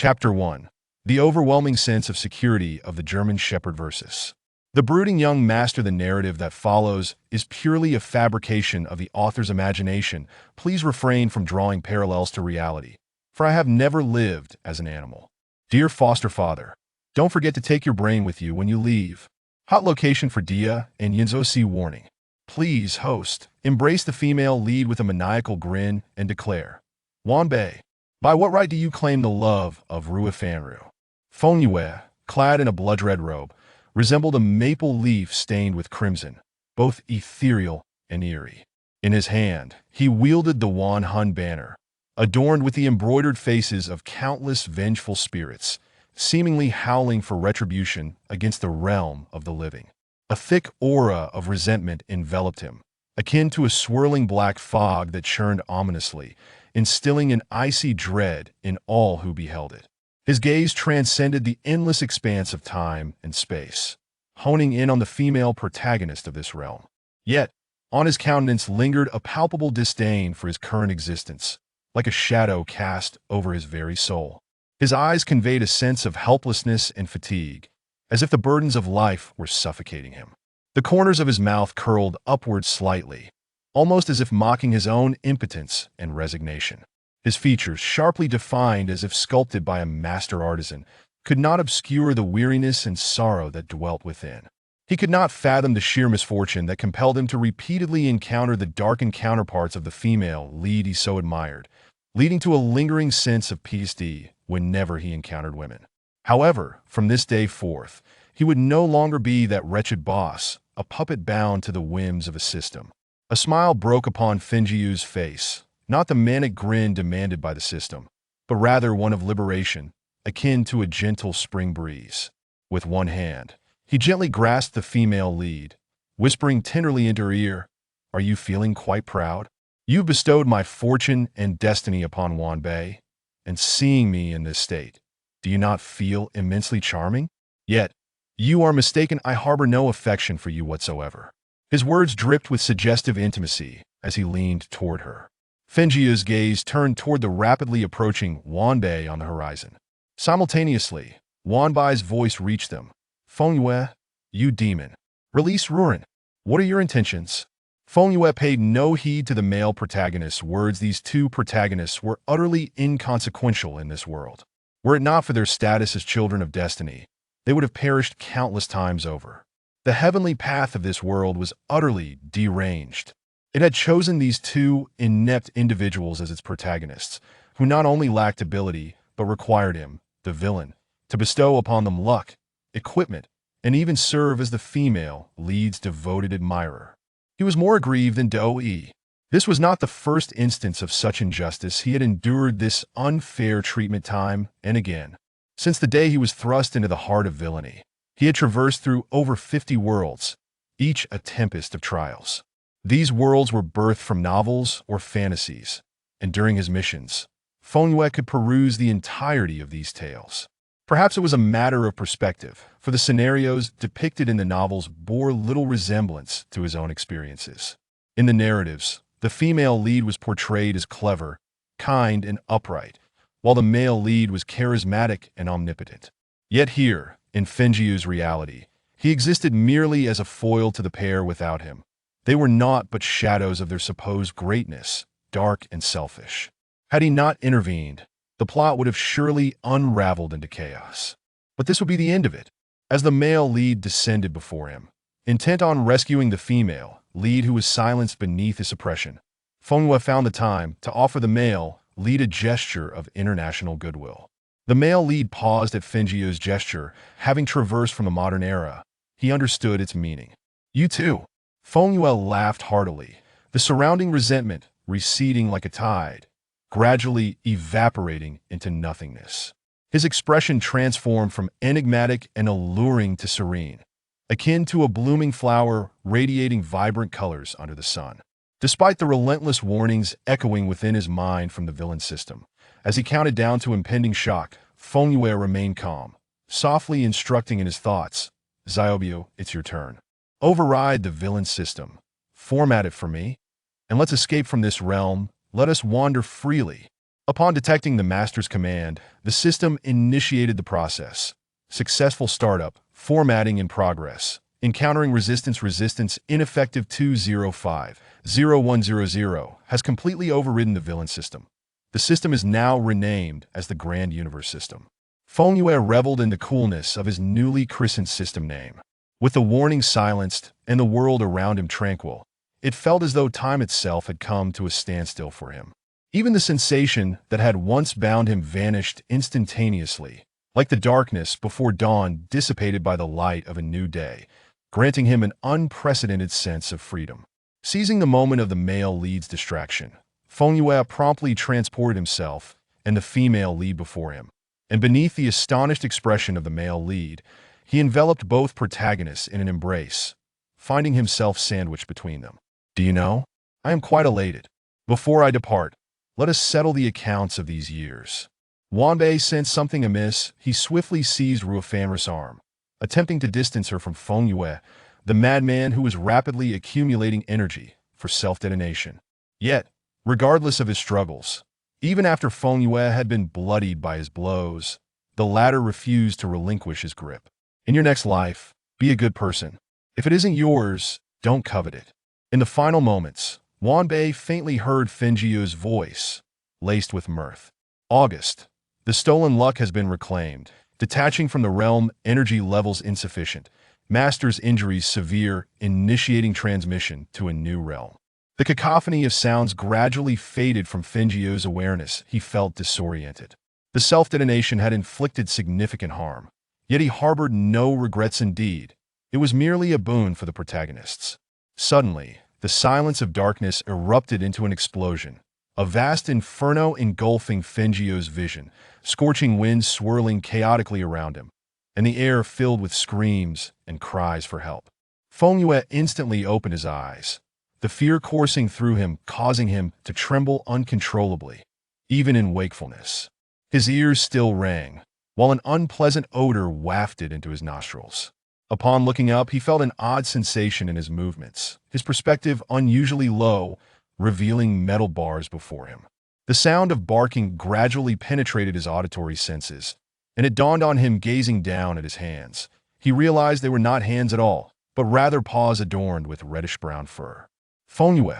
Chapter 1. The overwhelming sense of security of the German Shepherd versus the brooding young master. The narrative that follows is purely a fabrication of the author's imagination. Please refrain from drawing parallels to reality, for I have never lived as an animal. Dear foster father, don't forget to take your brain with you when you leave. Hot location for Dia and Yinzosi warning. Please, host, embrace the female lead with a maniacal grin and declare, Wanbei, by what right do you claim the love of Ruifanru? Fonyue, clad in a blood-red robe, resembled a maple leaf stained with crimson, both ethereal and eerie. In his hand, he wielded the Wan Hun banner, adorned with the embroidered faces of countless vengeful spirits, seemingly howling for retribution against the realm of the living. A thick aura of resentment enveloped him, akin to a swirling black fog that churned ominously, instilling an icy dread in all who beheld it. His gaze transcended the endless expanse of time and space, honing in on the female protagonist of this realm. Yet, on his countenance lingered a palpable disdain for his current existence, like a shadow cast over his very soul. His eyes conveyed a sense of helplessness and fatigue, as if the burdens of life were suffocating him. The corners of his mouth curled upward slightly, almost as if mocking his own impotence and resignation. His features, sharply defined as if sculpted by a master artisan, could not obscure the weariness and sorrow that dwelt within. He could not fathom the sheer misfortune that compelled him to repeatedly encounter the darkened counterparts of the female lead he so admired, leading to a lingering sense of PTSD whenever he encountered women. However, from this day forth, he would no longer be that wretched boss, a puppet bound to the whims of a system. A smile broke upon Finjiu's face, not the manic grin demanded by the system, but rather one of liberation, akin to a gentle spring breeze. With one hand, he gently grasped the female lead, whispering tenderly into her ear, "Are you feeling quite proud? You've bestowed my fortune and destiny upon Wanbei, and seeing me in this state, do you not feel immensely charming? Yet, you are mistaken. I harbor no affection for you whatsoever." His words dripped with suggestive intimacy as he leaned toward her. Finjia's gaze turned toward the rapidly approaching Wanbei on the horizon. Simultaneously, Wanbei's voice reached them. "Fonyue, you demon. Release Rurin. What are your intentions?" Fonyue paid no heed to the male protagonist's words. These two protagonists were utterly inconsequential in this world. Were it not for their status as children of destiny, they would have perished countless times over. The heavenly path of this world was utterly deranged. It had chosen these two inept individuals as its protagonists, who not only lacked ability, but required him, the villain, to bestow upon them luck, equipment, and even serve as the female lead's devoted admirer. He was more aggrieved than Dou-yi. This was not the first instance of such injustice. He had endured this unfair treatment time and again. Since the day he was thrust into the heart of villainy, he had traversed through over 50 worlds, each a tempest of trials. These worlds were birthed from novels or fantasies, and during his missions, Fonyue could peruse the entirety of these tales. Perhaps it was a matter of perspective, for the scenarios depicted in the novels bore little resemblance to his own experiences. In the narratives, the female lead was portrayed as clever, kind, and upright, while the male lead was charismatic and omnipotent. Yet here, in Finjiu's reality, he existed merely as a foil to the pair. Without him, they were naught but shadows of their supposed greatness, dark and selfish. Had he not intervened, the plot would have surely unraveled into chaos. But this would be the end of it. As the male lead descended before him, intent on rescuing the female lead who was silenced beneath his oppression, Fonyue found the time to offer the male lead a gesture of international goodwill. The male lead paused at Finjiu's gesture. Having traversed from the modern era, he understood its meaning. "You too." Fonyue laughed heartily, the surrounding resentment receding like a tide, gradually evaporating into nothingness. His expression transformed from enigmatic and alluring to serene, akin to a blooming flower radiating vibrant colors under the sun. Despite the relentless warnings echoing within his mind from the villain system, as he counted down to impending shock, Fonyue remained calm, softly instructing in his thoughts, "Xiaobiu, it's your turn. Override the villain system. Format it for me, and let's escape from this realm. Let us wander freely." Upon detecting the master's command, the system initiated the process. Successful startup, formatting in progress. Encountering resistance ineffective 205-0100 has completely overridden the villain system. The system is now renamed as the Grand Universe System. Fengyue reveled in the coolness of his newly christened system name. With the warning silenced and the world around him tranquil, it felt as though time itself had come to a standstill for him. Even the sensation that had once bound him vanished instantaneously, like the darkness before dawn dissipated by the light of a new day, granting him an unprecedented sense of freedom. Seizing the moment of the male lead's distraction, Fengyue promptly transported himself and the female lead before him, and beneath the astonished expression of the male lead, he enveloped both protagonists in an embrace, finding himself sandwiched between them. Do you know? I am quite elated. Before I depart, let us settle the accounts of these years. Wanbei sensed something amiss. He swiftly seized Ruofanra's arm, attempting to distance her from Fengyue, the madman who was rapidly accumulating energy for self-detonation. Yet, regardless of his struggles, even after Fengyue had been bloodied by his blows, the latter refused to relinquish his grip. In your next life, be a good person. If it isn't yours, don't covet it. In the final moments, Wanbei faintly heard Fengyue's voice, laced with mirth. August. The stolen luck has been reclaimed. Detaching from the realm, energy levels insufficient. Master's injuries severe, initiating transmission to a new realm. The cacophony of sounds gradually faded from Fengyue's awareness. He felt disoriented. The self-detonation had inflicted significant harm, yet he harbored no regrets indeed. It was merely a boon for the protagonists. Suddenly, the silence of darkness erupted into an explosion. A vast inferno engulfing Fengyue's vision, scorching winds swirling chaotically around him, and the air filled with screams and cries for help. Fengyue instantly opened his eyes, the fear coursing through him, causing him to tremble uncontrollably, even in wakefulness. His ears still rang, while an unpleasant odor wafted into his nostrils. Upon looking up, he felt an odd sensation in his movements, his perspective unusually low, revealing metal bars before him. The sound of barking gradually penetrated his auditory senses, and it dawned on him gazing down at his hands. He realized they were not hands at all, but rather paws adorned with reddish-brown fur. Fengyue.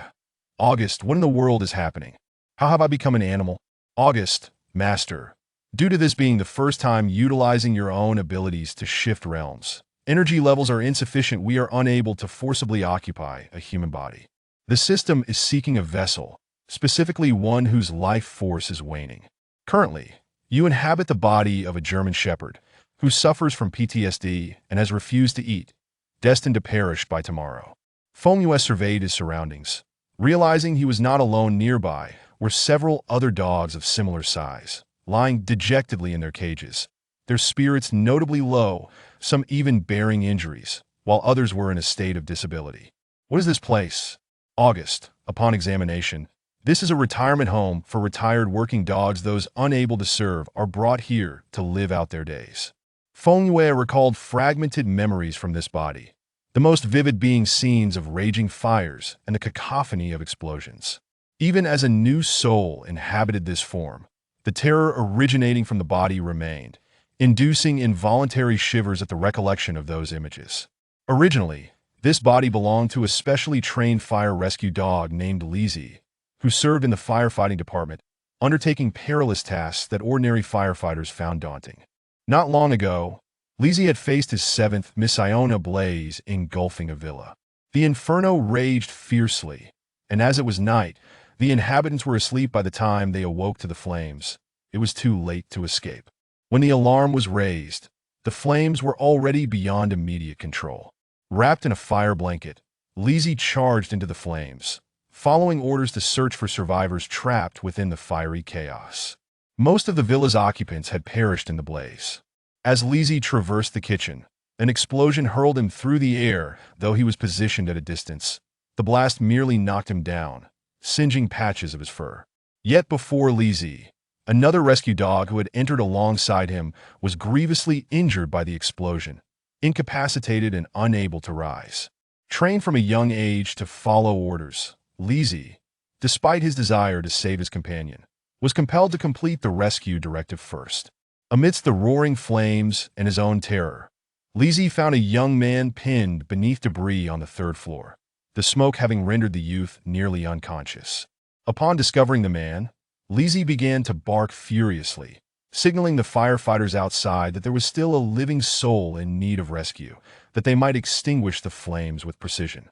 August, what in the world is happening? How have I become an animal? August, Master. Due to this being the first time utilizing your own abilities to shift realms, energy levels are insufficient. We are unable to forcibly occupy a human body. The system is seeking a vessel, specifically one whose life force is waning. Currently, you inhabit the body of a German shepherd who suffers from PTSD and has refused to eat, destined to perish by tomorrow. Fengyue surveyed his surroundings. Realizing he was not alone, nearby were several other dogs of similar size, lying dejectedly in their cages, their spirits notably low, some even bearing injuries, while others were in a state of disability. What is this place? August. Upon examination, this is a retirement home for retired working dogs. Those unable to serve are brought here to live out their days. Fengyue recalled fragmented memories from this body, the most vivid being scenes of raging fires and the cacophony of explosions. Even as a new soul inhabited this form, the terror originating from the body remained, inducing involuntary shivers at the recollection of those images. Originally, this body belonged to a specially trained fire rescue dog named Lizzie, who served in the firefighting department, undertaking perilous tasks that ordinary firefighters found daunting. Not long ago, Lizzie had faced his seventh Missiona blaze engulfing a villa. The inferno raged fiercely, and as it was night, the inhabitants were asleep by the time they awoke to the flames. It was too late to escape. When the alarm was raised, the flames were already beyond immediate control. Wrapped in a fire blanket, Lizzie charged into the flames, following orders to search for survivors trapped within the fiery chaos. Most of the villa's occupants had perished in the blaze. As Lizzie traversed the kitchen, an explosion hurled him through the air. Though he was positioned at a distance, the blast merely knocked him down, singeing patches of his fur. Yet before Lizzie, another rescue dog who had entered alongside him was grievously injured by the explosion, incapacitated and unable to rise. Trained from a young age to follow orders, Lizzie, despite his desire to save his companion, was compelled to complete the rescue directive first. Amidst the roaring flames and his own terror, Lizzie found a young man pinned beneath debris on the third floor, the smoke having rendered the youth nearly unconscious. Upon discovering the man, Lizzie began to bark furiously, signaling the firefighters outside that there was still a living soul in need of rescue, that they might extinguish the flames with precision.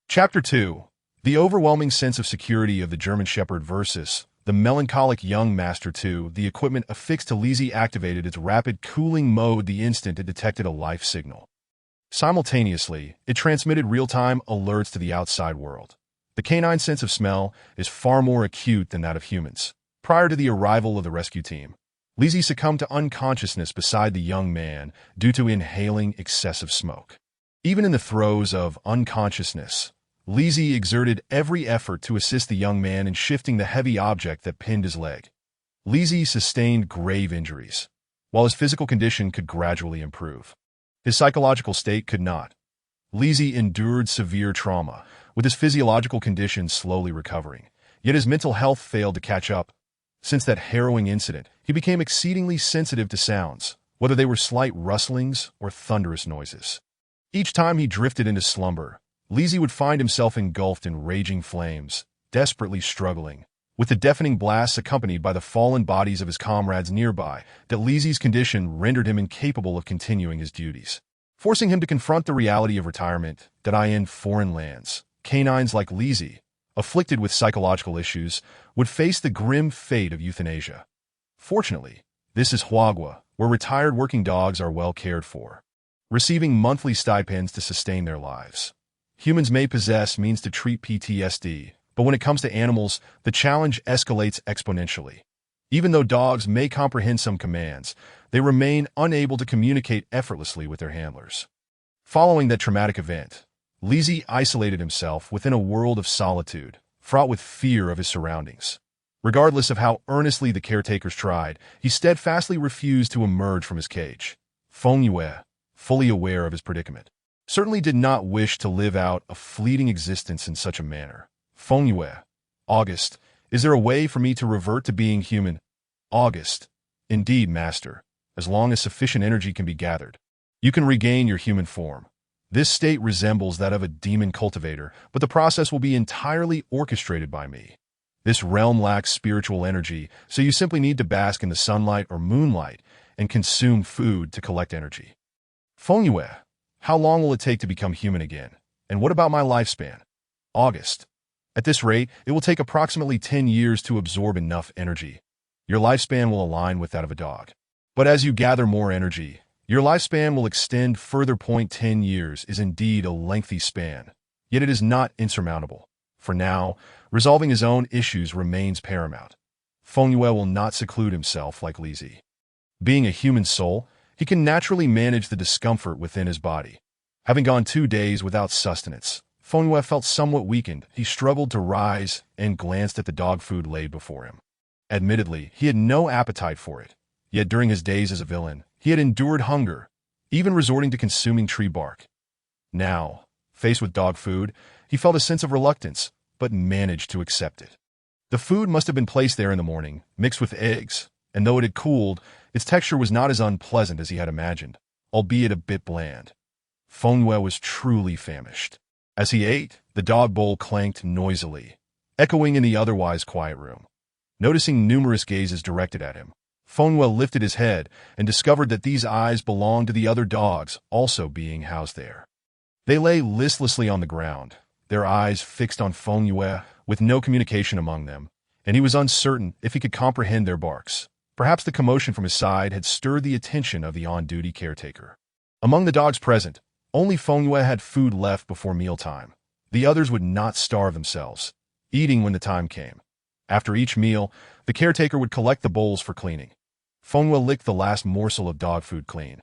Chapter 2. The overwhelming sense of security of the German Shepherd versus the melancholic young Master 2. The equipment affixed to Lizzie activated its rapid cooling mode the instant it detected a life signal. Simultaneously, it transmitted real-time alerts to the outside world. The canine sense of smell is far more acute than that of humans. Prior to the arrival of the rescue team, Lizzie succumbed to unconsciousness beside the young man due to inhaling excessive smoke. Even in the throes of unconsciousness, Lizzie exerted every effort to assist the young man in shifting the heavy object that pinned his leg. Lizzie sustained grave injuries, while his physical condition could gradually improve. His psychological state could not. Lizzie endured severe trauma, with his physiological condition slowly recovering, yet his mental health failed to catch up. Since that harrowing incident, he became exceedingly sensitive to sounds, whether they were slight rustlings or thunderous noises. Each time he drifted into slumber, Lizzie would find himself engulfed in raging flames, desperately struggling, with the deafening blasts accompanied by the fallen bodies of his comrades nearby, that Lizzie's condition rendered him incapable of continuing his duties, forcing him to confront the reality of retirement, that in foreign lands, canines like Lizzie, afflicted with psychological issues, would face the grim fate of euthanasia. Fortunately, this is Huagua, where retired working dogs are well cared for, receiving monthly stipends to sustain their lives. Humans may possess means to treat PTSD, but when it comes to animals, the challenge escalates exponentially. Even though dogs may comprehend some commands, they remain unable to communicate effortlessly with their handlers. Following that traumatic event, Lizzie isolated himself within a world of solitude, fraught with fear of his surroundings. Regardless of how earnestly the caretakers tried, he steadfastly refused to emerge from his cage. Feng Yue, fully aware of his predicament, certainly did not wish to live out a fleeting existence in such a manner. Feng Yue. August, is there a way for me to revert to being human? August. Indeed, Master. As long as sufficient energy can be gathered, you can regain your human form. This state resembles that of a demon cultivator, but the process will be entirely orchestrated by me. This realm lacks spiritual energy, so you simply need to bask in the sunlight or moonlight and consume food to collect energy. Feng Yue. How long will it take to become human again? And what about my lifespan? August. At this rate, it will take approximately 10 years to absorb enough energy. Your lifespan will align with that of a dog. But as you gather more energy, your lifespan will extend further. 10 years is indeed a lengthy span, yet it is not insurmountable. For now, resolving his own issues remains paramount. Feng Yue will not seclude himself like Lizzie. Being a human soul, he can naturally manage the discomfort within his body. Having gone 2 days without sustenance, Feng Yue felt somewhat weakened. He struggled to rise and glanced at the dog food laid before him. Admittedly, he had no appetite for it, yet during his days as a villain, he had endured hunger, even resorting to consuming tree bark. Now, faced with dog food, he felt a sense of reluctance, but managed to accept it. The food must have been placed there in the morning, mixed with eggs, and though it had cooled, its texture was not as unpleasant as he had imagined, albeit a bit bland. Feng Yue was truly famished. As he ate, the dog bowl clanked noisily, echoing in the otherwise quiet room. Noticing numerous gazes directed at him, Feng Yue lifted his head and discovered that these eyes belonged to the other dogs also being housed there. They lay listlessly on the ground, their eyes fixed on Feng Yue, with no communication among them, and he was uncertain if he could comprehend their barks. Perhaps the commotion from his side had stirred the attention of the on-duty caretaker. Among the dogs present, only Feng Yue had food left before mealtime. The others would not starve themselves, eating when the time came. After each meal, the caretaker would collect the bowls for cleaning. Feng Yue licked the last morsel of dog food clean.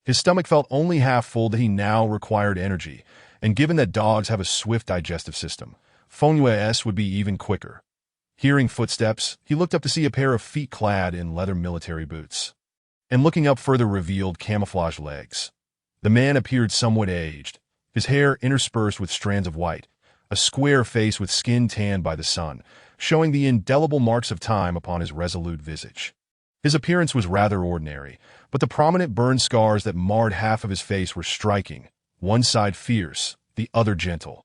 His stomach felt only half full that he now required energy, and given that dogs have a swift digestive system, Feng Yue's would be even quicker. Hearing footsteps, he looked up to see a pair of feet clad in leather military boots, and looking up further revealed camouflage legs. The man appeared somewhat aged, his hair interspersed with strands of white, a square face with skin tanned by the sun, showing the indelible marks of time upon his resolute visage. His appearance was rather ordinary, but the prominent burn scars that marred half of his face were striking, one side fierce, the other gentle.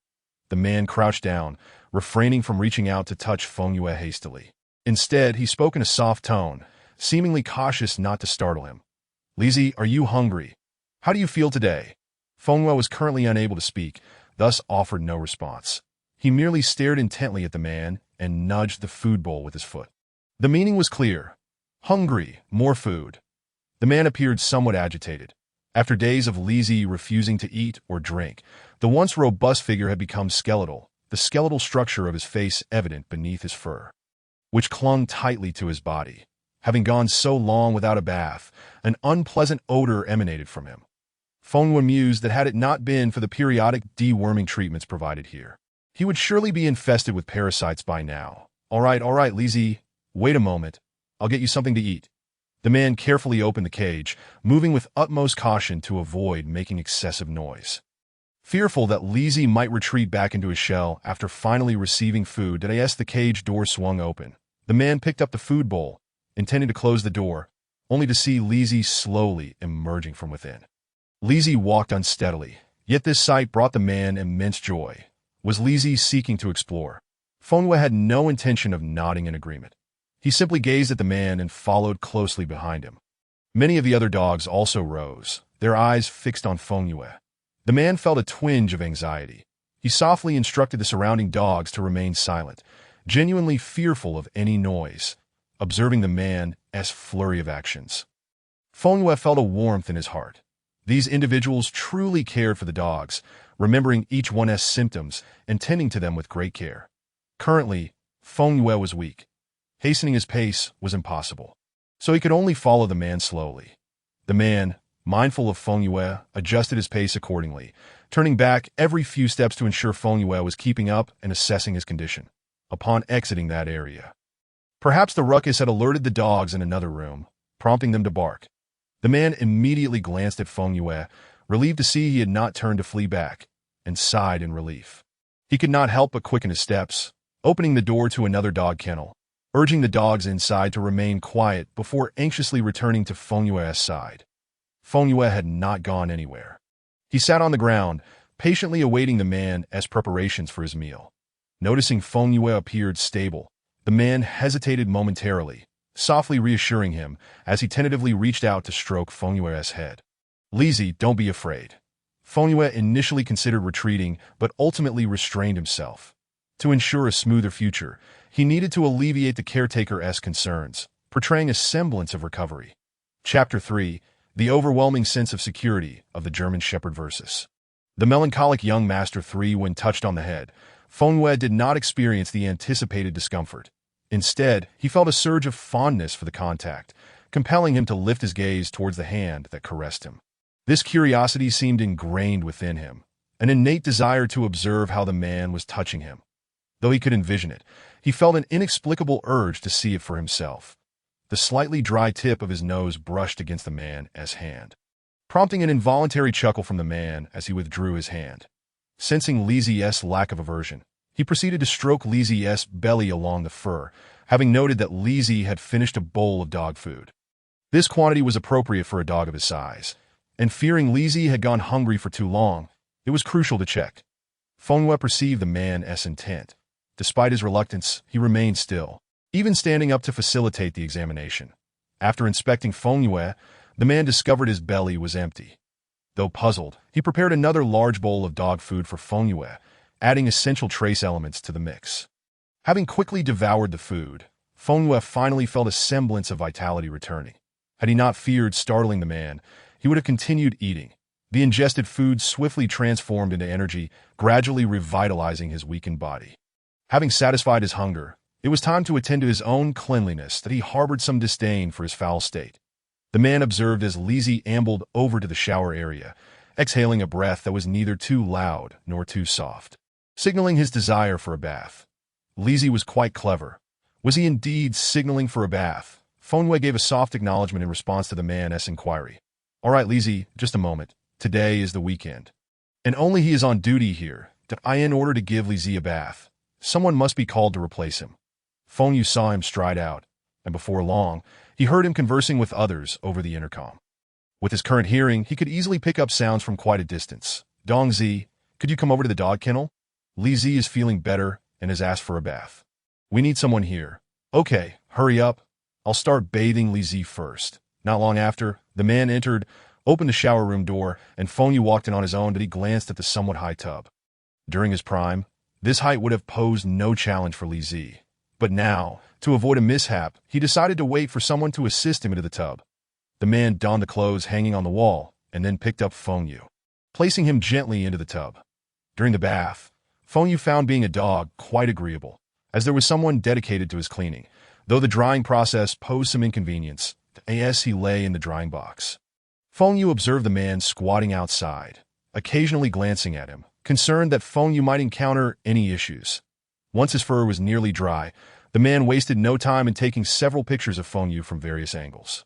The man crouched down, refraining from reaching out to touch Feng Yue hastily. Instead, he spoke in a soft tone, seemingly cautious not to startle him. "Lizzie, are you hungry? How do you feel today?" Feng Yue was currently unable to speak, thus offered no response. He merely stared intently at the man and nudged the food bowl with his foot. The meaning was clear. Hungry, more food. The man appeared somewhat agitated. After days of Lizzie refusing to eat or drink, the once robust figure had become skeletal, the skeletal structure of his face evident beneath his fur, which clung tightly to his body. Having gone so long without a bath, an unpleasant odor emanated from him. Feng Yue mused that had it not been for the periodic deworming treatments provided here, he would surely be infested with parasites by now. All right, Lizzie, wait a moment. I'll get you something to eat." The man carefully opened the cage, moving with utmost caution to avoid making excessive noise. Fearful that Lizzie might retreat back into his shell after finally receiving food, the cage door swung open. The man picked up the food bowl, intending to close the door, only to see Lizzie slowly emerging from within. Lizzie walked unsteadily, yet this sight brought the man immense joy. Was Lizzie seeking to explore? Feng Yue had no intention of nodding in agreement. He simply gazed at the man and followed closely behind him. Many of the other dogs also rose, their eyes fixed on Feng Yue. The man felt a twinge of anxiety. He softly instructed the surrounding dogs to remain silent, genuinely fearful of any noise, observing the man's flurry of actions. Feng Yue felt a warmth in his heart. These individuals truly cared for the dogs, remembering each one's symptoms and tending to them with great care. Currently, Feng Yue was weak. Hastening his pace was impossible, so he could only follow the man slowly. The man, mindful of Feng Yue, adjusted his pace accordingly, turning back every few steps to ensure Feng Yue was keeping up and assessing his condition. Upon exiting that area, perhaps the ruckus had alerted the dogs in another room, prompting them to bark. The man immediately glanced at Feng Yue, relieved to see he had not turned to flee back, and sighed in relief. He could not help but quicken his steps, opening the door to another dog kennel, urging the dogs inside to remain quiet before anxiously returning to Feng Yue's side. Feng Yue had not gone anywhere. He sat on the ground, patiently awaiting the man's preparations for his meal. Noticing Feng Yue appeared stable, the man hesitated momentarily, softly reassuring him as he tentatively reached out to stroke Feng Yue's head. "Lizzie, don't be afraid." Feng Yue initially considered retreating, but ultimately restrained himself. To ensure a smoother future, he needed to alleviate the caretaker's concerns, portraying a semblance of recovery. Chapter 3: The Overwhelming Sense of Security of the German Shepherd versus the Melancholic Young Master 3. When touched on the head, Feng Yue did not experience the anticipated discomfort. Instead, he felt a surge of fondness for the contact, compelling him to lift his gaze towards the hand that caressed him. This curiosity seemed ingrained within him, an innate desire to observe how the man was touching him. Though he could envision it, he felt an inexplicable urge to see it for himself. The slightly dry tip of his nose brushed against the man's hand, prompting an involuntary chuckle from the man as he withdrew his hand. Sensing Lizzie's lack of aversion, he proceeded to stroke Lizzie's belly along the fur, having noted that Lizzie had finished a bowl of dog food. This quantity was appropriate for a dog of his size, and fearing Lizzie had gone hungry for too long, it was crucial to check. Feng Yue perceived the man's intent. Despite his reluctance, he remained still, even standing up to facilitate the examination. After inspecting Feng Yue, the man discovered his belly was empty. Though puzzled, he prepared another large bowl of dog food for Feng Yue, adding essential trace elements to the mix. Having quickly devoured the food, Feng Yue finally felt a semblance of vitality returning. Had he not feared startling the man, he would have continued eating. The ingested food swiftly transformed into energy, gradually revitalizing his weakened body. Having satisfied his hunger, it was time to attend to his own cleanliness that he harbored some disdain for his foul state. The man observed as Lizzie ambled over to the shower area, exhaling a breath that was neither too loud nor too soft, signaling his desire for a bath. Lizzie was quite clever. Was he indeed signaling for a bath? Feng Yue gave a soft acknowledgement in response to the man's inquiry. "All right, Lizzie, just a moment. Today is the weekend, and only he is on duty here that I in order to give Lizzie a bath. Someone must be called to replace him." Feng Yu saw him stride out, and before long, he heard him conversing with others over the intercom. With his current hearing, he could easily pick up sounds from quite a distance. Dong Zi, could you come over to the dog kennel? Li Zi is feeling better and has asked for a bath. We need someone here. Okay, hurry up. I'll start bathing Li Zi first. Not long after, the man entered, opened the shower room door, and Feng Yu walked in on his own, but he glanced at the somewhat high tub. During his prime, this height would have posed no challenge for Li Zi. But now, to avoid a mishap, he decided to wait for someone to assist him into the tub. The man donned the clothes hanging on the wall and then picked up Feng Yu, placing him gently into the tub. During the bath, Feng Yu found being a dog quite agreeable, as there was someone dedicated to his cleaning, though the drying process posed some inconvenience, as he lay in the drying box. Feng Yu observed the man squatting outside, occasionally glancing at him, concerned that Feng Yu might encounter any issues. Once his fur was nearly dry, the man wasted no time in taking several pictures of Feng Yu from various angles.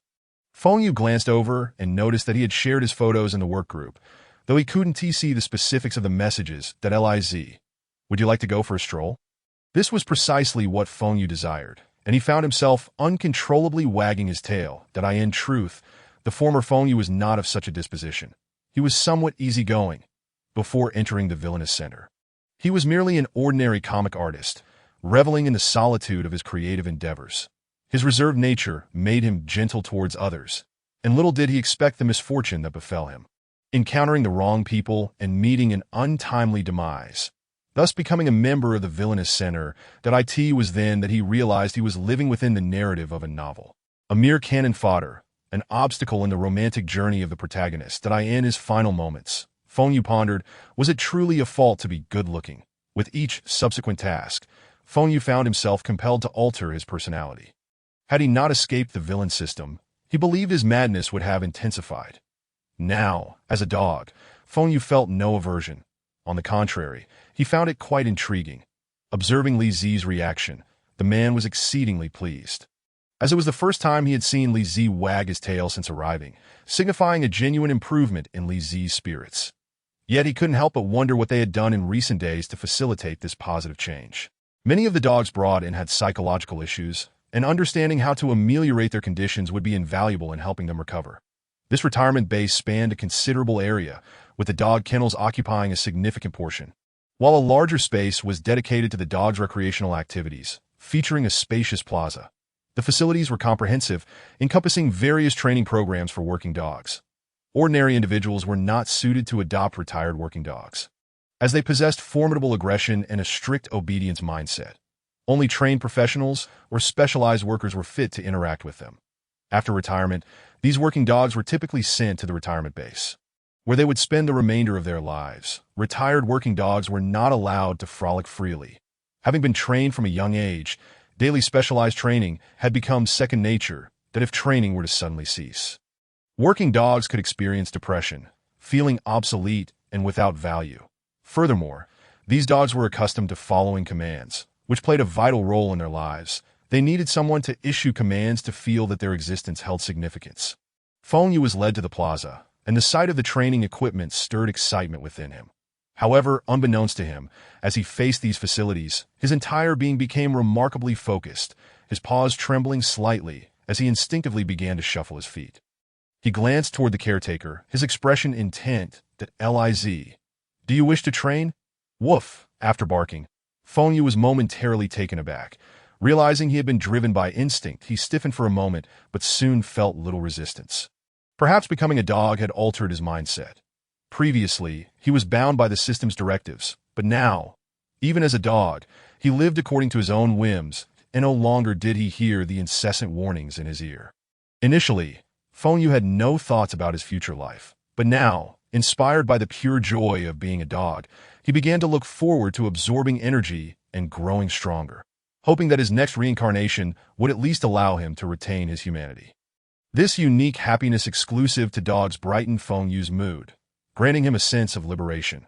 Feng Yu glanced over and noticed that he had shared his photos in the work group, though he couldn't see the specifics of the messages that Liz. Would you like to go for a stroll? This was precisely what Feng Yu desired, and he found himself uncontrollably wagging his tail. That in truth, the former Feng Yu was not of such a disposition. He was somewhat easygoing before entering the villainous center. He was merely an ordinary comic artist, reveling in the solitude of his creative endeavors. His reserved nature made him gentle towards others, and little did he expect the misfortune that befell him, encountering the wrong people and meeting an untimely demise, thus becoming a member of the villainous center. That it was then that he realized he was living within the narrative of a novel, a mere cannon fodder, an obstacle in the romantic journey of the protagonist. That in his final moments, Feng Yu pondered, was it truly a fault to be good-looking? With each subsequent task, Feng Yu found himself compelled to alter his personality. Had he not escaped the villain system, he believed his madness would have intensified. Now, as a dog, Feng Yu felt no aversion. On the contrary, he found it quite intriguing. Observing Li Zi's reaction, the man was exceedingly pleased, as it was the first time he had seen Li Zi wag his tail since arriving, signifying a genuine improvement in Li Zi's spirits. Yet he couldn't help but wonder what they had done in recent days to facilitate this positive change. Many of the dogs brought in had psychological issues, and understanding how to ameliorate their conditions would be invaluable in helping them recover. This retirement base spanned a considerable area, with the dog kennels occupying a significant portion, while a larger space was dedicated to the dogs' recreational activities, featuring a spacious plaza. The facilities were comprehensive, encompassing various training programs for working dogs. Ordinary individuals were not suited to adopt retired working dogs, as they possessed formidable aggression and a strict obedience mindset. Only trained professionals or specialized workers were fit to interact with them. After retirement, these working dogs were typically sent to the retirement base, where they would spend the remainder of their lives. Retired working dogs were not allowed to frolic freely. Having been trained from a young age, daily specialized training had become second nature. That if training were to suddenly cease, working dogs could experience depression, feeling obsolete and without value. Furthermore, these dogs were accustomed to following commands, which played a vital role in their lives. They needed someone to issue commands to feel that their existence held significance. Feng Yu was led to the plaza, and the sight of the training equipment stirred excitement within him. However, unbeknownst to him, as he faced these facilities, his entire being became remarkably focused, his paws trembling slightly as he instinctively began to shuffle his feet. He glanced toward the caretaker, his expression intent. That Liz. Do you wish to train? Woof. After barking, Feng Yu was momentarily taken aback. Realizing he had been driven by instinct, he stiffened for a moment, but soon felt little resistance. Perhaps becoming a dog had altered his mindset. Previously, he was bound by the system's directives, but now, even as a dog, he lived according to his own whims, and no longer did he hear the incessant warnings in his ear. Initially, Feng Yu had no thoughts about his future life, but now, inspired by the pure joy of being a dog, he began to look forward to absorbing energy and growing stronger, hoping that his next reincarnation would at least allow him to retain his humanity. This unique happiness exclusive to dogs brightened Feng Yu's mood, granting him a sense of liberation.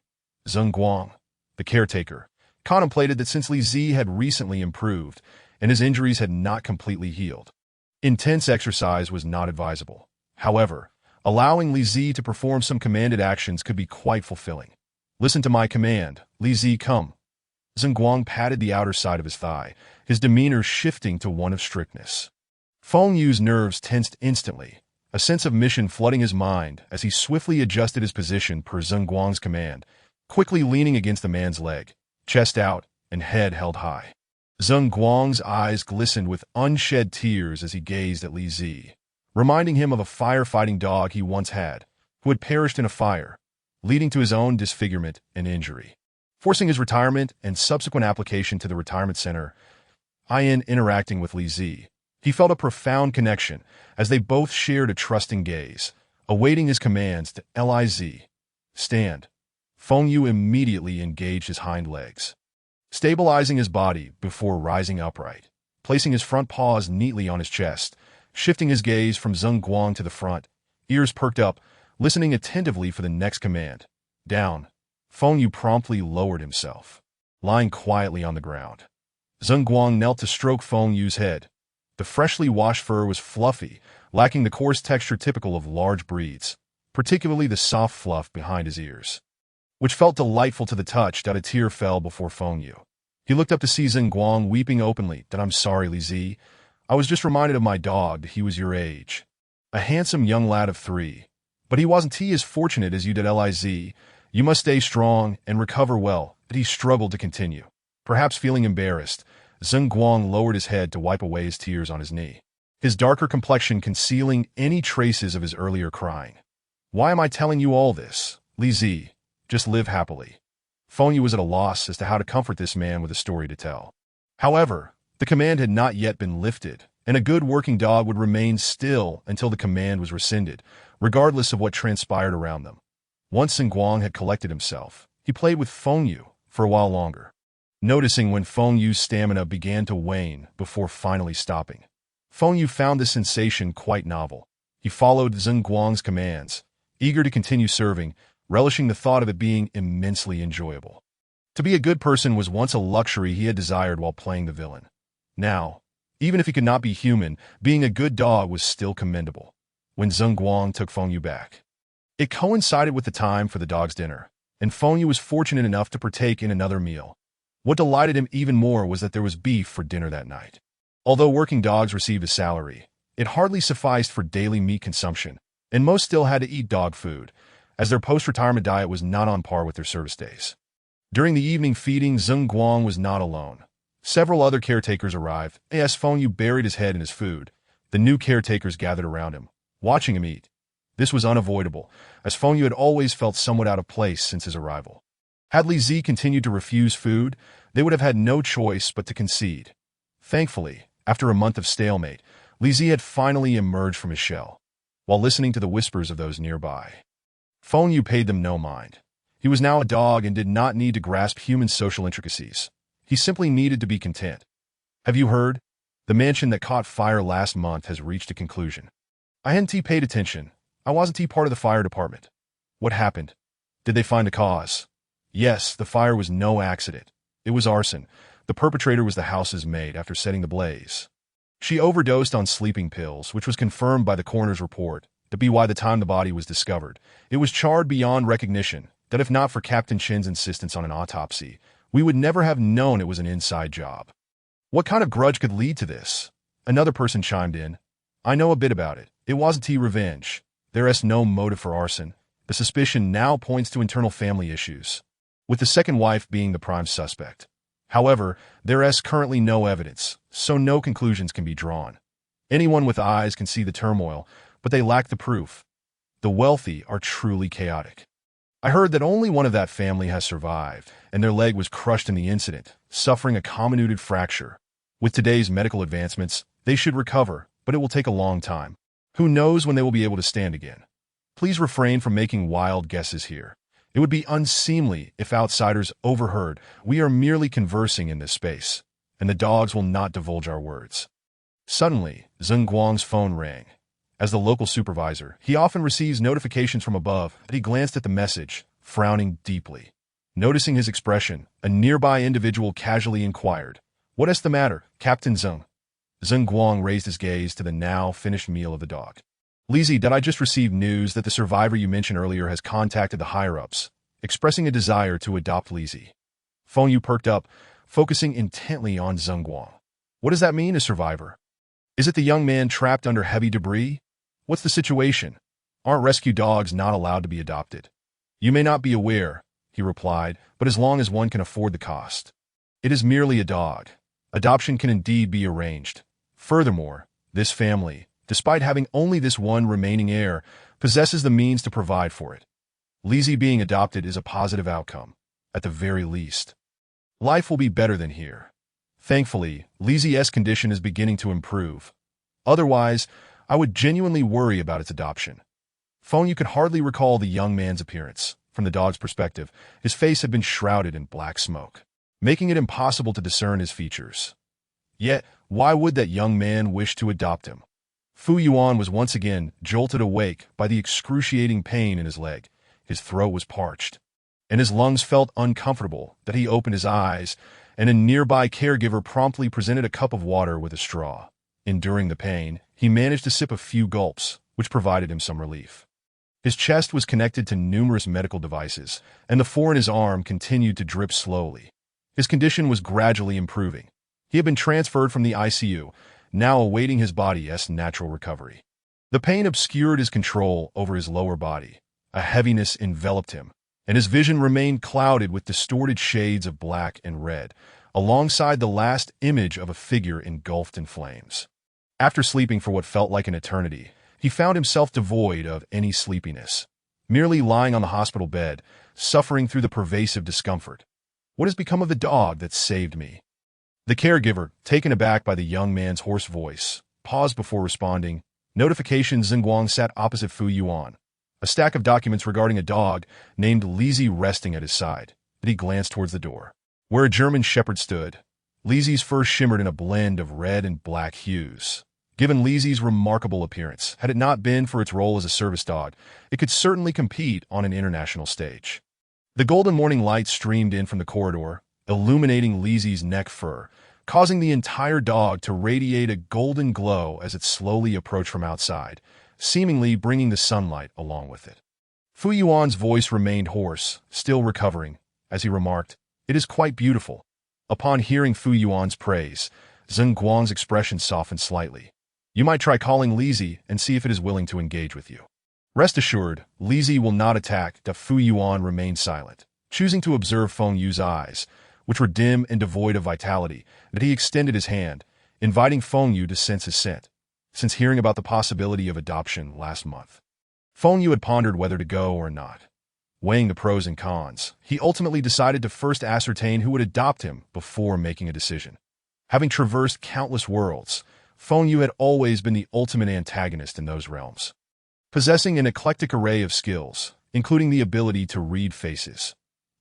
Zeng Guang, the caretaker, contemplated that since Li Zi had recently improved and his injuries had not completely healed, intense exercise was not advisable. However, allowing Li Zi to perform some commanded actions could be quite fulfilling. Listen to my command, Li Zi, come. Zeng Guang patted the outer side of his thigh, his demeanor shifting to one of strictness. Feng Yu's nerves tensed instantly, a sense of mission flooding his mind as he swiftly adjusted his position per Zeng Guang's command, quickly leaning against the man's leg, chest out and head held high. Zeng Guang's eyes glistened with unshed tears as he gazed at Li Zi, reminding him of a firefighting dog he once had, who had perished in a fire, leading to his own disfigurement and injury. Forcing his retirement and subsequent application to the retirement center, interacting with Li Zi, he felt a profound connection as they both shared a trusting gaze, awaiting his commands to Liz. Stand. Feng Yu immediately engaged his hind legs, stabilizing his body before rising upright, placing his front paws neatly on his chest, shifting his gaze from Zeng Guang to the front, ears perked up, listening attentively for the next command. Down. Feng Yu promptly lowered himself, lying quietly on the ground. Zeng Guang knelt to stroke Feng Yu's head. The freshly washed fur was fluffy, lacking the coarse texture typical of large breeds, particularly the soft fluff behind his ears, which felt delightful to the touch. A tear fell before Feng Yu. He looked up to see Zeng Guang weeping openly. I'm sorry, Li Zi. I was just reminded of my dog. He was your age. A handsome young lad of 3. But he wasn't as fortunate as you did, Liz. You must stay strong and recover well. But he struggled to continue. Perhaps feeling embarrassed, Zeng Guang lowered his head to wipe away his tears on his knee, his darker complexion concealing any traces of his earlier crying. Why am I telling you all this? Li Zi, just live happily. Feng Yu was at a loss as to how to comfort this man with a story to tell. However, the command had not yet been lifted, and a good working dog would remain still until the command was rescinded, regardless of what transpired around them. Once Zeng Guang had collected himself, he played with Feng Yu for a while longer, noticing when Feng Yu's stamina began to wane before finally stopping. Feng Yu found this sensation quite novel. He followed Zeng Guang's commands, eager to continue serving, relishing the thought of it being immensely enjoyable. To be a good person was once a luxury he had desired while playing the villain. Now, even if he could not be human, being a good dog was still commendable. When Zeng Guang took Feng Yu back, it coincided with the time for the dog's dinner, and Feng Yu was fortunate enough to partake in another meal. What delighted him even more was that there was beef for dinner that night. Although working dogs received a salary, it hardly sufficed for daily meat consumption, and most still had to eat dog food, as their post-retirement diet was not on par with their service days. During the evening feeding, Zeng Guang was not alone. Several other caretakers arrived. As Feng Yu buried his head in his food, the new caretakers gathered around him, watching him eat. This was unavoidable, as Feng Yu had always felt somewhat out of place since his arrival. Had Li Zi continued to refuse food, they would have had no choice but to concede. Thankfully, after a month of stalemate, Li Zi had finally emerged from his shell. While listening to the whispers of those nearby, Feng Yu paid them no mind. He was now a dog and did not need to grasp human social intricacies. He simply needed to be content. Have you heard? The mansion that caught fire last month has reached a conclusion. I hadn't paid attention. I wasn't part of the fire department. What happened? Did they find a cause? Yes, the fire was no accident. It was arson. The perpetrator was the house's maid after setting the blaze. She overdosed on sleeping pills, which was confirmed by the coroner's report. To be why the time the body was discovered, it was charred beyond recognition, that if not for Captain Chen's insistence on an autopsy, we would never have known it was an inside job. What kind of grudge could lead to this? Another person chimed in. I know a bit about it. It wasn't revenge. There is no motive for arson. The suspicion now points to internal family issues, with the second wife being the prime suspect. However, there is currently no evidence, so no conclusions can be drawn. Anyone with eyes can see the turmoil, but they lack the proof. The wealthy are truly chaotic. I heard that only one of that family has survived, and their leg was crushed in the incident, suffering a comminuted fracture. With today's medical advancements, they should recover, but it will take a long time. Who knows when they will be able to stand again? Please refrain from making wild guesses here. It would be unseemly if outsiders overheard. We are merely conversing in this space, and the dogs will not divulge our words. Suddenly, Zeng Guang's phone rang. As the local supervisor, he often receives notifications from above, but he glanced at the message, frowning deeply. Noticing his expression, a nearby individual casually inquired, What is the matter, Captain Zeng? Zeng Guang raised his gaze to the now finished meal of the dog. Li Zi, did I just receive news that the survivor you mentioned earlier has contacted the higher-ups, expressing a desire to adopt Li Zi? Feng Yu perked up, focusing intently on Zeng Guang. What does that mean, a survivor? Is it the young man trapped under heavy debris? What's the situation? Aren't rescue dogs not allowed to be adopted? You may not be aware, he replied, but as long as one can afford the cost. It is merely a dog. Adoption can indeed be arranged. Furthermore, this family, despite having only this one remaining heir, possesses the means to provide for it. Lizzie being adopted is a positive outcome, at the very least. Life will be better than here. Thankfully, Lizzie's condition is beginning to improve. Otherwise, I would genuinely worry about its adoption. Feng Yu could hardly recall the young man's appearance. From the dog's perspective, his face had been shrouded in black smoke, making it impossible to discern his features. Yet, why would that young man wish to adopt him? Fu Yuan was once again jolted awake by the excruciating pain in his leg. His throat was parched, and his lungs felt uncomfortable that he opened his eyes, and a nearby caregiver promptly presented a cup of water with a straw. Enduring the pain, he managed to sip a few gulps, which provided him some relief. His chest was connected to numerous medical devices, and the fore in his arm continued to drip slowly. His condition was gradually improving. He had been transferred from the ICU, now awaiting his body's natural recovery. The pain obscured his control over his lower body. A heaviness enveloped him, and his vision remained clouded with distorted shades of black and red, alongside the last image of a figure engulfed in flames. After sleeping for what felt like an eternity, he found himself devoid of any sleepiness, merely lying on the hospital bed, suffering through the pervasive discomfort. What has become of the dog that saved me? The caregiver, taken aback by the young man's hoarse voice, paused before responding. Notification: Zeng Guang sat opposite Fu Yuan, a stack of documents regarding a dog named Lizzie resting at his side. But he glanced towards the door, where a German shepherd stood. Lizzie's fur shimmered in a blend of red and black hues. Given Lizzie's remarkable appearance, had it not been for its role as a service dog, it could certainly compete on an international stage. The golden morning light streamed in from the corridor, illuminating Lizzie's neck fur, causing the entire dog to radiate a golden glow as it slowly approached from outside, seemingly bringing the sunlight along with it. Fu Yuan's voice remained hoarse, still recovering, as he remarked, "It is quite beautiful." Upon hearing Fu Yuan's praise, Zeng Guang's expression softened slightly. "You might try calling Lizzie and see if it is willing to engage with you." Rest assured, Lizzie will not attack. Fu Yuan remained silent, choosing to observe Feng Yu's eyes, which were dim and devoid of vitality, that he extended his hand, inviting Feng Yu to sense his scent. Since hearing about the possibility of adoption last month, Feng Yu had pondered whether to go or not. Weighing the pros and cons, he ultimately decided to first ascertain who would adopt him before making a decision. Having traversed countless worlds, Feng Yu had always been the ultimate antagonist in those realms. Possessing an eclectic array of skills, including the ability to read faces.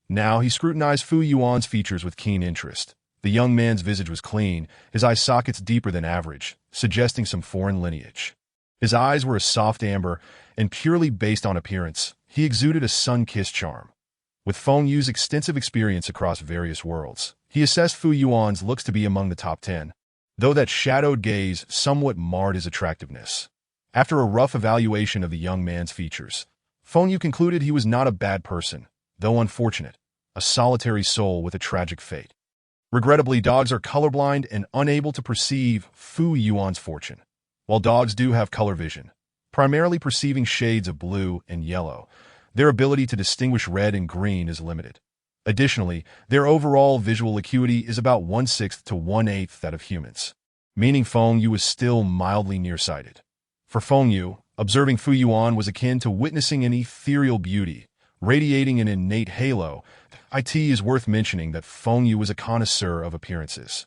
Now he scrutinized Fu Yuan's features with keen interest. The young man's visage was clean, his eye sockets deeper than average, suggesting some foreign lineage. His eyes were a soft amber, and purely based on appearance, he exuded a sun-kissed charm. With Feng Yu's extensive experience across various worlds, he assessed Fu Yuan's looks to be among the top 10, though that shadowed gaze somewhat marred his attractiveness. After a rough evaluation of the young man's features, Feng Yu concluded he was not a bad person, though unfortunate, a solitary soul with a tragic fate. Regrettably, dogs are colorblind and unable to perceive Fu Yuan's fortune. While dogs do have color vision, primarily perceiving shades of blue and yellow, their ability to distinguish red and green is limited. Additionally, their overall visual acuity is about 1/6 to 1/8 that of humans, meaning Feng Yu is still mildly nearsighted. For Feng Yu, observing Fu Yuan was akin to witnessing an ethereal beauty, radiating an innate halo. It is worth mentioning that Feng Yu was a connoisseur of appearances.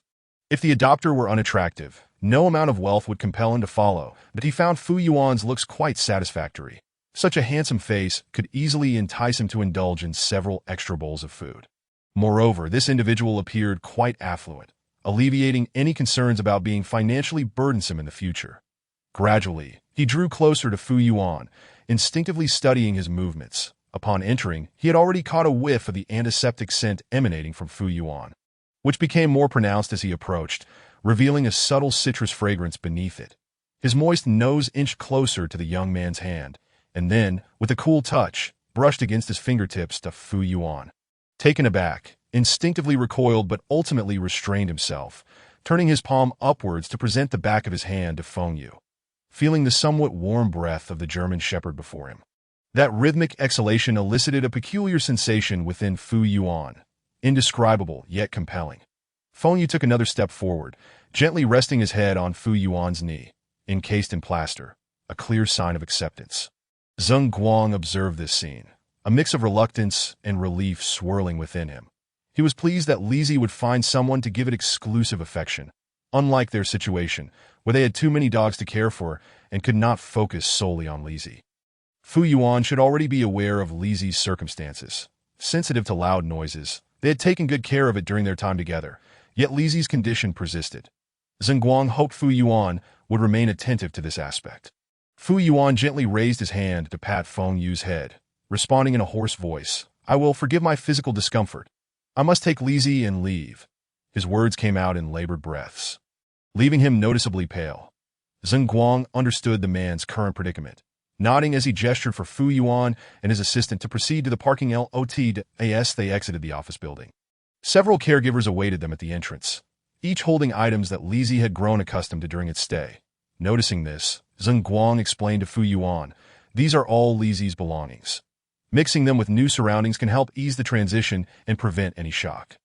If the adopter were unattractive, no amount of wealth would compel him to follow, but he found Fu Yuan's looks quite satisfactory. Such a handsome face could easily entice him to indulge in several extra bowls of food. Moreover, this individual appeared quite affluent, alleviating any concerns about being financially burdensome in the future. Gradually, he drew closer to Fu Yuan, instinctively studying his movements. Upon entering, he had already caught a whiff of the antiseptic scent emanating from Fu Yuan, which became more pronounced as he approached, revealing a subtle citrus fragrance beneath it. His moist nose inched closer to the young man's hand, and then, with a cool touch, brushed against his fingertips to Fu Yuan. Taken aback, instinctively recoiled but ultimately restrained himself, turning his palm upwards to present the back of his hand to Feng Yu, feeling the somewhat warm breath of the German Shepherd before him. That rhythmic exhalation elicited a peculiar sensation within Fu Yuan, indescribable yet compelling. Feng Yu took another step forward, gently resting his head on Fu Yuan's knee, encased in plaster, a clear sign of acceptance. Zheng Guang observed this scene, a mix of reluctance and relief swirling within him. He was pleased that Lizzie would find someone to give it exclusive affection, unlike their situation, where they had too many dogs to care for and could not focus solely on Lizzie. Fu Yuan should already be aware of Lizzie's circumstances. Sensitive to loud noises, they had taken good care of it during their time together, yet Lizzie's condition persisted. Zheng Guang hoped Fu Yuan would remain attentive to this aspect. Fu Yuan gently raised his hand to pat Feng Yu's head, responding in a hoarse voice, "I will forgive my physical discomfort. I must take Lizzie and leave." His words came out in labored breaths, leaving him noticeably pale. Zheng Guang understood the man's current predicament, nodding as he gestured for Fu Yuan and his assistant to proceed to the parking lot. As they exited the office building, several caregivers awaited them at the entrance, each holding items that Lizzie had grown accustomed to during its stay. Noticing this, Zheng Guang explained to Fu Yuan, "These are all Lizzie's belongings. Mixing them with new surroundings can help ease the transition and prevent any shock.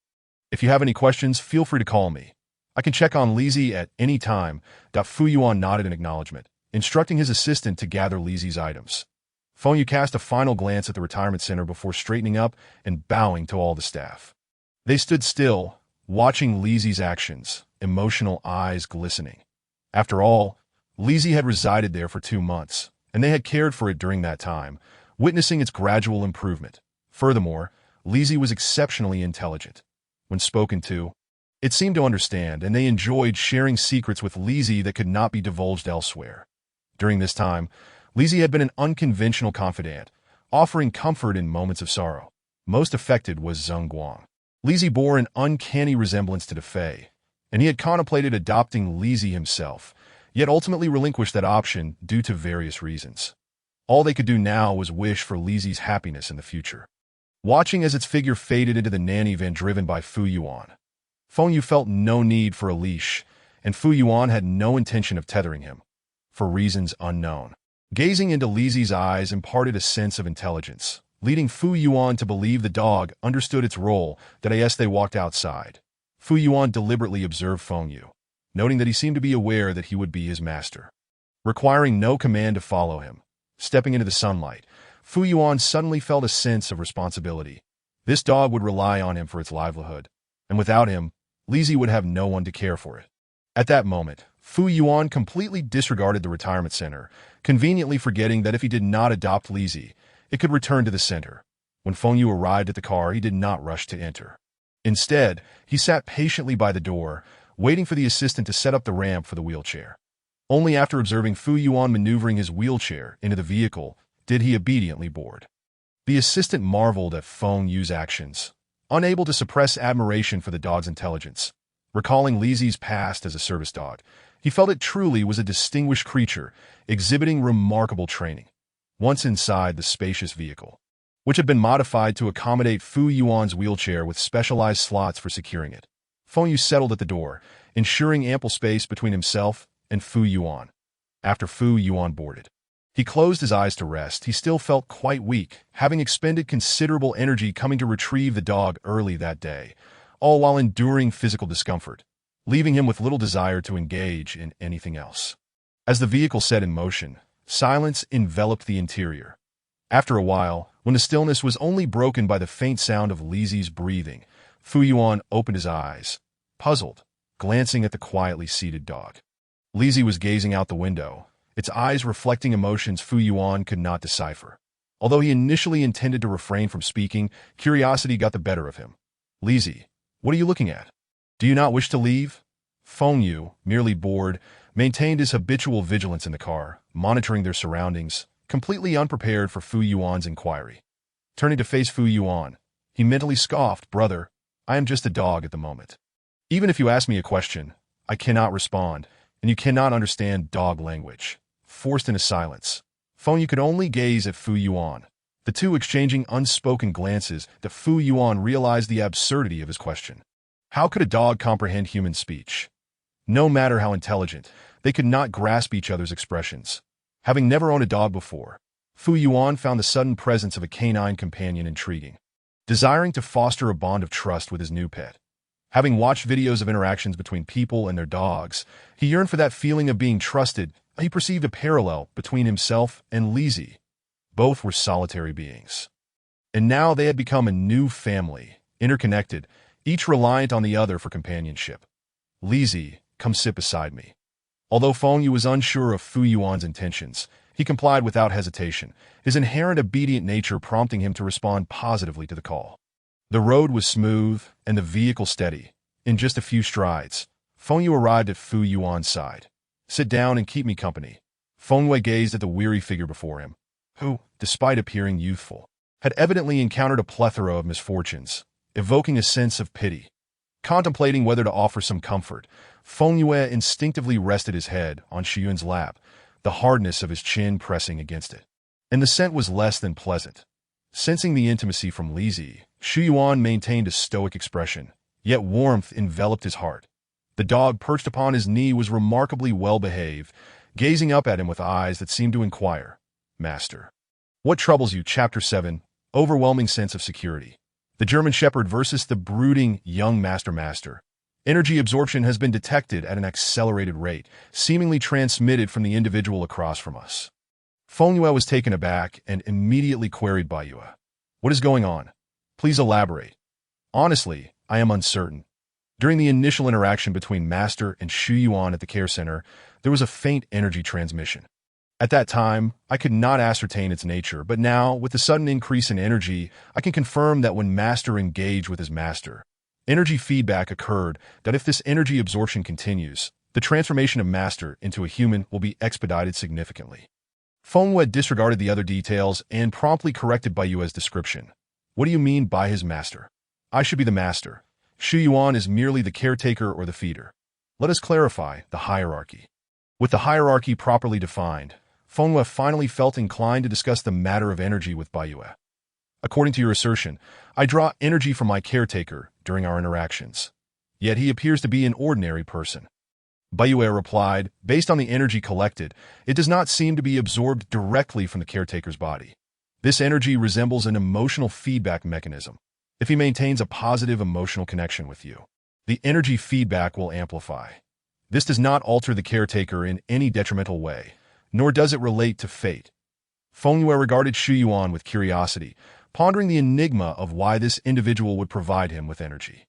If you have any questions, feel free to call me. I can check on Lizzie at any time." Fu Yuan nodded in acknowledgement, instructing his assistant to gather Lizzie's items. Feng Yu cast a final glance at the retirement center before straightening up and bowing to all the staff. They stood still, watching Lizzie's actions, emotional eyes glistening. After all, Lizzie had resided there for 2 months, and they had cared for it during that time, witnessing its gradual improvement. Furthermore, Lizzie was exceptionally intelligent. When spoken to, it seemed to understand, and they enjoyed sharing secrets with Lizzie that could not be divulged elsewhere. During this time, Lizzie had been an unconventional confidant, offering comfort in moments of sorrow. Most affected was Zheng Guang. Lizzie bore an uncanny resemblance to Fei, and he had contemplated adopting Lizzie himself, yet ultimately relinquished that option due to various reasons. All they could do now was wish for Lizzie's happiness in the future. Watching as its figure faded into the nanny van driven by Fu Yuan, Feng Yu felt no need for a leash, and Fu Yuan had no intention of tethering him, for reasons unknown. Gazing into Lizzie's eyes imparted a sense of intelligence, leading Fu Yuan to believe the dog understood its role. As they walked outside, Fu Yuan deliberately observed Feng Yu, noting that he seemed to be aware that he would be his master. Requiring no command to follow him, stepping into the sunlight, Fu Yuan suddenly felt a sense of responsibility. This dog would rely on him for its livelihood, and without him, Lizzie would have no one to care for it. At that moment, Fu Yuan completely disregarded the retirement center, conveniently forgetting that if he did not adopt Lizzie, it could return to the center. When Feng Yu arrived at the car, he did not rush to enter. Instead, he sat patiently by the door, waiting for the assistant to set up the ramp for the wheelchair. Only after observing Fu Yuan maneuvering his wheelchair into the vehicle did he obediently board. The assistant marveled at Feng Yu's actions, unable to suppress admiration for the dog's intelligence. Recalling Lizzie's past as a service dog, he felt it truly was a distinguished creature, exhibiting remarkable training. Once inside the spacious vehicle, which had been modified to accommodate Fu Yuan's wheelchair with specialized slots for securing it, Feng Yu settled at the door, ensuring ample space between himself and Fu Yuan. After Fu Yuan boarded, he closed his eyes to rest. He still felt quite weak, having expended considerable energy coming to retrieve the dog early that day, all while enduring physical discomfort, leaving him with little desire to engage in anything else. As the vehicle set in motion, silence enveloped the interior. After a while, when the stillness was only broken by the faint sound of Lizzie's breathing, Fu Yuan opened his eyes, puzzled, glancing at the quietly seated dog. Lizzie was gazing out the window, its eyes reflecting emotions Fu Yuan could not decipher. Although he initially intended to refrain from speaking, curiosity got the better of him. "Lizzie, what are you looking at? Do you not wish to leave?" Feng Yu, merely bored, maintained his habitual vigilance in the car, monitoring their surroundings, completely unprepared for Fu Yuan's inquiry. Turning to face Fu Yuan, he mentally scoffed, "Brother, I am just a dog at the moment. Even if you ask me a question, I cannot respond, and you cannot understand dog language." Forced into silence, Feng Yu could only gaze at Fu Yuan, the two exchanging unspoken glances that Fu Yuan realized the absurdity of his question. How could a dog comprehend human speech? No matter how intelligent, they could not grasp each other's expressions. Having never owned a dog before, Fu Yuan found the sudden presence of a canine companion intriguing. Desiring to foster a bond of trust with his new pet, having watched videos of interactions between people and their dogs, he yearned for that feeling of being trusted. He perceived a parallel between himself and Lizzie. Both were solitary beings. And now they had become a new family, interconnected, each reliant on the other for companionship. Lizzie, come sit beside me. Although Feng Yu was unsure of Fu Yuan's intentions, he complied without hesitation, his inherent obedient nature prompting him to respond positively to the call. The road was smooth and the vehicle steady. In just a few strides, Feng Yu arrived at Fu Yuan's side. Sit down and keep me company. Feng Yu gazed at the weary figure before him, who, despite appearing youthful, had evidently encountered a plethora of misfortunes, evoking a sense of pity. Contemplating whether to offer some comfort, Feng Yu instinctively rested his head on Shiyuan's lap, the hardness of his chin pressing against it. And the scent was less than pleasant. Sensing the intimacy from Lizzie, Shiyuan maintained a stoic expression, yet warmth enveloped his heart. The dog perched upon his knee was remarkably well-behaved, gazing up at him with eyes that seemed to inquire, "Master, what troubles you?" Chapter 7, Overwhelming Sense of Security. The German Shepherd versus the brooding young master. Energy absorption has been detected at an accelerated rate, seemingly transmitted from the individual across from us. Feng Yu was taken aback and immediately queried by Yue. What is going on? Please elaborate. Honestly, I am uncertain. During the initial interaction between Master and Shu Yuan at the care center, there was a faint energy transmission. At that time, I could not ascertain its nature, but now, with the sudden increase in energy, I can confirm that when Master engaged with his master, energy feedback occurred that if this energy absorption continues, the transformation of Master into a human will be expedited significantly. Feng Yu disregarded the other details and promptly corrected Bai Yue's description. What do you mean by his master? I should be the master. Shu Yuan is merely the caretaker or the feeder. Let us clarify the hierarchy. With the hierarchy properly defined, Feng Yu finally felt inclined to discuss the matter of energy with Bai Yue. According to your assertion, I draw energy from my caretaker during our interactions. Yet he appears to be an ordinary person. Bai Yue replied, based on the energy collected, it does not seem to be absorbed directly from the caretaker's body. This energy resembles an emotional feedback mechanism. If he maintains a positive emotional connection with you, the energy feedback will amplify. This does not alter the caretaker in any detrimental way, nor does it relate to fate. Feng Yu regarded Shu Yuan with curiosity, pondering the enigma of why this individual would provide him with energy.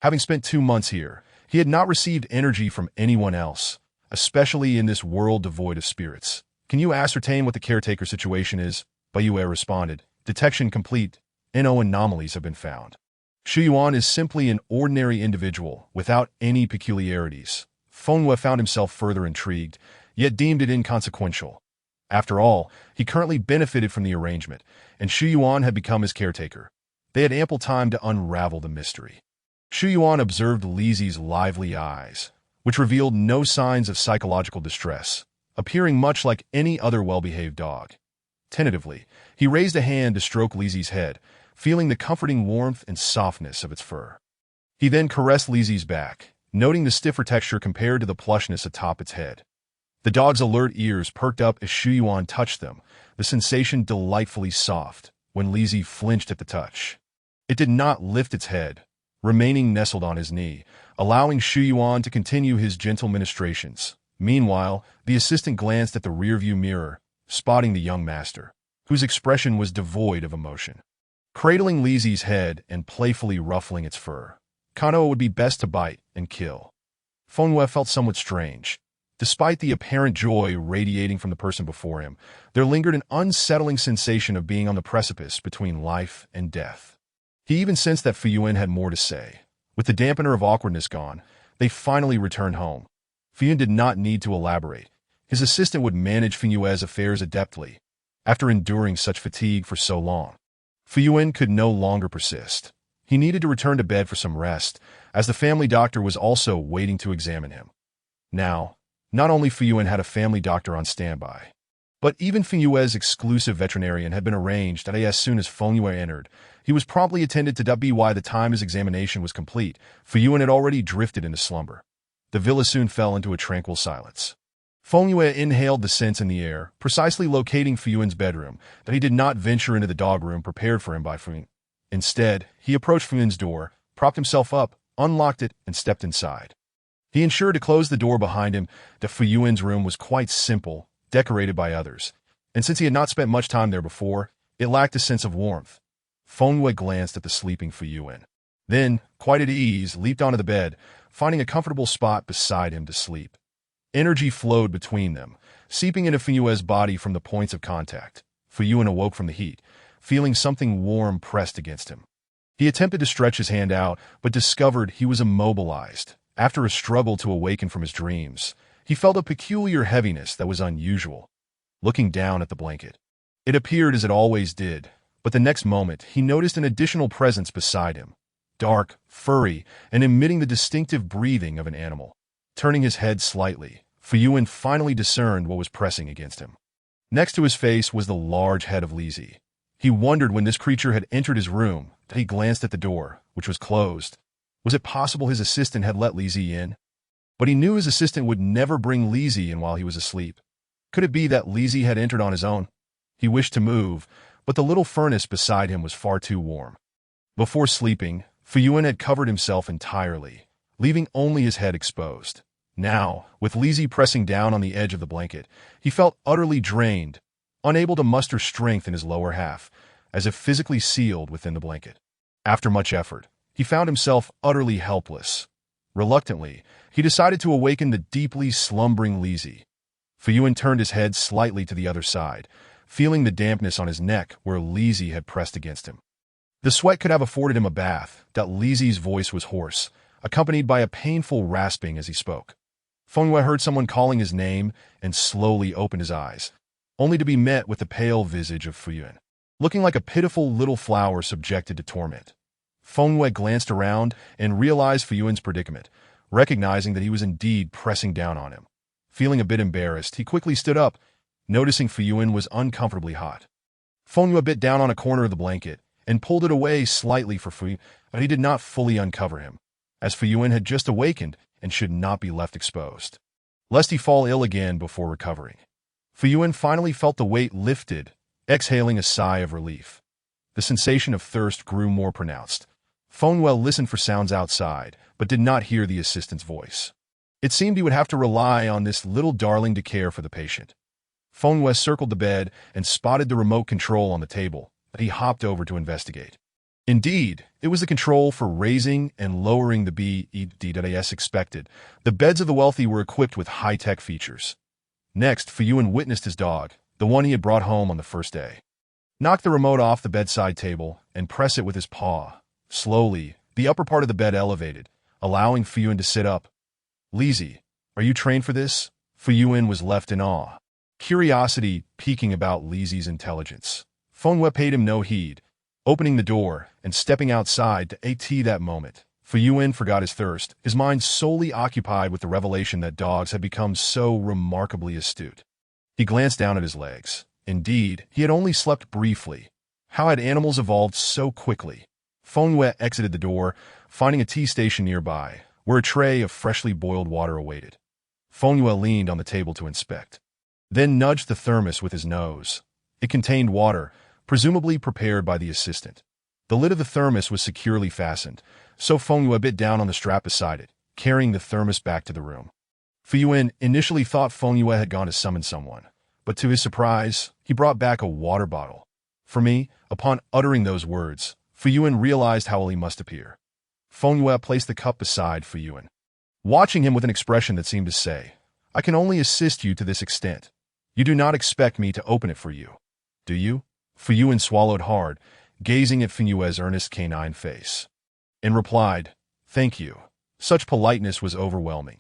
Having spent 2 months here, he had not received energy from anyone else, especially in this world devoid of spirits. Can you ascertain what the caretaker situation is? Bai Yue responded. Detection complete. No anomalies have been found. Shu Yuan is simply an ordinary individual without any peculiarities. Feng Yu found himself further intrigued, yet deemed it inconsequential. After all, he currently benefited from the arrangement, and Shu Yuan had become his caretaker. They had ample time to unravel the mystery. Shu Yuan observed Lizzie's lively eyes, which revealed no signs of psychological distress, appearing much like any other well-behaved dog. Tentatively, he raised a hand to stroke Lizzie's head, feeling the comforting warmth and softness of its fur. He then caressed Lizzie's back, noting the stiffer texture compared to the plushness atop its head. The dog's alert ears perked up as Shu Yuan touched them, the sensation delightfully soft when Lizzie flinched at the touch. It did not lift its head, remaining nestled on his knee, allowing Shu Yuan to continue his gentle ministrations. Meanwhile, the assistant glanced at the rearview mirror, spotting the young master, whose expression was devoid of emotion. Cradling Lizzie's head and playfully ruffling its fur, Kanoa would be best to bite and kill. Feng Yu felt somewhat strange. Despite the apparent joy radiating from the person before him, there lingered an unsettling sensation of being on the precipice between life and death. He even sensed that Fu Yuan had more to say. With the dampener of awkwardness gone, they finally returned home. Fu Yuan did not need to elaborate. His assistant would manage Fu Yuan's affairs adeptly. After enduring such fatigue for so long, Fu Yuan could no longer persist. He needed to return to bed for some rest, as the family doctor was also waiting to examine him. Now, not only Fu Yuan had a family doctor on standby, But even Fenyue's exclusive veterinarian had been arranged, and as soon as Fenyue entered, he was promptly attended to. By the time his examination was complete, Fenyue had already drifted into slumber. The villa soon fell into a tranquil silence. Fenyue inhaled the scents in the air, precisely locating Fenyue's bedroom, but he did not venture into the dog room prepared for him by Fenyue. Instead, he approached Fenyue's door, propped himself up, unlocked it, and stepped inside. He ensured to close the door behind him. The Fenyue's room was quite simple, decorated by others, and since he had not spent much time there before, it lacked a sense of warmth. Fenyue glanced at the sleeping Fenyue. Then, quite at ease, leaped onto the bed, finding a comfortable spot beside him to sleep. Energy flowed between them, seeping into Fenyue's body from the points of contact. Fenyue awoke from the heat, feeling something warm pressed against him. He attempted to stretch his hand out, but discovered he was immobilized. After a struggle to awaken from his dreams, he felt a peculiar heaviness that was unusual. Looking down at the blanket, it appeared as it always did, but the next moment he noticed an additional presence beside him. Dark, furry, and emitting the distinctive breathing of an animal. Turning his head slightly, Fenyue finally discerned what was pressing against him. Next to his face was the large head of Lizzie. He wondered when this creature had entered his room. That he glanced at the door, which was closed. Was it possible his assistant had let Lizzie in? But he knew his assistant would never bring Lizzie in while he was asleep. Could it be that Lizzie had entered on his own? He wished to move, but the little furnace beside him was far too warm. Before sleeping, Fenyue had covered himself entirely, leaving only his head exposed. Now, with Lizzie pressing down on the edge of the blanket, he felt utterly drained, unable to muster strength in his lower half, as if physically sealed within the blanket. After much effort, he found himself utterly helpless. Reluctantly, he decided to awaken the deeply slumbering Lizzie. Fenyue turned his head slightly to the other side, feeling the dampness on his neck where Lizzie had pressed against him. The sweat could have afforded him a bath. Lizzie's voice was hoarse, accompanied by a painful rasping as he spoke. Fenyue heard someone calling his name and slowly opened his eyes, only to be met with the pale visage of Fenyue, looking like a pitiful little flower subjected to torment. Fenyue glanced around and realized Fenyue's predicament, recognizing that he was indeed pressing down on him. Feeling a bit embarrassed, he quickly stood up, noticing Fenyue was uncomfortably hot. Fenyue bit down on a corner of the blanket and pulled it away slightly for Fenyue, but he did not fully uncover him, as Fenyue had just awakened and should not be left exposed, lest he fall ill again before recovering. Fenyue finally felt the weight lifted, exhaling a sigh of relief. The sensation of thirst grew more pronounced. Fenyue listened for sounds outside, but did not hear the assistant's voice. It seemed he would have to rely on this little darling to care for the patient. Fenyue circled the bed and spotted the remote control on the table, that he hopped over to investigate. Indeed, it was the control for raising and lowering the bed as expected. The beds of the wealthy were equipped with high-tech features. Next, Fenyue witnessed his dog, the one he had brought home on the first day. Knock the remote off the bedside table and press it with his paw. Slowly, the upper part of the bed elevated, allowing Fenyue to sit up. Lizzie, are you trained for this? Fenyue was left in awe, curiosity piquing about Lizzie's intelligence. Fenyue paid him no heed, opening the door and stepping outside to at that moment. Fenyue forgot his thirst, his mind solely occupied with the revelation that dogs had become so remarkably astute. He glanced down at his legs. Indeed, he had only slept briefly. How had animals evolved so quickly? Fenyue exited the door, finding a tea station nearby, where a tray of freshly boiled water awaited. Fenyue leaned on the table to inspect, then nudged the thermos with his nose. It contained water, presumably prepared by the assistant. The lid of the thermos was securely fastened, so Fenyue bit down on the strap beside it, carrying the thermos back to the room. Fenyue initially thought Fenyue had gone to summon someone, but to his surprise, he brought back a water bottle. For me, upon uttering those words, Fenyue realized how ill he must appear. Fenyue placed the cup beside Fenyue, watching him with an expression that seemed to say, "I can only assist you to this extent. You do not expect me to open it for you, do you?" Fenyue swallowed hard, gazing at Fenyue's earnest canine face, and replied, "Thank you." Such politeness was overwhelming.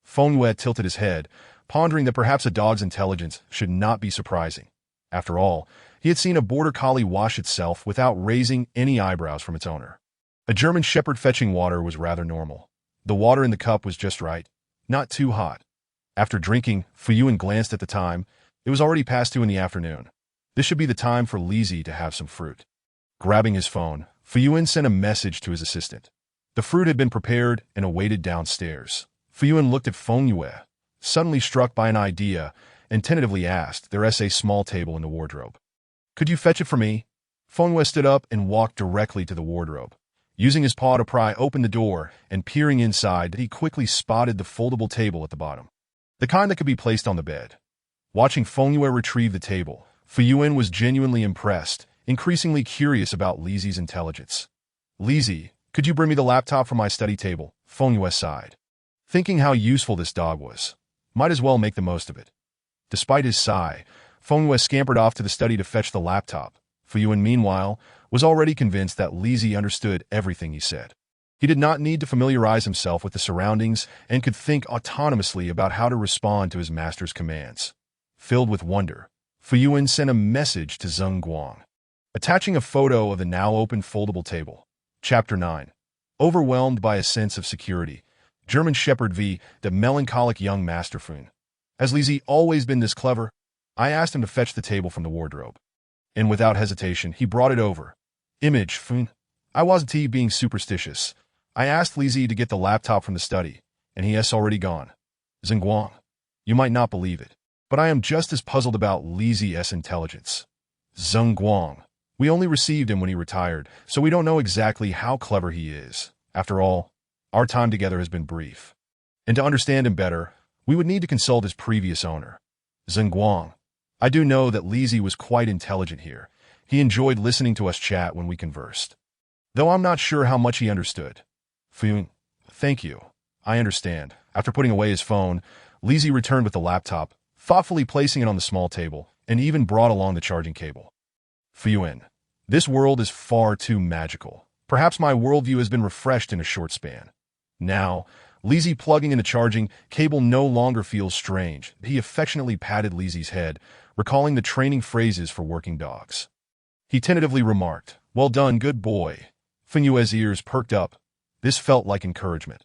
Fenyue tilted his head, pondering that perhaps a dog's intelligence should not be surprising. After all, he had seen a border collie wash itself without raising any eyebrows from its owner. A German shepherd fetching water was rather normal. The water in the cup was just right, not too hot. After drinking, Fenyue glanced at the time. It was already past 2 in the afternoon. This should be the time for Lizzie to have some fruit. Grabbing his phone, Fuyuan sent a message to his assistant. The fruit had been prepared and awaited downstairs. Fuyuan looked at Fengyue, suddenly struck by an idea, and tentatively asked, "There is a small table in the wardrobe. Could you fetch it for me?" Fengyue stood up and walked directly to the wardrobe. Using his paw to pry open the door and peering inside, he quickly spotted the foldable table at the bottom, the kind that could be placed on the bed. Watching Fengyue retrieve the table, Fuyuan was genuinely impressed, increasingly curious about Lizzie's intelligence. "Lizzie, could you bring me the laptop from my study table?" Fengyue sighed. Thinking how useful this dog was, might as well make the most of it. Despite his sigh, Fengyue scampered off to the study to fetch the laptop. Fuyuan, meanwhile, was already convinced that Lizzie understood everything he said. He did not need to familiarize himself with the surroundings and could think autonomously about how to respond to his master's commands. Filled with wonder, Fuyuan sent a message to Zheng Guang, attaching a photo of the now-open foldable table. Chapter 9. Overwhelmed by a sense of security, German Shepherd v. the melancholic young Master Fun. Has Lizzie always been this clever? I asked him to fetch the table from the wardrobe. And without hesitation, he brought it over. Image, Fun. I wasn't being superstitious. I asked Lizzie to get the laptop from the study, and he has already gone. Zheng Guang, you might not believe it, but I am just as puzzled about Lizzie's intelligence. Zheng Guang, we only received him when he retired, so we don't know exactly how clever he is. After all, our time together has been brief. And to understand him better, we would need to consult his previous owner. Zheng Guang, I do know that Lizzie was quite intelligent here. He enjoyed listening to us chat when we conversed, though I'm not sure how much he understood. Fuyuan, thank you. I understand. After putting away his phone, Lizzie returned with the laptop, thoughtfully placing it on the small table, and even brought along the charging cable. Fuyuan, this world is far too magical. Perhaps my worldview has been refreshed in a short span. Now, Lizzie plugging in the charging cable no longer feels strange. He affectionately patted Lizzie's head, recalling the training phrases for working dogs. He tentatively remarked, "Well done, good boy." Fuyuan's ears perked up. This felt like encouragement.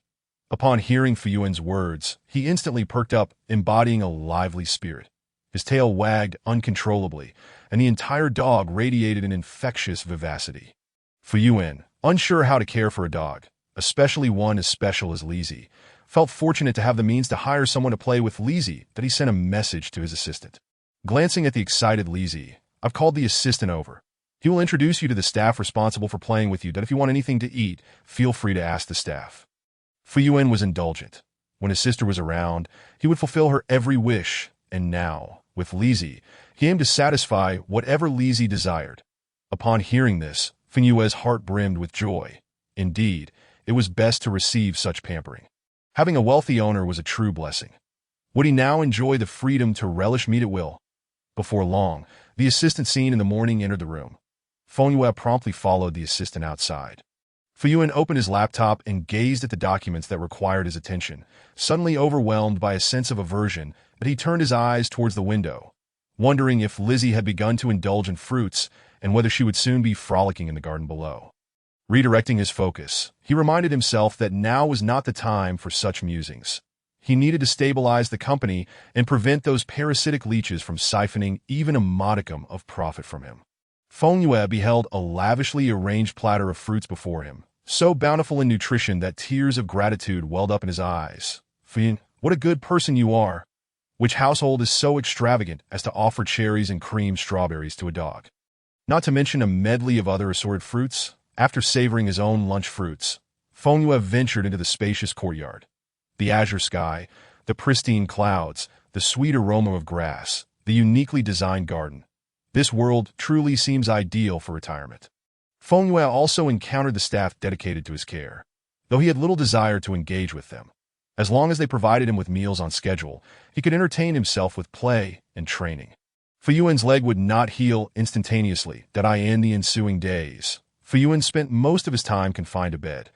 Upon hearing Fuyuan's words, he instantly perked up, embodying a lively spirit. His tail wagged uncontrollably, and the entire dog radiated an infectious vivacity. Fuyuan, unsure how to care for a dog, especially one as special as Lizzie, felt fortunate to have the means to hire someone to play with Lizzie, that he sent a message to his assistant. Glancing at the excited Lizzie, "I've called the assistant over. He will introduce you to the staff responsible for playing with you, that if you want anything to eat, feel free to ask the staff." Fuyuan was indulgent. When his sister was around, he would fulfill her every wish, and now, with Lizzie, he aimed to satisfy whatever Lizzie desired. Upon hearing this, Fuyuan's heart brimmed with joy. Indeed, it was best to receive such pampering. Having a wealthy owner was a true blessing. Would he now enjoy the freedom to relish meat at will? Before long, the assistant seen in the morning entered the room. Fengyue promptly followed the assistant outside. Fuyuan opened his laptop and gazed at the documents that required his attention, suddenly overwhelmed by a sense of aversion, but he turned his eyes towards the window, wondering if Lizzie had begun to indulge in fruits and whether she would soon be frolicking in the garden below. Redirecting his focus, he reminded himself that now was not the time for such musings. He needed to stabilize the company and prevent those parasitic leeches from siphoning even a modicum of profit from him. Fengyue beheld a lavishly arranged platter of fruits before him, so bountiful in nutrition that tears of gratitude welled up in his eyes. "Fuyuan, what a good person you are! Which household is so extravagant as to offer cherries and cream strawberries to a dog? Not to mention a medley of other assorted fruits." After savoring his own lunch fruits, Fengyue ventured into the spacious courtyard. The azure sky, the pristine clouds, the sweet aroma of grass, the uniquely designed garden. This world truly seems ideal for retirement. Fengyue also encountered the staff dedicated to his care, though he had little desire to engage with them. As long as they provided him with meals on schedule, he could entertain himself with play and training. Fuyuan's leg would not heal instantaneously, in the ensuing days. Fuyuan spent most of his time confined to bed.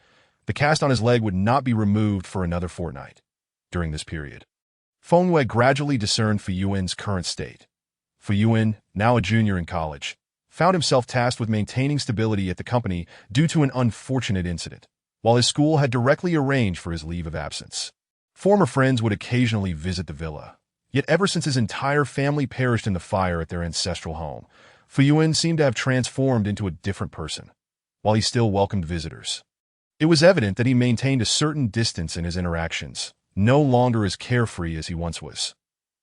The cast on his leg would not be removed for another fortnight. During this period, Fengyue gradually discerned Fuyuan's current state. Fuyuan, now a junior in college, found himself tasked with maintaining stability at the company due to an unfortunate incident, while his school had directly arranged for his leave of absence. Former friends would occasionally visit the villa. Yet ever since his entire family perished in the fire at their ancestral home, Fuyuan seemed to have transformed into a different person, while he still welcomed visitors. It was evident that he maintained a certain distance in his interactions, no longer as carefree as he once was.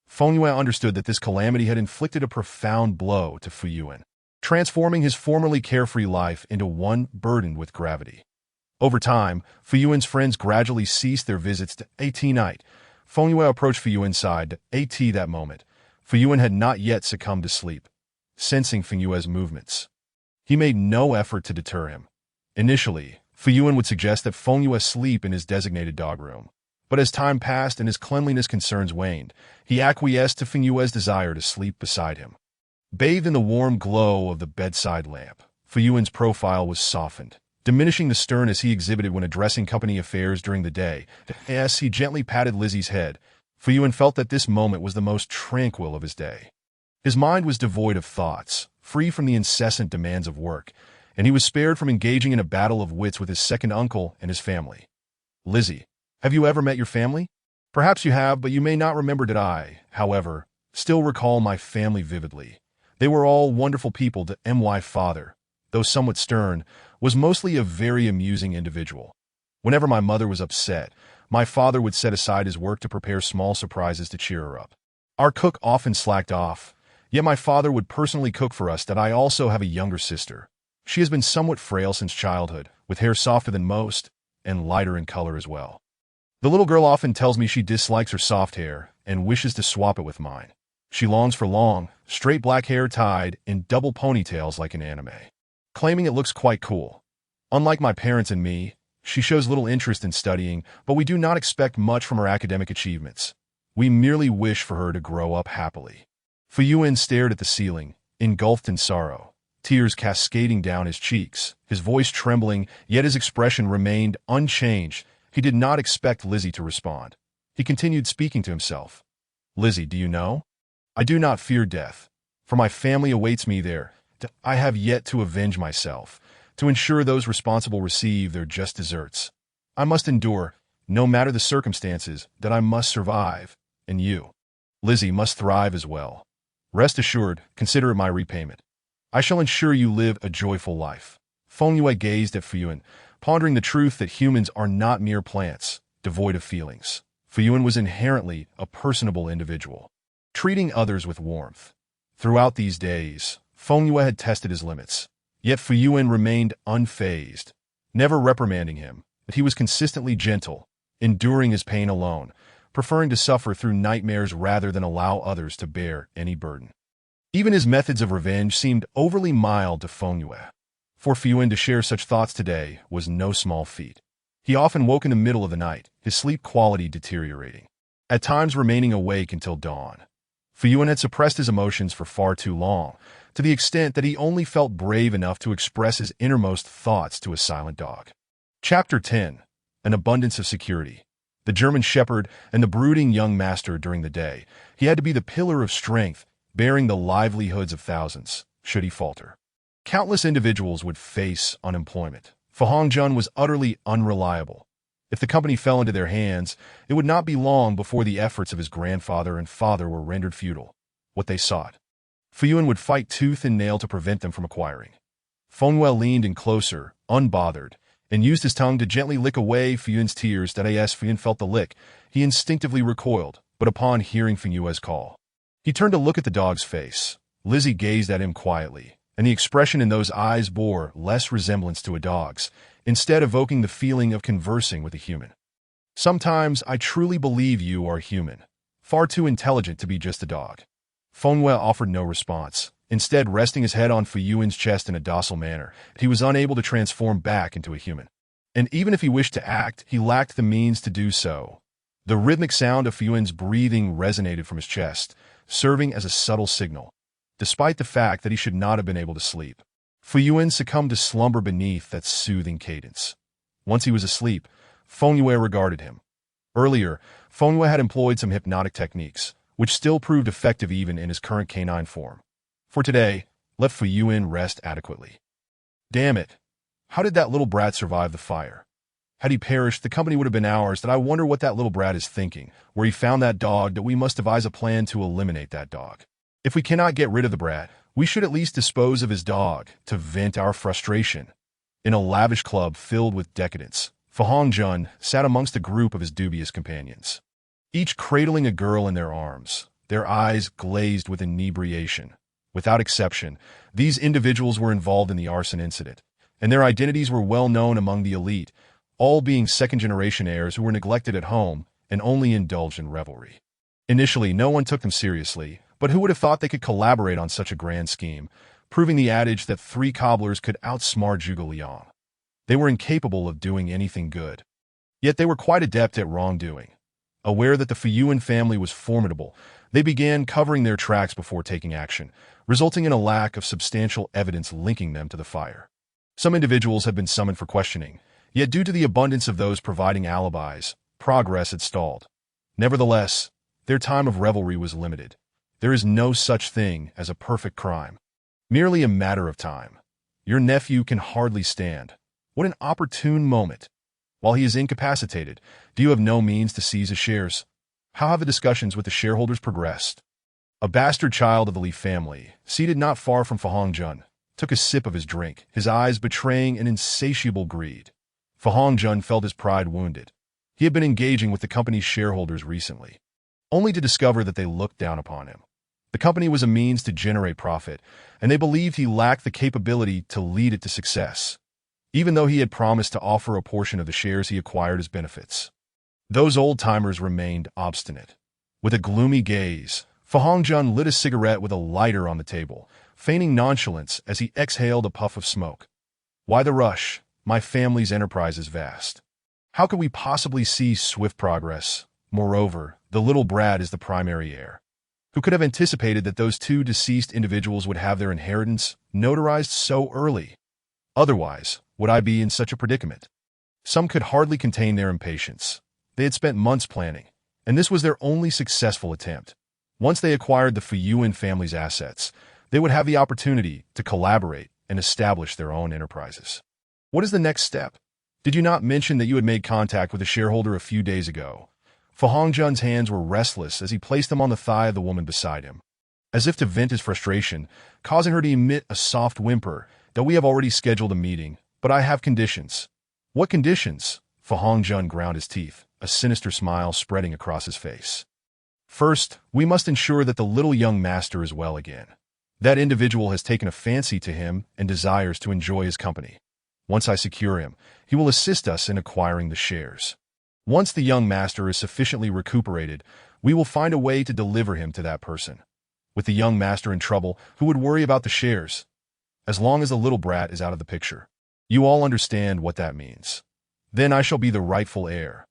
Fengyue understood that this calamity had inflicted a profound blow to Fuyuan, transforming his formerly carefree life into one burdened with gravity. Over time, Fuyuan's friends gradually ceased their visits to At night. Fengyue approached Fuyuan's side to At that moment. Fuyuan had not yet succumbed to sleep, sensing Fengyue's movements. He made no effort to deter him. Initially, Fuyuan would suggest that Fengyue sleep in his designated dog room. But as time passed and his cleanliness concerns waned, he acquiesced to Fengyue's desire to sleep beside him. Bathed in the warm glow of the bedside lamp, Fuyuan's profile was softened, diminishing the sternness he exhibited when addressing company affairs during the day. As he gently patted Lizzie's head, Fuyuan felt that this moment was the most tranquil of his day. His mind was devoid of thoughts, free from the incessant demands of work, and he was spared from engaging in a battle of wits with his second uncle and his family. Lizzie, have you ever met your family? Perhaps you have, but you may not remember that I, however, still recall my family vividly. They were all wonderful people. My father, though somewhat stern, was mostly a very amusing individual. Whenever my mother was upset, my father would set aside his work to prepare small surprises to cheer her up. Our cook often slacked off, yet my father would personally cook for us. That I also have a younger sister. She has been somewhat frail since childhood, with hair softer than most, and lighter in color as well. The little girl often tells me she dislikes her soft hair and wishes to swap it with mine. She longs for long, straight black hair tied in double ponytails like in anime, claiming it looks quite cool. Unlike my parents and me, she shows little interest in studying, but we do not expect much from her academic achievements. We merely wish for her to grow up happily. Fuyuan stared at the ceiling, engulfed in sorrow, tears cascading down his cheeks, his voice trembling, yet his expression remained unchanged. He did not expect Lizzie to respond. He continued speaking to himself. Lizzie, do you know? I do not fear death, for my family awaits me there. I have yet to avenge myself, to ensure those responsible receive their just deserts. I must endure, no matter the circumstances, that I must survive, and you, Lizzie, must thrive as well. Rest assured, consider it my repayment. I shall ensure you live a joyful life. Fengyue gazed at Fuyuan, pondering the truth that humans are not mere plants, devoid of feelings. Fuyuan was inherently a personable individual, treating others with warmth. Throughout these days, Fengyue had tested his limits, yet Fuyuan remained unfazed, never reprimanding him, but he was consistently gentle, enduring his pain alone, preferring to suffer through nightmares rather than allow others to bear any burden. Even his methods of revenge seemed overly mild to Fengyue. For Fuyuan to share such thoughts today was no small feat. He often woke in the middle of the night, his sleep quality deteriorating, at times remaining awake until dawn. Fuyuan had suppressed his emotions for far too long, to the extent that he only felt brave enough to express his innermost thoughts to a silent dog. Chapter 10. An Abundance of Security. The German Shepherd and the brooding young master during the day, he had to be the pillar of strength, bearing the livelihoods of thousands, should he falter. Countless individuals would face unemployment. Fu Hongjun was utterly unreliable. If the company fell into their hands, it would not be long before the efforts of his grandfather and father were rendered futile. What they sought, Fuyuan would fight tooth and nail to prevent them from acquiring. Fengyue leaned in closer, unbothered, and used his tongue to gently lick away Fuyuan's tears. As Fuyuan felt the lick, he instinctively recoiled, but upon hearing Fengyue's call, he turned to look at the dog's face. Lizzie gazed at him quietly, and the expression in those eyes bore less resemblance to a dog's, instead evoking the feeling of conversing with a human. Sometimes I truly believe you are human, far too intelligent to be just a dog. Fengyue offered no response, instead resting his head on Fuyuan's chest in a docile manner. He was unable to transform back into a human. And even if he wished to act, he lacked the means to do so. The rhythmic sound of Fuyuan's breathing resonated from his chest, serving as a subtle signal. Despite the fact that he should not have been able to sleep, Fuyuan succumbed to slumber beneath that soothing cadence. Once he was asleep, Fengyue regarded him. Earlier, Fengyue had employed some hypnotic techniques, which still proved effective even in his current canine form. For today, let Fuyuan rest adequately. Damn it! How did that little brat survive the fire? Had he perished, the company would have been ours. That I wonder what that little brat is thinking, where he found that dog, that we must devise a plan to eliminate that dog. If we cannot get rid of the brat, we should at least dispose of his dog to vent our frustration. In a lavish club filled with decadence, Fu Hongjun sat amongst a group of his dubious companions, each cradling a girl in their arms, their eyes glazed with inebriation. Without exception, these individuals were involved in the arson incident, and their identities were well known among the elite, all being second-generation heirs who were neglected at home and only indulged in revelry. Initially, no one took them seriously, but who would have thought they could collaborate on such a grand scheme, proving the adage that 3 cobblers could outsmart Zhuge Liang. They were incapable of doing anything good. Yet they were quite adept at wrongdoing. Aware that the Fuyuan family was formidable, they began covering their tracks before taking action, resulting in a lack of substantial evidence linking them to the fire. Some individuals had been summoned for questioning, yet due to the abundance of those providing alibis, progress had stalled. Nevertheless, their time of revelry was limited. There is no such thing as a perfect crime. Merely a matter of time. Your nephew can hardly stand. What an opportune moment. While he is incapacitated, do you have no means to seize his shares? How have the discussions with the shareholders progressed? A bastard child of the Li family, seated not far from Fu Hongjun, took a sip of his drink, his eyes betraying an insatiable greed. Fu Hongjun felt his pride wounded. He had been engaging with the company's shareholders recently, only to discover that they looked down upon him. The company was a means to generate profit, and they believed he lacked the capability to lead it to success, even though he had promised to offer a portion of the shares he acquired as benefits. Those old-timers remained obstinate. With a gloomy gaze, Fu Hongjun lit a cigarette with a lighter on the table, feigning nonchalance as he exhaled a puff of smoke. Why the rush? My family's enterprise is vast. How could we possibly see swift progress? Moreover, the little brat is the primary heir. Who could have anticipated that those 2 deceased individuals would have their inheritance notarized so early? Otherwise, would I be in such a predicament? Some could hardly contain their impatience. They had spent months planning, and this was their only successful attempt. Once they acquired the Fuyuan family's assets, they would have the opportunity to collaborate and establish their own enterprises. What is the next step? Did you not mention that you had made contact with a shareholder a few days ago? Fu Hongjun's hands were restless as he placed them on the thigh of the woman beside him, as if to vent his frustration, causing her to emit a soft whimper. That we have already scheduled a meeting, but I have conditions. What conditions? Fu Hongjun ground his teeth, a sinister smile spreading across his face. First, we must ensure that the little young master is well again. That individual has taken a fancy to him and desires to enjoy his company. Once I secure him, he will assist us in acquiring the shares. Once the young master is sufficiently recuperated, we will find a way to deliver him to that person. With the young master in trouble, who would worry about the shares? As long as the little brat is out of the picture. You all understand what that means. Then I shall be the rightful heir.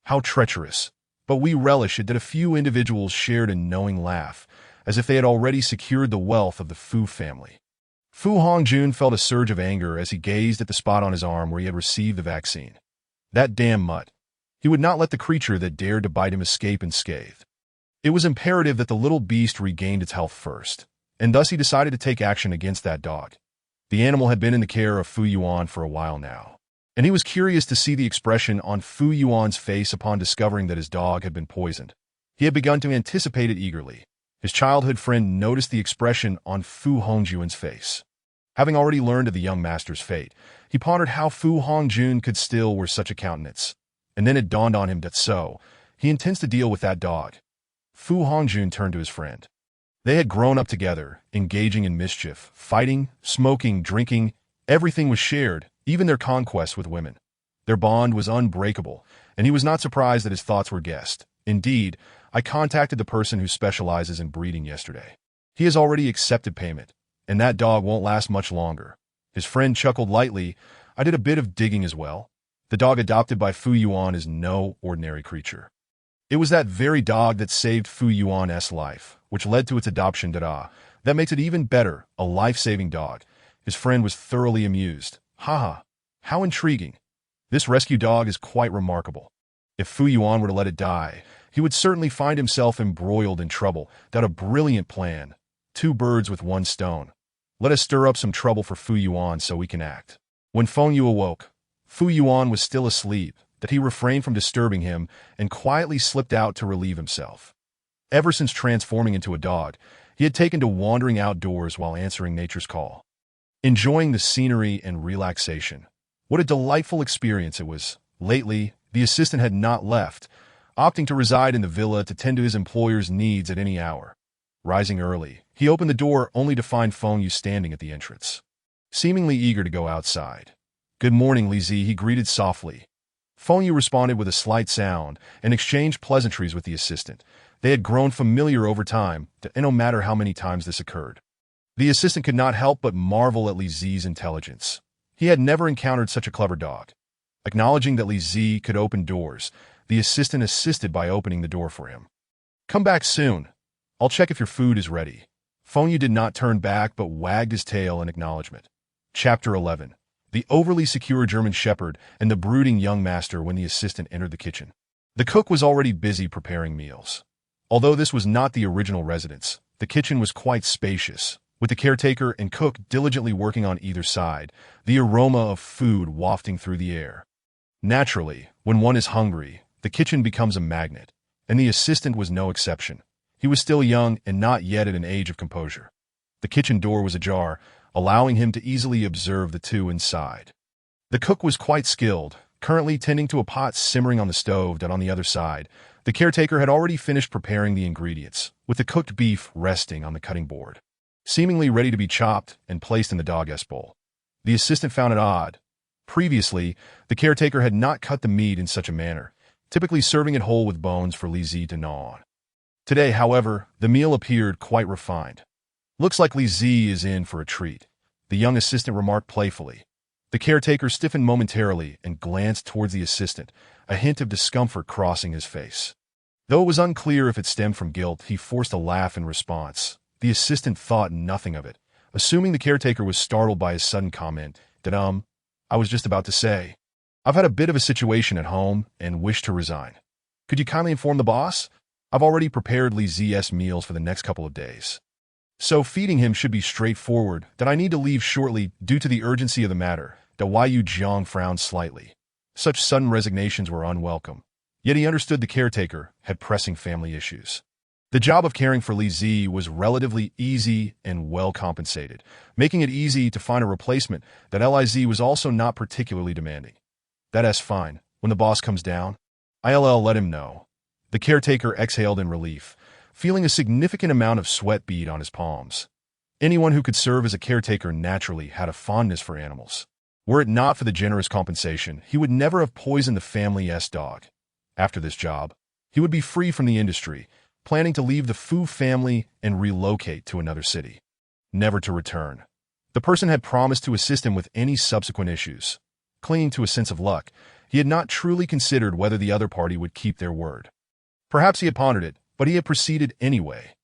How treacherous. But we relish it that a few individuals shared a knowing laugh, as if they had already secured the wealth of the Fu family. Fu Hongjun felt a surge of anger as he gazed at the spot on his arm where he had received the vaccine. That damn mutt. He would not let the creature that dared to bite him escape unscathed. It was imperative that the little beast regained its health first, and thus he decided to take action against that dog. The animal had been in the care of Fu Yuan for a while now, and he was curious to see the expression on Fu Yuan's face upon discovering that his dog had been poisoned. He had begun to anticipate it eagerly. His childhood friend noticed the expression on Fu Hongjun's face. Having already learned of the young master's fate, he pondered how Fu Hongjun could still wear such a countenance. And then it dawned on him that he intends to deal with that dog. Fu Hongjun turned to his friend. They had grown up together, engaging in mischief, fighting, smoking, drinking. Everything was shared, even their conquests with women. Their bond was unbreakable, and he was not surprised that his thoughts were guessed. Indeed, I contacted the person who specializes in breeding yesterday. He has already accepted payment, and that dog won't last much longer. His friend chuckled lightly. I did a bit of digging as well. The dog adopted by Fu Yuan is no ordinary creature. It was that very dog that saved Fu Yuan's life, which led to its adoption. That makes it even better, a life-saving dog. His friend was thoroughly amused. Haha, how intriguing. This rescue dog is quite remarkable. If Fu Yuan were to let it die, he would certainly find himself embroiled in trouble. That a brilliant plan. 2 birds with 1 stone. Let us stir up some trouble for Fu Yuan so we can act. When Feng Yu awoke, Fu Yuan was still asleep, that he refrained from disturbing him and quietly slipped out to relieve himself. Ever since transforming into a dog, he had taken to wandering outdoors while answering nature's call. Enjoying the scenery and relaxation. What a delightful experience it was. Lately, the assistant had not left, opting to reside in the villa to tend to his employer's needs at any hour. Rising early, he opened the door only to find Feng Yu standing at the entrance, seemingly eager to go outside. "Good morning, Li Zi," he greeted softly. Feng Yu responded with a slight sound and exchanged pleasantries with the assistant. They had grown familiar over time, and no matter how many times this occurred. The assistant could not help but marvel at Li Zi's intelligence. He had never encountered such a clever dog. Acknowledging that Li Zi could open doors, the assistant assisted by opening the door for him. "Come back soon. I'll check if your food is ready." Feng Yu did not turn back but wagged his tail in acknowledgement. Chapter 11. The overly secure German Shepherd and the brooding young master. When the assistant entered the kitchen, the cook was already busy preparing meals. Although this was not the original residence, the kitchen was quite spacious, with the caretaker and cook diligently working on either side, the aroma of food wafting through the air. Naturally, when one is hungry, the kitchen becomes a magnet, and the assistant was no exception. He was still young and not yet at an age of composure. The kitchen door was ajar, allowing him to easily observe the two inside. The cook was quite skilled, currently tending to a pot simmering on the stove, and on the other side, the caretaker had already finished preparing the ingredients, with the cooked beef resting on the cutting board, seemingly ready to be chopped and placed in the dog's bowl. The assistant found it odd. Previously, the caretaker had not cut the meat in such a manner, typically serving it whole with bones for Li Zi to gnaw on. Today, however, the meal appeared quite refined. "Looks like Li Zi is in for a treat," the young assistant remarked playfully. The caretaker stiffened momentarily and glanced towards the assistant, a hint of discomfort crossing his face. Though it was unclear if it stemmed from guilt, he forced a laugh in response. The assistant thought nothing of it, assuming the caretaker was startled by his sudden comment. I was just about to say, I've had a bit of a situation at home and wish to resign. Could you kindly inform the boss? I've already prepared Li Zi's meals for the next couple of days. So feeding him should be straightforward, that I need to leave shortly due to the urgency of the matter." Yu Jiang frowned slightly. Such sudden resignations were unwelcome. Yet he understood the caretaker had pressing family issues. The job of caring for Li Zi was relatively easy and well compensated, making it easy to find a replacement that Liz was also not particularly demanding. "That's fine. When the boss comes down, I'll let him know." The caretaker exhaled in relief, feeling a significant amount of sweat bead on his palms. Anyone who could serve as a caretaker naturally had a fondness for animals. Were it not for the generous compensation, he would never have poisoned the family's dog. After this job, he would be free from the industry, planning to leave the Fu family and relocate to another city, never to return. The person had promised to assist him with any subsequent issues. Clinging to a sense of luck, he had not truly considered whether the other party would keep their word. Perhaps he had pondered it, but he had proceeded anyway.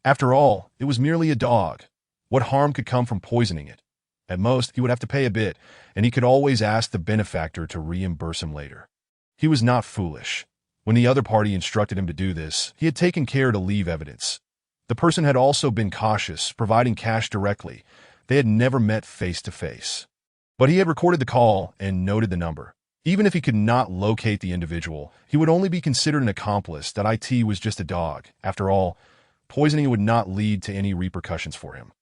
After all, it was merely a dog. What harm could come from poisoning it? At most, he would have to pay a bit, and he could always ask the benefactor to reimburse him later. He was not foolish. When the other party instructed him to do this, he had taken care to leave evidence. The person had also been cautious, providing cash directly. They had never met face to face. But he had recorded the call and noted the number. Even if he could not locate the individual, he would only be considered an accomplice. That it was just a dog. After all, poisoning would not lead to any repercussions for him.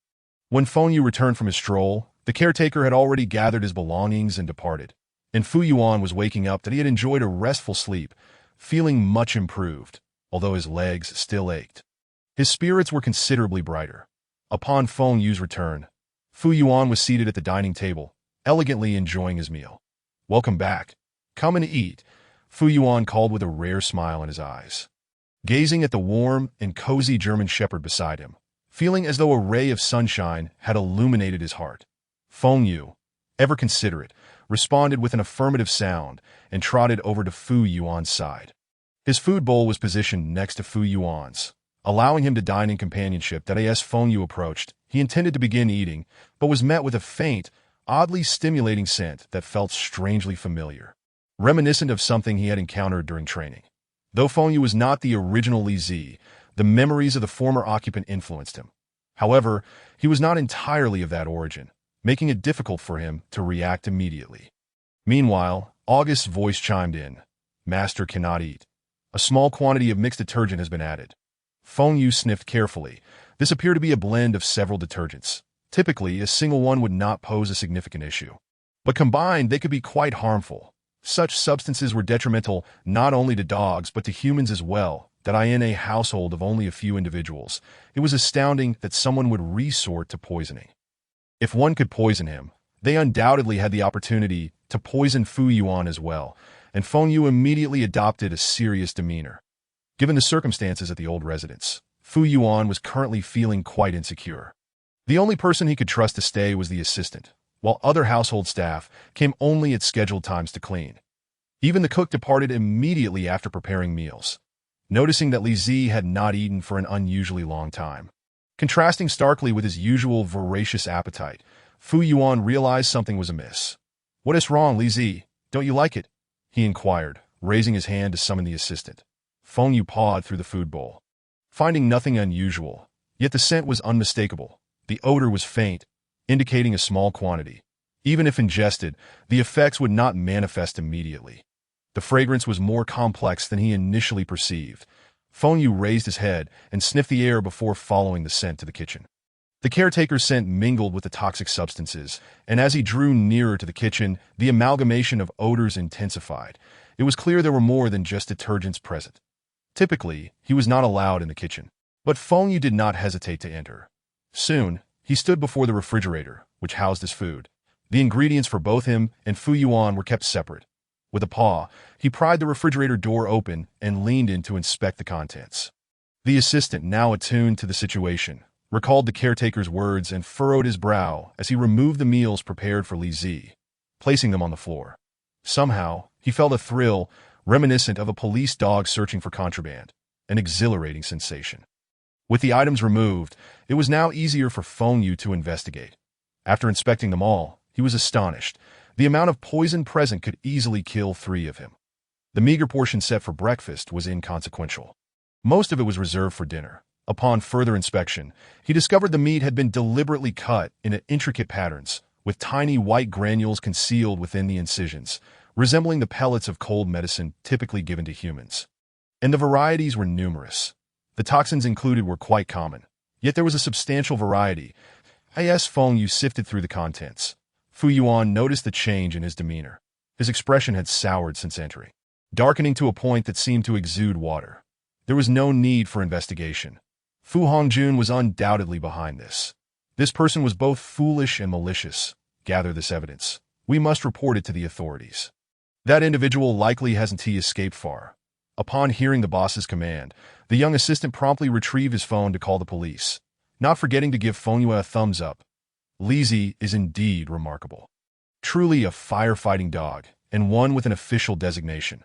When Feng Yu returned from his stroll, the caretaker had already gathered his belongings and departed, and Fu Yuan was waking up that he had enjoyed a restful sleep, feeling much improved, although his legs still ached. His spirits were considerably brighter. Upon Feng Yu's return, Fu Yuan was seated at the dining table, elegantly enjoying his meal. "Welcome back. Come and eat," Fu Yuan called with a rare smile in his eyes. Gazing at the warm and cozy German Shepherd beside him, feeling as though a ray of sunshine had illuminated his heart, Feng Yu, ever considerate, responded with an affirmative sound and trotted over to Fu Yuan's side. His food bowl was positioned next to Fu Yuan's, allowing him to dine in companionship. As Feng Yu approached, he intended to begin eating, but was met with a faint, oddly stimulating scent that felt strangely familiar, reminiscent of something he had encountered during training. Though Feng Yu was not the original Li Zi, the memories of the former occupant influenced him. However, he was not entirely of that origin, making it difficult for him to react immediately. Meanwhile, August's voice chimed in. Master cannot eat. A small quantity of mixed detergent has been added. Feng Yu sniffed carefully. This appeared to be a blend of several detergents. Typically, a single one would not pose a significant issue. But combined, they could be quite harmful. Such substances were detrimental not only to dogs but to humans as well. That in a household of only a few individuals, it was astounding that someone would resort to poisoning. If one could poison him, they undoubtedly had the opportunity to poison Fu Yuan as well, and Feng Yu immediately adopted a serious demeanor. Given the circumstances at the old residence, Fu Yuan was currently feeling quite insecure. The only person he could trust to stay was the assistant, while other household staff came only at scheduled times to clean. Even the cook departed immediately after preparing meals, noticing that Li Zi had not eaten for an unusually long time. Contrasting starkly with his usual voracious appetite, Fu Yuan realized something was amiss. "What is wrong, Li Zi? Don't you like it?" he inquired, raising his hand to summon the assistant. Feng Yu pawed through the food bowl, finding nothing unusual, yet the scent was unmistakable. The odor was faint, indicating a small quantity. Even if ingested, the effects would not manifest immediately. The fragrance was more complex than he initially perceived. Feng Yu raised his head and sniffed the air before following the scent to the kitchen. The caretaker's scent mingled with the toxic substances, and as he drew nearer to the kitchen, the amalgamation of odors intensified. It was clear there were more than just detergents present. Typically, he was not allowed in the kitchen, but Feng Yu did not hesitate to enter. Soon, he stood before the refrigerator, which housed his food. The ingredients for both him and Fu Yuan were kept separate. With a paw, he pried the refrigerator door open and leaned in to inspect the contents. The assistant, now attuned to the situation, recalled the caretaker's words and furrowed his brow as he removed the meals prepared for Li Zi, placing them on the floor. Somehow, he felt a thrill reminiscent of a police dog searching for contraband, an exhilarating sensation. With the items removed, it was now easier for Feng Yu to investigate. After inspecting them all, he was astonished. The amount of poison present could easily kill 3 of him. The meager portion set for breakfast was inconsequential. Most of it was reserved for dinner. Upon further inspection, he discovered the meat had been deliberately cut in intricate patterns, with tiny white granules concealed within the incisions, resembling the pellets of cold medicine typically given to humans. And the varieties were numerous. The toxins included were quite common, yet there was a substantial variety. As Feng Yu sifted through the contents, Fu Yuan noticed the change in his demeanor. His expression had soured since entering, darkening to a point that seemed to exude water. There was no need for investigation. Fu Hongjun was undoubtedly behind this. This person was both foolish and malicious. Gather this evidence. We must report it to the authorities. That individual likely hasn't escaped far. Upon hearing the boss's command, the young assistant promptly retrieved his phone to call the police, not forgetting to give Feng Yu a thumbs up. Li Zi is indeed remarkable. Truly a firefighting dog, and one with an official designation.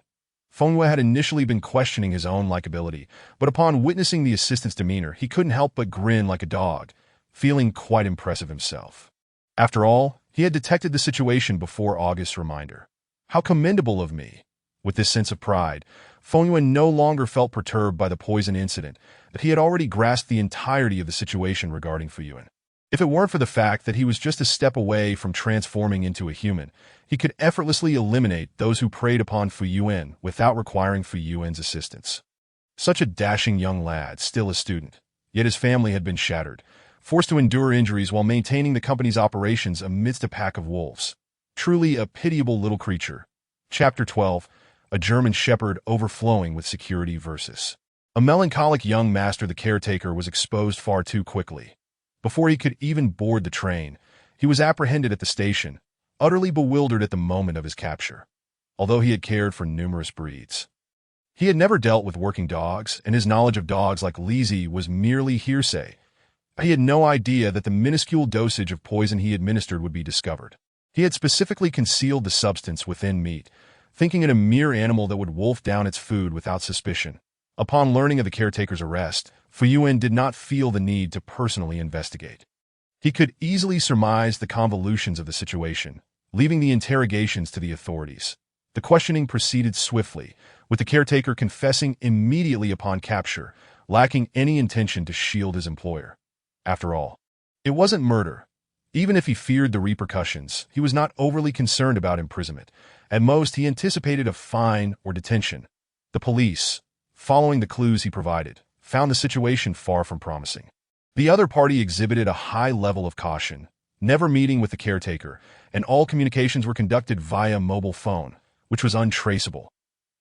Feng Yu had initially been questioning his own likability, but upon witnessing the assistant's demeanor, he couldn't help but grin like a dog, feeling quite impressive himself. After all, he had detected the situation before August's reminder. How commendable of me! With this sense of pride, Feng Yu no longer felt perturbed by the poison incident, that he had already grasped the entirety of the situation regarding Fu Yuan. If it weren't for the fact that he was just a step away from transforming into a human, he could effortlessly eliminate those who preyed upon Fu Yuan without requiring Fu Yuan's assistance. Such a dashing young lad, still a student, yet his family had been shattered, forced to endure injuries while maintaining the company's operations amidst a pack of wolves. Truly a pitiable little creature. Chapter 12. A German Shepherd overflowing with security versus. A melancholic young master, the caretaker, was exposed far too quickly. Before he could even board the train, he was apprehended at the station, utterly bewildered at the moment of his capture. Although he had cared for numerous breeds, he had never dealt with working dogs, and his knowledge of dogs like Li Zi was merely hearsay. He had no idea that the minuscule dosage of poison he administered would be discovered. He had specifically concealed the substance within meat, thinking it a mere animal that would wolf down its food without suspicion. Upon learning of the caretaker's arrest, Fu Yuan did not feel the need to personally investigate. He could easily surmise the convolutions of the situation, leaving the interrogations to the authorities. The questioning proceeded swiftly, with the caretaker confessing immediately upon capture, lacking any intention to shield his employer. After all, it wasn't murder. Even if he feared the repercussions, he was not overly concerned about imprisonment. At most, he anticipated a fine or detention. The police, following the clues he provided, found the situation far from promising. The other party exhibited a high level of caution, never meeting with the caretaker, and all communications were conducted via mobile phone, which was untraceable.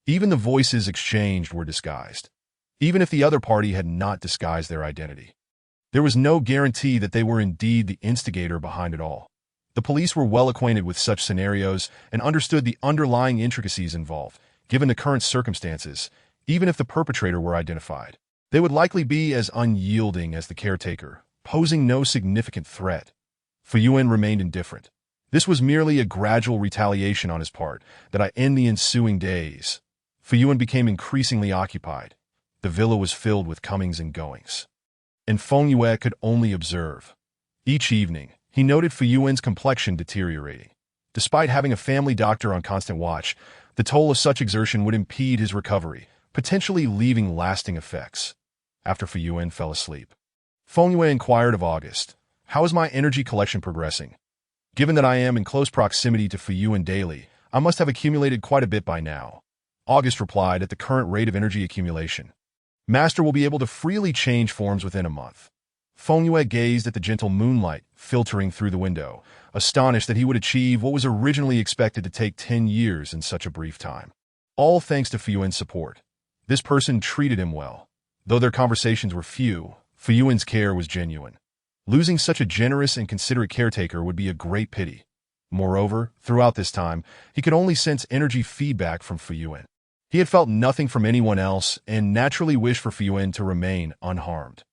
Even the voices exchanged were disguised, even if the other party had not disguised their identity. There was no guarantee that they were indeed the instigator behind it all. The police were well acquainted with such scenarios and understood the underlying intricacies involved. Given the current circumstances, even if the perpetrator were identified, they would likely be as unyielding as the caretaker, posing no significant threat. Fuyuan remained indifferent. This was merely a gradual retaliation on his part that I end the ensuing days. Fuyuan became increasingly occupied. The villa was filled with comings and goings, and Feng Yue could only observe. Each evening, he noted Fuyuan's complexion deteriorating. Despite having a family doctor on constant watch, the toll of such exertion would impede his recovery, potentially leaving lasting effects. After Fuyuan fell asleep, Feng Yue inquired of August, "How is my energy collection progressing? Given that I am in close proximity to Fuyuan daily, I must have accumulated quite a bit by now." August replied, "At the current rate of energy accumulation, Master will be able to freely change forms within a month." Feng Yue gazed at the gentle moonlight filtering through the window, astonished that he would achieve what was originally expected to take 10 years in such a brief time. All thanks to Fuyuan's support. This person treated him well. Though their conversations were few, Fuyuan's care was genuine. Losing such a generous and considerate caretaker would be a great pity. Moreover, throughout this time, he could only sense energy feedback from Fuyuan. He had felt nothing from anyone else and naturally wished for Fuyuan to remain unharmed.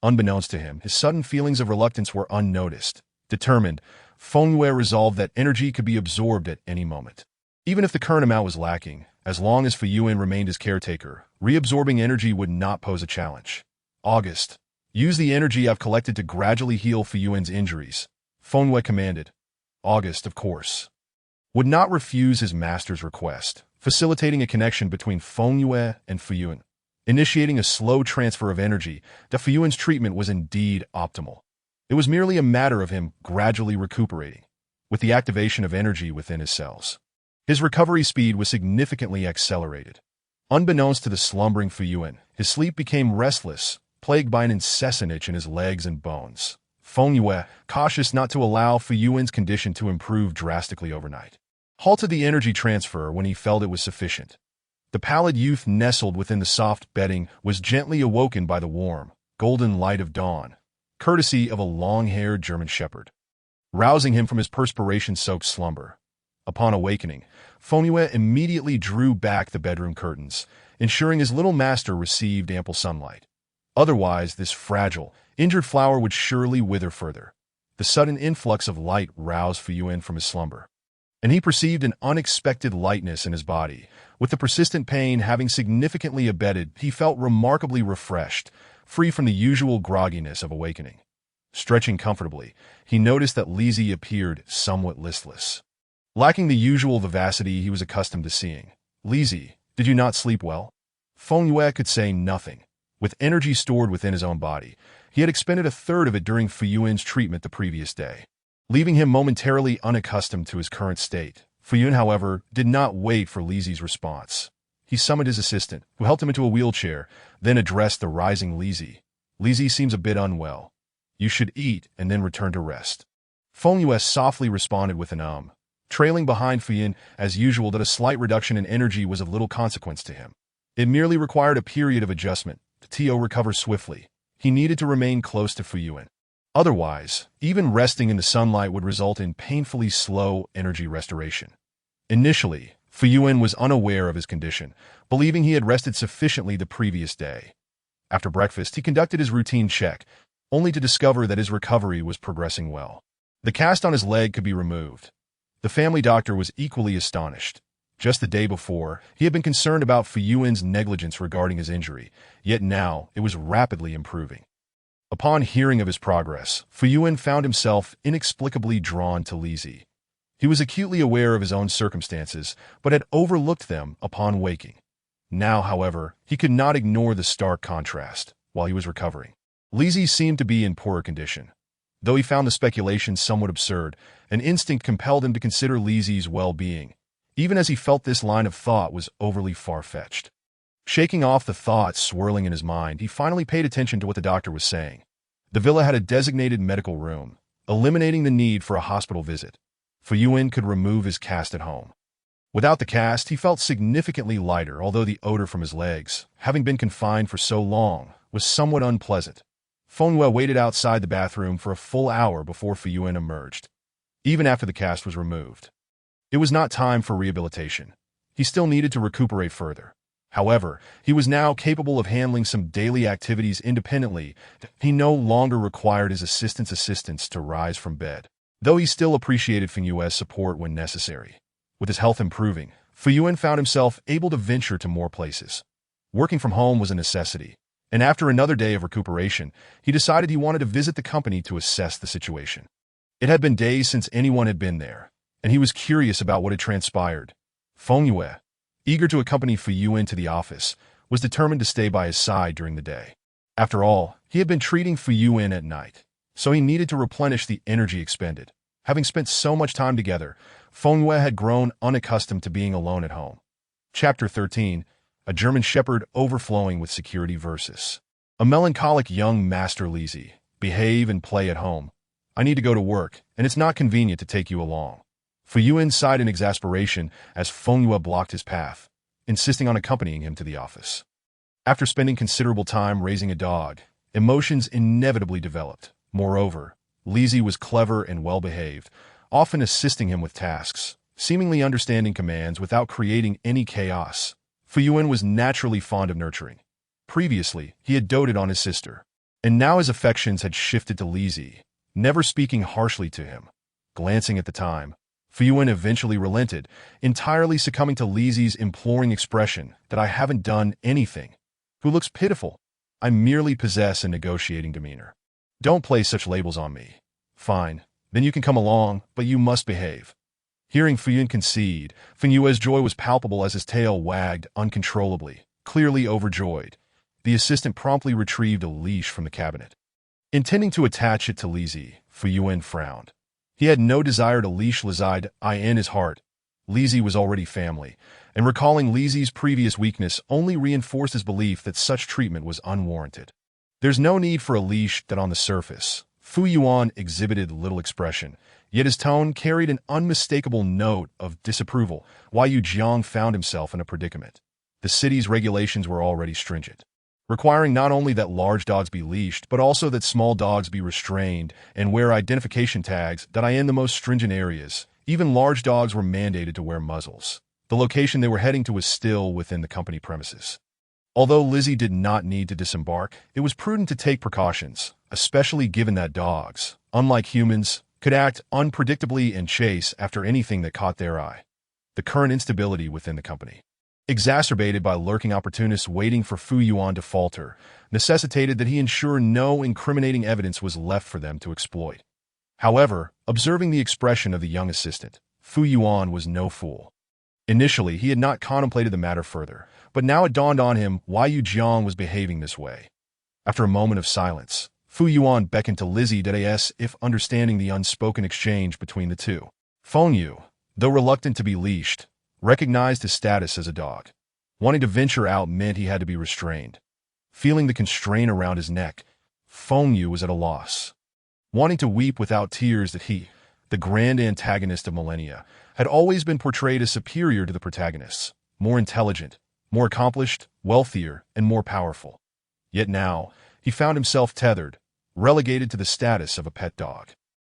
Unbeknownst to him, his sudden feelings of reluctance were unnoticed. Determined, Feng Yue resolved that energy could be absorbed at any moment. Even if the current amount was lacking, as long as Fuyuan remained his caretaker, reabsorbing energy would not pose a challenge. August, use the energy I've collected to gradually heal Fuyuan's injuries, Feng Yue commanded. August, of course, would not refuse his master's request, facilitating a connection between Feng Yue and Fuyuan. Initiating a slow transfer of energy, Fuyuan's treatment was indeed optimal. It was merely a matter of him gradually recuperating, with the activation of energy within his cells. His recovery speed was significantly accelerated. Unbeknownst to the slumbering Fuyuan, his sleep became restless, plagued by an incessant itch in his legs and bones. Feng Yue, cautious not to allow Fuyuan's condition to improve drastically overnight, halted the energy transfer when he felt it was sufficient. The pallid youth nestled within the soft bedding was gently awoken by the warm, golden light of dawn, courtesy of a long-haired German shepherd, rousing him from his perspiration-soaked slumber. Upon awakening, Feng Yue immediately drew back the bedroom curtains, ensuring his little master received ample sunlight. Otherwise, this fragile, injured flower would surely wither further. The sudden influx of light roused Fuyuan from his slumber, and he perceived an unexpected lightness in his body. With the persistent pain having significantly abated, he felt remarkably refreshed, free from the usual grogginess of awakening. Stretching comfortably, he noticed that Lizzie appeared somewhat listless, lacking the usual vivacity he was accustomed to seeing. "Lizzie, did you not sleep well?" Feng Yue could say nothing. With energy stored within his own body, he had expended a third of it during Fuyuan's treatment the previous day, leaving him momentarily unaccustomed to his current state. Fuyuan, however, did not wait for Lizzie's response. He summoned his assistant, who helped him into a wheelchair, then addressed the rising Lizzie. "Lizzie seems a bit unwell. You should eat and then return to rest." Feng Yue softly responded with an trailing behind Fuyuan as usual that a slight reduction in energy was of little consequence to him. It merely required a period of adjustment to Tio recover swiftly. He needed to remain close to Fuyuan. Otherwise, even resting in the sunlight would result in painfully slow energy restoration. Initially, Fuyuan was unaware of his condition, believing he had rested sufficiently the previous day. After breakfast, he conducted his routine check, only to discover that his recovery was progressing well. The cast on his leg could be removed. The family doctor was equally astonished. Just the day before, he had been concerned about Fuyuan's negligence regarding his injury, yet now it was rapidly improving. Upon hearing of his progress, Fuyuan found himself inexplicably drawn to Lizzie. He was acutely aware of his own circumstances, but had overlooked them upon waking. Now, however, he could not ignore the stark contrast. While he was recovering, Lizzie seemed to be in poorer condition. Though he found the speculation somewhat absurd, an instinct compelled him to consider Lizi's well-being, even as he felt this line of thought was overly far-fetched. Shaking off the thoughts swirling in his mind, he finally paid attention to what the doctor was saying. The villa had a designated medical room, eliminating the need for a hospital visit. Fu Yuan could remove his cast at home. Without the cast, he felt significantly lighter, although the odor from his legs, having been confined for so long, was somewhat unpleasant. Feng Yue waited outside the bathroom for a full hour before Fu Yuan emerged. Even after the cast was removed, it was not time for rehabilitation. He still needed to recuperate further. However, he was now capable of handling some daily activities independently. He no longer required his assistants to rise from bed, though he still appreciated Feng Yue's support when necessary. With his health improving, Fu Yuan found himself able to venture to more places. Working from home was a necessity, and after another day of recuperation, he decided he wanted to visit the company to assess the situation. It had been days since anyone had been there, and he was curious about what had transpired. Feng Yue, eager to accompany Fu Yuan to the office, was determined to stay by his side during the day. After all, he had been treating Fu Yuan at night, so he needed to replenish the energy expended. Having spent so much time together, Feng Yue had grown unaccustomed to being alone at home. Chapter 13, A German Shepherd Overflowing with Security versus a melancholic young Master Lizi. Behave and play at home. I need to go to work, and it's not convenient to take you along. Fu Yuan sighed in exasperation as Feng Yue blocked his path, insisting on accompanying him to the office. After spending considerable time raising a dog, emotions inevitably developed. Moreover, Lizi was clever and well-behaved, often assisting him with tasks, seemingly understanding commands without creating any chaos. Fu Yuan was naturally fond of nurturing. Previously, he had doted on his sister, and now his affections had shifted to Lizi, never speaking harshly to him. Glancing at the time, Fu Yuan eventually relented, entirely succumbing to Lizi's imploring expression that I haven't done anything. Who looks pitiful? I merely possess a negotiating demeanor. Don't place such labels on me. Fine, then you can come along, but you must behave. Hearing Fu Yuan concede, Feng Yue's joy was palpable as his tail wagged uncontrollably, clearly overjoyed. The assistant promptly retrieved a leash from the cabinet. Intending to attach it to Lizi, Fu Yuan frowned. He had no desire to leash Lizi in his heart. Lizi was already family, and recalling Lizi's previous weakness only reinforced his belief that such treatment was unwarranted. There's no need for a leash that on the surface. Fu Yuan exhibited little expression, yet his tone carried an unmistakable note of disapproval. Yu Jiang found himself in a predicament. The city's regulations were already stringent, requiring not only that large dogs be leashed, but also that small dogs be restrained and wear identification tags in the most stringent areas. Even large dogs were mandated to wear muzzles. The location they were heading to was still within the company premises. Although Lizi did not need to disembark, it was prudent to take precautions, especially given that dogs, unlike humans, could act unpredictably and chase after anything that caught their eye. The current instability within the company, exacerbated by lurking opportunists waiting for Fu Yuan to falter, necessitated that he ensure no incriminating evidence was left for them to exploit. However, observing the expression of the young assistant, Fu Yuan was no fool. Initially, he had not contemplated the matter further, but now it dawned on him why Yu Jiang was behaving this way. After a moment of silence, Fu Yuan beckoned to Lizi as if understanding the unspoken exchange between the two. Feng Yu, though reluctant to be leashed, recognized his status as a dog. Wanting to venture out meant he had to be restrained. Feeling the constraint around his neck, Feng Yu was at a loss. Wanting to weep without tears that he, the grand antagonist of millennia, had always been portrayed as superior to the protagonists, more intelligent, more accomplished, wealthier, and more powerful. Yet now, he found himself tethered, relegated to the status of a pet dog.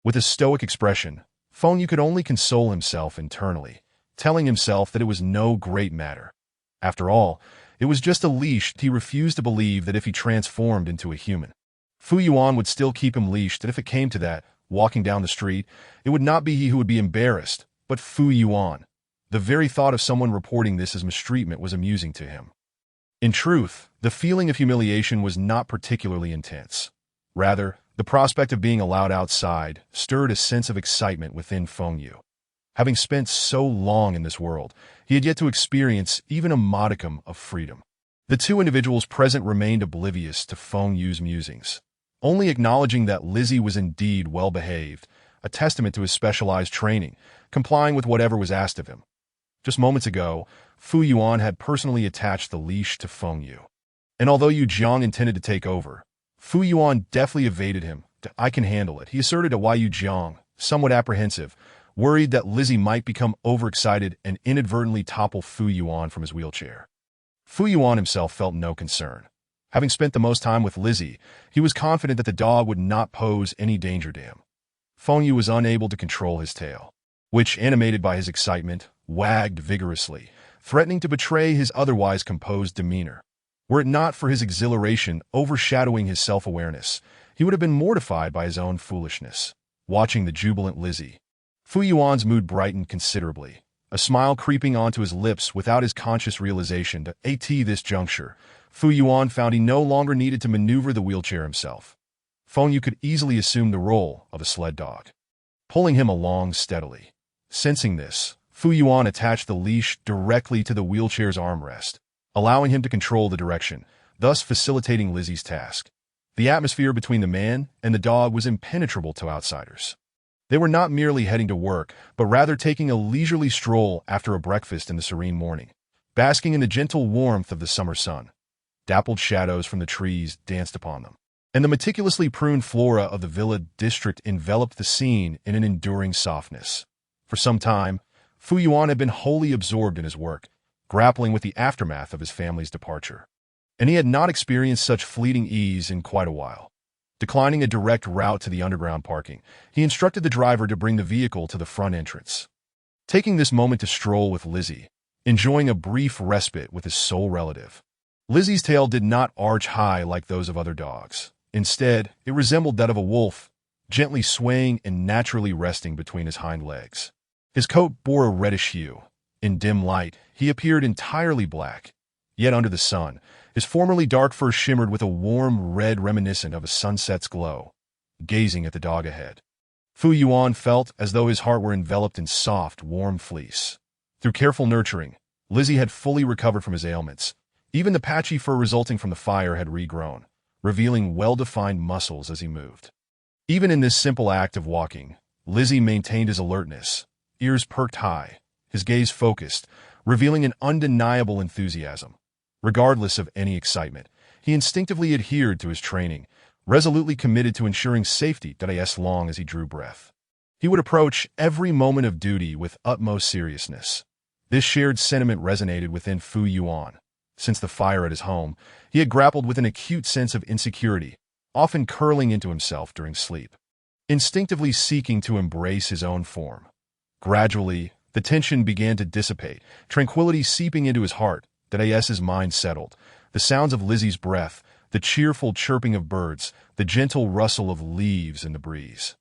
With a stoic expression, Feng Yu could only console himself internally, telling himself that it was no great matter. After all, it was just a leash. He refused to believe that if he transformed into a human, Fu Yuan would still keep him leashed, and if it came to that, walking down the street, it would not be he who would be embarrassed, but Fu Yuan. The very thought of someone reporting this as mistreatment was amusing to him. In truth, the feeling of humiliation was not particularly intense. Rather, the prospect of being allowed outside stirred a sense of excitement within Feng Yu. Having spent so long in this world, he had yet to experience even a modicum of freedom. The two individuals present remained oblivious to Feng Yu's musings. only acknowledging that Lizzie was indeed well-behaved, a testament to his specialized training, complying with whatever was asked of him. Just moments ago, Fu Yuan had personally attached the leash to Feng Yu. And although Yu Jiang intended to take over, Fu Yuan deftly evaded him. "I can handle it," he asserted to Yu Jiang, somewhat apprehensive, worried that Lizzie might become overexcited and inadvertently topple Fu Yuan from his wheelchair. Fu Yuan himself felt no concern. Having spent the most time with Lizzie, he was confident that the dog would not pose any danger to him. Feng Yu was unable to control his tail, which, animated by his excitement, wagged vigorously, threatening to betray his otherwise composed demeanor. Were it not for his exhilaration overshadowing his self-awareness, he would have been mortified by his own foolishness. Watching the jubilant Lizzie, Fu Yuan's mood brightened considerably, a smile creeping onto his lips without his conscious realization that at this juncture, Fu Yuan found he no longer needed to maneuver the wheelchair himself. Feng Yu could easily assume the role of a sled dog, pulling him along steadily. Sensing this, Fu Yuan attached the leash directly to the wheelchair's armrest, allowing him to control the direction, thus facilitating Lizzie's task. The atmosphere between the man and the dog was impenetrable to outsiders. They were not merely heading to work, but rather taking a leisurely stroll after a breakfast in the serene morning, basking in the gentle warmth of the summer sun. Dappled shadows from the trees danced upon them, and the meticulously pruned flora of the villa district enveloped the scene in an enduring softness. For some time, Fu Yuan had been wholly absorbed in his work, grappling with the aftermath of his family's departure. And he had not experienced such fleeting ease in quite a while. Declining a direct route to the underground parking, he instructed the driver to bring the vehicle to the front entrance. Taking this moment to stroll with Lizzie, enjoying a brief respite with his sole relative. Lizzie's tail did not arch high like those of other dogs. Instead, it resembled that of a wolf, gently swaying and naturally resting between his hind legs. His coat bore a reddish hue. In dim light, he appeared entirely black. Yet under the sun, his formerly dark fur shimmered with a warm red reminiscent of a sunset's glow. Gazing at the dog ahead, Fu Yuan felt as though his heart were enveloped in soft, warm fleece. Through careful nurturing, Lizzie had fully recovered from his ailments. Even the patchy fur resulting from the fire had regrown, revealing well-defined muscles as he moved. Even in this simple act of walking, Lizzie maintained his alertness, ears perked high, his gaze focused, revealing an undeniable enthusiasm. Regardless of any excitement, he instinctively adhered to his training, resolutely committed to ensuring safety as long as he drew breath. He would approach every moment of duty with utmost seriousness. This shared sentiment resonated within Fu Yuan. Since the fire at his home, he had grappled with an acute sense of insecurity, often curling into himself during sleep, instinctively seeking to embrace his own form. Gradually, the tension began to dissipate, tranquility seeping into his heart. As his mind settled, the sounds of Lizzie's breath, the cheerful chirping of birds, the gentle rustle of leaves in the breeze,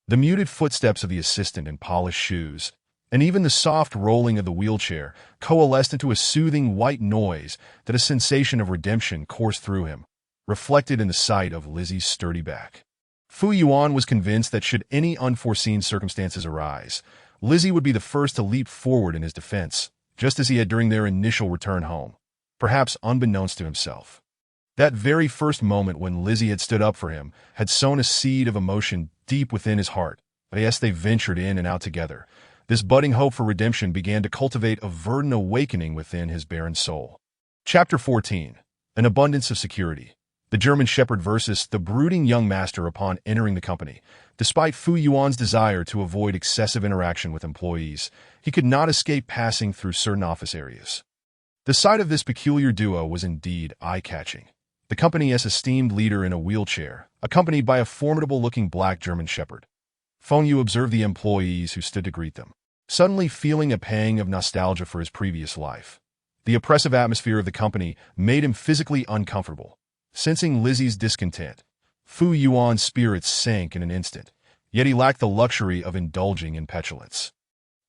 the muted footsteps of the assistant in polished shoes, and even the soft rolling of the wheelchair coalesced into a soothing white noise that a sensation of redemption coursed through him, reflected in the sight of Lizzie's sturdy back. Fu Yuan was convinced that should any unforeseen circumstances arise, Lizzie would be the first to leap forward in his defense, just as he had during their initial return home, perhaps unbeknownst to himself. That very first moment when Lizzie had stood up for him had sown a seed of emotion deep within his heart. As they ventured in and out together, this budding hope for redemption began to cultivate a verdant awakening within his barren soul. Chapter 14. An Abundance of Security. The German Shepherd versus the brooding young master upon entering the company. Despite Fu Yuan's desire to avoid excessive interaction with employees, he could not escape passing through certain office areas. The sight of this peculiar duo was indeed eye-catching. The company's esteemed leader in a wheelchair, accompanied by a formidable-looking black German Shepherd. Feng Yu observed the employees who stood to greet them, suddenly feeling a pang of nostalgia for his previous life. The oppressive atmosphere of the company made him physically uncomfortable. Sensing Lizzie's discontent, Fu Yuan's spirits sank in an instant, yet he lacked the luxury of indulging in petulance.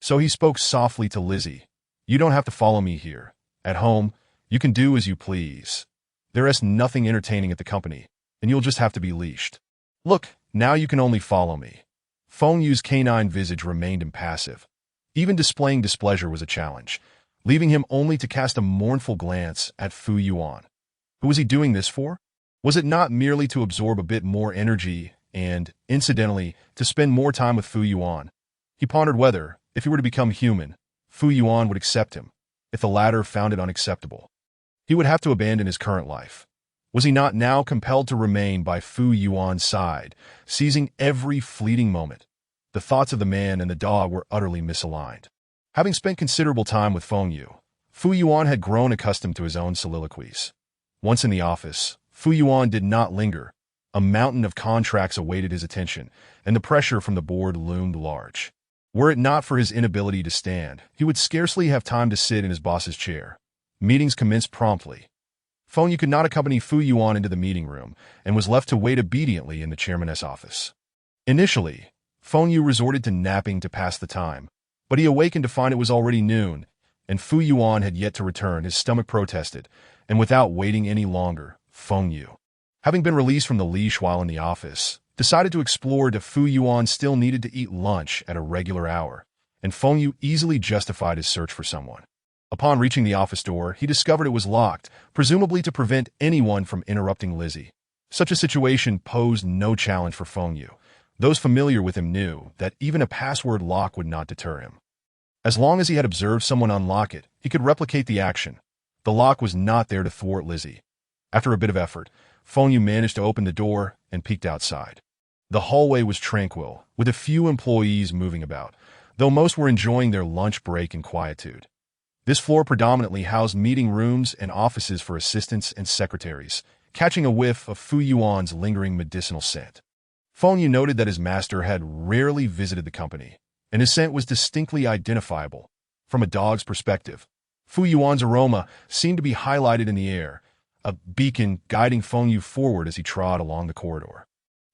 So he spoke softly to Lizzie. "You don't have to follow me here. At home, you can do as you please. There is nothing entertaining at the company, and you'll just have to be leashed. Look, now you can only follow me." Feng Yu's canine visage remained impassive. Even displaying displeasure was a challenge, leaving him only to cast a mournful glance at Fu Yuan. Who was he doing this for? Was it not merely to absorb a bit more energy and, incidentally, to spend more time with Fu Yuan? He pondered whether, if he were to become human, Fu Yuan would accept him. If the latter found it unacceptable, he would have to abandon his current life. Was he not now compelled to remain by Fu Yuan's side, seizing every fleeting moment? The thoughts of the man and the dog were utterly misaligned. Having spent considerable time with Feng Yu, Fu Yuan had grown accustomed to his own soliloquies. Once in the office, Fu Yuan did not linger. A mountain of contracts awaited his attention, and the pressure from the board loomed large. Were it not for his inability to stand, he would scarcely have time to sit in his boss's chair. Meetings commenced promptly. Feng Yu could not accompany Fu Yuan into the meeting room and was left to wait obediently in the chairman's office. Initially, Feng Yu resorted to napping to pass the time, but he awakened to find it was already noon, and Fu Yuan had yet to return. His stomach protested, and without waiting any longer, Feng Yu, having been released from the leash while in the office, decided to explore if Fu Yuan still needed to eat lunch at a regular hour, and Feng Yu easily justified his search for someone. Upon reaching the office door, he discovered it was locked, presumably to prevent anyone from interrupting Lizzie. Such a situation posed no challenge for Feng Yu. Those familiar with him knew that even a password lock would not deter him. As long as he had observed someone unlock it, he could replicate the action. The lock was not there to thwart Lizzie. After a bit of effort, Feng Yu managed to open the door and peeked outside. The hallway was tranquil, with a few employees moving about, though most were enjoying their lunch break in quietude. This floor predominantly housed meeting rooms and offices for assistants and secretaries, catching a whiff of Fu Yuan's lingering medicinal scent. Feng Yu noted that his master had rarely visited the company, and his scent was distinctly identifiable. From a dog's perspective, Fu Yuan's aroma seemed to be highlighted in the air, a beacon guiding Feng Yu forward as he trod along the corridor.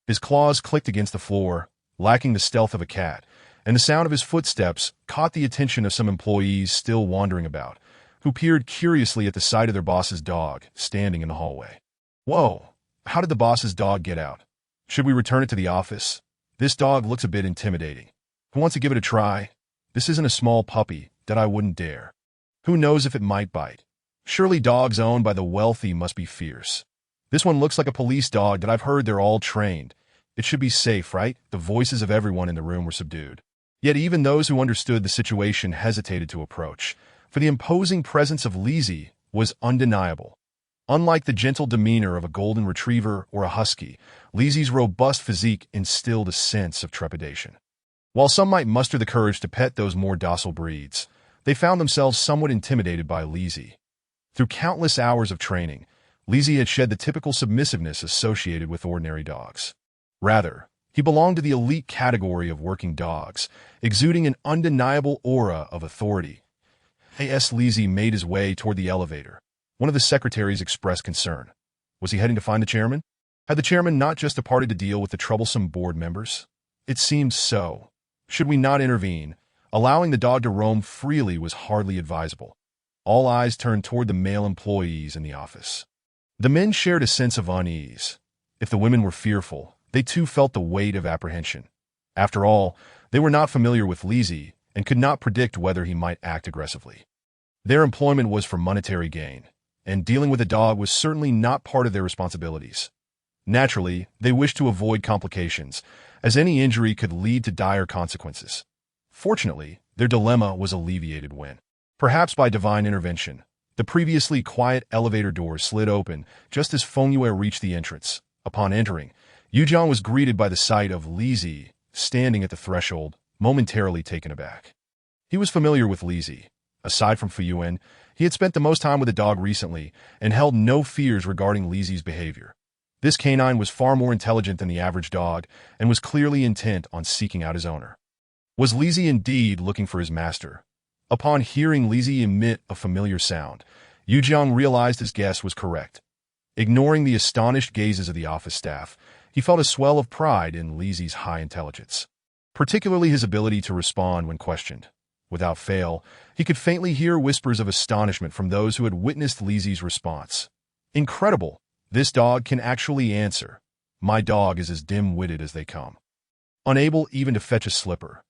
His claws clicked against the floor, lacking the stealth of a cat, and the sound of his footsteps caught the attention of some employees still wandering about, who peered curiously at the sight of their boss's dog standing in the hallway. Whoa, how did the boss's dog get out? Should we return it to the office? This dog looks a bit intimidating. Who wants to give it a try? This isn't a small puppy that I wouldn't dare. Who knows if it might bite? Surely dogs owned by the wealthy must be fierce. This one looks like a police dog that I've heard they're all trained. It should be safe, right? The voices of everyone in the room were subdued. Yet even those who understood the situation hesitated to approach, for the imposing presence of Lizzie was undeniable. Unlike the gentle demeanor of a golden retriever or a husky, Lizzie's robust physique instilled a sense of trepidation. While some might muster the courage to pet those more docile breeds, they found themselves somewhat intimidated by Lizzie. Through countless hours of training, Lizzie had shed the typical submissiveness associated with ordinary dogs. Rather, he belonged to the elite category of working dogs, exuding an undeniable aura of authority. A.S. Lizzie made his way toward the elevator. One of the secretaries expressed concern. Was he heading to find the chairman? Had the chairman not just departed to deal with the troublesome board members? It seemed so. Should we not intervene? Allowing the dog to roam freely was hardly advisable. All eyes turned toward the male employees in the office. The men shared a sense of unease. If the women were fearful, they too felt the weight of apprehension. After all, they were not familiar with Lizzie and could not predict whether he might act aggressively. Their employment was for monetary gain, and dealing with a dog was certainly not part of their responsibilities. Naturally, they wished to avoid complications, as any injury could lead to dire consequences. Fortunately, their dilemma was alleviated when, perhaps by divine intervention, the previously quiet elevator door slid open just as Feng Yue reached the entrance. Upon entering, Yujiang was greeted by the sight of Lizzie standing at the threshold, momentarily taken aback. He was familiar with Lizzie. Aside from Fu Yuan, he had spent the most time with the dog recently and held no fears regarding Lizzie's behavior. This canine was far more intelligent than the average dog and was clearly intent on seeking out his owner. Was Lizzie indeed looking for his master? Upon hearing Lizzie emit a familiar sound, Yujiang realized his guess was correct. Ignoring the astonished gazes of the office staff, he felt a swell of pride in Lizzie's high intelligence, particularly his ability to respond when questioned. Without fail, he could faintly hear whispers of astonishment from those who had witnessed Lizzie's response. Incredible! This dog can actually answer. My dog is as dim-witted as they come. Unable even to fetch a slipper.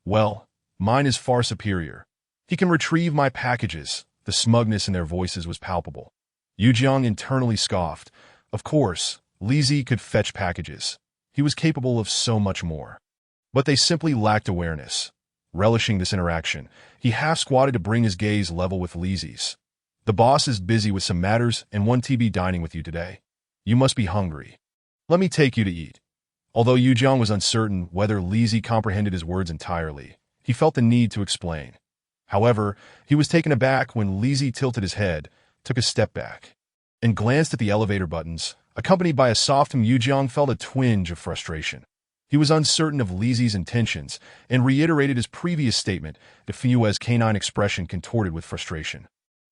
Well, mine is far superior. He can retrieve my packages. The smugness in their voices was palpable. Yujiang internally scoffed. Of course, Li Zi could fetch packages. He was capable of so much more. But they simply lacked awareness. Relishing this interaction, he half-squatted to bring his gaze level with Li Zi's. The boss is busy with some matters and won't be dining with you today. You must be hungry. Let me take you to eat. Although Yu Jiang was uncertain whether Li Zi comprehended his words entirely, he felt the need to explain. However, he was taken aback when Li Zi tilted his head, took a step back, and glanced at the elevator buttons. Accompanied by a soft hum, Yu Jiang felt a twinge of frustration. He was uncertain of Li Zi's intentions and reiterated his previous statement that Fuyue's canine expression contorted with frustration.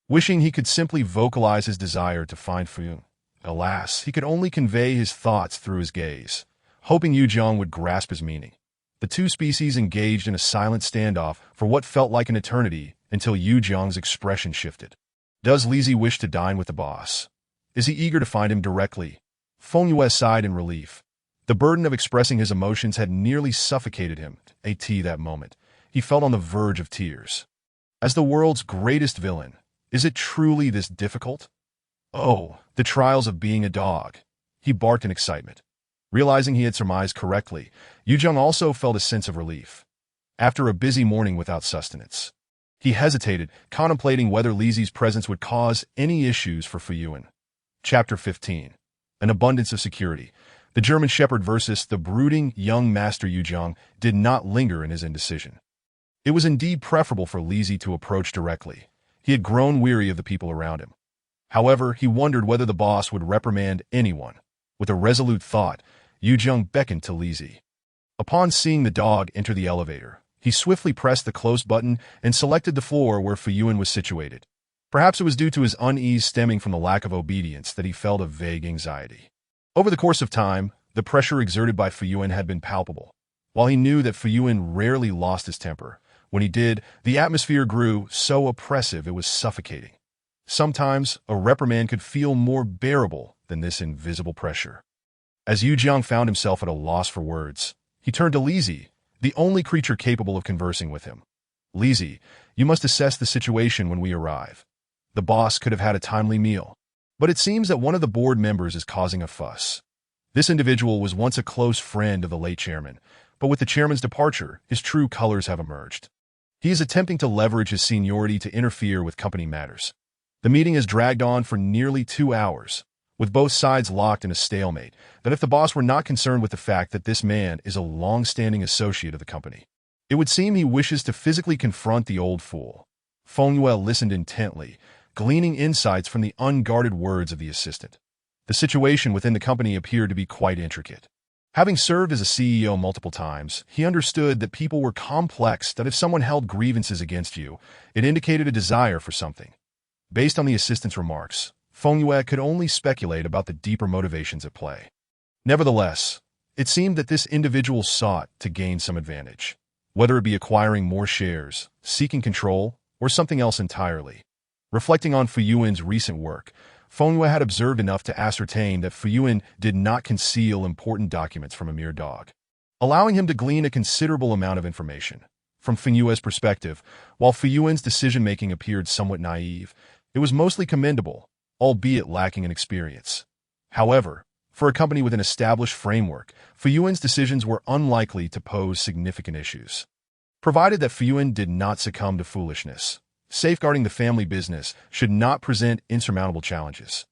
Wishing he could simply vocalize his desire to find Fuyue. Alas, he could only convey his thoughts through his gaze, hoping Yu Jiang would grasp his meaning. The two species engaged in a silent standoff for what felt like an eternity until Yu Jiang's expression shifted. Does Li Zi wish to dine with the boss? Is he eager to find him directly? Fuyue sighed in relief. The burden of expressing his emotions had nearly suffocated him. That moment, he felt on the verge of tears. As the world's greatest villain, is it truly this difficult? Oh, the trials of being a dog. He barked in excitement. Realizing he had surmised correctly, Yu Jiang also felt a sense of relief. After a busy morning without sustenance, he hesitated, contemplating whether Li Zi's presence would cause any issues for Fuyue. Chapter 15. An abundance of security. The German Shepherd versus the brooding young master Yu Jiang did not linger in his indecision. It was indeed preferable for Li Zi to approach directly. He had grown weary of the people around him. However, he wondered whether the boss would reprimand anyone. With a resolute thought, Yu Jiang beckoned to Li Zi. Upon seeing the dog enter the elevator, he swiftly pressed the close button and selected the floor where Fuyue was situated. Perhaps it was due to his unease stemming from the lack of obedience that he felt a vague anxiety. Over the course of time, the pressure exerted by Fuyue had been palpable. While he knew that Fuyue rarely lost his temper, when he did, the atmosphere grew so oppressive it was suffocating. Sometimes, a reprimand could feel more bearable than this invisible pressure. As Yu Jiang found himself at a loss for words, he turned to Li Zi, the only creature capable of conversing with him. Li Zi, you must assess the situation when we arrive. The boss could have had a timely meal. But it seems that one of the board members is causing a fuss. This individual was once a close friend of the late chairman, but with the chairman's departure, his true colors have emerged. He is attempting to leverage his seniority to interfere with company matters. The meeting has dragged on for nearly 2 hours, with both sides locked in a stalemate, that if the boss were not concerned with the fact that this man is a long-standing associate of the company, it would seem he wishes to physically confront the old fool. Fuyue listened intently, gleaning insights from the unguarded words of the assistant. The situation within the company appeared to be quite intricate. Having served as a CEO multiple times, he understood that people were complex, that if someone held grievances against you, it indicated a desire for something. Based on the assistant's remarks, Fuyue could only speculate about the deeper motivations at play. Nevertheless, it seemed that this individual sought to gain some advantage, whether it be acquiring more shares, seeking control, or something else entirely. Reflecting on Fuyue's recent work, Fuyue had observed enough to ascertain that Fuyue did not conceal important documents from a mere dog, allowing him to glean a considerable amount of information. From Fuyue's perspective, while Fuyue's decision-making appeared somewhat naive, it was mostly commendable, albeit lacking in experience. However, for a company with an established framework, Fuyue's decisions were unlikely to pose significant issues. Provided that Fuyue did not succumb to foolishness, safeguarding the family business should not present insurmountable challenges.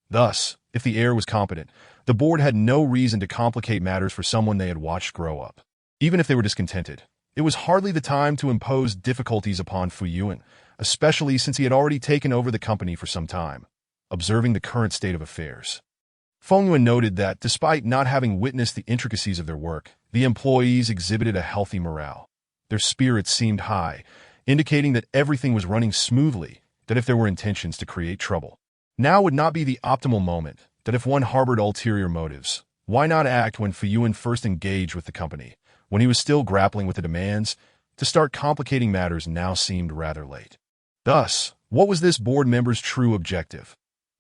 Thus, if the heir was competent, the board had no reason to complicate matters for someone they had watched grow up. Even if they were discontented, it was hardly the time to impose difficulties upon Fuyue, especially since he had already taken over the company for some time. Observing the current state of affairs, Fuyue noted that, despite not having witnessed the intricacies of their work, the employees exhibited a healthy morale. Their spirits seemed high, indicating that everything was running smoothly, that if there were intentions to create trouble, now would not be the optimal moment, that if one harbored ulterior motives, why not act when Fuyue first engaged with the company, when he was still grappling with the demands? To start complicating matters now seemed rather late. Thus, what was this board member's true objective?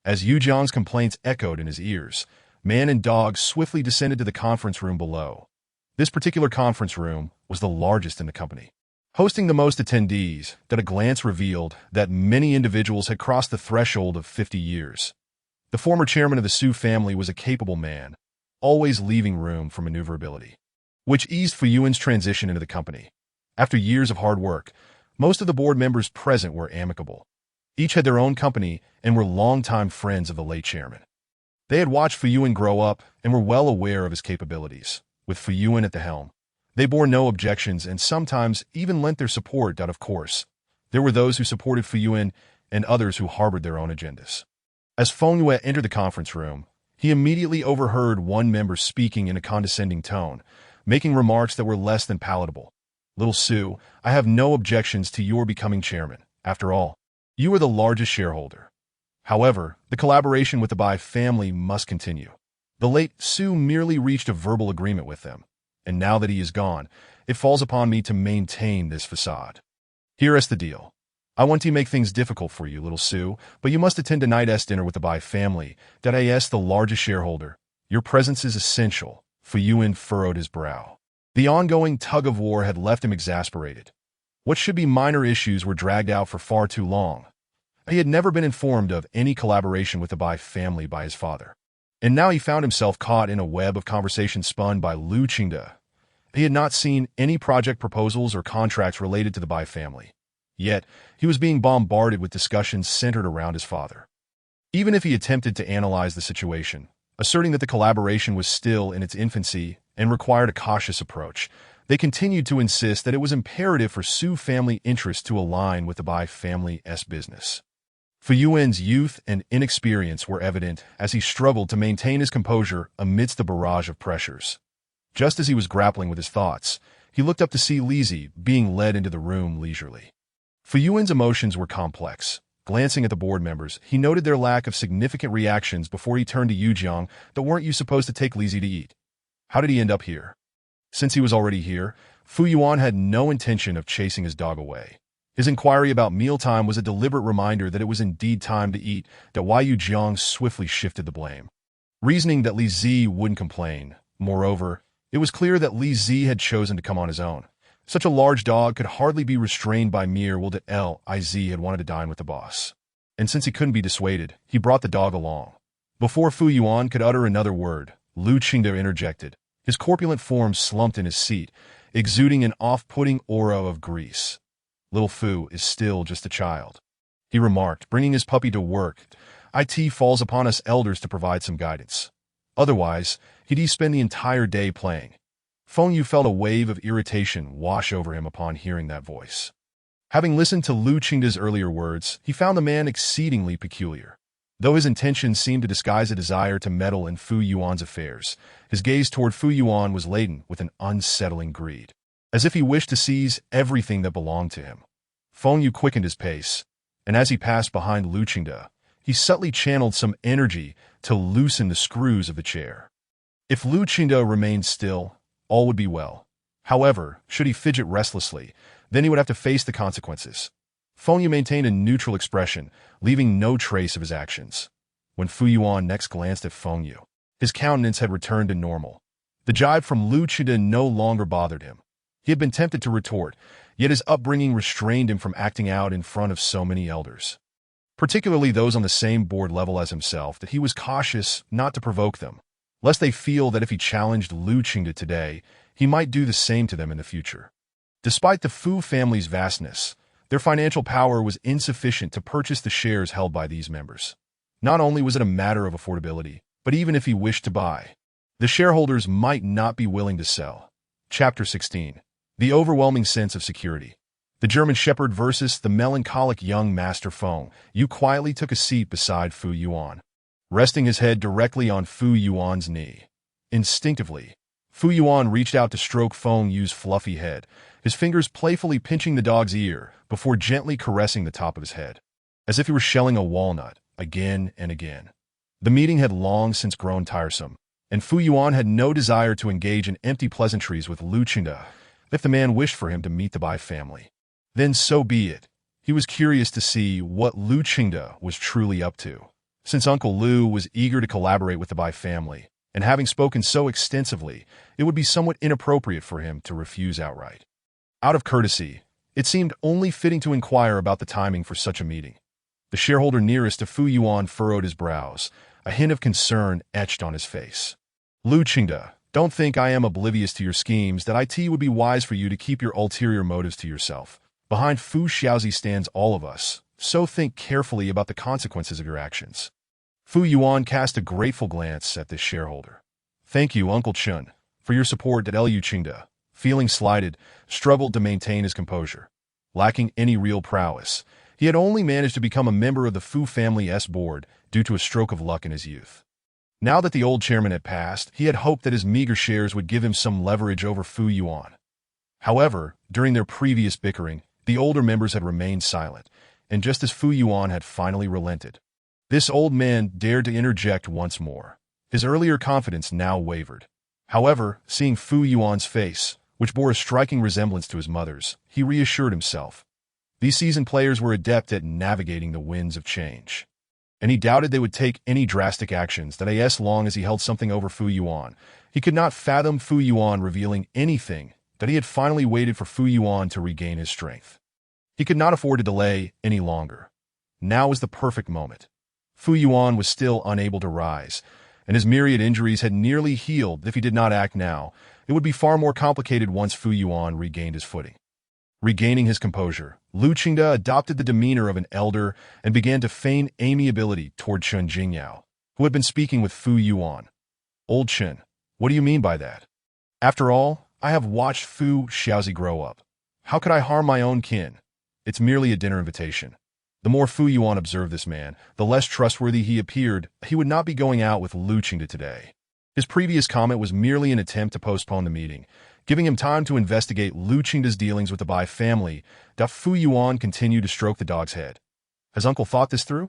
As Yu Jiang's complaints echoed in his ears, man and dog swiftly descended to the conference room below. This particular conference room was the largest in the company, hosting the most attendees, that a glance revealed that many individuals had crossed the threshold of 50 years. The former chairman of the Su family was a capable man, always leaving room for maneuverability, which eased Fu Yuan's transition into the company. After years of hard work, most of the board members present were amicable. Each had their own company and were longtime friends of the late chairman. They had watched Fu Yuan grow up and were well aware of his capabilities. With Fu Yuan at the helm, they bore no objections and sometimes even lent their support. Of course, there were those who supported Fu Yuan and others who harbored their own agendas. As Feng Yue entered the conference room, he immediately overheard one member speaking in a condescending tone, making remarks that were less than palatable. "Little Su, I have no objections to your becoming chairman. After all, you are the largest shareholder. However, the collaboration with the Bai family must continue. The late Su merely reached a verbal agreement with them, and now that he is gone, it falls upon me to maintain this facade. Here is the deal. I want to make things difficult for you, little Su, but you must attend tonight's dinner with the Bai family. That is the largest shareholder. Your presence is essential." Fu Yuan furrowed his brow. The ongoing tug-of-war had left him exasperated. What should be minor issues were dragged out for far too long. He had never been informed of any collaboration with the Bai family by his father. And now he found himself caught in a web of conversation spun by Lu Qingde. He had not seen any project proposals or contracts related to the Bai family. Yet, he was being bombarded with discussions centered around his father. Even if he attempted to analyze the situation, asserting that the collaboration was still in its infancy and required a cautious approach, they continued to insist that it was imperative for Su family interests to align with the Bai family's business. Fu Yuan's youth and inexperience were evident as he struggled to maintain his composure amidst the barrage of pressures. Just as he was grappling with his thoughts, he looked up to see Li Zi being led into the room leisurely. Fu Yuan's emotions were complex. Glancing at the board members, he noted their lack of significant reactions before he turned to Yu Jiang. "But weren't you supposed to take Li Zi to eat? How did he end up here?" Since he was already here, Fu Yuan had no intention of chasing his dog away. His inquiry about mealtime was a deliberate reminder that it was indeed time to eat. Yu Jiang swiftly shifted the blame, reasoning that Li Zi wouldn't complain. Moreover, it was clear that Li Zi had chosen to come on his own. Such a large dog could hardly be restrained by mere will that Liz had wanted to dine with the boss. And since he couldn't be dissuaded, he brought the dog along. Before Fu Yuan could utter another word, Lu Qingde interjected. His corpulent form slumped in his seat, exuding an off-putting aura of grease. "Little Fu is still just a child," he remarked, bringing his puppy to work. "It falls upon us elders to provide some guidance. Otherwise, he'd spend the entire day playing." Feng Yu felt a wave of irritation wash over him upon hearing that voice. Having listened to Lu Qingde's earlier words, he found the man exceedingly peculiar. Though his intentions seemed to disguise a desire to meddle in Fu Yuan's affairs, his gaze toward Fu Yuan was laden with an unsettling greed, as if he wished to seize everything that belonged to him. Feng Yu quickened his pace, and as he passed behind Lu Qingde, he subtly channeled some energy to loosen the screws of the chair. If Lu Qingde remained still, all would be well. However, should he fidget restlessly, then he would have to face the consequences. Feng Yu maintained a neutral expression, leaving no trace of his actions. When Fu Yuan next glanced at Feng Yu, his countenance had returned to normal. The jibe from Lu Qingde no longer bothered him. He had been tempted to retort, yet his upbringing restrained him from acting out in front of so many elders, particularly those on the same board level as himself, that he was cautious not to provoke them, lest they feel that if he challenged Lu Qingde today, he might do the same to them in the future. Despite the Fu family's vastness, their financial power was insufficient to purchase the shares held by these members. Not only was it a matter of affordability, but even if he wished to buy, the shareholders might not be willing to sell. Chapter 16. The Overwhelming Sense of Security. The German Shepherd versus the melancholic young Master Feng Yu quietly took a seat beside Fu Yuan, resting his head directly on Fu Yuan's knee. Instinctively, Fu Yuan reached out to stroke Feng Yu's fluffy head, his fingers playfully pinching the dog's ear before gently caressing the top of his head, as if he were shelling a walnut, again and again. The meeting had long since grown tiresome, and Fu Yuan had no desire to engage in empty pleasantries with Lu Qingde. If the man wished for him to meet the Bai family, then so be it. He was curious to see what Lu Qingde was truly up to. Since Uncle Lu was eager to collaborate with the Bai family, and having spoken so extensively, it would be somewhat inappropriate for him to refuse outright. Out of courtesy, it seemed only fitting to inquire about the timing for such a meeting. The shareholder nearest to Fu Yuan furrowed his brows, a hint of concern etched on his face. Lu Qingde, don't think I am oblivious to your schemes. That it would be wise for you to keep your ulterior motives to yourself. Behind Fu Xiaozi stands all of us, so think carefully about the consequences of your actions. Fu Yuan cast a grateful glance at this shareholder. Thank you, Uncle Chun, for your support. Lu Qingde, feeling slighted, struggled to maintain his composure. Lacking any real prowess, he had only managed to become a member of the Fu family's board due to a stroke of luck in his youth. Now that the old chairman had passed, he had hoped that his meager shares would give him some leverage over Fu Yuan. However, during their previous bickering, the older members had remained silent, and just as Fu Yuan had finally relented, this old man dared to interject once more. His earlier confidence now wavered. However, seeing Fu Yuan's face, which bore a striking resemblance to his mother's, he reassured himself. These seasoned players were adept at navigating the winds of change, and he doubted they would take any drastic actions that as long as he held something over Fu Yuan. He could not fathom Fu Yuan revealing anything, that he had finally waited for Fu Yuan to regain his strength. He could not afford to delay any longer. Now was the perfect moment. Fu Yuan was still unable to rise, and his myriad injuries had nearly healed. If he did not act now, it would be far more complicated once Fu Yuan regained his footing. Regaining his composure, Lu Qingde adopted the demeanor of an elder and began to feign amiability toward Chen Jingyao, who had been speaking with Fu Yuan. Old Chen, what do you mean by that? After all, I have watched Fu Xiaozi grow up. How could I harm my own kin? It's merely a dinner invitation. The more Fu Yuan observed this man, the less trustworthy he appeared. He would not be going out with Lu Qingde today. His previous comment was merely an attempt to postpone the meeting, giving him time to investigate Lu Qingde's dealings with the Bai family. Fu Yuan continued to stroke the dog's head. Has Uncle thought this through?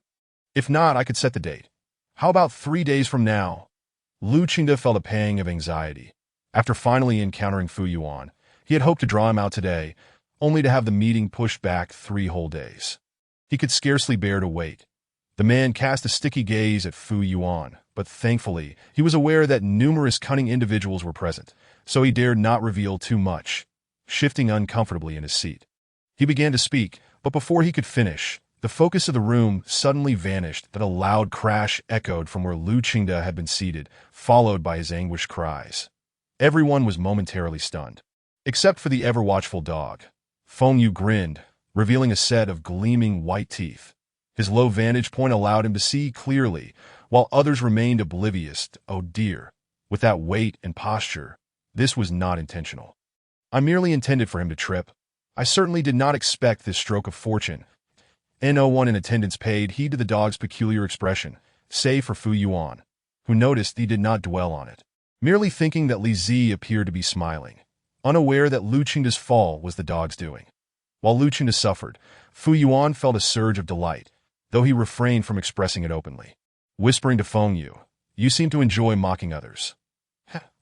If not, I could set the date. How about 3 days from now? Lu Qingde felt a pang of anxiety. After finally encountering Fu Yuan, he had hoped to draw him out today, only to have the meeting pushed back 3 whole days. He could scarcely bear to wait. The man cast a sticky gaze at Fu Yuan, but thankfully, he was aware that numerous cunning individuals were present, so he dared not reveal too much, shifting uncomfortably in his seat. He began to speak, but before he could finish, the focus of the room suddenly vanished. That a loud crash echoed from where Lu Qingde had been seated, followed by his anguished cries. Everyone was momentarily stunned, except for the ever-watchful dog. Feng Yu grinned, revealing a set of gleaming white teeth. His low vantage point allowed him to see clearly, while others remained oblivious. Oh dear, with that weight and posture, this was not intentional. I merely intended for him to trip. I certainly did not expect this stroke of fortune. No one in attendance paid heed to the dog's peculiar expression, save for Fu Yuan, who noticed he did not dwell on it, merely thinking that Li Zi appeared to be smiling, unaware that Lu Qingde's fall was the dog's doing. While Lu Qingde suffered, Fu Yuan felt a surge of delight, though he refrained from expressing it openly. Whispering to Feng Yu, "You seem to enjoy mocking others."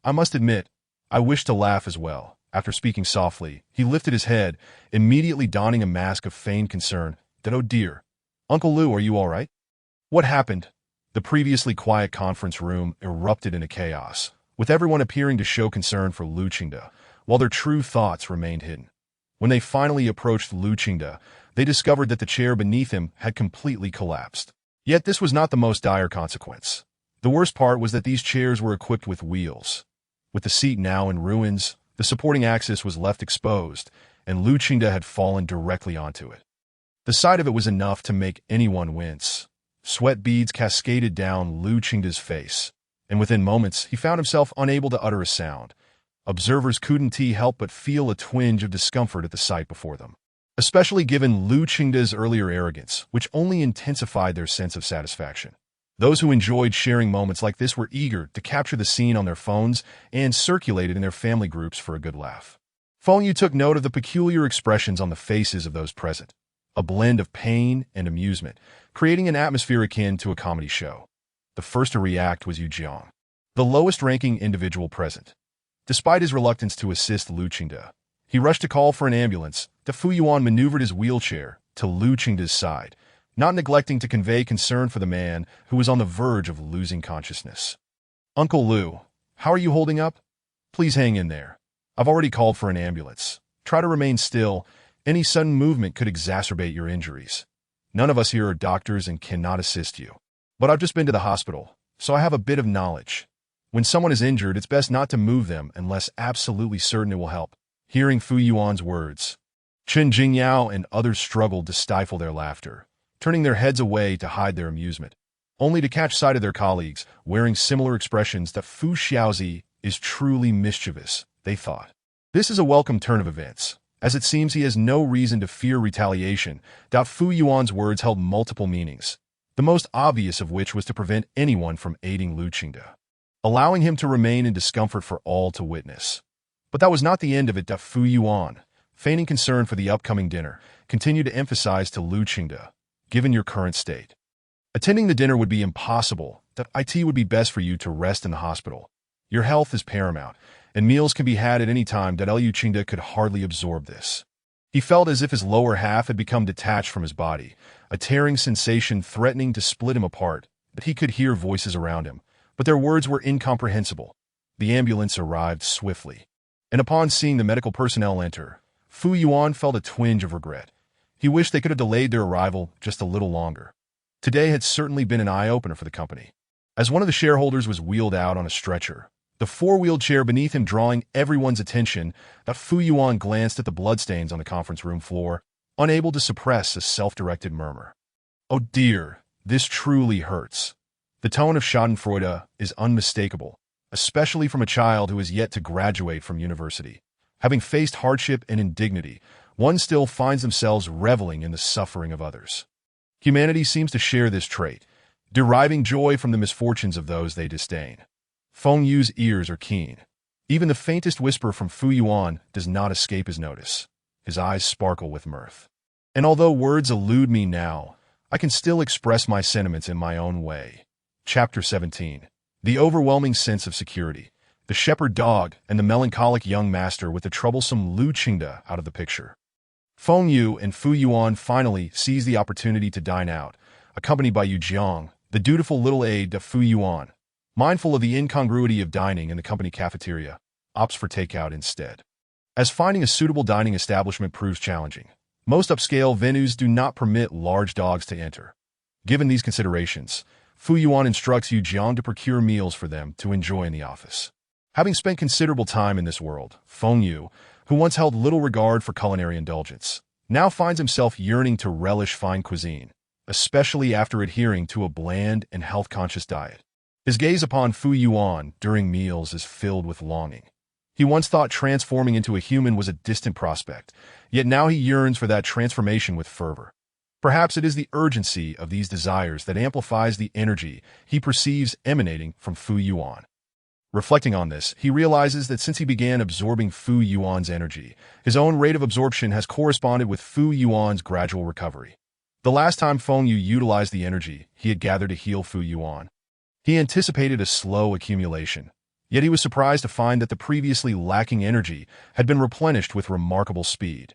I must admit, I wish to laugh as well. After speaking softly, he lifted his head, immediately donning a mask of feigned concern. Oh dear. Uncle Lu, are you all right? What happened? The previously quiet conference room erupted into chaos, with everyone appearing to show concern for Lu Qingde, while their true thoughts remained hidden. When they finally approached Lu Qingde, they discovered that the chair beneath him had completely collapsed. Yet this was not the most dire consequence. The worst part was that these chairs were equipped with wheels. With the seat now in ruins, the supporting axis was left exposed, and Lu Qingde had fallen directly onto it. The sight of it was enough to make anyone wince. Sweat beads cascaded down Lu Qingde's face, and within moments he found himself unable to utter a sound. Observers couldn't help but feel a twinge of discomfort at the sight before them, especially given Lu Qingde's earlier arrogance, which only intensified their sense of satisfaction. Those who enjoyed sharing moments like this were eager to capture the scene on their phones and circulate it in their family groups for a good laugh. Feng Yu took note of the peculiar expressions on the faces of those present, a blend of pain and amusement, creating an atmosphere akin to a comedy show. The first to react was Yu Jiang, the lowest-ranking individual present. Despite his reluctance to assist Lu Qingde, he rushed to call for an ambulance. Fu Yuan maneuvered his wheelchair to Lu Qingde's side, not neglecting to convey concern for the man who was on the verge of losing consciousness. "Uncle Lu, how are you holding up? Please hang in there. I've already called for an ambulance. Try to remain still. Any sudden movement could exacerbate your injuries. None of us here are doctors and cannot assist you. But I've just been to the hospital. so I have a bit of knowledge. When someone is injured, it's best not to move them unless absolutely certain it will help. Hearing Fu Yuan's words, Chen Jingyao and others struggled to stifle their laughter, turning their heads away to hide their amusement, only to catch sight of their colleagues wearing similar expressions. That Fu Xiaozi is truly mischievous, they thought. This is a welcome turn of events, as it seems he has no reason to fear retaliation. Fu Yuan's words held multiple meanings, the most obvious of which was to prevent anyone from aiding Lu Qingde, allowing him to remain in discomfort for all to witness. But that was not the end of it. Fu Yuan, feigning concern for the upcoming dinner, continued to emphasize to Lu Qingde, given your current state, attending the dinner would be impossible. It would be best for you to rest in the hospital. Your health is paramount, and meals can be had at any time. Lu Qingde could hardly absorb this. He felt as if his lower half had become detached from his body, a tearing sensation threatening to split him apart. But he could hear voices around him, but their words were incomprehensible. The ambulance arrived swiftly, and upon seeing the medical personnel enter, Fu Yuan felt a twinge of regret. He wished they could have delayed their arrival just a little longer. Today had certainly been an eye-opener for the company. As one of the shareholders was wheeled out on a stretcher, the four-wheeled chair beneath him drawing everyone's attention, Fu Yuan glanced at the bloodstains on the conference room floor, unable to suppress a self-directed murmur. Oh dear, this truly hurts. The tone of schadenfreude is unmistakable, especially from a child who is yet to graduate from university. Having faced hardship and indignity, one still finds themselves reveling in the suffering of others. Humanity seems to share this trait, deriving joy from the misfortunes of those they disdain. Feng Yu's ears are keen. Even the faintest whisper from Fu Yuan does not escape his notice. His eyes sparkle with mirth. And although words elude me now, I can still express my sentiments in my own way. Chapter 17. The overwhelming sense of security. The shepherd dog and the melancholic young master with the troublesome Lu Qingde out of the picture. Feng Yu and Fu Yuan finally seized the opportunity to dine out, accompanied by Yu Jiang, the dutiful little aide to Fu Yuan. Mindful of the incongruity of dining in the company cafeteria, opts for takeout instead. As finding a suitable dining establishment proves challenging, most upscale venues do not permit large dogs to enter. Given these considerations, Fu Yuan instructs Yu Jiang to procure meals for them to enjoy in the office. Having spent considerable time in this world, Feng Yu, who once held little regard for culinary indulgence, now finds himself yearning to relish fine cuisine, especially after adhering to a bland and health-conscious diet. His gaze upon Fu Yuan during meals is filled with longing. He once thought transforming into a human was a distant prospect, yet now he yearns for that transformation with fervor. Perhaps it is the urgency of these desires that amplifies the energy he perceives emanating from Fu Yuan. Reflecting on this, he realizes that since he began absorbing Fu Yuan's energy, his own rate of absorption has corresponded with Fu Yuan's gradual recovery. The last time Feng Yu utilized the energy he had gathered to heal Fu Yuan, he anticipated a slow accumulation, yet he was surprised to find that the previously lacking energy had been replenished with remarkable speed.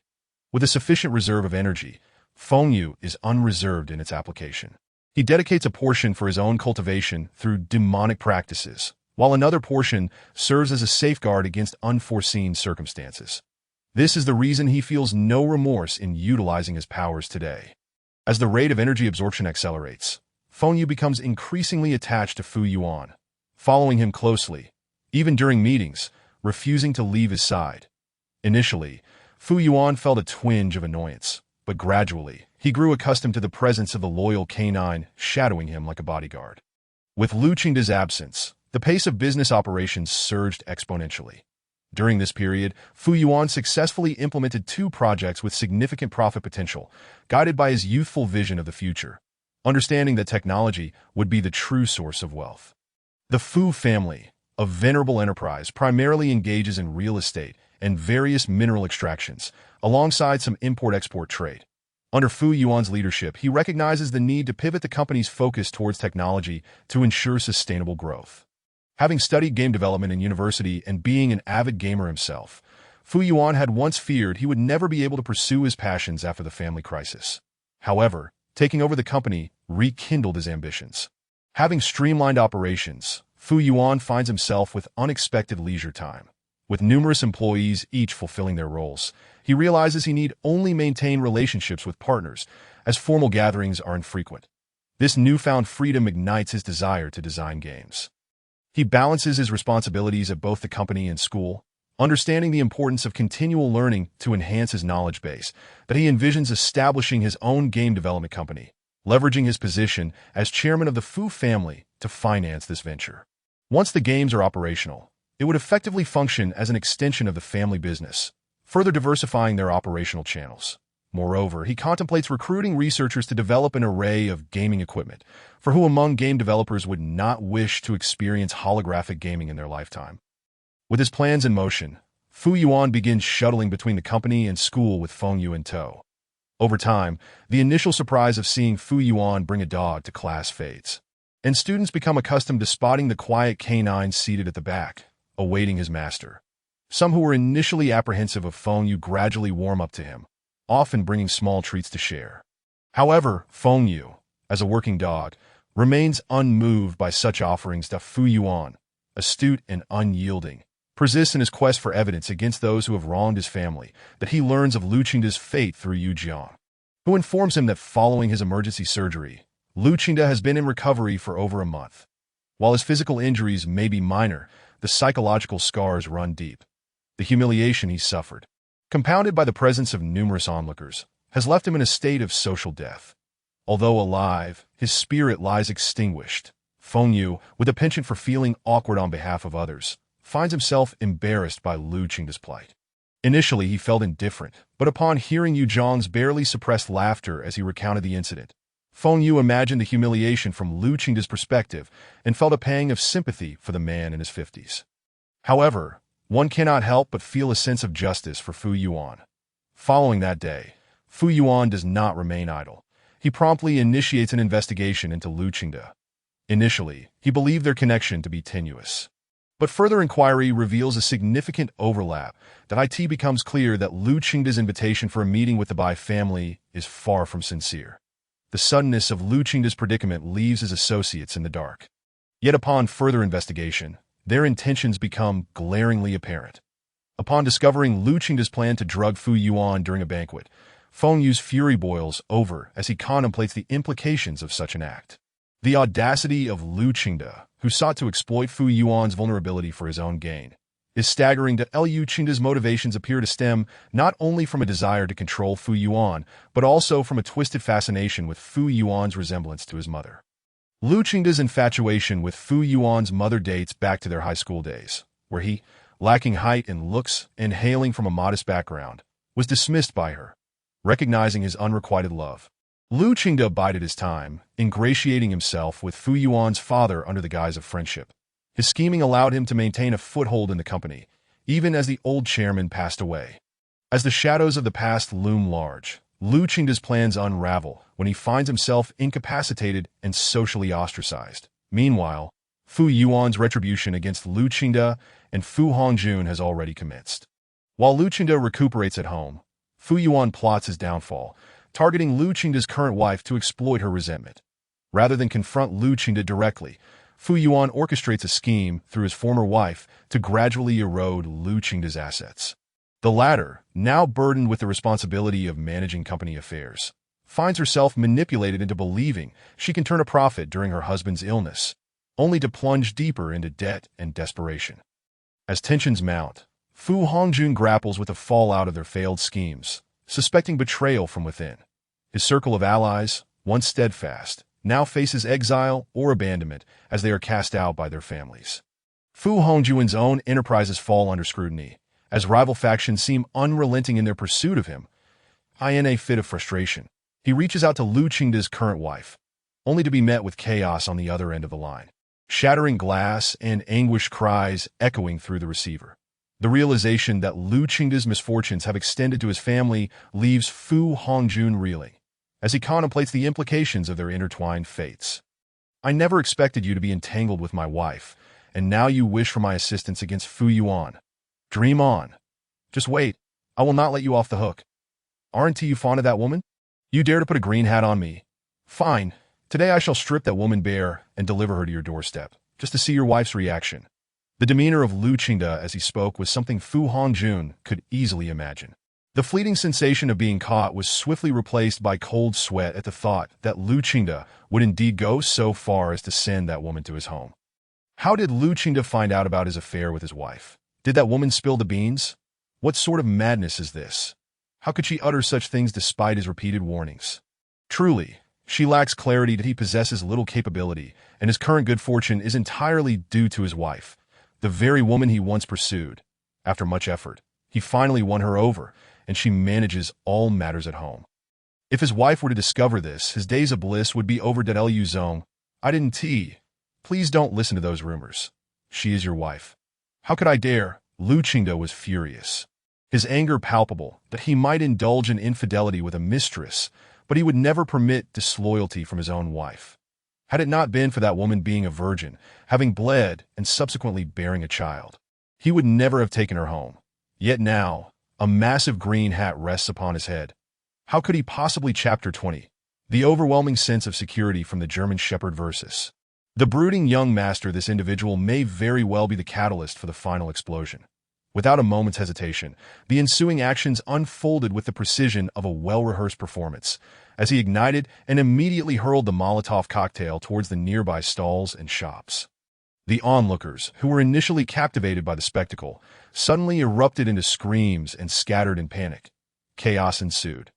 With a sufficient reserve of energy, Feng Yu is unreserved in its application. He dedicates a portion for his own cultivation through demonic practices, while another portion serves as a safeguard against unforeseen circumstances. This is the reason he feels no remorse in utilizing his powers today. As the rate of energy absorption accelerates, Feng Yu becomes increasingly attached to Fu Yuan, following him closely, even during meetings, refusing to leave his side. Initially, Fu Yuan felt a twinge of annoyance, but gradually, he grew accustomed to the presence of the loyal canine shadowing him like a bodyguard. With Lu Qingde's absence, the pace of business operations surged exponentially. During this period, Fu Yuan successfully implemented 2 projects with significant profit potential, guided by his youthful vision of the future, understanding that technology would be the true source of wealth. The Fu family, a venerable enterprise, primarily engages in real estate and various mineral extractions, alongside some import-export trade. Under Fu Yuan's leadership, he recognizes the need to pivot the company's focus towards technology to ensure sustainable growth. Having studied game development in university and being an avid gamer himself, Fu Yuan had once feared he would never be able to pursue his passions after the family crisis. However, taking over the company rekindled his ambitions. Having streamlined operations, Fu Yuan finds himself with unexpected leisure time. With numerous employees each fulfilling their roles, he realizes he need only maintain relationships with partners, as formal gatherings are infrequent. This newfound freedom ignites his desire to design games. He balances his responsibilities at both the company and school, understanding the importance of continual learning to enhance his knowledge base, that he envisions establishing his own game development company, leveraging his position as chairman of the Fu family to finance this venture. Once the games are operational, it would effectively function as an extension of the family business, further diversifying their operational channels. Moreover, he contemplates recruiting researchers to develop an array of gaming equipment, for who among game developers would not wish to experience holographic gaming in their lifetime? With his plans in motion, Fu Yuan begins shuttling between the company and school with Feng Yu in tow. Over time, the initial surprise of seeing Fu Yuan bring a dog to class fades, and students become accustomed to spotting the quiet canine seated at the back, awaiting his master. Some who were initially apprehensive of Feng Yu gradually warm up to him, often bringing small treats to share. However, Feng Yu, as a working dog, remains unmoved by such offerings that Fu Yuan, astute and unyielding, persists in his quest for evidence against those who have wronged his family, that he learns of Lu Qingda's fate through Yu Jiang, who informs him that following his emergency surgery, Lu Qingda has been in recovery for over a month. While his physical injuries may be minor, the psychological scars run deep. The humiliation he suffered, compounded by the presence of numerous onlookers, has left him in a state of social death. Although alive, his spirit lies extinguished. Feng Yu, with a penchant for feeling awkward on behalf of others, finds himself embarrassed by Lu Qingda's plight. Initially, he felt indifferent, but upon hearing Yu Zhang's barely suppressed laughter as he recounted the incident, Feng Yu imagined the humiliation from Lu Qingda's perspective and felt a pang of sympathy for the man in his 50s. However, one cannot help but feel a sense of justice for Fu Yuan. Following that day, Fu Yuan does not remain idle. He promptly initiates an investigation into Lu Qingda. Initially, he believed their connection to be tenuous. But further inquiry reveals a significant overlap that it becomes clear that Lu Qingda's invitation for a meeting with the Bai family is far from sincere. The suddenness of Lu Qingda's predicament leaves his associates in the dark. Yet upon further investigation, their intentions become glaringly apparent. Upon discovering Lu Qingda's plan to drug Fu Yuan during a banquet, Feng Yu's fury boils over as he contemplates the implications of such an act. The audacity of Lu Qingda, who sought to exploit Fu Yuan's vulnerability for his own gain, is staggering that Lu Qingda's motivations appear to stem not only from a desire to control Fu Yuan, but also from a twisted fascination with Fu Yuan's resemblance to his mother. Lu Qingda's infatuation with Fu Yuan's mother dates back to their high school days, where he, lacking height and looks and hailing from a modest background, was dismissed by her. Recognizing his unrequited love, Lu Qingda bided his time, ingratiating himself with Fu Yuan's father under the guise of friendship. His scheming allowed him to maintain a foothold in the company, even as the old chairman passed away. As the shadows of the past loom large, Lu Qingda's plans unravel when he finds himself incapacitated and socially ostracized. Meanwhile, Fu Yuan's retribution against Lu Qingda and Fu Hongjun has already commenced. While Lu Qingda recuperates at home, Fu Yuan plots his downfall, targeting Lu Qingda's current wife to exploit her resentment. Rather than confront Lu Qingda directly, Fu Yuan orchestrates a scheme through his former wife to gradually erode Lu Qingda's assets. The latter, now burdened with the responsibility of managing company affairs, finds herself manipulated into believing she can turn a profit during her husband's illness, only to plunge deeper into debt and desperation. As tensions mount, Fu Hongjun grapples with the fallout of their failed schemes, suspecting betrayal from within. His circle of allies, once steadfast, now faces exile or abandonment as they are cast out by their families. Fu Hongjun's own enterprises fall under scrutiny, as rival factions seem unrelenting in their pursuit of him. In a fit of frustration, he reaches out to Lu Qingda's current wife, only to be met with chaos on the other end of the line. Shattering glass and anguished cries echoing through the receiver. The realization that Lu Qingda's misfortunes have extended to his family leaves Fu Hongjun reeling, as he contemplates the implications of their intertwined fates. I never expected you to be entangled with my wife, and now you wish for my assistance against Fu Yuan. Dream on. Just wait. I will not let you off the hook. Aren't you fond of that woman? You dare to put a green hat on me. Fine. Today I shall strip that woman bare and deliver her to your doorstep, just to see your wife's reaction. The demeanor of Lu Qingda as he spoke was something Fu Hongjun could easily imagine. The fleeting sensation of being caught was swiftly replaced by cold sweat at the thought that Luchinda would indeed go so far as to send that woman to his home. How did Luchinda find out about his affair with his wife? Did that woman spill the beans? What sort of madness is this? How could she utter such things despite his repeated warnings? Truly, she lacks clarity that he possesses little capability, and his current good fortune is entirely due to his wife, the very woman he once pursued. After much effort, he finally won her over, and she manages all matters at home. If his wife were to discover this, his days of bliss would be over. Lu Zong, I didn't tea. Please don't listen to those rumors. She is your wife. How could I dare? Lu Qingda was furious. His anger palpable that he might indulge in infidelity with a mistress, but he would never permit disloyalty from his own wife. Had it not been for that woman being a virgin, having bled, and subsequently bearing a child, he would never have taken her home. Yet now, a massive green hat rests upon his head. How could he possibly? Chapter 20. The overwhelming sense of security from the German Shepherd versus the brooding young master. This individual may very well be the catalyst for the final explosion. Without a moment's hesitation, the ensuing actions unfolded with the precision of a well-rehearsed performance, as he ignited and immediately hurled the Molotov cocktail towards the nearby stalls and shops. The onlookers, who were initially captivated by the spectacle, suddenly erupted into screams and scattered in panic. Chaos ensued.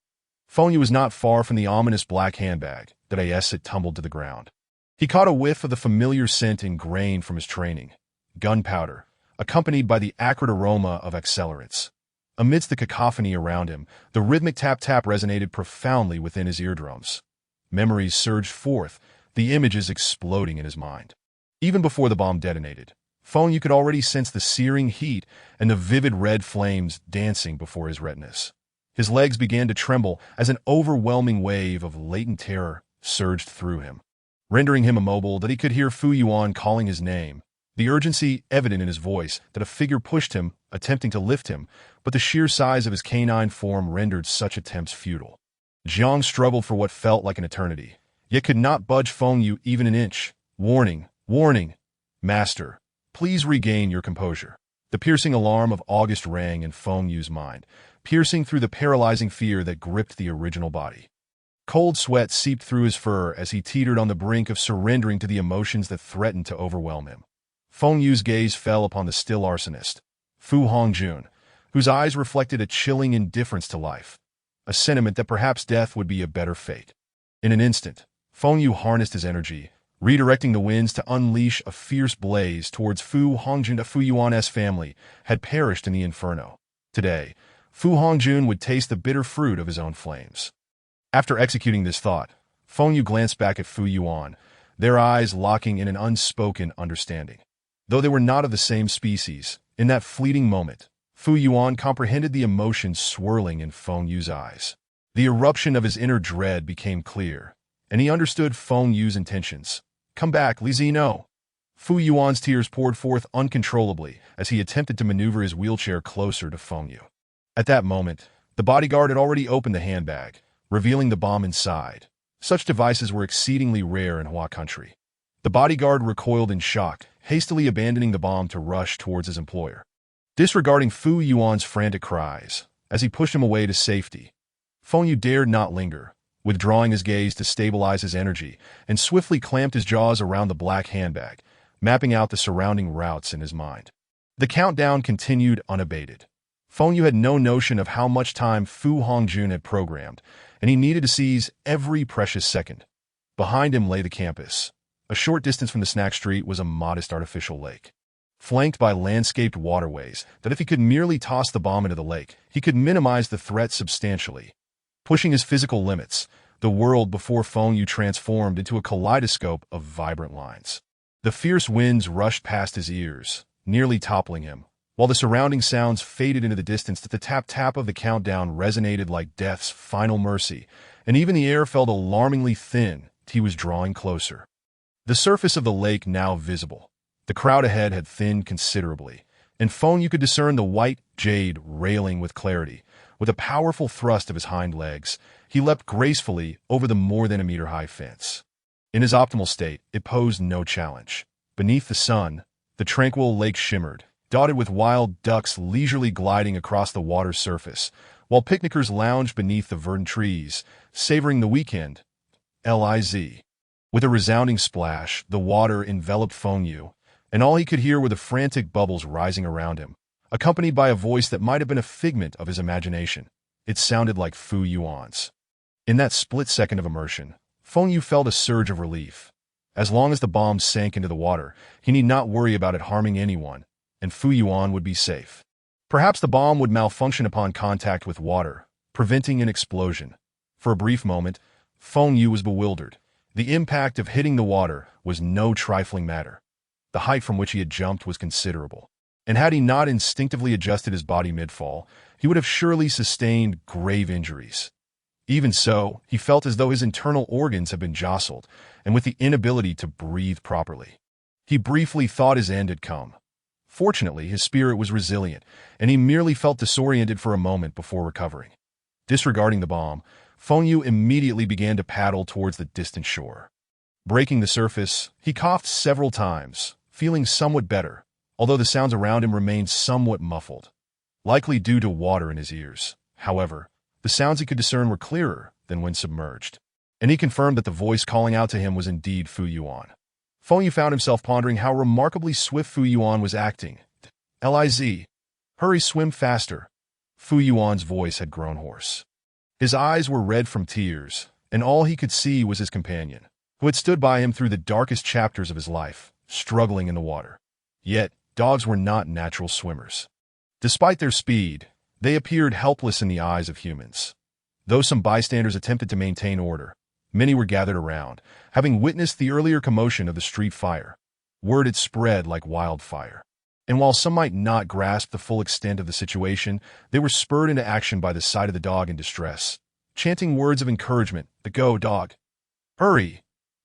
Feng Yu was not far from the ominous black handbag that as it tumbled to the ground. He caught a whiff of the familiar scent ingrained from his training, gunpowder, accompanied by the acrid aroma of accelerants. Amidst the cacophony around him, the rhythmic tap-tap resonated profoundly within his eardrums. Memories surged forth, the images exploding in his mind. Even before the bomb detonated, Feng Yu could already sense the searing heat and the vivid red flames dancing before his retinas. His legs began to tremble as an overwhelming wave of latent terror surged through him, rendering him immobile. That he could hear Fu Yuan calling his name, the urgency evident in his voice. That a figure pushed him, attempting to lift him, but the sheer size of his canine form rendered such attempts futile. Jiang struggled for what felt like an eternity, yet could not budge Feng Yu even an inch. Warning, warning, master, please regain your composure. The piercing alarm of August rang in Feng Yu's mind, piercing through the paralyzing fear that gripped the original body. Cold sweat seeped through his fur as he teetered on the brink of surrendering to the emotions that threatened to overwhelm him. Feng Yu's gaze fell upon the still arsonist, Fu Hongjun, whose eyes reflected a chilling indifference to life, a sentiment that perhaps death would be a better fate. In an instant, Feng Yu harnessed his energy, redirecting the winds to unleash a fierce blaze towards Fu Hongjun. Fu Yuan's family had perished in the inferno. Today, Fu Hongjun would taste the bitter fruit of his own flames. After executing this thought, Feng Yu glanced back at Fu Yuan, their eyes locking in an unspoken understanding. Though they were not of the same species, in that fleeting moment, Fu Yuan comprehended the emotions swirling in Feng Yu's eyes. The eruption of his inner dread became clear, and he understood Feng Yu's intentions. Come back, Li Zino. Fu Yuan's tears poured forth uncontrollably as he attempted to maneuver his wheelchair closer to Feng Yu. At that moment, the bodyguard had already opened the handbag, revealing the bomb inside. Such devices were exceedingly rare in Hua country. The bodyguard recoiled in shock, hastily abandoning the bomb to rush towards his employer. Disregarding Fu Yuan's frantic cries, as he pushed him away to safety, Feng Yu dared not linger, withdrawing his gaze to stabilize his energy, and swiftly clamped his jaws around the black handbag, mapping out the surrounding routes in his mind. The countdown continued unabated. Feng Yu had no notion of how much time Fu Hongjun had programmed, and he needed to seize every precious second. Behind him lay the campus. A short distance from the snack street was a modest artificial lake, flanked by landscaped waterways that if he could merely toss the bomb into the lake, he could minimize the threat substantially. Pushing his physical limits, the world before Feng Yu transformed into a kaleidoscope of vibrant lines. The fierce winds rushed past his ears, nearly toppling him, while the surrounding sounds faded into the distance. That the tap-tap of the countdown resonated like death's final mercy, and even the air felt alarmingly thin. He was drawing closer. The surface of the lake now visible. The crowd ahead had thinned considerably, and Feng Yu could discern the white jade railing with clarity. With a powerful thrust of his hind legs, he leapt gracefully over the more than a meter-high fence. In his optimal state, it posed no challenge. Beneath the sun, the tranquil lake shimmered, dotted with wild ducks leisurely gliding across the water's surface, while picnickers lounged beneath the verdant trees, savoring the weekend. Liz. With a resounding splash, the water enveloped Feng Yu, and all he could hear were the frantic bubbles rising around him, accompanied by a voice that might have been a figment of his imagination. It sounded like Fu Yuan's. In that split second of immersion, Feng Yu felt a surge of relief. As long as the bomb sank into the water, he need not worry about it harming anyone, and Fu Yuan would be safe. Perhaps the bomb would malfunction upon contact with water, preventing an explosion. For a brief moment, Feng Yu was bewildered. The impact of hitting the water was no trifling matter. The height from which he had jumped was considerable, and had he not instinctively adjusted his body mid-fall, he would have surely sustained grave injuries. Even so, he felt as though his internal organs had been jostled, and with the inability to breathe properly. He briefly thought his end had come. Fortunately, his spirit was resilient, and he merely felt disoriented for a moment before recovering. Disregarding the bomb, Feng Yu immediately began to paddle towards the distant shore. Breaking the surface, he coughed several times, feeling somewhat better, although the sounds around him remained somewhat muffled. Likely due to water in his ears, however, the sounds he could discern were clearer than when submerged, and he confirmed that the voice calling out to him was indeed Fu Yuan. Feng Yu found himself pondering how remarkably swift Fu Yuan was acting. Liz. Hurry, swim faster. Fu Yuan's voice had grown hoarse. His eyes were red from tears, and all he could see was his companion, who had stood by him through the darkest chapters of his life, struggling in the water. Yet, dogs were not natural swimmers. Despite their speed, they appeared helpless in the eyes of humans. Though some bystanders attempted to maintain order, many were gathered around, having witnessed the earlier commotion of the street fire. Word had spread like wildfire. And while some might not grasp the full extent of the situation, they were spurred into action by the sight of the dog in distress, chanting words of encouragement. Go, dog. Hurry.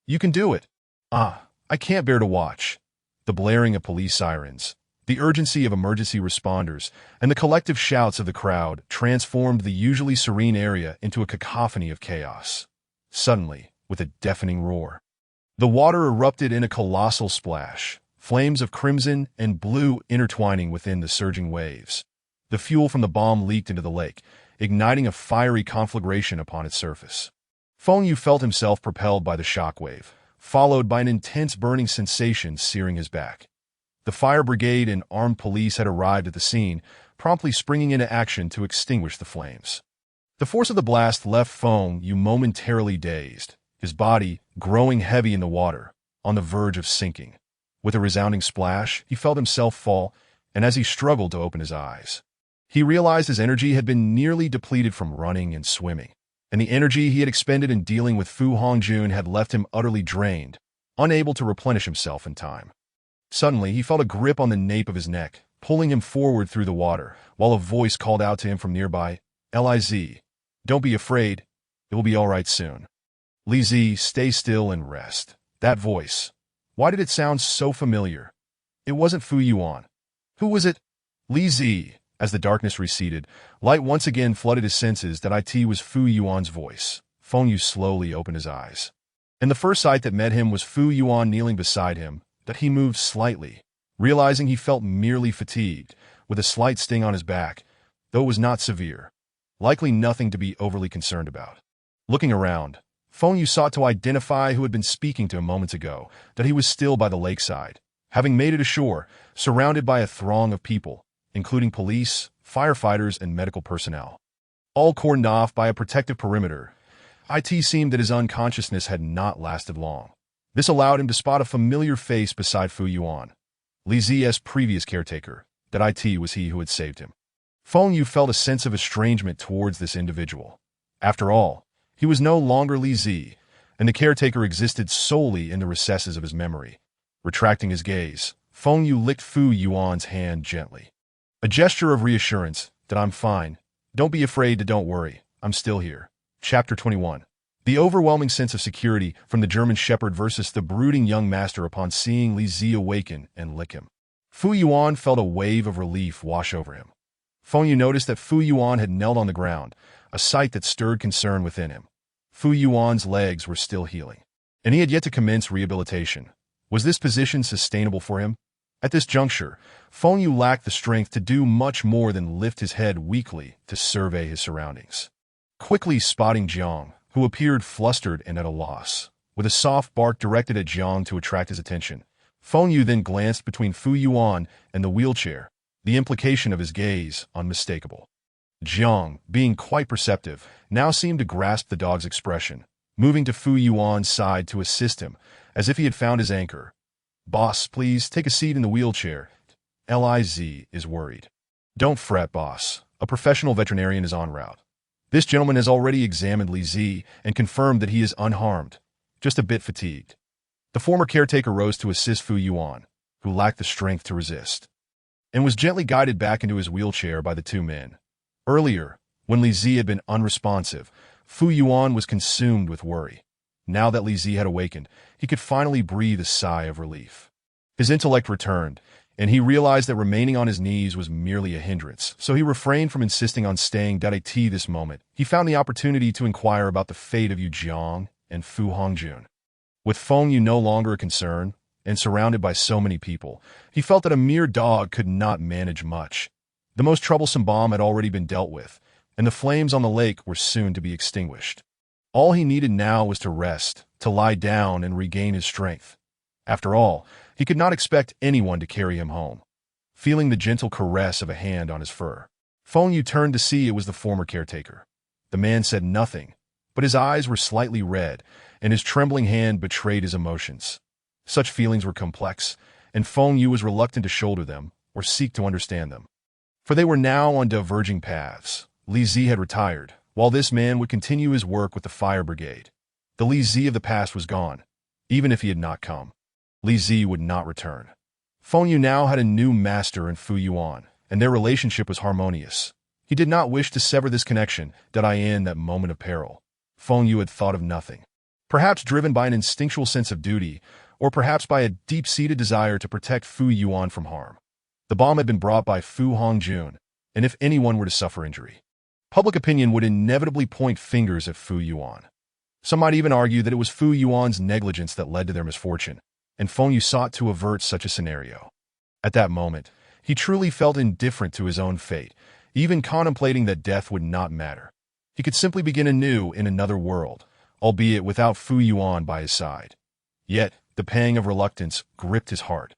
You can do it. I can't bear to watch. The blaring of police sirens, the urgency of emergency responders, and the collective shouts of the crowd transformed the usually serene area into a cacophony of chaos. Suddenly, with a deafening roar, the water erupted in a colossal splash, flames of crimson and blue intertwining within the surging waves. The fuel from the bomb leaked into the lake, igniting a fiery conflagration upon its surface. Feng Yu felt himself propelled by the shockwave, followed by an intense burning sensation searing his back. The fire brigade and armed police had arrived at the scene, promptly springing into action to extinguish the flames. The force of the blast left Feng Yu momentarily dazed, his body growing heavy in the water, on the verge of sinking. With a resounding splash, he felt himself fall, and as he struggled to open his eyes, he realized his energy had been nearly depleted from running and swimming, and the energy he had expended in dealing with Fu Hongjun had left him utterly drained, unable to replenish himself in time. Suddenly, he felt a grip on the nape of his neck, pulling him forward through the water, while a voice called out to him from nearby, Liz. Don't be afraid. It will be all right soon. Liz, stay still and rest. That voice. Why did it sound so familiar? It wasn't Fu Yuan. Who was it? Liz. As the darkness receded, light once again flooded his senses that it was Fu Yuan's voice. Feng Yu slowly opened his eyes. And the first sight that met him was Fu Yuan kneeling beside him, that he moved slightly, realizing he felt merely fatigued, with a slight sting on his back, though it was not severe. Likely nothing to be overly concerned about. Looking around, Feng Yu sought to identify who had been speaking to him moments ago, that he was still by the lakeside, having made it ashore, surrounded by a throng of people, including police, firefighters, and medical personnel. All cordoned off by a protective perimeter, it seemed that his unconsciousness had not lasted long. This allowed him to spot a familiar face beside Fu Yuan, Liz's previous caretaker, that it was he who had saved him. Feng Yu felt a sense of estrangement towards this individual. After all, he was no longer Liz, and the caretaker existed solely in the recesses of his memory. Retracting his gaze, Feng Yu licked Fu Yuan's hand gently. A gesture of reassurance, that I'm fine. Don't be afraid, don't worry. I'm still here. Chapter 21. The overwhelming sense of security from the German shepherd versus the brooding young master upon seeing Liz awaken and lick him. Fu Yuan felt a wave of relief wash over him. Feng Yu noticed that Fu Yuan had knelt on the ground, a sight that stirred concern within him. Fu Yuan's legs were still healing, and he had yet to commence rehabilitation. Was this position sustainable for him? At this juncture, Feng Yu lacked the strength to do much more than lift his head weakly to survey his surroundings. Quickly spotting Jiang, who appeared flustered and at a loss, with a soft bark directed at Jiang to attract his attention, Feng Yu then glanced between Fu Yuan and the wheelchair, the implication of his gaze unmistakable. Jiang, being quite perceptive, now seemed to grasp the dog's expression, moving to Fu Yuan's side to assist him, as if he had found his anchor. "Boss, please take a seat in the wheelchair. Liz is worried." "Don't fret, boss. A professional veterinarian is en route. This gentleman has already examined Liz and confirmed that he is unharmed, just a bit fatigued." The former caretaker rose to assist Fu Yuan, who lacked the strength to resist, and was gently guided back into his wheelchair by the two men. Earlier, when Liz had been unresponsive, Fu Yuan was consumed with worry. Now that Liz had awakened, he could finally breathe a sigh of relief. His intellect returned, and he realized that remaining on his knees was merely a hindrance, so he refrained from insisting on staying at this moment. He found the opportunity to inquire about the fate of Yu Jiang and Fu Hongjun. With Feng Yu no longer a concern, and surrounded by so many people, he felt that a mere dog could not manage much. The most troublesome bomb had already been dealt with, and the flames on the lake were soon to be extinguished. All he needed now was to rest, to lie down and regain his strength. After all, he could not expect anyone to carry him home. Feeling the gentle caress of a hand on his fur, Feng Yu turned to see it was the former caretaker. The man said nothing, but his eyes were slightly red, and his trembling hand betrayed his emotions. Such feelings were complex, and Feng Yu was reluctant to shoulder them or seek to understand them. For they were now on diverging paths. Liz had retired, while this man would continue his work with the fire brigade. The Liz of the past was gone, even if he had not come. Liz would not return. Feng Yu now had a new master in Fu Yuan, and their relationship was harmonious. He did not wish to sever this connection in that moment of peril. Feng Yu had thought of nothing. Perhaps driven by an instinctual sense of duty, or perhaps by a deep-seated desire to protect Fu Yuan from harm. The bomb had been brought by Fu Hongjun, and if anyone were to suffer injury, public opinion would inevitably point fingers at Fu Yuan. Some might even argue that it was Fu Yuan's negligence that led to their misfortune, and Feng Yu sought to avert such a scenario. At that moment, he truly felt indifferent to his own fate, even contemplating that death would not matter. He could simply begin anew in another world, albeit without Fu Yuan by his side. Yet, the pang of reluctance gripped his heart,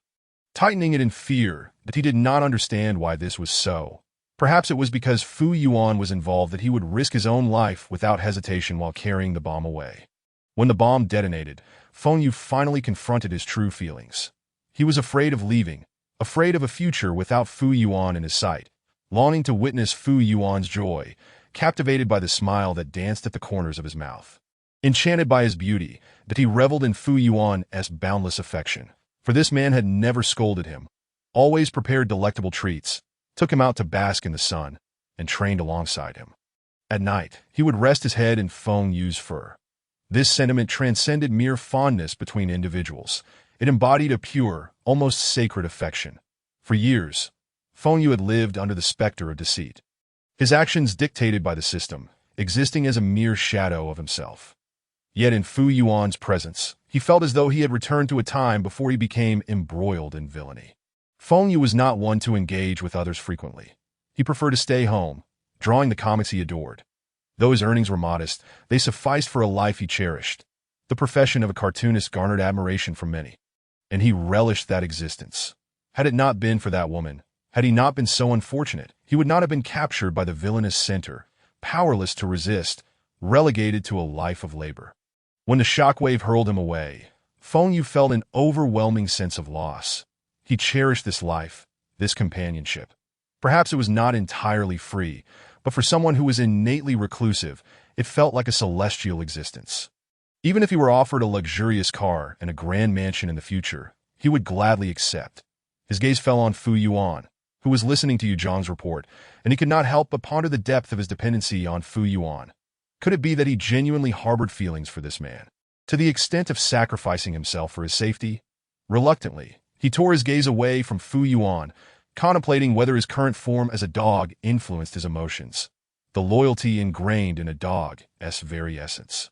tightening it in fear that he did not understand why this was so. Perhaps it was because Fu Yuan was involved that he would risk his own life without hesitation while carrying the bomb away. When the bomb detonated, Feng Yu finally confronted his true feelings. He was afraid of leaving, afraid of a future without Fu Yuan in his sight, longing to witness Fu Yuan's joy, captivated by the smile that danced at the corners of his mouth. Enchanted by his beauty, that he reveled in Fu Yuan's boundless affection. For this man had never scolded him, always prepared delectable treats, took him out to bask in the sun, and trained alongside him. At night, he would rest his head in Feng Yu's fur. This sentiment transcended mere fondness between individuals. It embodied a pure, almost sacred affection. For years, Feng Yu had lived under the specter of deceit. His actions dictated by the system, existing as a mere shadow of himself. Yet in Fu Yuan's presence, he felt as though he had returned to a time before he became embroiled in villainy. Feng Yu was not one to engage with others frequently. He preferred to stay home, drawing the comics he adored. Though his earnings were modest, they sufficed for a life he cherished. The profession of a cartoonist garnered admiration from many, and he relished that existence. Had it not been for that woman, had he not been so unfortunate, he would not have been captured by the villainous center, powerless to resist, relegated to a life of labor. When the shockwave hurled him away, Feng Yu felt an overwhelming sense of loss. He cherished this life, this companionship. Perhaps it was not entirely free, but for someone who was innately reclusive, it felt like a celestial existence. Even if he were offered a luxurious car and a grand mansion in the future, he would gladly accept. His gaze fell on Fu Yuan, who was listening to Yu Zhang's report, and he could not help but ponder the depth of his dependency on Fu Yuan. Could it be that he genuinely harbored feelings for this man, to the extent of sacrificing himself for his safety? Reluctantly, he tore his gaze away from Fu Yuan, contemplating whether his current form as a dog influenced his emotions. The loyalty ingrained in a dog's very essence.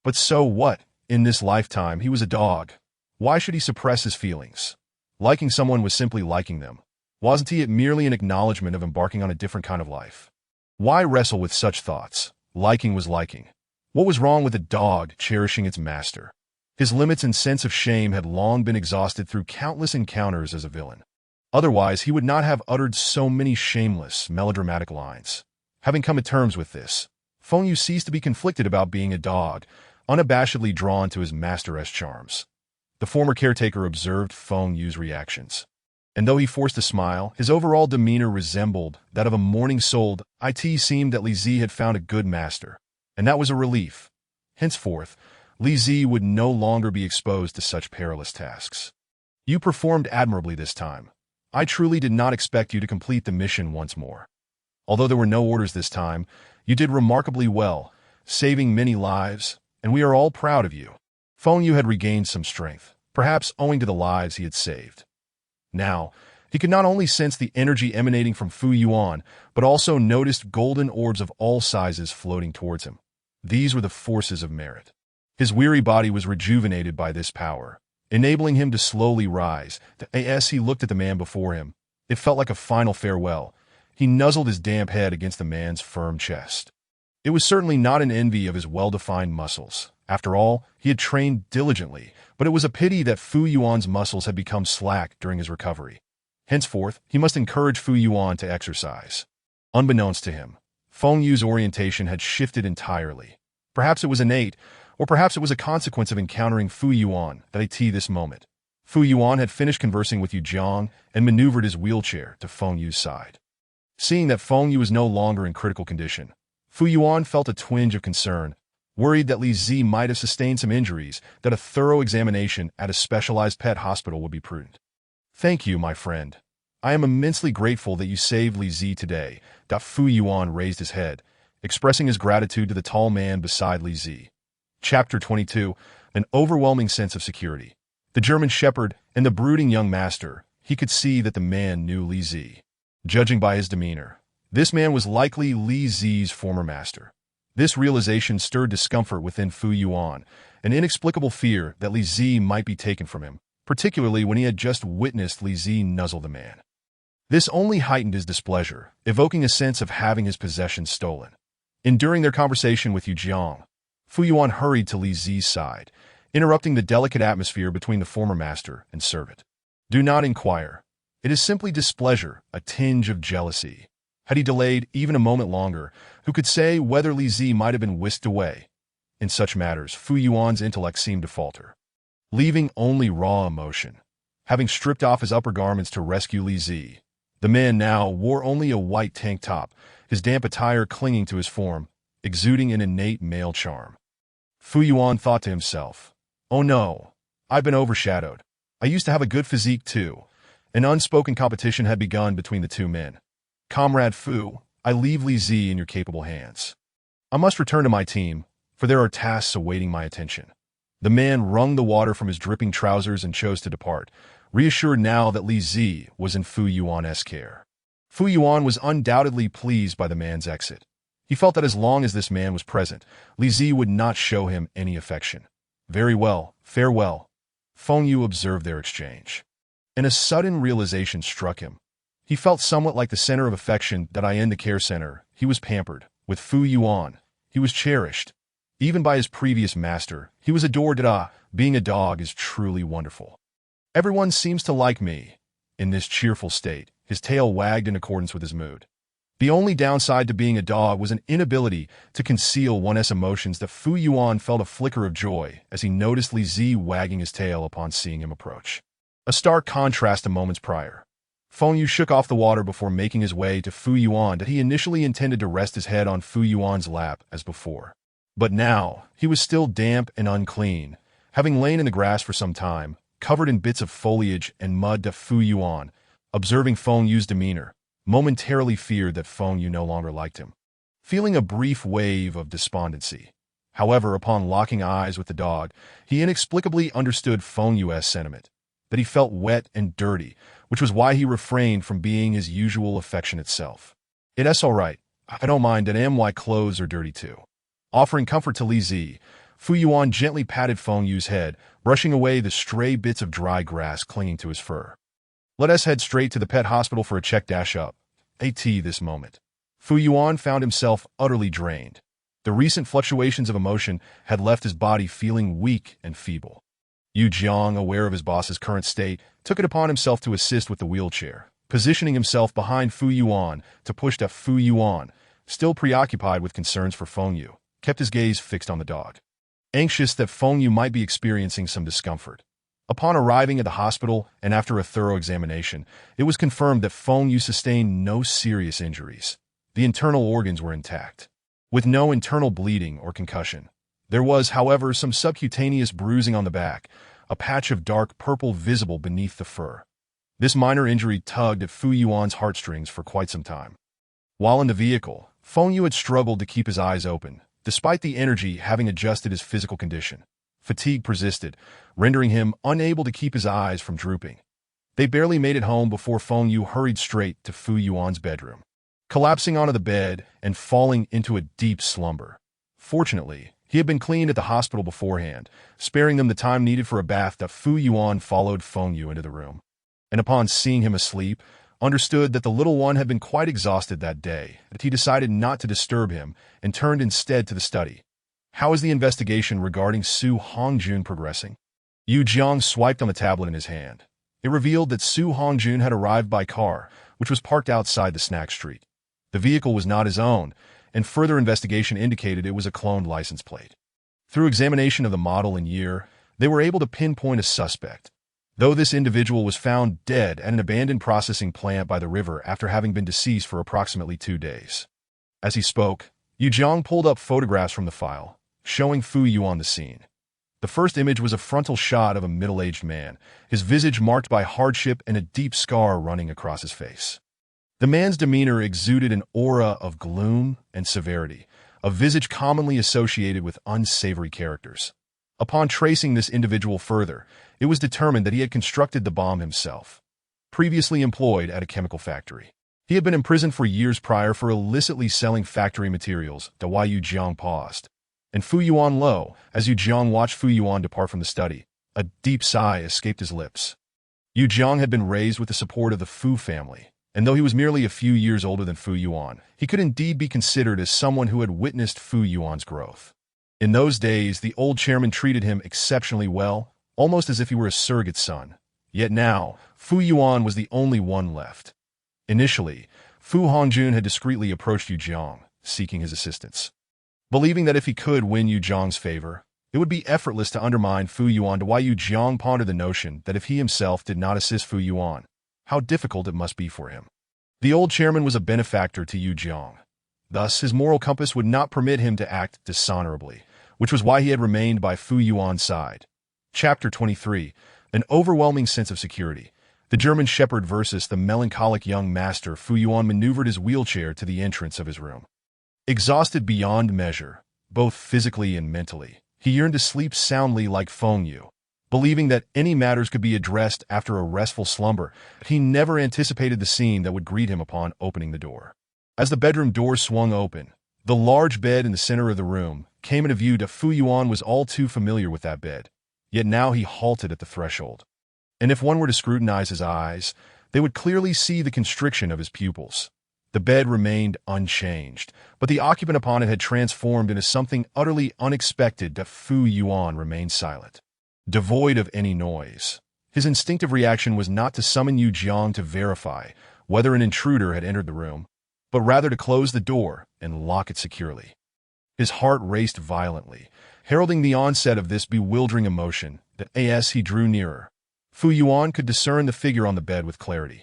But so what? In this lifetime, he was a dog. Why should he suppress his feelings? Liking someone was simply liking them. Wasn't it merely an acknowledgement of embarking on a different kind of life? Why wrestle with such thoughts? Liking was liking. What was wrong with a dog cherishing its master? His limits and sense of shame had long been exhausted through countless encounters as a villain. Otherwise, he would not have uttered so many shameless, melodramatic lines. Having come to terms with this, Feng Yu ceased to be conflicted about being a dog, unabashedly drawn to his master's charms. The former caretaker observed Feng Yu's reactions. And though he forced a smile, his overall demeanor resembled that of a morning-souled. It seemed that Li Zi had found a good master, and that was a relief. Henceforth, Li Zi would no longer be exposed to such perilous tasks. You performed admirably this time. I truly did not expect you to complete the mission once more. Although there were no orders this time, you did remarkably well, saving many lives, and we are all proud of you. Feng Yu had regained some strength, perhaps owing to the lives he had saved. Now, he could not only sense the energy emanating from Fu Yuan, but also noticed golden orbs of all sizes floating towards him. These were the forces of merit. His weary body was rejuvenated by this power, enabling him to slowly rise. As he looked at the man before him, it felt like a final farewell. He nuzzled his damp head against the man's firm chest. It was certainly not an envy of his well-defined muscles. After all, he had trained diligently, but it was a pity that Fu Yuan's muscles had become slack during his recovery. Henceforth, he must encourage Fu Yuan to exercise. Unbeknownst to him, Feng Yu's orientation had shifted entirely. Perhaps it was innate, or perhaps it was a consequence of encountering Fu Yuan at this moment. Fu Yuan had finished conversing with Yu Jiang and maneuvered his wheelchair to Feng Yu's side. Seeing that Feng Yu was no longer in critical condition, Fu Yuan felt a twinge of concern, worried that Li Zi might have sustained some injuries, that a thorough examination at a specialized pet hospital would be prudent. Thank you, my friend. I am immensely grateful that you saved Li Zi today. Fu Yuan raised his head, expressing his gratitude to the tall man beside Li Zi. Chapter 22, An overwhelming sense of security. The German shepherd and the brooding young master, he could see that the man knew Li Zi. Judging by his demeanor, this man was likely Li Zi's former master. This realization stirred discomfort within Fu Yuan, an inexplicable fear that Li Zi might be taken from him, particularly when he had just witnessed Li Zi nuzzle the man. This only heightened his displeasure, evoking a sense of having his possessions stolen. During their conversation with Yu Jiang, Fu Yuan hurried to Li Zi's side, interrupting the delicate atmosphere between the former master and servant. Do not inquire. It is simply displeasure, a tinge of jealousy. Had he delayed even a moment longer, who could say whether Li Zi might have been whisked away? In such matters, Fu Yuan's intellect seemed to falter, leaving only raw emotion. Having stripped off his upper garments to rescue Li Zi, the man now wore only a white tank top, his damp attire clinging to his form, exuding an innate male charm. Fu Yuan thought to himself, "Oh no, I've been overshadowed. I used to have a good physique too." An unspoken competition had begun between the two men. "Comrade Fu, I leave Li Zi in your capable hands. I must return to my team, for there are tasks awaiting my attention." The man wrung the water from his dripping trousers and chose to depart, reassured now that Li Zi was in Fu Yuan's care. Fu Yuan was undoubtedly pleased by the man's exit. He felt that as long as this man was present, Li Zi would not show him any affection. "Very well, farewell." Feng Yu observed their exchange, and a sudden realization struck him. He felt somewhat like the center of affection that in the care center. He was pampered. With Fu Yuan, he was cherished. Even by his previous master, he was adored. Being a dog is truly wonderful. Everyone seems to like me. In this cheerful state, his tail wagged in accordance with his mood. The only downside to being a dog was an inability to conceal one's emotions. That Fu Yuan felt a flicker of joy as he noticed Li Zi wagging his tail upon seeing him approach. A stark contrast to moments prior. Feng Yu shook off the water before making his way to Fu Yuan. That he initially intended to rest his head on Fu Yuan's lap as before. But now, he was still damp and unclean, having lain in the grass for some time, covered in bits of foliage and mud. Fu Yuan, observing Feng Yu's demeanor, momentarily feared that Feng Yu no longer liked him, feeling a brief wave of despondency. However, upon locking eyes with the dog, he inexplicably understood Feng Yu's sentiment, that he felt wet and dirty, which was why he refrained from being his usual affectionate self. "It's all right. I don't mind that my clothes are dirty too." Offering comfort to Li Zi, Fu Yuan gently patted Feng Yu's head, brushing away the stray bits of dry grass clinging to his fur. Let us head straight to the pet hospital for a check-up. This moment. Fu Yuan found himself utterly drained. The recent fluctuations of emotion had left his body feeling weak and feeble. Yu Jiang, aware of his boss's current state, took it upon himself to assist with the wheelchair, positioning himself behind Fu Yuan to push that Fu Yuan, still preoccupied with concerns for Feng Yu, kept his gaze fixed on the dog, anxious that Feng Yu might be experiencing some discomfort. Upon arriving at the hospital and after a thorough examination, it was confirmed that Feng Yu sustained no serious injuries. The internal organs were intact, with no internal bleeding or concussion. There was, however, some subcutaneous bruising on the back, a patch of dark purple visible beneath the fur. This minor injury tugged at Fu Yuan's heartstrings for quite some time. While in the vehicle, Feng Yu had struggled to keep his eyes open, despite the energy having adjusted his physical condition. Fatigue persisted, rendering him unable to keep his eyes from drooping. They barely made it home before Feng Yu hurried straight to Fu Yuan's bedroom, collapsing onto the bed and falling into a deep slumber. Fortunately, he had been cleaned at the hospital beforehand, sparing them the time needed for a bath. That Fu Yuan followed Feng Yu into the room, and upon seeing him asleep, understood that the little one had been quite exhausted that day, that he decided not to disturb him and turned instead to the study. How is the investigation regarding Su Hongjun progressing? Yu Jiang swiped on the tablet in his hand. It revealed that Su Hongjun had arrived by car, which was parked outside the snack street. The vehicle was not his own, and further investigation indicated it was a cloned license plate. Through examination of the model and year, they were able to pinpoint a suspect, though this individual was found dead at an abandoned processing plant by the river after having been deceased for approximately 2 days. As he spoke, Yu Jiang pulled up photographs from the file, showing Fu Yu on the scene. The first image was a frontal shot of a middle-aged man, his visage marked by hardship and a deep scar running across his face. The man's demeanor exuded an aura of gloom and severity, a visage commonly associated with unsavory characters. Upon tracing this individual further, it was determined that he had constructed the bomb himself. Previously employed at a chemical factory, he had been imprisoned for years prior for illicitly selling factory materials. Yu Jiang paused, and Fu Yuan lo, as Yu Jiang watched Fu Yuan depart from the study. A deep sigh escaped his lips. Yu Jiang had been raised with the support of the Fu family, and though he was merely a few years older than Fu Yuan, he could indeed be considered as someone who had witnessed Fu Yuan's growth. In those days, the old chairman treated him exceptionally well, almost as if he were a surrogate son. Yet now, Fu Yuan was the only one left. Initially, Fu Hongjun had discreetly approached Yu Jiang, seeking his assistance, believing that if he could win Yu Jiang's favor, it would be effortless to undermine Fu Yuan. Yu Jiang pondered the notion that if he himself did not assist Fu Yuan, how difficult it must be for him. The old chairman was a benefactor to Yu Jiang. Thus, his moral compass would not permit him to act dishonorably, which was why he had remained by Fu Yuan's side. Chapter 23. An overwhelming sense of security. The German Shepherd versus the melancholic young master. Fu Yuan maneuvered his wheelchair to the entrance of his room. Exhausted beyond measure, both physically and mentally, he yearned to sleep soundly like Feng Yu. Believing that any matters could be addressed after a restful slumber, he never anticipated the scene that would greet him upon opening the door. As the bedroom door swung open, the large bed in the center of the room came into view. Fu Yuan was all too familiar with that bed, yet now he halted at the threshold. And if one were to scrutinize his eyes, they would clearly see the constriction of his pupils. The bed remained unchanged, but the occupant upon it had transformed into something utterly unexpected. Fu Yuan remained silent, devoid of any noise. His instinctive reaction was not to summon Yu Jiang to verify whether an intruder had entered the room, but rather to close the door and lock it securely. His heart raced violently, heralding the onset of this bewildering emotion. As he drew nearer, Fu Yuan could discern the figure on the bed with clarity.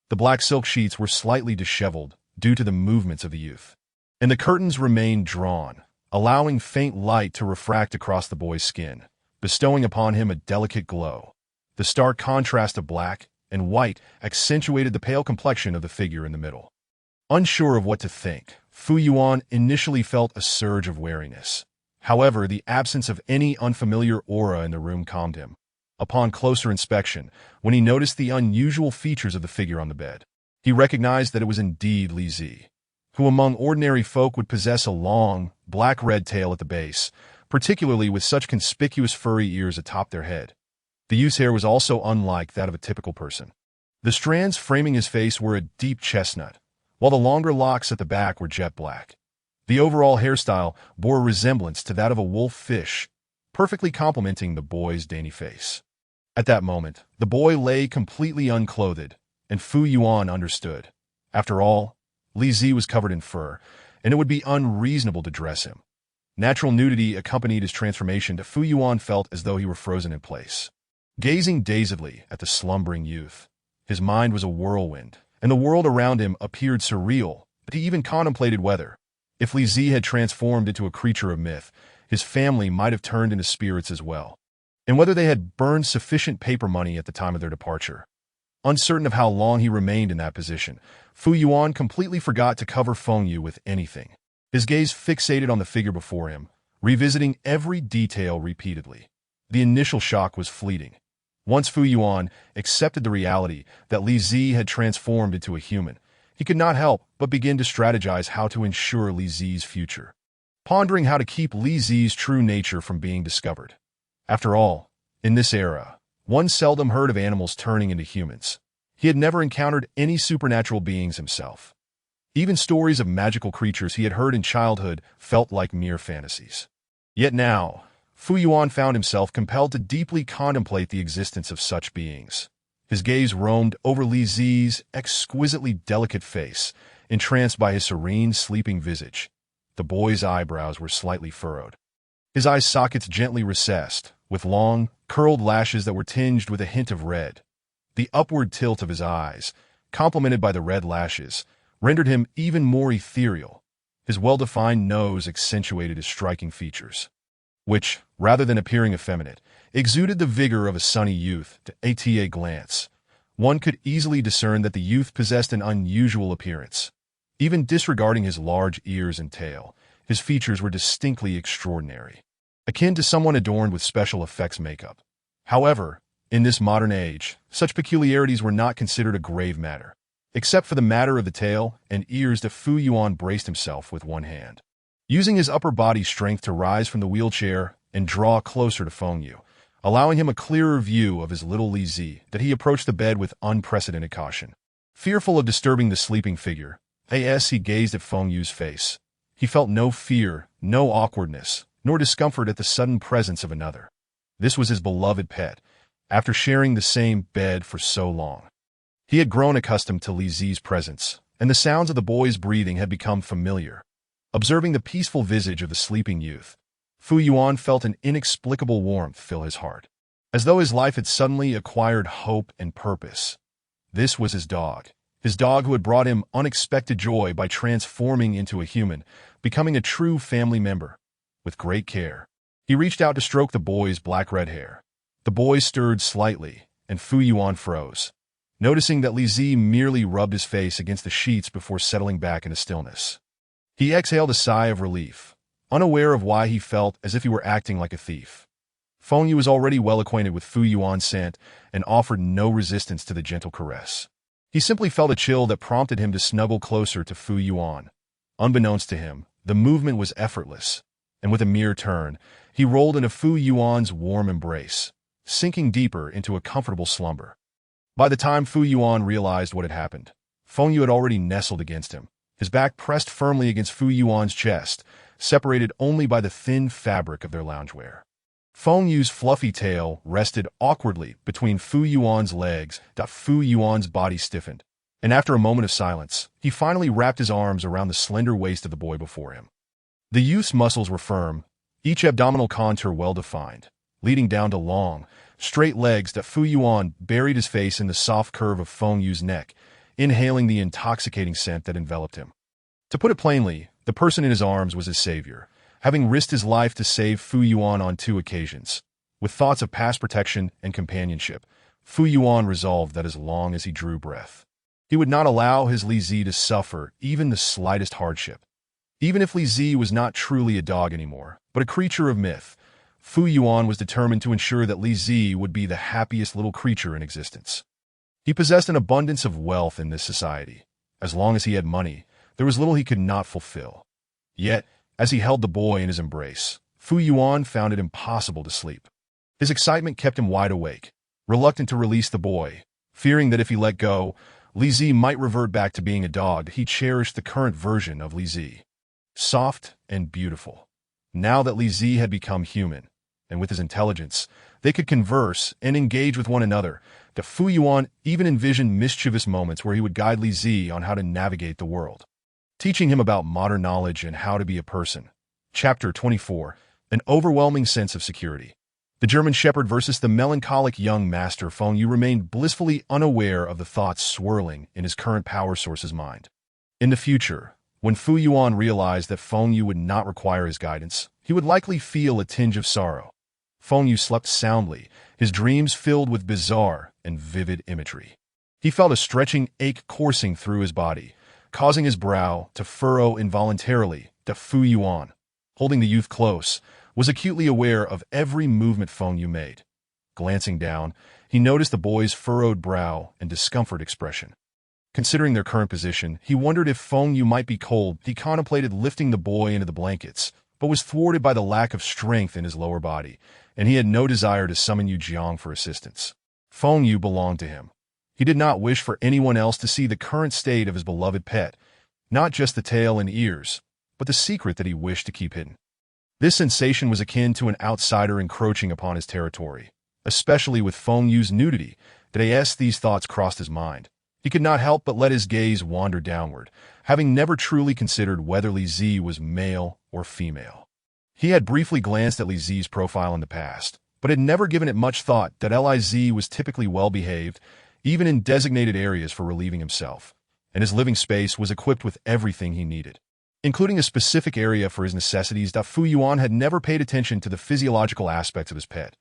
The black silk sheets were slightly disheveled due to the movements of the youth, and the curtains remained drawn, allowing faint light to refract across the boy's skin, bestowing upon him a delicate glow. The stark contrast of black and white accentuated the pale complexion of the figure in the middle. Unsure of what to think, Fu Yuan initially felt a surge of wariness. However, the absence of any unfamiliar aura in the room calmed him. Upon closer inspection, when he noticed the unusual features of the figure on the bed, he recognized that it was indeed Li Zi, who among ordinary folk would possess a long, black-red tail at the base, particularly with such conspicuous furry ears atop their head. The youth's hair was also unlike that of a typical person. The strands framing his face were a deep chestnut, while the longer locks at the back were jet black. The overall hairstyle bore a resemblance to that of a wolf fish, perfectly complementing the boy's dainty face. At that moment, the boy lay completely unclothed, and Fu Yuan understood. After all, Li Zi was covered in fur, and it would be unreasonable to dress him. Natural nudity accompanied his transformation, and Fu Yuan felt as though he were frozen in place. Gazing dazedly at the slumbering youth, his mind was a whirlwind, and the world around him appeared surreal, but he even contemplated whether, if Li Zi had transformed into a creature of myth, his family might have turned into spirits as well, and whether they had burned sufficient paper money at the time of their departure. Uncertain of how long he remained in that position, Fu Yuan completely forgot to cover Feng Yu with anything. His gaze fixated on the figure before him, revisiting every detail repeatedly. The initial shock was fleeting. Once Fu Yuan accepted the reality that Li Zi had transformed into a human, he could not help but begin to strategize how to ensure Li Zi's future, pondering how to keep Li Zi's true nature from being discovered. After all, in this era, one seldom heard of animals turning into humans. He had never encountered any supernatural beings himself. Even stories of magical creatures he had heard in childhood felt like mere fantasies. Yet now, Fu Yuan found himself compelled to deeply contemplate the existence of such beings. His gaze roamed over Li Zi's exquisitely delicate face, entranced by his serene, sleeping visage. The boy's eyebrows were slightly furrowed, his eye sockets gently recessed, with long, curled lashes that were tinged with a hint of red. The upward tilt of his eyes, complemented by the red lashes, rendered him even more ethereal. His well-defined nose accentuated his striking features, which, rather than appearing effeminate, exuded the vigor of a sunny youth. At a glance, one could easily discern that the youth possessed an unusual appearance. Even disregarding his large ears and tail, his features were distinctly extraordinary, akin to someone adorned with special effects makeup. However, in this modern age, such peculiarities were not considered a grave matter, except for the matter of the tail and ears. That Fu Yuan braced himself with one hand, using his upper body strength to rise from the wheelchair and draw closer to Feng Yu, allowing him a clearer view of his little Li Zi. That he approached the bed with unprecedented caution. Fearful of disturbing the sleeping figure, as he gazed at Feng Yu's face, he felt no fear, no awkwardness, nor discomfort at the sudden presence of another. This was his beloved pet, after sharing the same bed for so long. He had grown accustomed to Li Zi's presence, and the sounds of the boy's breathing had become familiar. Observing the peaceful visage of the sleeping youth, Fu Yuan felt an inexplicable warmth fill his heart, as though his life had suddenly acquired hope and purpose. This was his dog who had brought him unexpected joy by transforming into a human, becoming a true family member. With great care, he reached out to stroke the boy's black-red hair. The boy stirred slightly, and Fu Yuan froze, noticing that Li Zi merely rubbed his face against the sheets before settling back into stillness. He exhaled a sigh of relief, unaware of why he felt as if he were acting like a thief. Feng Yu was already well acquainted with Fu Yuan's scent and offered no resistance to the gentle caress. He simply felt a chill that prompted him to snuggle closer to Fu Yuan. Unbeknownst to him, the movement was effortless, and with a mere turn, he rolled into Fu Yuan's warm embrace, sinking deeper into a comfortable slumber. By the time Fu Yuan realized what had happened, Feng Yu had already nestled against him, his back pressed firmly against Fu Yuan's chest, separated only by the thin fabric of their loungewear. Feng Yu's fluffy tail rested awkwardly between Fu Yuan's legs. Fu Yuan's body stiffened, and after a moment of silence, he finally wrapped his arms around the slender waist of the boy before him. The youth's muscles were firm, each abdominal contour well-defined, leading down to long, straight legs. Fu Yuan buried his face in the soft curve of Feng Yu's neck, inhaling the intoxicating scent that enveloped him. To put it plainly, the person in his arms was his savior, having risked his life to save Fu Yuan on 2 occasions. With thoughts of past protection and companionship, Fu Yuan resolved that as long as he drew breath, he would not allow his Li Zi to suffer even the slightest hardship. Even if Li Zi was not truly a dog anymore, but a creature of myth, Fu Yuan was determined to ensure that Li Zi would be the happiest little creature in existence. He possessed an abundance of wealth in this society. As long as he had money, there was little he could not fulfill. Yet, as he held the boy in his embrace, Fu Yuan found it impossible to sleep. His excitement kept him wide awake. Reluctant to release the boy, Fearing that if he let go, Li Zi might revert back to being a dog, he cherished the current version of Li Zi. Soft and beautiful. Now that Li Zi had become human, and with his intelligence, they could converse and engage with one another, the Fu Yuan even envisioned mischievous moments where he would guide Li Zi on how to navigate the world, teaching him about modern knowledge and how to be a person. Chapter 24. An overwhelming sense of security. The German Shepherd versus the melancholic young master Feng Yu remained blissfully unaware of the thoughts swirling in his current power source's mind. In the future, when Fu Yuan realized that Feng Yu would not require his guidance, he would likely feel a tinge of sorrow. Feng Yu slept soundly, his dreams filled with bizarre and vivid imagery. He felt a stretching ache coursing through his body, causing his brow to furrow involuntarily. The Fu Yuan, holding the youth close, was acutely aware of every movement Feng Yu made. Glancing down, he noticed the boy's furrowed brow and discomfort expression. Considering their current position, he wondered if Feng Yu might be cold. He contemplated lifting the boy into the blankets, but was thwarted by the lack of strength in his lower body, and he had no desire to summon Yu Jiang for assistance. Feng Yu belonged to him. He did not wish for anyone else to see the current state of his beloved pet, not just the tail and ears, but the secret that he wished to keep hidden. This sensation was akin to an outsider encroaching upon his territory, especially with Feng Yu's nudity. These thoughts crossed his mind. He could not help but let his gaze wander downward, having never truly considered whether Li Zi was male or female. He had briefly glanced at Li Zi's profile in the past, but had never given it much thought. Liz was typically well-behaved, even in designated areas for relieving himself, and his living space was equipped with everything he needed, including a specific area for his necessities. Fu Yuan had never paid attention to the physiological aspects of his pet.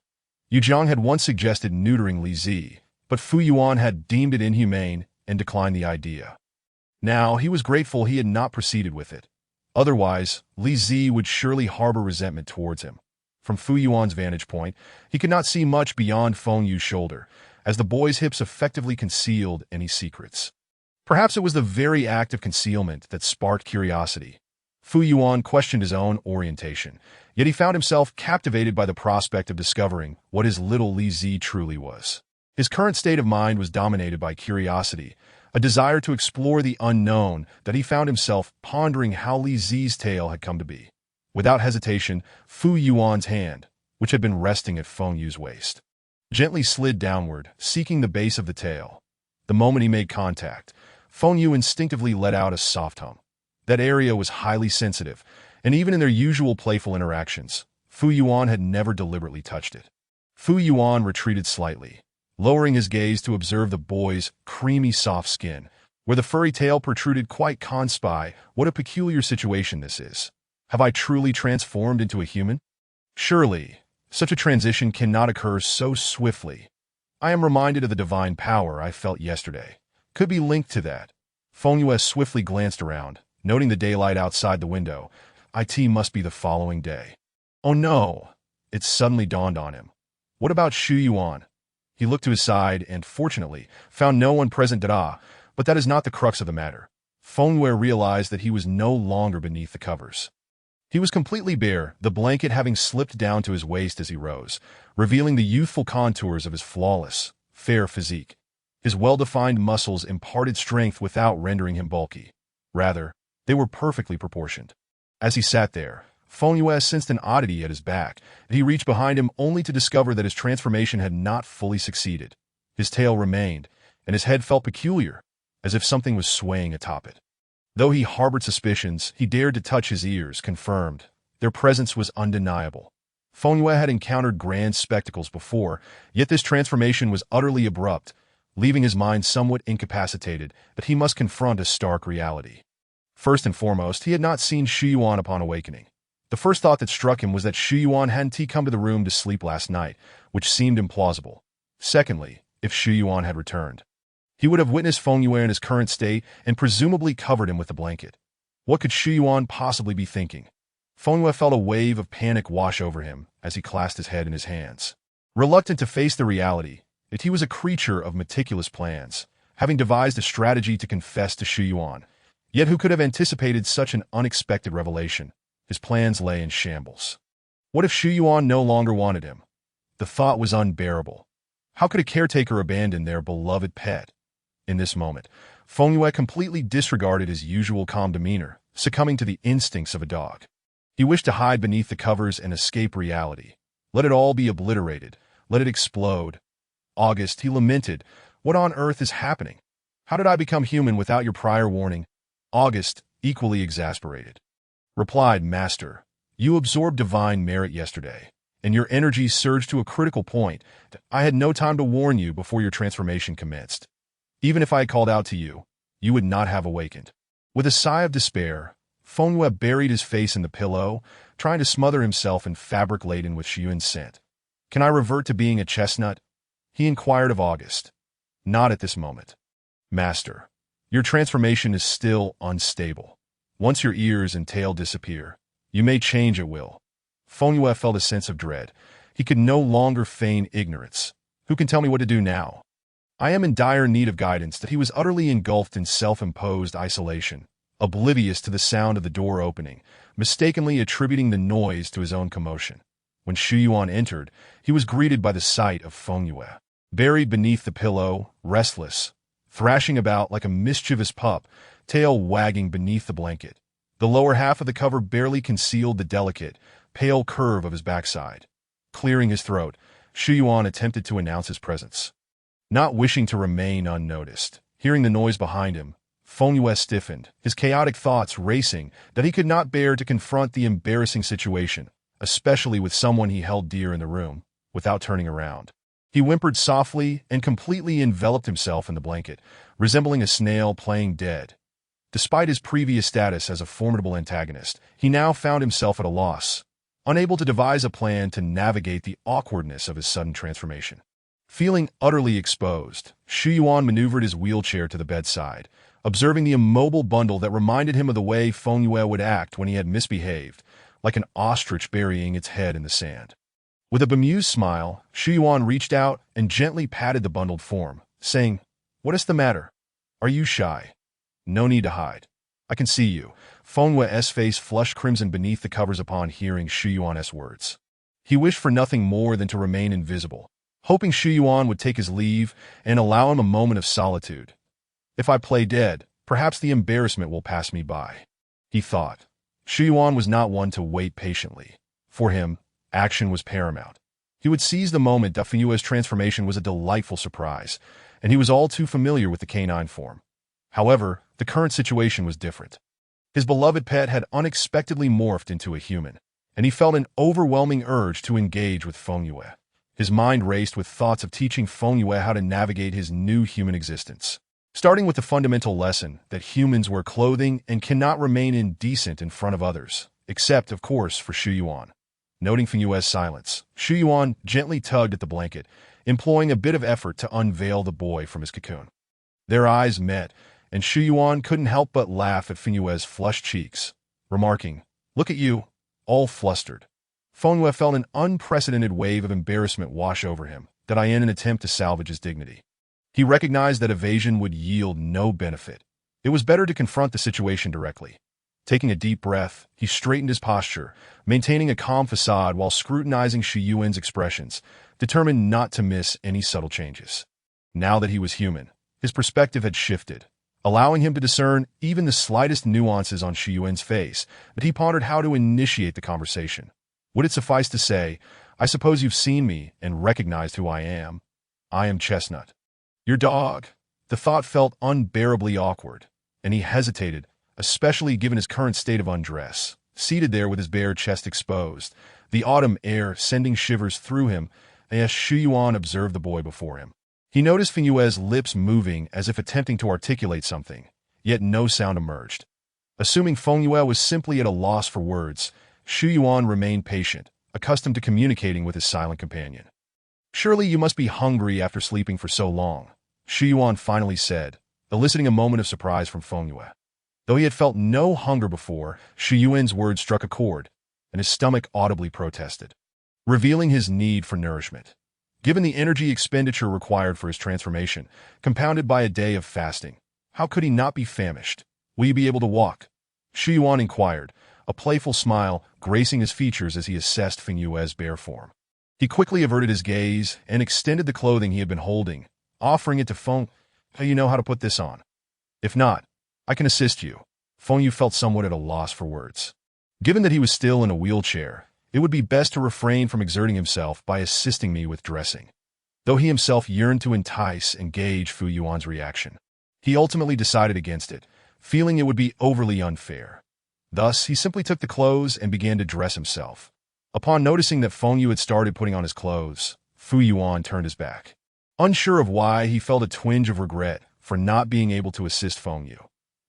Yu Jiang had once suggested neutering Li Zi, but Fu Yuan had deemed it inhumane and declined the idea. Now, he was grateful he had not proceeded with it. Otherwise, Li Zi would surely harbor resentment towards him. From Fu Yuan's vantage point, he could not see much beyond Feng Yu's shoulder, as the boy's hips effectively concealed any secrets. Perhaps it was the very act of concealment that sparked curiosity. Fu Yuan questioned his own orientation, yet he found himself captivated by the prospect of discovering what his little Li Zi truly was. His current state of mind was dominated by curiosity, a desire to explore the unknown, that he found himself pondering how Li Zi's tail had come to be. Without hesitation, Fu Yuan's hand, which had been resting at Feng Yu's waist, gently slid downward, seeking the base of the tail. The moment he made contact, Feng Yu instinctively let out a soft hum. That area was highly sensitive, and even in their usual playful interactions, Fu Yuan had never deliberately touched it. Fu Yuan retreated slightly, lowering his gaze to observe the boy's creamy soft skin, where the furry tail protruded. Quite conspy, what a peculiar situation this is. Have I truly transformed into a human? Surely, such a transition cannot occur so swiftly. I am reminded of the divine power I felt yesterday. Could be linked to that. Feng Yu swiftly glanced around, noting the daylight outside the window. It must be the following day. Oh no! It suddenly dawned on him. What about Xu Yuan? He looked to his side and, fortunately, found no one present. But that is not the crux of the matter. Feng Yu realized that he was no longer beneath the covers. He was completely bare, the blanket having slipped down to his waist as he rose, revealing the youthful contours of his flawless, fair physique. His well-defined muscles imparted strength without rendering him bulky. Rather, they were perfectly proportioned. As he sat there, Feng Yu sensed an oddity at his back, and he reached behind him only to discover that his transformation had not fully succeeded. His tail remained, and his head felt peculiar, as if something was swaying atop it. Though he harbored suspicions, he dared to touch his ears, confirmed. Their presence was undeniable. Feng Yu had encountered grand spectacles before, yet this transformation was utterly abrupt, leaving his mind somewhat incapacitated, but he must confront a stark reality. First and foremost, he had not seen Xu Yuan upon awakening. The first thought that struck him was that Xu Yuan hadn't come to the room to sleep last night, which seemed implausible. Secondly, if Xu Yuan had returned, he would have witnessed Feng Yu in his current state and presumably covered him with the blanket. What could Xu Yuan possibly be thinking? Feng Yu felt a wave of panic wash over him as he clasped his head in his hands. Reluctant to face the reality, that he was a creature of meticulous plans, having devised a strategy to confess to Xu Yuan. Yet who could have anticipated such an unexpected revelation? His plans lay in shambles. What if Xu Yuan no longer wanted him? The thought was unbearable. How could a caretaker abandon their beloved pet? In this moment, Feng Yue completely disregarded his usual calm demeanor, succumbing to the instincts of a dog. He wished to hide beneath the covers and escape reality. Let it all be obliterated. Let it explode. August, he lamented. What on earth is happening? How did I become human without your prior warning? August, equally exasperated, replied, Master, you absorbed divine merit yesterday, and your energy surged to a critical point. I had no time to warn you before your transformation commenced. Even if I had called out to you, you would not have awakened. With a sigh of despair, Feng Yue buried his face in the pillow, trying to smother himself in fabric laden with Shiyuan's scent. Can I revert to being a chestnut? He inquired of August. Not at this moment. Master, your transformation is still unstable. Once your ears and tail disappear, you may change at will. Feng Yue felt a sense of dread. He could no longer feign ignorance. Who can tell me what to do now? I am in dire need of guidance. That he was utterly engulfed in self-imposed isolation, oblivious to the sound of the door opening, mistakenly attributing the noise to his own commotion. When Shiyuan entered, he was greeted by the sight of Feng Yue, buried beneath the pillow, restless, thrashing about like a mischievous pup, tail wagging beneath the blanket. The lower half of the cover barely concealed the delicate, pale curve of his backside. Clearing his throat, Shiyuan attempted to announce his presence. Not wishing to remain unnoticed, hearing the noise behind him, Feng Yue stiffened, his chaotic thoughts racing that he could not bear to confront the embarrassing situation, especially with someone he held dear in the room, without turning around. He whimpered softly and completely enveloped himself in the blanket, resembling a snail playing dead. Despite his previous status as a formidable antagonist, he now found himself at a loss, unable to devise a plan to navigate the awkwardness of his sudden transformation. Feeling utterly exposed, Shiyuan maneuvered his wheelchair to the bedside, observing the immobile bundle that reminded him of the way Feng Yue would act when he had misbehaved, like an ostrich burying its head in the sand. With a bemused smile, Shiyuan reached out and gently patted the bundled form, saying, What is the matter? Are you shy? No need to hide. I can see you. Feng Yue's face flushed crimson beneath the covers upon hearing Shiyuan's words. He wished for nothing more than to remain invisible, hoping Shiyuan would take his leave and allow him a moment of solitude. If I play dead, perhaps the embarrassment will pass me by, he thought. Shiyuan was not one to wait patiently. For him, action was paramount. He would seize the moment that Feng Yue's transformation was a delightful surprise, and he was all too familiar with the canine form. However, the current situation was different. His beloved pet had unexpectedly morphed into a human, and he felt an overwhelming urge to engage with Feng Yue. His mind raced with thoughts of teaching Feng Yue how to navigate his new human existence, starting with the fundamental lesson that humans wear clothing and cannot remain indecent in front of others, except, of course, for Shiyuan. Noting Feng Yue's silence, Shiyuan gently tugged at the blanket, employing a bit of effort to unveil the boy from his cocoon. Their eyes met, and Shiyuan couldn't help but laugh at Feng Yue's flushed cheeks, remarking, Look at you, all flustered. Feng Yue felt an unprecedented wave of embarrassment wash over him, in an attempt to salvage his dignity. He recognized that evasion would yield no benefit. It was better to confront the situation directly. Taking a deep breath, he straightened his posture, maintaining a calm facade while scrutinizing Shiyuan's expressions, determined not to miss any subtle changes. Now that he was human, his perspective had shifted, allowing him to discern even the slightest nuances on Shiyuan's face, but he pondered how to initiate the conversation. Would it suffice to say, I suppose you've seen me and recognized who I am? I am Chestnut. Your dog. The thought felt unbearably awkward, and he hesitated, especially given his current state of undress, seated there with his bare chest exposed, the autumn air sending shivers through him as Shiyuan observed the boy before him. He noticed Feng Yue's lips moving as if attempting to articulate something, yet no sound emerged. Assuming Feng Yue was simply at a loss for words, Shiyuan remained patient, accustomed to communicating with his silent companion. Surely you must be hungry after sleeping for so long, Shiyuan finally said, eliciting a moment of surprise from Feng Yue. Though he had felt no hunger before, Shiyuan's words struck a chord, and his stomach audibly protested, revealing his need for nourishment. Given the energy expenditure required for his transformation, compounded by a day of fasting, how could he not be famished? Will you be able to walk? Shiyuan inquired, a playful smile gracing his features as he assessed Feng Yue's bare form. He quickly averted his gaze and extended the clothing he had been holding, offering it to Feng. "Hey, you know how to put this on? If not, I can assist you." Feng Yu felt somewhat at a loss for words. Given that he was still in a wheelchair, it would be best to refrain from exerting himself by assisting me with dressing. Though he himself yearned to entice and gauge Fu Yuan's reaction, he ultimately decided against it, feeling it would be overly unfair. Thus, he simply took the clothes and began to dress himself. Upon noticing that Feng Yu had started putting on his clothes, Fu Yuan turned his back. Unsure of why, he felt a twinge of regret for not being able to assist Feng Yu.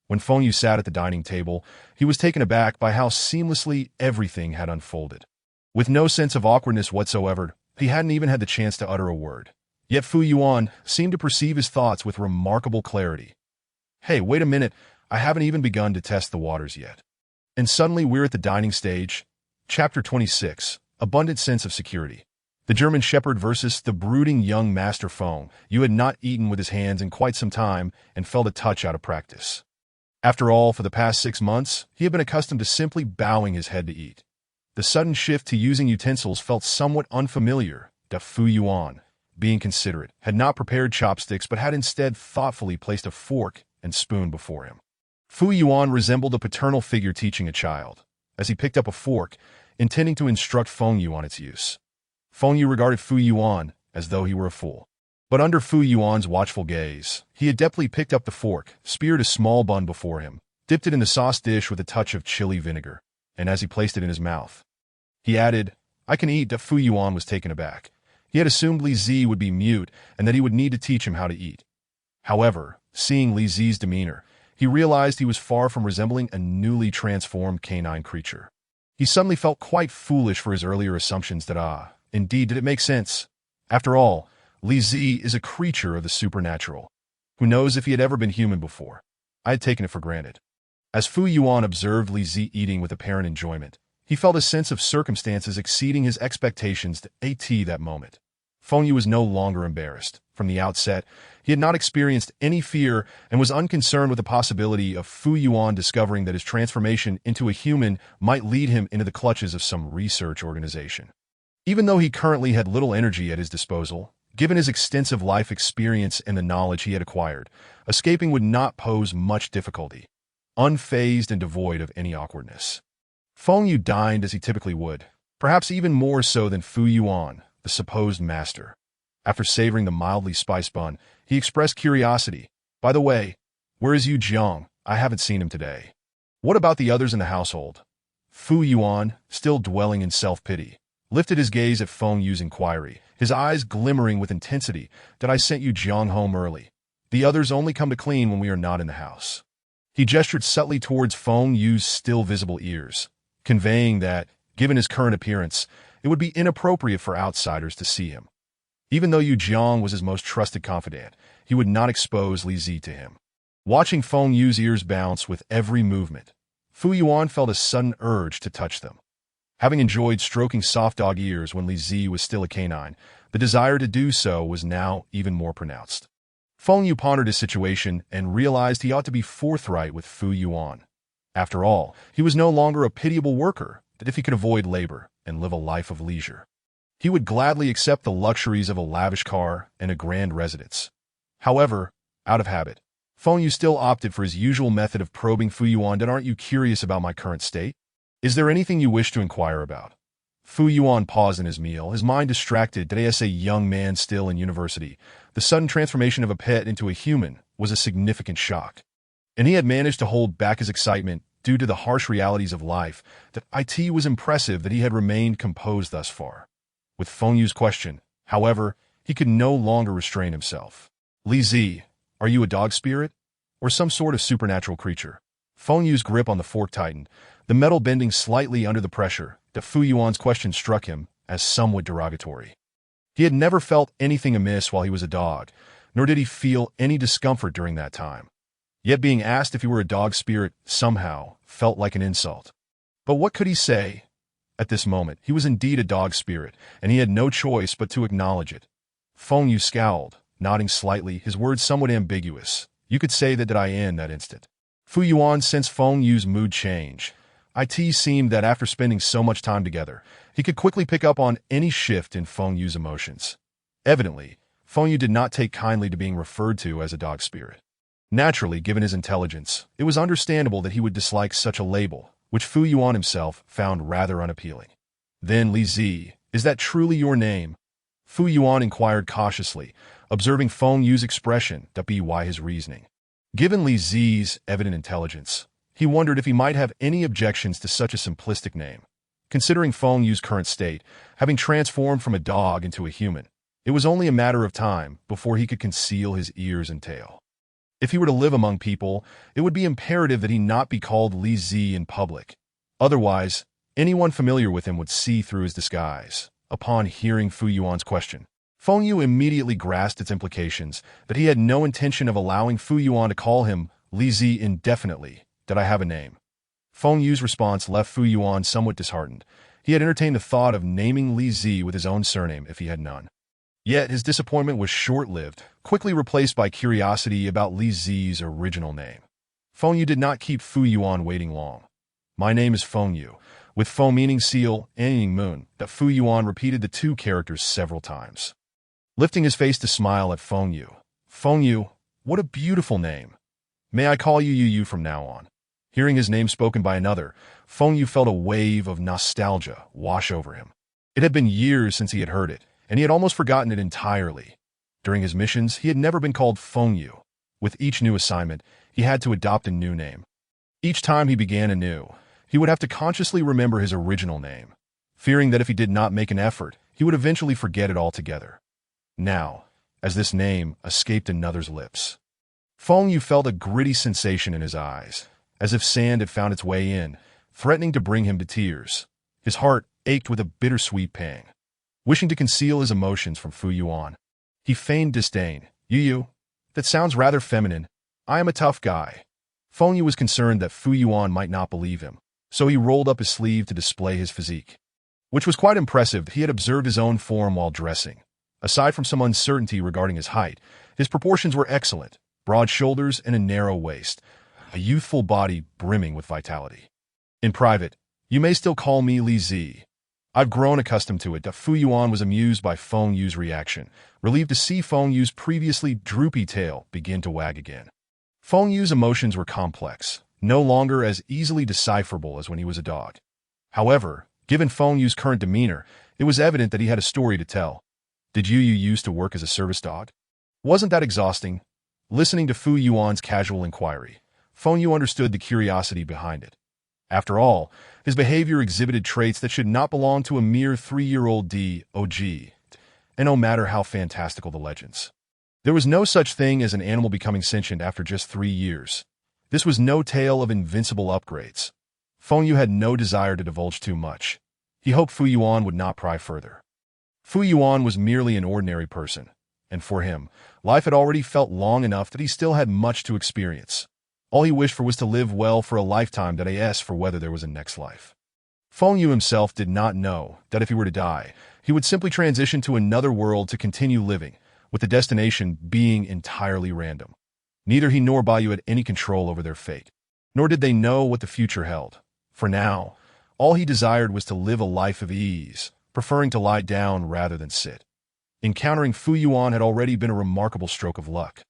When Feng Yu sat at the dining table, he was taken aback by how seamlessly everything had unfolded. With no sense of awkwardness whatsoever, he hadn't even had the chance to utter a word. Yet Fu Yuan seemed to perceive his thoughts with remarkable clarity. "Hey, wait a minute, I haven't even begun to test the waters yet." And suddenly we're at the dining stage. Chapter 26, Abundant Sense of Security. The German Shepherd versus the brooding young Master Feng Yu had not eaten with his hands in quite some time and felt a touch out of practice. After all, for the past 6 months, he had been accustomed to simply bowing his head to eat. The sudden shift to using utensils felt somewhat unfamiliar to Fu Yuan. Being considerate, had not prepared chopsticks but had instead thoughtfully placed a fork and spoon before him. Fu Yuan resembled a paternal figure teaching a child, as he picked up a fork, intending to instruct Feng Yu on its use. Feng Yu regarded Fu Yuan as though he were a fool. But under Fu Yuan's watchful gaze, he adeptly picked up the fork, speared a small bun before him, dipped it in the sauce dish with a touch of chili vinegar, and as he placed it in his mouth, he added, "I can eat." Fu Yuan was taken aback. He had assumed Li Zi would be mute and that he would need to teach him how to eat. However, seeing Li Zi's demeanor, he realized he was far from resembling a newly transformed canine creature. He suddenly felt quite foolish for his earlier assumptions that, indeed, did it make sense? After all, Li Zi is a creature of the supernatural. Who knows if he had ever been human before? I had taken it for granted. As Fu Yuan observed Li Zi eating with apparent enjoyment, he felt a sense of circumstances exceeding his expectations to that moment. Feng Yu was no longer embarrassed. From the outset, he had not experienced any fear and was unconcerned with the possibility of Fu Yuan discovering that his transformation into a human might lead him into the clutches of some research organization. Even though he currently had little energy at his disposal, given his extensive life experience and the knowledge he had acquired, escaping would not pose much difficulty. Unfazed and devoid of any awkwardness, Feng Yu dined as he typically would, perhaps even more so than Fu Yuan, the supposed master. After savoring the mildly spiced bun, he expressed curiosity. "By the way, where is Yu Jiang? I haven't seen him today. What about the others in the household?" Fu Yuan, still dwelling in self-pity, lifted his gaze at Feng Yu's inquiry, his eyes glimmering with intensity. "Did I sent Yu Jiang home early? The others only come to clean when we are not in the house." He gestured subtly towards Feng Yu's still visible ears, conveying that, given his current appearance, it would be inappropriate for outsiders to see him. Even though Yu Jiang was his most trusted confidant, he would not expose Li Zi to him. Watching Feng Yu's ears bounce with every movement, Fu Yuan felt a sudden urge to touch them. Having enjoyed stroking soft dog ears when Li Zi was still a canine, the desire to do so was now even more pronounced. Feng Yu pondered his situation and realized he ought to be forthright with Fu Yuan. After all, he was no longer a pitiable worker, that if he could avoid labor and live a life of leisure, he would gladly accept the luxuries of a lavish car and a grand residence. However, out of habit, Feng Yu still opted for his usual method of probing Fu Yuan. "Aren't you curious about my current state? Is there anything you wish to inquire about?" Fu Yuan paused in his meal, his mind distracted. As a young man still in university, the sudden transformation of a pet into a human was a significant shock, and he had managed to hold back his excitement due to the harsh realities of life. It was impressive that he had remained composed thus far. With Feng Yu's question, however, he could no longer restrain himself. "Li Zi, are you a dog spirit? Or some sort of supernatural creature?" Feng Yu's grip on the fork tightened, the metal bending slightly under the pressure. Fu Yuan's question struck him as somewhat derogatory. He had never felt anything amiss while he was a dog, nor did he feel any discomfort during that time. Yet being asked if he were a dog spirit somehow felt like an insult. But what could he say? At this moment, he was indeed a dog spirit, and he had no choice but to acknowledge it. Feng Yu scowled, nodding slightly, his words somewhat ambiguous. "You could say that I am that instant." Fu Yuan sensed Feng Yu's mood change. It seemed that after spending so much time together, he could quickly pick up on any shift in Feng Yu's emotions. Evidently, Feng Yu did not take kindly to being referred to as a dog spirit. Naturally, given his intelligence, it was understandable that he would dislike such a label, which Fu Yuan himself found rather unappealing. Then Li Zi, is that truly your name? Fu Yuan inquired cautiously, observing Feng Yu's expression to be why his reasoning. Given Li Zi's evident intelligence, he wondered if he might have any objections to such a simplistic name. Considering Feng Yu's current state, having transformed from a dog into a human, it was only a matter of time before he could conceal his ears and tail. If he were to live among people, it would be imperative that he not be called Li Zi in public. Otherwise, anyone familiar with him would see through his disguise. Upon hearing Fu Yuan's question, Feng Yu immediately grasped its implications that he had no intention of allowing Fu Yuan to call him Li Zi indefinitely. Did I have a name? Feng Yu's response left Fu Yuan somewhat disheartened. He had entertained the thought of naming Li Zi with his own surname if he had none. Yet his disappointment was short-lived, quickly replaced by curiosity about Li Zi's original name. Feng Yu did not keep Fu Yuan waiting long. My name is Feng Yu, with Feng meaning seal and Ying moon, that Fu Yuan repeated the two characters several times. Lifting his face to smile at Feng Yu, what a beautiful name. May I call you Yu from now on? Hearing his name spoken by another, Feng Yu felt a wave of nostalgia wash over him. It had been years since he had heard it, and he had almost forgotten it entirely. During his missions, he had never been called Feng Yu. With each new assignment, he had to adopt a new name. Each time he began anew, he would have to consciously remember his original name, fearing that if he did not make an effort, he would eventually forget it altogether. Now, as this name escaped another's lips, Feng Yu felt a gritty sensation in his eyes, as if sand had found its way in, threatening to bring him to tears. His heart ached with a bittersweet pang. Wishing to conceal his emotions from Fu Yuan, he feigned disdain. Yu, that sounds rather feminine. I am a tough guy. Feng Yu was concerned that Fu Yuan might not believe him, so he rolled up his sleeve to display his physique, which was quite impressive. He had observed his own form while dressing. Aside from some uncertainty regarding his height, his proportions were excellent, broad shoulders and a narrow waist, a youthful body brimming with vitality. In private, you may still call me Li Zi. I've grown accustomed to it. Fu Yuan was amused by Feng Yu's reaction, relieved to see Feng Yu's previously droopy tail begin to wag again. Feng Yu's emotions were complex, no longer as easily decipherable as when he was a dog. However, given Feng Yu's current demeanor, it was evident that he had a story to tell. Did Yu used to work as a service dog? Wasn't that exhausting? Listening to Fu Yuan's casual inquiry, Feng Yu understood the curiosity behind it. After all, his behavior exhibited traits that should not belong to a mere 3-year-old dog, and no matter how fantastical the legends. There was no such thing as an animal becoming sentient after just 3 years. This was no tale of invincible upgrades. Feng Yu had no desire to divulge too much. He hoped Fu Yuan would not pry further. Fu Yuan was merely an ordinary person, and for him, life had already felt long enough that he still had much to experience. All he wished for was to live well for a lifetime that asked for whether there was a next life. Feng Yu himself did not know that if he were to die, he would simply transition to another world to continue living, with the destination being entirely random. Neither he nor Bai Yu had any control over their fate, nor did they know what the future held. For now, all he desired was to live a life of ease, preferring to lie down rather than sit. Encountering Fu Yuan had already been a remarkable stroke of luck,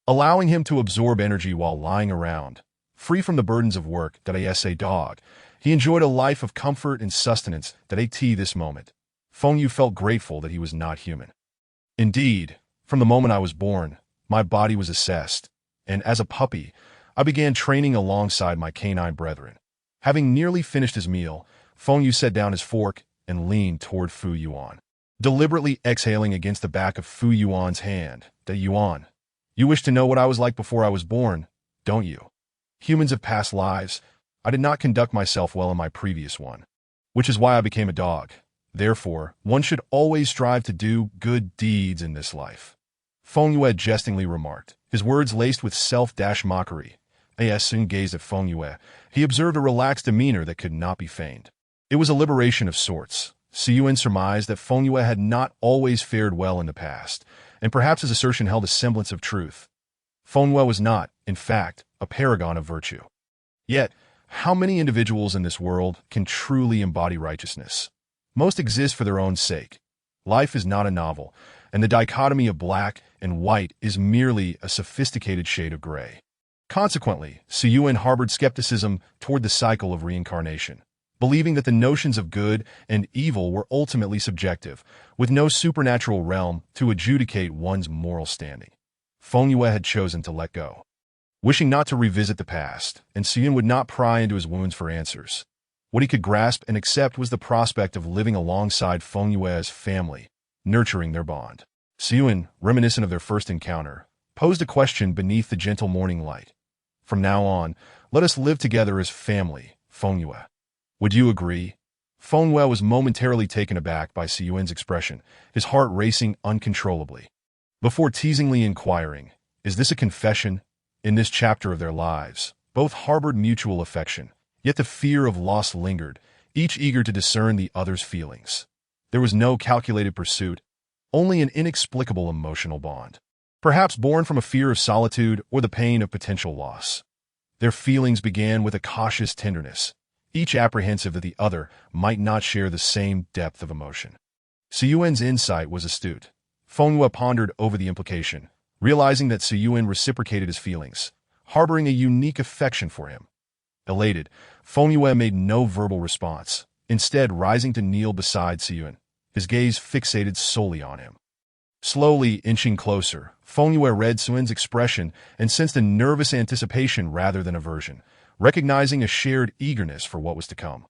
allowing him to absorb energy while lying around, free from the burdens of work. A dog, he enjoyed a life of comfort and sustenance. This moment, Feng Yu felt grateful that he was not human. Indeed, from the moment I was born, my body was assessed, and as a puppy, I began training alongside my canine brethren. Having nearly finished his meal, Feng Yu set down his fork and leaned toward Fu Yuan, deliberately exhaling against the back of Fu Yuan's hand. Yuan, you wish to know what I was like before I was born, don't you? Humans have past lives. I did not conduct myself well in my previous one, which is why I became a dog. Therefore, one should always strive to do good deeds in this life. Feng Yue jestingly remarked, his words laced with self-mockery. As Sun gazed at Feng Yue, he observed a relaxed demeanor that could not be feigned. It was a liberation of sorts. Siyuan surmised that Feng Yue had not always fared well in the past, and perhaps his assertion held a semblance of truth. Feng Yue was not, in fact, a paragon of virtue. Yet, How many individuals in this world can truly embody righteousness? Most exist for their own sake. Life is not a novel, and the dichotomy of black and white is merely a sophisticated shade of gray. Consequently, Suyuan harbored skepticism toward the cycle of reincarnation, believing that the notions of good and evil were ultimately subjective, with no supernatural realm to adjudicate one's moral standing. Feng Yue had chosen to let go, wishing not to revisit the past, and Suyuan would not pry into his wounds for answers. What he could grasp and accept was the prospect of living alongside Feng Yue's family, nurturing their bond. Suyuan, reminiscent of their first encounter, posed a question beneath the gentle morning light. From now on, let us live together as family, Feng Yue. Would you agree? Feng Yue was momentarily taken aback by Suyuan's expression, his heart racing uncontrollably. Before teasingly inquiring, is this a confession? In this chapter of their lives, both harbored mutual affection, yet the fear of loss lingered, each eager to discern the other's feelings. There was no calculated pursuit, only an inexplicable emotional bond, perhaps born from a fear of solitude or the pain of potential loss. Their feelings began with a cautious tenderness, each apprehensive that the other might not share the same depth of emotion. Suyuan's insight was astute. Feng Yue pondered over the implication, realizing that Suyuan reciprocated his feelings, harboring a unique affection for him. Elated, Feng Yue made no verbal response, instead rising to kneel beside Suyuan, his gaze fixated solely on him. Slowly inching closer, Feng Yue read Suyuan's expression and sensed a nervous anticipation rather than aversion, recognizing a shared eagerness for what was to come.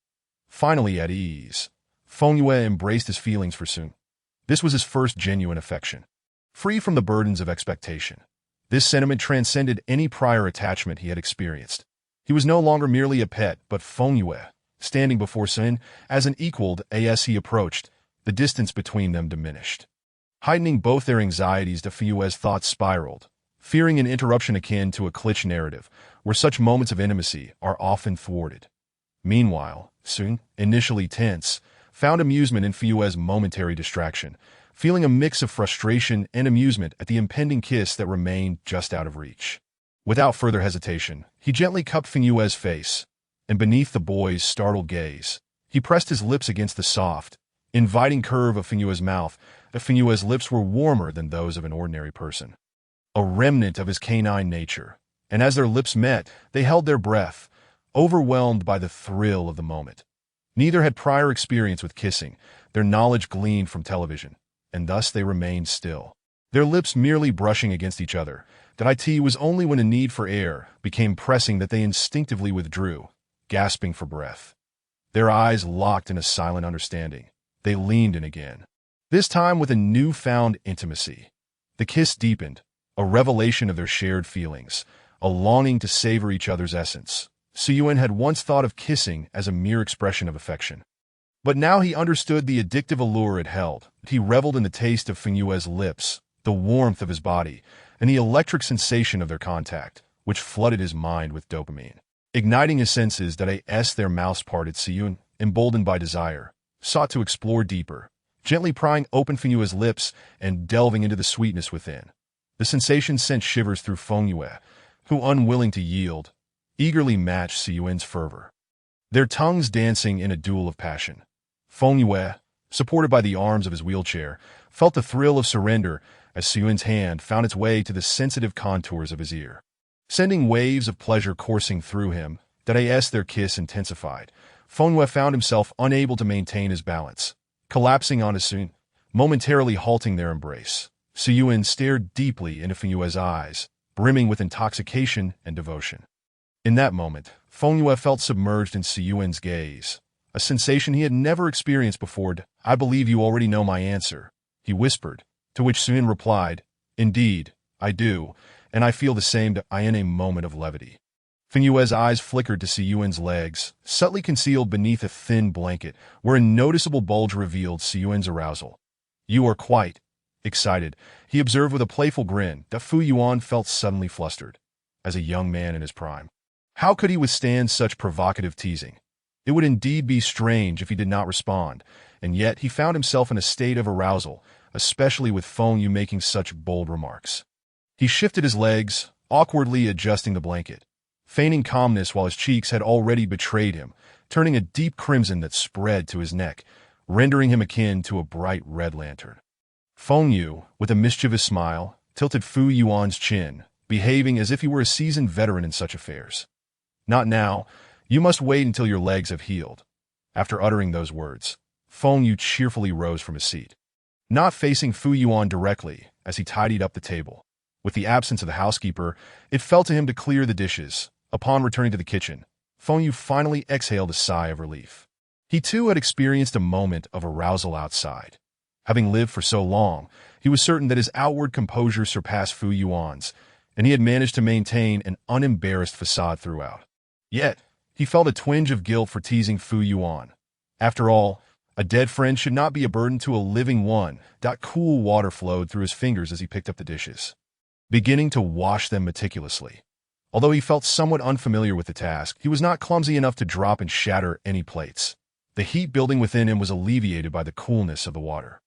Finally at ease, Feng Yue embraced his feelings for Suyuan. This was his first genuine affection, free from the burdens of expectation. This sentiment transcended any prior attachment he had experienced. He was no longer merely a pet, but Feng Yue, standing before Suyuan as an equal. As he approached, the distance between them diminished, heightening both their anxieties. Feng Yue's thoughts spiraled, fearing an interruption akin to a cliché narrative, where such moments of intimacy are often thwarted. Meanwhile, Suyuan, initially tense, found amusement in Feng Yue's momentary distraction, feeling a mix of frustration and amusement at the impending kiss that remained just out of reach. Without further hesitation, he gently cupped Feng Yue's face, and beneath the boy's startled gaze, he pressed his lips against the soft, inviting curve of Feng Yue's mouth. Feng Yue's lips were warmer than those of an ordinary person, a remnant of his canine nature, and as their lips met, they held their breath, overwhelmed by the thrill of the moment. Neither had prior experience with kissing, their knowledge gleaned from television, and thus they remained still, their lips merely brushing against each other. It was only when a need for air became pressing that they instinctively withdrew, gasping for breath. Their eyes locked in a silent understanding. They leaned in again, this time with a newfound intimacy. The kiss deepened, a revelation of their shared feelings, a longing to savor each other's essence. Suyuan had once thought of kissing as a mere expression of affection, but now he understood the addictive allure it held. He reveled in the taste of Feng Yue's lips, the warmth of his body, and the electric sensation of their contact, which flooded his mind with dopamine. Igniting his senses, as their mouths parted, Suyuan, emboldened by desire, sought to explore deeper, gently prying open Feng Yue's lips and delving into the sweetness within. The sensation sent shivers through Feng Yue, who, unwilling to yield, eagerly matched Suyuan's fervor, their tongues dancing in a duel of passion. Feng Yue, supported by the arms of his wheelchair, felt the thrill of surrender as Suyuan's hand found its way to the sensitive contours of his ear, sending waves of pleasure coursing through him. As their kiss intensified, Feng Yue found himself unable to maintain his balance, collapsing onto Suyuan, momentarily halting their embrace. Suyuan stared deeply into Feng Yue's eyes, brimming with intoxication and devotion. In that moment, Feng Yue felt submerged in Suyuan's gaze, a sensation he had never experienced before. I believe you already know my answer, he whispered, to which Suyuan replied, Indeed, I do, and I feel the same. In a moment of levity, Feng Yue's eyes flickered to Suyuan's legs, subtly concealed beneath a thin blanket, where a noticeable bulge revealed Suyuan's arousal. You are quite excited, he observed with a playful grin. Fu Yuan felt suddenly flustered, as a young man in his prime. How could he withstand such provocative teasing? It would indeed be strange if he did not respond, and yet he found himself in a state of arousal, especially with Feng Yue making such bold remarks. He shifted his legs, awkwardly adjusting the blanket. feigning calmness while his cheeks had already betrayed him, turning a deep crimson that spread to his neck, rendering him akin to a bright red lantern. Feng Yu, with a mischievous smile, tilted Fu Yuan's chin, behaving as if he were a seasoned veteran in such affairs. Not now. You must wait until your legs have healed. After uttering those words, Feng Yu cheerfully rose from his seat, not facing Fu Yuan directly as he tidied up the table. With the absence of the housekeeper, it fell to him to clear the dishes. Upon returning to the kitchen, Feng Yu finally exhaled a sigh of relief. He too had experienced a moment of arousal outside. Having lived for so long, he was certain that his outward composure surpassed Fu Yuan's, and he had managed to maintain an unembarrassed facade throughout. Yet, he felt a twinge of guilt for teasing Fu Yuan. After all, a dead friend should not be a burden to a living one. Cool water flowed through his fingers as he picked up the dishes, beginning to wash them meticulously. Although he felt somewhat unfamiliar with the task, he was not clumsy enough to drop and shatter any plates. The heat building within him was alleviated by the coolness of the water,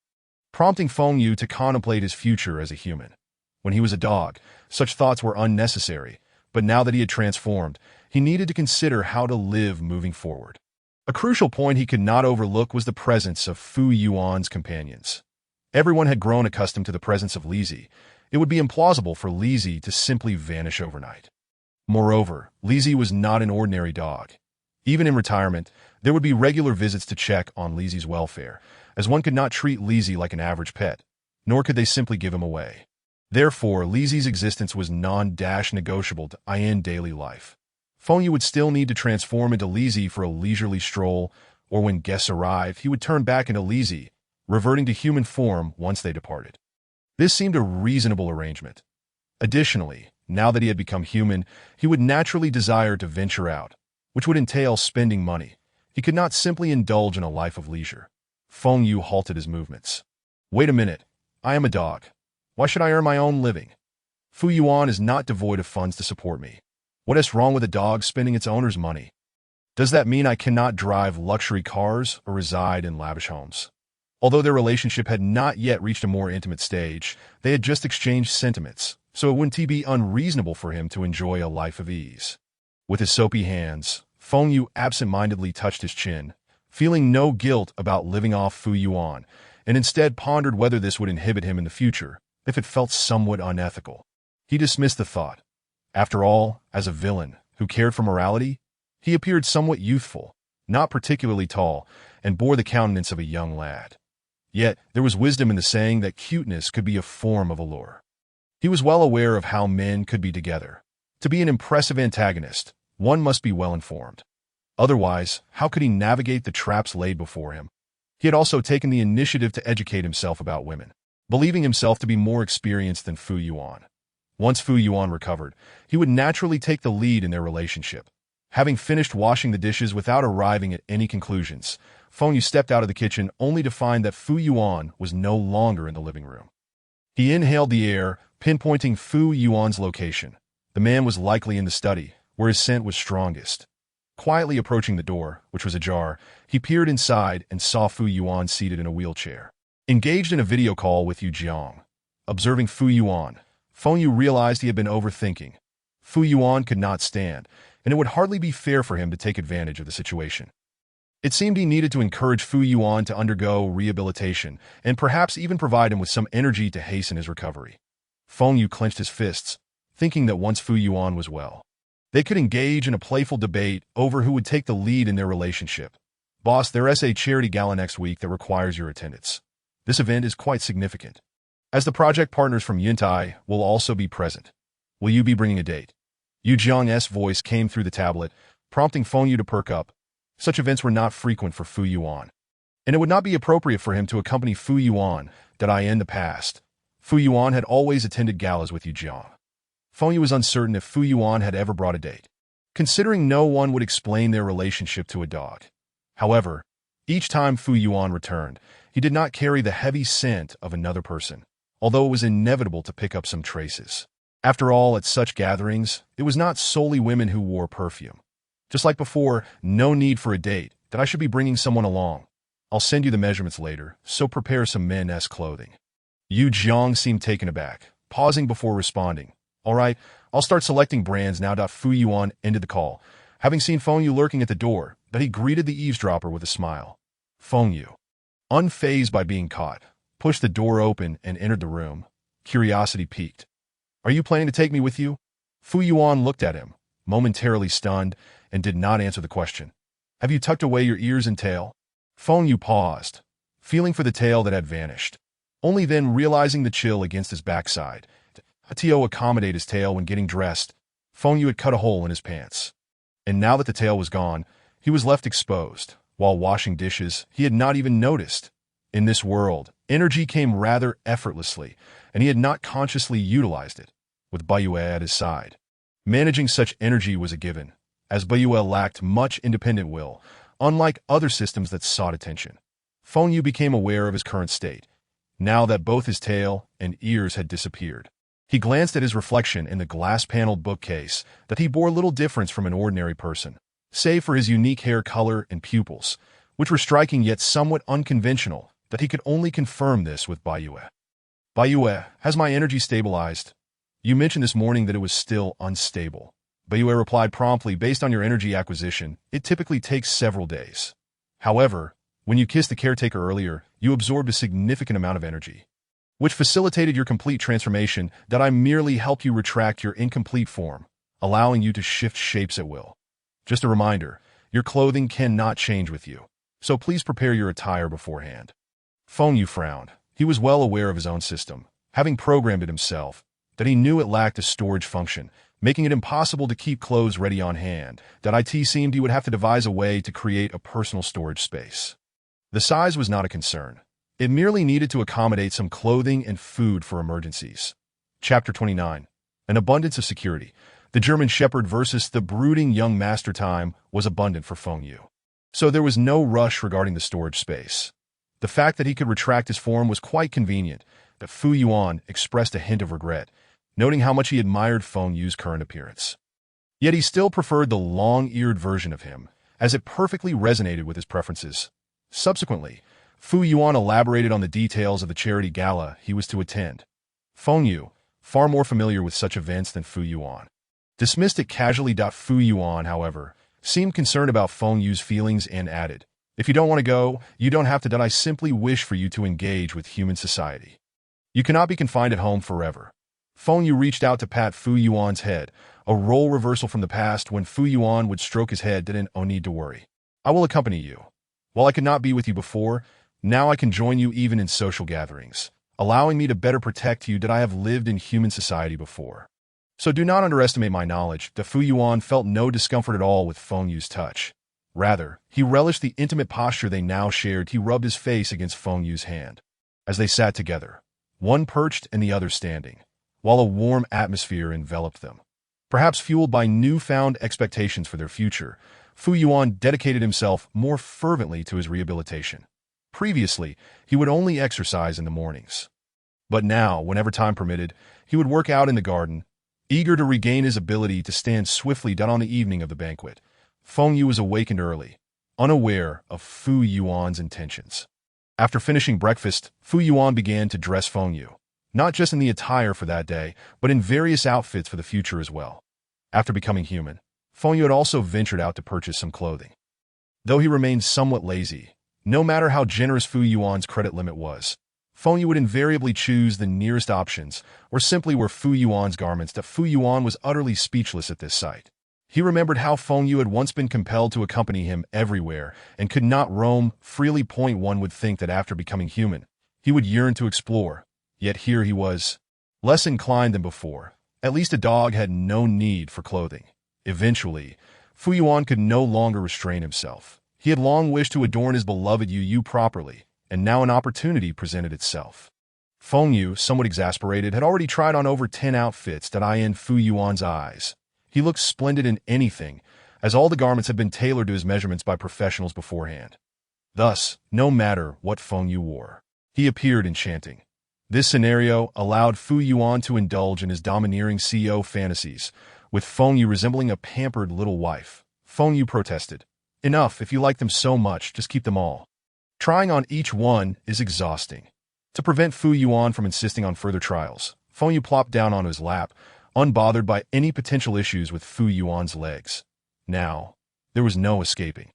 prompting Feng Yu to contemplate his future as a human. When he was a dog, such thoughts were unnecessary, but now that he had transformed, he needed to consider how to live moving forward. A crucial point he could not overlook was the presence of Fu Yuan's companions. Everyone had grown accustomed to the presence of Lizzie. It would be implausible for Lizzie to simply vanish overnight. Moreover, Lizzie was not an ordinary dog. Even in retirement, there would be regular visits to check on Lizzie's welfare, as one could not treat Lizzie like an average pet, nor could they simply give him away. Therefore, Lizzie's existence was non-negotiable to daily life. Feng Yu would still need to transform into Lizzie for a leisurely stroll, or when guests arrived, he would turn back into Lizzie, reverting to human form once they departed. This seemed a reasonable arrangement. Additionally, now that he had become human, he would naturally desire to venture out, which would entail spending money. He could not simply indulge in a life of leisure. Feng Yu halted his movements. Wait a minute. I am a dog. Why should I earn my own living? Fu Yuan is not devoid of funds to support me. What is wrong with a dog spending its owner's money? Does that mean I cannot drive luxury cars or reside in lavish homes? Although their relationship had not yet reached a more intimate stage, they had just exchanged sentiments, so it wouldn't be unreasonable for him to enjoy a life of ease. With his soapy hands, Feng Yu absent-mindedly touched his chin, feeling no guilt about living off Fu Yuan, and instead pondered whether this would inhibit him in the future, if it felt somewhat unethical. He dismissed the thought. After all, as a villain who cared for morality, he appeared somewhat youthful, not particularly tall, and bore the countenance of a young lad. Yet, there was wisdom in the saying that cuteness could be a form of allure. He was well aware of how men could be together. To be an impressive antagonist, one must be well informed. Otherwise, how could he navigate the traps laid before him? He had also taken the initiative to educate himself about women, believing himself to be more experienced than Fu Yuan. Once Fu Yuan recovered, he would naturally take the lead in their relationship. Having finished washing the dishes without arriving at any conclusions, Feng Yu stepped out of the kitchen only to find that Fu Yuan was no longer in the living room. He inhaled the air, pinpointing Fu Yuan's location. The man was likely in the study, where his scent was strongest. Quietly approaching the door, which was ajar, he peered inside and saw Fu Yuan seated in a wheelchair, engaged in a video call with Yu Jiang. Observing Fu Yuan, Feng Yu realized he had been overthinking. Fu Yuan could not stand, and it would hardly be fair for him to take advantage of the situation. It seemed he needed to encourage Fu Yuan to undergo rehabilitation and perhaps even provide him with some energy to hasten his recovery. Feng Yu clenched his fists, thinking that once Fu Yuan was well, they could engage in a playful debate over who would take the lead in their relationship. Boss, there's a charity gala next week that requires your attendance. This event is quite significant, as the project partners from Yuntai will also be present. Will you be bringing a date? Yu Jiang's voice came through the tablet, prompting Feng Yu to perk up. Such events were not frequent for Fu Yuan, and it would not be appropriate for him to accompany Fu Yuan in the past. Fu Yuan had always attended galas with Yu Jiang. Feng Yu was uncertain if Fu Yuan had ever brought a date, considering no one would explain their relationship to a dog. However, each time Fu Yuan returned, he did not carry the heavy scent of another person, although it was inevitable to pick up some traces. After all, at such gatherings, it was not solely women who wore perfume. Just like before, no need for a date, that I should be bringing someone along. I'll send you the measurements later, so prepare some men-esque clothing. Yu Jiang seemed taken aback, pausing before responding. All right, I'll start selecting brands now. Fu Yuan ended the call, having seen Feng Yu lurking at the door, but he greeted the eavesdropper with a smile. Feng Yu, unfazed by being caught, pushed the door open and entered the room, curiosity piqued. Are you planning to take me with you? Fu Yuan looked at him, momentarily stunned, and did not answer the question. Have you tucked away your ears and tail? Feng Yu paused, feeling for the tail that had vanished. Only then realizing the chill against his backside. Tio accommodate his tail when getting dressed. Feng Yu had cut a hole in his pants. And now that the tail was gone, he was left exposed. While washing dishes, he had not even noticed. In this world, energy came rather effortlessly, and he had not consciously utilized it, with Bayue at his side. Managing such energy was a given, as Bayue lacked much independent will, unlike other systems that sought attention. Feng Yu became aware of his current state, now that both his tail and ears had disappeared. He glanced at his reflection in the glass-paneled bookcase that he bore little difference from an ordinary person, save for his unique hair color and pupils, which were striking yet somewhat unconventional, that he could only confirm this with Bayue. Bayue, has my energy stabilized? You mentioned this morning that it was still unstable. Bayue replied promptly, based on your energy acquisition, it typically takes several days. However, when you kissed the caretaker earlier, you absorbed a significant amount of energy, which facilitated your complete transformation. That I merely helped you retract your incomplete form, allowing you to shift shapes at will. Just a reminder, your clothing cannot change with you, so please prepare your attire beforehand. Feng Yu frowned. He was well aware of his own system, having programmed it himself, that he knew it lacked a storage function, making it impossible to keep clothes ready on hand. That it seemed he would have to devise a way to create a personal storage space. The size was not a concern. It merely needed to accommodate some clothing and food for emergencies. Chapter 29. An abundance of security. The German Shepherd versus the brooding young master. Time was abundant for Feng Yu, so there was no rush regarding the storage space. The fact that he could retract his form was quite convenient. That Fu Yuan expressed a hint of regret, noting how much he admired Feng Yu's current appearance. Yet he still preferred the long-eared version of him, as it perfectly resonated with his preferences. Subsequently, Fu Yuan elaborated on the details of the charity gala he was to attend. Feng Yu, far more familiar with such events than Fu Yuan, dismissed it casually. Fu Yuan, however, seemed concerned about Feng Yu's feelings and added, if you don't want to go, you don't have to. I simply wish for you to engage with human society. You cannot be confined at home forever. Feng Yu reached out to pat Fu Yuan's head, a role reversal from the past when Fu Yuan would stroke his head. No need to worry. I will accompany you. While I could not be with you before, now I can join you even in social gatherings, allowing me to better protect you. I have lived in human society before, so do not underestimate my knowledge. Fu Yuan felt no discomfort at all with Feng Yu's touch. Rather, he relished the intimate posture they now shared. He rubbed his face against Feng Yu's hand, as they sat together, one perched and the other standing, while a warm atmosphere enveloped them. Perhaps fueled by newfound expectations for their future, Fu Yuan dedicated himself more fervently to his rehabilitation. Previously, he would only exercise in the mornings. But now, whenever time permitted, he would work out in the garden, eager to regain his ability to stand swiftly. On the evening of the banquet, Feng Yu was awakened early, unaware of Fu Yuan's intentions. After finishing breakfast, Fu Yuan began to dress Feng Yu, not just in the attire for that day, but in various outfits for the future as well. After becoming human, Feng Yu had also ventured out to purchase some clothing. Though he remained somewhat lazy, no matter how generous Fu Yuan's credit limit was, Feng Yu would invariably choose the nearest options or simply wear Fu Yuan's garments. Fu Yuan was utterly speechless at this sight. He remembered how Feng Yu had once been compelled to accompany him everywhere and could not roam freely. One would think that after becoming human, he would yearn to explore, yet here he was, less inclined than before. At least a dog had no need for clothing. Eventually, Fu Yuan could no longer restrain himself. He had long wished to adorn his beloved Yu properly, and now an opportunity presented itself. Feng Yu, somewhat exasperated, had already tried on over 10 outfits. In Fu Yuan's eyes, he looked splendid in anything, as all the garments had been tailored to his measurements by professionals beforehand. Thus, no matter what Feng Yu wore, he appeared enchanting. This scenario allowed Fu Yuan to indulge in his domineering CEO fantasies, with Feng Yu resembling a pampered little wife. Feng Yu protested, enough, if you like them so much, just keep them all. Trying on each one is exhausting. To prevent Fu Yuan from insisting on further trials, Feng Yu plopped down onto his lap, unbothered by any potential issues with Fu Yuan's legs. Now, there was no escaping.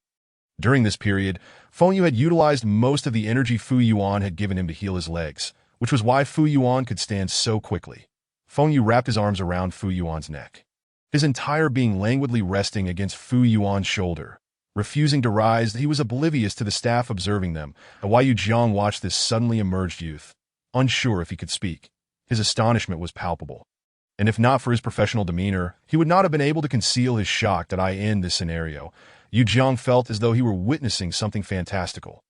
During this period, Feng Yu had utilized most of the energy Fu Yuan had given him to heal his legs, which was why Fu Yuan could stand so quickly. Feng Yu wrapped his arms around Fu Yuan's neck, his entire being languidly resting against Fu Yuan's shoulder. Refusing to rise, he was oblivious to the staff observing them, and Wei Jiang watched this suddenly emerged youth, unsure if he could speak. His astonishment was palpable. And if not for his professional demeanor, he would not have been able to conceal his shock that in this scenario, Yu Jiang felt as though he were witnessing something fantastical.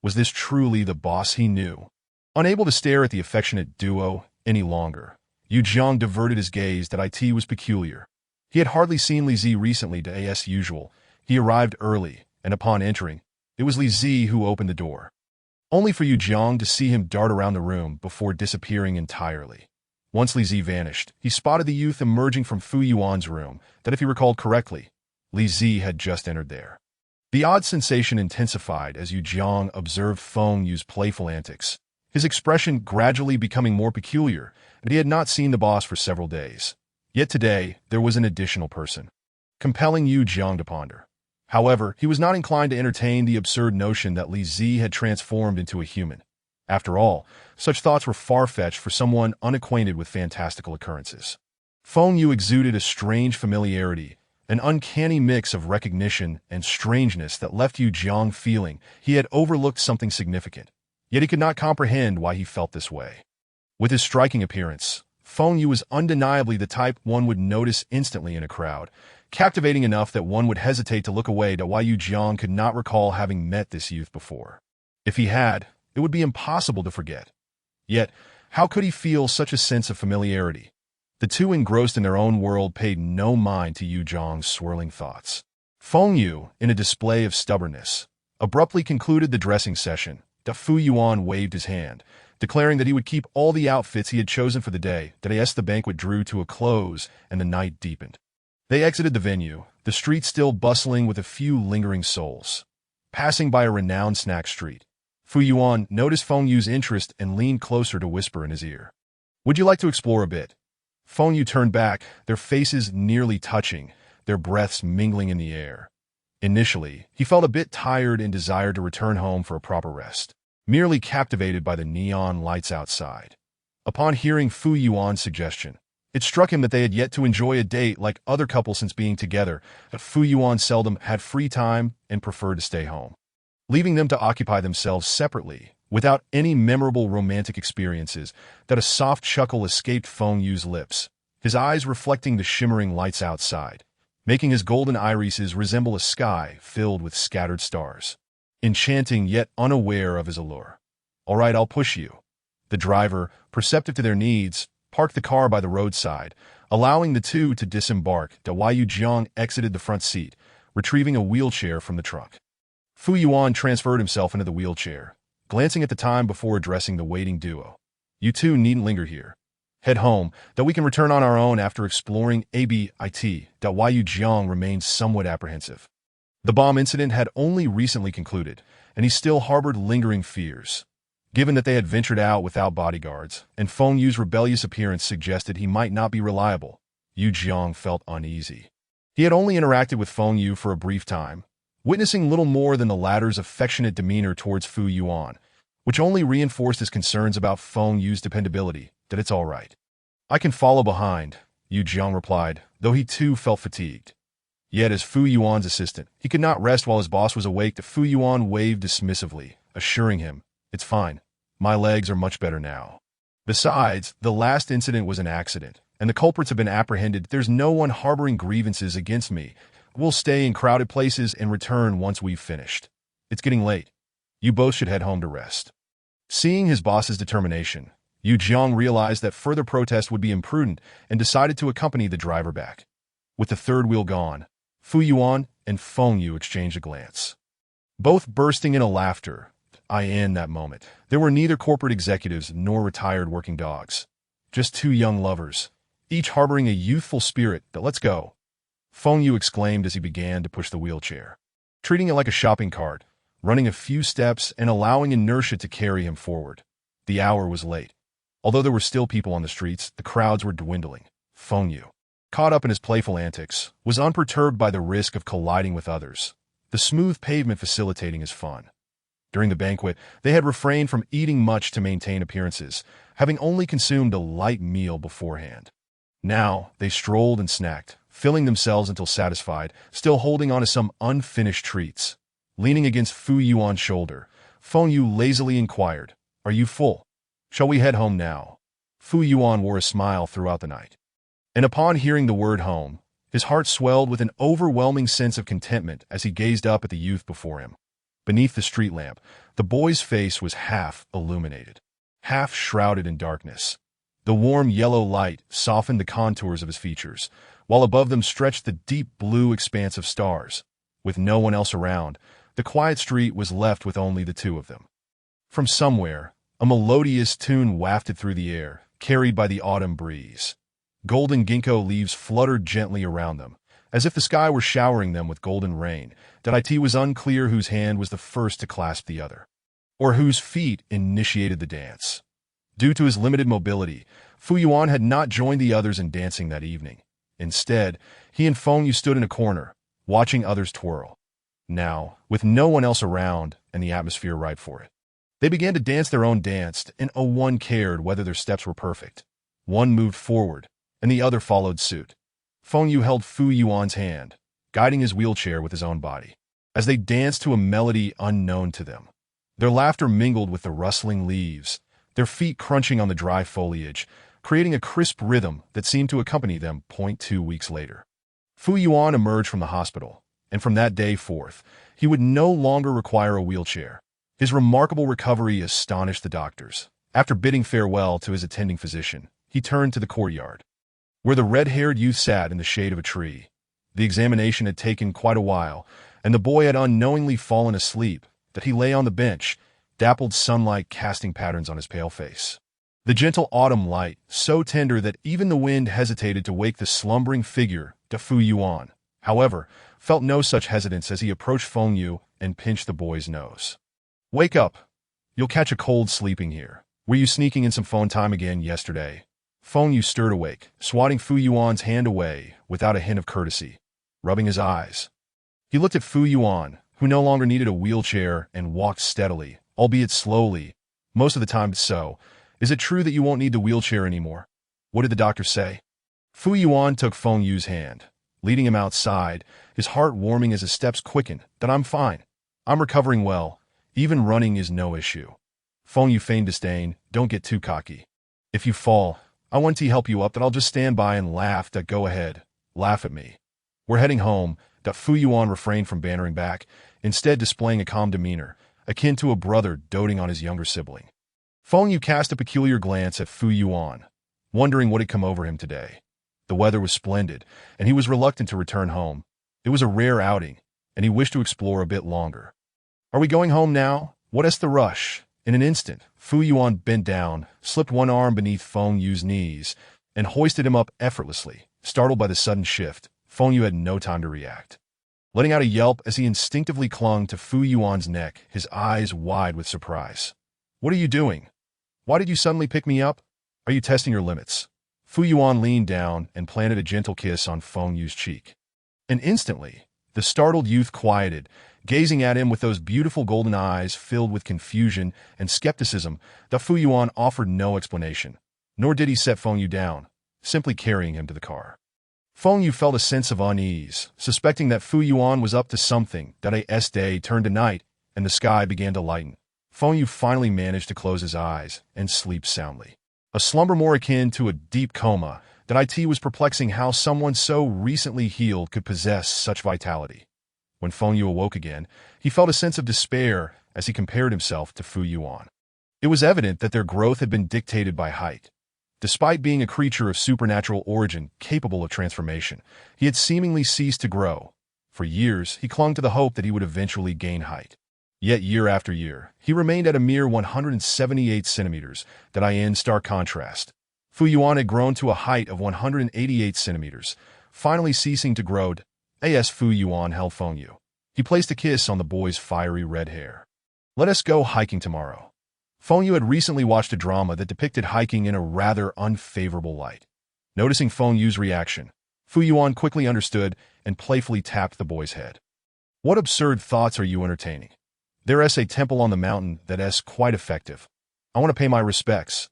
Was this truly the boss he knew? Unable to stare at the affectionate duo any longer, Yu Jiang diverted his gaze that it was peculiar. He had hardly seen Li Zi recently as usual. He arrived early, and upon entering, it was Li Zi who opened the door. Only for Yu Jiang to see him dart around the room before disappearing entirely. Once Li Zi vanished, he spotted the youth emerging from Fu Yuan's room, that if he recalled correctly, Li Zi had just entered there. The odd sensation intensified as Yu Jiang observed Feng Yu's playful antics, his expression gradually becoming more peculiar, but he had not seen the boss for several days. Yet today, there was an additional person, compelling Yu Jiang to ponder. However, he was not inclined to entertain the absurd notion that Li Zi had transformed into a human. After all, such thoughts were far-fetched for someone unacquainted with fantastical occurrences. Feng Yu exuded a strange familiarity, an uncanny mix of recognition and strangeness that left Yu Jiang feeling he had overlooked something significant. Yet he could not comprehend why he felt this way. With his striking appearance, Feng Yu was undeniably the type one would notice instantly in a crowd, captivating enough that one would hesitate to look away to why Yu Jiang could not recall having met this youth before. If he had, it would be impossible to forget. Yet, how could he feel such a sense of familiarity? The two, engrossed in their own world, paid no mind to Yu Jiang's swirling thoughts. Feng Yu, in a display of stubbornness, abruptly concluded the dressing session. Fu Yuan waved his hand, declaring that he would keep all the outfits he had chosen for the day. The banquet drew to a close, and the night deepened. They exited the venue, the street still bustling with a few lingering souls. Passing by a renowned snack street, Fu Yuan noticed Feng Yu's interest and leaned closer to whisper in his ear. "Would you like to explore a bit?" Feng Yu turned back, their faces nearly touching, their breaths mingling in the air. Initially, he felt a bit tired and desired to return home for a proper rest, merely captivated by the neon lights outside. Upon hearing Fu Yuan's suggestion, it struck him that they had yet to enjoy a date like other couples since being together, but Fu Yuan seldom had free time and preferred to stay home, leaving them to occupy themselves separately, without any memorable romantic experiences. That a soft chuckle escaped Feng Yu's lips, his eyes reflecting the shimmering lights outside, making his golden irises resemble a sky filled with scattered stars. Enchanting yet unaware of his allure. "All right, I'll push you." The driver, perceptive to their needs, parked the car by the roadside, allowing the two to disembark. Yu Jiang exited the front seat, retrieving a wheelchair from the trunk. Fu Yuan transferred himself into the wheelchair, glancing at the time before addressing the waiting duo. "You two needn't linger here. Head home, that we can return on our own after exploring a bit." Yu Jiang remained somewhat apprehensive. The bomb incident had only recently concluded, and he still harbored lingering fears. Given that they had ventured out without bodyguards, and Feng Yu's rebellious appearance suggested he might not be reliable, Yu Jiang felt uneasy. He had only interacted with Feng Yu for a brief time, witnessing little more than the latter's affectionate demeanor towards Fu Yuan, which only reinforced his concerns about Feng Yu's dependability. "That it's all right. I can follow behind," Yu Jiang replied, though he too felt fatigued. Yet as Fu Yuan's assistant, he could not rest while his boss was awake. Fu Yuan waved dismissively, assuring him, "It's fine. My legs are much better now. Besides, the last incident was an accident, and the culprits have been apprehended. There's no one harboring grievances against me. We'll stay in crowded places and return once we've finished. It's getting late. You both should head home to rest." Seeing his boss's determination, Yu Jiang realized that further protest would be imprudent and decided to accompany the driver back. With the third wheel gone, Fu Yuan and Feng Yu exchanged a glance, both bursting into laughter. In that moment, there were neither corporate executives nor retired working dogs, just two young lovers, each harboring a youthful spirit. "Let's go," Feng Yu exclaimed as he began to push the wheelchair, treating it like a shopping cart, running a few steps and allowing inertia to carry him forward. The hour was late. Although there were still people on the streets, the crowds were dwindling. Feng Yu, caught up in his playful antics, was unperturbed by the risk of colliding with others, the smooth pavement facilitating his fun. During the banquet, they had refrained from eating much to maintain appearances, having only consumed a light meal beforehand. Now, they strolled and snacked, filling themselves until satisfied, still holding on to some unfinished treats. Leaning against Fu Yuan's shoulder, Feng Yu lazily inquired, "Are you full? Shall we head home now?" Fu Yuan wore a smile throughout the night. And upon hearing the word home, his heart swelled with an overwhelming sense of contentment as he gazed up at the youth before him. Beneath the street lamp, the boy's face was half illuminated, half shrouded in darkness. The warm yellow light softened the contours of his features, while above them stretched the deep blue expanse of stars. With no one else around, the quiet street was left with only the two of them. From somewhere, a melodious tune wafted through the air, carried by the autumn breeze. Golden ginkgo leaves fluttered gently around them, as if the sky were showering them with golden rain. It was unclear whose hand was the first to clasp the other, or whose feet initiated the dance. Due to his limited mobility, Fu Yuan had not joined the others in dancing that evening. Instead, he and Feng Yu stood in a corner, watching others twirl. Now, with no one else around and the atmosphere ripe for it, they began to dance their own dance, and no one cared whether their steps were perfect. One moved forward, and the other followed suit. Feng Yu held Fu Yuan's hand, guiding his wheelchair with his own body, as they danced to a melody unknown to them. Their laughter mingled with the rustling leaves, their feet crunching on the dry foliage, creating a crisp rhythm that seemed to accompany them 2 weeks later. Fu Yuan emerged from the hospital, and from that day forth, he would no longer require a wheelchair. His remarkable recovery astonished the doctors. After bidding farewell to his attending physician, he turned to the courtyard, where the red-haired youth sat in the shade of a tree. The examination had taken quite a while, and the boy had unknowingly fallen asleep, that he lay on the bench, dappled sunlight casting patterns on his pale face. The gentle autumn light, so tender that even the wind hesitated to wake the slumbering figure to Fu Yuan, however, felt no such hesitance as he approached Feng Yu and pinched the boy's nose. "Wake up. You'll catch a cold sleeping here. Were you sneaking in some phone time again yesterday?" Feng Yu stirred awake, swatting Fu Yuan's hand away without a hint of courtesy, rubbing his eyes. He looked at Fu Yuan, who no longer needed a wheelchair and walked steadily, albeit slowly, most of the time. "So, is it true that you won't need the wheelchair anymore? What did the doctor say?" Fu Yuan took Feng Yu's hand, leading him outside, his heart warming as his steps quickened. "That I'm fine. I'm recovering well. Even running is no issue." Feng Yu feigned disdain. "Don't get too cocky. If you fall, I want to help you up, that I'll just stand by and laugh. That go ahead. Laugh at me. We're heading home." Fu Yuan refrained from bantering back, instead displaying a calm demeanor, akin to a brother doting on his younger sibling. Feng Yu cast a peculiar glance at Fu Yuan, wondering what had come over him today. The weather was splendid, and he was reluctant to return home. It was a rare outing, and he wished to explore a bit longer. "Are we going home now? What's the rush?" In an instant, Fu Yuan bent down, slipped one arm beneath Feng Yu's knees, and hoisted him up effortlessly. Startled by the sudden shift, Feng Yu had no time to react. Letting out a yelp as he instinctively clung to Fu Yuan's neck, his eyes wide with surprise. "What are you doing? Why did you suddenly pick me up? Are you testing your limits?" Fu Yuan leaned down and planted a gentle kiss on Feng Yu's cheek. And instantly, the startled youth quieted, gazing at him with those beautiful golden eyes filled with confusion and skepticism. Fu Yuan offered no explanation, nor did he set Feng Yu down, simply carrying him to the car. Feng Yu felt a sense of unease, suspecting that Fu Yuan was up to something. As day turned to night, and the sky began to lighten, Feng Yu finally managed to close his eyes and sleep soundly. A slumber more akin to a deep coma. It was perplexing how someone so recently healed could possess such vitality. When Feng Yu awoke again, he felt a sense of despair as he compared himself to Fu Yuan. It was evident that their growth had been dictated by height. Despite being a creature of supernatural origin capable of transformation, he had seemingly ceased to grow. For years, he clung to the hope that he would eventually gain height. Yet year after year, he remained at a mere 178 centimeters, in stark contrast. Fu Yuan had grown to a height of 188 centimeters, finally ceasing to grow. As Fu Yuan held Feng Yu, he placed a kiss on the boy's fiery red hair. "Let us go hiking tomorrow." Feng Yu had recently watched a drama that depicted hiking in a rather unfavorable light. Noticing Feng Yu's reaction, Fu Yuan quickly understood and playfully tapped the boy's head. What absurd thoughts are you entertaining? There's a temple on the mountain that's quite effective. I want to pay my respects.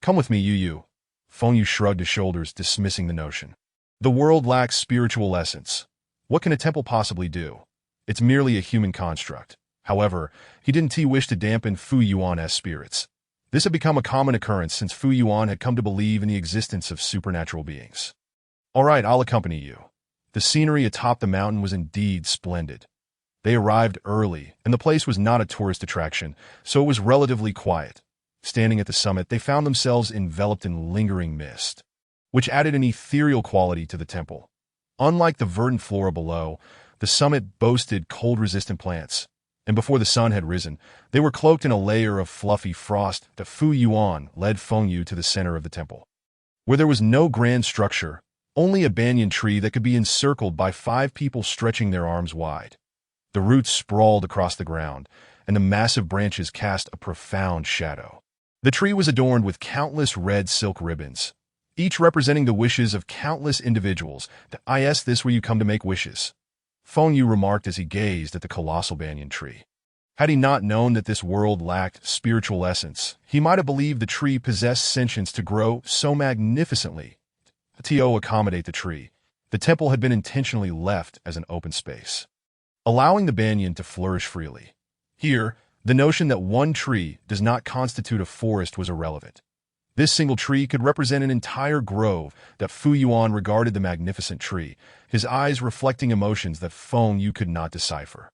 Come with me, Yu. Feng Yu shrugged his shoulders, dismissing the notion. The world lacks spiritual essence. What can a temple possibly do? It's merely a human construct. However, he didn't wish to dampen Fu Yuan's spirits. This had become a common occurrence since Fu Yuan had come to believe in the existence of supernatural beings. All right, I'll accompany you. The scenery atop the mountain was indeed splendid. They arrived early, and the place was not a tourist attraction, so it was relatively quiet. Standing at the summit, they found themselves enveloped in lingering mist, which added an ethereal quality to the temple. Unlike the verdant flora below, the summit boasted cold-resistant plants, and before the sun had risen, they were cloaked in a layer of fluffy frost that Fu Yuan led Feng Yu to the center of the temple, where there was no grand structure, only a banyan tree that could be encircled by 5 people stretching their arms wide. The roots sprawled across the ground, and the massive branches cast a profound shadow. The tree was adorned with countless red silk ribbons, each representing the wishes of countless individuals. This where you come to make wishes, Feng Yu remarked as he gazed at the colossal banyan tree. Had he not known that this world lacked spiritual essence, he might have believed the tree possessed sentience to grow so magnificently. To accommodate the tree, the temple had been intentionally left as an open space, allowing the banyan to flourish freely. Here, the notion that one tree does not constitute a forest was irrelevant. This single tree could represent an entire grove. That Fu Yuan regarded the magnificent tree, his eyes reflecting emotions that Feng Yu could not decipher.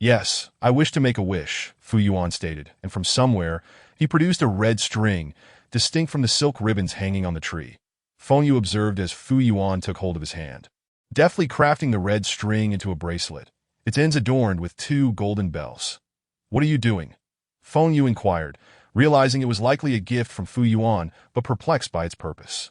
Yes, I wish to make a wish, Fu Yuan stated, and from somewhere, he produced a red string, distinct from the silk ribbons hanging on the tree. Feng Yu observed as Fu Yuan took hold of his hand, deftly crafting the red string into a bracelet, its ends adorned with 2 golden bells. What are you doing? Feng Yu inquired, realizing it was likely a gift from Fu Yuan, but perplexed by its purpose.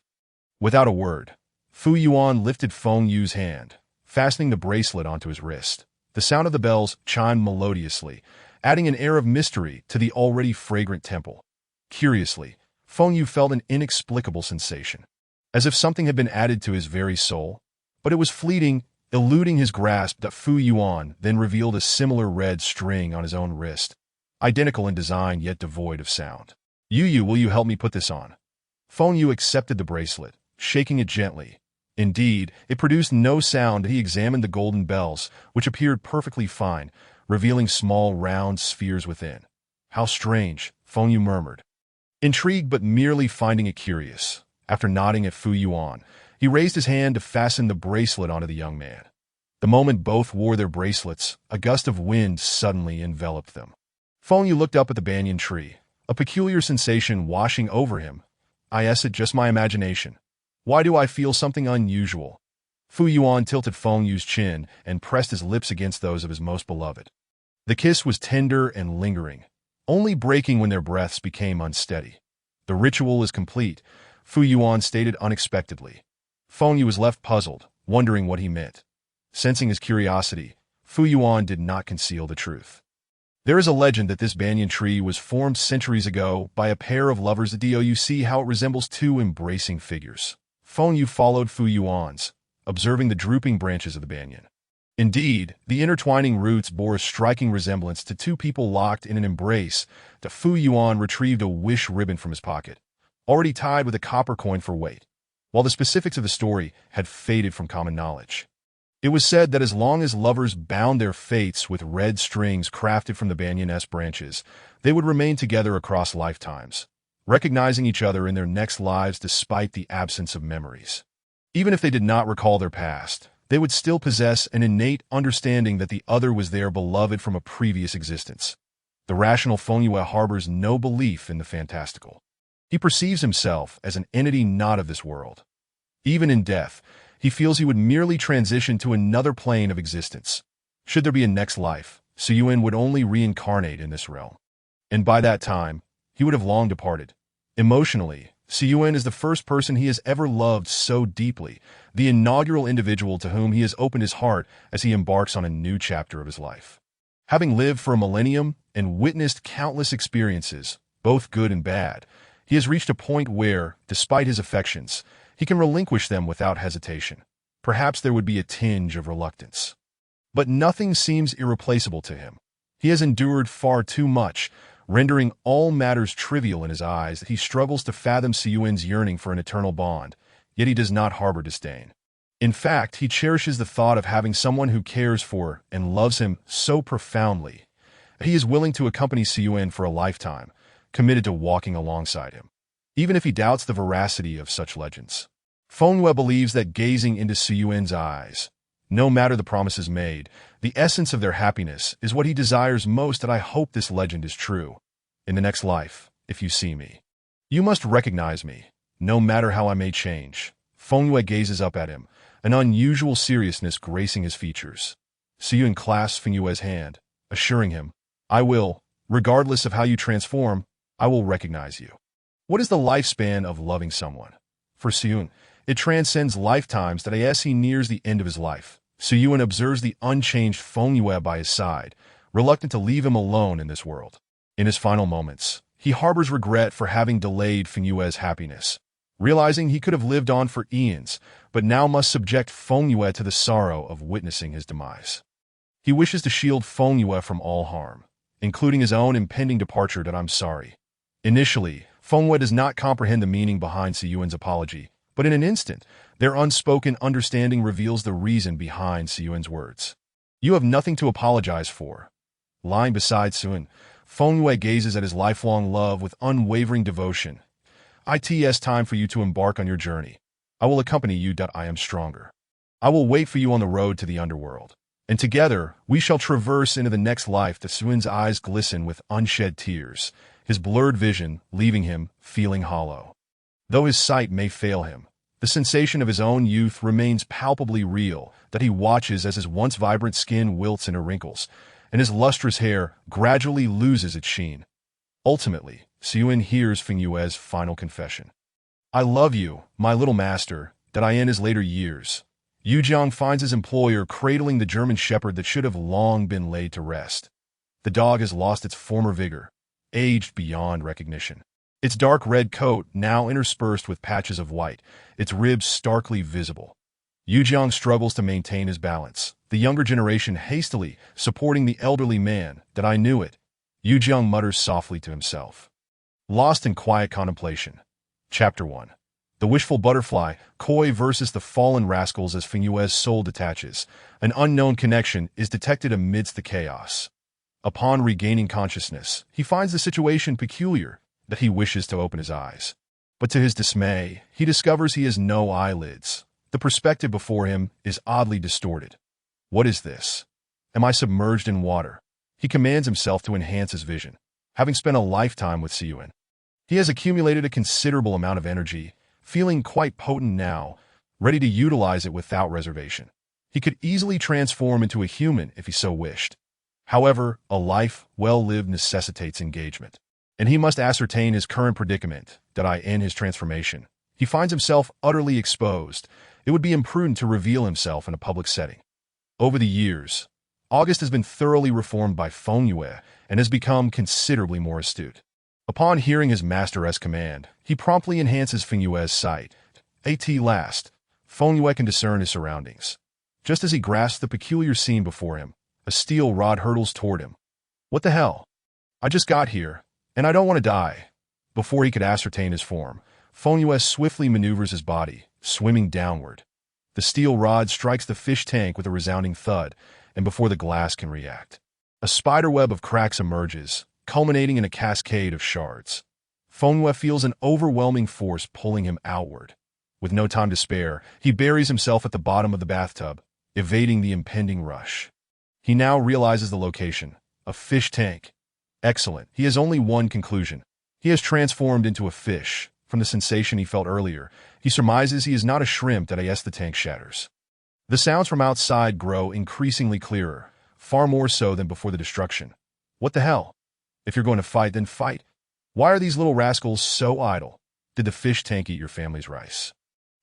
Without a word, Fu Yuan lifted Feng Yu's hand, fastening the bracelet onto his wrist. The sound of the bells chimed melodiously, adding an air of mystery to the already fragrant temple. Curiously, Feng Yu felt an inexplicable sensation, as if something had been added to his very soul, but it was fleeting, eluding his grasp. That Fu Yuan then revealed a similar red string on his own wrist, identical in design yet devoid of sound. Yu, will you help me put this on? Feng Yu accepted the bracelet, shaking it gently. Indeed, it produced no sound. He examined the golden bells, which appeared perfectly fine, revealing small round spheres within. How strange, Feng Yu murmured, intrigued but merely finding it curious. After nodding at Fu Yuan, he raised his hand to fasten the bracelet onto the young man. The moment both wore their bracelets, a gust of wind suddenly enveloped them. Feng Yu looked up at the banyan tree, a peculiar sensation washing over him. Is it just my imagination? Why do I feel something unusual? Fu Yuan tilted Feng Yu's chin and pressed his lips against those of his most beloved. The kiss was tender and lingering, only breaking when their breaths became unsteady. The ritual is complete, Fu Yuan stated unexpectedly. Feng Yu was left puzzled, wondering what he meant. Sensing his curiosity, Fu Yuan did not conceal the truth. There is a legend that this banyan tree was formed centuries ago by a pair of lovers. Do you see how it resembles 2 embracing figures? Feng Yu followed Fu Yuan's, observing the drooping branches of the banyan. Indeed, the intertwining roots bore a striking resemblance to 2 people locked in an embrace. The Fu Yuan retrieved a wish ribbon from his pocket, already tied with a copper coin for weight, while the specifics of the story had faded from common knowledge. It was said that as long as lovers bound their fates with red strings crafted from the banyan's branches, they would remain together across lifetimes, recognizing each other in their next lives despite the absence of memories. Even if they did not recall their past, they would still possess an innate understanding that the other was their beloved from a previous existence. The rational Feng Yu harbors no belief in the fantastical. He perceives himself as an entity not of this world. Even in death, he feels he would merely transition to another plane of existence. Should there be a next life, Suyuan would only reincarnate in this realm. And by that time, he would have long departed. Emotionally, Suyuan is the first person he has ever loved so deeply, the inaugural individual to whom he has opened his heart as he embarks on a new chapter of his life. Having lived for a millennium and witnessed countless experiences, both good and bad, he has reached a point where, despite his affections, He can relinquish them without hesitation. Perhaps there would be a tinge of reluctance. But nothing seems irreplaceable to him. He has endured far too much, rendering all matters trivial in his eyes that he struggles to fathom Siyuan's yearning for an eternal bond, yet he does not harbor disdain. In fact, he cherishes the thought of having someone who cares for and loves him so profoundly that he is willing to accompany Siyuan for a lifetime, committed to walking alongside him, even if he doubts the veracity of such legends. Fengyue believes that gazing into Siyuan's eyes, no matter the promises made, the essence of their happiness is what he desires most, and I hope this legend is true. In the next life, if you see me, you must recognize me, no matter how I may change. Fengyue gazes up at him, an unusual seriousness gracing his features. Siyuan clasps Fengyue's hand, assuring him, I will, regardless of how you transform, I will recognize you. What is the lifespan of loving someone? For Siyuan, it transcends lifetimes that as he nears the end of his life. Siyuan observes the unchanged Fengyue by his side, reluctant to leave him alone in this world. In his final moments, he harbors regret for having delayed Fengyue's happiness, realizing he could have lived on for eons, but now must subject Fengyue to the sorrow of witnessing his demise. He wishes to shield Fengyue from all harm, including his own impending departure. That I'm sorry. Initially, Fengyue does not comprehend the meaning behind Siyuan's apology, but in an instant, their unspoken understanding reveals the reason behind Siyuan's words. You have nothing to apologize for. Lying beside Siyuan, Fengyue gazes at his lifelong love with unwavering devotion. It's time for you to embark on your journey. I will accompany you. I am stronger. I will wait for you on the road to the underworld. And together, we shall traverse into the next life. The Siyuan's eyes glisten with unshed tears, his blurred vision leaving him feeling hollow. Though his sight may fail him, the sensation of his own youth remains palpably real, that he watches as his once vibrant skin wilts into wrinkles, and his lustrous hair gradually loses its sheen. Ultimately, Siyuan hears Fengyue's final confession. I love you, my little master. That in his later years, Yujiang finds his employer cradling the German shepherd that should have long been laid to rest. The dog has lost its former vigor, aged beyond recognition. Its dark red coat now interspersed with patches of white, its ribs starkly visible. Yujiang struggles to maintain his balance, the younger generation hastily supporting the elderly man. That I knew it, Yujiang mutters softly to himself. Lost in quiet contemplation. Chapter 1. The wishful butterfly, Koi versus the fallen rascals. As Fengyue's soul detaches, an unknown connection is detected amidst the chaos. Upon regaining consciousness, he finds the situation peculiar, that he wishes to open his eyes. But to his dismay, he discovers he has no eyelids. The perspective before him is oddly distorted. What is this? Am I submerged in water? He commands himself to enhance his vision. Having spent a lifetime with Siyuan, he has accumulated a considerable amount of energy, feeling quite potent now, ready to utilize it without reservation. He could easily transform into a human if he so wished. However, a life well lived necessitates engagement, and he must ascertain his current predicament. That in his transformation, he finds himself utterly exposed. It would be imprudent to reveal himself in a public setting. Over the years, August has been thoroughly reformed by Fengyue and has become considerably more astute. Upon hearing his master's command, he promptly enhances Fengyue's sight. At last, Fengyue can discern his surroundings. Just as he grasps the peculiar scene before him, a steel rod hurtles toward him. What the hell? I just got here, and I don't want to die. Before he could ascertain his form, Fengyue swiftly maneuvers his body, swimming downward. The steel rod strikes the fish tank with a resounding thud, and before the glass can react, a spiderweb of cracks emerges, culminating in a cascade of shards. Fengyue feels an overwhelming force pulling him outward. With no time to spare, he buries himself at the bottom of the bathtub, evading the impending rush. He now realizes the location, a fish tank. Excellent. He has only one conclusion. He has transformed into a fish. From the sensation he felt earlier, he surmises he is not a shrimp. As the tank shatters, the sounds from outside grow increasingly clearer, far more so than before the destruction. What the hell? If you're going to fight, then fight. Why are these little rascals so idle? Did the fish tank eat your family's rice?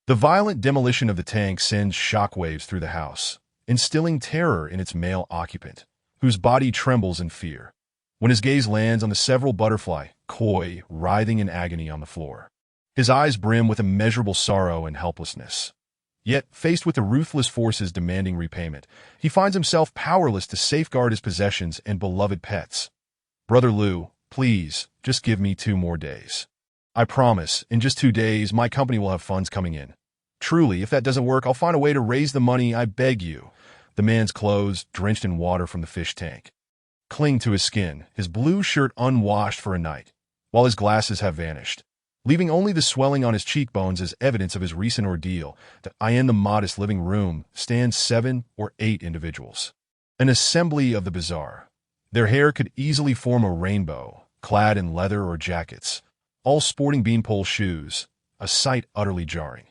The violent demolition of the tank sends shockwaves through the house, instilling terror in its male occupant, whose body trembles in fear. When his gaze lands on the several butterfly, Koi, writhing in agony on the floor, His eyes brim with immeasurable sorrow and helplessness. Yet, faced with the ruthless forces demanding repayment, he finds himself powerless to safeguard his possessions and beloved pets. Brother Liu, please, just give me 2 more days. I promise, in just 2 days, my company will have funds coming in. Truly, if that doesn't work, I'll find a way to raise the money, I beg you. The man's clothes, drenched in water from the fish tank, cling to his skin, his blue shirt unwashed for a night, while his glasses have vanished, leaving only the swelling on his cheekbones as evidence of his recent ordeal. In the modest living room stand 7 or 8 individuals, an assembly of the bizarre. Their hair could easily form a rainbow, clad in leather or jackets, all sporting beanpole shoes, a sight utterly jarring.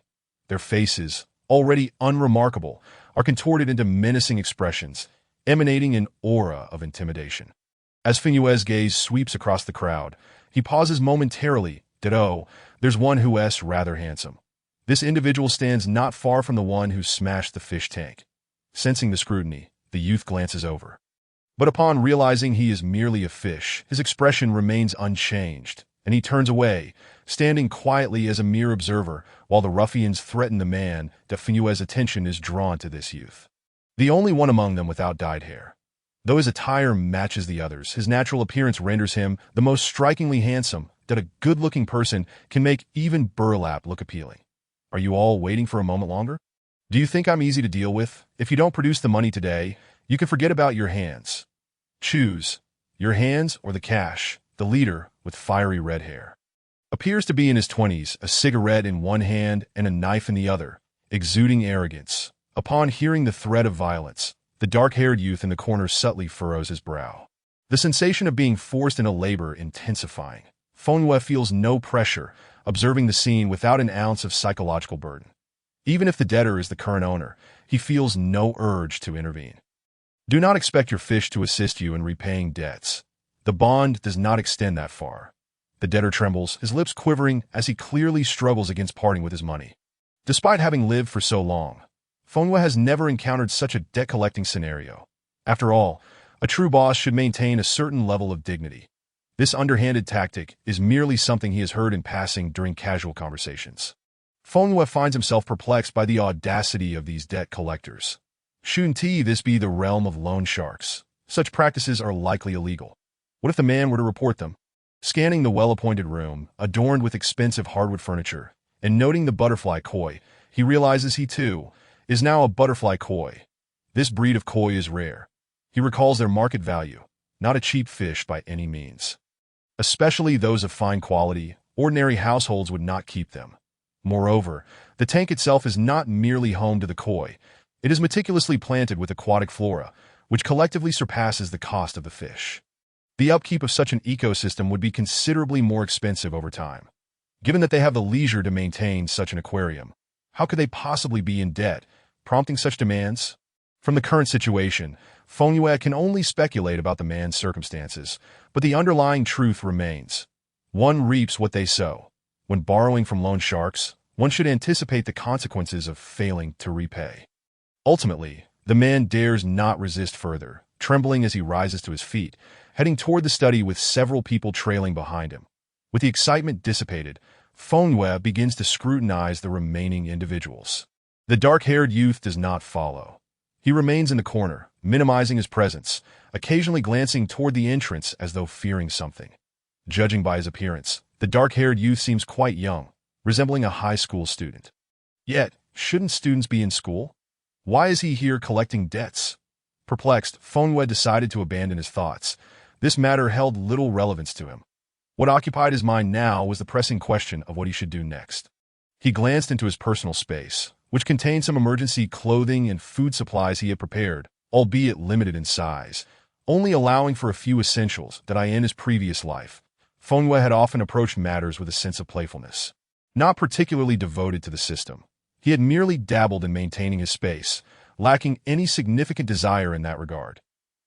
Their faces, already unremarkable, are contorted into menacing expressions, emanating an aura of intimidation. As Finue's gaze sweeps across the crowd, he pauses momentarily. There's one who's rather handsome. This individual stands not far from the one who smashed the fish tank. Sensing the scrutiny, the youth glances over. But upon realizing he is merely a fish, his expression remains unchanged, and he turns away, standing quietly as a mere observer, while the ruffians threaten the man. Finue's attention is drawn to this youth, the only one among them without dyed hair. Though his attire matches the others, his natural appearance renders him the most strikingly handsome that a good-looking person can make even burlap look appealing. Are you all waiting for a moment longer? Do you think I'm easy to deal with? If you don't produce the money today, you can forget about your hands. Choose your hands or the cash. The leader, with fiery red hair, appears to be in his 20s, a cigarette in one hand and a knife in the other, exuding arrogance. Upon hearing the threat of violence, the dark-haired youth in the corner subtly furrows his brow, the sensation of being forced into labor intensifying. Fonue feels no pressure, observing the scene without an ounce of psychological burden. Even if the debtor is the current owner, he feels no urge to intervene. Do not expect your fish to assist you in repaying debts. The bond does not extend that far. The debtor trembles, his lips quivering as he clearly struggles against parting with his money. Despite having lived for so long, Fonue has never encountered such a debt-collecting scenario. After all, a true boss should maintain a certain level of dignity. This underhanded tactic is merely something he has heard in passing during casual conversations. Fonue finds himself perplexed by the audacity of these debt collectors. Shouldn't this be the realm of loan sharks? Such practices are likely illegal. What if the man were to report them? Scanning the well-appointed room, adorned with expensive hardwood furniture, and noting the butterfly koi, he realizes he, too, is now a butterfly koi. This breed of koi is rare. He recalls their market value, not a cheap fish by any means. Especially those of fine quality, ordinary households would not keep them. Moreover, the tank itself is not merely home to the koi. It is meticulously planted with aquatic flora, which collectively surpasses the cost of the fish. The upkeep of such an ecosystem would be considerably more expensive over time. Given that they have the leisure to maintain such an aquarium, how could they possibly be in debt, prompting such demands? From the current situation, Fonue can only speculate about the man's circumstances, but the underlying truth remains. One reaps what they sow. When borrowing from loan sharks, one should anticipate the consequences of failing to repay. Ultimately, the man dares not resist further, trembling as he rises to his feet, heading toward the study with several people trailing behind him. With the excitement dissipated, Fonue begins to scrutinize the remaining individuals. The dark-haired youth does not follow. He remains in the corner, minimizing his presence, occasionally glancing toward the entrance as though fearing something. Judging by his appearance, the dark-haired youth seems quite young, resembling a high school student. Yet, shouldn't students be in school? Why is he here collecting debts? Perplexed, Fonue decided to abandon his thoughts. This matter held little relevance to him. What occupied his mind now was the pressing question of what he should do next. He glanced into his personal space, which contained some emergency clothing and food supplies he had prepared, albeit limited in size, only allowing for a few essentials that in his previous life. Fonue had often approached matters with a sense of playfulness. Not particularly devoted to the system, he had merely dabbled in maintaining his space, lacking any significant desire in that regard.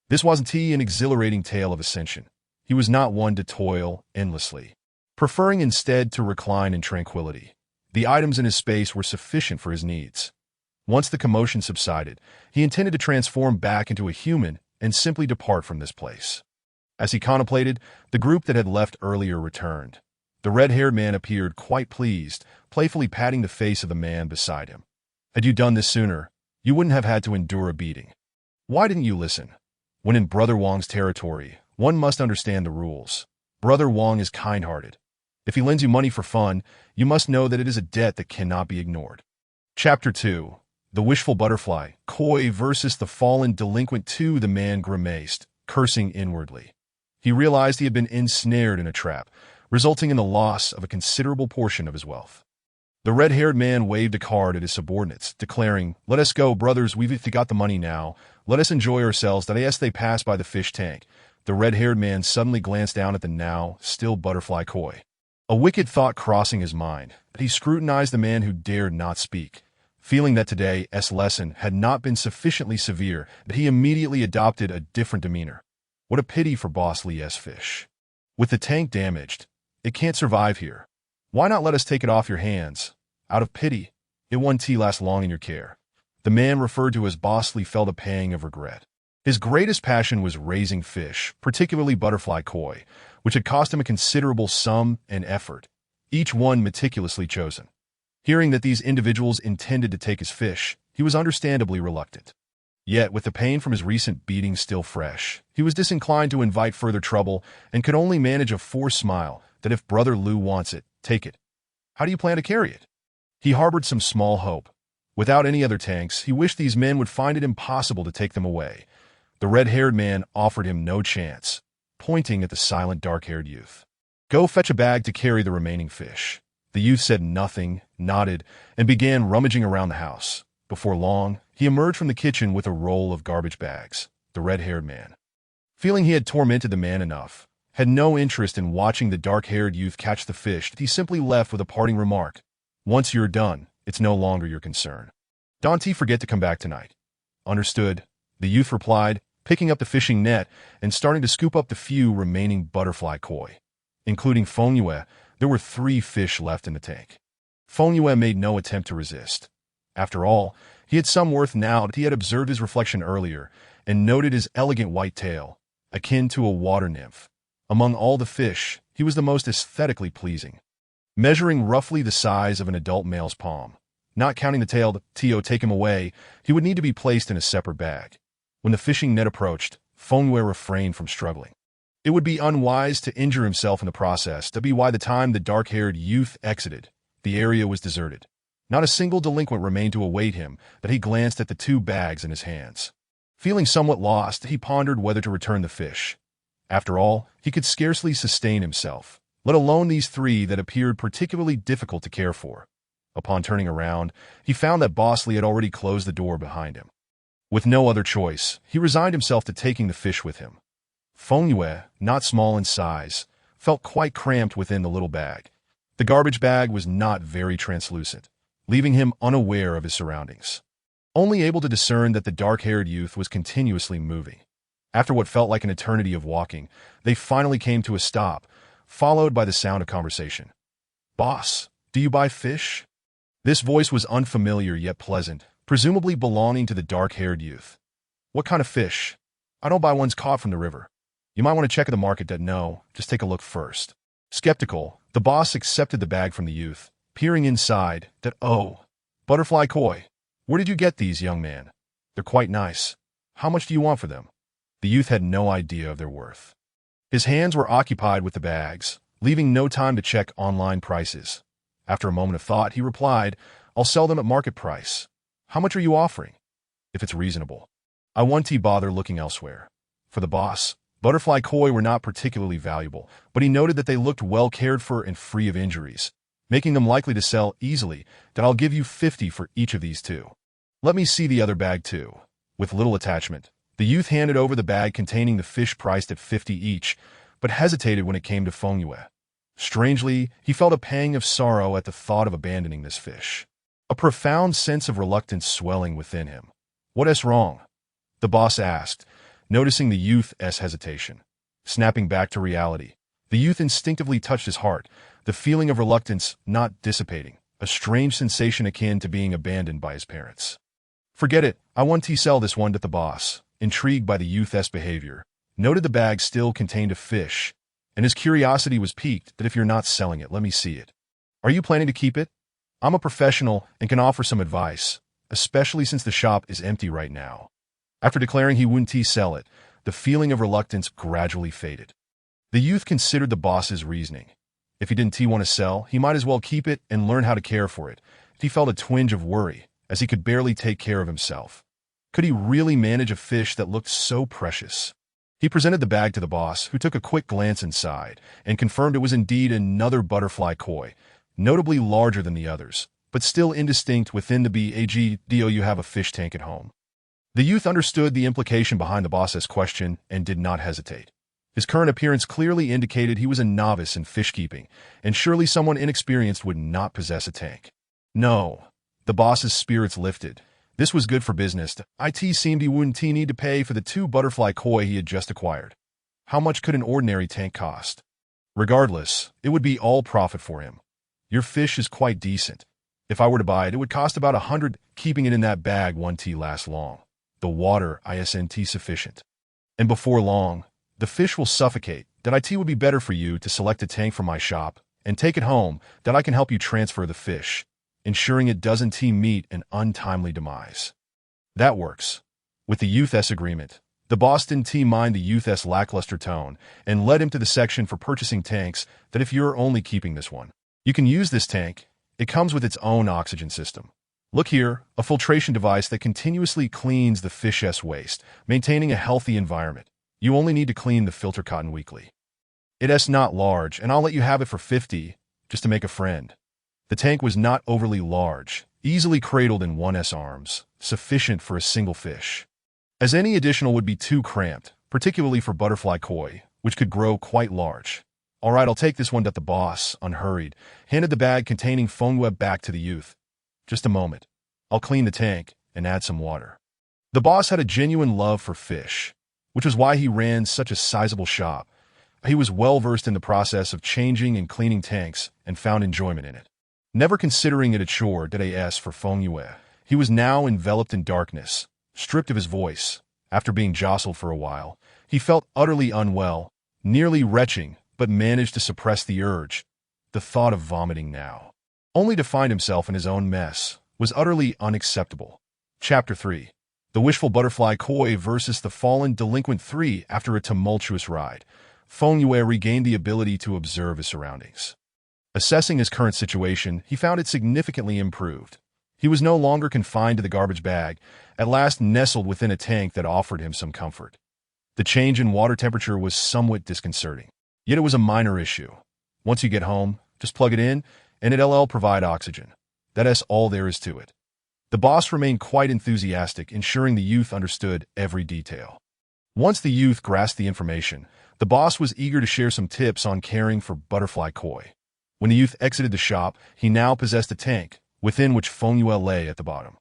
This wasn't an exhilarating tale of ascension. He was not one to toil endlessly, preferring instead to recline in tranquility. The items in his space were sufficient for his needs. Once the commotion subsided, he intended to transform back into a human and simply depart from this place. As he contemplated, the group that had left earlier returned. The red-haired man appeared quite pleased, playfully patting the face of the man beside him. Had you done this sooner, you wouldn't have had to endure a beating. Why didn't you listen? When in Brother Wong's territory, one must understand the rules. Brother Wong is kind-hearted. If he lends you money for fun, you must know that it is a debt that cannot be ignored. Chapter 2. The Wishful Butterfly, Koi versus the Fallen Delinquent 2. The man grimaced, cursing inwardly. He realized he had been ensnared in a trap, resulting in the loss of a considerable portion of his wealth. The red-haired man waved a card at his subordinates, declaring, "Let us go, brothers, we've got the money now. Let us enjoy ourselves." As they passed by the fish tank, the red-haired man suddenly glanced down at the now still butterfly Koi. A wicked thought crossing his mind, but he scrutinized the man who dared not speak. Feeling that today's lesson had not been sufficiently severe, but he immediately adopted a different demeanor. What a pity for Boss Lee's fish. With the tank damaged, it can't survive here. Why not let us take it off your hands? Out of pity, it won't last long in your care. The man referred to as Boss Lee felt a pang of regret. His greatest passion was raising fish, particularly butterfly koi, which had cost him a considerable sum and effort, each one meticulously chosen. Hearing that these individuals intended to take his fish, he was understandably reluctant. Yet, with the pain from his recent beating still fresh, he was disinclined to invite further trouble and could only manage a forced smile that if Brother Liu wants it, take it. How do you plan to carry it? He harbored some small hope. Without any other tanks, he wished these men would find it impossible to take them away. The red-haired man offered him no chance, pointing at the silent dark-haired youth. Go fetch a bag to carry the remaining fish. The youth said nothing, nodded, and began rummaging around the house. Before long, he emerged from the kitchen with a roll of garbage bags. The red-haired man, feeling he had tormented the man enough, had no interest in watching the dark-haired youth catch the fish. He simply left with a parting remark. Once you're done, it's no longer your concern. Don't forget to come back tonight. Understood, the youth replied, picking up the fishing net and starting to scoop up the few remaining butterfly koi. Including Feng Yue, there were 3 fish left in the tank. Feng Yue made no attempt to resist. After all, he had some worth now that he had observed his reflection earlier and noted his elegant white tail, akin to a water nymph. Among all the fish, he was the most aesthetically pleasing. Measuring roughly the size of an adult male's palm, not counting the tail to take him away, he would need to be placed in a separate bag. When the fishing net approached, Feng Yue refrained from struggling. It would be unwise to injure himself in the process. By the time the dark-haired youth exited, the area was deserted. Not a single delinquent remained to await him, but he glanced at the 2 bags in his hands. Feeling somewhat lost, he pondered whether to return the fish. After all, he could scarcely sustain himself, let alone these 3 that appeared particularly difficult to care for. Upon turning around, he found that Boss Lee had already closed the door behind him. With no other choice, he resigned himself to taking the fish with him. Feng Yue, not small in size, felt quite cramped within the little bag. The garbage bag was not very translucent, leaving him unaware of his surroundings, only able to discern that the dark-haired youth was continuously moving. After what felt like an eternity of walking, they finally came to a stop, followed by the sound of conversation. "Boss, do you buy fish?" This voice was unfamiliar yet pleasant, presumably belonging to the dark-haired youth. "What kind of fish?" "I don't buy ones caught from the river. You might want to check at the market. No, just take a look first." Skeptical, the boss accepted the bag from the youth, peering inside. "Oh, butterfly koi. Where did you get these, young man? They're quite nice. How much do you want for them?" The youth had no idea of their worth. His hands were occupied with the bags, leaving no time to check online prices. After a moment of thought, he replied, "I'll sell them at market price." "How much are you offering?" "If it's reasonable." "I won't bother looking elsewhere." For the boss, butterfly koi were not particularly valuable, but he noted that they looked well cared for and free of injuries, making them likely to sell easily. "I'll give you 50 for each of these 2. Let me see the other bag too." With little attachment, the youth handed over the bag containing the fish priced at 50 each, but hesitated when it came to Feng Yue. Strangely, he felt a pang of sorrow at the thought of abandoning this fish. A profound sense of reluctance swelling within him. "What's wrong?" the boss asked, noticing the youth's hesitation. Snapping back to reality, the youth instinctively touched his heart, the feeling of reluctance not dissipating, a strange sensation akin to being abandoned by his parents. "Forget it, I want to sell this one," the boss, intrigued by the youth's behavior, noted the bag still contained a fish, and his curiosity was piqued that if you're not selling it, let me see it. Are you planning to keep it? I'm a professional and can offer some advice, especially since the shop is empty right now. After declaring he wouldn't sell it, the feeling of reluctance gradually faded. The youth considered the boss's reasoning. If he didn't want to sell, he might as well keep it and learn how to care for it. He felt a twinge of worry, as he could barely take care of himself. Could he really manage a fish that looked so precious? He presented the bag to the boss, who took a quick glance inside and confirmed it was indeed another butterfly koi, notably larger than the others, but still indistinct within the bag. Do you have a fish tank at home? The youth understood the implication behind the boss's question and did not hesitate. His current appearance clearly indicated he was a novice in fish keeping, and surely someone inexperienced would not possess a tank. No. The boss's spirits lifted. This was good for business. It seemed he wouldn't need to pay for the 2 butterfly koi he had just acquired. How much could an ordinary tank cost? Regardless, it would be all profit for him. Your fish is quite decent. If I were to buy it, it would cost about 100. Keeping it in that bag won't last long. The water isn't sufficient. And before long, the fish will suffocate. It would be better for you to select a tank from my shop and take it home. I can help you transfer the fish, ensuring it doesn't meet an untimely demise. That works. With the youth's agreement, the boss didn't mind the youth's lackluster tone and led him to the section for purchasing tanks. That if you're only keeping this one, you can use this tank. It comes with its own oxygen system. Look here, a filtration device that continuously cleans the fish's waste, maintaining a healthy environment. You only need to clean the filter cotton weekly. It's not large, and I'll let you have it for 50, just to make a friend. The tank was not overly large, easily cradled in one's arms, sufficient for a single fish. As any additional would be too cramped, particularly for butterfly koi, which could grow quite large. All right, I'll take this one. The boss, unhurried, handed the bag containing Fengyue back to the youth. Just a moment. I'll clean the tank and add some water. The boss had a genuine love for fish, which was why he ran such a sizable shop. He was well versed in the process of changing and cleaning tanks and found enjoyment in it. Never considering it a chore for Fengyue, he was now enveloped in darkness, stripped of his voice. After being jostled for a while, he felt utterly unwell, nearly retching, but managed to suppress the urge. The thought of vomiting now, only to find himself in his own mess, was utterly unacceptable. Chapter 3. The Wishful Butterfly Koi versus the Fallen Delinquent 3. After a tumultuous ride, Fengyue regained the ability to observe his surroundings. Assessing his current situation, he found it significantly improved. He was no longer confined to the garbage bag, at last nestled within a tank that offered him some comfort. The change in water temperature was somewhat disconcerting, yet it was a minor issue. Once you get home, just plug it in, and it'll provide oxygen. That's all there is to it. The boss remained quite enthusiastic, ensuring the youth understood every detail. Once the youth grasped the information, the boss was eager to share some tips on caring for butterfly koi. When the youth exited the shop, he now possessed a tank, within which Fengyue lay at the bottom.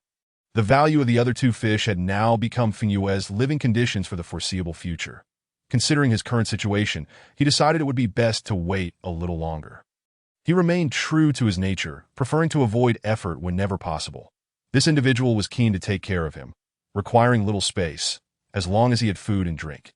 The value of the other 2 fish had now become Fengyue's living conditions for the foreseeable future. Considering his current situation, he decided it would be best to wait a little longer. He remained true to his nature, preferring to avoid effort whenever possible. This individual was keen to take care of him, requiring little space, as long as he had food and drink.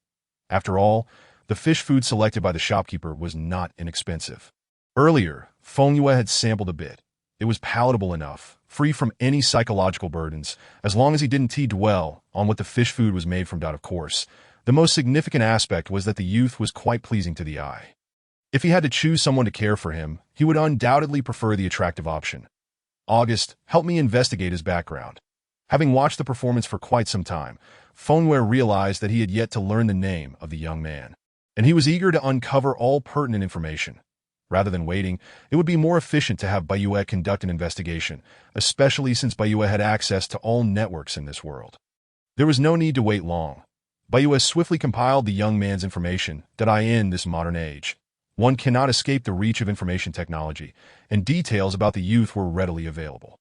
After all, the fish food selected by the shopkeeper was not inexpensive. Earlier, Fengyue had sampled a bit. It was palatable enough, free from any psychological burdens, as long as he didn't dwell on what the fish food was made from. Of course, the most significant aspect was that the youth was quite pleasing to the eye. If he had to choose someone to care for him, he would undoubtedly prefer the attractive option. August helped me investigate his background. Having watched the performance for quite some time, Fengyue realized that he had yet to learn the name of the young man, and he was eager to uncover all pertinent information. Rather than waiting, it would be more efficient to have Bayue conduct an investigation, especially since Bayue had access to all networks in this world. There was no need to wait long. Bayue swiftly compiled the young man's information. In this modern age, one cannot escape the reach of information technology, and details about the youth were readily available.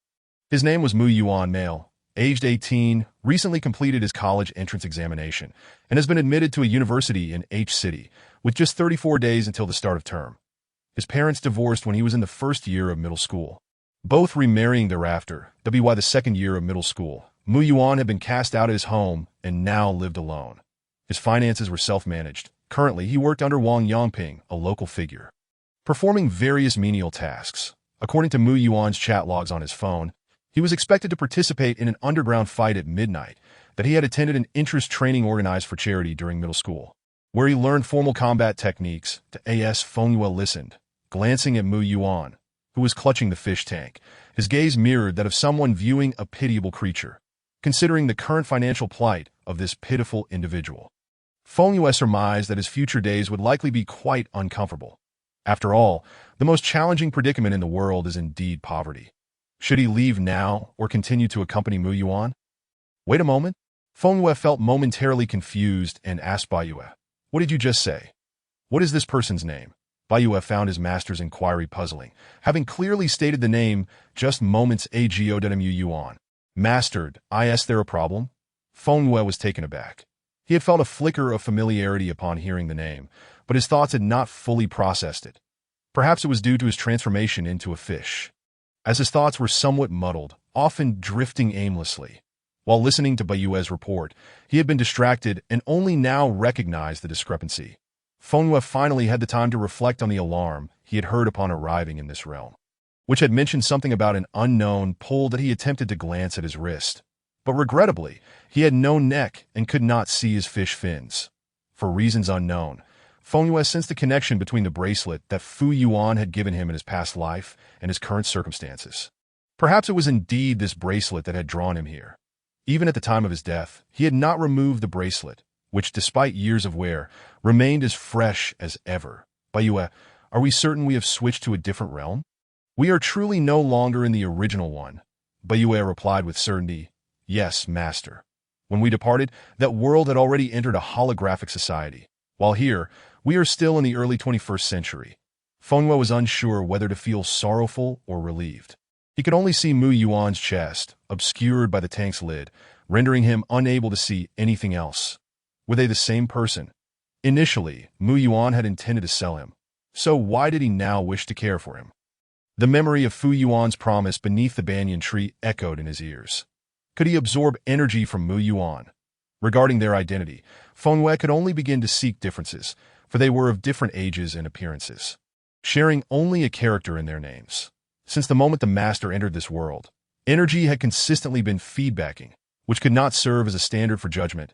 His name was Mu Yuan, male, aged 18, recently completed his college entrance examination, and has been admitted to a university in H City, with just 34 days until the start of term. His parents divorced when he was in the first year of middle school, both remarrying thereafter. By the second year of middle school, Mu Yuan had been cast out of his home and now lived alone. His finances were self-managed, Currently, he worked under Wang Yongping, a local figure, performing various menial tasks. According to Mu Yuan's chat logs on his phone, he was expected to participate in an underground fight at midnight, that he had attended an interest training organized for charity during middle school, where he learned formal combat techniques. To A.S. Fengyue listened, glancing at Mu Yuan, who was clutching the fish tank. His gaze mirrored that of someone viewing a pitiable creature, considering the current financial plight of this pitiful individual. Fengyue surmised that his future days would likely be quite uncomfortable. After all, the most challenging predicament in the world is indeed poverty. Should he leave now or continue to accompany Mu Yuan? Wait a moment. Fengyue felt momentarily confused and asked Baiyue, "What did you just say? What is this person's name?" Baiyue found his master's inquiry puzzling, having clearly stated the name just moments ago. Mu Yuan. Mastered, is there a problem? Fengyue was taken aback. He had felt a flicker of familiarity upon hearing the name, but his thoughts had not fully processed it. Perhaps it was due to his transformation into a fish, as his thoughts were somewhat muddled, often drifting aimlessly. While listening to Baiyue's report, he had been distracted and only now recognized the discrepancy. Fengyue finally had the time to reflect on the alarm he had heard upon arriving in this realm, which had mentioned something about an unknown pull that he attempted to glance at his wrist. But regrettably, he had no neck and could not see his fish fins. For reasons unknown, Fengyue sensed the connection between the bracelet that Fu Yuan had given him in his past life and his current circumstances. Perhaps it was indeed this bracelet that had drawn him here. Even at the time of his death, he had not removed the bracelet, which, despite years of wear, remained as fresh as ever. Baiyue, are we certain we have switched to a different realm? We are truly no longer in the original one. Baiyue replied with certainty, "Yes, master. When we departed, that world had already entered a holographic society, while here, we are still in the early 21st century." Fengyue was unsure whether to feel sorrowful or relieved. He could only see Mu Yuan's chest, obscured by the tank's lid, rendering him unable to see anything else. Were they the same person? Initially, Mu Yuan had intended to sell him, so why did he now wish to care for him? The memory of Fu Yuan's promise beneath the banyan tree echoed in his ears. Could he absorb energy from Mu Yuan? Regarding their identity, Fengyue could only begin to seek differences, for they were of different ages and appearances, sharing only a character in their names. Since the moment the master entered this world, energy had consistently been feedbacking, which could not serve as a standard for judgment.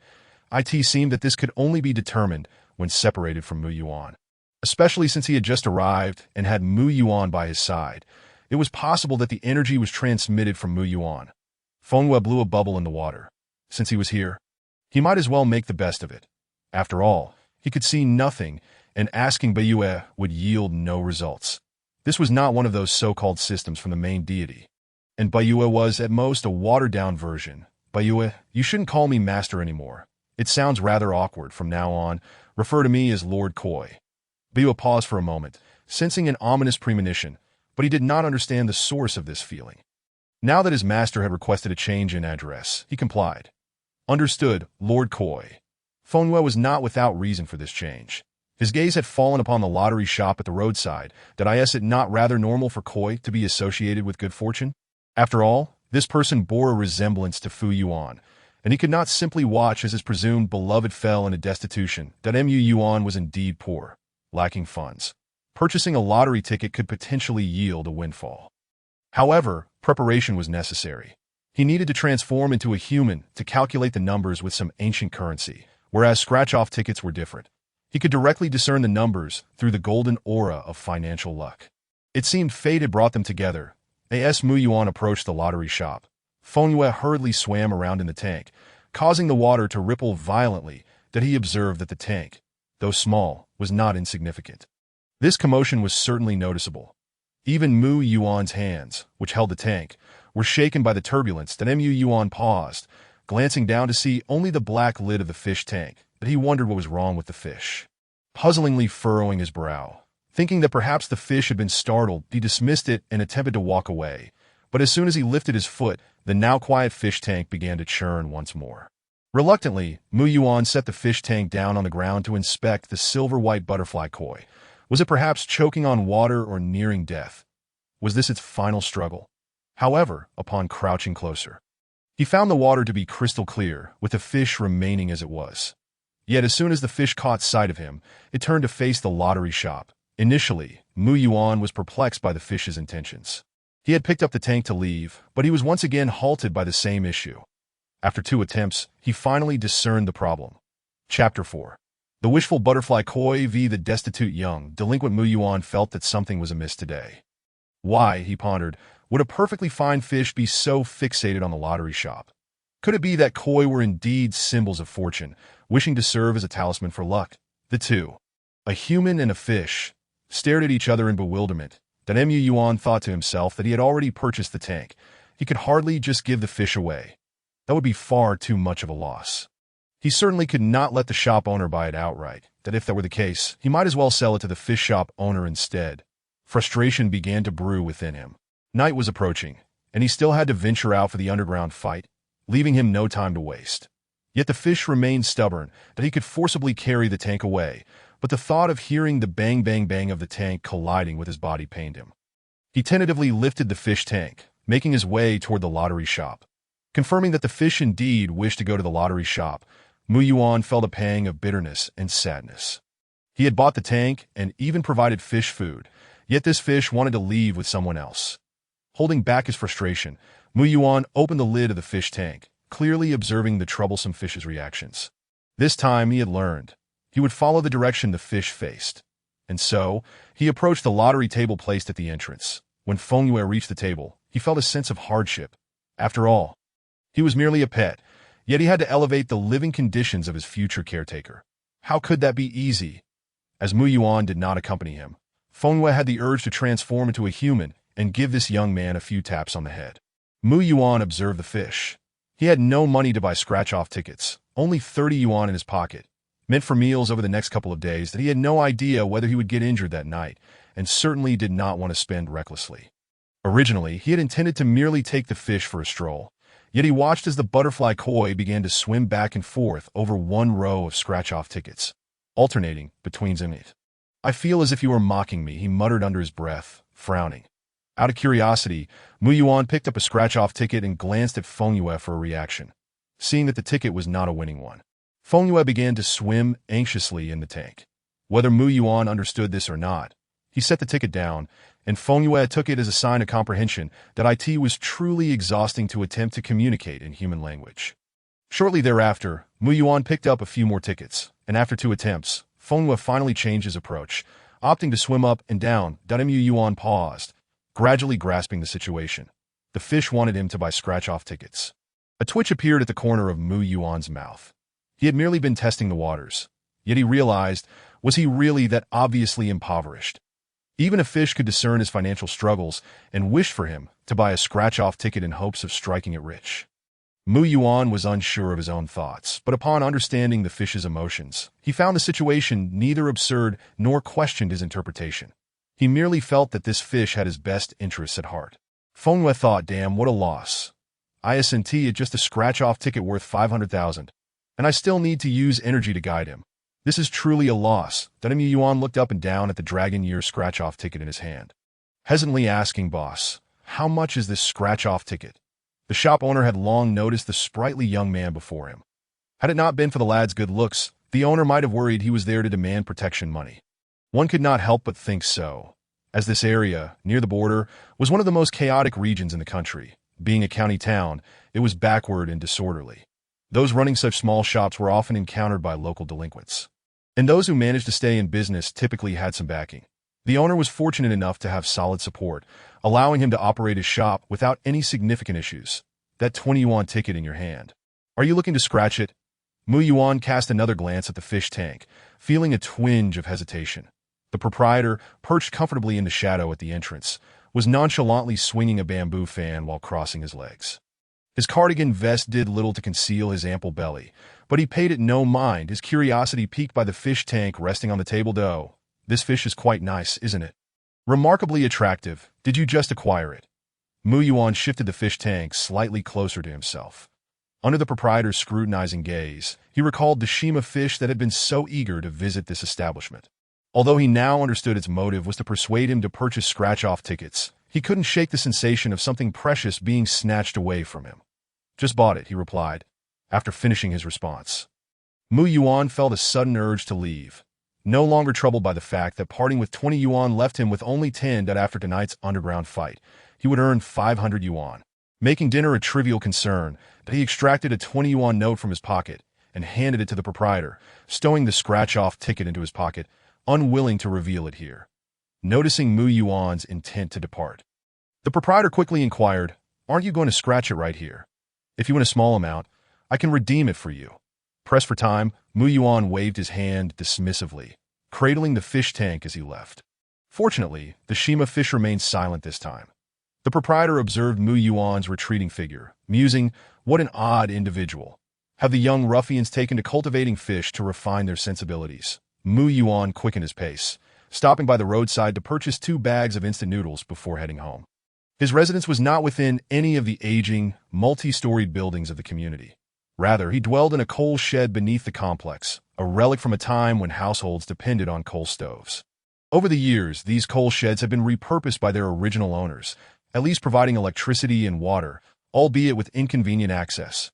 It seemed that this could only be determined when separated from Mu Yuan. Especially since he had just arrived and had Mu Yuan by his side, it was possible that the energy was transmitted from Mu Yuan. Fengyue blew a bubble in the water. Since he was here, he might as well make the best of it. After all, he could see nothing, and asking Baiyue would yield no results. This was not one of those so-called systems from the main deity, and Baiyue was, at most, a watered-down version. "Baiyue, you shouldn't call me master anymore. It sounds rather awkward. From now on, refer to me as Lord Koi." Baiyue paused for a moment, sensing an ominous premonition, but he did not understand the source of this feeling. Now that his master had requested a change in address, he complied. "Understood, Lord Koi." Fengyue was not without reason for this change. His gaze had fallen upon the lottery shop at the roadside. Is it not rather normal for Koi to be associated with good fortune? After all, this person bore a resemblance to Fu Yuan, and he could not simply watch as his presumed beloved fell into destitution. Mu Yuan was indeed poor, lacking funds. Purchasing a lottery ticket could potentially yield a windfall. However, preparation was necessary. He needed to transform into a human to calculate the numbers with some ancient currency, whereas scratch-off tickets were different. He could directly discern the numbers through the golden aura of financial luck. It seemed fate had brought them together. As Mu Yuan approached the lottery shop, Fengyue hurriedly swam around in the tank, causing the water to ripple violently. That he observed that the tank, though small, was not insignificant. This commotion was certainly noticeable. Even Mu Yuan's hands, which held the tank, were shaken by the turbulence. Mu Yuan paused, glancing down to see only the black lid of the fish tank, that he wondered what was wrong with the fish. Puzzlingly furrowing his brow, thinking that perhaps the fish had been startled, he dismissed it and attempted to walk away. But as soon as he lifted his foot, the now quiet fish tank began to churn once more. Reluctantly, Mu Yuan set the fish tank down on the ground to inspect the silver-white butterfly koi. Was it perhaps choking on water or nearing death? Was this its final struggle? However, upon crouching closer, he found the water to be crystal clear, with the fish remaining as it was. Yet as soon as the fish caught sight of him, it turned to face the lottery shop. Initially, Mu Yuan was perplexed by the fish's intentions. He had picked up the tank to leave, but he was once again halted by the same issue. After 2 attempts, he finally discerned the problem. Chapter 4. The wishful butterfly koi v. the destitute young delinquent. Mu Yuan felt that something was amiss today. Why, he pondered, would a perfectly fine fish be so fixated on the lottery shop? Could it be that koi were indeed symbols of fortune, wishing to serve as a talisman for luck? The two, a human and a fish, stared at each other in bewilderment. Then Mu Yuan thought to himself that he had already purchased the tank. He could hardly just give the fish away. That would be far too much of a loss. He certainly could not let the shop owner buy it outright. That if that were the case, he might as well sell it to the fish shop owner instead. Frustration began to brew within him. Night was approaching, and he still had to venture out for the underground fight, leaving him no time to waste. Yet the fish remained stubborn that he could forcibly carry the tank away, but the thought of hearing the bang-bang-bang of the tank colliding with his body pained him. He tentatively lifted the fish tank, making his way toward the lottery shop. Confirming that the fish indeed wished to go to the lottery shop, Mu Yuan felt a pang of bitterness and sadness. He had bought the tank and even provided fish food, yet this fish wanted to leave with someone else. Holding back his frustration, Mu Yuan opened the lid of the fish tank, clearly observing the troublesome fish's reactions. This time he had learned. He would follow the direction the fish faced. And so, he approached the lottery table placed at the entrance. When Feng Yue reached the table, he felt a sense of hardship. After all, he was merely a pet, yet he had to elevate the living conditions of his future caretaker. How could that be easy? As Mu Yuan did not accompany him, Feng Yue had the urge to transform into a human and give this young man a few taps on the head. Mu Yuan observed the fish. He had no money to buy scratch-off tickets, only 30 yuan in his pocket, meant for meals over the next couple of days that he had no idea whether he would get injured that night, and certainly did not want to spend recklessly. Originally, he had intended to merely take the fish for a stroll, yet he watched as the butterfly koi began to swim back and forth over one row of scratch-off tickets, alternating between them. "I feel as if you were mocking me," he muttered under his breath, frowning. Out of curiosity, Mu Yuan picked up a scratch-off ticket and glanced at Feng Yue for a reaction. Seeing that the ticket was not a winning one, Feng Yue began to swim anxiously in the tank. Whether Mu Yuan understood this or not, he set the ticket down, and Feng Yue took it as a sign of comprehension that it was truly exhausting to attempt to communicate in human language. Shortly thereafter, Mu Yuan picked up a few more tickets, and after 2 attempts, Feng Yue finally changed his approach, opting to swim up and down. Mu Yuan paused, gradually grasping the situation. The fish wanted him to buy scratch-off tickets. A twitch appeared at the corner of Mu Yuan's mouth. He had merely been testing the waters, yet he realized, was he really that obviously impoverished? Even a fish could discern his financial struggles and wish for him to buy a scratch-off ticket in hopes of striking it rich. Mu Yuan was unsure of his own thoughts, but upon understanding the fish's emotions, he found the situation neither absurd nor questioned his interpretation. He merely felt that this fish had his best interests at heart. Feng Yue thought, damn, what a loss. Isn't it just a scratch-off ticket worth 500,000? And I still need to use energy to guide him. This is truly a loss. Mu Yuan looked up and down at the Dragon Year scratch-off ticket in his hand, hesitantly asking, "Boss, how much is this scratch-off ticket?" The shop owner had long noticed the sprightly young man before him. Had it not been for the lad's good looks, the owner might have worried he was there to demand protection money. One could not help but think so, as this area, near the border, was one of the most chaotic regions in the country. Being a county town, it was backward and disorderly. Those running such small shops were often encountered by local delinquents, and those who managed to stay in business typically had some backing. The owner was fortunate enough to have solid support, allowing him to operate his shop without any significant issues. That 20 yuan ticket in your hand. Are you looking to scratch it? Mu Yuan cast another glance at the fish tank, feeling a twinge of hesitation. The proprietor, perched comfortably in the shadow at the entrance, was nonchalantly swinging a bamboo fan while crossing his legs. His cardigan vest did little to conceal his ample belly, but he paid it no mind, his curiosity piqued by the fish tank resting on the table. "Dough, this fish is quite nice, isn't it? Remarkably attractive. Did you just acquire it?" Mu Yuan shifted the fish tank slightly closer to himself. Under the proprietor's scrutinizing gaze, he recalled the Shima fish that had been so eager to visit this establishment. Although he now understood its motive was to persuade him to purchase scratch-off tickets, he couldn't shake the sensation of something precious being snatched away from him. "Just bought it," he replied, after finishing his response. Mu Yuan felt a sudden urge to leave, no longer troubled by the fact that parting with 20 yuan left him with only 10 that after tonight's underground fight, he would earn 500 yuan. Making dinner a trivial concern, he extracted a 20 yuan note from his pocket and handed it to the proprietor, stowing the scratch-off ticket into his pocket, unwilling to reveal it here. Noticing Mu Yuan's intent to depart, the proprietor quickly inquired, "Aren't you going to scratch it right here? If you win a small amount, I can redeem it for you." Pressed for time, Mu Yuan waved his hand dismissively, cradling the fish tank as he left. Fortunately, the Shima fish remained silent this time. The proprietor observed Mu Yuan's retreating figure, musing, "What an odd individual. Have the young ruffians taken to cultivating fish to refine their sensibilities?" Mu Yuan quickened his pace, stopping by the roadside to purchase 2 bags of instant noodles before heading home. His residence was not within any of the aging, multi-storied buildings of the community. Rather, he dwelled in a coal shed beneath the complex, a relic from a time when households depended on coal stoves. Over the years, these coal sheds have been repurposed by their original owners, at least providing electricity and water, albeit with inconvenient access.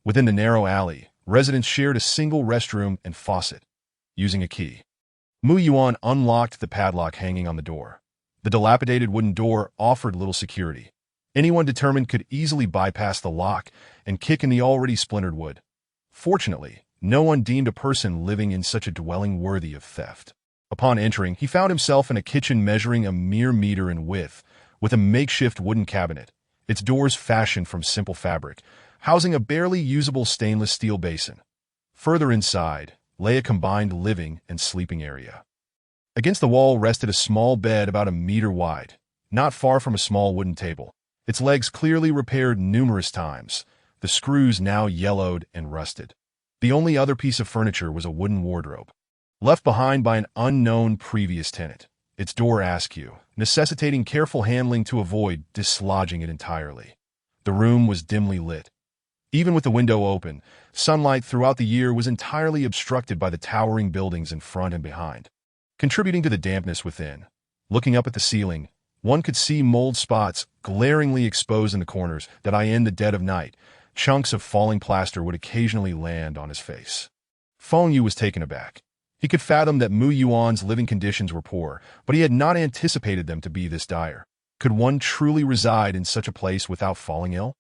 Within the narrow alley, residents shared a single restroom and faucet. Using a key, Mu Yuan unlocked the padlock hanging on the door. The dilapidated wooden door offered little security. Anyone determined could easily bypass the lock and kick in the already splintered wood. Fortunately, no one deemed a person living in such a dwelling worthy of theft. Upon entering, he found himself in a kitchen measuring a mere meter in width, with a makeshift wooden cabinet, its doors fashioned from simple fabric, housing a barely usable stainless steel basin. Further inside lay a combined living and sleeping area. Against the wall rested a small bed about a meter wide, not far from a small wooden table, its legs clearly repaired numerous times, the screws now yellowed and rusted. The only other piece of furniture was a wooden wardrobe, left behind by an unknown previous tenant, its door askew, necessitating careful handling to avoid dislodging it entirely. The room was dimly lit. Even with the window open, sunlight throughout the year was entirely obstructed by the towering buildings in front and behind, contributing to the dampness within. Looking up at the ceiling, one could see mold spots glaringly exposed in the corners that in the dead of night, chunks of falling plaster would occasionally land on his face. Feng Yu was taken aback. He could fathom that Mu Yuan's living conditions were poor, but he had not anticipated them to be this dire. Could one truly reside in such a place without falling ill?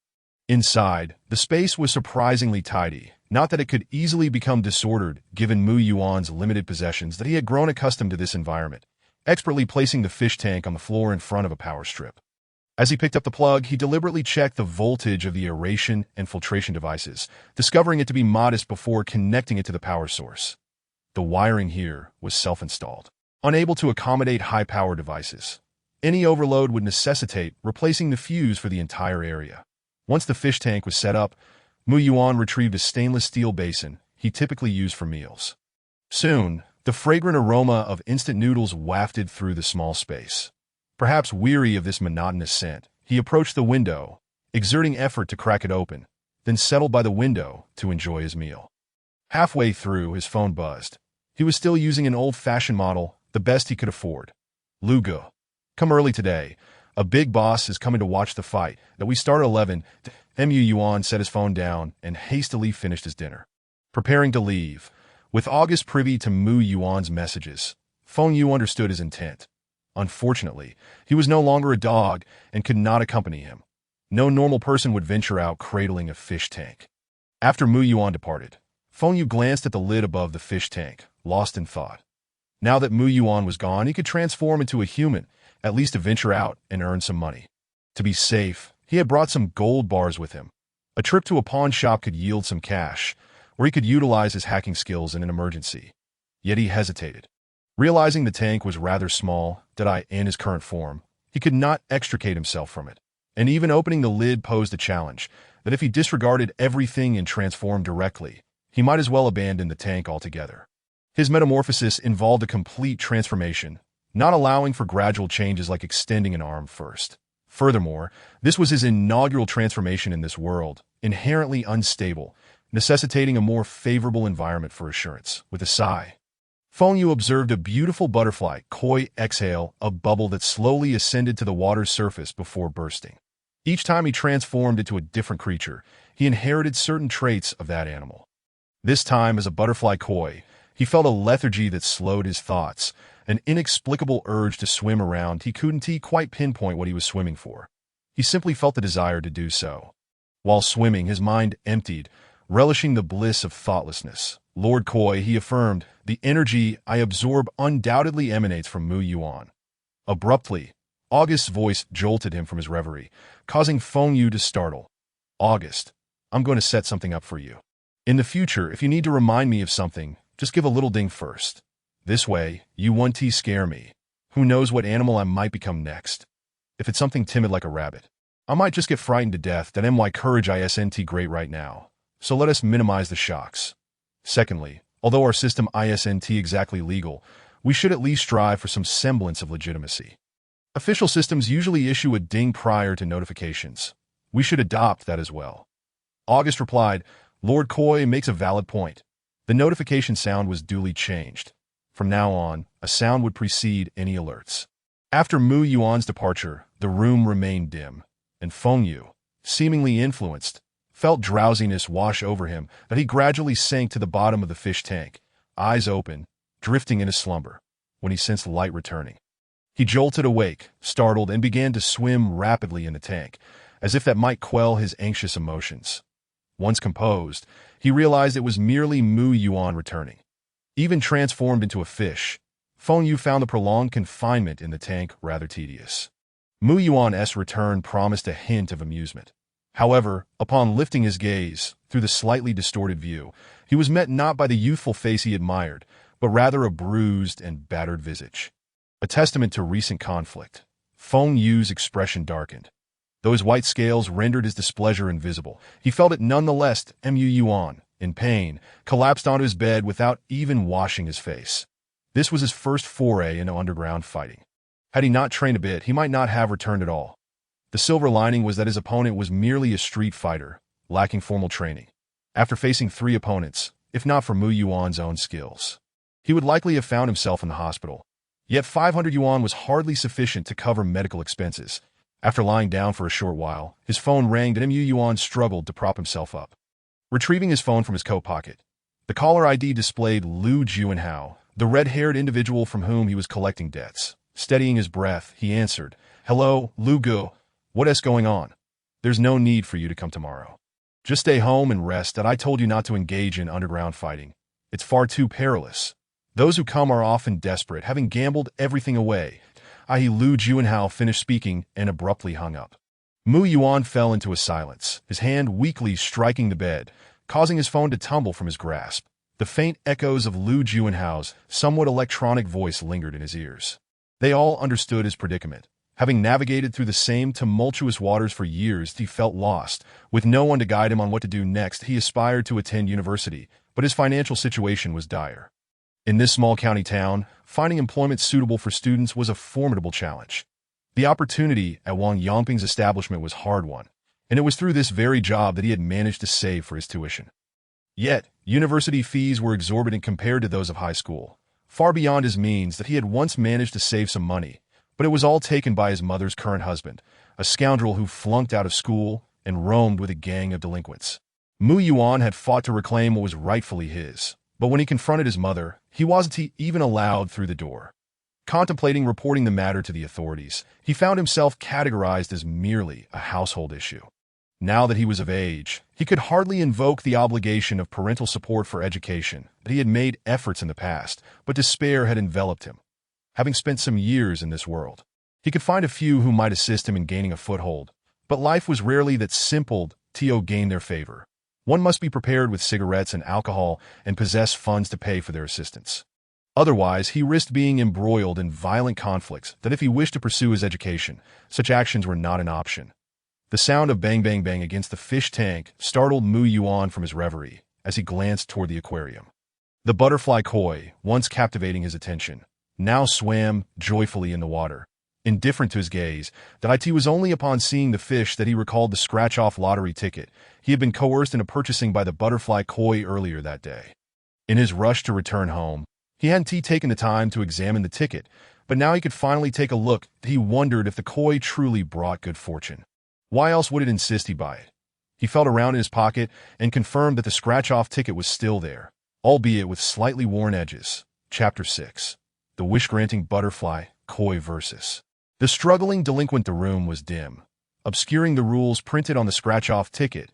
Inside, the space was surprisingly tidy, not that it could easily become disordered given Mu Yuan's limited possessions, that he had grown accustomed to this environment, expertly placing the fish tank on the floor in front of a power strip. As he picked up the plug, he deliberately checked the voltage of the aeration and filtration devices, discovering it to be modest before connecting it to the power source. The wiring here was self-installed, unable to accommodate high-power devices. Any overload would necessitate replacing the fuse for the entire area. Once the fish tank was set up, Mu Yuan retrieved a stainless steel basin he typically used for meals. Soon, the fragrant aroma of instant noodles wafted through the small space. Perhaps weary of this monotonous scent, he approached the window, exerting effort to crack it open, then settled by the window to enjoy his meal. Halfway through, his phone buzzed. He was still using an old-fashioned model, the best he could afford. "Lugo, come early today. A big boss is coming to watch the fight. That we start at 11. Mu Yuan set his phone down and hastily finished his dinner, preparing to leave. With August privy to Mu Yuan's messages, Feng Yu understood his intent. Unfortunately, he was no longer a dog and could not accompany him. No normal person would venture out cradling a fish tank. After Mu Yuan departed, Feng Yu glanced at the lid above the fish tank, lost in thought. Now that Mu Yuan was gone, he could transform into a human, at least to venture out and earn some money. To be safe, he had brought some gold bars with him. A trip to a pawn shop could yield some cash, or he could utilize his hacking skills in an emergency. Yet he hesitated. Realizing the tank was rather small, in his current form, he could not extricate himself from it. And even opening the lid posed a challenge, that if he disregarded everything and transformed directly, he might as well abandon the tank altogether. His metamorphosis involved a complete transformation, not allowing for gradual changes like extending an arm first. Furthermore, this was his inaugural transformation in this world, inherently unstable, necessitating a more favorable environment for assurance. With a sigh, Feng Yu observed a beautiful butterfly koi exhale a bubble that slowly ascended to the water's surface before bursting. Each time he transformed into a different creature, he inherited certain traits of that animal. This time, as a butterfly koi, he felt a lethargy that slowed his thoughts, an inexplicable urge to swim around. He couldn't quite pinpoint what he was swimming for. He simply felt the desire to do so. While swimming, his mind emptied, relishing the bliss of thoughtlessness. Lord Koi, he affirmed, the energy I absorb undoubtedly emanates from Mu Yuan. Abruptly, August's voice jolted him from his reverie, causing Feng Yu to startle. August, I'm going to set something up for you. In the future, if you need to remind me of something, just give a little ding first. This way, you won't scare me. Who knows what animal I might become next? If it's something timid like a rabbit, I might just get frightened to death. That my courage isn't great right now. So let us minimize the shocks. Secondly, although our system isn't exactly legal, we should at least strive for some semblance of legitimacy. Official systems usually issue a ding prior to notifications. We should adopt that as well. August replied, Lord Koi makes a valid point. The notification sound was duly changed. From now on, a sound would precede any alerts. After Mu Yuan's departure, the room remained dim, and Feng Yu, seemingly influenced, felt drowsiness wash over him that he gradually sank to the bottom of the fish tank, eyes open, drifting in a slumber, when he sensed light returning. He jolted awake, startled, and began to swim rapidly in the tank, as if that might quell his anxious emotions. Once composed, he realized it was merely Mu Yuan returning. Even transformed into a fish, Feng Yu found the prolonged confinement in the tank rather tedious. Mu Yuan's return promised a hint of amusement. However, upon lifting his gaze through the slightly distorted view, he was met not by the youthful face he admired, but rather a bruised and battered visage. A testament to recent conflict, Feng Yu's expression darkened. Though his white scales rendered his displeasure invisible, he felt it nonetheless. Mu Yuan, in pain, collapsed onto his bed without even washing his face. This was his first foray into underground fighting. Had he not trained a bit, he might not have returned at all. The silver lining was that his opponent was merely a street fighter, lacking formal training. After facing 3 opponents, if not for Mu Yuan's own skills, he would likely have found himself in the hospital. Yet 500 yuan was hardly sufficient to cover medical expenses. After lying down for a short while, his phone rang and Mu Yuan struggled to prop himself up. Retrieving his phone from his coat pocket, the caller ID displayed Lu Juanhao, the red-haired individual from whom he was collecting debts. Steadying his breath, he answered, Hello, Lu Gu. What's going on? There's no need for you to come tomorrow. Just stay home and rest. That I told you not to engage in underground fighting. It's far too perilous. Those who come are often desperate, having gambled everything away. Lu Juanhao finished speaking and abruptly hung up. Mu Yuan fell into a silence, his hand weakly striking the bed, causing his phone to tumble from his grasp. The faint echoes of Lu Juanhao's somewhat electronic voice lingered in his ears. They all understood his predicament. Having navigated through the same tumultuous waters for years, he felt lost. With no one to guide him on what to do next, he aspired to attend university, but his financial situation was dire. In this small county town, finding employment suitable for students was a formidable challenge. The opportunity at Wang Yangping's establishment was hard-won, and it was through this very job that he had managed to save for his tuition. Yet, university fees were exorbitant compared to those of high school, far beyond his means. That he had once managed to save some money, but it was all taken by his mother's current husband, a scoundrel who flunked out of school and roamed with a gang of delinquents. Mu Yuan had fought to reclaim what was rightfully his, but when he confronted his mother, he wasn't even allowed through the door. Contemplating reporting the matter to the authorities, he found himself categorized as merely a household issue. Now that he was of age, he could hardly invoke the obligation of parental support for education that he had made efforts in the past, but despair had enveloped him. Having spent some years in this world, he could find a few who might assist him in gaining a foothold, but life was rarely that simple to gain their favor. One must be prepared with cigarettes and alcohol and possess funds to pay for their assistance. Otherwise, he risked being embroiled in violent conflicts that if he wished to pursue his education, such actions were not an option. The sound of bang bang bang against the fish tank startled Mu Yuan from his reverie as he glanced toward the aquarium. The butterfly koi, once captivating his attention, now swam joyfully in the water. Indifferent to his gaze, that it was only upon seeing the fish that he recalled the scratch-off lottery ticket he had been coerced into purchasing by the butterfly koi earlier that day. In his rush to return home, he hadn't taken the time to examine the ticket, but now he could finally take a look. He wondered if the koi truly brought good fortune. Why else would it insist he buy it? He felt around in his pocket and confirmed that the scratch-off ticket was still there, albeit with slightly worn edges. Chapter 6. The Wish-Granting Butterfly, Koi versus. The struggling delinquent. The room was dim, obscuring the rules printed on the scratch-off ticket.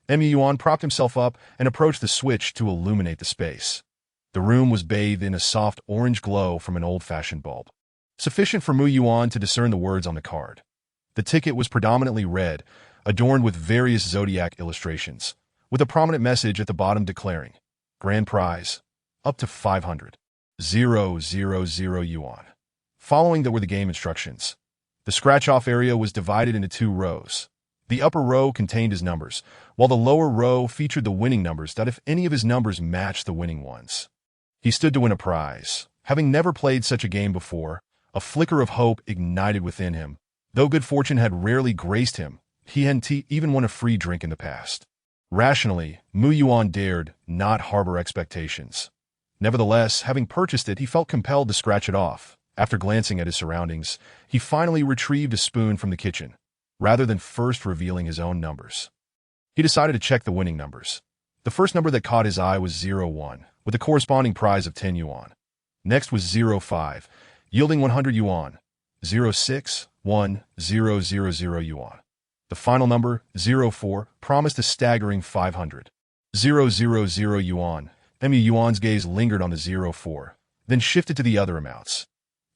Mu Yuan propped himself up and approached the switch to illuminate the space. The room was bathed in a soft orange glow from an old-fashioned bulb, sufficient for Mu Yuan to discern the words on the card. The ticket was predominantly red, adorned with various zodiac illustrations, with a prominent message at the bottom declaring, Grand Prize, up to 500,000 yuan. Following that were the game instructions. The scratch-off area was divided into 2 rows. The upper row contained his numbers, while the lower row featured the winning numbers that if any of his numbers matched the winning ones, he stood to win a prize. Having never played such a game before, a flicker of hope ignited within him. Though good fortune had rarely graced him, he hadn't even won a free drink in the past. Rationally, Mu Yuan dared not harbor expectations. Nevertheless, having purchased it, he felt compelled to scratch it off. After glancing at his surroundings, he finally retrieved a spoon from the kitchen, rather than first revealing his own numbers. He decided to check the winning numbers. The first number that caught his eye was 01, with a corresponding prize of 10 yuan. Next was 05, yielding 100 yuan. 06, 1000 yuan. The final number, 04, promised a staggering 500,000 yuan. Mu Yuan's gaze lingered on the 04, then shifted to the other amounts.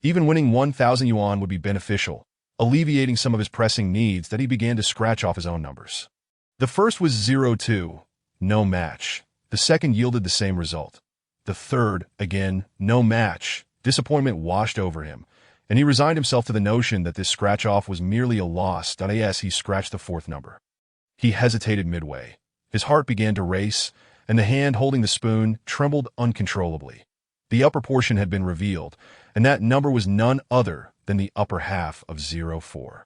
Even winning 1,000 yuan would be beneficial, alleviating some of his pressing needs that he began to scratch off his own numbers. The first was 02, no match. The second yielded the same result. The third, again, no match. Disappointment washed over him, and he resigned himself to the notion that this scratch-off was merely a loss. As he scratched the fourth number, he hesitated midway. His heart began to race, and the hand holding the spoon trembled uncontrollably. The upper portion had been revealed, and that number was none other than the upper half of 04.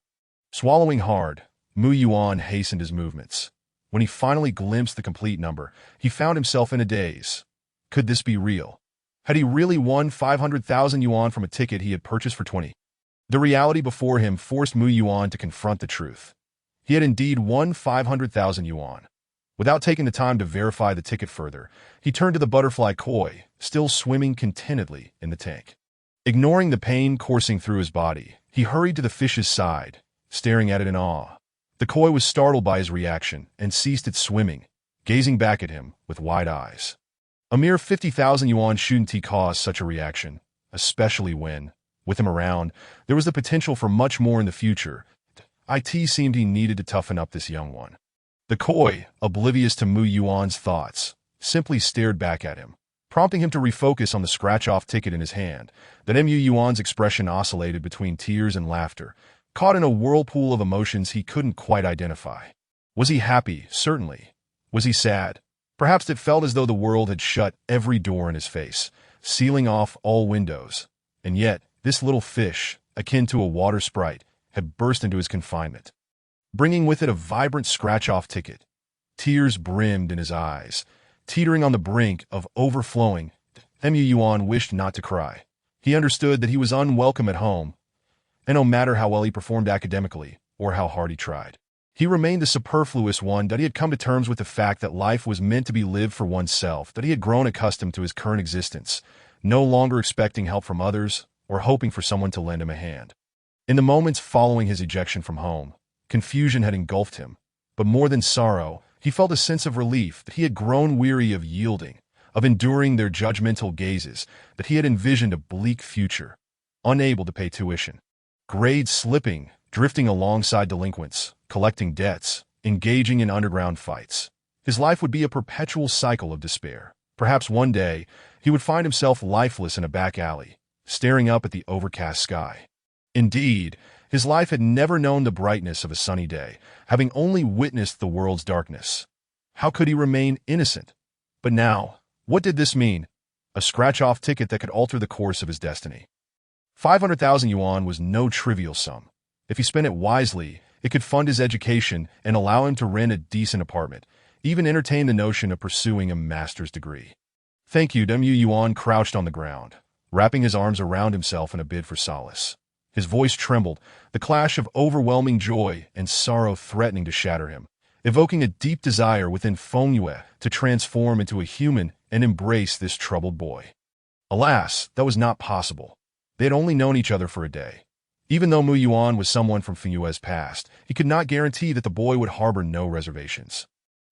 Swallowing hard, Mu Yuan hastened his movements. When he finally glimpsed the complete number, he found himself in a daze. Could this be real? Had he really won 500,000 yuan from a ticket he had purchased for 20? The reality before him forced Mu Yuan to confront the truth. He had indeed won 500,000 yuan. Without taking the time to verify the ticket further, he turned to the butterfly koi, still swimming contentedly in the tank. Ignoring the pain coursing through his body, he hurried to the fish's side, staring at it in awe. The koi was startled by his reaction and ceased its swimming, gazing back at him with wide eyes. A mere 50,000 yuan shouldn't cause such a reaction, especially when, with him around, there was the potential for much more in the future. It seemed he needed to toughen up this young one. The koi, oblivious to Mu Yuan's thoughts, simply stared back at him, prompting him to refocus on the scratch-off ticket in his hand. Then Mu Yuan's expression oscillated between tears and laughter, caught in a whirlpool of emotions he couldn't quite identify. Was he happy? Certainly. Was he sad? Perhaps it felt as though the world had shut every door in his face, sealing off all windows. And yet, this little fish, akin to a water sprite, had burst into his confinement, bringing with it a vibrant scratch-off ticket. Tears brimmed in his eyes, teetering on the brink of overflowing. Mu Yuan wished not to cry. He understood that he was unwelcome at home, and no matter how well he performed academically or how hard he tried, he remained the superfluous one. That he had come to terms with the fact that life was meant to be lived for oneself, that he had grown accustomed to his current existence, no longer expecting help from others or hoping for someone to lend him a hand. In the moments following his ejection from home, confusion had engulfed him, but more than sorrow, he felt a sense of relief that he had grown weary of yielding, of enduring their judgmental gazes, that he had envisioned a bleak future, unable to pay tuition, grades slipping, drifting alongside delinquents, collecting debts, engaging in underground fights. His life would be a perpetual cycle of despair. Perhaps one day, he would find himself lifeless in a back alley, staring up at the overcast sky. Indeed, his life had never known the brightness of a sunny day, having only witnessed the world's darkness. How could he remain innocent? But now, what did this mean? A scratch-off ticket that could alter the course of his destiny. 500,000 yuan was no trivial sum. If he spent it wisely, it could fund his education and allow him to rent a decent apartment, even entertain the notion of pursuing a master's degree. Thank you. Mu Yuan crouched on the ground, wrapping his arms around himself in a bid for solace. His voice trembled, the clash of overwhelming joy and sorrow threatening to shatter him. evoking a deep desire within Feng Yue to transform into a human and embrace this troubled boy. Alas, that was not possible. They had only known each other for a day. Even though Mu Yuan was someone from Feng Yue's past, he could not guarantee that the boy would harbor no reservations.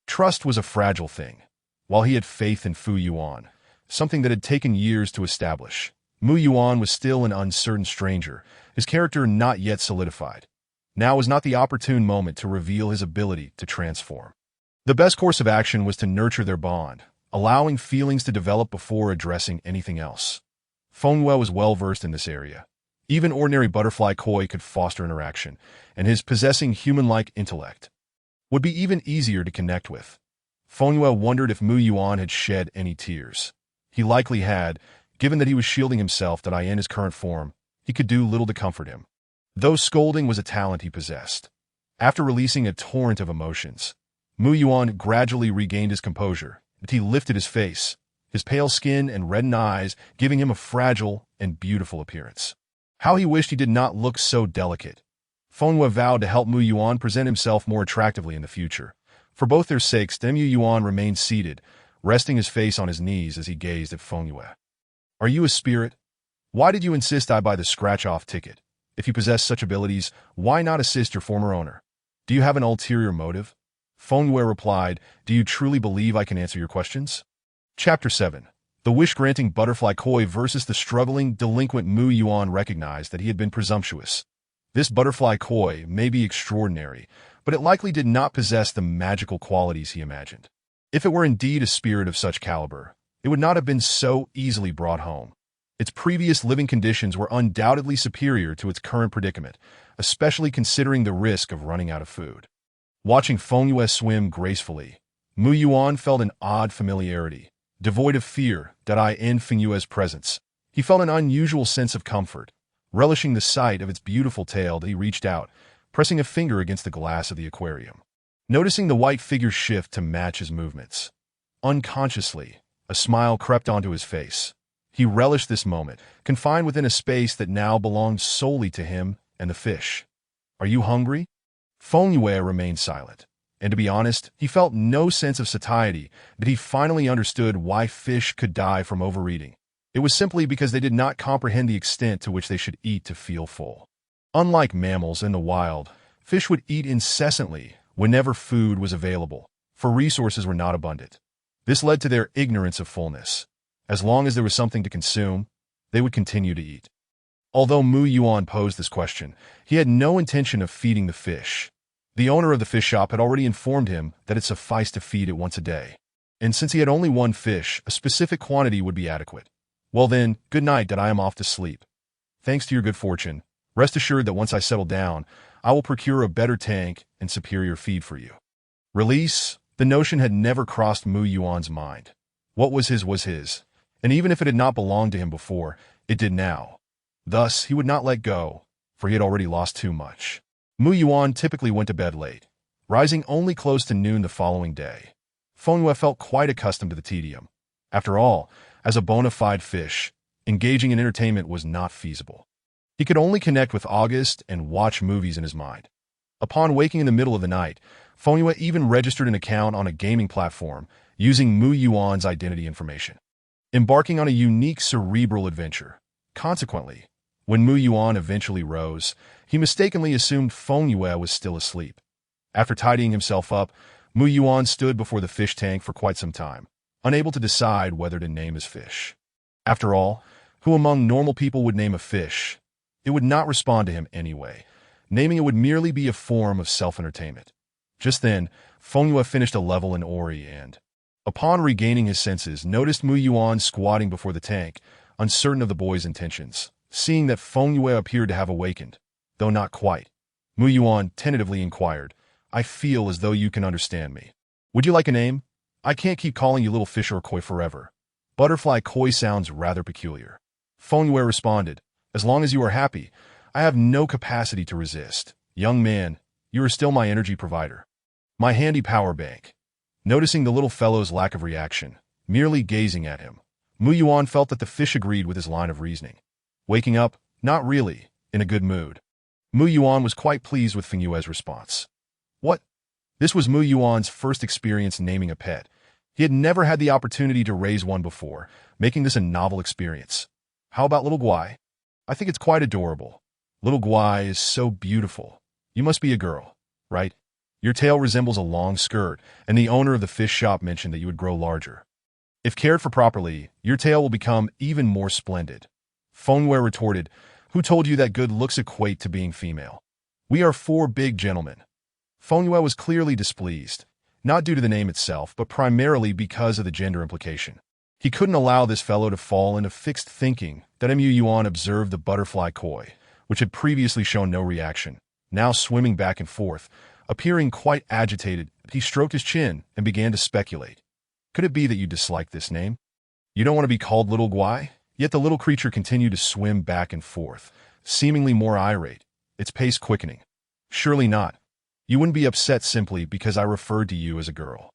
Trust was a fragile thing. While he had faith in Fu Yuan, something that had taken years to establish, Mu Yuan was still an uncertain stranger, his character not yet solidified. Now was not the opportune moment to reveal his ability to transform. The best course of action was to nurture their bond, allowing feelings to develop before addressing anything else. Feng Yue was well versed in this area. Even ordinary butterfly koi could foster interaction, and his possessing human-like intellect would be even easier to connect with. Feng Yue wondered if Mu Yuan had shed any tears. He likely had, given that he was shielding himself that in his current form, he could do little to comfort him. Though scolding was a talent he possessed. After releasing a torrent of emotions, Mu Yuan gradually regained his composure, but he lifted his face, his pale skin and reddened eyes giving him a fragile and beautiful appearance. How he wished he did not look so delicate. Feng Yue vowed to help Mu Yuan present himself more attractively in the future. For both their sakes, Mu Yuan remained seated, resting his face on his knees as he gazed at Feng Yue. "Are you a spirit? Why did you insist I buy the scratch-off ticket? If you possess such abilities, why not assist your former owner? Do you have an ulterior motive?" Feng Yue replied, "Do you truly believe I can answer your questions?" Chapter 7. The wish-granting butterfly koi versus the struggling, delinquent Mu Yuan recognized that he had been presumptuous. This butterfly koi may be extraordinary, but it likely did not possess the magical qualities he imagined. If it were indeed a spirit of such caliber, it would not have been so easily brought home. Its previous living conditions were undoubtedly superior to its current predicament, especially considering the risk of running out of food. Watching Feng Yue swim gracefully, Mu Yuan felt an odd familiarity, devoid of fear, in Feng Yue's presence. He felt an unusual sense of comfort, relishing the sight of its beautiful tail that he reached out, pressing a finger against the glass of the aquarium. Noticing the white figure shift to match his movements. Unconsciously, a smile crept onto his face. He relished this moment, confined within a space that now belonged solely to him and the fish. "Are you hungry?" Feng Yue remained silent, and to be honest, he felt no sense of satiety, but he finally understood why fish could die from overeating. It was simply because they did not comprehend the extent to which they should eat to feel full. Unlike mammals in the wild, fish would eat incessantly whenever food was available, for resources were not abundant. This led to their ignorance of fullness. As long as there was something to consume, they would continue to eat. Although Mu Yuan posed this question, he had no intention of feeding the fish. The owner of the fish shop had already informed him that it sufficed to feed it once a day. And since he had only one fish, a specific quantity would be adequate. "Well then, good night, I am off to sleep. Thanks to your good fortune, rest assured that once I settle down, I will procure a better tank and superior feed for you." Release? The notion had never crossed Mu Yuan's mind. What was his, and even if it had not belonged to him before, it did now. Thus, he would not let go, for he had already lost too much. Mu Yuan typically went to bed late, rising only close to noon the following day. Feng Yue felt quite accustomed to the tedium. After all, as a bona fide fish, engaging in entertainment was not feasible. He could only connect with August and watch movies in his mind. Upon waking in the middle of the night, Feng Yue even registered an account on a gaming platform using Mu Yuan's identity information, embarking on a unique cerebral adventure. Consequently, when Mu Yuan eventually rose, he mistakenly assumed Feng Yue was still asleep. After tidying himself up, Mu Yuan stood before the fish tank for quite some time, unable to decide whether to name his fish. After all, who among normal people would name a fish? It would not respond to him anyway. Naming it would merely be a form of self-entertainment. Just then, Feng Yue finished a level in Ori and, upon regaining his senses, noticed Mu Yuan squatting before the tank, uncertain of the boy's intentions. Seeing that Feng Yue appeared to have awakened, though not quite, Mu Yuan tentatively inquired, "I feel as though you can understand me. Would you like a name? I can't keep calling you little fish or koi forever. Butterfly koi sounds rather peculiar." Feng Yue responded, "As long as you are happy, I have no capacity to resist. Young man, you are still my energy provider. My handy power bank." Noticing the little fellow's lack of reaction, merely gazing at him, Mu Yuan felt that the fish agreed with his line of reasoning. Waking up, not really, in a good mood. Mu Yuan was quite pleased with Feng Yue's response. "What? This was Mu Yuan's first experience naming a pet. He had never had the opportunity to raise one before, making this a novel experience. How about little Guai? I think it's quite adorable. Little Guai is so beautiful. You must be a girl, right? Your tail resembles a long skirt, and the owner of the fish shop mentioned that you would grow larger. If cared for properly, your tail will become even more splendid. Fengyue retorted, who told you that good looks equate to being female? We are four big gentlemen. Fengyue was clearly displeased, not due to the name itself, but primarily because of the gender implication. He couldn't allow this fellow to fall into fixed thinking that Mu Yuan observed the butterfly koi, which had previously shown no reaction, now swimming back and forth. Appearing quite agitated, he stroked his chin and began to speculate. Could it be that you dislike this name? You don't want to be called Little Guai? Yet the little creature continued to swim back and forth, seemingly more irate, its pace quickening. Surely not. You wouldn't be upset simply because I referred to you as a girl.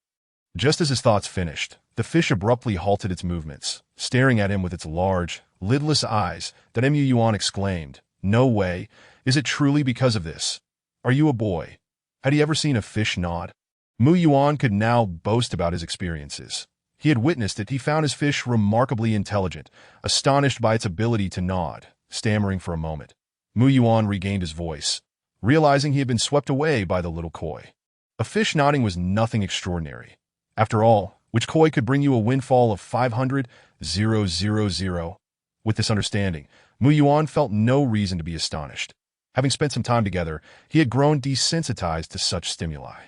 Just as his thoughts finished, the fish abruptly halted its movements, staring at him with its large, lidless eyes. That Mu Yuan exclaimed, "No way! Is it truly because of this? Are you a boy?" Had he ever seen a fish nod? Mu Yuan could now boast about his experiences. He had witnessed it. He found his fish remarkably intelligent, astonished by its ability to nod, stammering for a moment. Mu Yuan regained his voice, realizing he had been swept away by the little koi. A fish nodding was nothing extraordinary. After all, which koi could bring you a windfall of 500,000? With this understanding, Mu Yuan felt no reason to be astonished. Having spent some time together, he had grown desensitized to such stimuli.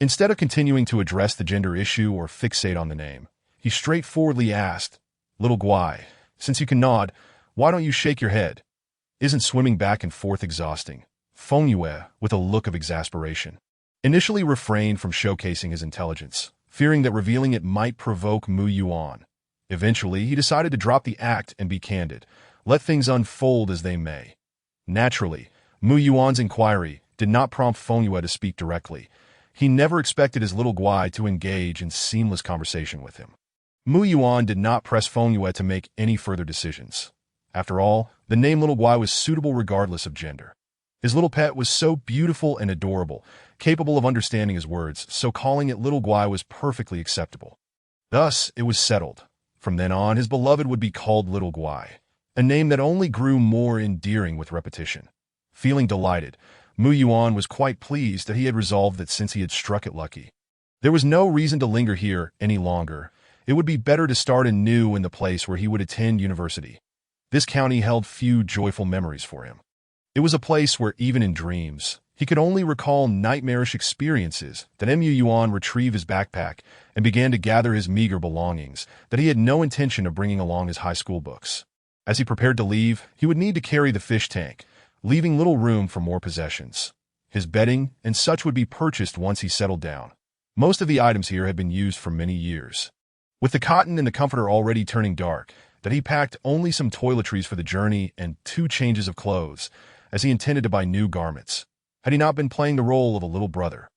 Instead of continuing to address the gender issue or fixate on the name, he straightforwardly asked, "Little Guai, since you can nod, why don't you shake your head? Isn't swimming back and forth exhausting?" Fengyue, with a look of exasperation, initially refrained from showcasing his intelligence, fearing that revealing it might provoke Mu Yuan. Eventually, he decided to drop the act and be candid, let things unfold as they may. Naturally, Mu Yuan's inquiry did not prompt Fengyue to speak directly. He never expected his little Guai to engage in seamless conversation with him. Mu Yuan did not press Fengyue to make any further decisions. After all, the name Little Guai was suitable regardless of gender. His little pet was so beautiful and adorable, capable of understanding his words, so calling it Little Guai was perfectly acceptable. Thus, it was settled. From then on, his beloved would be called Little Guai, a name that only grew more endearing with repetition. Feeling delighted, Mu Yuan was quite pleased that he had resolved that since he had struck it lucky, there was no reason to linger here any longer. It would be better to start anew in the place where he would attend university. This county held few joyful memories for him. It was a place where, even in dreams, he could only recall nightmarish experiences. That Mu Yuan retrieved his backpack and began to gather his meager belongings that he had no intention of bringing along his high school books. As he prepared to leave, he would need to carry the fish tank, leaving little room for more possessions. His bedding and such would be purchased once he settled down. Most of the items here had been used for many years. With the cotton in the comforter already turning dark, that he packed only some toiletries for the journey and 2 changes of clothes, as he intended to buy new garments. Had he not been playing the role of a little brother,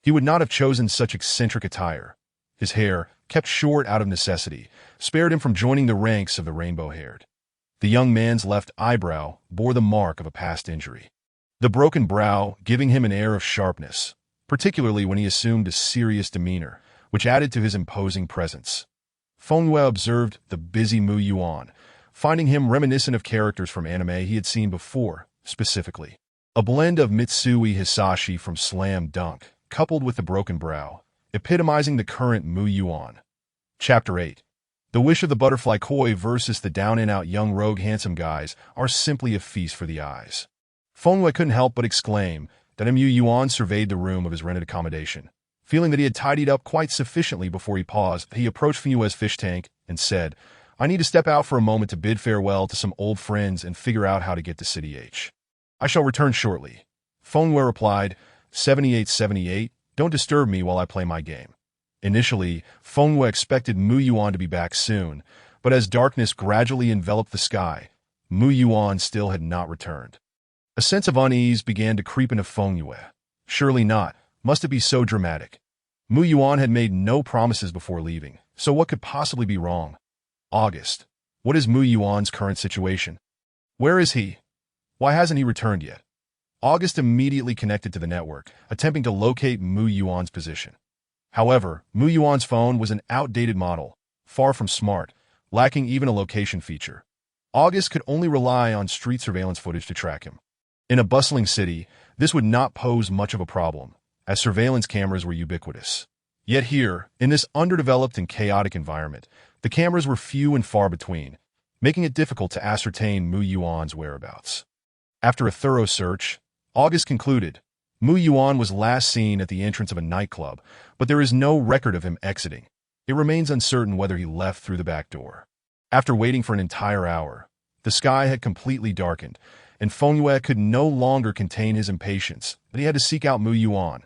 he would not have chosen such eccentric attire. His hair, kept short out of necessity, spared him from joining the ranks of the rainbow-haired. The young man's left eyebrow bore the mark of a past injury, the broken brow giving him an air of sharpness, particularly when he assumed a serious demeanor, which added to his imposing presence. Fengyue observed the busy Mu Yuan, finding him reminiscent of characters from anime he had seen before, specifically a blend of Mitsui Hisashi from Slam Dunk, coupled with the broken brow, epitomizing the current Mu Yuan. Chapter 8. The wish of the butterfly koi versus the down-and-out young rogue handsome guys are simply a feast for the eyes. Fengyue couldn't help but exclaim that Mu Yuan surveyed the room of his rented accommodation. Feeling that he had tidied up quite sufficiently before he paused, he approached Fengyue's fish tank and said, "I need to step out for a moment to bid farewell to some old friends and figure out how to get to City H. I shall return shortly." Fengyue replied, 7878, "Don't disturb me while I play my game." Initially, Fengyue expected Mu Yuan to be back soon, but as darkness gradually enveloped the sky, Mu Yuan still had not returned. A sense of unease began to creep into Fengyue. Surely not. Must it be so dramatic? Mu Yuan had made no promises before leaving, so what could possibly be wrong? August. What is Mu Yuan's current situation? Where is he? Why hasn't he returned yet? August immediately connected to the network, attempting to locate Mu Yuan's position. However, Mu Yuan's phone was an outdated model, far from smart, lacking even a location feature. August could only rely on street surveillance footage to track him. In a bustling city, this would not pose much of a problem, as surveillance cameras were ubiquitous. Yet here, in this underdeveloped and chaotic environment, the cameras were few and far between, making it difficult to ascertain Mu Yuan's whereabouts. After a thorough search, August concluded Mu Yuan was last seen at the entrance of a nightclub, but there is no record of him exiting. It remains uncertain whether he left through the back door. After waiting for an entire hour, the sky had completely darkened, and Fengyue could no longer contain his impatience that he had to seek out Mu Yuan,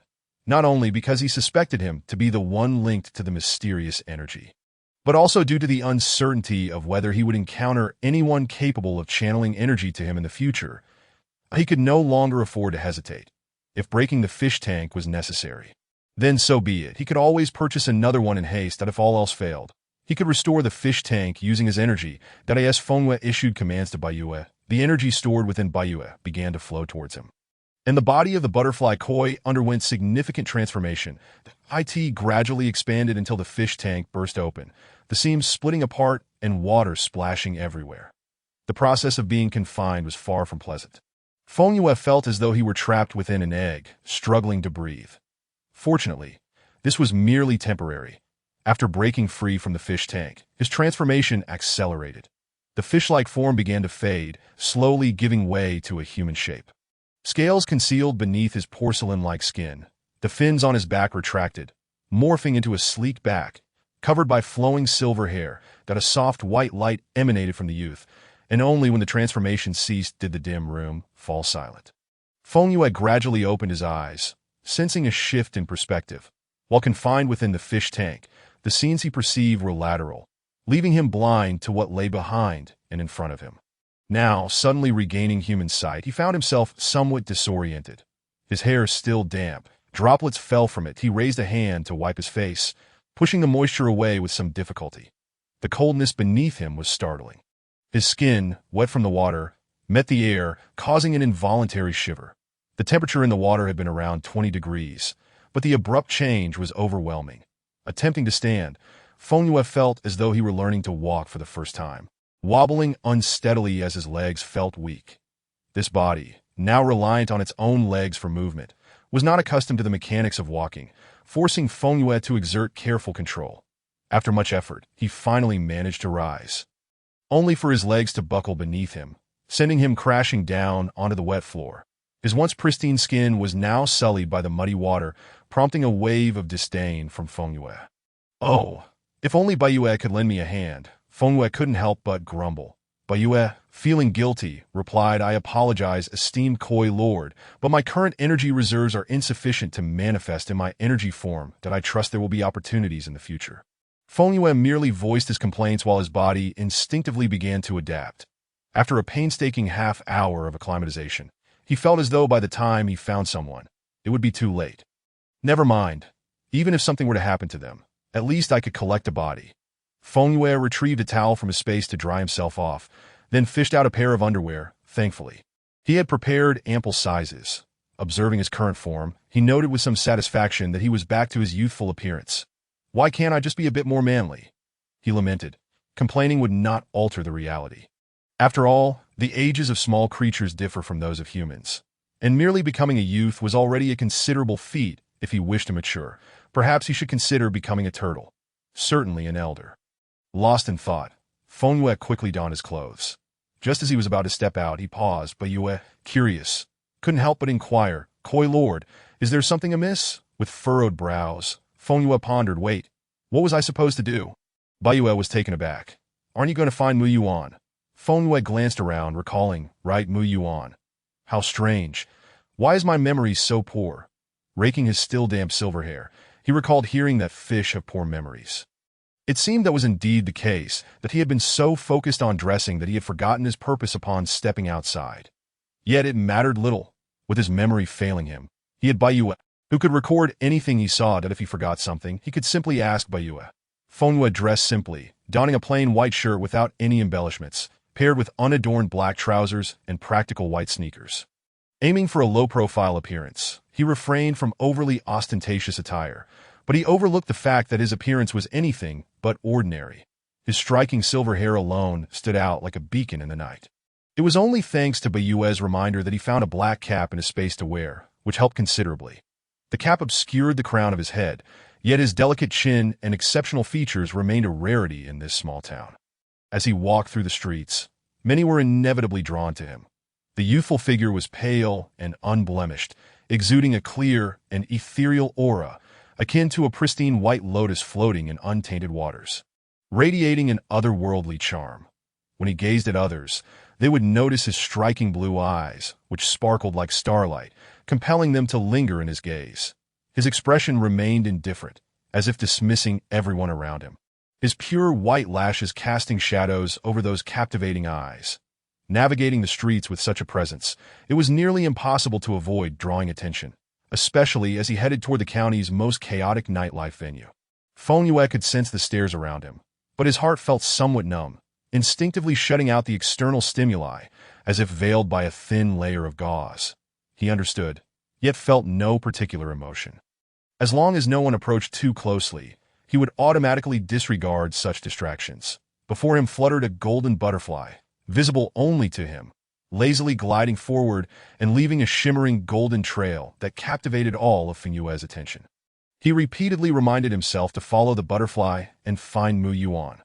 not only because he suspected him to be the one linked to the mysterious energy, but also due to the uncertainty of whether he would encounter anyone capable of channeling energy to him in the future. He could no longer afford to hesitate. If breaking the fish tank was necessary, then so be it. He could always purchase another one in haste that if all else failed, he could restore the fish tank using his energy. That as Fengyue issued commands to Baiyue, the energy stored within Baiyue began to flow towards him. And the body of the butterfly koi underwent significant transformation. The IT gradually expanded until the fish tank burst open, the seams splitting apart and water splashing everywhere. The process of being confined was far from pleasant. Fengyue felt as though he were trapped within an egg, struggling to breathe. Fortunately, this was merely temporary. After breaking free from the fish tank, his transformation accelerated. The fish-like form began to fade, slowly giving way to a human shape. Scales concealed beneath his porcelain-like skin. The fins on his back retracted, morphing into a sleek back, covered by flowing silver hair that a soft white light emanated from the youth, and only when the transformation ceased did the dim room fall silent. Fengyue gradually opened his eyes, sensing a shift in perspective. While confined within the fish tank, the scenes he perceived were lateral, leaving him blind to what lay behind and in front of him. Now, suddenly regaining human sight, he found himself somewhat disoriented. His hair still damp, droplets fell from it. He raised a hand to wipe his face, pushing the moisture away with some difficulty. The coldness beneath him was startling. His skin, wet from the water, met the air, causing an involuntary shiver. The temperature in the water had been around 20 degrees, but the abrupt change was overwhelming. Attempting to stand, Fengyue felt as though he were learning to walk for the first time, wobbling unsteadily as his legs felt weak. This body, now reliant on its own legs for movement, was not accustomed to the mechanics of walking, forcing Fengyue to exert careful control. After much effort, he finally managed to rise, only for his legs to buckle beneath him, sending him crashing down onto the wet floor. His once pristine skin was now sullied by the muddy water, prompting a wave of disdain from Fengyue. Oh, if only Baiyue could lend me a hand, Fengyue couldn't help but grumble. Baiyue, feeling guilty, replied, I apologize, esteemed Koi Lord, but my current energy reserves are insufficient to manifest in my energy form that I trust there will be opportunities in the future. Fengyue merely voiced his complaints while his body instinctively began to adapt. After a painstaking half-hour of acclimatization, he felt as though by the time he found someone, it would be too late. Never mind. Even if something were to happen to them, at least I could collect a body. Fengyue retrieved a towel from his space to dry himself off, then fished out a pair of underwear, thankfully. He had prepared ample sizes. Observing his current form, he noted with some satisfaction that he was back to his youthful appearance. Why can't I just be a bit more manly? He lamented. Complaining would not alter the reality. After all, the ages of small creatures differ from those of humans, and merely becoming a youth was already a considerable feat if he wished to mature. Perhaps he should consider becoming a turtle. Certainly an elder. Lost in thought, Fengyue quickly donned his clothes. Just as he was about to step out, he paused. Baiyue, curious, couldn't help but inquire, Koi Lord, is there something amiss? With furrowed brows, Fengyue pondered, wait, what was I supposed to do? Baiyue was taken aback. Aren't you going to find Mu Yuan? Fengyue glanced around, recalling, right, Mu Yuan. How strange. Why is my memory so poor? Raking his still damp silver hair, he recalled hearing that fish have poor memories. It seemed that was indeed the case, that he had been so focused on dressing that he had forgotten his purpose upon stepping outside. Yet it mattered little. With his memory failing him, he had Baiyue, who could record anything he saw, that if he forgot something, he could simply ask Baiyue. Fengyue dressed simply, donning a plain white shirt without any embellishments, paired with unadorned black trousers and practical white sneakers. Aiming for a low-profile appearance, he refrained from overly ostentatious attire, but he overlooked the fact that his appearance was anything but ordinary. His striking silver hair alone stood out like a beacon in the night. It was only thanks to Bayue's reminder that he found a black cap and a space to wear, which helped considerably. The cap obscured the crown of his head, yet his delicate chin and exceptional features remained a rarity in this small town. As he walked through the streets, many were inevitably drawn to him. The youthful figure was pale and unblemished, exuding a clear and ethereal aura, akin to a pristine white lotus floating in untainted waters, radiating an otherworldly charm. When he gazed at others, they would notice his striking blue eyes, which sparkled like starlight, compelling them to linger in his gaze. His expression remained indifferent, as if dismissing everyone around him, his pure white lashes casting shadows over those captivating eyes. Navigating the streets with such a presence, it was nearly impossible to avoid drawing attention, especially as he headed toward the county's most chaotic nightlife venue. Feng could sense the stares around him, but his heart felt somewhat numb, instinctively shutting out the external stimuli, as if veiled by a thin layer of gauze. He understood, yet felt no particular emotion. As long as no one approached too closely, he would automatically disregard such distractions. Before him fluttered a golden butterfly, visible only to him, lazily gliding forward and leaving a shimmering golden trail that captivated all of Feng attention. He repeatedly reminded himself to follow the butterfly and find Mu Yuan.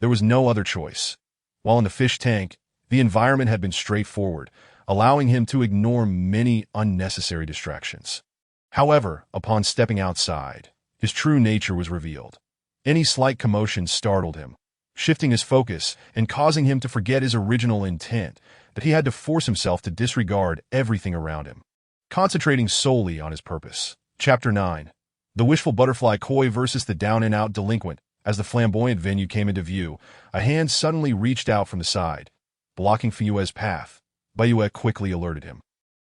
There was no other choice. While in the fish tank, the environment had been straightforward, allowing him to ignore many unnecessary distractions. However, upon stepping outside, his true nature was revealed. Any slight commotion startled him, shifting his focus and causing him to forget his original intent, that he had to force himself to disregard everything around him, concentrating solely on his purpose. Chapter 9. The wishful butterfly koi versus the down-and-out delinquent. As the flamboyant venue came into view, a hand suddenly reached out from the side, blocking Feng path. Bayue quickly alerted him,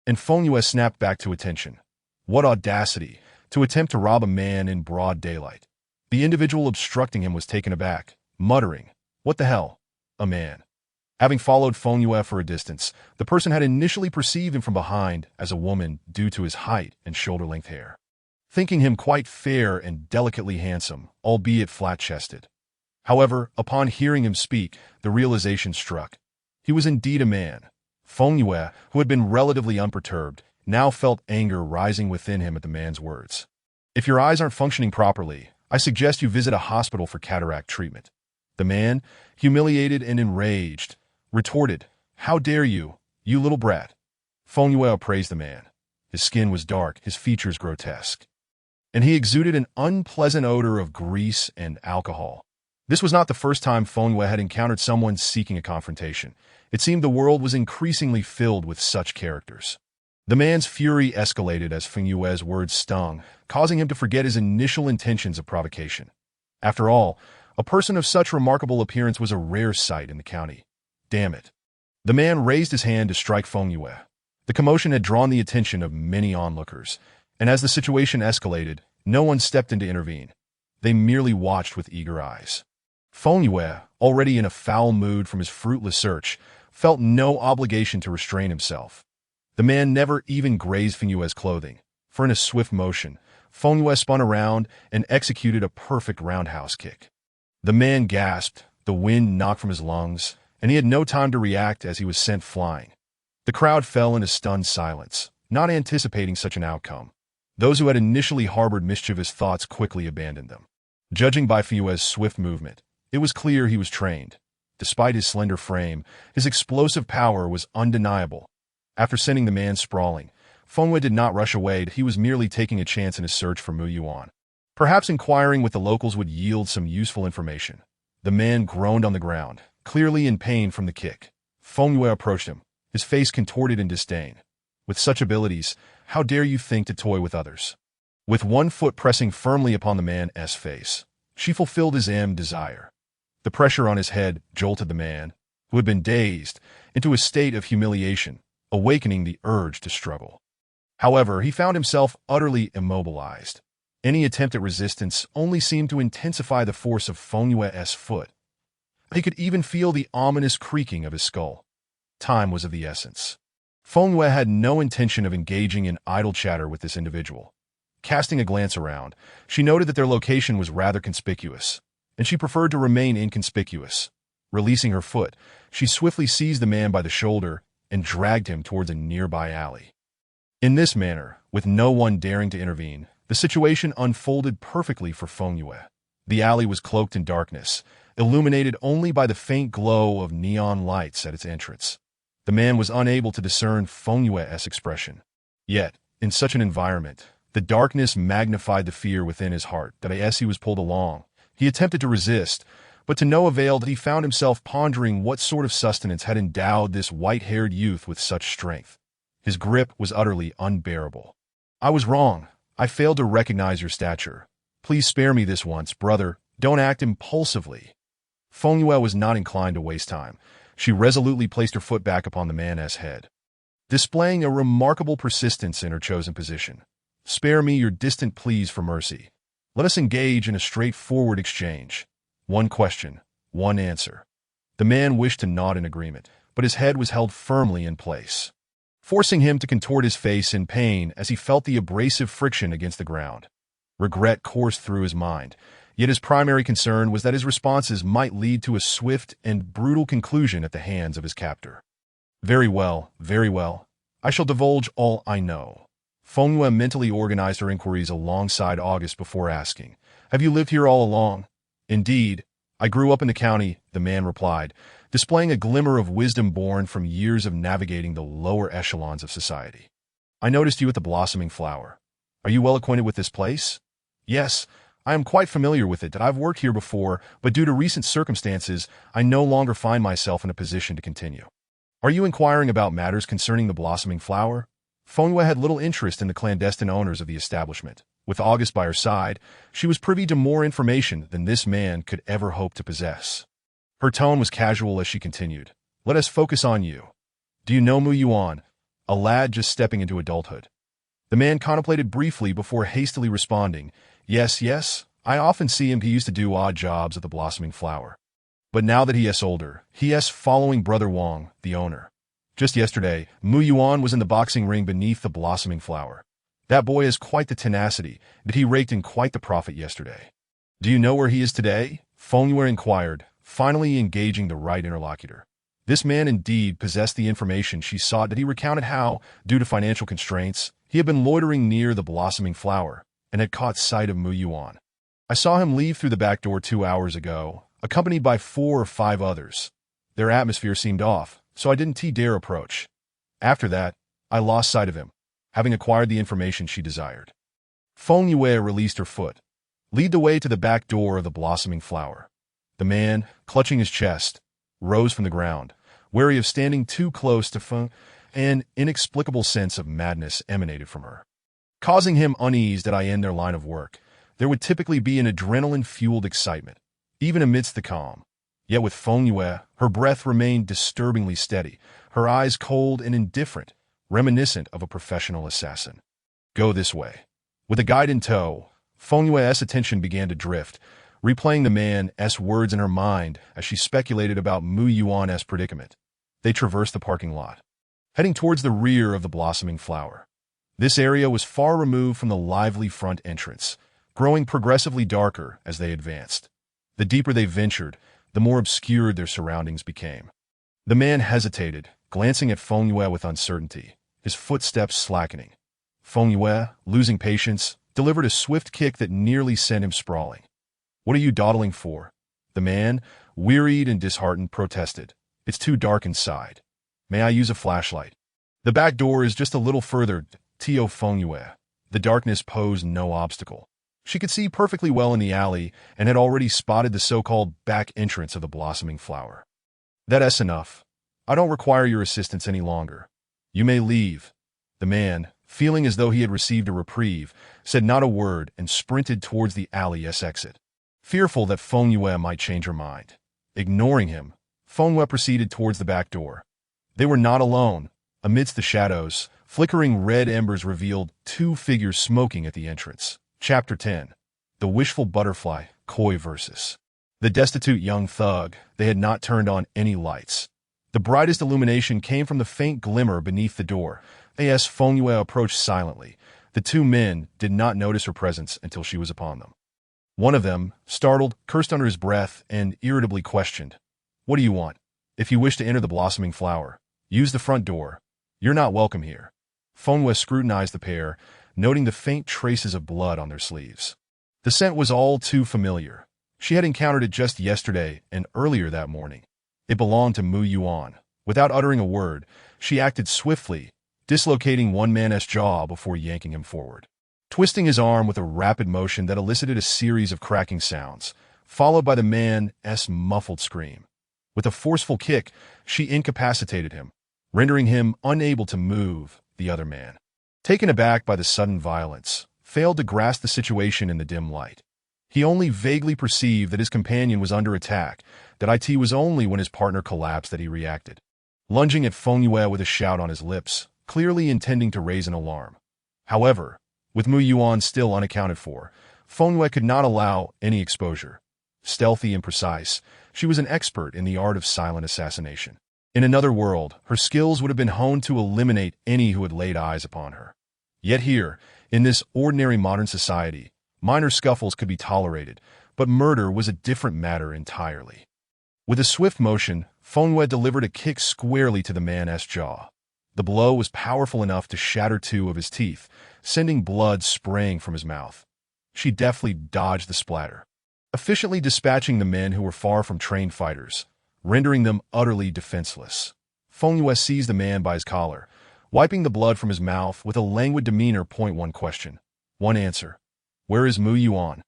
and Feng snapped back to attention. What audacity, to attempt to rob a man in broad daylight. The individual obstructing him was taken aback, muttering, "What the hell? A man." Having followed Feng for a distance, the person had initially perceived him from behind as a woman due to his height and shoulder-length hair, thinking him quite fair and delicately handsome, albeit flat-chested. However, upon hearing him speak, the realization struck. He was indeed a man. Feng, who had been relatively unperturbed, now felt anger rising within him at the man's words. "If your eyes aren't functioning properly, I suggest you visit a hospital for cataract treatment." The man, humiliated and enraged, retorted, "How dare you, you little brat." Feng appraised the man. His skin was dark, his features grotesque, and he exuded an unpleasant odor of grease and alcohol. This was not the first time Feng had encountered someone seeking a confrontation. It seemed the world was increasingly filled with such characters. The man's fury escalated as Feng words stung, causing him to forget his initial intentions of provocation. After all, a person of such remarkable appearance was a rare sight in the county. Damn it. The man raised his hand to strike Feng. The commotion had drawn the attention of many onlookers, and as the situation escalated, no one stepped in to intervene. They merely watched with eager eyes. Feng, already in a foul mood from his fruitless search, felt no obligation to restrain himself. The man never even grazed Feng clothing, for in a swift motion, Feng spun around and executed a perfect roundhouse kick. The man gasped, the wind knocked from his lungs, and he had no time to react as he was sent flying. The crowd fell into stunned silence, not anticipating such an outcome. Those who had initially harbored mischievous thoughts quickly abandoned them. Judging by Feng's swift movement, it was clear he was trained. Despite his slender frame, his explosive power was undeniable. After sending the man sprawling, Feng did not rush away. He was merely taking a chance in his search for Mu Yuan. Perhaps inquiring with the locals would yield some useful information. The man groaned on the ground, clearly in pain from the kick. Feng approached him, his face contorted in disdain. "With such abilities, how dare you think to toy with others?" With one foot pressing firmly upon the man's face, she fulfilled his desire. The pressure on his head jolted the man, who had been dazed, into a state of humiliation, awakening the urge to struggle. However, he found himself utterly immobilized. Any attempt at resistance only seemed to intensify the force of Feng's foot. He could even feel the ominous creaking of his skull. Time was of the essence. Feng Yue had no intention of engaging in idle chatter with this individual. Casting a glance around, she noted that their location was rather conspicuous, and she preferred to remain inconspicuous. Releasing her foot, she swiftly seized the man by the shoulder and dragged him towards a nearby alley. In this manner, with no one daring to intervene, the situation unfolded perfectly for Feng Yue. The alley was cloaked in darkness, illuminated only by the faint glow of neon lights at its entrance. The man was unable to discern Feng Yue's expression. Yet, in such an environment, the darkness magnified the fear within his heart that as he was pulled along, he attempted to resist, but to no avail that he found himself pondering what sort of sustenance had endowed this white-haired youth with such strength. His grip was utterly unbearable. "I was wrong. I failed to recognize your stature. Please spare me this once, brother. Don't act impulsively." Feng Yue was not inclined to waste time. She resolutely placed her foot back upon the man's head, displaying a remarkable persistence in her chosen position. "Spare me your distant pleas for mercy. Let us engage in a straightforward exchange. One question, one answer." The man wished to nod in agreement, but his head was held firmly in place, forcing him to contort his face in pain as he felt the abrasive friction against the ground. Regret coursed through his mind, yet his primary concern was that his responses might lead to a swift and brutal conclusion at the hands of his captor. Very well. I shall divulge all I know." Feng Yue mentally organized her inquiries alongside August before asking, "Have you lived here all along?" "Indeed, I grew up in the county," the man replied, displaying a glimmer of wisdom born from years of navigating the lower echelons of society. "I noticed you at the Blossoming Flower. Are you well acquainted with this place?" "Yes, I am quite familiar with it. I've worked here before, but due to recent circumstances, I no longer find myself in a position to continue." "Are you inquiring about matters concerning the Blossoming Flower?" Feng Yue had little interest in the clandestine owners of the establishment. With August by her side, she was privy to more information than this man could ever hope to possess. Her tone was casual as she continued, "Let us focus on you. Do you know Mu Yuan, a lad just stepping into adulthood?" The man contemplated briefly before hastily responding, Yes, I often see him. He used to do odd jobs at the Blossoming Flower. But now that he is older, he is following Brother Wang, the owner. Just yesterday, Mu Yuan was in the boxing ring beneath the Blossoming Flower. That boy has quite the tenacity, but he raked in quite the profit yesterday. "Do you know where he is today?" Feng Yue inquired, finally engaging the right interlocutor. This man indeed possessed the information she sought, that he recounted how, due to financial constraints, he had been loitering near the Blossoming Flower and had caught sight of Mu Yuan. "I saw him leave through the back door 2 hours ago, accompanied by 4 or 5 others. Their atmosphere seemed off, so I didn't dare approach. After that, I lost sight of him, having acquired the information she desired." Feng Yue released her foot. "Lead the way to the back door of the Blossoming Flower." The man, clutching his chest, rose from the ground, wary of standing too close to Feng. An inexplicable sense of madness emanated from her, causing him unease that in their line of work, there would typically be an adrenaline-fueled excitement, even amidst the calm. Yet with Feng Yue, her breath remained disturbingly steady, her eyes cold and indifferent, reminiscent of a professional assassin. "Go this way." With a guide in tow, Feng Yue's attention began to drift, replaying the man's words in her mind as she speculated about Mu Yuan's predicament. They traversed the parking lot, heading towards the rear of the Blossoming Flower. This area was far removed from the lively front entrance, growing progressively darker as they advanced. The deeper they ventured, the more obscured their surroundings became. The man hesitated, glancing at Feng Yue with uncertainty, his footsteps slackening. Feng Yue, losing patience, delivered a swift kick that nearly sent him sprawling. "What are you dawdling for?" The man, wearied and disheartened, protested. "It's too dark inside. May I use a flashlight?" "The back door is just a little further," to Feng Yue. The darkness posed no obstacle. She could see perfectly well in the alley and had already spotted the so-called back entrance of the Blossoming Flower. "That's enough. I don't require your assistance any longer. You may leave." The man, feeling as though he had received a reprieve, said not a word and sprinted towards the alley's exit, fearful that Feng Yue might change her mind. Ignoring him, Feng Yue proceeded towards the back door. They were not alone. Amidst the shadows, flickering red embers revealed 2 figures smoking at the entrance. Chapter 10. The Wishful Butterfly, Koi versus the destitute young thug. They had not turned on any lights. The brightest illumination came from the faint glimmer beneath the door. As Feng Yue approached silently, the two men did not notice her presence until she was upon them. One of them, startled, cursed under his breath and irritably questioned, "What do you want? If you wish to enter the blossoming flower, use the front door. You're not welcome here." Feng Yue scrutinized the pair, noting the faint traces of blood on their sleeves. The scent was all too familiar. She had encountered it just yesterday and earlier that morning. It belonged to Mu Yuan. Without uttering a word, she acted swiftly, dislocating one man's jaw before yanking him forward. Twisting his arm with a rapid motion that elicited a series of cracking sounds, followed by the man's muffled scream. With a forceful kick, she incapacitated him, rendering him unable to move. The other man, taken aback by the sudden violence, failed to grasp the situation in the dim light. He only vaguely perceived that his companion was under attack, that it was only when his partner collapsed that he reacted. Lunging at Feng Yue with a shout on his lips, clearly intending to raise an alarm. However, with Mu Yuan still unaccounted for, Feng Yue could not allow any exposure. Stealthy and precise, she was an expert in the art of silent assassination. In another world, her skills would have been honed to eliminate any who had laid eyes upon her. Yet here, in this ordinary modern society, minor scuffles could be tolerated, but murder was a different matter entirely. With a swift motion, Feng Yue delivered a kick squarely to the man's jaw. The blow was powerful enough to shatter two of his teeth, sending blood spraying from his mouth. She deftly dodged the splatter, efficiently dispatching the men who were far from trained fighters, rendering them utterly defenseless. Feng Yue seized the man by his collar, wiping the blood from his mouth with a languid demeanor. One question, one answer. "Where is Mu Yuan?"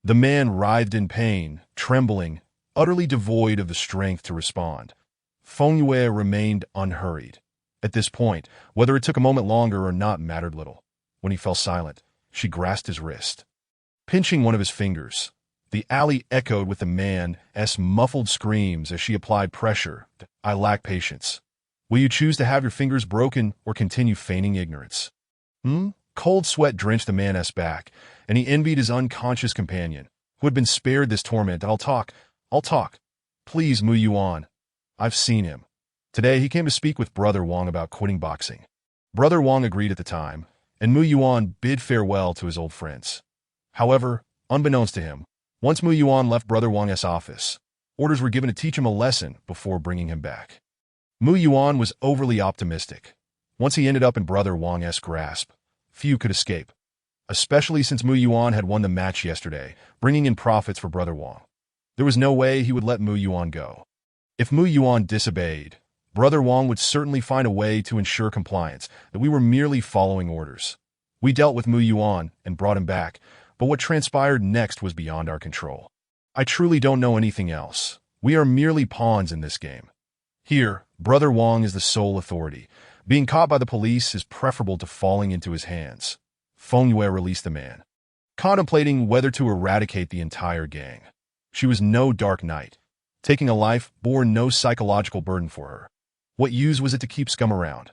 The man writhed in pain, trembling, utterly devoid of the strength to respond. Feng Yue remained unhurried. At this point, whether it took a moment longer or not mattered little. When he fell silent, she grasped his wrist. Pinching one of his fingers, the alley echoed with the man's muffled screams as she applied pressure. "I lack patience. Will you choose to have your fingers broken or continue feigning ignorance?" Cold sweat drenched the man's back, and he envied his unconscious companion, who had been spared this torment. I'll talk. Please, Mu Yuan. I've seen him. Today he came to speak with Brother Wang about quitting boxing. Brother Wang agreed at the time, and Mu Yuan bid farewell to his old friends. However, unbeknownst to him, once Mu Yuan left Brother Wang's office, orders were given to teach him a lesson before bringing him back. Mu Yuan was overly optimistic. Once he ended up in Brother Wang's grasp, few could escape, especially since Mu Yuan had won the match yesterday, bringing in profits for Brother Wang. There was no way he would let Mu Yuan go. If Mu Yuan disobeyed, Brother Wang would certainly find a way to ensure compliance, that we were merely following orders. We dealt with Mu Yuan and brought him back, but what transpired next was beyond our control. I truly don't know anything else. We are merely pawns in this game. Here, Brother Wang is the sole authority. Being caught by the police is preferable to falling into his hands. Feng Yue released the man, contemplating whether to eradicate the entire gang. She was no dark knight. Taking a life bore no psychological burden for her. What use was it to keep scum around?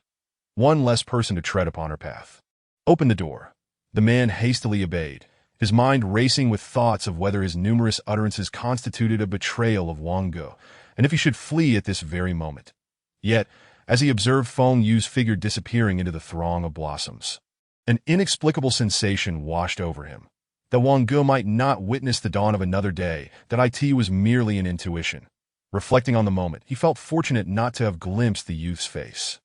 One less person to tread upon her path. Open the door. The man hastily obeyed, his mind racing with thoughts of whether his numerous utterances constituted a betrayal of Wang Ge, and if he should flee at this very moment. Yet, as he observed Feng Yu's figure disappearing into the throng of blossoms, an inexplicable sensation washed over him. That Wang Ge might not witness the dawn of another day, that it was merely an intuition. Reflecting on the moment, he felt fortunate not to have glimpsed the youth's face.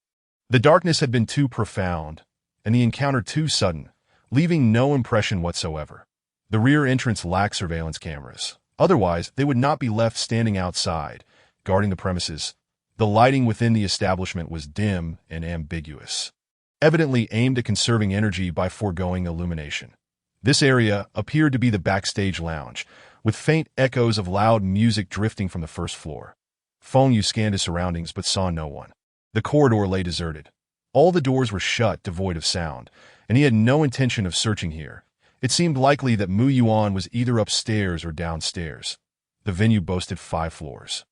The darkness had been too profound, and the encounter too sudden, leaving no impression whatsoever. The rear entrance lacked surveillance cameras. Otherwise, they would not be left standing outside, guarding the premises. The lighting within the establishment was dim and ambiguous, evidently aimed at conserving energy by foregoing illumination. This area appeared to be the backstage lounge, with faint echoes of loud music drifting from the first floor. Feng Yu scanned his surroundings but saw no one. The corridor lay deserted. All the doors were shut, devoid of sound, and he had no intention of searching here. It seemed likely that Mu Yuan was either upstairs or downstairs. The venue boasted 5 floors.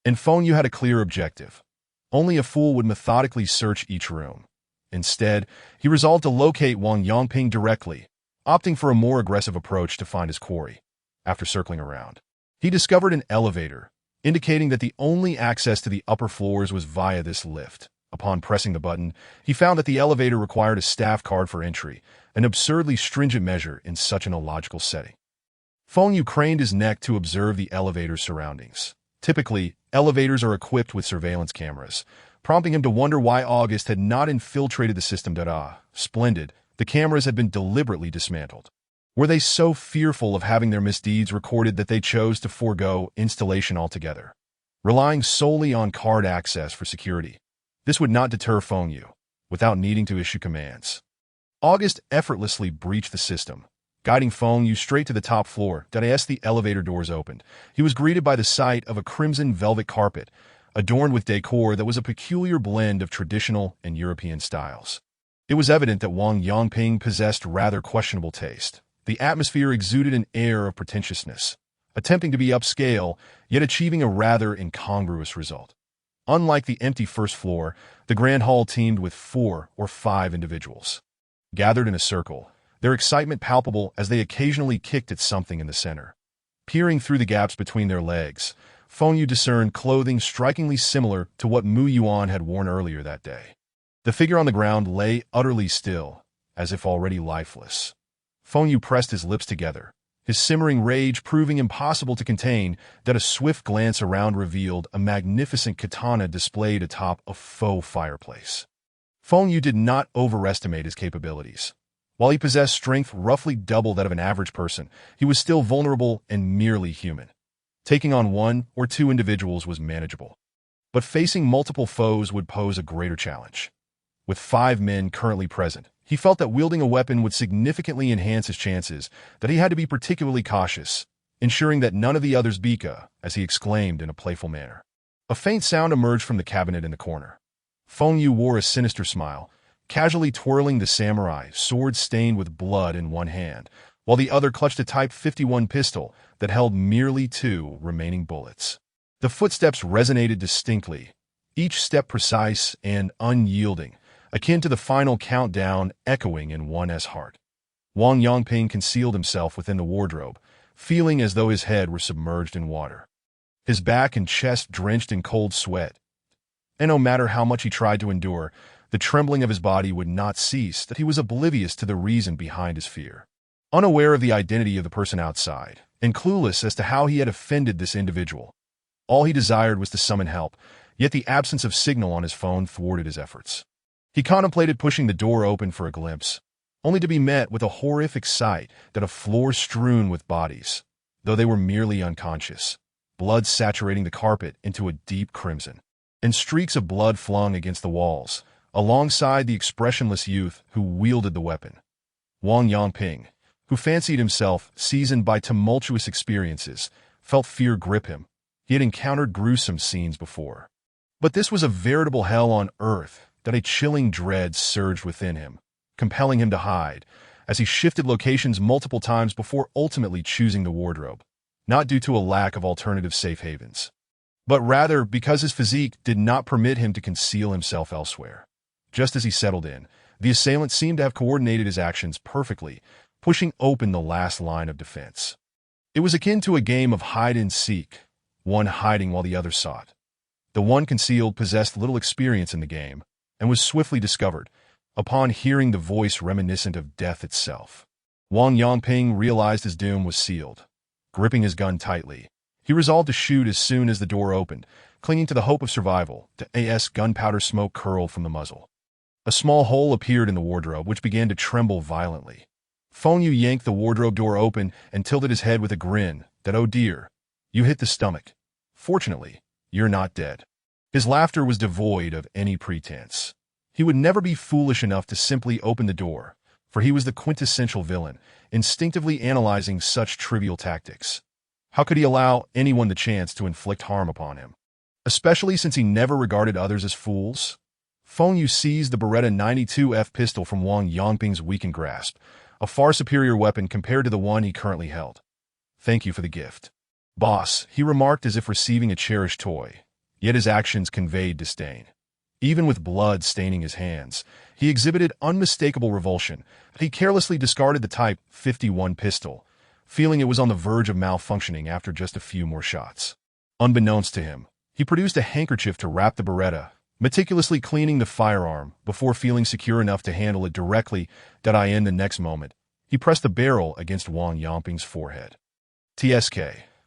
And Feng Yu had a clear objective. Only a fool would methodically search each room. Instead, he resolved to locate Wang Yongping directly, opting for a more aggressive approach to find his quarry. After circling around, he discovered an elevator, indicating that the only access to the upper floors was via this lift. Upon pressing the button, he found that the elevator required a staff card for entry, an absurdly stringent measure in such an illogical setting. Feng Yu craned his neck to observe the elevator's surroundings. Typically, elevators are equipped with surveillance cameras, prompting him to wonder why August had not infiltrated the system. Splendid, the cameras had been deliberately dismantled. Were they so fearful of having their misdeeds recorded that they chose to forego installation altogether, relying solely on card access for security? This would not deter Feng Yu, without needing to issue commands. August effortlessly breached the system, guiding Feng Yu straight to the top floor. As the elevator doors opened, he was greeted by the sight of a crimson velvet carpet, adorned with decor that was a peculiar blend of traditional and European styles. It was evident that Wang Yangping possessed rather questionable taste. The atmosphere exuded an air of pretentiousness, attempting to be upscale, yet achieving a rather incongruous result. Unlike the empty first floor, the grand hall teemed with 4 or 5 individuals. Gathered in a circle, their excitement palpable as they occasionally kicked at something in the center. Peering through the gaps between their legs, Feng Yu discerned clothing strikingly similar to what Mu Yuan had worn earlier that day. The figure on the ground lay utterly still, as if already lifeless. Feng Yu pressed his lips together, his simmering rage proving impossible to contain. That a swift glance around revealed a magnificent katana displayed atop a faux fireplace. Feng Yu did not overestimate his capabilities. While he possessed strength roughly double that of an average person, he was still vulnerable and merely human. Taking on 1 or 2 individuals was manageable, but facing multiple foes would pose a greater challenge. With 5 men currently present, he felt that wielding a weapon would significantly enhance his chances, that he had to be particularly cautious, ensuring that none of the others bika, as he exclaimed in a playful manner. A faint sound emerged from the cabinet in the corner. Feng Yu wore a sinister smile, casually twirling the samurai sword stained with blood in one hand, while the other clutched a Type 51 pistol that held merely 2 remaining bullets. The footsteps resonated distinctly, each step precise and unyielding, akin to the final countdown echoing in one's heart. Wang Yangping concealed himself within the wardrobe, feeling as though his head were submerged in water. His back and chest drenched in cold sweat, and no matter how much he tried to endure, the trembling of his body would not cease. That he was oblivious to the reason behind his fear. Unaware of the identity of the person outside, and clueless as to how he had offended this individual, all he desired was to summon help, yet the absence of signal on his phone thwarted his efforts. He contemplated pushing the door open for a glimpse, only to be met with a horrific sight: that a floor strewn with bodies, though they were merely unconscious, blood saturating the carpet into a deep crimson, and streaks of blood flung against the walls, alongside the expressionless youth who wielded the weapon. Wang Yangping, who fancied himself seasoned by tumultuous experiences, felt fear grip him. He had encountered gruesome scenes before, but this was a veritable hell on earth. That a chilling dread surged within him, compelling him to hide, as he shifted locations multiple times before ultimately choosing the wardrobe, not due to a lack of alternative safe havens, but rather because his physique did not permit him to conceal himself elsewhere. Just as he settled in, the assailant seemed to have coordinated his actions perfectly, pushing open the last line of defense. It was akin to a game of hide-and-seek, one hiding while the other sought. The one concealed possessed little experience in the game, and was swiftly discovered, upon hearing the voice reminiscent of death itself. Wang Yangping realized his doom was sealed. Gripping his gun tightly, he resolved to shoot as soon as the door opened, clinging to the hope of survival. The gunpowder smoke curled from the muzzle. A small hole appeared in the wardrobe, which began to tremble violently. Feng Yu yanked the wardrobe door open and tilted his head with a grin. That, oh dear, you hit the stomach. Fortunately, you're not dead. His laughter was devoid of any pretense. He would never be foolish enough to simply open the door, for he was the quintessential villain, instinctively analyzing such trivial tactics. How could he allow anyone the chance to inflict harm upon him? Especially since he never regarded others as fools? Feng Yu seized the Beretta 92F pistol from Wang Yangping's weakened grasp, a far superior weapon compared to the one he currently held. Thank you for the gift, boss, he remarked as if receiving a cherished toy. Yet his actions conveyed disdain. Even with blood staining his hands, he exhibited unmistakable revulsion. He carelessly discarded the Type 51 pistol, feeling it was on the verge of malfunctioning after just a few more shots. Unbeknownst to him, he produced a handkerchief to wrap the Beretta, meticulously cleaning the firearm before feeling secure enough to handle it directly. In the next moment, he pressed the barrel against Wang Yangping's forehead. TSK.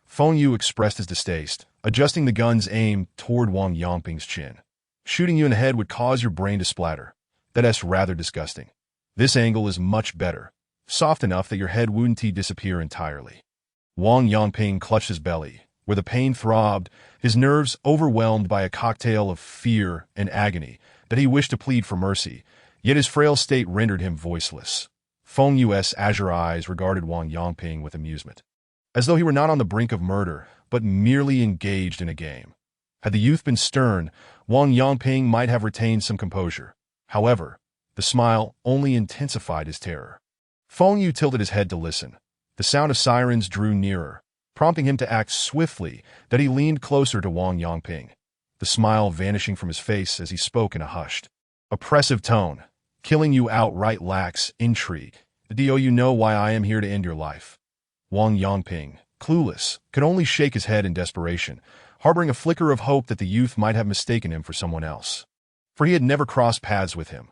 Feng Yu expressed his distaste, adjusting the gun's aim toward Wang Yangping's chin. Shooting you in the head would cause your brain to splatter. That's rather disgusting. This angle is much better, soft enough that your head wouldn't disappear entirely. Wang Yangping clutched his belly, where the pain throbbed, his nerves overwhelmed by a cocktail of fear and agony that he wished to plead for mercy, yet his frail state rendered him voiceless. Feng Yu's azure eyes regarded Wang Yangping with amusement, as though he were not on the brink of murder, but merely engaged in a game. Had the youth been stern, Wang Yangping might have retained some composure. However, the smile only intensified his terror. Feng Yu tilted his head to listen. The sound of sirens drew nearer, prompting him to act swiftly. He leaned closer to Wang Yangping, the smile vanishing from his face as he spoke in a hushed, oppressive tone. Killing you outright lacks intrigue. Do you know why I am here to end your life? Wang Yangping, clueless, could only shake his head in desperation, harboring a flicker of hope that the youth might have mistaken him for someone else. For he had never crossed paths with him.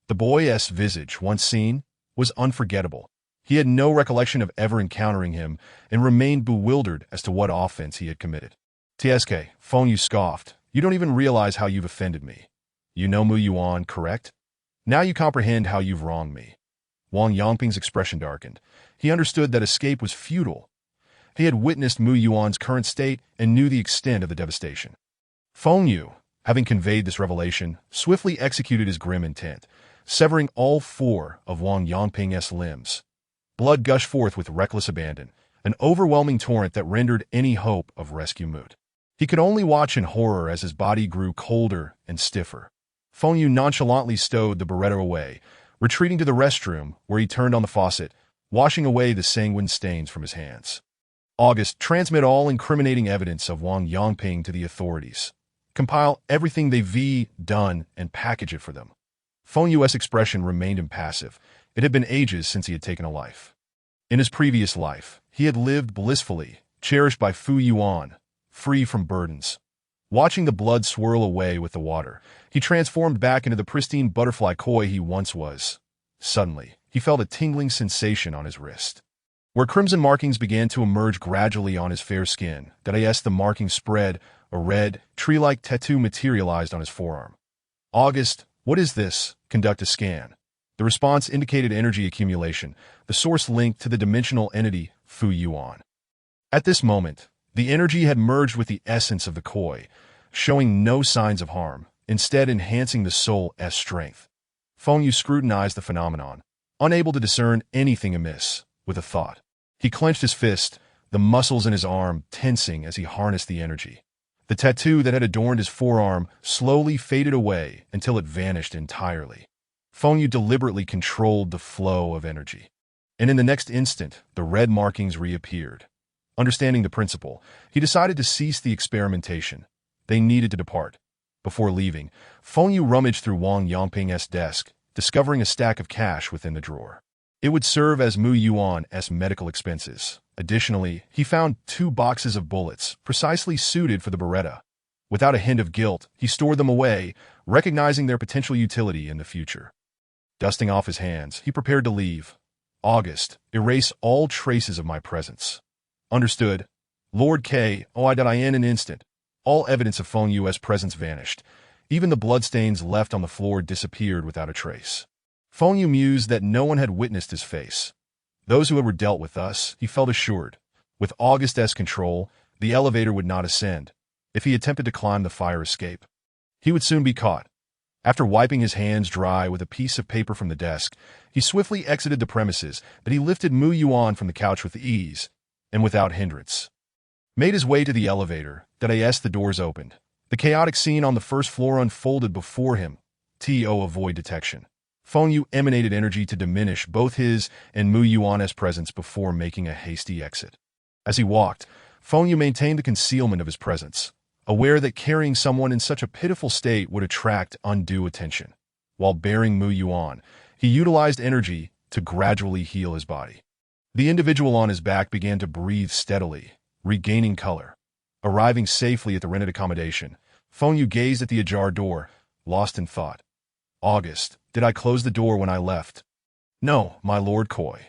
The boy's visage, once seen, was unforgettable. He had no recollection of ever encountering him and remained bewildered as to what offense he had committed. TSK, Feng Yu scoffed. You don't even realize how you've offended me. You know Mu Yuan, correct? Now you comprehend how you've wronged me. Wang Yangping's expression darkened. He understood that escape was futile. He had witnessed Mu Yuan's current state and knew the extent of the devastation. Feng Yu, having conveyed this revelation, swiftly executed his grim intent, severing all four of Wang Yangping's limbs. Blood gushed forth with reckless abandon, an overwhelming torrent that rendered any hope of rescue moot. He could only watch in horror as his body grew colder and stiffer. Feng Yu nonchalantly stowed the Beretta away, retreating to the restroom where he turned on the faucet, washing away the sanguine stains from his hands. August, transmit all incriminating evidence of Wang Yangping to the authorities. Compile everything they've done and package it for them. Feng Yu's expression remained impassive. It had been ages since he had taken a life. In his previous life, he had lived blissfully, cherished by Fu Yuan, free from burdens. Watching the blood swirl away with the water, he transformed back into the pristine butterfly koi he once was. Suddenly, he felt a tingling sensation on his wrist, where crimson markings began to emerge gradually on his fair skin. The markings spread, a red, tree-like tattoo materialized on his forearm. August, what is this? Conduct a scan. The response indicated energy accumulation, the source linked to the dimensional entity, Fu Yuan. At this moment, the energy had merged with the essence of the koi, showing no signs of harm, instead enhancing the soul's strength. Feng Yu scrutinized the phenomenon, unable to discern anything amiss, with a thought. He clenched his fist, the muscles in his arm tensing as he harnessed the energy. The tattoo that had adorned his forearm slowly faded away until it vanished entirely. Feng Yu deliberately controlled the flow of energy, and in the next instant, the red markings reappeared. Understanding the principle, he decided to cease the experimentation. They needed to depart. Before leaving, Feng Yu rummaged through Wang Yangping's desk, discovering a stack of cash within the drawer. It would serve as Mu Yuan's medical expenses. Additionally, he found 2 boxes of bullets, precisely suited for the Beretta. Without a hint of guilt, he stored them away, recognizing their potential utility in the future. Dusting off his hands, he prepared to leave. August, erase all traces of my presence. Understood. Lord K. In an instant, all evidence of Feng Yu's presence vanished. Even the bloodstains left on the floor disappeared without a trace. Feng Yu mused that no one had witnessed his face. Those who had dealt with us, he felt assured. With August's control, the elevator would not ascend. If he attempted to climb the fire escape, he would soon be caught. After wiping his hands dry with a piece of paper from the desk, he swiftly exited the premises. He lifted Mu Yuan from the couch with ease and without hindrance. Made his way to the elevator. The doors opened. The chaotic scene on the first floor unfolded before him. To avoid detection, Feng Yu emanated energy to diminish both his and Mu Yuan's presence before making a hasty exit. As he walked, Feng Yu maintained the concealment of his presence, aware that carrying someone in such a pitiful state would attract undue attention. While bearing Mu Yuan, he utilized energy to gradually heal his body. The individual on his back began to breathe steadily, regaining color. Arriving safely at the rented accommodation, Feng Yu gazed at the ajar door, lost in thought. August, did I close the door when I left? No, my lord Koi.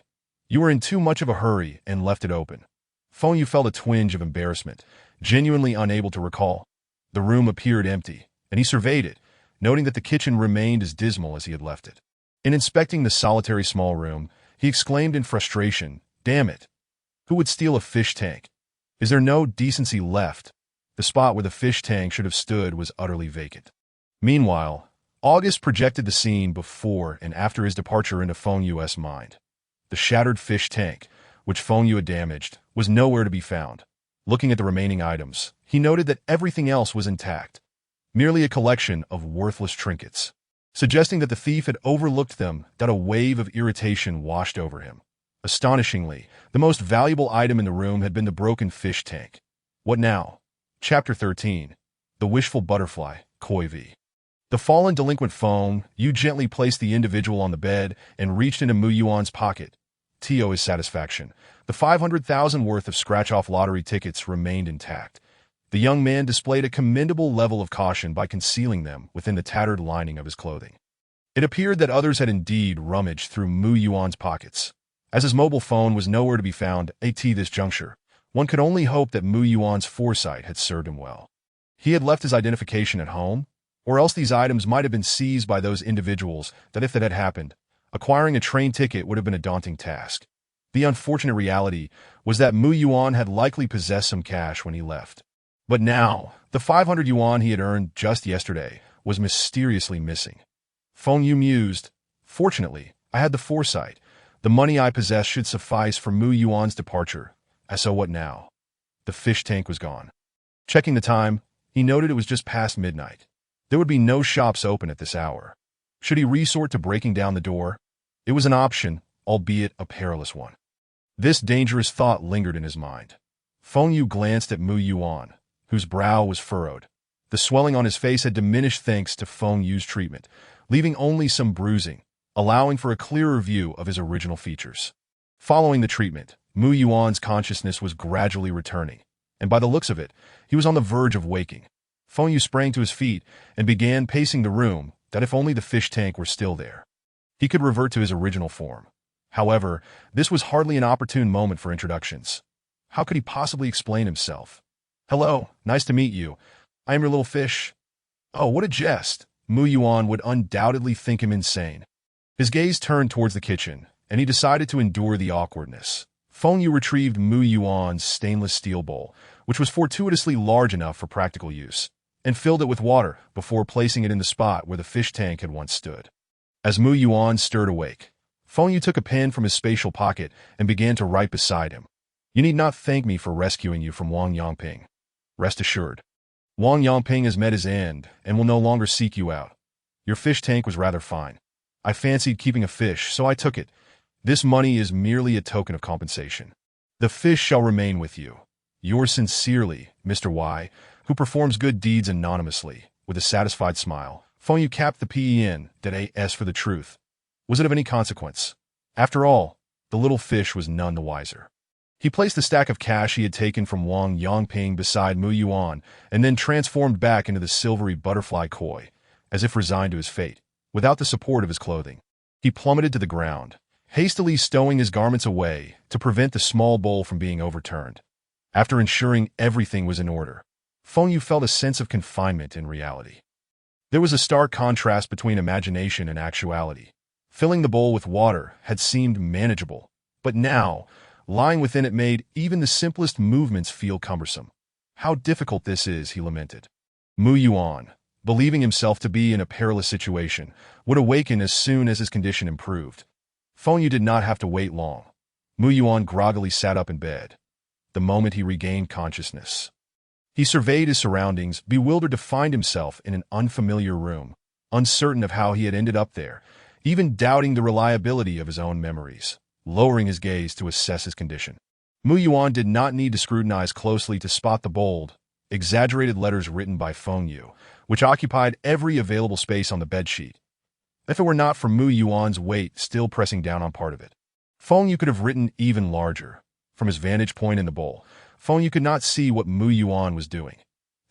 You were in too much of a hurry and left it open. Feng Yu felt a twinge of embarrassment, genuinely unable to recall. The room appeared empty, and he surveyed it, noting that the kitchen remained as dismal as he had left it. In inspecting the solitary small room, he exclaimed in frustration, "Damn it! Who would steal a fish tank? Is there no decency left?" The spot where the fish tank should have stood was utterly vacant. Meanwhile, August projected the scene before and after his departure into Feng Yu's mind. The shattered fish tank, which Feng Yu had damaged, was nowhere to be found. Looking at the remaining items, he noted that everything else was intact, merely a collection of worthless trinkets. Suggesting that the thief had overlooked them, that a wave of irritation washed over him. Astonishingly, the most valuable item in the room had been the broken fish tank. What now? Chapter 13. The Wishful Butterfly, Koi V. The fallen delinquent Feng Yu gently placed the individual on the bed and reached into Mu Yuan's pocket. To his satisfaction, the 500,000 worth of scratch-off lottery tickets remained intact. The young man displayed a commendable level of caution by concealing them within the tattered lining of his clothing. It appeared that others had indeed rummaged through Mu Yuan's pockets. As his mobile phone was nowhere to be found at this juncture, one could only hope that Mu Yuan's foresight had served him well. He had left his identification at home, or else these items might have been seized by those individuals that if that had happened, acquiring a train ticket would have been a daunting task. The unfortunate reality was that Mu Yuan had likely possessed some cash when he left. But now, the 500 yuan he had earned just yesterday was mysteriously missing. Feng Yu mused, "Fortunately, I had the foresight. The money I possessed should suffice for Mu Yuan's departure. So what now?" The fish tank was gone. Checking the time, he noted it was just past midnight. There would be no shops open at this hour. Should he resort to breaking down the door? It was an option, albeit a perilous one. This dangerous thought lingered in his mind. Feng Yu glanced at Mu Yuan, whose brow was furrowed. The swelling on his face had diminished thanks to Feng Yu's treatment, leaving only some bruising, allowing for a clearer view of his original features. Following the treatment, Mu Yuan's consciousness was gradually returning, and by the looks of it, he was on the verge of waking. Feng Yu sprang to his feet and began pacing the room, that if only the fish tank were still there, he could revert to his original form. However, this was hardly an opportune moment for introductions. How could he possibly explain himself? "Hello, nice to meet you. I am your little fish." Oh, what a jest! Mu Yuan would undoubtedly think him insane. His gaze turned towards the kitchen, and he decided to endure the awkwardness. Feng Yu retrieved Mu Yuan's stainless steel bowl, which was fortuitously large enough for practical use, and filled it with water before placing it in the spot where the fish tank had once stood. As Mu Yuan stirred awake, Feng Yu took a pen from his spatial pocket and began to write beside him. "You need not thank me for rescuing you from Wang Yangping. Rest assured, Wang Yangping has met his end and will no longer seek you out. Your fish tank was rather fine. I fancied keeping a fish, so I took it. This money is merely a token of compensation. The fish shall remain with you. Yours sincerely, Mr. Y, who performs good deeds anonymously." With a satisfied smile, Feng Yu capped the PEN.AS for the truth. Was it of any consequence? After all, the little fish was none the wiser. He placed the stack of cash he had taken from Wang Yangping beside Mu Yuan and then transformed back into the silvery butterfly Koi, as if resigned to his fate. Without the support of his clothing, he plummeted to the ground, hastily stowing his garments away to prevent the small bowl from being overturned. After ensuring everything was in order, Feng Yu felt a sense of confinement in reality. There was a stark contrast between imagination and actuality. Filling the bowl with water had seemed manageable, but now, lying within it made even the simplest movements feel cumbersome. "How difficult this is," he lamented. Mu Yuan, believing himself to be in a perilous situation, would awaken as soon as his condition improved. Feng Yu did not have to wait long. Mu Yuan groggily sat up in bed. The moment he regained consciousness, he surveyed his surroundings, bewildered to find himself in an unfamiliar room, uncertain of how he had ended up there, even doubting the reliability of his own memories, lowering his gaze to assess his condition. Mu Yuan did not need to scrutinize closely to spot the bold, exaggerated letters written by Feng Yu, which occupied every available space on the bedsheet. If it were not for Mu Yuan's weight still pressing down on part of it, Feng Yu could have written even larger. From his vantage point in the bowl, Feng Yu could not see what Mu Yuan was doing.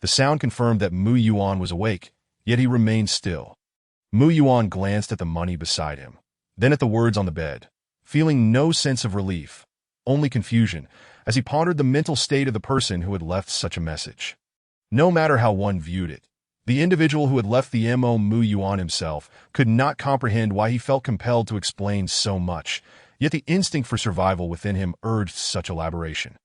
The sound confirmed that Mu Yuan was awake, yet he remained still. Mu Yuan glanced at the money beside him, then at the words on the bed, feeling no sense of relief, only confusion, as he pondered the mental state of the person who had left such a message. No matter how one viewed it, the individual who had left the MO Mu Yuan himself could not comprehend why he felt compelled to explain so much, yet the instinct for survival within him urged such elaboration.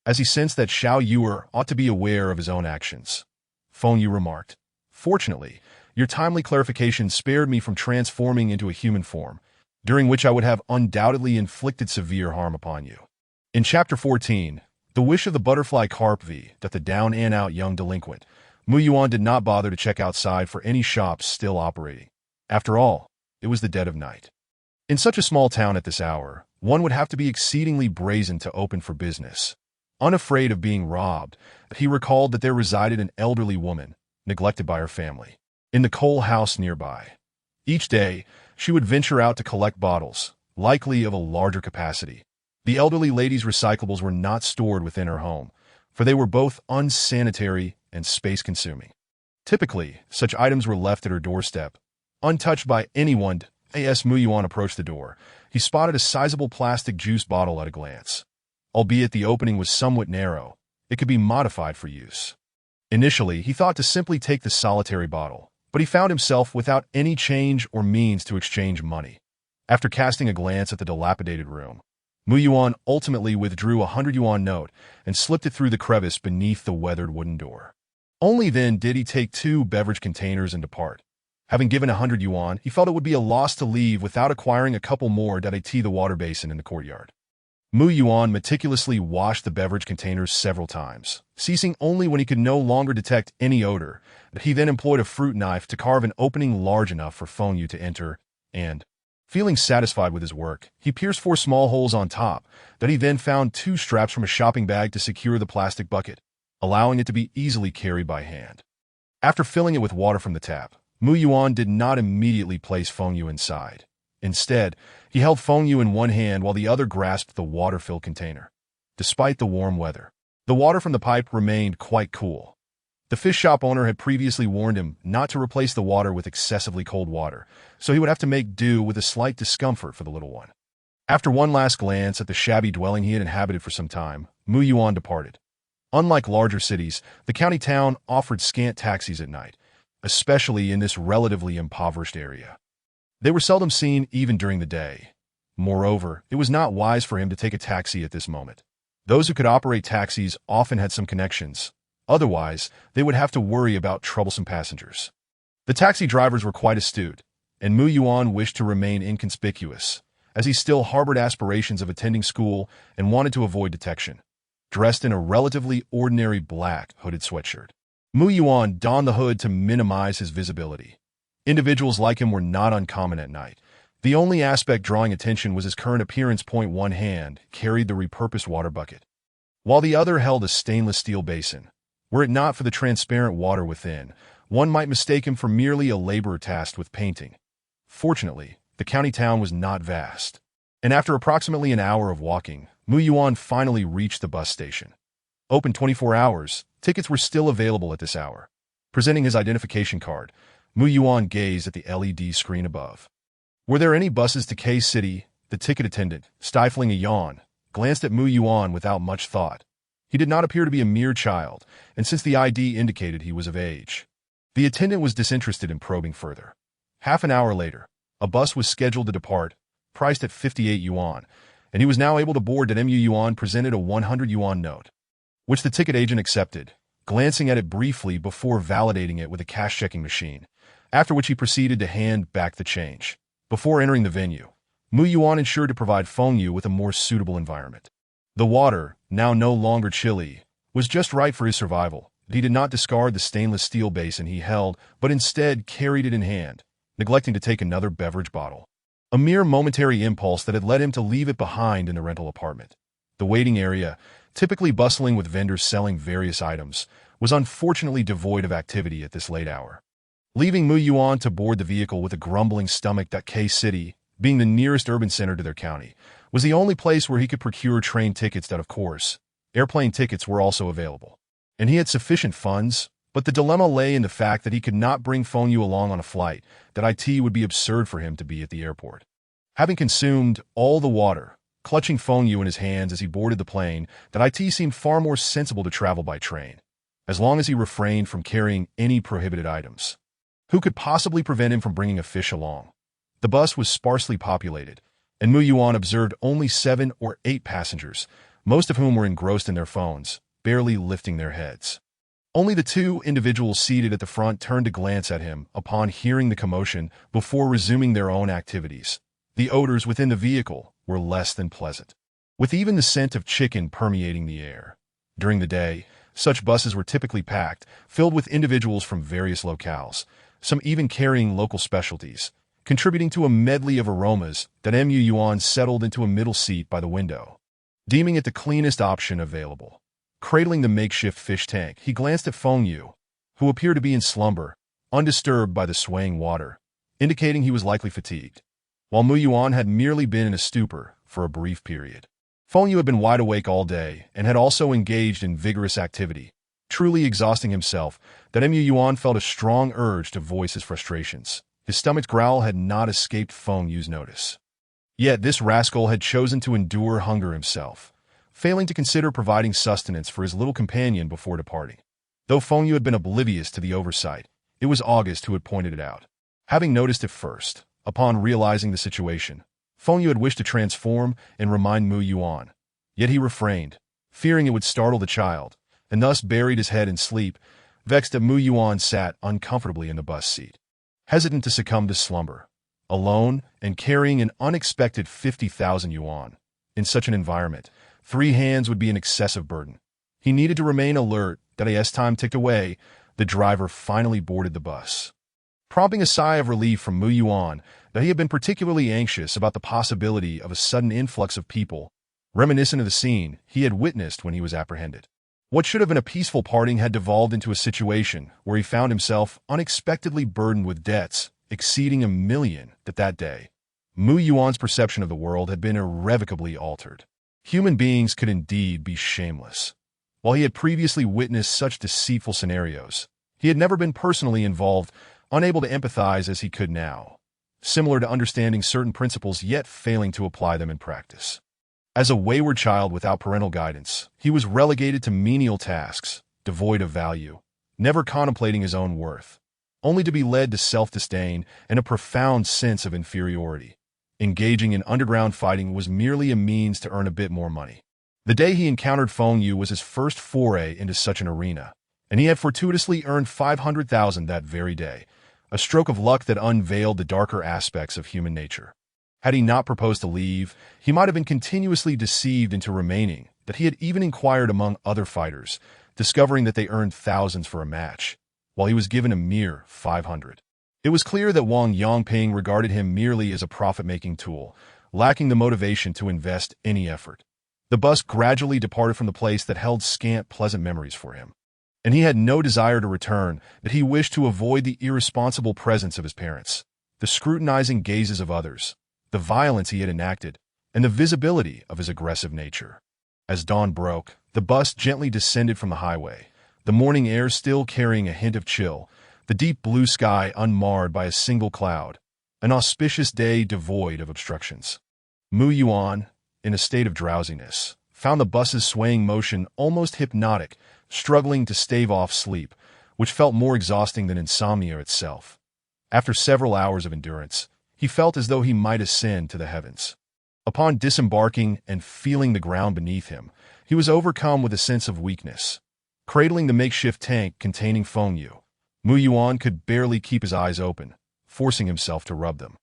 As he sensed that Xiao Yuer ought to be aware of his own actions, Feng Yu remarked, "Fortunately, your timely clarification spared me from transforming into a human form, during which I would have undoubtedly inflicted severe harm upon you." In Chapter 14, The Wish of the Butterfly Carp v. that the down-and-out young delinquent, Mu Yuan did not bother to check outside for any shops still operating. After all, it was the dead of night. In such a small town at this hour, one would have to be exceedingly brazen to open for business. Unafraid of being robbed, he recalled that there resided an elderly woman, neglected by her family, in the coal house nearby. Each day, she would venture out to collect bottles, likely of a larger capacity. The elderly lady's recyclables were not stored within her home, for they were both unsanitary and space-consuming. Typically, such items were left at her doorstep, untouched by anyone. As Mu Yuan approached the door, he spotted a sizable plastic juice bottle at a glance. Albeit the opening was somewhat narrow, it could be modified for use. Initially, he thought to simply take the solitary bottle, but he found himself without any change or means to exchange money. After casting a glance at the dilapidated room, Mu Yuan ultimately withdrew a 100 yuan note and slipped it through the crevice beneath the weathered wooden door. Only then did he take 2 beverage containers and depart. Having given 100 yuan, he felt it would be a loss to leave without acquiring a couple more to the water basin in the courtyard. Mu Yuan meticulously washed the beverage containers several times, ceasing only when he could no longer detect any odor. He then employed a fruit knife to carve an opening large enough for Feng Yu to enter, and, feeling satisfied with his work, he pierced 4 small holes on top. He then found 2 straps from a shopping bag to secure the plastic bucket, allowing it to be easily carried by hand. After filling it with water from the tap, Mu Yuan did not immediately place Feng Yu inside. Instead, he held Feng Yu in one hand while the other grasped the water-filled container. Despite the warm weather, the water from the pipe remained quite cool. The fish shop owner had previously warned him not to replace the water with excessively cold water, so he would have to make do with a slight discomfort for the little one. After one last glance at the shabby dwelling he had inhabited for some time, Mu Yuan departed. Unlike larger cities, the county town offered scant taxis at night, especially in this relatively impoverished area. They were seldom seen even during the day. Moreover, it was not wise for him to take a taxi at this moment. Those who could operate taxis often had some connections. Otherwise, they would have to worry about troublesome passengers. The taxi drivers were quite astute, and Mu Yuan wished to remain inconspicuous, as he still harbored aspirations of attending school and wanted to avoid detection. Dressed in a relatively ordinary black hooded sweatshirt, Mu Yuan donned the hood to minimize his visibility. Individuals like him were not uncommon at night. The only aspect drawing attention was his current appearance. One hand carried the repurposed water bucket, while the other held a stainless steel basin. Were it not for the transparent water within, one might mistake him for merely a laborer tasked with painting. Fortunately, the county town was not vast, and after approximately an hour of walking, Mu Yuan finally reached the bus station. Open 24 hours, tickets were still available at this hour. Presenting his identification card, Mu Yuan gazed at the LED screen above. Were there any buses to K-City? The ticket attendant, stifling a yawn, glanced at Mu Yuan without much thought. He did not appear to be a mere child, and since the ID indicated he was of age, the attendant was disinterested in probing further. Half an hour later, a bus was scheduled to depart, priced at 58 yuan, and he was now able to board. Mu Yuan presented a 100 yuan note, which the ticket agent accepted, glancing at it briefly before validating it with a cash-checking machine, after which he proceeded to hand back the change. Before entering the venue, Mu Yuan ensured to provide Feng Yu with a more suitable environment. The water, now no longer chilly, was just right for his survival. He did not discard the stainless steel basin he held, but instead carried it in hand, neglecting to take another beverage bottle. A mere momentary impulse that had led him to leave it behind in the rental apartment. The waiting area, typically bustling with vendors selling various items, was unfortunately devoid of activity at this late hour. Leaving Mu Yuan to board the vehicle with a grumbling stomach, that K-City, being the nearest urban center to their county, was the only place where he could procure train tickets. That, of course, Airplane tickets were also available, and he had sufficient funds, but the dilemma lay in the fact that he could not bring Feng Yu along on a flight, that it would be absurd for him to be at the airport. Having consumed all the water, clutching Feng Yu in his hands as he boarded the plane, that it seemed far more sensible to travel by train, as long as he refrained from carrying any prohibited items. Who could possibly prevent him from bringing a fish along? The bus was sparsely populated, and Mu Yuan observed only 7 or 8 passengers, most of whom were engrossed in their phones, barely lifting their heads. Only the 2 individuals seated at the front turned to glance at him upon hearing the commotion before resuming their own activities. The odors within the vehicle were less than pleasant, with even the scent of chicken permeating the air. During the day, such buses were typically packed, filled with individuals from various locales, some even carrying local specialties, contributing to a medley of aromas that Mu Yuan settled into a middle seat by the window, deeming it the cleanest option available. Cradling the makeshift fish tank, he glanced at Feng Yu, who appeared to be in slumber, undisturbed by the swaying water, indicating he was likely fatigued, while Mu Yuan had merely been in a stupor for a brief period. Feng Yu had been wide awake all day and had also engaged in vigorous activity, truly exhausting himself, that Mu Yuan felt a strong urge to voice his frustrations. His stomach's growl had not escaped Feng Yu's notice. Yet this rascal had chosen to endure hunger himself, failing to consider providing sustenance for his little companion before departing. Though Feng Yu had been oblivious to the oversight, it was August who had pointed it out. Having noticed it first, upon realizing the situation, Feng Yu had wished to transform and remind Mu Yuan, yet he refrained, fearing it would startle the child, and thus buried his head in sleep, vexed that Mu Yuan sat uncomfortably in the bus seat, hesitant to succumb to slumber, alone and carrying an unexpected 50,000 yuan. In such an environment, 3 hands would be an excessive burden. He needed to remain alert. That as time ticked away, the driver finally boarded the bus, prompting a sigh of relief from Mu Yuan that he had been particularly anxious about the possibility of a sudden influx of people, reminiscent of the scene he had witnessed when he was apprehended. What should have been a peaceful parting had devolved into a situation where he found himself unexpectedly burdened with debts exceeding $1 million. That day, Mu Yuan's perception of the world had been irrevocably altered. Human beings could indeed be shameless. While he had previously witnessed such deceitful scenarios, he had never been personally involved, unable to empathize as he could now, similar to understanding certain principles yet failing to apply them in practice. As a wayward child without parental guidance, he was relegated to menial tasks, devoid of value, never contemplating his own worth, only to be led to self-disdain and a profound sense of inferiority. Engaging in underground fighting was merely a means to earn a bit more money. The day he encountered Feng Yu was his first foray into such an arena, and he had fortuitously earned 500,000 that very day, a stroke of luck that unveiled the darker aspects of human nature. Had he not proposed to leave, he might have been continuously deceived into remaining, that he had even inquired among other fighters, discovering that they earned thousands for a match, while he was given a mere 500. It was clear that Wang Yongping regarded him merely as a profit-making tool, lacking the motivation to invest any effort. The bus gradually departed from the place that held scant pleasant memories for him, and he had no desire to return, that he wished to avoid the irresponsible presence of his parents, the scrutinizing gazes of others, the violence he had enacted, and the visibility of his aggressive nature. As dawn broke, the bus gently descended from the highway, the morning air still carrying a hint of chill, the deep blue sky unmarred by a single cloud, an auspicious day devoid of obstructions. Mu Yuan, in a state of drowsiness, found the bus's swaying motion almost hypnotic, struggling to stave off sleep, which felt more exhausting than insomnia itself. After several hours of endurance, he felt as though he might ascend to the heavens. Upon disembarking and feeling the ground beneath him, he was overcome with a sense of weakness. Cradling the makeshift tank containing Feng Yu, Mu Yuan could barely keep his eyes open, forcing himself to rub them,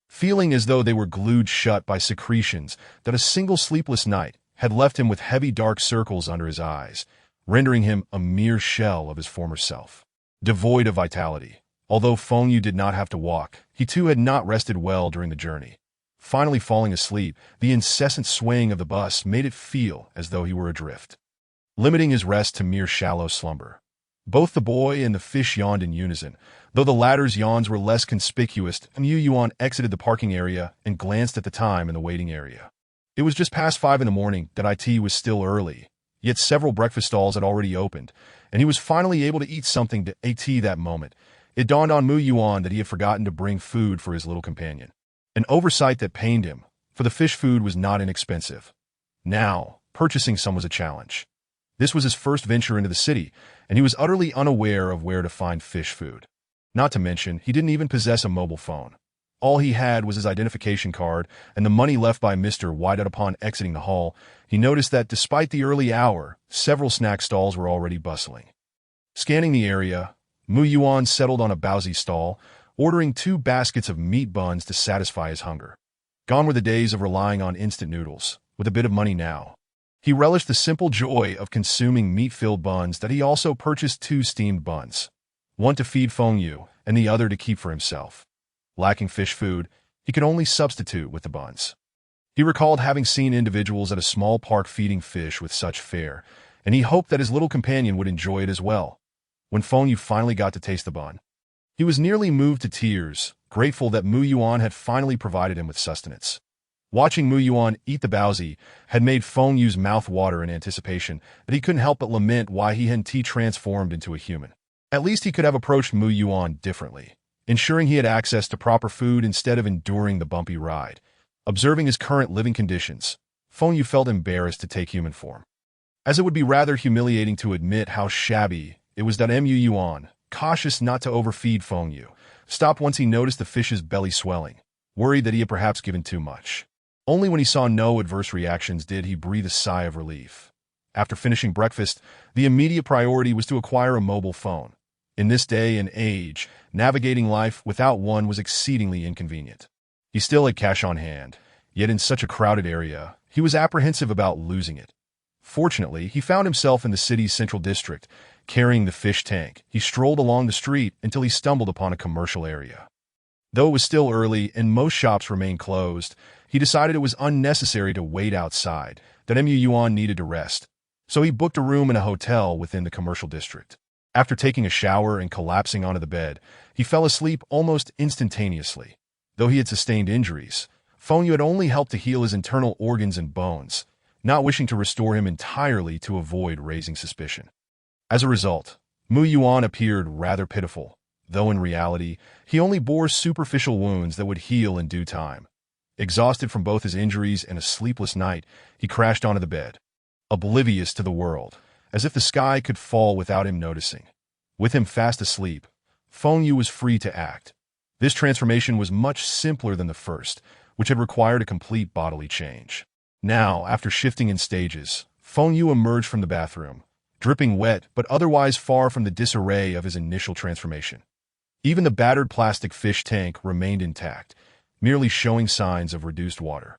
feeling as though they were glued shut by secretions that a single sleepless night had left him with heavy dark circles under his eyes, rendering him a mere shell of his former self, devoid of vitality. Although Feng Yu did not have to walk, he too had not rested well during the journey. Finally falling asleep, the incessant swaying of the bus made it feel as though he were adrift, limiting his rest to mere shallow slumber. Both the boy and the fish yawned in unison, though the latter's yawns were less conspicuous. Mu Yuan exited the parking area and glanced at the time in the waiting area. It was just past 5 in the morning. That it was still early, Yet several breakfast stalls had already opened, and he was finally able to eat something to at that moment. It dawned on Mu Yuan that he had forgotten to bring food for his little companion. An oversight that pained him, for the fish food was not inexpensive. Now, purchasing some was a challenge. This was his first venture into the city, and he was utterly unaware of where to find fish food. Not to mention, he didn't even possess a mobile phone. All he had was his identification card and the money left by Mr. Whiteout upon exiting the hall. He noticed that despite the early hour, several snack stalls were already bustling. Scanning the area, Mu Yuan settled on a Baozi stall, ordering 2 baskets of meat buns to satisfy his hunger. Gone were the days of relying on instant noodles. With a bit of money now, he relished the simple joy of consuming meat-filled buns that he also purchased 2 steamed buns, one to feed Feng Yu and the other to keep for himself. Lacking fish food, he could only substitute with the buns. He recalled having seen individuals at a small park feeding fish with such fare, and he hoped that his little companion would enjoy it as well. When Feng Yu finally got to taste the bun, he was nearly moved to tears, grateful that Mu Yuan had finally provided him with sustenance. Watching Mu Yuan eat the baozi had made Feng Yu's mouth water in anticipation that he couldn't help but lament why he hadn't transformed into a human. At least he could have approached Mu Yuan differently, ensuring he had access to proper food instead of enduring the bumpy ride. Observing his current living conditions, Feng Yu felt embarrassed to take human form, as it would be rather humiliating to admit how shabby it was. Mu Yuan, cautious not to overfeed Feng Yu, stopped once he noticed the fish's belly swelling, worried that he had perhaps given too much. Only when he saw no adverse reactions did he breathe a sigh of relief. After finishing breakfast, the immediate priority was to acquire a mobile phone. In this day and age, navigating life without one was exceedingly inconvenient. He still had cash on hand, yet in such a crowded area, he was apprehensive about losing it. Fortunately, he found himself in the city's central district, carrying the fish tank. He strolled along the street until he stumbled upon a commercial area. Though it was still early and most shops remained closed, he decided it was unnecessary to wait outside, that Mu Yuan needed to rest. So he booked a room in a hotel within the commercial district. After taking a shower and collapsing onto the bed, he fell asleep almost instantaneously. Though he had sustained injuries, Feng Yu had only helped to heal his internal organs and bones, not wishing to restore him entirely to avoid raising suspicion. As a result, Mu Yuan appeared rather pitiful, though in reality, he only bore superficial wounds that would heal in due time. Exhausted from both his injuries and a sleepless night, he crashed onto the bed, oblivious to the world, as if the sky could fall without him noticing. With him fast asleep, Feng Yu was free to act. This transformation was much simpler than the first, which had required a complete bodily change. Now, after shifting in stages, Feng Yu emerged from the bathroom, dripping wet but otherwise far from the disarray of his initial transformation. Even the battered plastic fish tank remained intact, merely showing signs of reduced water.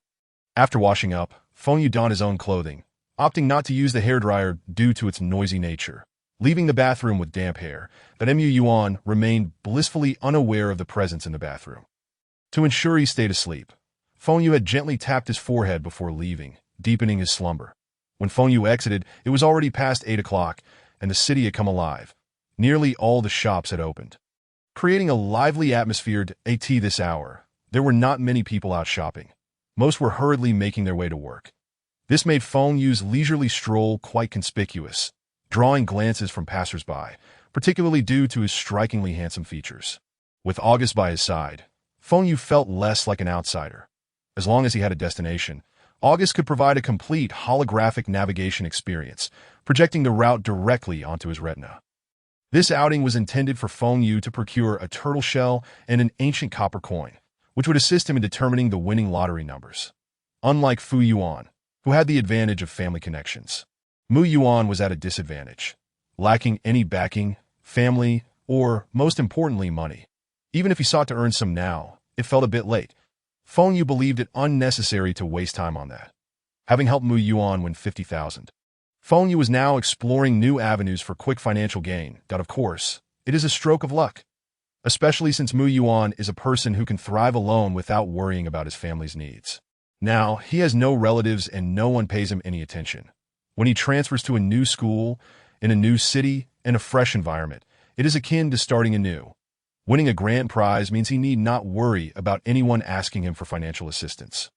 After washing up, Feng Yu donned his own clothing, opting not to use the hairdryer due to its noisy nature. Leaving the bathroom with damp hair, but Mu Yuan remained blissfully unaware of the presence in the bathroom. To ensure he stayed asleep, Feng Yu had gently tapped his forehead before leaving, deepening his slumber. When Feng Yu exited, it was already past 8 o'clock, and the city had come alive. Nearly all the shops had opened, creating a lively atmosphere at this hour. There were not many people out shopping. Most were hurriedly making their way to work. This made Feng Yu's leisurely stroll quite conspicuous, drawing glances from passers-by, particularly due to his strikingly handsome features. With August by his side, Feng Yu felt less like an outsider. As long as he had a destination, August could provide a complete holographic navigation experience, projecting the route directly onto his retina. This outing was intended for Feng Yu to procure a turtle shell and an ancient copper coin, which would assist him in determining the winning lottery numbers. Unlike Fu Yuan, who had the advantage of family connections, Mu Yuan was at a disadvantage, lacking any backing, family, or, most importantly, money. Even if he sought to earn some now, it felt a bit late. Feng Yu believed it unnecessary to waste time on that. Having helped Mu Yuan win 50,000, Feng Yu was now exploring new avenues for quick financial gain. Of course, it is a stroke of luck, especially since Mu Yuan is a person who can thrive alone without worrying about his family's needs. Now, he has no relatives and no one pays him any attention. When he transfers to a new school, in a new city, in a fresh environment, it is akin to starting anew. Winning a grand prize means he need not worry about anyone asking him for financial assistance.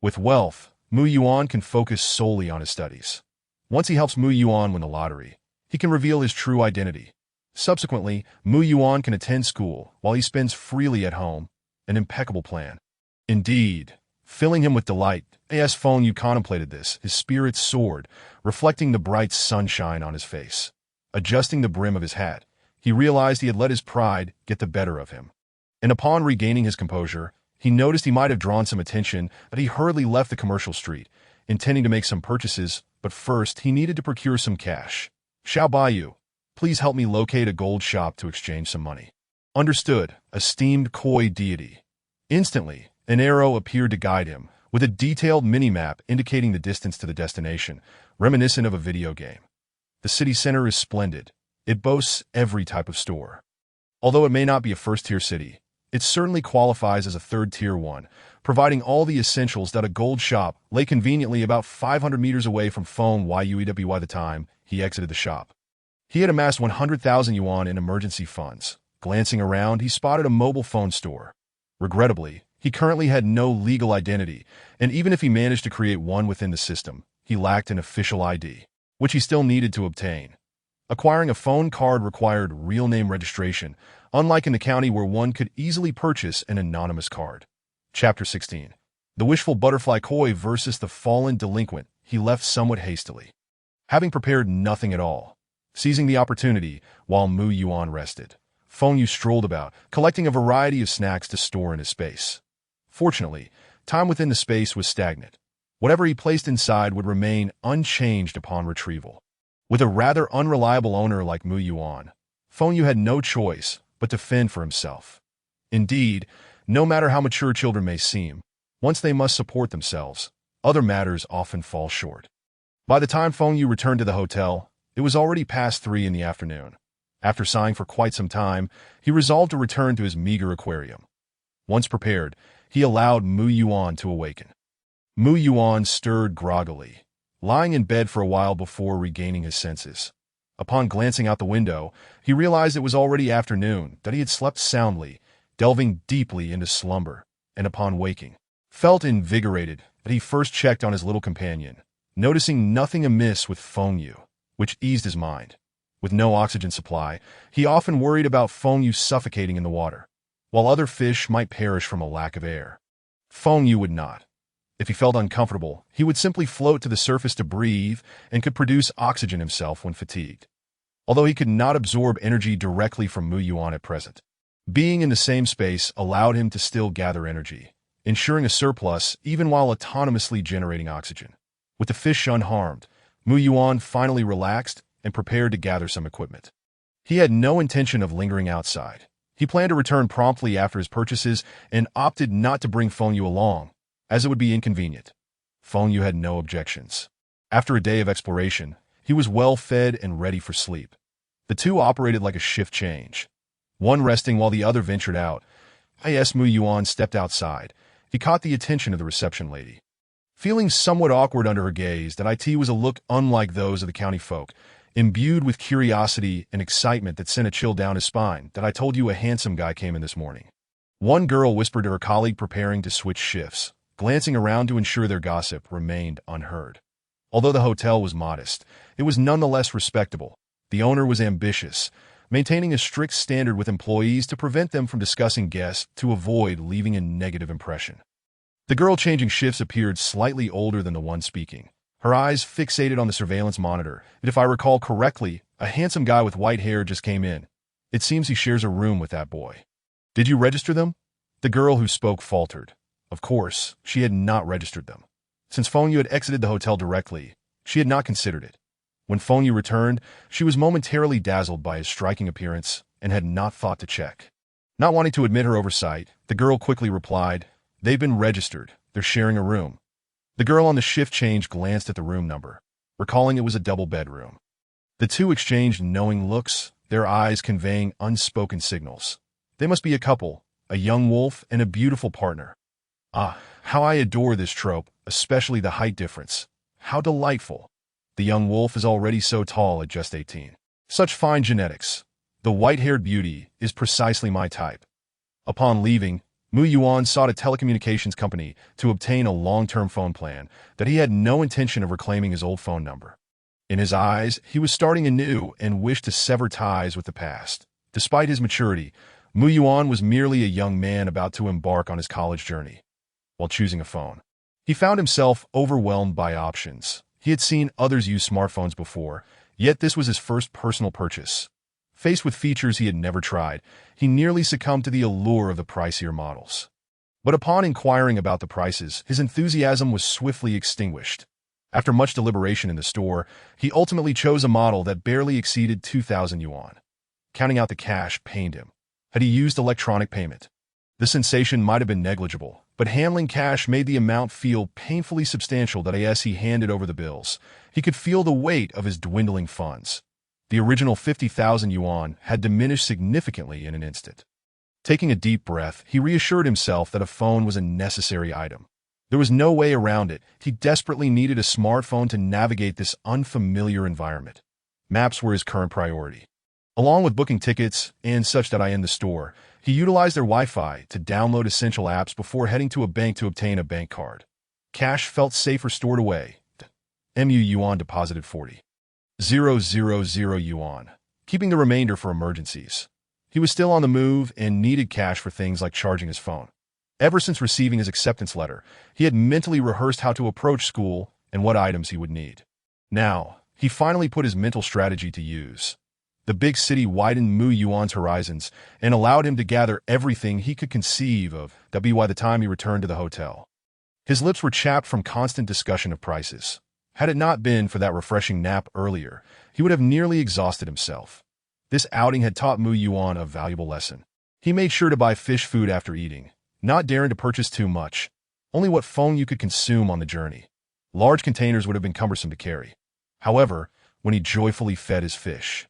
With wealth, Mu Yuan can focus solely on his studies. Once he helps Mu Yuan win the lottery, he can reveal his true identity. Subsequently, Mu Yuan can attend school while he spends freely at home, an impeccable plan. Indeed, filling him with delight, as Feng Yu contemplated this, his spirits soared, reflecting the bright sunshine on his face. Adjusting the brim of his hat, he realized he had let his pride get the better of him. And upon regaining his composure, he noticed he might have drawn some attention, but he hurriedly left the commercial street, intending to make some purchases, but first he needed to procure some cash. Xiao Baiyu, please help me locate a gold shop to exchange some money. Understood, esteemed koi deity. Instantly, an arrow appeared to guide him, with a detailed mini-map indicating the distance to the destination, reminiscent of a video game. The city center is splendid. It boasts every type of store. Although it may not be a first-tier city, it certainly qualifies as a third-tier one, providing all the essentials that a gold shop lay conveniently about 500 meters away from Feng Yuewy the time he exited the shop. He had amassed 100,000 yuan in emergency funds. Glancing around, he spotted a mobile phone store. Regrettably, he currently had no legal identity, and even if he managed to create one within the system, he lacked an official ID, which he still needed to obtain. Acquiring a phone card required real name registration, unlike in the county where one could easily purchase an anonymous card. Chapter 16. The Wishful Butterfly Koi versus the Fallen Delinquent. He left somewhat hastily, having prepared nothing at all. Seizing the opportunity, while Mu Yuan rested, Feng Yu strolled about, collecting a variety of snacks to store in his space. Fortunately, time within the space was stagnant. Whatever he placed inside would remain unchanged upon retrieval. With a rather unreliable owner like Mu Yuan, Feng Yu had no choice but to fend for himself. Indeed, no matter how mature children may seem, once they must support themselves, other matters often fall short. By the time Feng Yu returned to the hotel, it was already past 3 in the afternoon. After sighing for quite some time, he resolved to return to his meager aquarium. Once prepared, he allowed Mu Yuan to awaken. Mu Yuan stirred groggily, lying in bed for a while before regaining his senses. Upon glancing out the window, he realized it was already afternoon, that he had slept soundly, delving deeply into slumber, and upon waking, felt invigorated. That he first checked on his little companion, noticing nothing amiss with Feng Yu, which eased his mind. With no oxygen supply, he often worried about Feng Yu suffocating in the water, while other fish might perish from a lack of air. Feng Yu would not. If he felt uncomfortable, he would simply float to the surface to breathe and could produce oxygen himself when fatigued. Although he could not absorb energy directly from Mu Yuan at present, being in the same space allowed him to still gather energy, ensuring a surplus even while autonomously generating oxygen. With the fish unharmed, Mu Yuan finally relaxed and prepared to gather some equipment. He had no intention of lingering outside. He planned to return promptly after his purchases and opted not to bring Feng Yu along, as it would be inconvenient. Feng Yu had no objections. After a day of exploration, he was well fed and ready for sleep. The two operated like a shift change, one resting while the other ventured out. As Mu Yuan stepped outside, he caught the attention of the reception lady. Feeling somewhat awkward under her gaze, that it was a look unlike those of the county folk, imbued with curiosity and excitement that sent a chill down his spine. That I told you a handsome guy came in this morning. One girl whispered to her colleague preparing to switch shifts, glancing around to ensure their gossip remained unheard. Although the hotel was modest, it was nonetheless respectable. The owner was ambitious, maintaining a strict standard with employees to prevent them from discussing guests to avoid leaving a negative impression. The girl changing shifts appeared slightly older than the one speaking, her eyes fixated on the surveillance monitor. If I recall correctly, a handsome guy with white hair just came in. It seems he shares a room with that boy. Did you register them? The girl who spoke faltered. Of course, she had not registered them. Since Feng Yu had exited the hotel directly, she had not considered it. When Feng Yu returned, she was momentarily dazzled by his striking appearance and had not thought to check. Not wanting to admit her oversight, the girl quickly replied, "They've been registered. They're sharing a room." The girl on the shift change glanced at the room number, recalling it was a double bedroom. The two exchanged knowing looks, their eyes conveying unspoken signals. They must be a couple, a young wolf and a beautiful partner. Ah, how I adore this trope, especially the height difference. How delightful. The young wolf is already so tall at just 18. Such fine genetics. The white-haired beauty is precisely my type. Upon leaving, Mu Yuan sought a telecommunications company to obtain a long-term phone plan that he had no intention of reclaiming his old phone number. In his eyes, he was starting anew and wished to sever ties with the past. Despite his maturity, Mu Yuan was merely a young man about to embark on his college journey. While choosing a phone, he found himself overwhelmed by options. He had seen others use smartphones before, yet this was his first personal purchase. Faced with features he had never tried, he nearly succumbed to the allure of the pricier models. But upon inquiring about the prices, his enthusiasm was swiftly extinguished. After much deliberation in the store, he ultimately chose a model that barely exceeded 2,000 yuan. Counting out the cash pained him. Had he used electronic payment, the sensation might have been negligible, but handling cash made the amount feel painfully substantial that as he handed over the bills, he could feel the weight of his dwindling funds. The original 50,000 yuan had diminished significantly in an instant. Taking a deep breath, he reassured himself that a phone was a necessary item. There was no way around it. He desperately needed a smartphone to navigate this unfamiliar environment. Maps were his current priority. Along with booking tickets and such that in the store, he utilized their Wi-Fi to download essential apps before heading to a bank to obtain a bank card. Cash felt safer stored away. Mu Yuan deposited 40,000 yuan, keeping the remainder for emergencies. He was still on the move and needed cash for things like charging his phone. Ever since receiving his acceptance letter, he had mentally rehearsed how to approach school and what items he would need. Now, he finally put his mental strategy to use. The big city widened Mu Yuan's horizons and allowed him to gather everything he could conceive of by the time he returned to the hotel. His lips were chapped from constant discussion of prices. Had it not been for that refreshing nap earlier, he would have nearly exhausted himself. This outing had taught Mu Yuan a valuable lesson. He made sure to buy fish food after eating, not daring to purchase too much, only what phone you could consume on the journey. Large containers would have been cumbersome to carry. However, when he joyfully fed his fish,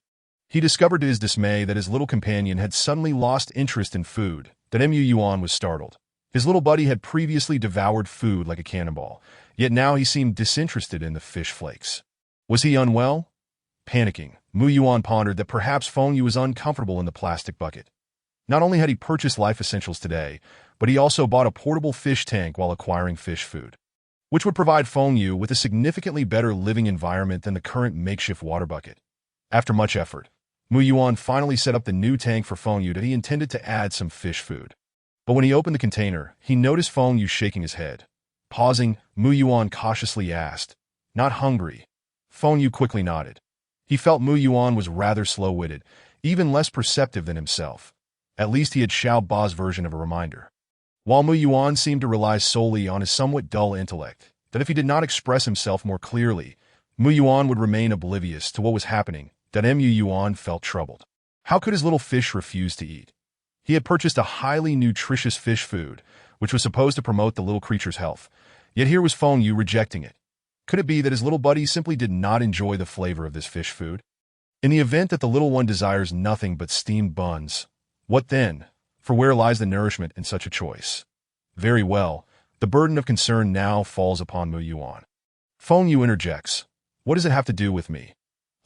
he discovered to his dismay that his little companion had suddenly lost interest in food. Mu Yuan was startled. His little buddy had previously devoured food like a cannonball, yet now he seemed disinterested in the fish flakes. Was he unwell? Panicking, Mu Yuan pondered that perhaps Feng Yu was uncomfortable in the plastic bucket. Not only had he purchased life essentials today, but he also bought a portable fish tank while acquiring fish food, which would provide Feng Yu with a significantly better living environment than the current makeshift water bucket. After much effort, Mu Yuan finally set up the new tank for Feng Yu that he intended to add some fish food. But when he opened the container, he noticed Feng Yu shaking his head. Pausing, Mu Yuan cautiously asked, "Not hungry?" Feng Yu quickly nodded. He felt Mu Yuan was rather slow-witted, even less perceptive than himself. At least he had Xiao Ba's version of a reminder. While Mu Yuan seemed to rely solely on his somewhat dull intellect, that if he did not express himself more clearly, Mu Yuan would remain oblivious to what was happening. Mu Yuan felt troubled. How could his little fish refuse to eat? He had purchased a highly nutritious fish food, which was supposed to promote the little creature's health. Yet here was Feng Yu rejecting it. Could it be that his little buddy simply did not enjoy the flavor of this fish food? In the event that the little one desires nothing but steamed buns, what then? For where lies the nourishment in such a choice? Very well, the burden of concern now falls upon Mu Yuan. Feng Yu interjects, "What does it have to do with me?"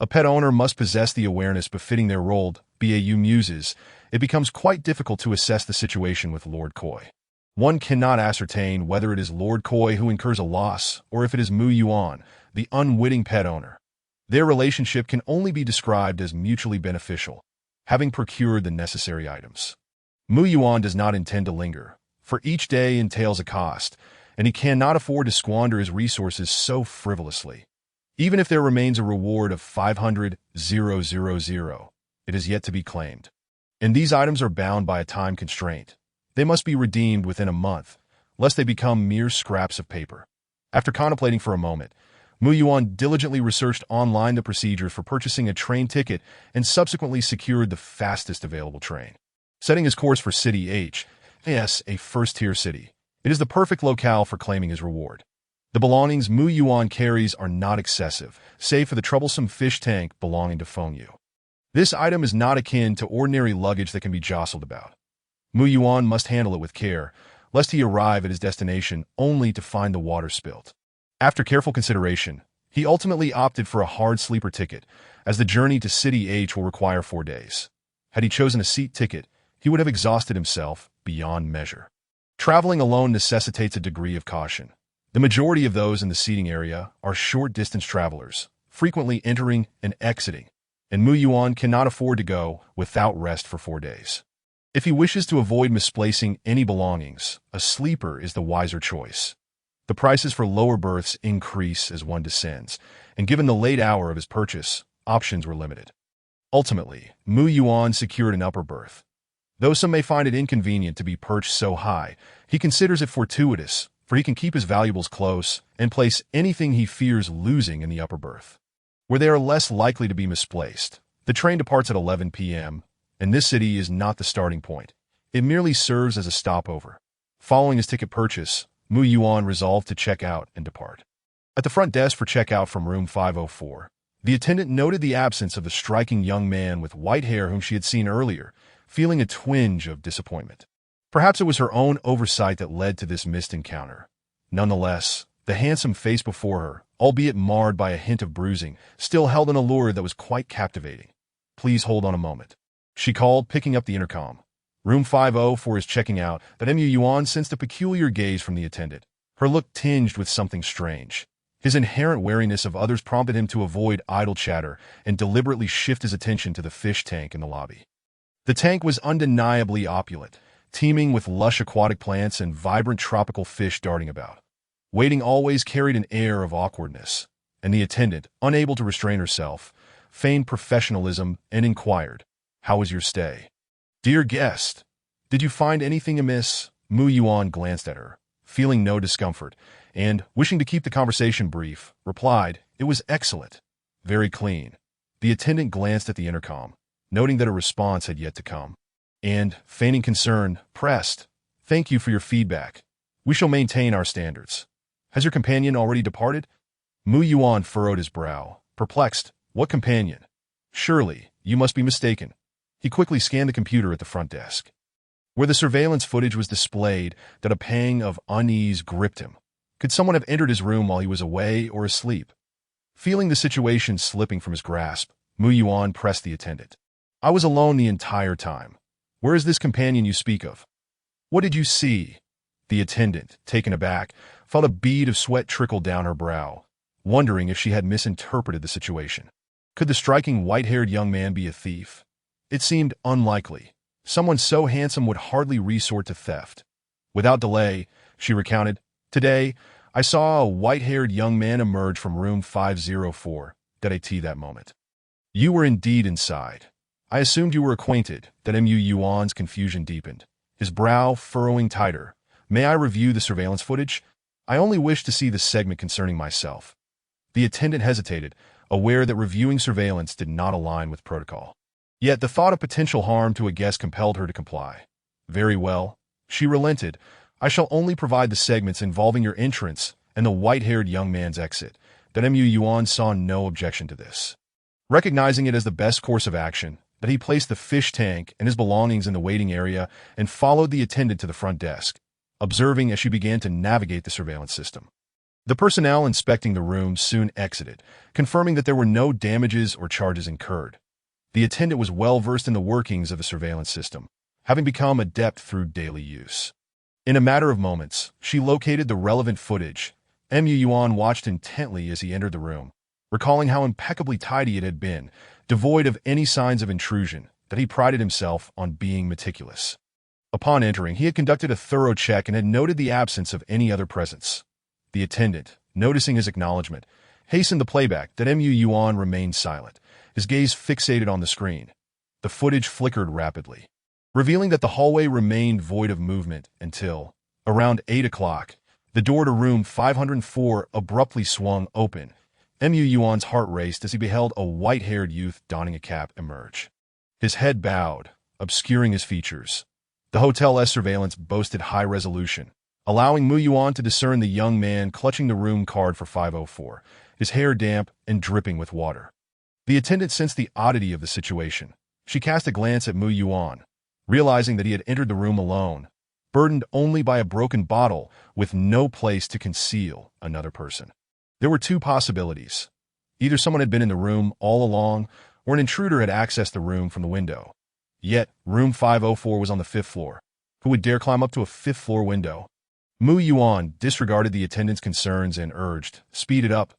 A pet owner must possess the awareness befitting their role. Bau muses, it becomes quite difficult to assess the situation with Lord Koi. One cannot ascertain whether it is Lord Koi who incurs a loss or if it is Mu Yuan, the unwitting pet owner. Their relationship can only be described as mutually beneficial, having procured the necessary items. Mu Yuan does not intend to linger, for each day entails a cost, and he cannot afford to squander his resources so frivolously. Even if there remains a reward of 500,000, it is yet to be claimed. And these items are bound by a time constraint. They must be redeemed within a month, lest they become mere scraps of paper. After contemplating for a moment, Mu Yuan diligently researched online the procedures for purchasing a train ticket and subsequently secured the fastest available train. Setting his course for City H, a first-tier city, it is the perfect locale for claiming his reward. The belongings Mu Yuan carries are not excessive, save for the troublesome fish tank belonging to Feng Yu. This item is not akin to ordinary luggage that can be jostled about. Mu Yuan must handle it with care, lest he arrive at his destination only to find the water spilt. After careful consideration, he ultimately opted for a hard sleeper ticket, as the journey to City H will require 4 days. Had he chosen a seat ticket, he would have exhausted himself beyond measure. Traveling alone necessitates a degree of caution. The majority of those in the seating area are short-distance travelers, frequently entering and exiting, and Mu Yuan cannot afford to go without rest for 4 days. If he wishes to avoid misplacing any belongings, a sleeper is the wiser choice. The prices for lower berths increase as one descends, and given the late hour of his purchase, options were limited. Ultimately, Mu Yuan secured an upper berth. Though some may find it inconvenient to be perched so high, he considers it fortuitous, for he can keep his valuables close and place anything he fears losing in the upper berth, where they are less likely to be misplaced. The train departs at 11 p.m., and this city is not the starting point. It merely serves as a stopover. Following his ticket purchase, Mu Yuan resolved to check out and depart. At the front desk for checkout from room 504, the attendant noted the absence of the striking young man with white hair whom she had seen earlier, feeling a twinge of disappointment. Perhaps it was her own oversight that led to this missed encounter. Nonetheless, the handsome face before her, albeit marred by a hint of bruising, still held an allure that was quite captivating. "Please hold on a moment," she called, picking up the intercom. Room 504 is checking out, but Mu Yuan sensed a peculiar gaze from the attendant, her look tinged with something strange. His inherent wariness of others prompted him to avoid idle chatter and deliberately shift his attention to the fish tank in the lobby. The tank was undeniably opulent, teeming with lush aquatic plants and vibrant tropical fish darting about. Waiting always carried an air of awkwardness, and the attendant, unable to restrain herself, feigned professionalism and inquired, "How was your stay?" "Dear guest, did you find anything amiss?" Mu Yuan glanced at her, feeling no discomfort, and, wishing to keep the conversation brief, replied, "It was excellent. Very clean." The attendant glanced at the intercom, noting that a response had yet to come, and, feigning concern, pressed, "Thank you for your feedback. We shall maintain our standards." "Has your companion already departed?" Mu Yuan furrowed his brow, perplexed. "What companion? Surely, you must be mistaken." He quickly scanned the computer at the front desk, where the surveillance footage was displayed, that a pang of unease gripped him. Could someone have entered his room while he was away or asleep? Feeling the situation slipping from his grasp, Mu Yuan pressed the attendant. "I was alone the entire time. Where is this companion you speak of?" "What did you see?" The attendant, taken aback, felt a bead of sweat trickle down her brow, wondering if she had misinterpreted the situation. Could the striking white-haired young man be a thief? It seemed unlikely. Someone so handsome would hardly resort to theft. Without delay, she recounted, "Today, I saw a white-haired young man emerge from room 504 at that moment. You were indeed inside. I assumed you were acquainted." That Mu Yuan's confusion deepened, his brow furrowing tighter. "May I review the surveillance footage? I only wish to see the segment concerning myself." The attendant hesitated, aware that reviewing surveillance did not align with protocol. Yet the thought of potential harm to a guest compelled her to comply. "Very well," she relented. "I shall only provide the segments involving your entrance and the white-haired young man's exit." That Mu Yuan saw no objection to this. Recognizing it as the best course of action, that he placed the fish tank and his belongings in the waiting area and followed the attendant to the front desk, observing as she began to navigate the surveillance system. The personnel inspecting the room soon exited, confirming that there were no damages or charges incurred. The attendant was well versed in the workings of the surveillance system, having become adept through daily use. In a matter of moments, she located the relevant footage. Mu Yuan watched intently as he entered the room, recalling how impeccably tidy it had been, devoid of any signs of intrusion, that he prided himself on being meticulous. Upon entering, he had conducted a thorough check and had noted the absence of any other presence. The attendant, noticing his acknowledgement, hastened the playback. That Mu Yuan remained silent, his gaze fixated on the screen. The footage flickered rapidly, revealing that the hallway remained void of movement until, around 8 o'clock, the door to room 504 abruptly swung open. Mu Yuan's heart raced as he beheld a white-haired youth donning a cap emerge. His head bowed, obscuring his features. The hotel's surveillance boasted high resolution, allowing Mu Yuan to discern the young man clutching the room card for 504, his hair damp and dripping with water. The attendant sensed the oddity of the situation. She cast a glance at Mu Yuan, realizing that he had entered the room alone, burdened only by a broken bottle with no place to conceal another person. There were two possibilities. Either someone had been in the room all along, or an intruder had accessed the room from the window. Yet, room 504 was on the 5th floor. Who would dare climb up to a 5th-floor window? Mu Yuan disregarded the attendant's concerns and urged, "Speed it up.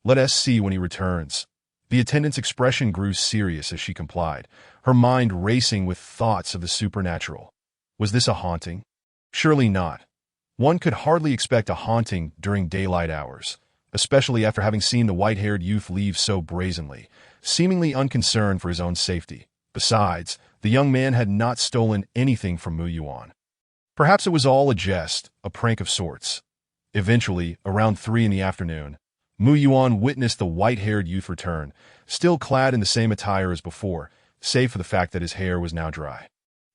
Let us see when he returns. The attendant's expression grew serious as she complied, her mind racing with thoughts of the supernatural. Was this a haunting? Surely not. One could hardly expect a haunting during daylight hours, especially after having seen the white-haired youth leave so brazenly, seemingly unconcerned for his own safety. Besides, the young man had not stolen anything from Mu Yuan. Perhaps it was all a jest, a prank of sorts. Eventually, around 3 in the afternoon, Mu Yuan witnessed the white-haired youth return, still clad in the same attire as before, save for the fact that his hair was now dry,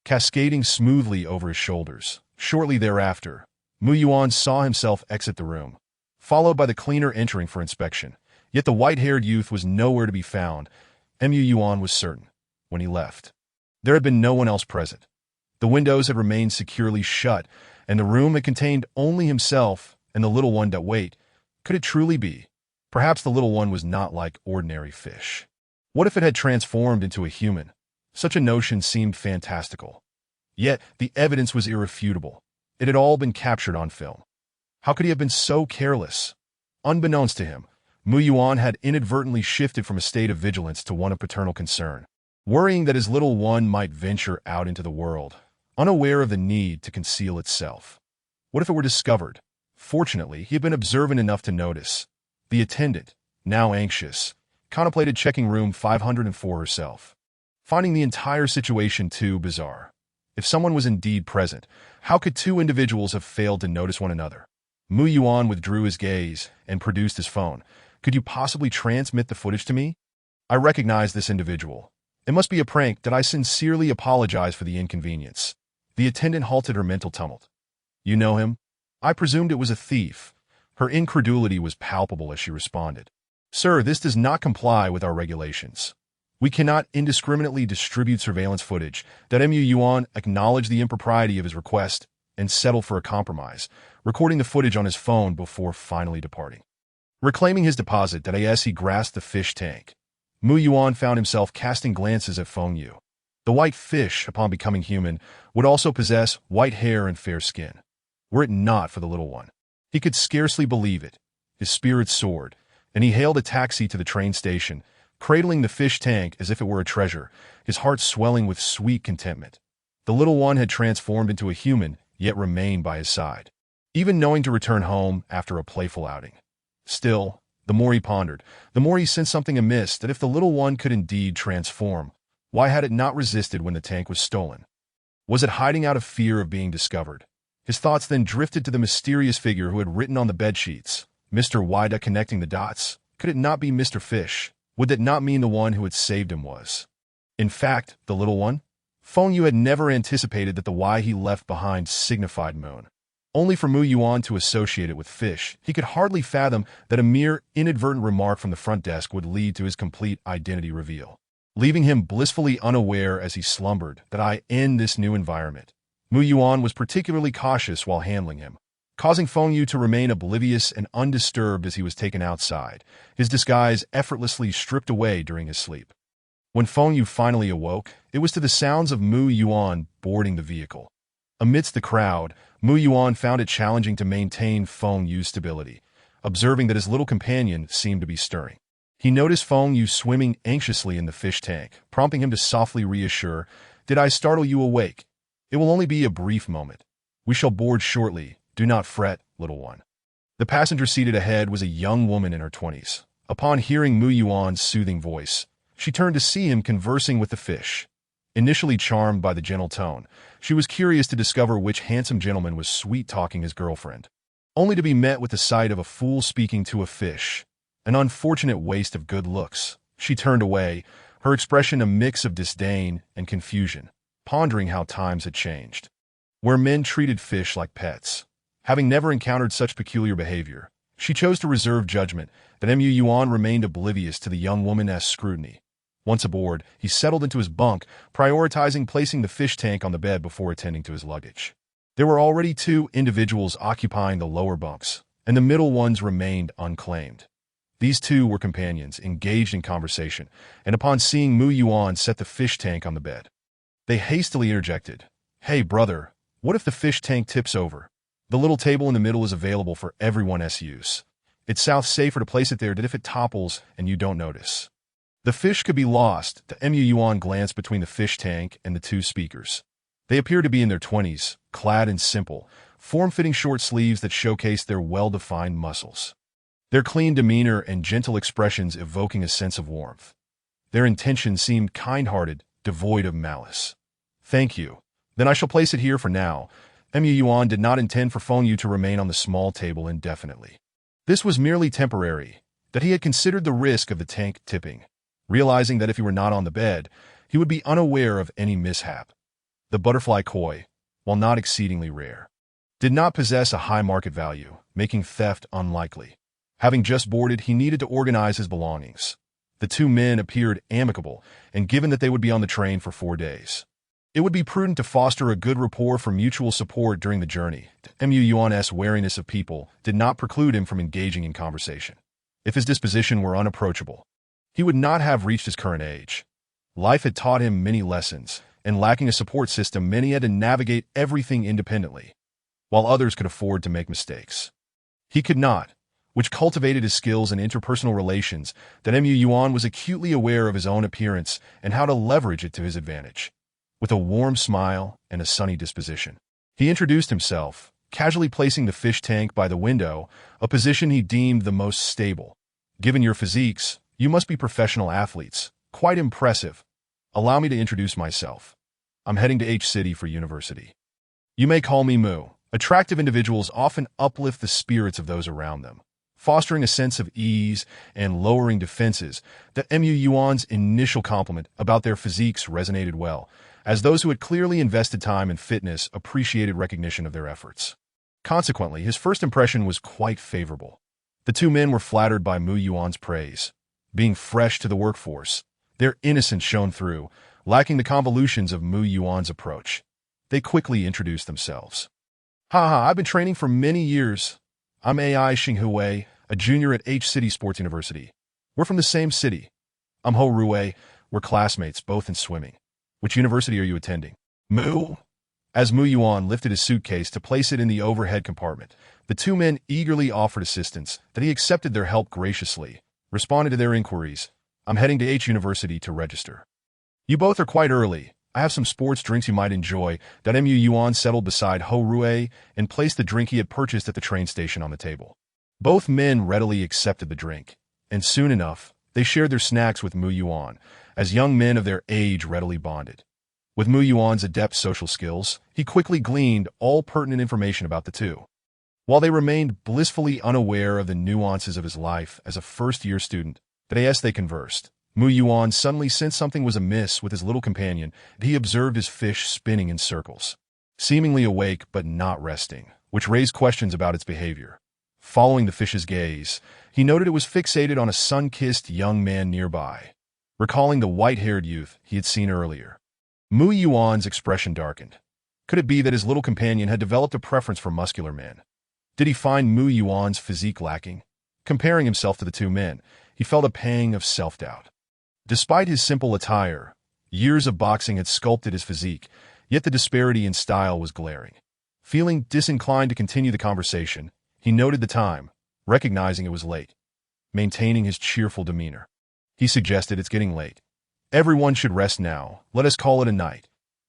cascading smoothly over his shoulders. Shortly thereafter, Mu Yuan saw himself exit the room, followed by the cleaner entering for inspection. Yet the white-haired youth was nowhere to be found. Mu Yuan was certain, when he left, there had been no one else present. The windows had remained securely shut, and the room had contained only himself and the little one that wait. Could it truly be? Perhaps the little one was not like ordinary fish. What if it had transformed into a human? Such a notion seemed fantastical. Yet the evidence was irrefutable. It had all been captured on film. How could he have been so careless? Unbeknownst to him, Mu Yuan had inadvertently shifted from a state of vigilance to one of paternal concern, worrying that his little one might venture out into the world, unaware of the need to conceal itself. What if it were discovered? Fortunately, he had been observant enough to notice. The attendant, now anxious, contemplated checking room 504 herself, finding the entire situation too bizarre. If someone was indeed present, how could two individuals have failed to notice one another? Mu Yuan withdrew his gaze and produced his phone. Could you possibly transmit the footage to me? I recognize this individual. It must be a prank that I sincerely apologize for the inconvenience. The attendant halted her mental tumult. You know him? I presumed it was a thief. Her incredulity was palpable as she responded. Sir, this does not comply with our regulations. We cannot indiscriminately distribute surveillance footage. That Mu Yuan acknowledged the impropriety of his request and settled for a compromise, recording the footage on his phone before finally departing. Reclaiming his deposit, that as he grasped the fish tank, Mu Yuan found himself casting glances at Feng Yu. The white fish, upon becoming human, would also possess white hair and fair skin. Were it not for the little one, he could scarcely believe it. His spirits soared, and he hailed a taxi to the train station, cradling the fish tank as if it were a treasure, his heart swelling with sweet contentment. The little one had transformed into a human, yet remained by his side, even knowing to return home after a playful outing. Still, the more he pondered, the more he sensed something amiss, that if the little one could indeed transform, why had it not resisted when the tank was stolen? Was it hiding out of fear of being discovered? His thoughts then drifted to the mysterious figure who had written on the bedsheets, Mr. Wida. Connecting the dots, could it not be Mr. Fish? Would that not mean the one who had saved him was, in fact, the little one? Feng Yu had never anticipated that the Y he left behind signified moon. Only for Mu Yuan to associate it with fish, he could hardly fathom that a mere inadvertent remark from the front desk would lead to his complete identity reveal, leaving him blissfully unaware as he slumbered that in this new environment. Mu Yuan was particularly cautious while handling him, causing Feng Yu to remain oblivious and undisturbed as he was taken outside, his disguise effortlessly stripped away during his sleep. When Feng Yu finally awoke, it was to the sounds of Mu Yuan boarding the vehicle. Amidst the crowd, Mu Yuan found it challenging to maintain Feng Yu's stability, observing that his little companion seemed to be stirring. He noticed Feng Yu swimming anxiously in the fish tank, prompting him to softly reassure, "Did I startle you awake? It will only be a brief moment. We shall board shortly. Do not fret, little one." The passenger seated ahead was a young woman in her 20s. Upon hearing Mu Yuan's soothing voice, she turned to see him conversing with the fish. Initially charmed by the gentle tone, she was curious to discover which handsome gentleman was sweet-talking his girlfriend, only to be met with the sight of a fool speaking to a fish. An unfortunate waste of good looks. She turned away, her expression a mix of disdain and confusion, pondering how times had changed, where men treated fish like pets. Having never encountered such peculiar behavior, she chose to reserve judgment, but Mu Yuan remained oblivious to the young woman's scrutiny. Once aboard, he settled into his bunk, prioritizing placing the fish tank on the bed before attending to his luggage. There were already 2 individuals occupying the lower bunks, and the middle ones remained unclaimed. These 2 were companions, engaged in conversation, and upon seeing Mu Yuan set the fish tank on the bed, they hastily interjected, "Hey, brother, what if the fish tank tips over? The little table in the middle is available for everyone's use. It sounds safer to place it there than if it topples and you don't notice. The fish could be lost. The Mu Yuan glanced between the fish tank and the two speakers. They appear to be in their 20s, clad in simple, form-fitting short sleeves that showcase their well-defined muscles. Their clean demeanor and gentle expressions evoking a sense of warmth. Their intentions seemed kind-hearted, devoid of malice. Thank you. Then I shall place it here for now. Mu Yuan did not intend for Feng Yu to remain on the small table indefinitely. This was merely temporary, that he had considered the risk of the tank tipping, realizing that if he were not on the bed, he would be unaware of any mishap. The butterfly koi, while not exceedingly rare, did not possess a high market value, making theft unlikely. Having just boarded, he needed to organize his belongings. The two men appeared amicable, and given that they would be on the train for 4 days, it would be prudent to foster a good rapport for mutual support during the journey. Mu Yuan's wariness of people did not preclude him from engaging in conversation. If his disposition were unapproachable, he would not have reached his current age. Life had taught him many lessons, and lacking a support system, many had to navigate everything independently, while others could afford to make mistakes. He could not, which cultivated his skills in interpersonal relations. That Mu Yuan was acutely aware of his own appearance and how to leverage it to his advantage. With a warm smile and a sunny disposition, he introduced himself, casually placing the fish tank by the window, a position he deemed the most stable. Given your physiques, you must be professional athletes. Quite impressive. Allow me to introduce myself. I'm heading to H-City for university. You may call me Mu. Attractive individuals often uplift the spirits of those around them, fostering a sense of ease and lowering defenses. That Mu Yuan's initial compliment about their physiques resonated well, as those who had clearly invested time in fitness appreciated recognition of their efforts. Consequently, his first impression was quite favorable. The two men were flattered by Mu Yuan's praise. Being fresh to the workforce, their innocence shone through, lacking the convolutions of Mu Yuan's approach. They quickly introduced themselves. Haha, I've been training for many years. I'm AI Xinghui, a junior at H-City Sports University. We're from the same city. I'm Ho Rui. We're classmates, both in swimming. Which university are you attending? Mu? As Mu Yuan lifted his suitcase to place it in the overhead compartment, the two men eagerly offered assistance. That he accepted their help graciously, responded to their inquiries. I'm heading to H University to register. You both are quite early. I have some sports drinks you might enjoy. That Mu Yuan settled beside Ho Rui and placed the drink he had purchased at the train station on the table. Both men readily accepted the drink, and soon enough, they shared their snacks with Mu Yuan, as young men of their age readily bonded. With Mu Yuan's adept social skills, he quickly gleaned all pertinent information about the two. While they remained blissfully unaware of the nuances of his life as a first-year student, as they conversed, Mu Yuan suddenly sensed something was amiss with his little companion. He observed his fish spinning in circles, seemingly awake but not resting, which raised questions about its behavior. Following the fish's gaze, he noted it was fixated on a sun-kissed young man nearby, recalling the white-haired youth he had seen earlier. Mu Yuan's expression darkened. Could it be that his little companion had developed a preference for muscular men? Did he find Mu Yuan's physique lacking? Comparing himself to the two men, he felt a pang of self-doubt. Despite his simple attire, years of boxing had sculpted his physique, yet the disparity in style was glaring. Feeling disinclined to continue the conversation, he noted the time, recognizing it was late. Maintaining his cheerful demeanor, he suggested, it's getting late. Everyone should rest now. Let us call it a night.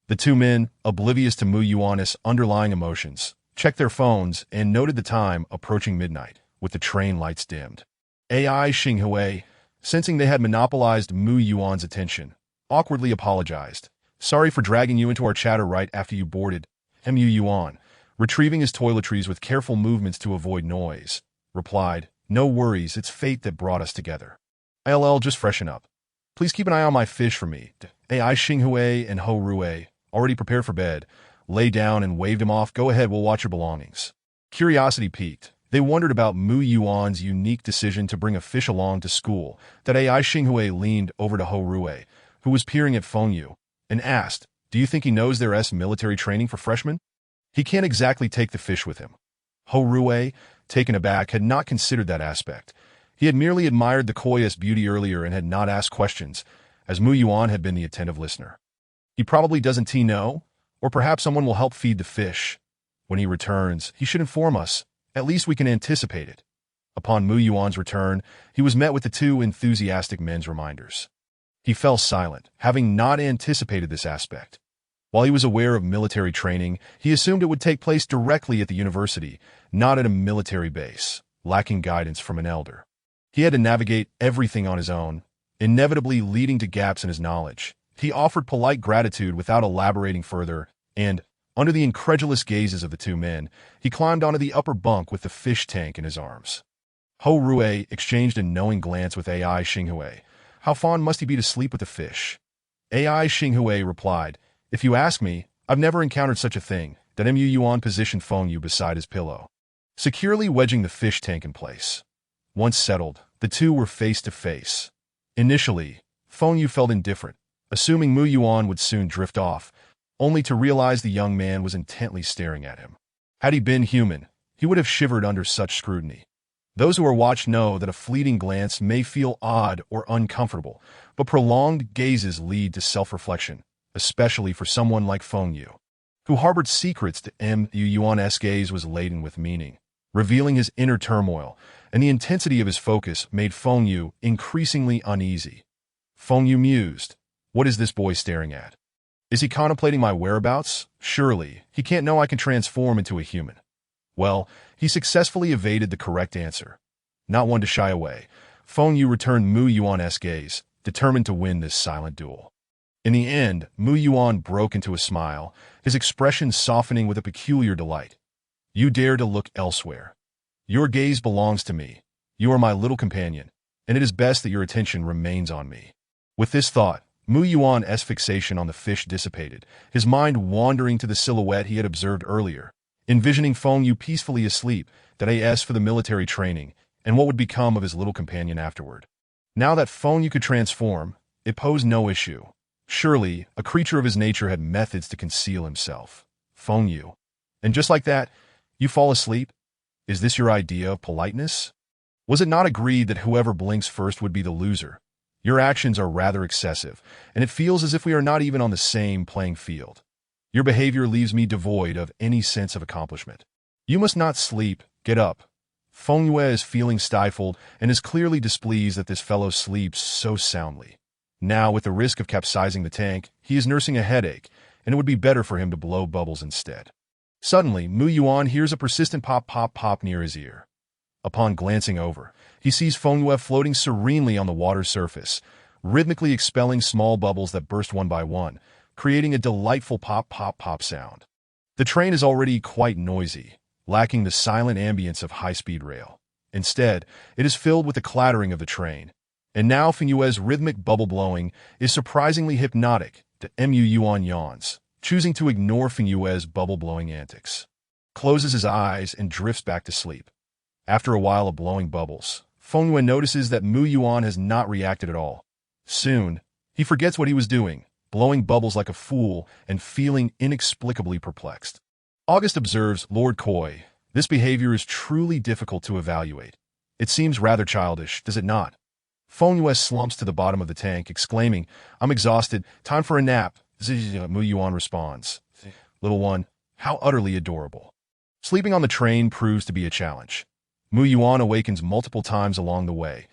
The two men, oblivious to Mu Yuan's underlying emotions, checked their phones and noted the time approaching midnight, with the train lights dimmed. AI Xinghui, sensing they had monopolized Mu Yuan's attention, awkwardly apologized. Sorry for dragging you into our chatter right after you boarded. Mu Yuan, retrieving his toiletries with careful movements to avoid noise, replied, No worries, it's fate that brought us together. ILL, just freshen up. Please keep an eye on my fish for me. AI Xinghui and Ho Rui, already prepared for bed, lay down and waved him off. Go ahead, we'll watch your belongings. Curiosity piqued. They wondered about Mu Yuan's unique decision to bring a fish along to school. That AI Xinghui leaned over to Ho Rui, who was peering at Feng Yu, and asked, Do you think he knows there's military training for freshmen? He can't exactly take the fish with him. Ho Rui, taken aback, had not considered that aspect. He had merely admired the koi's beauty earlier and had not asked questions, as Mu Yuan had been the attentive listener. He probably doesn't know, or perhaps someone will help feed the fish. When he returns, he should inform us. At least we can anticipate it. Upon Mu Yuan's return, he was met with the two enthusiastic men's reminders. He fell silent, having not anticipated this aspect. While he was aware of military training, he assumed it would take place directly at the university, not at a military base, lacking guidance from an elder. He had to navigate everything on his own, inevitably leading to gaps in his knowledge. He offered polite gratitude without elaborating further, and, under the incredulous gazes of the two men, he climbed onto the upper bunk with the fish tank in his arms. Ho Rui exchanged a knowing glance with AI Xinghui. How fond must he be to sleep with the fish? AI Xinghui replied, "If you ask me, I've never encountered such a thing." That Mu Yuan positioned Feng Yu beside his pillow, securely wedging the fish tank in place. Once settled, the two were face to face. Initially, Feng Yu felt indifferent, assuming Mu Yuan would soon drift off, only to realize the young man was intently staring at him. Had he been human, he would have shivered under such scrutiny. Those who are watched know that a fleeting glance may feel odd or uncomfortable, but prolonged gazes lead to self-reflection, especially for someone like Feng Yu, who harbored secrets. To Mu Yuan's gaze was laden with meaning, revealing his inner turmoil, and the intensity of his focus made Feng Yu increasingly uneasy. Feng Yu mused, "What is this boy staring at? Is he contemplating my whereabouts? Surely, he can't know I can transform into a human." Well, he successfully evaded the correct answer. Not one to shy away, Feng Yu returned Mu Yuan's gaze, determined to win this silent duel. In the end, Mu Yuan broke into a smile, his expression softening with a peculiar delight. "You dare to look elsewhere. Your gaze belongs to me. You are my little companion, and it is best that your attention remains on me." With this thought, Mu Yuan's fixation on the fish dissipated, his mind wandering to the silhouette he had observed earlier, envisioning Feng Yu peacefully asleep, that as for the military training, and what would become of his little companion afterward. Now that Feng Yu could transform, it posed no issue. Surely, a creature of his nature had methods to conceal himself. Feng Yu. And just like that, you fall asleep? Is this your idea of politeness? Was it not agreed that whoever blinks first would be the loser? Your actions are rather excessive, and it feels as if we are not even on the same playing field. Your behavior leaves me devoid of any sense of accomplishment. You must not sleep. Get up. Feng Yu is feeling stifled and is clearly displeased that this fellow sleeps so soundly. Now, with the risk of capsizing the tank, he is nursing a headache, and it would be better for him to blow bubbles instead. Suddenly, Mu Yuan hears a persistent pop pop pop near his ear. Upon glancing over, he sees Feng Yu floating serenely on the water's surface, rhythmically expelling small bubbles that burst one by one, creating a delightful pop pop pop sound. The train is already quite noisy, lacking the silent ambience of high-speed rail. Instead, it is filled with the clattering of the train. And now Feng Yu's rhythmic bubble blowing is surprisingly hypnotic. To Mu Yuan yawns, choosing to ignore Feng Yu's bubble-blowing antics. Closes his eyes and drifts back to sleep. After a while of blowing bubbles, Feng Yu notices that Mu Yuan has not reacted at all. Soon, he forgets what he was doing, blowing bubbles like a fool and feeling inexplicably perplexed. August observes, "Lord Koi, this behavior is truly difficult to evaluate. It seems rather childish, does it not?" Feng Yu slumps to the bottom of the tank, exclaiming, "I'm exhausted. Time for a nap." Mu Yuan responds, "Little one, how utterly adorable." Sleeping on the train proves to be a challenge. Mu Yuan awakens multiple times along the way,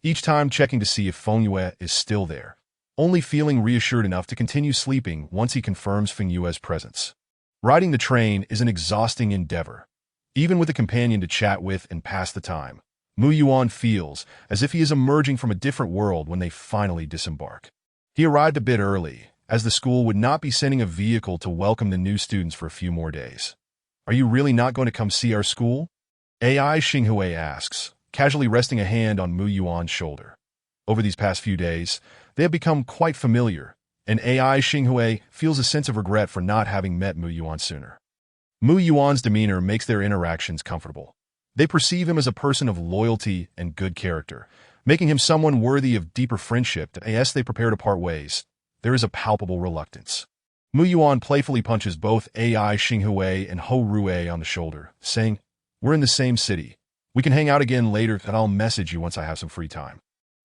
each time checking to see if Feng Yu is still there, only feeling reassured enough to continue sleeping once he confirms Feng Yu's presence. Riding the train is an exhausting endeavor. Even with a companion to chat with and pass the time, Mu Yuan feels as if he is emerging from a different world when they finally disembark. He arrived a bit early, as the school would not be sending a vehicle to welcome the new students for a few more days. "Are you really not going to come see our school?" AI Xinghui asks, casually resting a hand on Mu Yuan's shoulder. Over these past few days, they have become quite familiar, and AI Xinghui feels a sense of regret for not having met Mu Yuan sooner. Mu Yuan's demeanor makes their interactions comfortable. They perceive him as a person of loyalty and good character, making him someone worthy of deeper friendship. As they prepare to part ways, there is a palpable reluctance. Mu Yuan playfully punches both AI Xinghui and Ho Rui on the shoulder, saying, "We're in the same city. We can hang out again later, and I'll message you once I have some free time.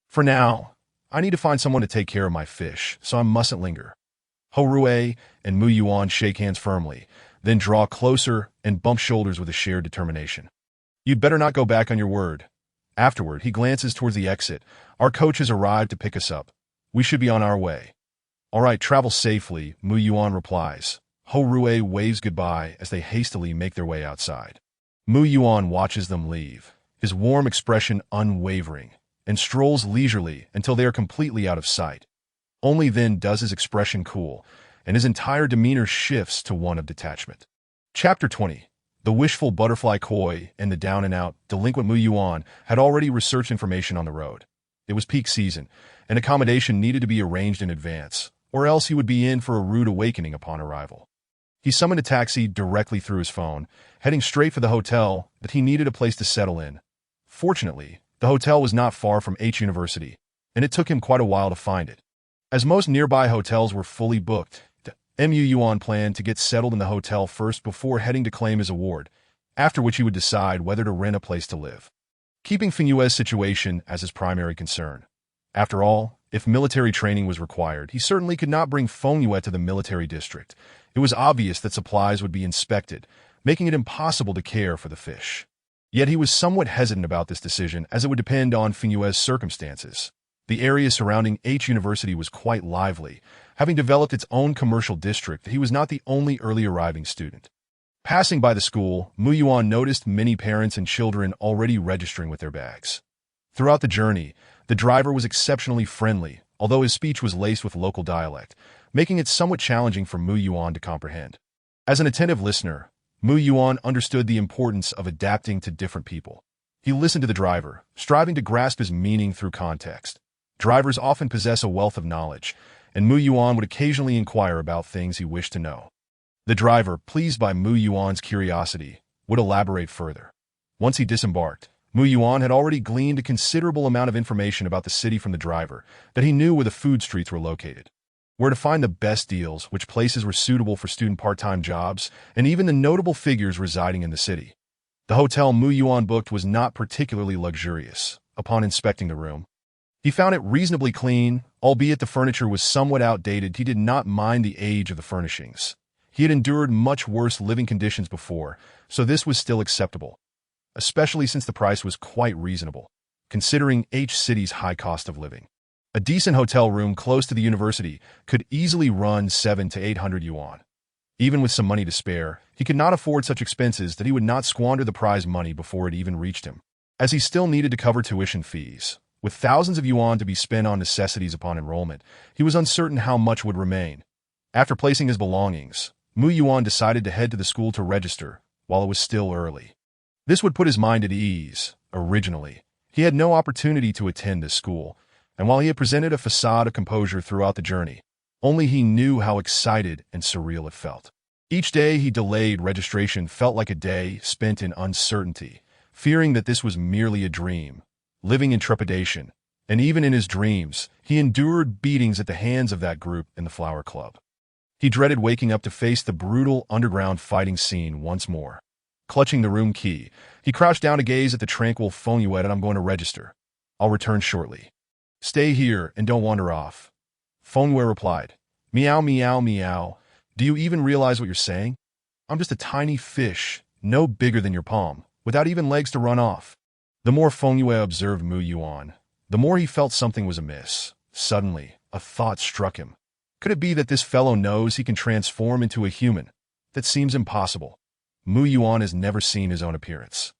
For now, I need to find someone to take care of my fish, so I mustn't linger." Ho Rui and Mu Yuan shake hands firmly, then draw closer and bump shoulders with a shared determination. "You'd better not go back on your word. Afterward, he glances towards the exit. Our coach has arrived to pick us up. We should be on our way. All right, travel safely, Mu Yuan replies. Ho Rui waves goodbye as they hastily make their way outside. Mu Yuan watches them leave, his warm expression unwavering, and strolls leisurely until they are completely out of sight. Only then does his expression cool, and his entire demeanor shifts to one of detachment. Chapter 20. The wishful butterfly Koi and the down-and-out, delinquent Mu Yuan had already researched information on the road. It was peak season, and accommodation needed to be arranged in advance, or else he would be in for a rude awakening upon arrival. He summoned a taxi directly through his phone, heading straight for the hotel that he needed a place to settle in. Fortunately, the hotel was not far from H University, and it took him quite a while to find it. As most nearby hotels were fully booked, Mu Yuan planned to get settled in the hotel first before heading to claim his award, after which he would decide whether to rent a place to live, keeping Fenyue's situation as his primary concern. After all, if military training was required, he certainly could not bring Fenyue to the military district. It was obvious that supplies would be inspected, making it impossible to care for the fish. Yet he was somewhat hesitant about this decision as it would depend on Fenyue's circumstances. The area surrounding H University was quite lively, having developed its own commercial district. He was not the only early arriving student. Passing by the school, Mu Yuan noticed many parents and children already registering with their bags. Throughout the journey, the driver was exceptionally friendly, although his speech was laced with local dialect, making it somewhat challenging for Mu Yuan to comprehend. As an attentive listener, Mu Yuan understood the importance of adapting to different people. He listened to the driver, striving to grasp his meaning through context. Drivers often possess a wealth of knowledge, and Mu Yuan would occasionally inquire about things he wished to know. The driver, pleased by Mu Yuan's curiosity, would elaborate further. Once he disembarked, Mu Yuan had already gleaned a considerable amount of information about the city from the driver, that he knew where the food streets were located, where to find the best deals, which places were suitable for student part-time jobs, and even the notable figures residing in the city. The hotel Mu Yuan booked was not particularly luxurious. Upon inspecting the room, he found it reasonably clean, albeit the furniture was somewhat outdated. He did not mind the age of the furnishings. He had endured much worse living conditions before, so this was still acceptable, especially since the price was quite reasonable, considering H City's high cost of living. A decent hotel room close to the university could easily run 700 to 800 yuan. Even with some money to spare, he could not afford such expenses that he would not squander the prize money before it even reached him, as he still needed to cover tuition fees. With thousands of yuan to be spent on necessities upon enrollment, he was uncertain how much would remain. After placing his belongings, Mu Yuan decided to head to the school to register, while it was still early. This would put his mind at ease. Originally, he had no opportunity to attend this school, and while he had presented a facade of composure throughout the journey, only he knew how excited and surreal it felt. Each day he delayed registration felt like a day spent in uncertainty, fearing that this was merely a dream, living in trepidation, and even in his dreams, he endured beatings at the hands of that group in the Flower Club. He dreaded waking up to face the brutal underground fighting scene once more. Clutching the room key, he crouched down to gaze at the tranquil Fenyue. I'm going to register. I'll return shortly. Stay here and don't wander off. Fenyue replied. Meow, meow, meow. Do you even realize what you're saying? I'm just a tiny fish, no bigger than your palm, without even legs to run off. The more Fenyue observed Mu Yuan, the more he felt something was amiss. Suddenly, a thought struck him. Could it be that this fellow knows he can transform into a human? That seems impossible. Mu Yuan has never seen his own appearance.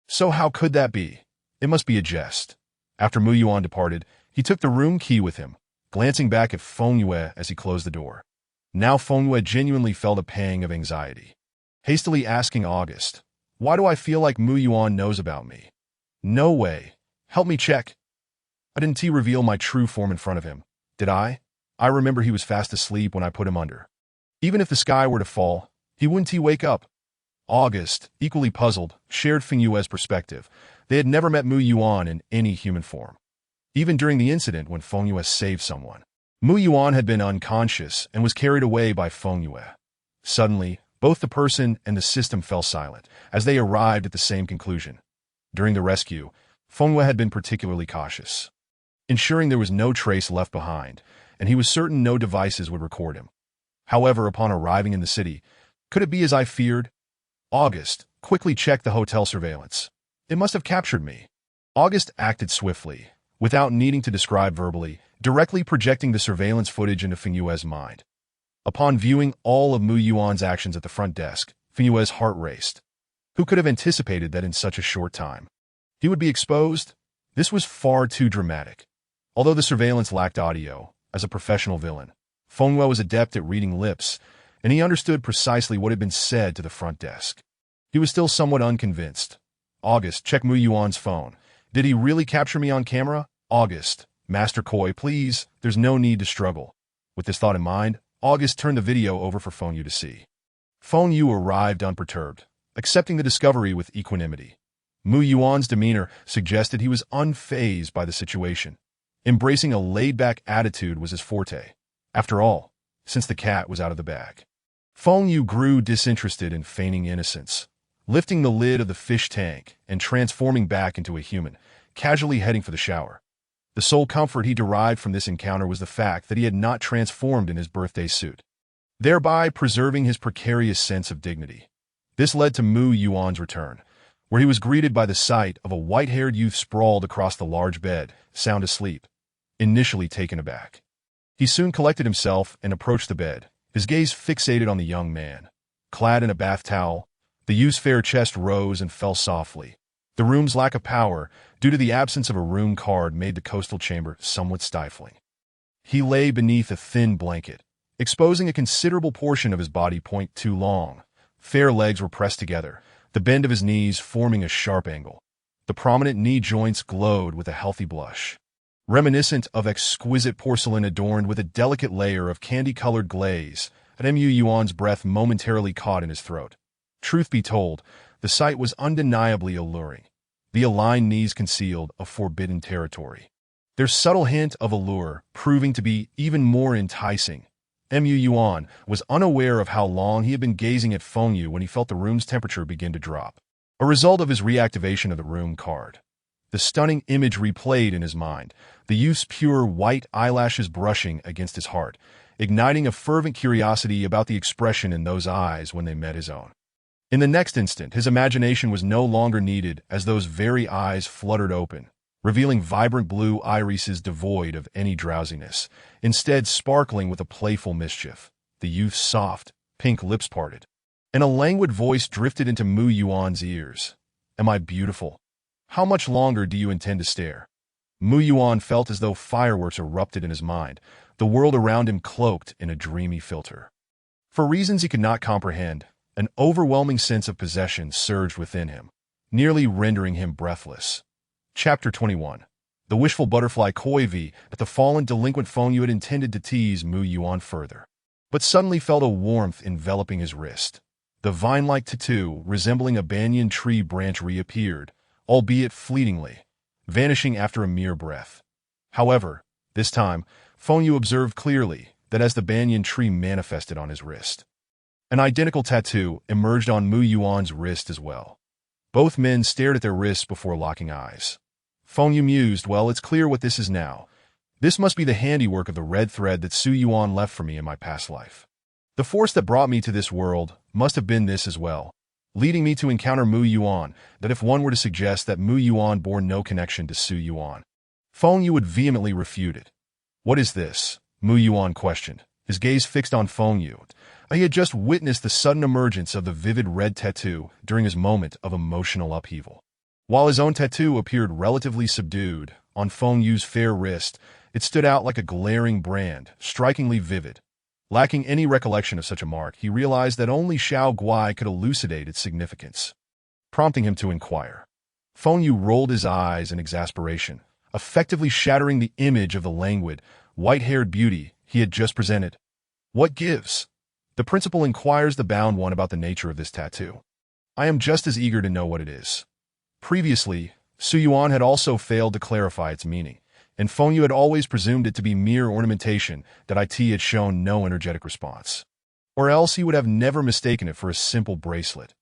So how could that be? It must be a jest. After Mu Yuan departed, he took the room key with him, glancing back at Fenyue as he closed the door. Now Fenyue genuinely felt a pang of anxiety. Hastily asking August, why do I feel like Mu Yuan knows about me? No way. Help me check. I didn't reveal my true form in front of him, did I? I remember he was fast asleep when I put him under. Even if the sky were to fall, he wouldn't wake up. August, equally puzzled, shared Fenyue's perspective. They had never met Mu Yuan in any human form. Even during the incident when Fenyue saved someone, Mu Yuan had been unconscious and was carried away by Fenyue. Suddenly, both the person and the system fell silent, as they arrived at the same conclusion. During the rescue, Fenyue had been particularly cautious, ensuring there was no trace left behind, and he was certain no devices would record him. However, upon arriving in the city, could it be as I feared? August quickly checked the hotel surveillance. It must have captured me. August acted swiftly, without needing to describe verbally, directly projecting the surveillance footage into Fengyue's mind. Upon viewing all of Mu Yuan's actions at the front desk, Fengyue's heart raced. Who could have anticipated that in such a short time he would be exposed? This was far too dramatic. Although the surveillance lacked audio, as a professional villain, Fengyue was adept at reading lips, and he understood precisely what had been said to the front desk. He was still somewhat unconvinced. August, check Mu Yuan's phone. Did he really capture me on camera? August, Master Koi, please, there's no need to struggle. With this thought in mind, August turned the video over for Fengyue to see. Fengyue arrived unperturbed, accepting the discovery with equanimity. Mu Yuan's demeanor suggested he was unfazed by the situation. Embracing a laid-back attitude was his forte. After all, since the cat was out of the bag. Fengyue grew disinterested in feigning innocence, lifting the lid of the fish tank and transforming back into a human, casually heading for the shower. The sole comfort he derived from this encounter was the fact that he had not transformed in his birthday suit, thereby preserving his precarious sense of dignity. This led to Mu Yuan's return, where he was greeted by the sight of a white-haired youth sprawled across the large bed, sound asleep. Initially taken aback, he soon collected himself and approached the bed, his gaze fixated on the young man. Clad in a bath towel, the youth's fair chest rose and fell softly. The room's lack of power, due to the absence of a room card, made the coastal chamber somewhat stifling. He lay beneath a thin blanket, exposing a considerable portion of his body. Too long. Fair legs were pressed together, the bend of his knees forming a sharp angle. The prominent knee joints glowed with a healthy blush, reminiscent of exquisite porcelain adorned with a delicate layer of candy-colored glaze. Mu Yuan's breath momentarily caught in his throat. Truth be told, the sight was undeniably alluring. The aligned knees concealed a forbidden territory, their subtle hint of allure proving to be even more enticing. Mu Yuan was unaware of how long he had been gazing at Fengyue when he felt the room's temperature begin to drop, a result of his reactivation of the room card. The stunning image replayed in his mind, the youth's pure white eyelashes brushing against his heart, igniting a fervent curiosity about the expression in those eyes when they met his own. In the next instant, his imagination was no longer needed as those very eyes fluttered open, revealing vibrant blue irises devoid of any drowsiness, instead sparkling with a playful mischief. The youth's soft, pink lips parted, and a languid voice drifted into Mu Yuan's ears. Am I beautiful? How much longer do you intend to stare? Mu Yuan felt as though fireworks erupted in his mind, the world around him cloaked in a dreamy filter. For reasons he could not comprehend, an overwhelming sense of possession surged within him, nearly rendering him breathless. Chapter 21. The wishful butterfly Koi V at the fallen delinquent Fengyue had intended to tease Mu Yuan further, but suddenly felt a warmth enveloping his wrist. The vine-like tattoo, resembling a banyan tree branch, reappeared, albeit fleetingly, vanishing after a mere breath. However, this time, Fengyue observed clearly that as the banyan tree manifested on his wrist, an identical tattoo emerged on Mu Yuan's wrist as well. Both men stared at their wrists before locking eyes. Fengyue mused, well, it's clear what this is now. This must be the handiwork of the red thread that Su Yuan left for me in my past life. The force that brought me to this world must have been this as well, leading me to encounter Mu Yuan, that if one were to suggest that Mu Yuan bore no connection to Su Yuan, Fengyue would vehemently refute it. What is this? Mu Yuan questioned, his gaze fixed on Fengyue. He had just witnessed the sudden emergence of the vivid red tattoo during his moment of emotional upheaval. While his own tattoo appeared relatively subdued on Fengyue's fair wrist, it stood out like a glaring brand, strikingly vivid. Lacking any recollection of such a mark, he realized that only Xiao Guai could elucidate its significance, prompting him to inquire. Fengyue rolled his eyes in exasperation, effectively shattering the image of the languid, white-haired beauty he had just presented. What gives? The principal inquires the bound one about the nature of this tattoo. I am just as eager to know what it is. Previously, Su Yuan had also failed to clarify its meaning, and Fengyue had always presumed it to be mere ornamentation that IT had shown no energetic response. Or else he would have never mistaken it for a simple bracelet.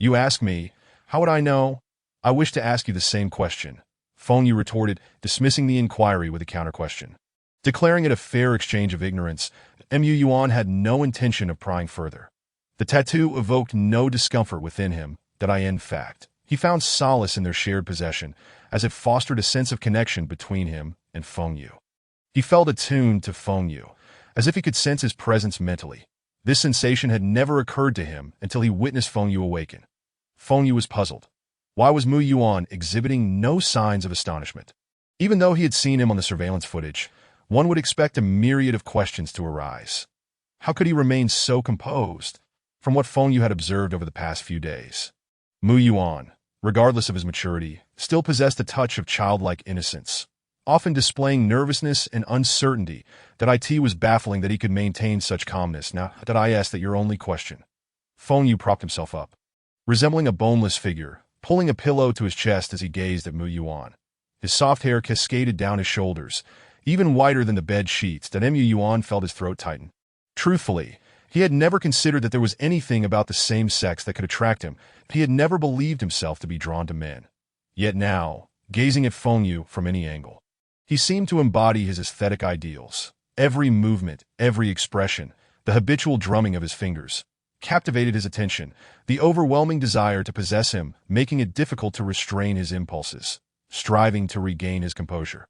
You ask me, how would I know? I wish to ask you the same question, Fengyue retorted, dismissing the inquiry with a counter-question. Declaring it a fair exchange of ignorance, Mu Yuan had no intention of prying further. The tattoo evoked no discomfort within him, that in fact, he found solace in their shared possession, as it fostered a sense of connection between him and Feng Yu. He felt attuned to Feng Yu, as if he could sense his presence mentally. This sensation had never occurred to him until he witnessed Feng Yu awaken. Feng Yu was puzzled. Why was Mu Yuan exhibiting no signs of astonishment? Even though he had seen him on the surveillance footage, one would expect a myriad of questions to arise. How could he remain so composed from what Feng Yu had observed over the past few days? Mu Yuan, regardless of his maturity, still possessed a touch of childlike innocence, often displaying nervousness and uncertainty. That it was baffling that he could maintain such calmness. Now that I ask that your only question. Feng Yu propped himself up, resembling a boneless figure, pulling a pillow to his chest as he gazed at Mu Yuan. His soft hair cascaded down his shoulders, even whiter than the bed sheets. That Mu Yuan felt his throat tighten. Truthfully, he had never considered that there was anything about the same sex that could attract him. He had never believed himself to be drawn to men. Yet now, gazing at Feng Yu from any angle, he seemed to embody his aesthetic ideals. Every movement, every expression, the habitual drumming of his fingers, captivated his attention, the overwhelming desire to possess him, making it difficult to restrain his impulses, striving to regain his composure.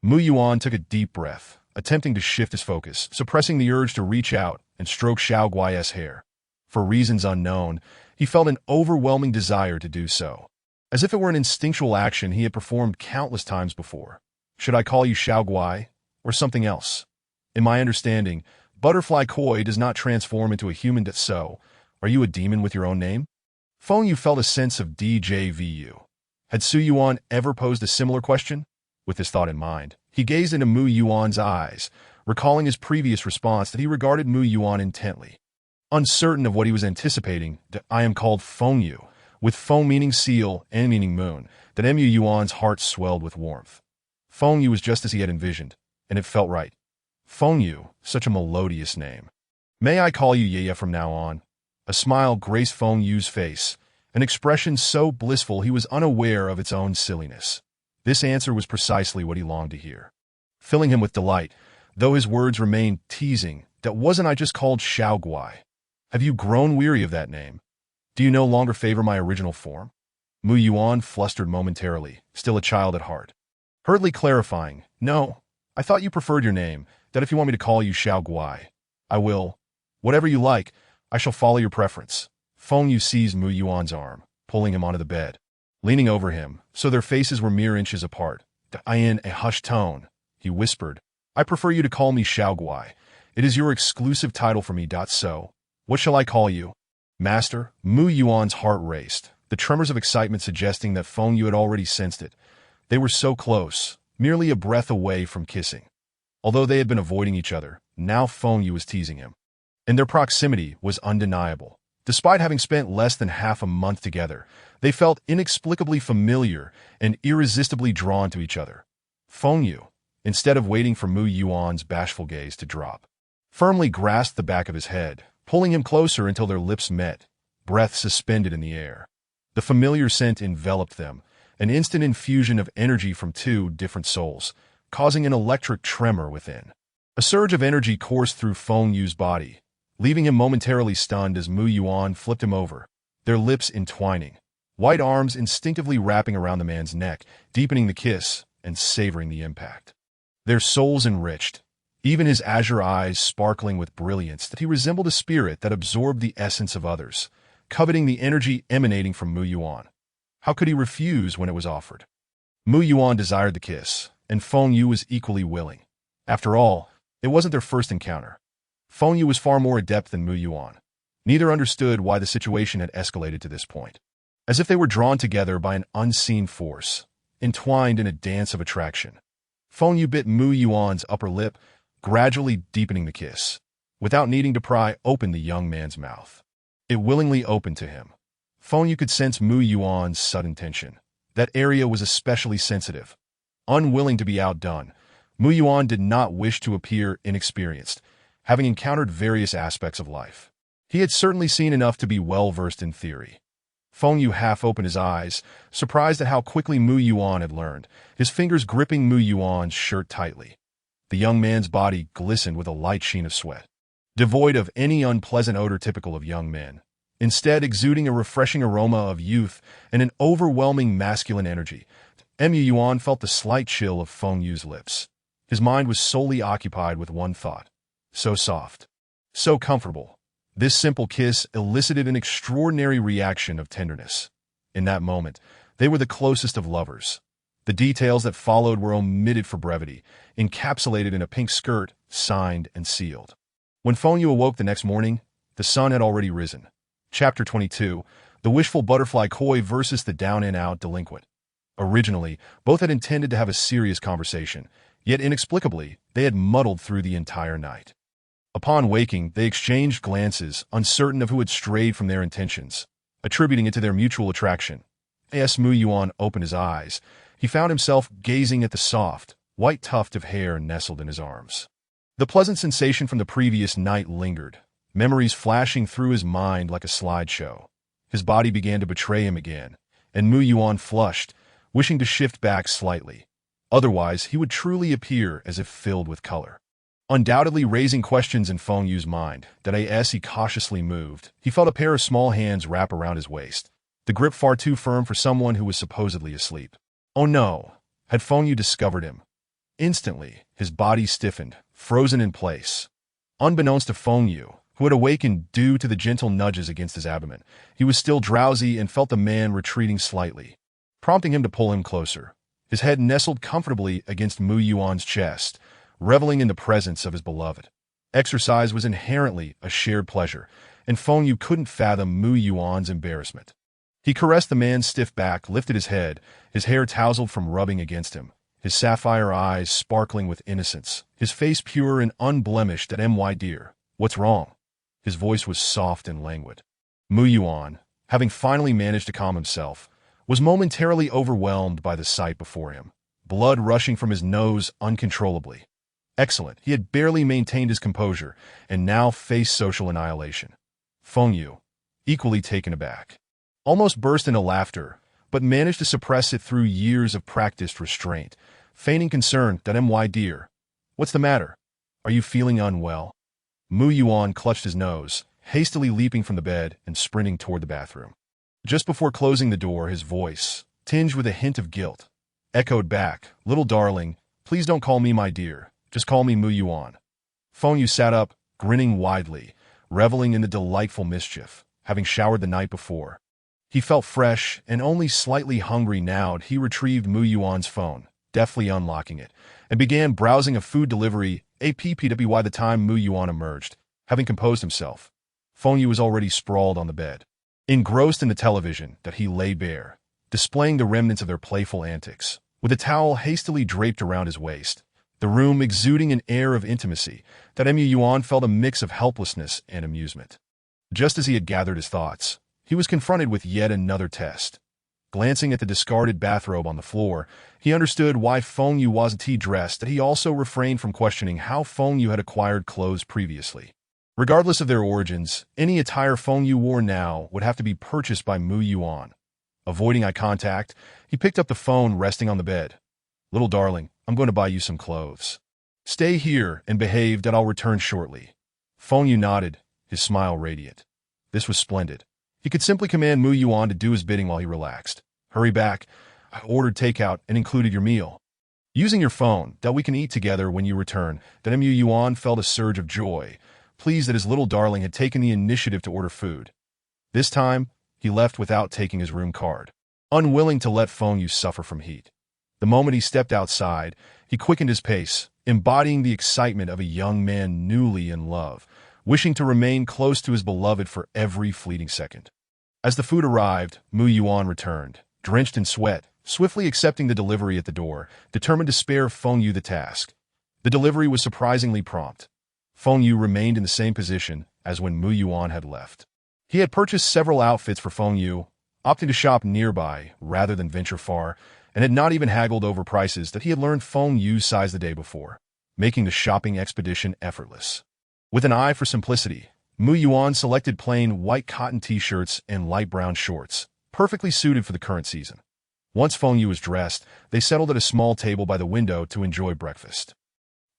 Mu Yuan took a deep breath, attempting to shift his focus, suppressing the urge to reach out and stroke Xiao Guai's hair. For reasons unknown, he felt an overwhelming desire to do so. As if it were an instinctual action he had performed countless times before. Should I call you Xiao Guai, or something else? In my understanding, butterfly koi does not transform into a human. So, are you a demon with your own name? Feng Yu felt a sense of DJVU. Had Su Yuan ever posed a similar question? With this thought in mind, he gazed into Mu Yuan's eyes, recalling his previous response that he regarded Mu Yuan intently. Uncertain of what he was anticipating, I am called Feng Yu, with Feng meaning seal and meaning moon, that Mu Yuan's heart swelled with warmth. Feng Yu was just as he had envisioned, and it felt right. Feng Yu, such a melodious name. May I call you Yaya from now on? A smile graced Feng Yu's face, an expression so blissful he was unaware of its own silliness. This answer was precisely what he longed to hear, filling him with delight, though his words remained teasing. That wasn't I just called Xiao Guai. Have you grown weary of that name? Do you no longer favor my original form? Mu Yuan flustered momentarily, still a child at heart. Hurriedly clarifying, no, I thought you preferred your name, that if you want me to call you Xiao Guai, I will. Whatever you like, I shall follow your preference. Feng Yu seized Mu Yuan's arm, pulling him onto the bed. Leaning over him, so their faces were mere inches apart, in a hushed tone, he whispered, I prefer you to call me Xiao Guai. It is your exclusive title for me. So, what shall I call you? Master. Mu Yuan's heart raced, the tremors of excitement suggesting that Feng Yu had already sensed it. They were so close, merely a breath away from kissing. Although they had been avoiding each other, now Feng Yu was teasing him. And their proximity was undeniable. Despite having spent less than half a month together, they felt inexplicably familiar and irresistibly drawn to each other. Feng Yu, instead of waiting for Mu Yuan's bashful gaze to drop, firmly grasped the back of his head, pulling him closer until their lips met, breath suspended in the air. The familiar scent enveloped them, an instant infusion of energy from two different souls, causing an electric tremor within. A surge of energy coursed through Feng Yu's body, leaving him momentarily stunned as Mu Yuan flipped him over, their lips entwining, white arms instinctively wrapping around the man's neck, deepening the kiss and savoring the impact. Their souls enriched, even his azure eyes sparkling with brilliance, that he resembled a spirit that absorbed the essence of others, coveting the energy emanating from Mu Yuan. How could he refuse when it was offered? Mu Yuan desired the kiss, and Feng Yu was equally willing. After all, it wasn't their first encounter. Feng Yu was far more adept than Mu Yuan. Neither understood why the situation had escalated to this point. As if they were drawn together by an unseen force, entwined in a dance of attraction. Feng Yu bit Mu Yuan's upper lip, gradually deepening the kiss. Without needing to pry open the young man's mouth, it willingly opened to him. Feng Yu could sense Mu Yuan's sudden tension. That area was especially sensitive. Unwilling to be outdone, Mu Yuan did not wish to appear inexperienced, having encountered various aspects of life. He had certainly seen enough to be well-versed in theory. Feng Yu half opened his eyes, surprised at how quickly Mu Yuan had learned, his fingers gripping Mu Yuan's shirt tightly. The young man's body glistened with a light sheen of sweat, devoid of any unpleasant odor typical of young men, instead exuding a refreshing aroma of youth and an overwhelming masculine energy. Mu Yuan felt the slight chill of Feng Yu's lips. His mind was solely occupied with one thought. So soft. So comfortable. This simple kiss elicited an extraordinary reaction of tenderness. In that moment, they were the closest of lovers. The details that followed were omitted for brevity, encapsulated in a pink skirt, signed and sealed. When Feng Yu awoke the next morning, the sun had already risen. Chapter 22, The Wishful Butterfly Koi versus the Down-and-Out Delinquent. Originally, both had intended to have a serious conversation, yet inexplicably, they had muddled through the entire night. Upon waking, they exchanged glances, uncertain of who had strayed from their intentions, attributing it to their mutual attraction. As Mu Yuan opened his eyes, he found himself gazing at the soft, white tuft of hair nestled in his arms. The pleasant sensation from the previous night lingered, memories flashing through his mind like a slideshow. His body began to betray him again, and Mu Yuan flushed, wishing to shift back slightly. Otherwise, he would truly appear as if filled with color. Undoubtedly raising questions in Feng Yu's mind, that as he cautiously moved, he felt a pair of small hands wrap around his waist, the grip far too firm for someone who was supposedly asleep. Oh no! Had Feng Yu discovered him? Instantly, his body stiffened, frozen in place. Unbeknownst to Feng Yu, who had awakened due to the gentle nudges against his abdomen, he was still drowsy and felt the man retreating slightly, prompting him to pull him closer. His head nestled comfortably against Mu Yuan's chest, reveling in the presence of his beloved. Exercise was inherently a shared pleasure, and Feng Yu couldn't fathom Mu Yuan's embarrassment. He caressed the man's stiff back, lifted his head, his hair tousled from rubbing against him, his sapphire eyes sparkling with innocence, his face pure and unblemished at my dear, what's wrong? His voice was soft and languid. Mu Yuan, having finally managed to calm himself, was momentarily overwhelmed by the sight before him, blood rushing from his nose uncontrollably. Excellent, he had barely maintained his composure, and now faced social annihilation. Feng Yu, equally taken aback, almost burst into laughter, but managed to suppress it through years of practiced restraint, feigning concern that my dear, what's the matter? Are you feeling unwell? Mu Yuan clutched his nose, hastily leaping from the bed and sprinting toward the bathroom. Just before closing the door, his voice, tinged with a hint of guilt, echoed back, "Little darling, please don't call me my dear, just call me Mu Yuan." Feng Yu sat up, grinning widely, reveling in the delightful mischief, having showered the night before. He felt fresh and only slightly hungry now. He retrieved Mu Yuan's phone, deftly unlocking it, and began browsing a food delivery app. By the time Mu Yuan emerged, having composed himself, Feng Yu was already sprawled on the bed, engrossed in the television that he lay bare, displaying the remnants of their playful antics, with a towel hastily draped around his waist, the room exuding an air of intimacy that Mu Yuan felt a mix of helplessness and amusement. Just as he had gathered his thoughts, he was confronted with yet another test. Glancing at the discarded bathrobe on the floor, he understood why Feng Yu wasn't dressed, that he also refrained from questioning how Feng Yu had acquired clothes previously. Regardless of their origins, any attire Feng Yu wore now would have to be purchased by Mu Yuan. Avoiding eye contact, he picked up the phone resting on the bed. "Little darling, I'm going to buy you some clothes. Stay here and behave, that I'll return shortly." Feng Yu nodded, his smile radiant. This was splendid. He could simply command Mu Yuan to do his bidding while he relaxed. "Hurry back. I ordered takeout and included your meal. Using your phone, that we can eat together when you return." Then Mu Yuan felt a surge of joy, pleased that his little darling had taken the initiative to order food. This time, he left without taking his room card, unwilling to let Feng Yu suffer from heat. The moment he stepped outside, he quickened his pace, embodying the excitement of a young man newly in love, wishing to remain close to his beloved for every fleeting second. As the food arrived, Mu Yuan returned, drenched in sweat, swiftly accepting the delivery at the door, determined to spare Feng Yu the task. The delivery was surprisingly prompt. Feng Yu remained in the same position as when Mu Yuan had left. He had purchased several outfits for Feng Yu, opting to shop nearby rather than venture far, and had not even haggled over prices that he had learned Feng Yu's size the day before, making the shopping expedition effortless. With an eye for simplicity, Mu Yuan selected plain white cotton t-shirts and light brown shorts, perfectly suited for the current season. Once Feng Yu was dressed, they settled at a small table by the window to enjoy breakfast.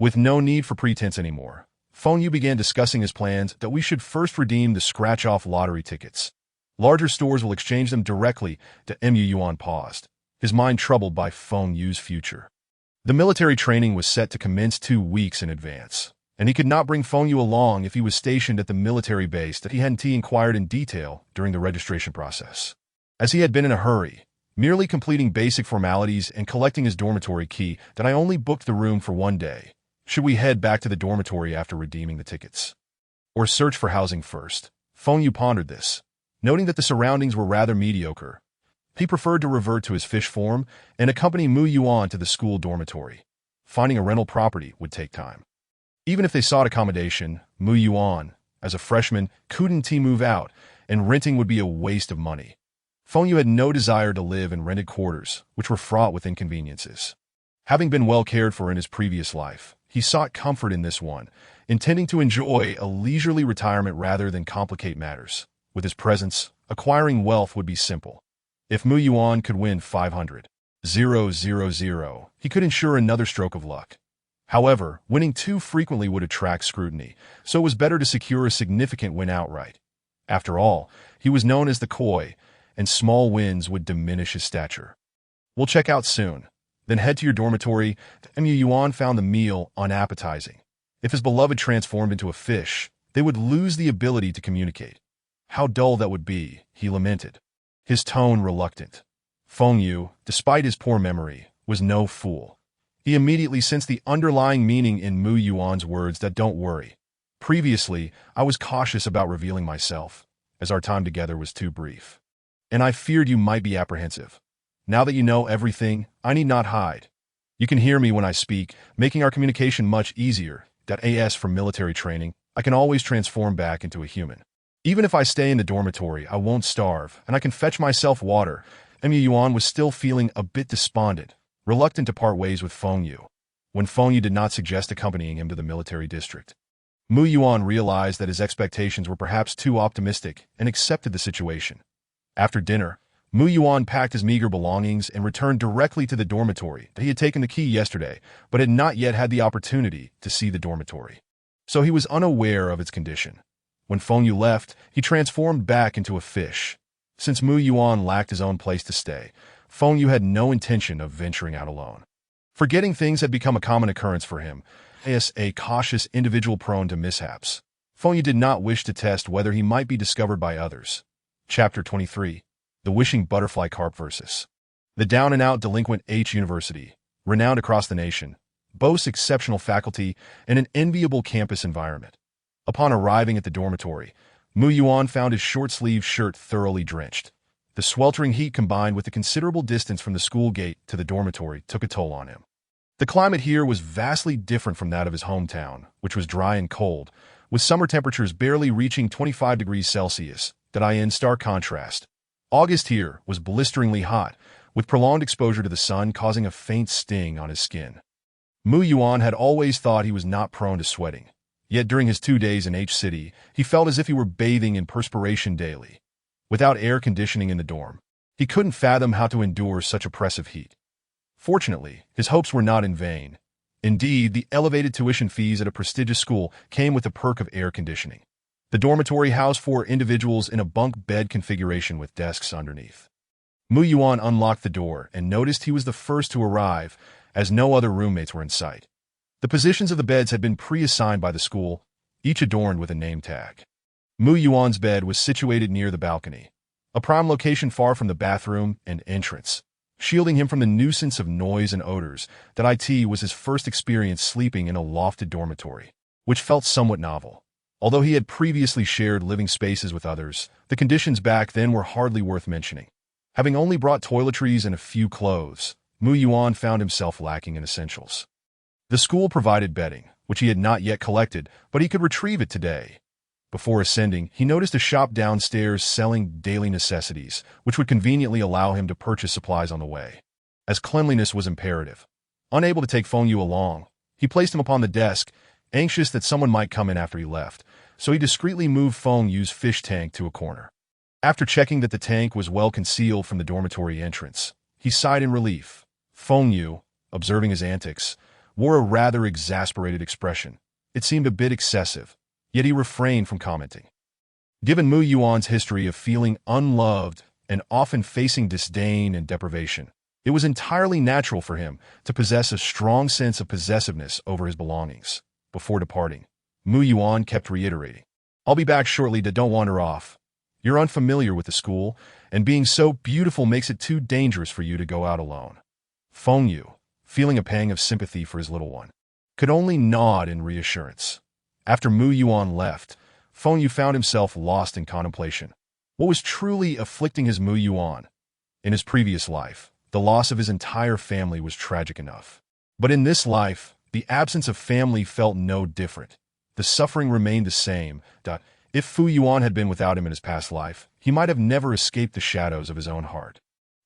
With no need for pretense anymore, Feng Yu began discussing his plans that we should first redeem the scratch-off lottery tickets. Larger stores will exchange them directly. Mu Yuan paused, his mind troubled by Feng Yu's future. The military training was set to commence 2 weeks in advance, and he could not bring Feng Yu along if he was stationed at the military base that he hadn't inquired in detail during the registration process. As he had been in a hurry, merely completing basic formalities and collecting his dormitory key, that I only booked the room for 1 day. Should we head back to the dormitory after redeeming the tickets? Or search for housing first? Feng Yu pondered this, noting that the surroundings were rather mediocre. He preferred to revert to his fish form and accompany Mu Yuan to the school dormitory. Finding a rental property would take time. Even if they sought accommodation, Mu Yuan, as a freshman, couldn't move out, and renting would be a waste of money. Feng Yu had no desire to live in rented quarters, which were fraught with inconveniences. Having been well cared for in his previous life, he sought comfort in this one, intending to enjoy a leisurely retirement rather than complicate matters. With his presence, acquiring wealth would be simple. If Mu Yuan could win 500,000, he could ensure another stroke of luck. However, winning too frequently would attract scrutiny, so it was better to secure a significant win outright. After all, he was known as the Koi, and small wins would diminish his stature. We'll check out soon, then head to your dormitory. Mu Yuan found the meal unappetizing. If his beloved transformed into a fish, they would lose the ability to communicate. How dull that would be, he lamented, his tone reluctant. Feng Yu, despite his poor memory, was no fool. He immediately sensed the underlying meaning in Mu Yuan's words that "don't worry." Previously, I was cautious about revealing myself, as our time together was too brief. And I feared you might be apprehensive. Now that you know everything, I need not hide. You can hear me when I speak, making our communication much easier. As for military training, I can always transform back into a human. Even if I stay in the dormitory, I won't starve, and I can fetch myself water. Mu Yuan was still feeling a bit despondent, reluctant to part ways with Feng Yu, when Feng Yu did not suggest accompanying him to the military district. Mu Yuan realized that his expectations were perhaps too optimistic and accepted the situation. After dinner, Mu Yuan packed his meager belongings and returned directly to the dormitory that he had taken the key yesterday, but had not yet had the opportunity to see the dormitory. So he was unaware of its condition. When Feng Yu left, he transformed back into a fish. Since Mu Yuan lacked his own place to stay, Feng Yu had no intention of venturing out alone. Forgetting things had become a common occurrence for him. As a cautious individual prone to mishaps, Feng Yu did not wish to test whether he might be discovered by others. Chapter 23. The Wishing Butterfly Carp Versus. The down-and-out delinquent H University, renowned across the nation, boasts exceptional faculty and an enviable campus environment. Upon arriving at the dormitory, Mu Yuan found his short-sleeved shirt thoroughly drenched. The sweltering heat combined with the considerable distance from the school gate to the dormitory took a toll on him. The climate here was vastly different from that of his hometown, which was dry and cold, with summer temperatures barely reaching 25 degrees Celsius. In stark contrast, August here was blisteringly hot, with prolonged exposure to the sun causing a faint sting on his skin. Mu Yuan had always thought he was not prone to sweating. Yet during his 2 days in H City, he felt as if he were bathing in perspiration daily. Without air conditioning in the dorm, he couldn't fathom how to endure such oppressive heat. Fortunately, his hopes were not in vain. Indeed, the elevated tuition fees at a prestigious school came with the perk of air conditioning. The dormitory housed 4 individuals in a bunk bed configuration with desks underneath. Mu Yuan unlocked the door and noticed he was the first to arrive, as no other roommates were in sight. The positions of the beds had been pre-assigned by the school, each adorned with a name tag. Mu Yuan's bed was situated near the balcony, a prime location far from the bathroom and entrance, shielding him from the nuisance of noise and odors. It was his first experience sleeping in a lofted dormitory, which felt somewhat novel. Although he had previously shared living spaces with others, the conditions back then were hardly worth mentioning. Having only brought toiletries and a few clothes, Mu Yuan found himself lacking in essentials. The school provided bedding, which he had not yet collected, but he could retrieve it today. Before ascending, he noticed a shop downstairs selling daily necessities, which would conveniently allow him to purchase supplies on the way. As cleanliness was imperative, unable to take Feng Yu along, he placed him upon the desk, anxious that someone might come in after he left, so he discreetly moved Feng Yu's fish tank to a corner. After checking that the tank was well concealed from the dormitory entrance, he sighed in relief. Feng Yu, observing his antics, wore a rather exasperated expression. It seemed a bit excessive, yet he refrained from commenting. Given Mu Yuan's history of feeling unloved and often facing disdain and deprivation, It was entirely natural for him to possess a strong sense of possessiveness over his belongings. Before departing, Mu Yuan kept reiterating, "I'll be back shortly, don't wander off. You're unfamiliar with the school, and being so beautiful makes it too dangerous for you to go out alone." Feng Yu, feeling a pang of sympathy for his little one, could only nod in reassurance. After Mu Yuan left, Feng Yu found himself lost in contemplation. What was truly afflicting his Mu Yuan? In his previous life, the loss of his entire family was tragic enough. But in this life, the absence of family felt no different. The suffering remained the same. If Fu Yuan had been without him in his past life, he might have never escaped the shadows of his own heart.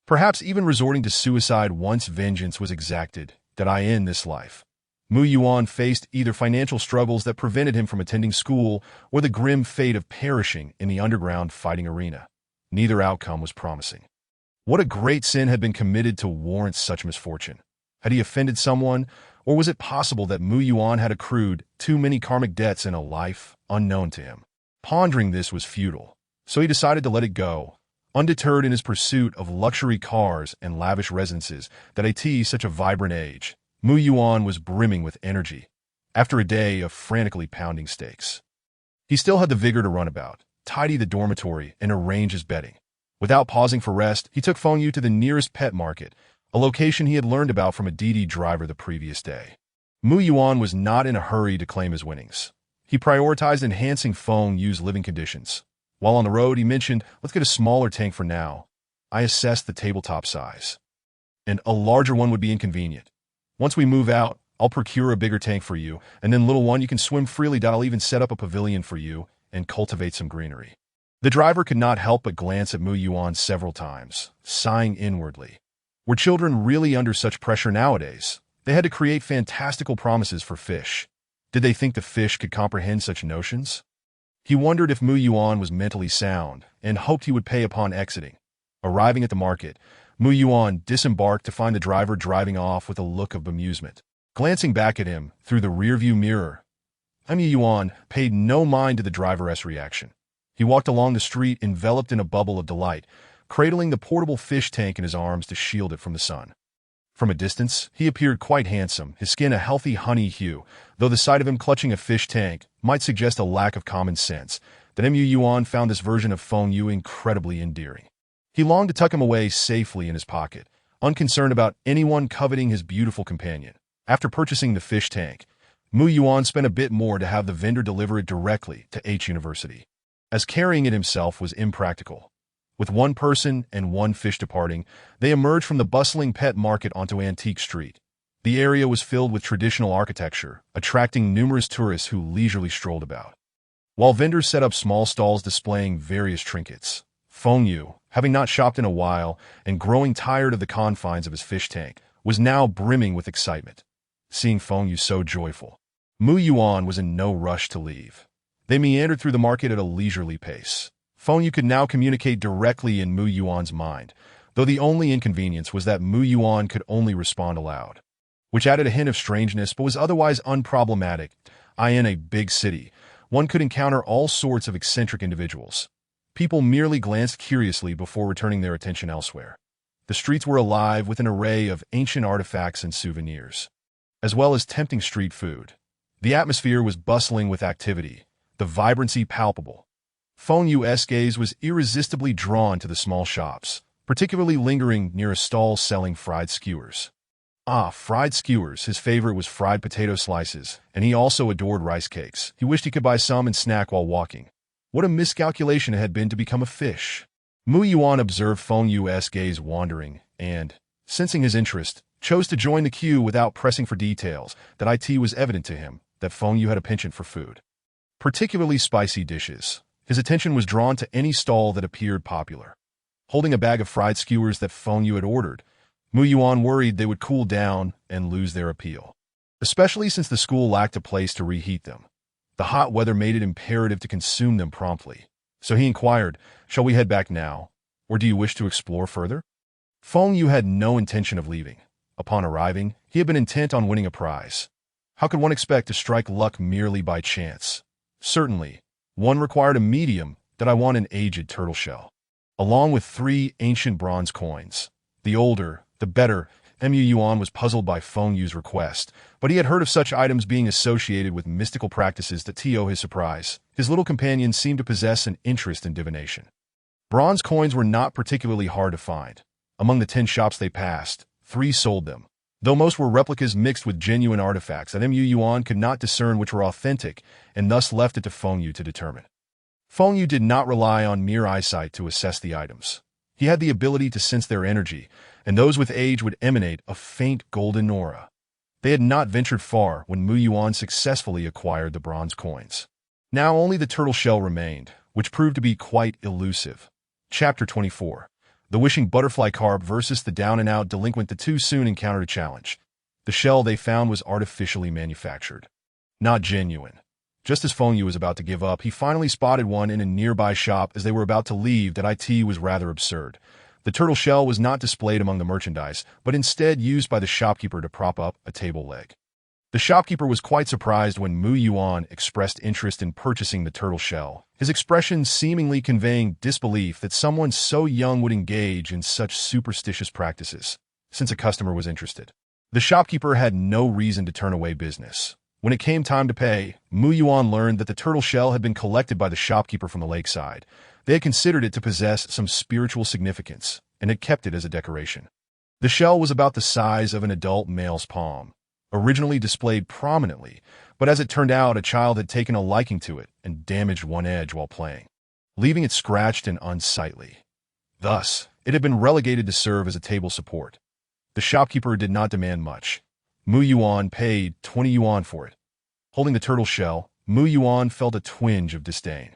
Perhaps even resorting to suicide once vengeance was exacted. In this life, Mu Yuan faced either financial struggles that prevented him from attending school or the grim fate of perishing in the underground fighting arena. Neither outcome was promising. What a great sin had been committed to warrant such misfortune? Had he offended someone, or was it possible that Mu Yuan had accrued too many karmic debts in a life unknown to him? Pondering this was futile, so he decided to let it go. Undeterred in his pursuit of luxury cars and lavish residences at such a vibrant age, Mu Yuan was brimming with energy. After a day of frantically pounding stakes, he still had the vigor to run about, tidy the dormitory, and arrange his bedding. Without pausing for rest, he took Feng Yu to the nearest pet market, a location he had learned about from a DD driver the previous day. Mu Yuan was not in a hurry to claim his winnings. He prioritized enhancing Feng Yu's living conditions. While on the road, he mentioned, "Let's get a smaller tank for now." I assessed the tabletop size, and a larger one would be inconvenient. "Once we move out, I'll procure a bigger tank for you, and then little one, you can swim freely. I'll even set up a pavilion for you and cultivate some greenery." The driver could not help but glance at Mu Yuan several times, sighing inwardly. Were children really under such pressure nowadays? They had to create fantastical promises for fish. Did they think the fish could comprehend such notions? He wondered if Mu Yuan was mentally sound and hoped he would pay upon exiting. Arriving at the market, Mu Yuan disembarked to find the driver driving off with a look of bemusement. Glancing back at him through the rearview mirror, Mu Yuan paid no mind to the driver's reaction. He walked along the street enveloped in a bubble of delight, cradling the portable fish tank in his arms to shield it from the sun. From a distance, he appeared quite handsome, his skin a healthy honey hue, though the sight of him clutching a fish tank might suggest a lack of common sense. Mu Yuan found this version of Feng Yu incredibly endearing. He longed to tuck him away safely in his pocket, unconcerned about anyone coveting his beautiful companion. After purchasing the fish tank, Mu Yuan spent a bit more to have the vendor deliver it directly to H University, as carrying it himself was impractical. With one person and one fish departing, they emerged from the bustling pet market onto Antique Street. The area was filled with traditional architecture, attracting numerous tourists who leisurely strolled about, while vendors set up small stalls displaying various trinkets. Feng Yu, having not shopped in a while and growing tired of the confines of his fish tank, was now brimming with excitement. Seeing Feng Yu so joyful, Mu Yuan was in no rush to leave. They meandered through the market at a leisurely pace. Feng Yu could now communicate directly in Mu Yuan's mind, though the only inconvenience was that Mu Yuan could only respond aloud, which added a hint of strangeness but was otherwise unproblematic. In a big city, one could encounter all sorts of eccentric individuals. People merely glanced curiously before returning their attention elsewhere. The streets were alive with an array of ancient artifacts and souvenirs, as well as tempting street food. The atmosphere was bustling with activity, the vibrancy palpable. Feng Yu's gaze was irresistibly drawn to the small shops, particularly lingering near a stall selling fried skewers. Fried skewers. His favorite was fried potato slices, and he also adored rice cakes. He wished he could buy some and snack while walking. What a miscalculation it had been to become a fish. Mu Yuan observed Feng Yu's gaze wandering and, sensing his interest, chose to join the queue without pressing for details. It was evident to him that Feng Yu had a penchant for food, particularly spicy dishes. His attention was drawn to any stall that appeared popular. Holding a bag of fried skewers that Feng Yu had ordered, Mu Yuan worried they would cool down and lose their appeal, especially since the school lacked a place to reheat them. The hot weather made it imperative to consume them promptly. So he inquired, "Shall we head back now, or do you wish to explore further?" Feng Yu had no intention of leaving. Upon arriving, he had been intent on winning a prize. How could one expect to strike luck merely by chance? Certainly, one required a medium. I want an aged turtle shell, along with 3 ancient bronze coins. The older, the better. Mu Yuan was puzzled by Feng Yu's request, but he had heard of such items being associated with mystical practices that, to his surprise, his little companion seemed to possess an interest in divination. Bronze coins were not particularly hard to find. Among the 10 shops they passed, 3 sold them, though most were replicas mixed with genuine artifacts that Mu Yuan could not discern which were authentic, and thus left it to Feng Yu to determine. Feng Yu did not rely on mere eyesight to assess the items. He had the ability to sense their energy, and those with age would emanate a faint golden aura. They had not ventured far when Mu Yuan successfully acquired the bronze coins. Now only the turtle shell remained, which proved to be quite elusive. Chapter 24. The wishing butterfly carp versus the down-and-out delinquent. The two soon encountered a challenge. The shell they found was artificially manufactured, not genuine. Just as Feng Yu was about to give up, he finally spotted one in a nearby shop as they were about to leave. That it was rather absurd. The turtle shell was not displayed among the merchandise, but instead used by the shopkeeper to prop up a table leg. The shopkeeper was quite surprised when Mu Yuan expressed interest in purchasing the turtle shell, his expression seemingly conveying disbelief that someone so young would engage in such superstitious practices, since a customer was interested. The shopkeeper had no reason to turn away business. When it came time to pay, Mu Yuan learned that the turtle shell had been collected by the shopkeeper from the lakeside. They had considered it to possess some spiritual significance, and had kept it as a decoration. The shell was about the size of an adult male's palm, originally displayed prominently, but as it turned out, a child had taken a liking to it and damaged one edge while playing, leaving it scratched and unsightly. Thus, it had been relegated to serve as a table support. The shopkeeper did not demand much. Mu Yuan paid 20 yuan for it. Holding the turtle shell, Mu Yuan felt a twinge of disdain.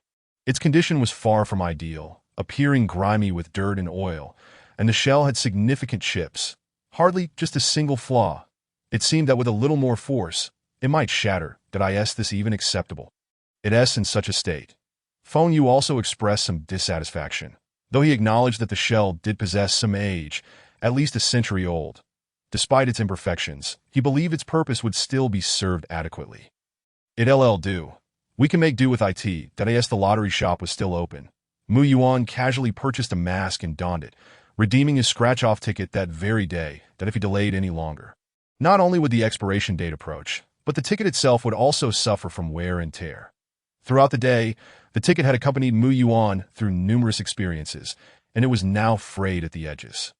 Its condition was far from ideal, appearing grimy with dirt and oil, and the shell had significant chips, hardly just a single flaw. It seemed that with a little more force, it might shatter. Is this even acceptable? It is in such a state. Feng Yu also expressed some dissatisfaction, though he acknowledged that the shell did possess some age, at least a century old. Despite its imperfections, he believed its purpose would still be served adequately. It'll do. We can make do with it. The lottery shop was still open. Mu Yuan casually purchased a mask and donned it, redeeming his scratch-off ticket that very day, that if he delayed any longer. Not only would the expiration date approach, but the ticket itself would also suffer from wear and tear. Throughout the day, the ticket had accompanied Mu Yuan through numerous experiences, and it was now frayed at the edges.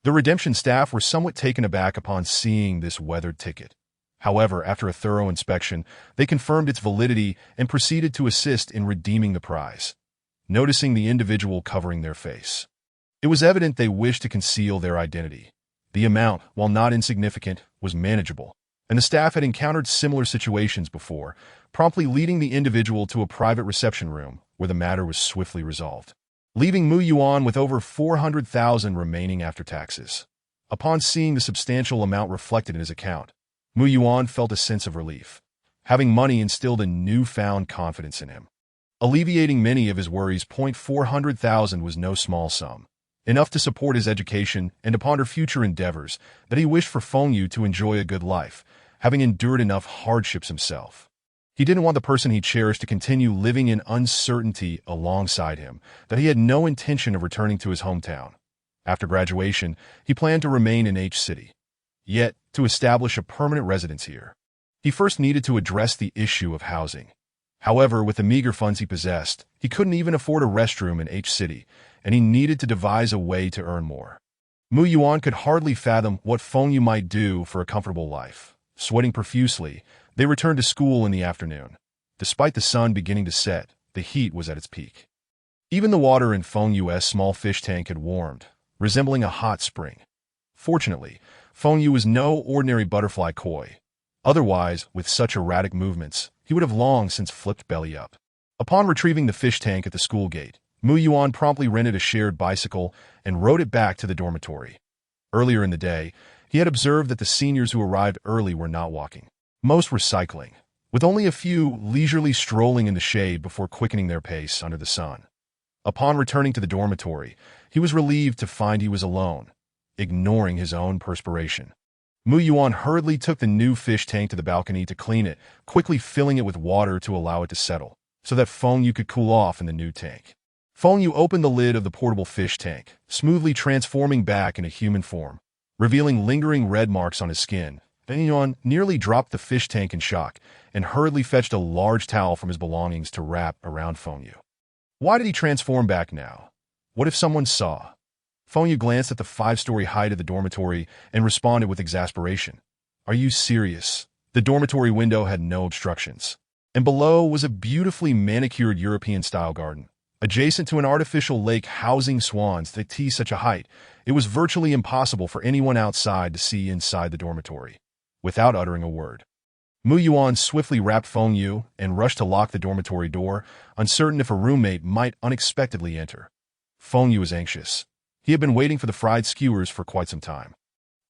The redemption staff were somewhat taken aback upon seeing this weathered ticket. However, after a thorough inspection, they confirmed its validity and proceeded to assist in redeeming the prize, noticing the individual covering their face. It was evident they wished to conceal their identity. The amount, while not insignificant, was manageable, and the staff had encountered similar situations before, promptly leading the individual to a private reception room where the matter was swiftly resolved, leaving Mu Yuan with over 400,000 remaining after taxes. Upon seeing the substantial amount reflected in his account, Mu Yuan felt a sense of relief. Having money instilled a newfound confidence in him, alleviating many of his worries. 400,000 was no small sum, enough to support his education and to ponder future endeavors that he wished for Feng Yu to enjoy a good life, having endured enough hardships himself. He didn't want the person he cherished to continue living in uncertainty alongside him, that he had no intention of returning to his hometown. After graduation, he planned to remain in H City, yet to establish a permanent residence here. He first needed to address the issue of housing. However, with the meager funds he possessed, he couldn't even afford a restroom in H City, and he needed to devise a way to earn more. Mu Yuan could hardly fathom what Feng Yu might do for a comfortable life. Sweating profusely, they returned to school in the afternoon. Despite the sun beginning to set, the heat was at its peak. Even the water in Feng Yu's small fish tank had warmed, resembling a hot spring. Fortunately, Feng Yu was no ordinary butterfly koi. Otherwise, with such erratic movements, he would have long since flipped belly up. Upon retrieving the fish tank at the school gate, Mu Yuan promptly rented a shared bicycle and rode it back to the dormitory. Earlier in the day, he had observed that the seniors who arrived early were not walking. Most were cycling, with only a few leisurely strolling in the shade before quickening their pace under the sun. Upon returning to the dormitory, he was relieved to find he was alone, ignoring his own perspiration. Mu Yuan hurriedly took the new fish tank to the balcony to clean it, quickly filling it with water to allow it to settle, so that Feng Yu could cool off in the new tank. Feng Yu opened the lid of the portable fish tank, smoothly transforming back into human form. revealing lingering red marks on his skin. Feng Yuan nearly dropped the fish tank in shock and hurriedly fetched a large towel from his belongings to wrap around Feng Yu. Why did he transform back now? What if someone saw? Feng Yu glanced at the 5-story height of the dormitory and responded with exasperation. Are you serious? The dormitory window had no obstructions, and below was a beautifully manicured European-style garden. Adjacent to an artificial lake housing swans at such a height, it was virtually impossible for anyone outside to see inside the dormitory. Without uttering a word, Mu Yuan swiftly wrapped Feng Yu and rushed to lock the dormitory door, uncertain if a roommate might unexpectedly enter. Feng Yu was anxious. He had been waiting for the fried skewers for quite some time.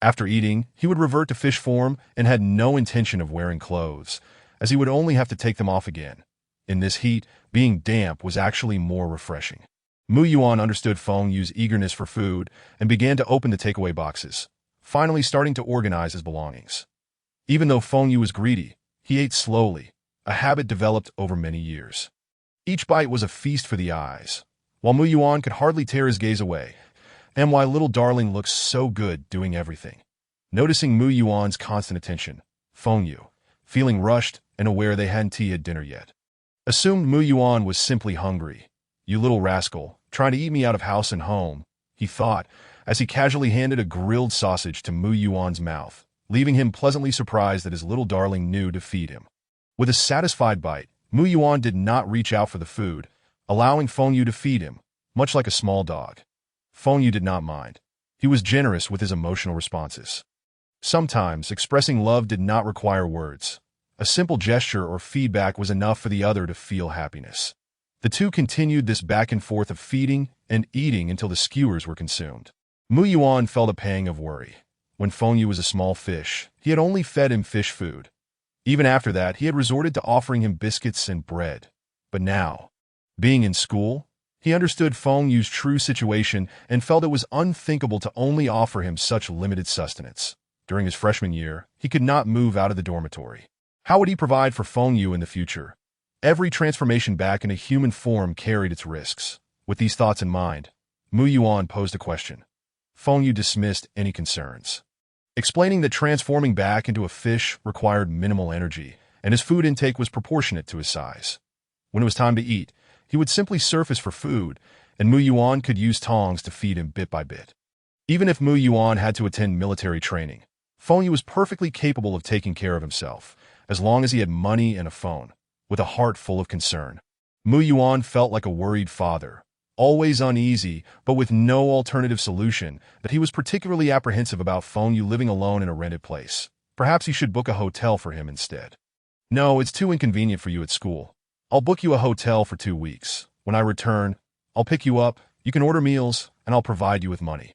After eating, he would revert to fish form and had no intention of wearing clothes, as he would only have to take them off again. In this heat, being damp was actually more refreshing. Mu Yuan understood Feng Yu's eagerness for food and began to open the takeaway boxes, finally starting to organize his belongings. Even though Feng Yu was greedy, he ate slowly, a habit developed over many years. Each bite was a feast for the eyes, while Mu Yuan could hardly tear his gaze away. And why little darling looks so good doing everything. Noticing Mu Yuan's constant attention, Feng Yu, feeling rushed and aware they hadn't had dinner yet, assumed Mu Yuan was simply hungry. You little rascal, trying to eat me out of house and home, he thought, as he casually handed a grilled sausage to Mu Yuan's mouth, leaving him pleasantly surprised that his little darling knew to feed him. With a satisfied bite, Mu Yuan did not reach out for the food, allowing Feng Yu to feed him, much like a small dog. Feng Yu did not mind. He was generous with his emotional responses. Sometimes, expressing love did not require words. A simple gesture or feedback was enough for the other to feel happiness. The two continued this back and forth of feeding and eating until the skewers were consumed. Mu Yuan felt a pang of worry. When Feng Yu was a small fish, he had only fed him fish food. Even after that, he had resorted to offering him biscuits and bread. But now, being in school, he understood Feng Yu's true situation and felt it was unthinkable to only offer him such limited sustenance. During his freshman year, he could not move out of the dormitory. How would he provide for Feng Yu in the future? Every transformation back into human form carried its risks. With these thoughts in mind, Mu Yuan posed a question. Feng Yu dismissed any concerns, explaining that transforming back into a fish required minimal energy, and his food intake was proportionate to his size. When it was time to eat, he would simply surface for food, and Mu Yuan could use tongs to feed him bit by bit. Even if Mu Yuan had to attend military training, Feng Yu was perfectly capable of taking care of himself, as long as he had money and a phone. With a heart full of concern, Mu Yuan felt like a worried father, always uneasy, but with no alternative solution, that he was particularly apprehensive about Feng Yu living alone in a rented place. Perhaps he should book a hotel for him instead. No, it's too inconvenient for you at school. I'll book you a hotel for 2 weeks. When I return, I'll pick you up, you can order meals, and I'll provide you with money.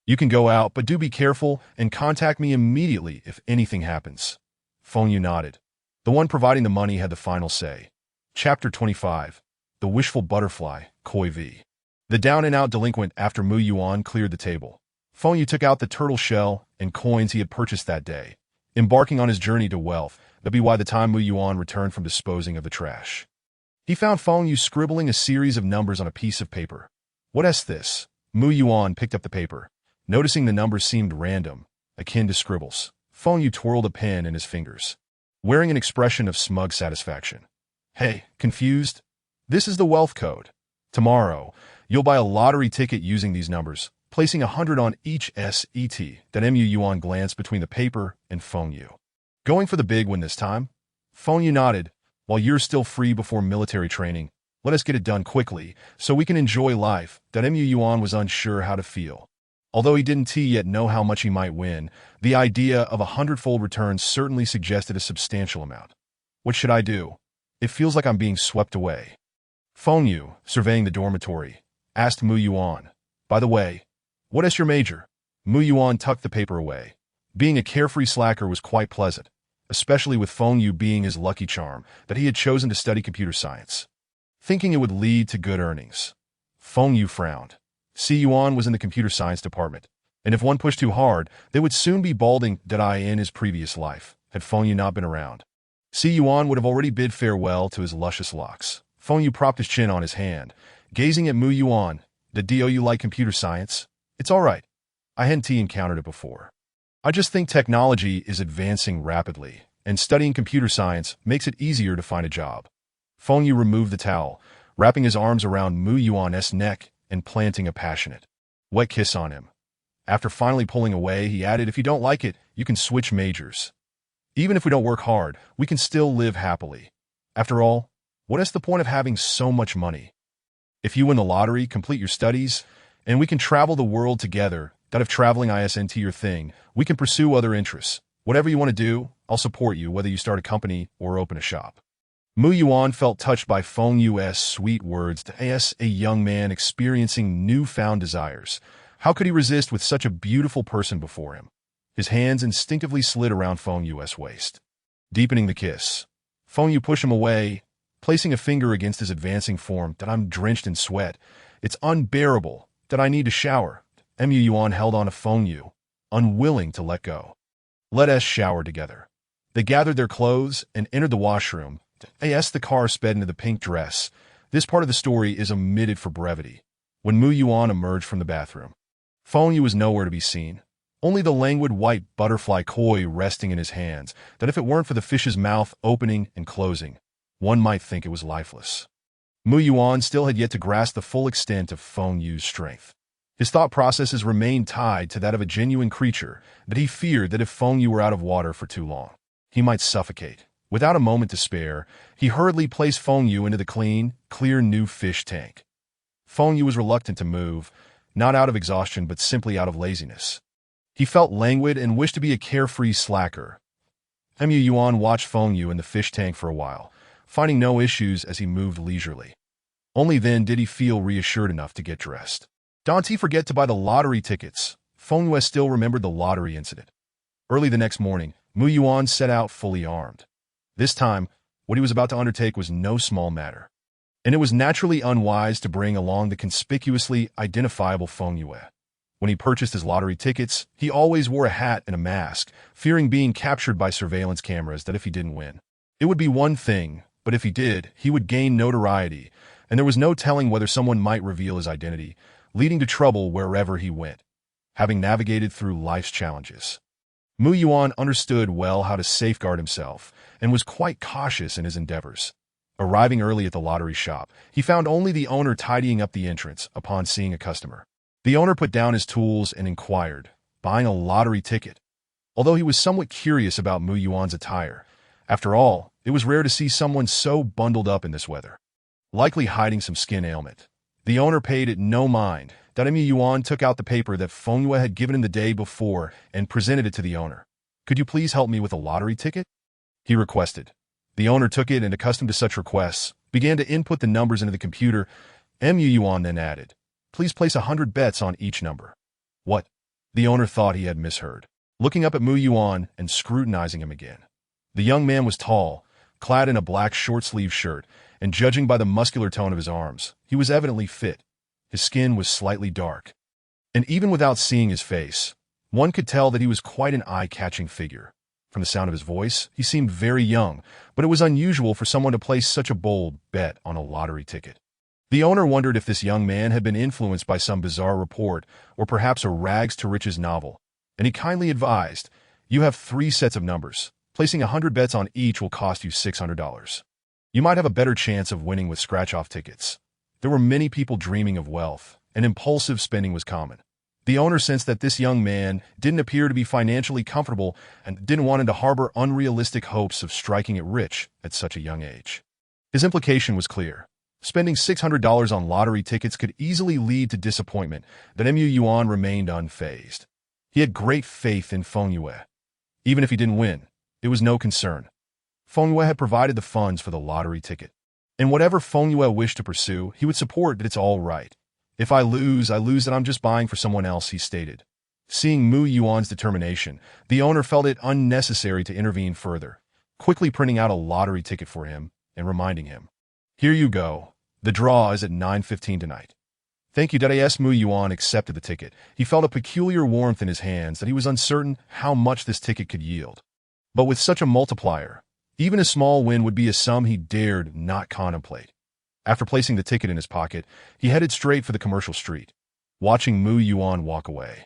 You can go out, but do be careful and contact me immediately if anything happens. Feng Yu nodded. The one providing the money had the final say. Chapter 25. The Wishful Butterfly, Koi V. The down-and-out delinquent after Mu Yuan cleared the table. Feng Yu took out the turtle shell and coins he had purchased that day, embarking on his journey to wealth. That be why the time Mu Yuan returned from disposing of the trash, he found Feng Yu scribbling a series of numbers on a piece of paper. What's this? Mu Yuan picked up the paper. Noticing the numbers seemed random, akin to scribbles, Feng Yu twirled a pen in his fingers, wearing an expression of smug satisfaction. Hey, confused? This is the wealth code. Tomorrow, you'll buy a lottery ticket using these numbers, placing 100 on each set. That Mu Yuan glanced between the paper and Feng Yu. Going for the big one this time? Feng Yu nodded. While you're still free before military training, let us get it done quickly so we can enjoy life. That Mu Yuan was unsure how to feel. Although he didn't yet know how much he might win, the idea of a 100-fold return certainly suggested a substantial amount. What should I do? It feels like I'm being swept away. Feng Yu, surveying the dormitory, asked Mu Yuan. By the way, what is your major? Mu Yuan tucked the paper away. Being a carefree slacker was quite pleasant, especially with Feng Yu being his lucky charm that he had chosen to study computer science, thinking it would lead to good earnings. Feng Yu frowned. Si Yuan was in the computer science department, and if one pushed too hard, they would soon be balding in his previous life, had Feng Yu not been around. Si Yuan would have already bid farewell to his luscious locks. Feng Yu propped his chin on his hand, gazing at Mu Yuan. Do you like computer science? It's all right. I hadn't encountered it before. I just think technology is advancing rapidly, and studying computer science makes it easier to find a job. Feng Yu removed the towel, wrapping his arms around Mu Yuan's neck and planting a passionate, wet kiss on him. After finally pulling away, he added, "If you don't like it, you can switch majors. Even if we don't work hard, we can still live happily. After all, what is the point of having so much money? If you win the lottery, complete your studies, and we can travel the world together. That if traveling isn't your thing, we can pursue other interests. Whatever you want to do, I'll support you, whether you start a company or open a shop." Mu Yuan felt touched by Feng Yu's sweet words. As a young man experiencing newfound desires, how could he resist with such a beautiful person before him? His hands instinctively slid around Feng Yu's waist. Deepening the kiss, Feng Yu pushed him away, placing a finger against his advancing form. "I'm drenched in sweat. It's unbearable. I need to shower." Mu Yuan held on to Feng Yu, unwilling to let go. "Let us shower together." They gathered their clothes and entered the washroom. As the car sped into the pink dress, this part of the story is omitted for brevity. When Mu Yuan emerged from the bathroom, Feng Yu was nowhere to be seen. Only the languid white butterfly koi resting in his hands, that if it weren't for the fish's mouth opening and closing, one might think it was lifeless. Mu Yuan still had yet to grasp the full extent of Feng Yu's strength. His thought processes remained tied to that of a genuine creature, that he feared that if Feng Yu were out of water for too long, he might suffocate. Without a moment to spare, he hurriedly placed Feng Yu into the clean, clear new fish tank. Feng Yu was reluctant to move, not out of exhaustion but simply out of laziness. He felt languid and wished to be a carefree slacker. Mu Yuan watched Feng Yu in the fish tank for a while, finding no issues as he moved leisurely. Only then did he feel reassured enough to get dressed. Don't he forget to buy the lottery tickets? Feng Yu still remembered the lottery incident. Early the next morning, Mu Yuan set out fully armed. This time, what he was about to undertake was no small matter, and it was naturally unwise to bring along the conspicuously identifiable Feng Yu. When he purchased his lottery tickets, he always wore a hat and a mask, fearing being captured by surveillance cameras that if he didn't win, it would be one thing, but if he did, he would gain notoriety, and there was no telling whether someone might reveal his identity, leading to trouble wherever he went. Having navigated through life's challenges, Mu Yuan understood well how to safeguard himself and was quite cautious in his endeavors. Arriving early at the lottery shop, he found only the owner tidying up the entrance upon seeing a customer. The owner put down his tools and inquired, buying a lottery ticket. Although he was somewhat curious about Mu Yuan's attire, after all, it was rare to see someone so bundled up in this weather. Likely hiding some skin ailment, the owner paid it no mind. Mu Yuan took out the paper that Feng Yu had given him the day before and presented it to the owner. "Could you please help me with a lottery ticket?" he requested. The owner took it and, accustomed to such requests, began to input the numbers into the computer. Mu Yuan then added, "Please place 100 bets on each number." "What?" The owner thought he had misheard, looking up at Mu Yuan and scrutinizing him again. The young man was tall, clad in a black short-sleeved shirt, and judging by the muscular tone of his arms, he was evidently fit. His skin was slightly dark, and even without seeing his face, one could tell that he was quite an eye-catching figure. From the sound of his voice, he seemed very young, but it was unusual for someone to place such a bold bet on a lottery ticket. The owner wondered if this young man had been influenced by some bizarre report or perhaps a rags-to-riches novel, and he kindly advised, "You have 3 sets of numbers. Placing 100 bets on each will cost you $600. You might have a better chance of winning with scratch-off tickets." There were many people dreaming of wealth, and impulsive spending was common. The owner sensed that this young man didn't appear to be financially comfortable and didn't want him to harbor unrealistic hopes of striking it rich at such a young age. His implication was clear. Spending $600 on lottery tickets could easily lead to disappointment, but Mu Yuan remained unfazed. He had great faith in Feng Yu. Even if he didn't win, it was no concern. Feng Yu had provided the funds for the lottery ticket, and whatever Feng Yu wished to pursue, he would support. That it's all right. "If I lose, that I'm just buying for someone else," he stated. Seeing Mu Yuan's determination, the owner felt it unnecessary to intervene further, quickly printing out a lottery ticket for him and reminding him, "Here you go. The draw is at 9:15 tonight." "Thank you." As Mu Yuan accepted the ticket, he felt a peculiar warmth in his hands that he was uncertain how much this ticket could yield. But with such a multiplier, even a small win would be a sum he dared not contemplate. After placing the ticket in his pocket, he headed straight for the commercial street, watching Mu Yuan walk away.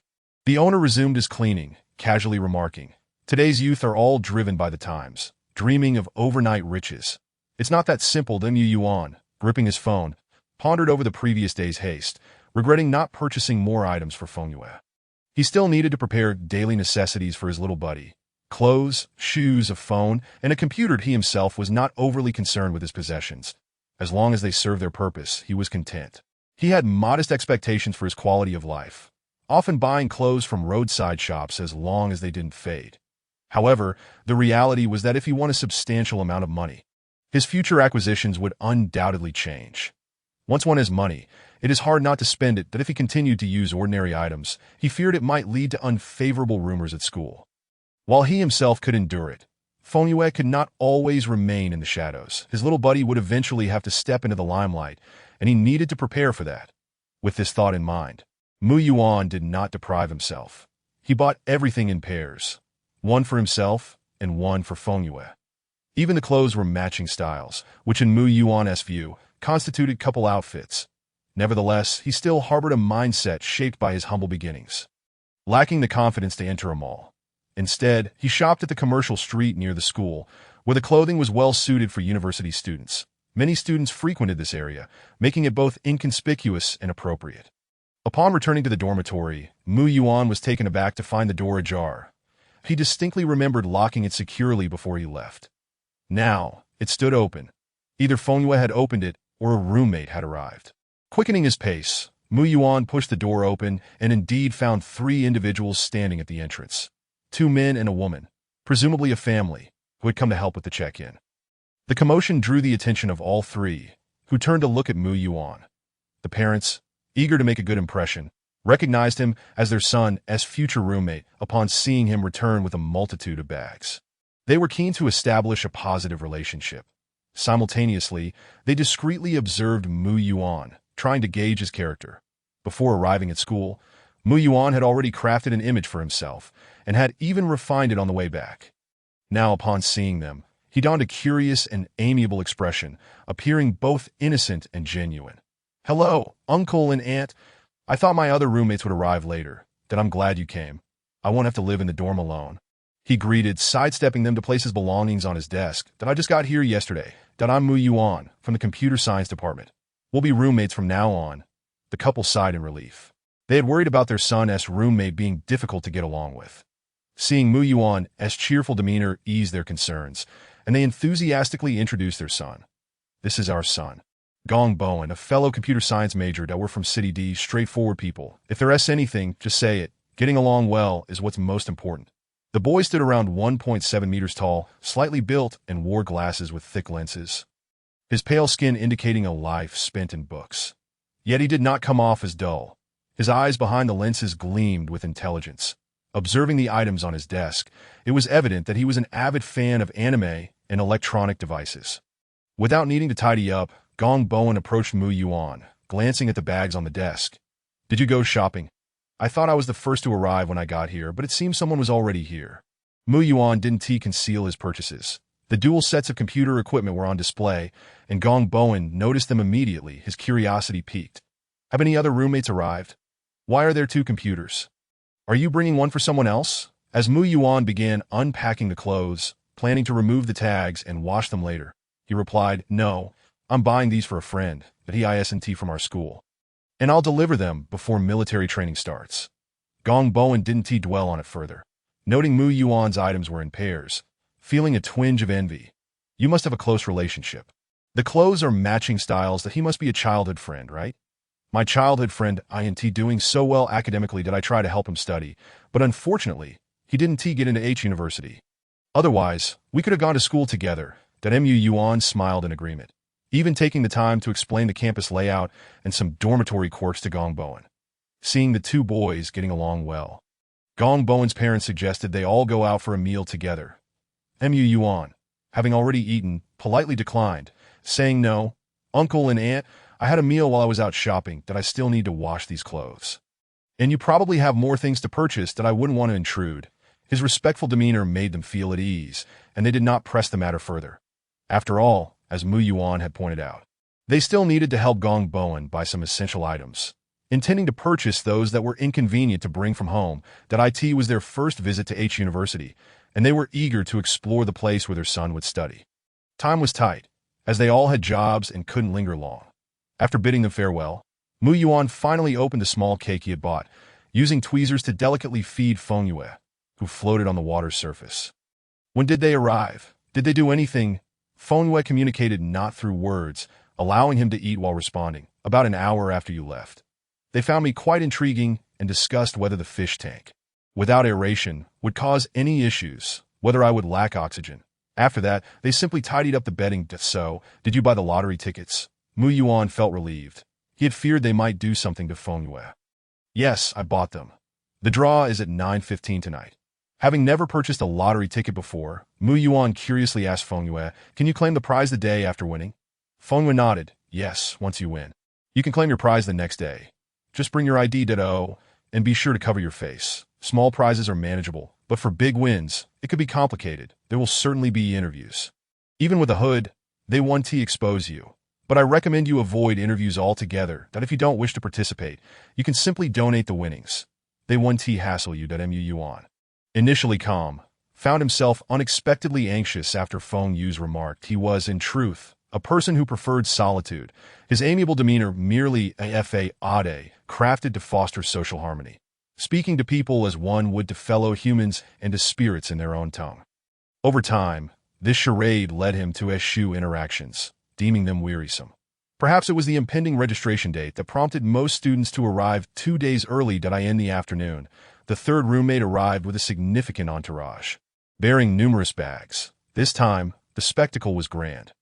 The owner resumed his cleaning, casually remarking, "Today's youth are all driven by the times, dreaming of overnight riches. It's not that simple." Mu Yuan, gripping his phone, pondered over the previous day's haste, regretting not purchasing more items for Fengyue. He still needed to prepare daily necessities for his little buddy. Clothes, shoes, a phone, and a computer. He himself was not overly concerned with his possessions. As long as they served their purpose, he was content. He had modest expectations for his quality of life, often buying clothes from roadside shops as long as they didn't fade. However, the reality was that if he won a substantial amount of money, his future acquisitions would undoubtedly change. Once one has money, it is hard not to spend it. That if he continued to use ordinary items, he feared it might lead to unfavorable rumors at school. While he himself could endure it, Fengyue could not always remain in the shadows. His little buddy would eventually have to step into the limelight, and he needed to prepare for that. With this thought in mind, Mu Yuan did not deprive himself. He bought everything in pairs, one for himself and one for Fengyue. Even the clothes were matching styles, which in Mu Yuan's view constituted couple outfits. Nevertheless, he still harbored a mindset shaped by his humble beginnings, lacking the confidence to enter a mall. Instead, he shopped at the commercial street near the school, where the clothing was well suited for university students. Many students frequented this area, making it both inconspicuous and appropriate. Upon returning to the dormitory, Mu Yuan was taken aback to find the door ajar. He distinctly remembered locking it securely before he left. Now, it stood open. Either Fengyue had opened it, or a roommate had arrived. Quickening his pace, Mu Yuan pushed the door open and indeed found 3 individuals standing at the entrance. 2 men and a woman, presumably a family, who had come to help with the check-in. The commotion drew the attention of all 3, who turned to look at Mu Yuan. The parents, eager to make a good impression, recognized him as their son's future roommate upon seeing him return with a multitude of bags. They were keen to establish a positive relationship. Simultaneously, they discreetly observed Mu Yuan, trying to gauge his character. Before arriving at school, Mu Yuan had already crafted an image for himself, and had even refined it on the way back. Now, upon seeing them, he donned a curious and amiable expression, appearing both innocent and genuine. "Hello, uncle and aunt. I thought my other roommates would arrive later. That I'm glad you came. I won't have to live in the dorm alone," he greeted, sidestepping them to place his belongings on his desk. "That I just got here yesterday. That I'm Mu Yuan, from the computer science department. We'll be roommates from now on." The couple sighed in relief. They had worried about their son's roommate being difficult to get along with. Seeing Mu Yuan's cheerful demeanor eased their concerns, and they enthusiastically introduced their son. "This is our son, Gong Bowen, a fellow computer science major that we're from City D, straightforward people. If there's anything, just say it. Getting along well is what's most important." The boy stood around 1.7 meters tall, slightly built, and wore glasses with thick lenses, his pale skin indicating a life spent in books. Yet he did not come off as dull. His eyes behind the lenses gleamed with intelligence. Observing the items on his desk, it was evident that he was an avid fan of anime and electronic devices. Without needing to tidy up, Gong Bowen approached Mu Yuan, glancing at the bags on the desk. "Did you go shopping? I thought I was the first to arrive when I got here, but it seems someone was already here." Mu Yuan didn't conceal his purchases. The dual sets of computer equipment were on display, and Gong Bowen noticed them immediately. His curiosity piqued. "Have any other roommates arrived? Why are there 2 computers? Are you bringing one for someone else?" As Mu Yuan began unpacking the clothes, planning to remove the tags and wash them later, he replied, "No, I'm buying these for a friend, that he isn't from our school. And I'll deliver them before military training starts." Gong Bowen didn't dwell on it further, noting Mu Yuan's items were in pairs, feeling a twinge of envy. "You must have a close relationship. The clothes are matching styles. That he must be a childhood friend, right? My childhood friend isn't doing so well academically that I try to help him study, but unfortunately, he didn't get into H university. Otherwise, we could have gone to school together." That Mu Yuan smiled in agreement, even taking the time to explain the campus layout and some dormitory quirks to Gong Bowen. Seeing the 2 boys getting along well, Gong Bowen's parents suggested they all go out for a meal together. Mu Yuan, having already eaten, politely declined, saying, "No, uncle and aunt, I had a meal while I was out shopping. That I still need to wash these clothes. And you probably have more things to purchase that I wouldn't want to intrude." His respectful demeanor made them feel at ease, and they did not press the matter further. After all, as Mu Yuan had pointed out, they still needed to help Gong Bowen buy some essential items. intending to purchase those that were inconvenient to bring from home. That it was their first visit to H University, and they were eager to explore the place where their son would study. Time was tight, as they all had jobs and couldn't linger long. After bidding them farewell, Mu Yuan finally opened the small cake he had bought, using tweezers to delicately feed Feng Yue, who floated on the water's surface. When did they arrive? Did they do anything? Feng Yue communicated not through words, allowing him to eat while responding. About an hour after you left. They found me quite intriguing and discussed whether the fish tank, without aeration, would cause any issues, whether I would lack oxygen. After that, they simply tidied up the bedding. So, did you buy the lottery tickets? Mu Yuan felt relieved. He had feared they might do something to Feng Yue. Yes, I bought them. The draw is at 9:15 tonight. Having never purchased a lottery ticket before, Mu Yuan curiously asked Feng Yue, can you claim the prize the day after winning? Feng Yue nodded. Yes, once you win. You can claim your prize the next day. Just bring your ID, and be sure to cover your face. Small prizes are manageable, but for big wins, it could be complicated. There will certainly be interviews. Even with a hood, they won't expose you. But I recommend you avoid interviews altogether. That if you don't wish to participate, you can simply donate the winnings. They won't hassle you. Mu Yuan, initially calm, found himself unexpectedly anxious after Feng Yu's remark. He was, in truth, a person who preferred solitude, his amiable demeanor merely a facade crafted to foster social harmony, speaking to people as one would to fellow humans and to spirits in their own tongue. Over time, this charade led him to eschew interactions, deeming them wearisome. Perhaps it was the impending registration date that prompted most students to arrive 2 days early. In the afternoon, the third roommate arrived with a significant entourage, bearing numerous bags. This time, the spectacle was grand.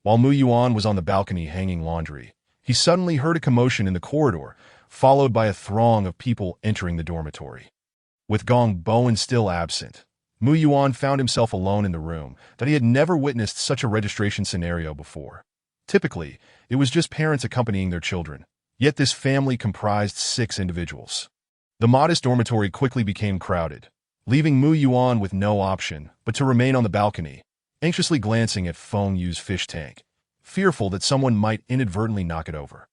While Mu Yuan was on the balcony hanging laundry, he suddenly heard a commotion in the corridor, followed by a throng of people entering the dormitory. With Gong Bowen still absent, Mu Yuan found himself alone in the room. He had never witnessed such a registration scenario before. Typically, it was just parents accompanying their children, yet this family comprised 6 individuals. The modest dormitory quickly became crowded, leaving Mu Yuan with no option but to remain on the balcony, anxiously glancing at Feng Yu's fish tank, fearful that someone might inadvertently knock it over.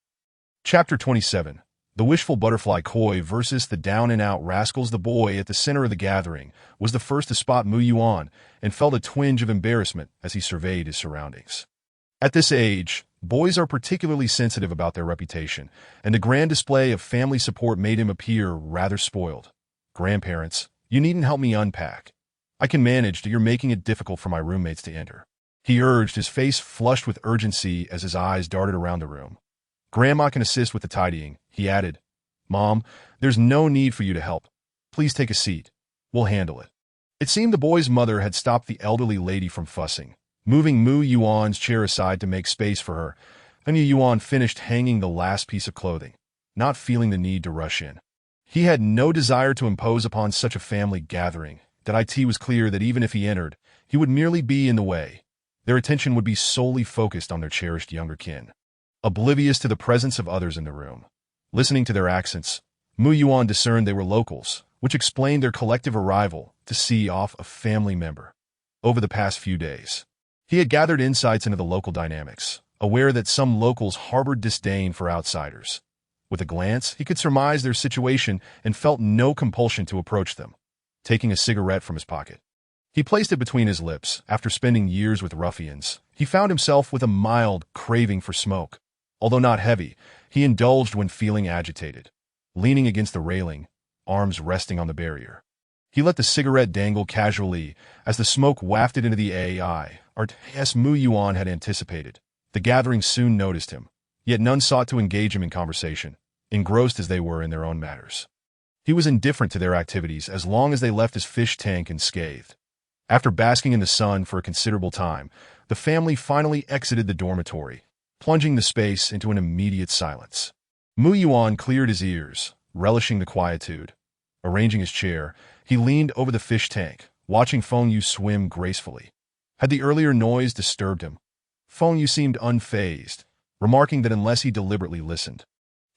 Chapter 27. The Wishful Butterfly Koi versus the Down-and-Out Rascals. The boy at the center of the gathering was the first to spot Mu Yuan and felt a twinge of embarrassment as he surveyed his surroundings. At this age, boys are particularly sensitive about their reputation, and the grand display of family support made him appear rather spoiled. Grandparents, you needn't help me unpack. I can manage. You're making it difficult for my roommates to enter. He urged, his face flushed with urgency as his eyes darted around the room. Grandma can assist with the tidying, he added. Mom, there's no need for you to help. Please take a seat. We'll handle it. It seemed the boy's mother had stopped the elderly lady from fussing, moving Mu Yuan's chair aside to make space for her. Mu Yuan finished hanging the last piece of clothing, not feeling the need to rush in. He had no desire to impose upon such a family gathering. It was clear that even if he entered, he would merely be in the way. Their attention would be solely focused on their cherished younger kin, oblivious to the presence of others in the room. Listening to their accents, Mu Yuan discerned they were locals, which explained their collective arrival to see off a family member. Over the past few days, he had gathered insights into the local dynamics, aware that some locals harbored disdain for outsiders. With a glance, he could surmise their situation and felt no compulsion to approach them. Taking a cigarette from his pocket, he placed it between his lips. After spending years with ruffians, he found himself with a mild craving for smoke. Although not heavy, he indulged when feeling agitated. Leaning against the railing, arms resting on the barrier, he let the cigarette dangle casually as the smoke wafted into the AI, as Mu Yuan had anticipated. The gathering soon noticed him, yet none sought to engage him in conversation, engrossed as they were in their own matters. He was indifferent to their activities as long as they left his fish tank unscathed. After basking in the sun for a considerable time, the family finally exited the dormitory, plunging the space into an immediate silence. Mu Yuan cleared his ears, relishing the quietude. Arranging his chair, he leaned over the fish tank, watching Feng Yu swim gracefully. Had the earlier noise disturbed him? Feng Yu seemed unfazed, remarking that unless he deliberately listened,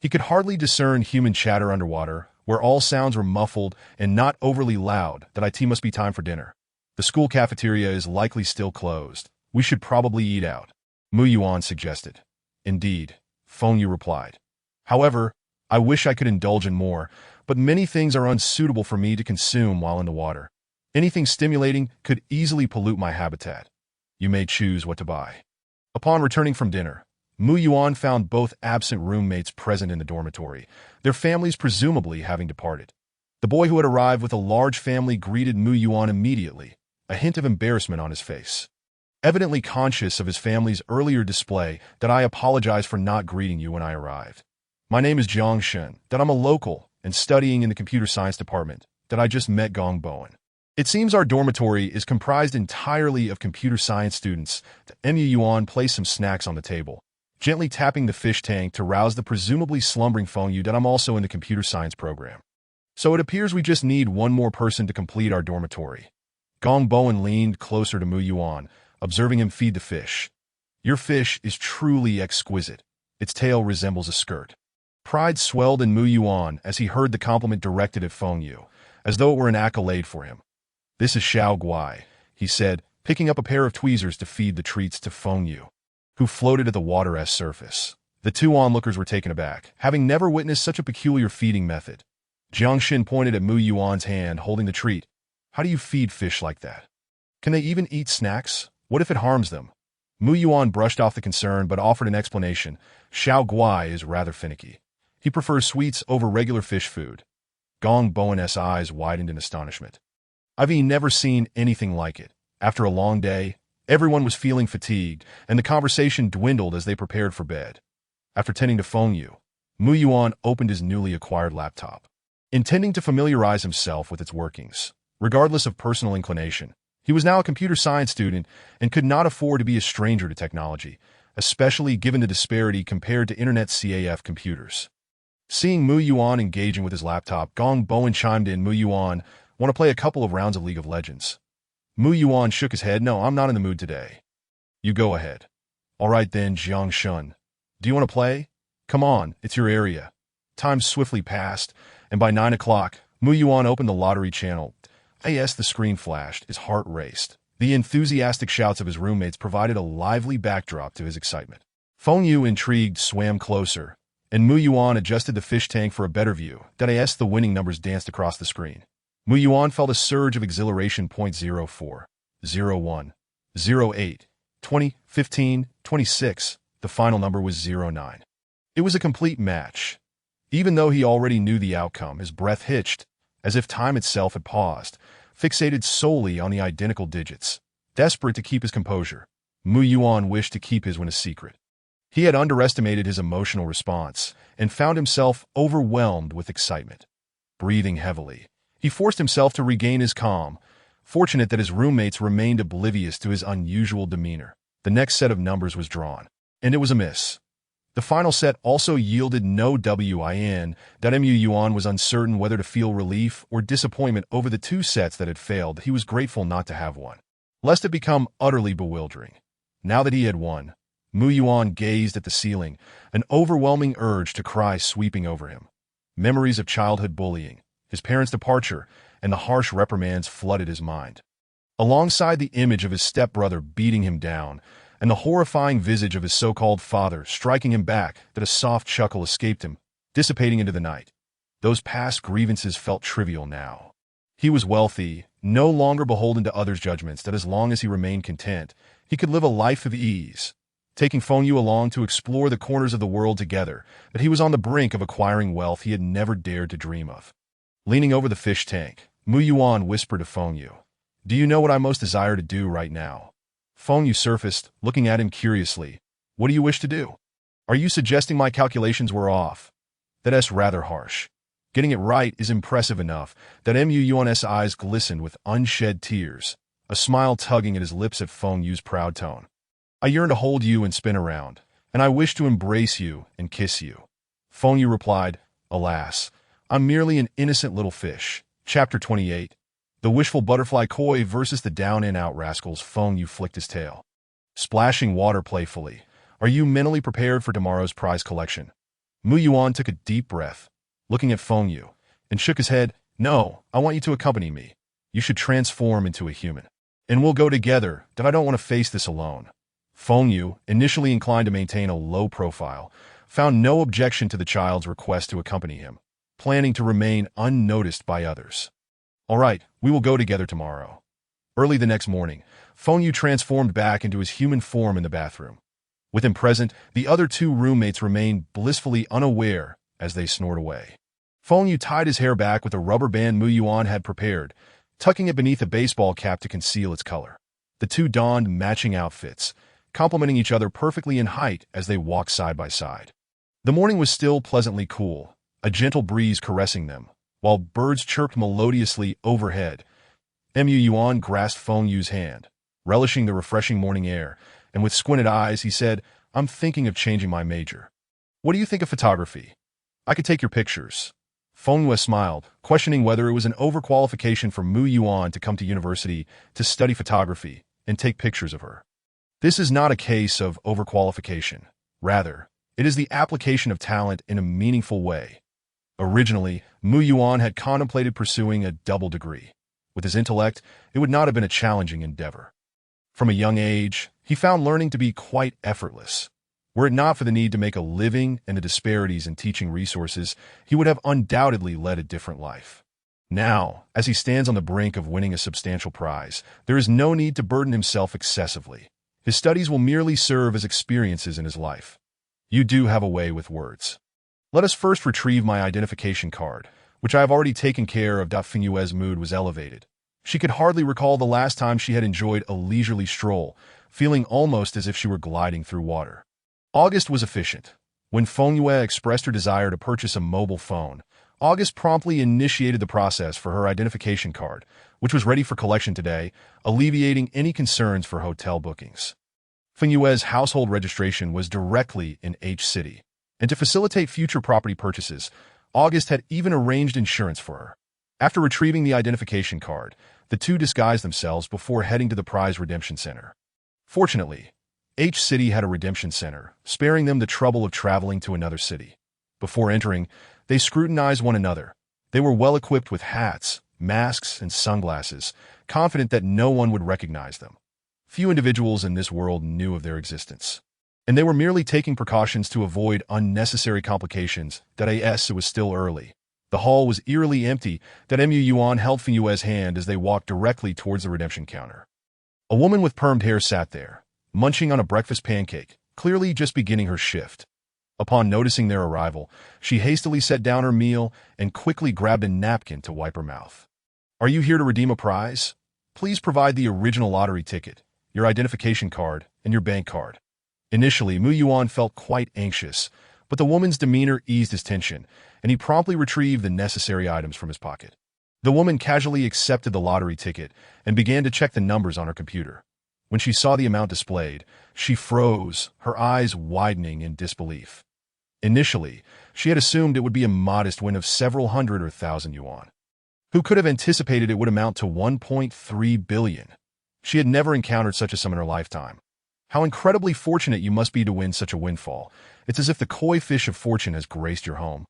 he could hardly discern human chatter underwater, where all sounds were muffled and not overly loud. It must be time for dinner. The school cafeteria is likely still closed. We should probably eat out, Mu Yuan suggested. Indeed, Feng Yu replied. However, I wish I could indulge in more, but many things are unsuitable for me to consume while in the water. Anything stimulating could easily pollute my habitat. You may choose what to buy. Upon returning from dinner, Mu Yuan found both absent roommates present in the dormitory, their families presumably having departed. The boy who had arrived with a large family greeted Mu Yuan immediately, a hint of embarrassment on his face. Evidently conscious of his family's earlier display, that I apologize for not greeting you when I arrived. My name is Jiang Shen, that I'm a local and studying in the computer science department, that I just met Gong Bowen. It seems our dormitory is comprised entirely of computer science students. The Mu Yuan placed some snacks on the table, gently tapping the fish tank to rouse the presumably slumbering Feng Yu that I'm also in the computer science program. So it appears we just need one more person to complete our dormitory. Gong Bowen leaned closer to Mu Yuan, observing him feed the fish. Your fish is truly exquisite. Its tail resembles a skirt. Pride swelled in Mu Yuan as he heard the compliment directed at Feng Yu, as though it were an accolade for him. This is Xiao Guai, he said, picking up a pair of tweezers to feed the treats to Feng Yu, who floated at the water's surface. The two onlookers were taken aback, having never witnessed such a peculiar feeding method. Jiang Xin pointed at Mu Yuan's hand, holding the treat. How do you feed fish like that? Can they even eat snacks? What if it harms them? Mu Yuan brushed off the concern but offered an explanation. Xiao Guai is rather finicky. He prefers sweets over regular fish food. Gong Bowen's eyes widened in astonishment. I've never seen anything like it. After a long day, everyone was feeling fatigued, and the conversation dwindled as they prepared for bed. After tending to Feng Yu, Mu Yuan opened his newly acquired laptop, intending to familiarize himself with its workings. Regardless of personal inclination, he was now a computer science student and could not afford to be a stranger to technology, especially given the disparity compared to Internet CAF computers. Seeing Mu Yuan engaging with his laptop, Gong Bowen chimed in. Mu Yuan, want to play a couple of rounds of League of Legends? Mu Yuan shook his head. No, I'm not in the mood today. You go ahead. All right then, Jiang Shun. Do you want to play? Come on, it's your area. Time swiftly passed, and by 9 o'clock, Mu Yuan opened the lottery channel. As the screen flashed, his heart raced. The enthusiastic shouts of his roommates provided a lively backdrop to his excitement. Feng Yu, intrigued, swam closer, and Mu Yuan adjusted the fish tank for a better view. As the winning numbers danced across the screen, Mu Yuan felt a surge of exhilaration. 0.04, 01, 08, 20, 15, 26. The final number was 09. It was a complete match. Even though he already knew the outcome, his breath hitched, as if time itself had paused, fixated solely on the identical digits. Desperate to keep his composure, Mu Yuan wished to keep his win a secret. He had underestimated his emotional response and found himself overwhelmed with excitement. Breathing heavily, he forced himself to regain his calm, fortunate that his roommates remained oblivious to his unusual demeanor. The next set of numbers was drawn, and it was a miss. The final set also yielded no win. Mu Yuan was uncertain whether to feel relief or disappointment over the two sets that had failed. He was grateful not to have one, lest it become utterly bewildering. Now that he had won, Mu Yuan gazed at the ceiling, an overwhelming urge to cry sweeping over him. Memories of childhood bullying, his parents' departure, and the harsh reprimands flooded his mind. Alongside the image of his stepbrother beating him down, and the horrifying visage of his so-called father striking him back, that a soft chuckle escaped him, dissipating into the night. Those past grievances felt trivial now. He was wealthy, no longer beholden to others' judgments, that as long as he remained content, he could live a life of ease. Taking Feng Yu along to explore the corners of the world together, that he was on the brink of acquiring wealth he had never dared to dream of. Leaning over the fish tank, Mu Yuan whispered to Feng Yu, "Do you know what I most desire to do right now?" Feng Yu surfaced, looking at him curiously. "What do you wish to do? Are you suggesting my calculations were off?" That's rather harsh. Getting it right is impressive enough. Mu Yuan's eyes glistened with unshed tears, a smile tugging at his lips at Feng Yu's proud tone. "I yearn to hold you and spin around, and I wish to embrace you and kiss you." Feng Yu replied, "Alas, I'm merely an innocent little fish." Chapter 28. The wishful butterfly koi versus the down-and-out rascals. Feng Yu flicked his tail, splashing water playfully. "Are you mentally prepared for tomorrow's prize collection?" Mu Yuan took a deep breath, looking at Feng Yu, and shook his head. "No, I want you to accompany me. You should transform into a human, and we'll go together. I don't want to face this alone." Feng Yu, initially inclined to maintain a low profile, found no objection to the child's request to accompany him, planning to remain unnoticed by others. All right, we will go together tomorrow. Early the next morning, Fengyu transformed back into his human form in the bathroom. With him present, the other two roommates remained blissfully unaware as they snored away. Fengyu tied his hair back with a rubber band Mu Yuan had prepared, tucking it beneath a baseball cap to conceal its color. The two donned matching outfits, complementing each other perfectly in height as they walked side by side. The morning was still pleasantly cool, a gentle breeze caressing them, while birds chirped melodiously overhead. Mu Yuan grasped Fengyu's hand, relishing the refreshing morning air, and with squinted eyes he said, "I'm thinking of changing my major. What do you think of photography? I could take your pictures." Fengyu smiled, questioning whether it was an overqualification for Mu Yuan to come to university to study photography and take pictures of her. This is not a case of overqualification. Rather, it is the application of talent in a meaningful way. Originally, Mu Yuan had contemplated pursuing a double degree. With his intellect, it would not have been a challenging endeavor. From a young age, he found learning to be quite effortless. Were it not for the need to make a living and the disparities in teaching resources, he would have undoubtedly led a different life. Now, as he stands on the brink of winning a substantial prize, there is no need to burden himself excessively. His studies will merely serve as experiences in his life. You do have a way with words. Let us first retrieve my identification card, which I have already taken care of. Fenyue's mood was elevated. She could hardly recall the last time she had enjoyed a leisurely stroll, feeling almost as if she were gliding through water. August was efficient. When Fengyue expressed her desire to purchase a mobile phone, August promptly initiated the process for her identification card, which was ready for collection today, alleviating any concerns for hotel bookings. Fenyue's household registration was directly in H City, and to facilitate future property purchases, August had even arranged insurance for her. After retrieving the identification card, the two disguised themselves before heading to the prize redemption center. Fortunately, H City had a redemption center, sparing them the trouble of traveling to another city. Before entering, they scrutinized one another. They were well equipped with hats, masks, and sunglasses, confident that no one would recognize them. Few individuals in this world knew of their existence, and they were merely taking precautions to avoid unnecessary complications. It was still early. The hall was eerily empty. Mu Yuan held Fenyue's hand as they walked directly towards the redemption counter. A woman with permed hair sat there, munching on a breakfast pancake, clearly just beginning her shift. Upon noticing their arrival, she hastily set down her meal and quickly grabbed a napkin to wipe her mouth. "Are you here to redeem a prize? Please provide the original lottery ticket, your identification card, and your bank card." Initially, Mu Yuan felt quite anxious, but the woman's demeanor eased his tension, and he promptly retrieved the necessary items from his pocket. The woman casually accepted the lottery ticket and began to check the numbers on her computer. When she saw the amount displayed, she froze, her eyes widening in disbelief. Initially, she had assumed it would be a modest win of several hundred or thousand yuan. Who could have anticipated it would amount to 1.3 billion? She had never encountered such a sum in her lifetime. How incredibly fortunate you must be to win such a windfall. It's as if the koi fish of fortune has graced your home.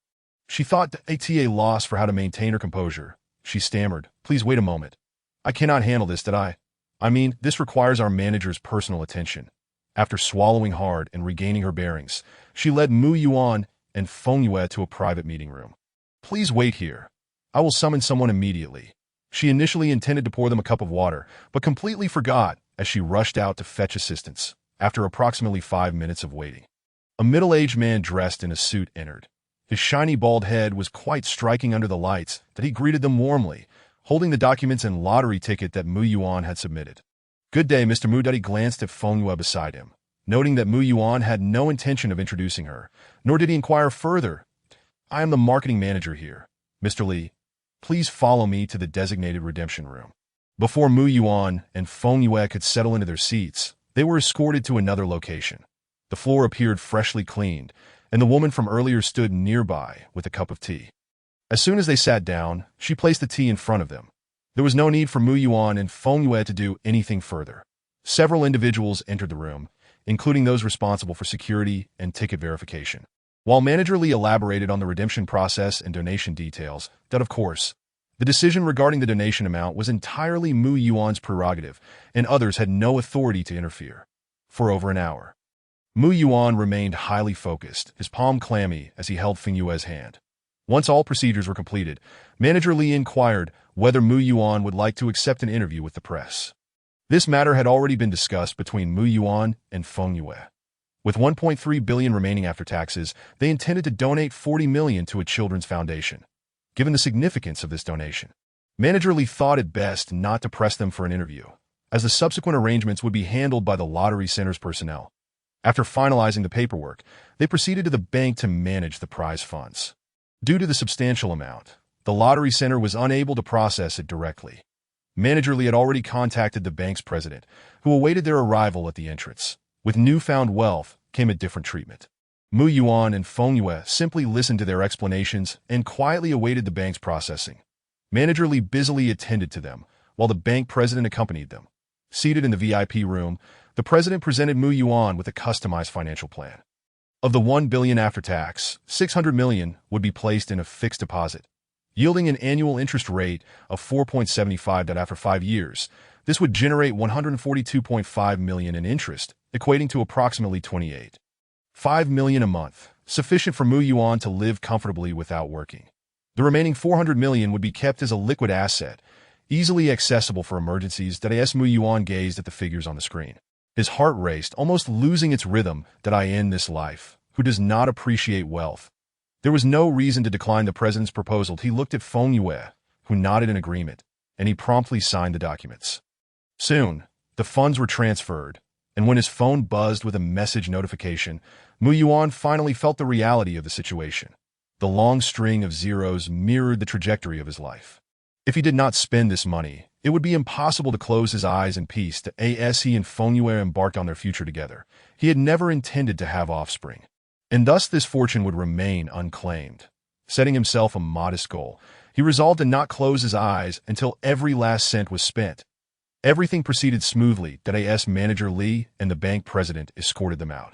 She thought at a loss for how to maintain her composure. She stammered, "Please wait a moment. I cannot handle this, this requires our manager's personal attention." After swallowing hard and regaining her bearings, she led Mu Yuan and Fengyue to a private meeting room. "Please wait here. I will summon someone immediately." She initially intended to pour them a cup of water, but completely forgot as she rushed out to fetch assistance. After approximately 5 minutes of waiting, a middle-aged man dressed in a suit entered. His shiny bald head was quite striking under the lights that he greeted them warmly, holding the documents and lottery ticket that Mu Yuan had submitted. "Good day, Mr. Mu." He glanced at Fengyue beside him, noting that Mu Yuan had no intention of introducing her, nor did he inquire further. "I am the marketing manager here. Mr. Li, please follow me to the designated redemption room." Before Mu Yuan and Fengyue could settle into their seats, they were escorted to another location. The floor appeared freshly cleaned, and the woman from earlier stood nearby with a cup of tea. As soon as they sat down, she placed the tea in front of them. There was no need for Mu Yuan and Fengyue to do anything further. Several individuals entered the room, including those responsible for security and ticket verification. While Manager Li elaborated on the redemption process and donation details, of course, the decision regarding the donation amount was entirely Mu Yuan's prerogative, and others had no authority to interfere. For over an hour, Mu Yuan remained highly focused, his palm clammy as he held Feng Yue's hand. Once all procedures were completed, Manager Li inquired whether Mu Yuan would like to accept an interview with the press. This matter had already been discussed between Mu Yuan and Feng Yue. With 1.3 billion remaining after taxes, they intended to donate 40 million to a children's foundation. Given the significance of this donation, Manager Li thought it best not to press them for an interview, as the subsequent arrangements would be handled by the lottery center's personnel. After finalizing the paperwork, they proceeded to the bank to manage the prize funds. Due to the substantial amount, the lottery center was unable to process it directly. Manager Li had already contacted the bank's president, who awaited their arrival at the entrance. With newfound wealth came a different treatment. Mu Yuan and Feng Yue simply listened to their explanations and quietly awaited the bank's processing. Manager Li busily attended to them, while the bank president accompanied them. Seated in the VIP room, the president presented Mu Yuan with a customized financial plan. Of the 1 billion after tax, 600 million would be placed in a fixed deposit, yielding an annual interest rate of 4.75 that after 5 years, this would generate 142.5 million in interest, equating to approximately 5 million a month, sufficient for Mu Yuan to live comfortably without working. The remaining 400 million would be kept as a liquid asset, easily accessible for emergencies. As Mu Yuan gazed at the figures on the screen, his heart raced, almost losing its rhythm. That I end this life, who does not appreciate wealth. There was no reason to decline the president's proposal. He looked at Feng Yue, who nodded in agreement, and he promptly signed the documents. Soon, the funds were transferred, and when his phone buzzed with a message notification, Mu Yuan finally felt the reality of the situation. The long string of zeros mirrored the trajectory of his life. If he did not spend this money, it would be impossible to close his eyes in peace. As he and Feng Yue embarked on their future together, he had never intended to have offspring, and thus this fortune would remain unclaimed. Setting himself a modest goal, he resolved to not close his eyes until every last cent was spent. Everything proceeded smoothly. As Manager Li and the bank president escorted them out,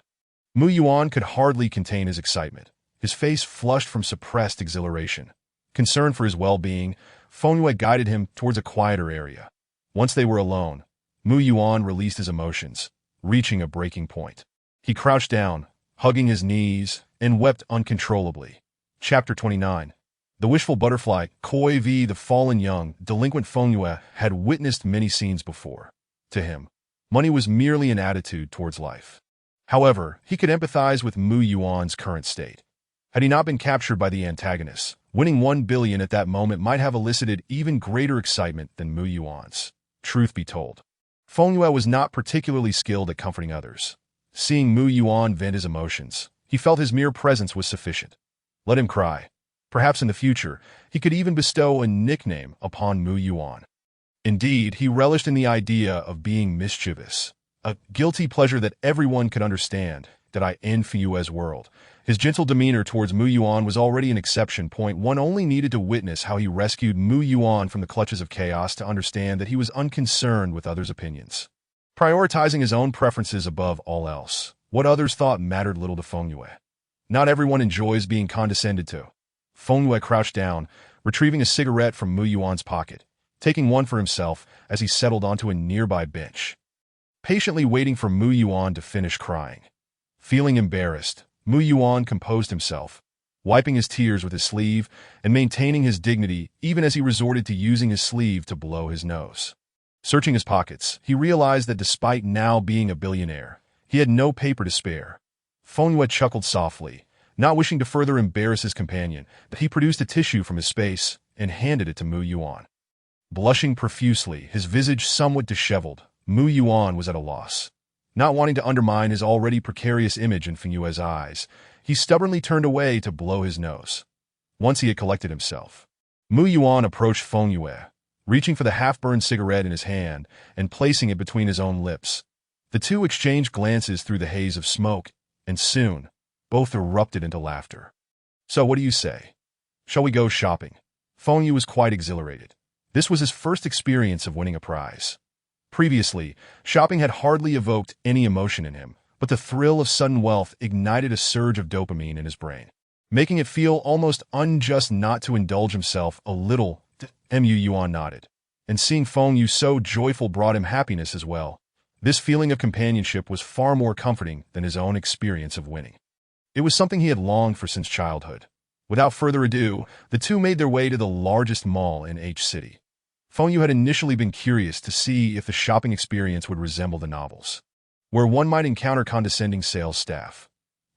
Mu Yuan could hardly contain his excitement. His face flushed from suppressed exhilaration. Concerned for his well-being, Feng Yue guided him towards a quieter area. Once they were alone, Mu Yuan released his emotions, reaching a breaking point. He crouched down, hugging his knees, and wept uncontrollably. Chapter 29. The wishful butterfly, Koi v. the fallen young, delinquent Feng Yue had witnessed many scenes before. To him, money was merely an attitude towards life. However, he could empathize with Mu Yuan's current state. Had he not been captured by the antagonists, winning 1 billion at that moment might have elicited even greater excitement than Mu Yuan's. Truth be told, Feng Yue was not particularly skilled at comforting others. Seeing Mu Yuan vent his emotions, he felt his mere presence was sufficient. Let him cry. Perhaps in the future, he could even bestow a nickname upon Mu Yuan. Indeed, he relished in the idea of being mischievous, a guilty pleasure that everyone could understand. That I end Feng Yue's world. His gentle demeanor towards Mu Yuan was already an exception. One only needed to witness how he rescued Mu Yuan from the clutches of chaos to understand that he was unconcerned with others' opinions, prioritizing his own preferences above all else. What others thought mattered little to Feng Yue. Not everyone enjoys being condescended to. Feng Yue crouched down, retrieving a cigarette from Mu Yuan's pocket, taking one for himself as he settled onto a nearby bench, patiently waiting for Mu Yuan to finish crying. Feeling embarrassed, Mu Yuan composed himself, wiping his tears with his sleeve and maintaining his dignity even as he resorted to using his sleeve to blow his nose. Searching his pockets, he realized that despite now being a billionaire, he had no paper to spare. Feng Yue chuckled softly, not wishing to further embarrass his companion, but he produced a tissue from his space and handed it to Mu Yuan. Blushing profusely, his visage somewhat disheveled, Mu Yuan was at a loss. Not wanting to undermine his already precarious image in Feng Yue's eyes, he stubbornly turned away to blow his nose. Once he had collected himself, Mu Yuan approached Feng Yue, reaching for the half-burned cigarette in his hand and placing it between his own lips. The two exchanged glances through the haze of smoke, and soon, both erupted into laughter. So what do you say? Shall we go shopping? Feng Yue was quite exhilarated. This was his first experience of winning a prize. Previously, shopping had hardly evoked any emotion in him, but the thrill of sudden wealth ignited a surge of dopamine in his brain, making it feel almost unjust not to indulge himself a little. Mu Yuan nodded, and seeing Feng Yue so joyful brought him happiness as well. This feeling of companionship was far more comforting than his own experience of winning. It was something he had longed for since childhood. Without further ado, the two made their way to the largest mall in H City. Feng Yu had initially been curious to see if the shopping experience would resemble the novels, where one might encounter condescending sales staff.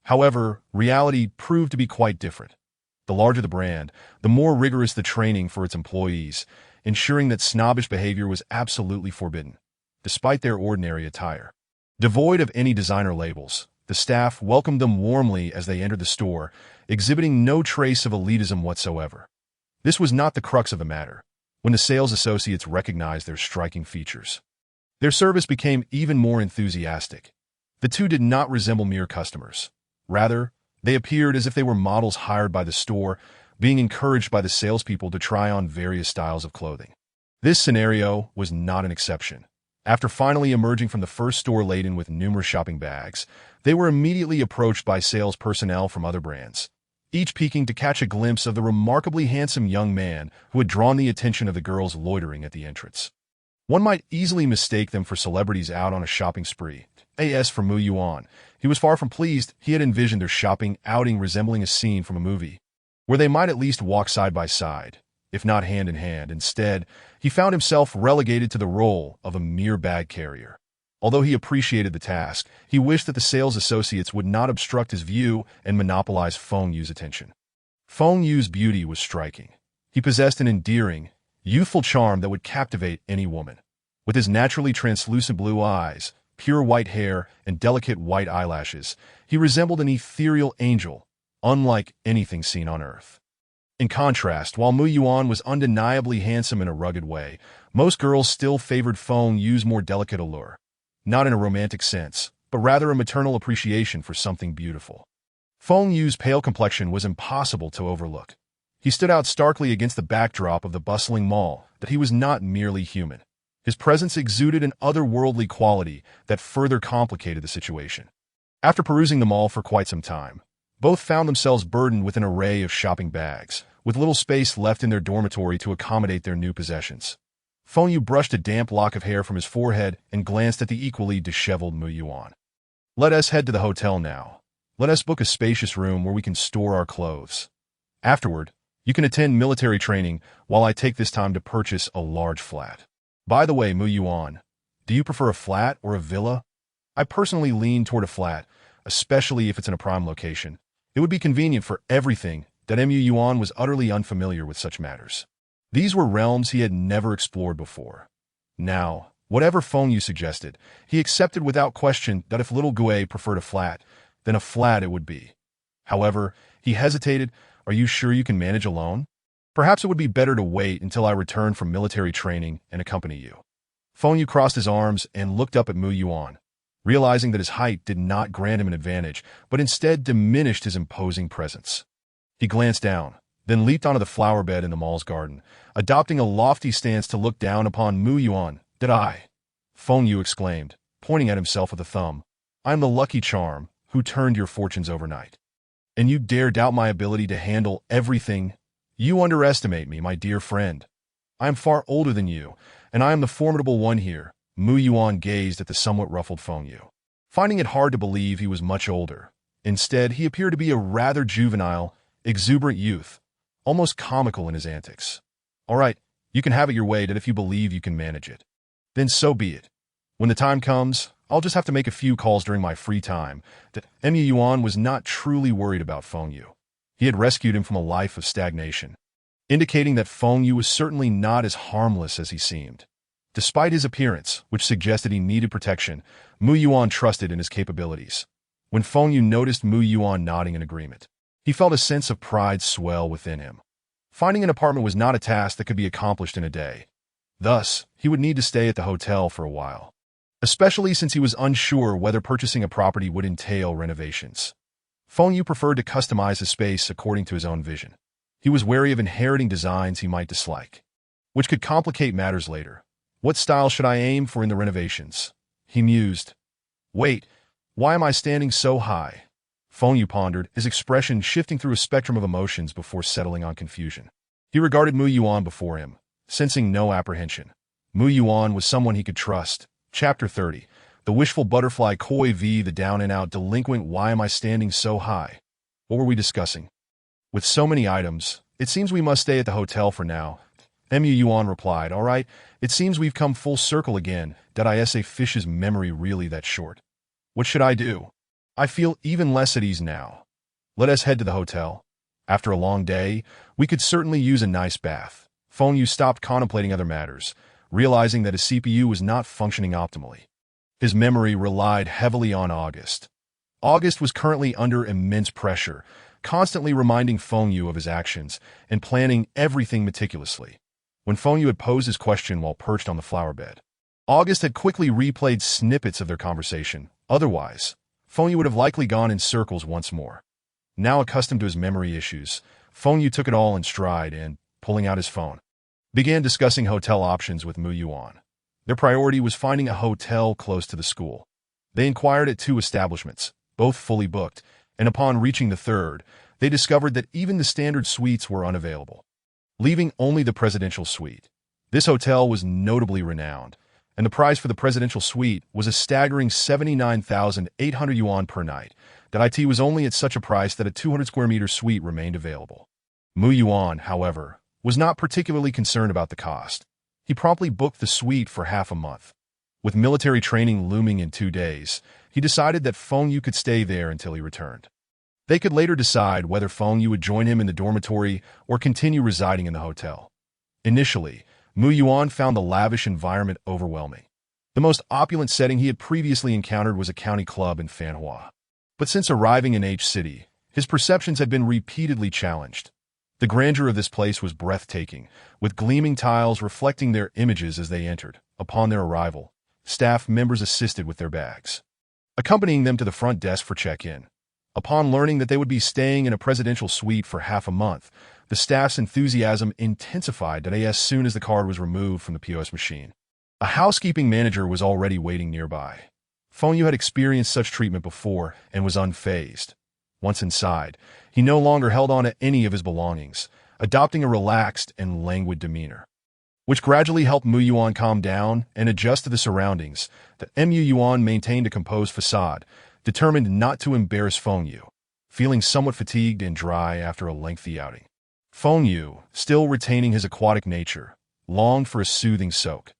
However, reality proved to be quite different. The larger the brand, the more rigorous the training for its employees, ensuring that snobbish behavior was absolutely forbidden, despite their ordinary attire. Devoid of any designer labels, the staff welcomed them warmly as they entered the store, exhibiting no trace of elitism whatsoever. This was not the crux of the matter, when the sales associates recognized their striking features. Their service became even more enthusiastic. The two did not resemble mere customers. Rather, they appeared as if they were models hired by the store, being encouraged by the salespeople to try on various styles of clothing. This scenario was not an exception. After finally emerging from the first store laden with numerous shopping bags, they were immediately approached by sales personnel from other brands, each peeking to catch a glimpse of the remarkably handsome young man who had drawn the attention of the girls loitering at the entrance. One might easily mistake them for celebrities out on a shopping spree. As for Mu Yuan, he was far from pleased. He had envisioned their shopping outing resembling a scene from a movie, where they might at least walk side by side, if not hand in hand. Instead, he found himself relegated to the role of a mere bag carrier. Although he appreciated the task, he wished that the sales associates would not obstruct his view and monopolize Feng Yu's attention. Feng Yu's beauty was striking. He possessed an endearing, youthful charm that would captivate any woman. With his naturally translucent blue eyes, pure white hair, and delicate white eyelashes, he resembled an ethereal angel, unlike anything seen on Earth. In contrast, while Mu Yuan was undeniably handsome in a rugged way, most girls still favored Feng Yu's more delicate allure. Not in a romantic sense, but rather a maternal appreciation for something beautiful. Feng Yu's pale complexion was impossible to overlook. He stood out starkly against the backdrop of the bustling mall, that he was not merely human. His presence exuded an otherworldly quality that further complicated the situation. After perusing the mall for quite some time, both found themselves burdened with an array of shopping bags, with little space left in their dormitory to accommodate their new possessions. Feng Yu brushed a damp lock of hair from his forehead and glanced at the equally disheveled Mu Yuan. "Let us head to the hotel now. Let us book a spacious room where we can store our clothes. Afterward, you can attend military training while I take this time to purchase a large flat. By the way, Mu Yuan, do you prefer a flat or a villa? I personally lean toward a flat, especially if it's in a prime location. It would be convenient for everything." That Mu Yuan was utterly unfamiliar with such matters. These were realms he had never explored before. Now, whatever Feng Yu suggested, he accepted without question that if little Gue preferred a flat, then a flat it would be. However, he hesitated. "Are you sure you can manage alone? Perhaps it would be better to wait until I return from military training and accompany you." Feng Yu crossed his arms and looked up at Mu Yuan, realizing that his height did not grant him an advantage, but instead diminished his imposing presence. He glanced down, then leaped onto the flower bed in the mall's garden, adopting a lofty stance to look down upon Mu Yuan. "Did I?" Feng Yu exclaimed, pointing at himself with a thumb. "I am the lucky charm who turned your fortunes overnight. And you dare doubt my ability to handle everything? You underestimate me, my dear friend. I am far older than you, and I am the formidable one here." Mu Yuan gazed at the somewhat ruffled Feng Yu, finding it hard to believe he was much older. Instead, he appeared to be a rather juvenile, exuberant youth, almost comical in his antics. "All right, you can have it your way that if you believe you can manage it. Then so be it. When the time comes, I'll just have to make a few calls during my free time." That Mu Yuan was not truly worried about Feng Yu. He had rescued him from a life of stagnation, indicating that Feng Yu was certainly not as harmless as he seemed. Despite his appearance, which suggested he needed protection, Mu Yuan trusted in his capabilities. When Feng Yu noticed Mu Yuan nodding in agreement, he felt a sense of pride swell within him. Finding an apartment was not a task that could be accomplished in a day. Thus, he would need to stay at the hotel for a while, especially since he was unsure whether purchasing a property would entail renovations. Feng Yu preferred to customize his space according to his own vision. He was wary of inheriting designs he might dislike, which could complicate matters later. "What style should I aim for in the renovations?" he mused. "Wait, why am I standing so high?" Feng Yu pondered, his expression shifting through a spectrum of emotions before settling on confusion. He regarded Mu Yuan before him, sensing no apprehension. Mu Yuan was someone he could trust. Chapter 30. The wishful butterfly koi v the down-and-out delinquent why am I standing so high? What were we discussing? With so many items, it seems we must stay at the hotel for now. Mu Yuan replied, all right, it seems we've come full circle again. Did I say Fish's memory really that short? What should I do? I feel even less at ease now. Let us head to the hotel. After a long day, we could certainly use a nice bath. Feng Yu stopped contemplating other matters, realizing that his CPU was not functioning optimally. His memory relied heavily on August. August was currently under immense pressure, constantly reminding Feng Yu of his actions and planning everything meticulously. When Feng Yu had posed his question while perched on the flower bed, August had quickly replayed snippets of their conversation. Otherwise, Feng Yu would have likely gone in circles once more. Now accustomed to his memory issues, Feng Yu took it all in stride and, pulling out his phone, began discussing hotel options with Mu Yuan. Their priority was finding a hotel close to the school. They inquired at 2 establishments, both fully booked, and upon reaching the third, they discovered that even the standard suites were unavailable, leaving only the presidential suite. This hotel was notably renowned, and the price for the presidential suite was a staggering 79,800 yuan per night. That it was only at such a price that a 200 square meter suite remained available. Mu Yuan, however, was not particularly concerned about the cost. He promptly booked the suite for half a month. With military training looming in 2 days, he decided that Feng Yu could stay there until he returned. They could later decide whether Feng Yu would join him in the dormitory or continue residing in the hotel. Initially, Mu Yuan found the lavish environment overwhelming. The most opulent setting he had previously encountered was a county club in Fanhua. But since arriving in H-City, his perceptions had been repeatedly challenged. The grandeur of this place was breathtaking, with gleaming tiles reflecting their images as they entered. Upon their arrival, staff members assisted with their bags, accompanying them to the front desk for check-in. Upon learning that they would be staying in a presidential suite for half a month, the staff's enthusiasm intensified as soon as the card was removed from the POS machine. A housekeeping manager was already waiting nearby. Feng Yu had experienced such treatment before and was unfazed. Once inside, he no longer held on to any of his belongings, adopting a relaxed and languid demeanor, which gradually helped Mu Yuan calm down and adjust to the surroundings. The Mu Yuan maintained a composed facade, determined not to embarrass Feng Yu, feeling somewhat fatigued and dry after a lengthy outing. Feng Yu, still retaining his aquatic nature, longed for a soothing soak.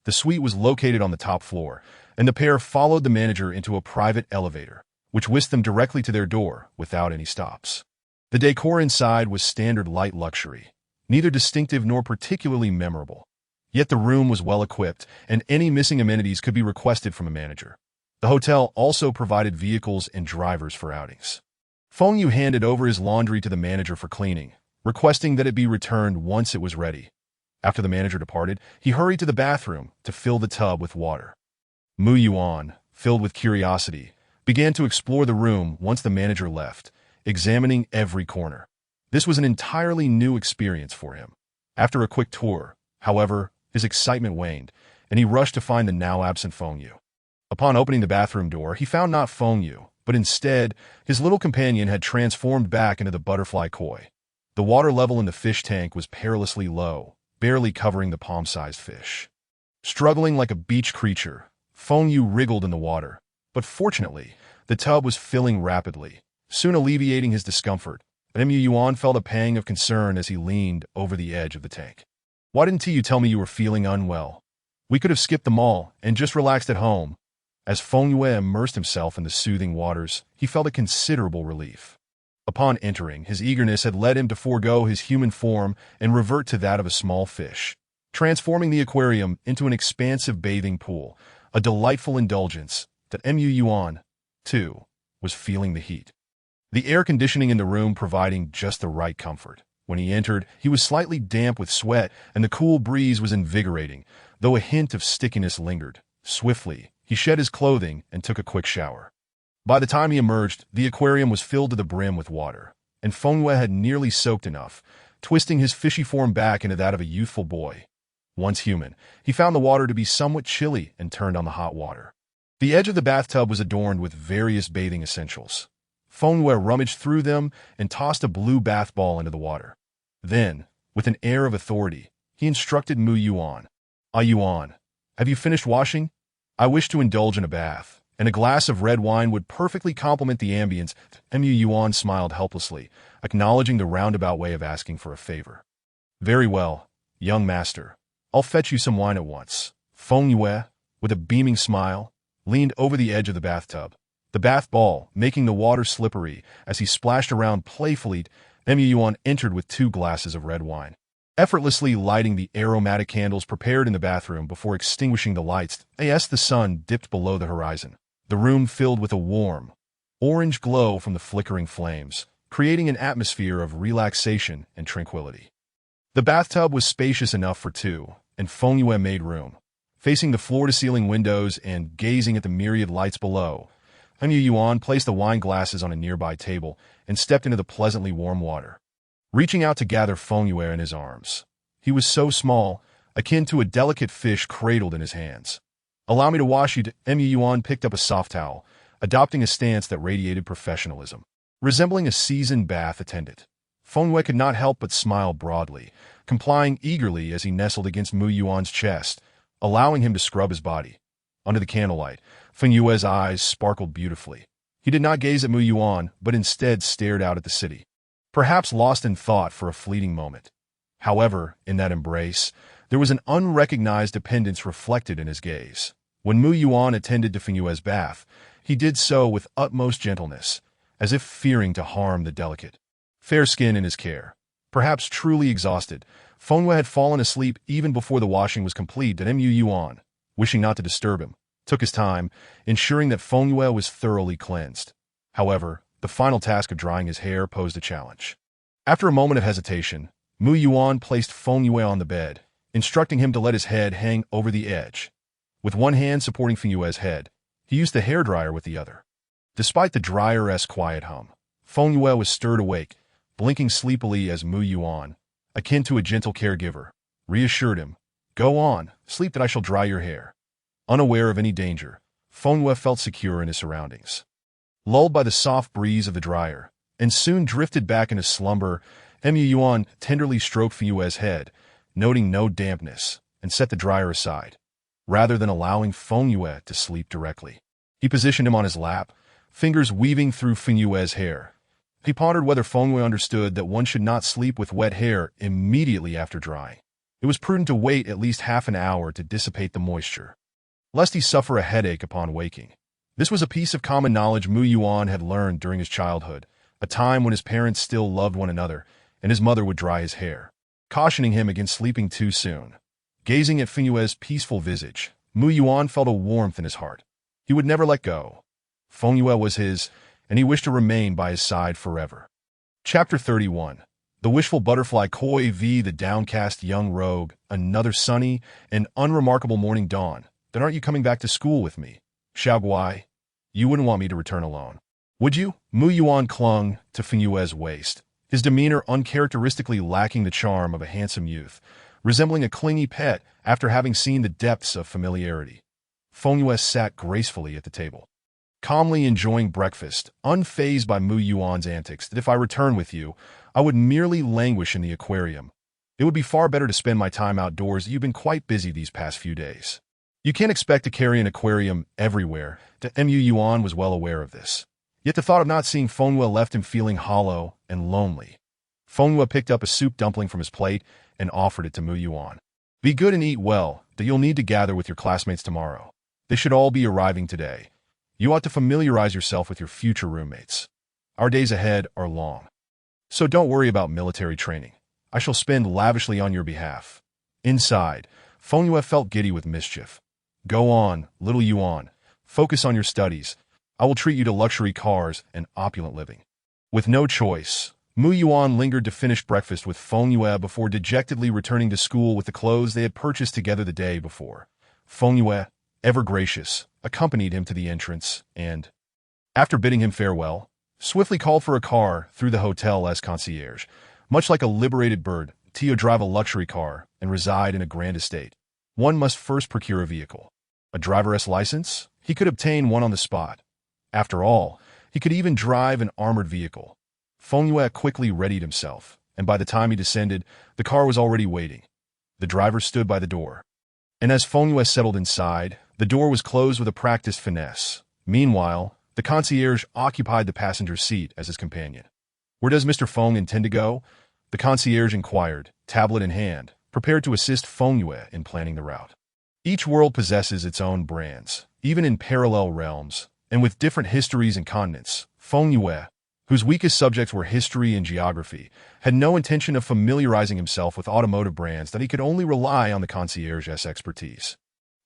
The suite was located on the top floor, and the pair followed the manager into a private elevator, which whisked them directly to their door without any stops. The decor inside was standard light luxury, neither distinctive nor particularly memorable. Yet the room was well equipped, and any missing amenities could be requested from a manager. The hotel also provided vehicles and drivers for outings. Feng Yu handed over his laundry to the manager for cleaning, requesting that it be returned once it was ready. After the manager departed, he hurried to the bathroom to fill the tub with water. Mu Yuan, filled with curiosity, began to explore the room once the manager left, examining every corner. This was an entirely new experience for him. After a quick tour, however, his excitement waned, and he rushed to find the now-absent Feng Yu. Upon opening the bathroom door, he found not Feng Yu, but instead, his little companion had transformed back into the butterfly koi. The water level in the fish tank was perilously low, barely covering the palm-sized fish. Struggling like a beach creature, Feng Yu wriggled in the water, but fortunately, the tub was filling rapidly, soon alleviating his discomfort. Mu Yuan felt a pang of concern as he leaned over the edge of the tank. Why didn't you tell me you were feeling unwell? We could have skipped the mall and just relaxed at home. As Feng Yu immersed himself in the soothing waters, he felt a considerable relief. Upon entering, his eagerness had led him to forego his human form and revert to that of a small fish, transforming the aquarium into an expansive bathing pool, a delightful indulgence that Mu Yuan, too, was feeling the heat. The air conditioning in the room providing just the right comfort. When he entered, he was slightly damp with sweat, and the cool breeze was invigorating, though a hint of stickiness lingered. Swiftly, he shed his clothing and took a quick shower. By the time he emerged, the aquarium was filled to the brim with water, and Feng Yu had nearly soaked enough, twisting his fishy form back into that of a youthful boy. Once human, he found the water to be somewhat chilly and turned on the hot water. The edge of the bathtub was adorned with various bathing essentials. Feng Yu rummaged through them and tossed a blue bath ball into the water. Then, with an air of authority, he instructed Mu Yuan. Yuan, have you finished washing? I wish to indulge in a bath, and a glass of red wine would perfectly complement the ambience. Mu Yuan smiled helplessly, acknowledging the roundabout way of asking for a favor. Very well, young master. I'll fetch you some wine at once. Feng Yue, with a beaming smile, leaned over the edge of the bathtub, the bath ball making the water slippery as he splashed around playfully. Mu Yuan entered with 2 glasses of red wine, effortlessly lighting the aromatic candles prepared in the bathroom before extinguishing the lights as the sun dipped below the horizon. The room filled with a warm, orange glow from the flickering flames, creating an atmosphere of relaxation and tranquility. The bathtub was spacious enough for 2, and Feng Yue made room. Facing the floor-to-ceiling windows and gazing at the myriad lights below, Mu Yuan placed the wine glasses on a nearby table and stepped into the pleasantly warm water. Reaching out to gather Feng Yue in his arms. He was so small, akin to a delicate fish cradled in his hands. Allow me to wash you. Mu Yuan picked up a soft towel, adopting a stance that radiated professionalism. Resembling a seasoned bath attendant, Feng Yue could not help but smile broadly, complying eagerly as he nestled against Mu Yuan's chest, allowing him to scrub his body. Under the candlelight, Feng Yue's eyes sparkled beautifully. He did not gaze at Mu Yuan, but instead stared out at the city, perhaps lost in thought for a fleeting moment. However, in that embrace, there was an unrecognized dependence reflected in his gaze. When Mu Yuan attended to Feng Yue's bath, he did so with utmost gentleness, as if fearing to harm the delicate, fair skin in his care. Perhaps truly exhausted, Feng Yue had fallen asleep even before the washing was complete. Mu Yuan, wishing not to disturb him, took his time, ensuring that Feng Yue was thoroughly cleansed. However, the final task of drying his hair posed a challenge. After a moment of hesitation, Mu Yuan placed Feng Yue on the bed, instructing him to let his head hang over the edge. With one hand supporting Feng Yue's head, he used the hairdryer with the other. Despite the dryer-esque quiet hum, Feng Yue was stirred awake, blinking sleepily as Mu Yuan, akin to a gentle caregiver, reassured him, "Go on, sleep that I shall dry your hair." Unaware of any danger, Feng Yue felt secure in his surroundings. Lulled by the soft breeze of the dryer, and soon drifted back into slumber, Mu Yuan tenderly stroked Feng Yue's head, noting no dampness, and set the dryer aside. Rather than allowing Feng Yue to sleep directly, he positioned him on his lap, fingers weaving through Feng Yue's hair. He pondered whether Feng Yue understood that one should not sleep with wet hair immediately after drying. It was prudent to wait at least half an hour to dissipate the moisture, lest he suffer a headache upon waking. This was a piece of common knowledge Mu Yuan had learned during his childhood, a time when his parents still loved one another, and his mother would dry his hair, cautioning him against sleeping too soon. Gazing at Feng Yue's peaceful visage, Mu Yuan felt a warmth in his heart. He would never let go. Feng Yue was his, and he wished to remain by his side forever. Chapter 31. The Wishful Butterfly. Koi v. The Downcast Young Rogue. Another sunny and unremarkable morning dawn. Then aren't you coming back to school with me? Xiaoguai, you wouldn't want me to return alone, would you? Mu Yuan clung to Feng Yue's waist, his demeanor uncharacteristically lacking the charm of a handsome youth, resembling a clingy pet after having seen the depths of familiarity. Feng Yue sat gracefully at the table, calmly enjoying breakfast, unfazed by Mu Yuan's antics. That if I return with you, I would merely languish in the aquarium. It would be far better to spend my time outdoors. You've been quite busy these past few days. You can't expect to carry an aquarium everywhere. Mu Yuan was well aware of this. Yet the thought of not seeing Feng Yue left him feeling hollow and lonely. Feng Yue picked up a soup dumpling from his plate and offered it to Mu Yuan. Be good and eat well, that you'll need to gather with your classmates tomorrow. They should all be arriving today. You ought to familiarize yourself with your future roommates. Our days ahead are long. So don't worry about military training. I shall spend lavishly on your behalf. Inside, Feng Yue felt giddy with mischief. Go on, little Yuan. Focus on your studies. I will treat you to luxury cars and opulent living. With no choice, Mu Yuan lingered to finish breakfast with Feng Yue before dejectedly returning to school with the clothes they had purchased together the day before. Feng Yue, ever gracious, accompanied him to the entrance and, after bidding him farewell, swiftly called for a car through the hotel as concierge. Much like a liberated bird, Tio drive a luxury car and reside in a grand estate. One must first procure a vehicle. A driver's license? He could obtain one on the spot. After all, he could even drive an armored vehicle. Feng Yue quickly readied himself, and by the time he descended, the car was already waiting. The driver stood by the door. And as Feng Yue settled inside, the door was closed with a practiced finesse. Meanwhile, the concierge occupied the passenger seat as his companion. "Where does Mr. Feng intend to go?" The concierge inquired, tablet in hand, prepared to assist Feng Yue in planning the route. Each world possesses its own brands, even in parallel realms, and with different histories and continents. Feng Yue, whose weakest subjects were history and geography, had no intention of familiarizing himself with automotive brands that he could only rely on the concierge's expertise.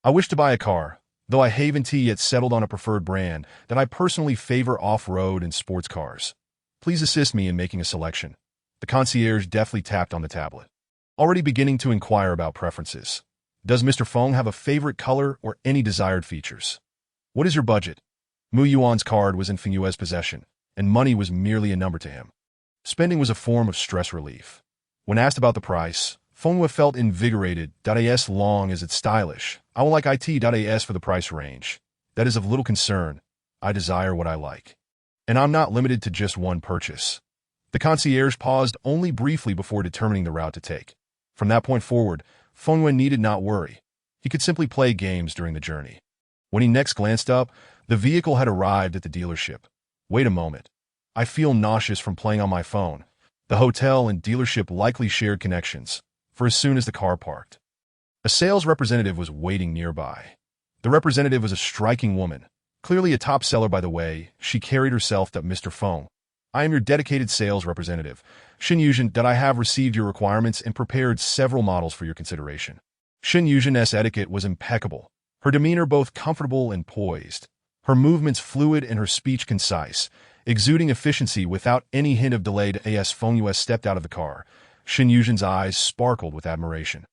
"I wish to buy a car, though I haven't yet settled on a preferred brand that I personally favor off-road and sports cars. Please assist me in making a selection." The concierge deftly tapped on the tablet, already beginning to inquire about preferences. "Does Mr. Feng have a favorite color or any desired features? What is your budget?" Mu Yuan's card was in Feng Yue's possession, and money was merely a number to him. Spending was a form of stress relief. When asked about the price, Feng Yue felt invigorated. "As long as it's stylish, I will like it. For the price range. That is of little concern. I desire what I like. And I'm not limited to just one purchase." The concierge paused only briefly before determining the route to take. From that point forward, Feng Yue needed not worry. He could simply play games during the journey. When he next glanced up, the vehicle had arrived at the dealership. "Wait a moment. I feel nauseous from playing on my phone." The hotel and dealership likely shared connections, for as soon as the car parked, a sales representative was waiting nearby. The representative was a striking woman, clearly a top seller by the way she carried herself. "Mr. Feng, I am your dedicated sales representative, Shin Yuzhen. I have received your requirements and prepared several models for your consideration." Shin Yuzhen's etiquette was impeccable, her demeanor both comfortable and poised, her movements fluid and her speech concise, exuding efficiency without any hint of delay. As Feng Yue stepped out of the car, Shin Yuzhen's eyes sparkled with admiration.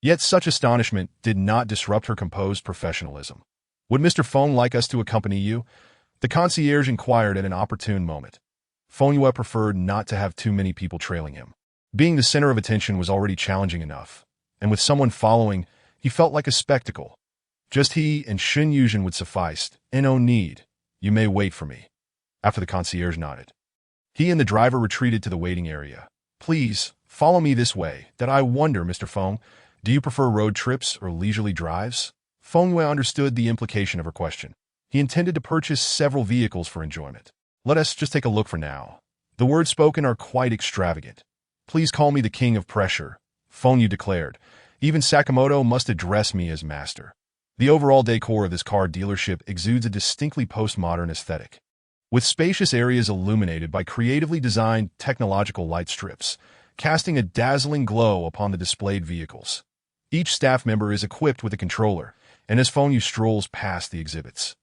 Yet such astonishment did not disrupt her composed professionalism. "Would Mr. Feng like us to accompany you?" the concierge inquired at an opportune moment. Feng Yue preferred not to have too many people trailing him. Being the center of attention was already challenging enough, and with someone following, he felt like a spectacle. Just he and Shin Yuzhen would suffice. "No need. You may wait for me." After the concierge nodded, he and the driver retreated to the waiting area. "Please, follow me this way. I wonder, Mr. Feng, do you prefer road trips or leisurely drives?" Feng Yue understood the implication of her question. He intended to purchase several vehicles for enjoyment. "Let us just take a look for now. The words spoken are quite extravagant." "Please call me the king of pressure," Feng Yue declared. "Even Sakamoto must address me as master." The overall decor of this car dealership exudes a distinctly postmodern aesthetic, with spacious areas illuminated by creatively designed technological light strips, casting a dazzling glow upon the displayed vehicles. Each staff member is equipped with a controller, and as Feng Yue strolls past the exhibits,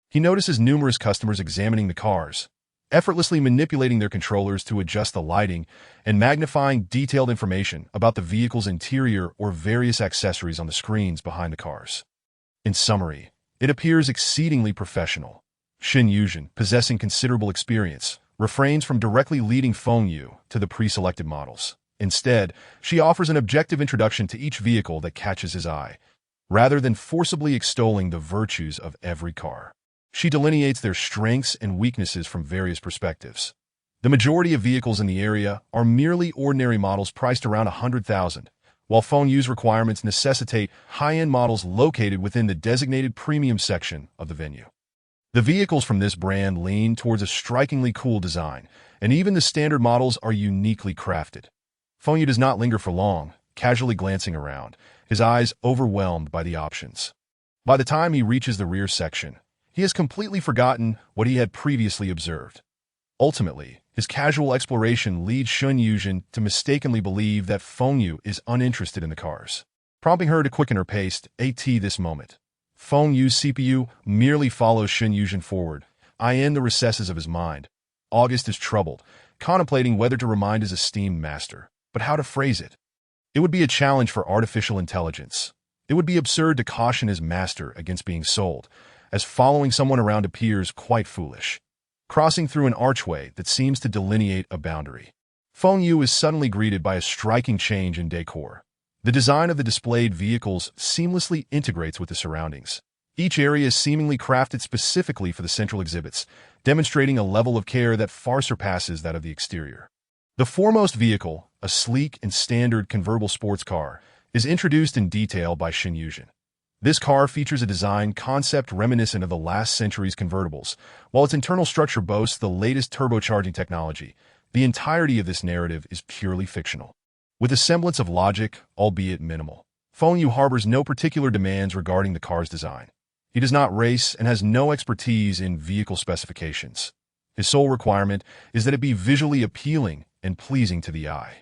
he notices numerous customers examining the cars, effortlessly manipulating their controllers to adjust the lighting and magnifying detailed information about the vehicle's interior or various accessories on the screens behind the cars. In summary, it appears exceedingly professional. Shin Yuzhen, possessing considerable experience, refrains from directly leading Feng Yue to the pre-selected models. Instead, she offers an objective introduction to each vehicle that catches his eye, rather than forcibly extolling the virtues of every car. She delineates their strengths and weaknesses from various perspectives. The majority of vehicles in the area are merely ordinary models priced around 100,000, while Feng Yue's requirements necessitate high-end models located within the designated premium section of the venue. The vehicles from this brand lean towards a strikingly cool design, and even the standard models are uniquely crafted. Feng Yue does not linger for long, casually glancing around, his eyes overwhelmed by the options. By the time he reaches the rear section, he has completely forgotten what he had previously observed. Ultimately, his casual exploration leads Shin Yuzhen to mistakenly believe that Feng Yue is uninterested in the cars, prompting her to quicken her pace. This moment, Feng Yue's CPU merely follows Shin Yuzhen forward, in the recesses of his mind. August is troubled, contemplating whether to remind his esteemed master, but how to phrase it. It would be a challenge for artificial intelligence. It would be absurd to caution his master against being sold, as following someone around appears quite foolish. Crossing through an archway that seems to delineate a boundary, Feng Yue is suddenly greeted by a striking change in decor. The design of the displayed vehicles seamlessly integrates with the surroundings. Each area is seemingly crafted specifically for the central exhibits, demonstrating a level of care that far surpasses that of the exterior. The foremost vehicle, a sleek and standard convertible sports car, is introduced in detail by Shin Yuzhen. This car features a design concept reminiscent of the last century's convertibles. While its internal structure boasts the latest turbocharging technology, the entirety of this narrative is purely fictional. With a semblance of logic, albeit minimal, Feng Yu harbors no particular demands regarding the car's design. He does not race and has no expertise in vehicle specifications. His sole requirement is that it be visually appealing and pleasing to the eye.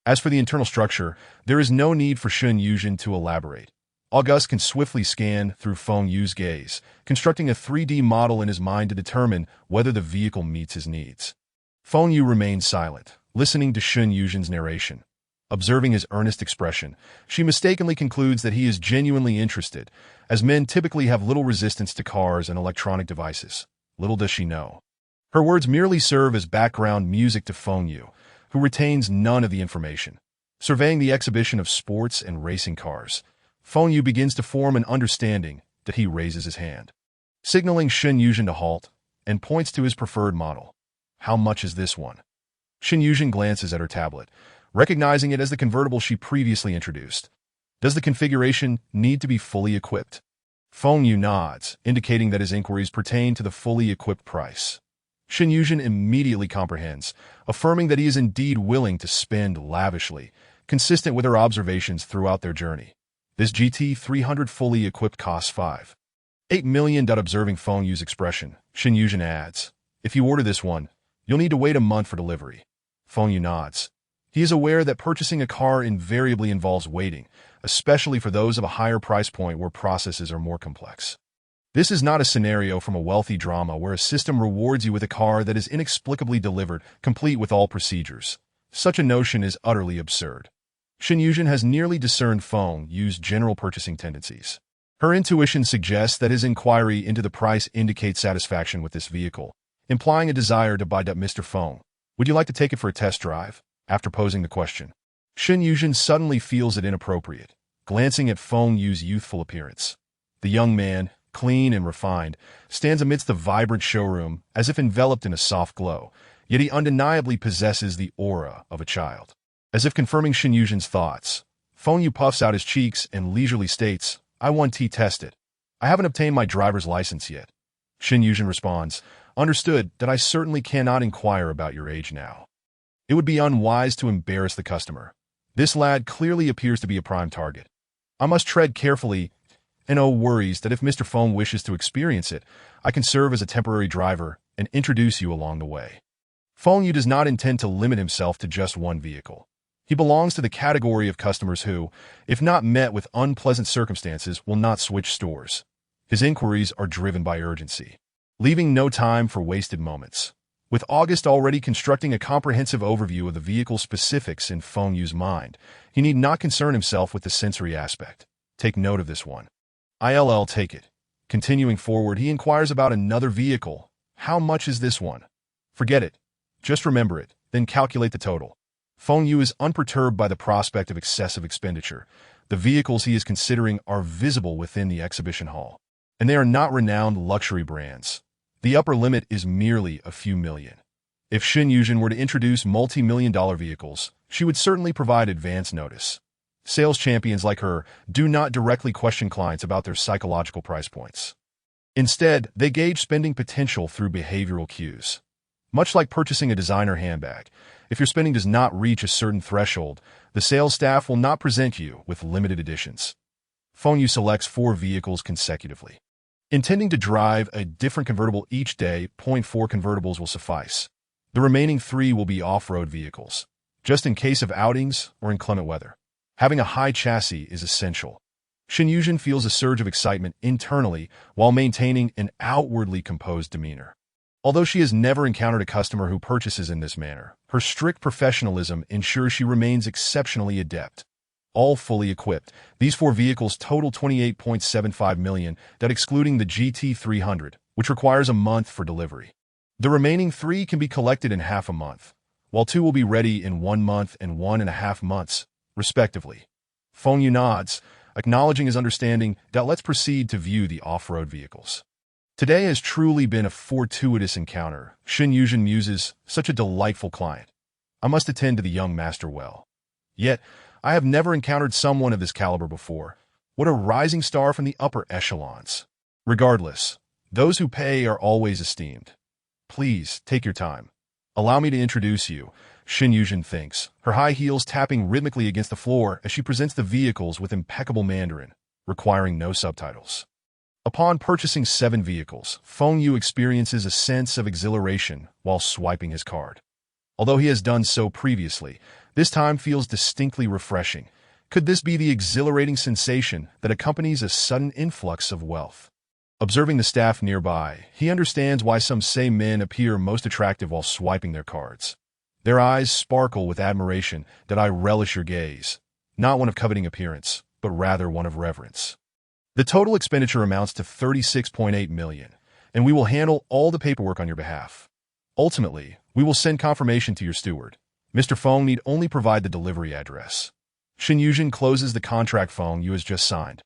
As for the internal structure, there is no need for Shun Yuzhen to elaborate. August can swiftly scan through Feng Yu's gaze, constructing a 3D model in his mind to determine whether the vehicle meets his needs. Feng Yu remains silent, listening to Shun Yuzhen's narration. Observing his earnest expression, she mistakenly concludes that he is genuinely interested, as men typically have little resistance to cars and electronic devices. Little does she know. Her words merely serve as background music to Feng Yu, who retains none of the information. Surveying the exhibition of sports and racing cars, Feng Yu begins to form an understanding that he raises his hand, signaling Shun Yuzhen to halt, and points to his preferred model. How much is this one? Shun Yuzhen glances at her tablet, recognizing it as the convertible she previously introduced. Does the configuration need to be fully equipped? Feng Yu nods, indicating that his inquiries pertain to the fully equipped price. Shun Yuzhen immediately comprehends, affirming that he is indeed willing to spend lavishly, consistent with her observations throughout their journey. This GT300 fully equipped costs $5.8 million. Observing Feng Yu's expression, Shun Yuzhen adds, if you order this one, you'll need to wait a month for delivery. Feng Yu nods. He is aware that purchasing a car invariably involves waiting, especially for those of a higher price point where processes are more complex. This is not a scenario from a wealthy drama where a system rewards you with a car that is inexplicably delivered, complete with all procedures. Such a notion is utterly absurd. Shun Yuzhen has nearly discerned Feng Yu's general purchasing tendencies. Her intuition suggests that his inquiry into the price indicates satisfaction with this vehicle, implying a desire to buy. Mr. Feng, would you like to take it for a test drive? After posing the question, Shun Yuzhen suddenly feels it inappropriate, glancing at Feng Yu's youthful appearance. The young man, clean and refined, stands amidst the vibrant showroom as if enveloped in a soft glow, yet he undeniably possesses the aura of a child. As if confirming Shun Yuzhen's thoughts, Feng Yu puffs out his cheeks and leisurely states, I want to test it. I haven't obtained my driver's license yet. Shun Yuzhen responds, understood that I certainly cannot inquire about your age now. It would be unwise to embarrass the customer. This lad clearly appears to be a prime target. I must tread carefully, and worries that if Mr. Feng wishes to experience it, I can serve as a temporary driver and introduce you along the way. Feng Yu does not intend to limit himself to just one vehicle. He belongs to the category of customers who, if not met with unpleasant circumstances, will not switch stores. His inquiries are driven by urgency, leaving no time for wasted moments. With August already constructing a comprehensive overview of the vehicle's specifics in Feng Yu's mind, he need not concern himself with the sensory aspect. Take note of this one. I'll take it. Continuing forward, he inquires about another vehicle. How much is this one? Forget it. Just remember it, then calculate the total. Feng Yu is unperturbed by the prospect of excessive expenditure. The vehicles he is considering are visible within the exhibition hall, and they are not renowned luxury brands. The upper limit is merely a few million. If Shun Yuzhen were to introduce multi-million-dollar vehicles, she would certainly provide advance notice. Sales champions like her do not directly question clients about their psychological price points. Instead, they gauge spending potential through behavioral cues. Much like purchasing a designer handbag, if your spending does not reach a certain threshold, the sales staff will not present you with limited editions. Feng Yu selects 4 vehicles consecutively. Intending to drive a different convertible each day, 4 convertibles will suffice. The remaining 3 will be off-road vehicles, just in case of outings or inclement weather. Having a high chassis is essential. Shun Yuzhen feels a surge of excitement internally while maintaining an outwardly composed demeanor. Although she has never encountered a customer who purchases in this manner, her strict professionalism ensures she remains exceptionally adept. All fully equipped, these 4 vehicles total $28.75 million, that excluding the GT300, which requires a month for delivery. The remaining 3 can be collected in half a month, while 2 will be ready in 1 month and 1.5 months, respectively. Feng Yu nods, acknowledging his understanding. Let's proceed to view the off-road vehicles. Today has truly been a fortuitous encounter. Shun Yuzhen muses, such a delightful client. I must attend to the young master well. Yet, I have never encountered someone of this caliber before. What a rising star from the upper echelons. Regardless, those who pay are always esteemed. Please, take your time. Allow me to introduce you, Shin Yujin thinks, her high heels tapping rhythmically against the floor as she presents the vehicles with impeccable Mandarin, requiring no subtitles. Upon purchasing 7 vehicles, Feng Yu experiences a sense of exhilaration while swiping his card. Although he has done so previously, this time feels distinctly refreshing. Could this be the exhilarating sensation that accompanies a sudden influx of wealth? Observing the staff nearby, he understands why some say men appear most attractive while swiping their cards. Their eyes sparkle with admiration that I relish your gaze, not one of coveting appearance, but rather one of reverence. The total expenditure amounts to 36.8 million, and we will handle all the paperwork on your behalf. Ultimately, we will send confirmation to your steward. Mr. Feng need only provide the delivery address. Shin Yujin closes the contract Feng Yu has just signed,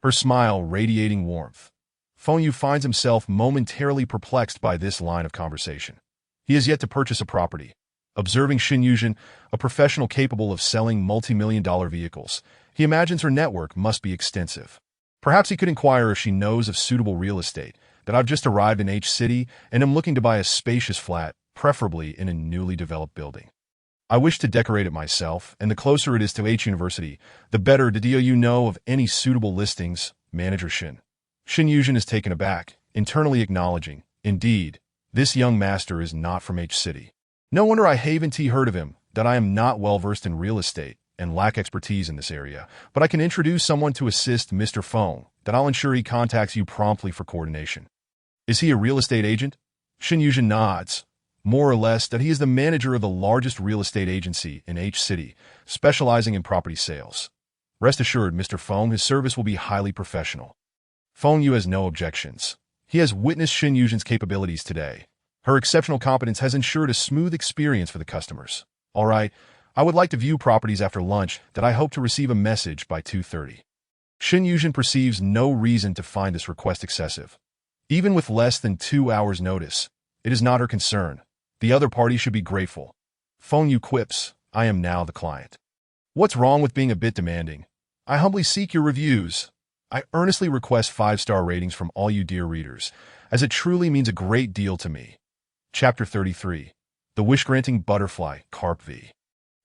her smile radiating warmth. Feng Yu finds himself momentarily perplexed by this line of conversation. He has yet to purchase a property. Observing Shin Yujin, a professional capable of selling multi-million-dollar vehicles, he imagines her network must be extensive. Perhaps he could inquire if she knows of suitable real estate, that I've just arrived in H City and am looking to buy a spacious flat, preferably in a newly developed building. I wish to decorate it myself, and the closer it is to H University, the better. Do you know of any suitable listings, Manager Shin? Shin Yujin is taken aback, internally acknowledging, indeed, this young master is not from H City. No wonder I haven't heard of him, that I am not well versed in real estate and lack expertise in this area, but I can introduce someone to assist Mr. Feng, that I'll ensure he contacts you promptly for coordination. Is he a real estate agent? Shin Yujin nods, more or less that he is the manager of the largest real estate agency in H City, specializing in property sales. Rest assured, Mr. Feng, his service will be highly professional. Feng Yu has no objections. He has witnessed Shin Yujin's capabilities today. Her exceptional competence has ensured a smooth experience for the customers. All right, I would like to view properties after lunch that I hope to receive a message by 2:30. Shin Yujin perceives no reason to find this request excessive. Even with less than 2 hours' notice, it is not her concern. The other party should be grateful. Feng Yu quips, I am now the client. What's wrong with being a bit demanding? I humbly seek your reviews. I earnestly request 5-star ratings from all you dear readers, as it truly means a great deal to me. Chapter 33. The Wish-Granting Butterfly, Carp V.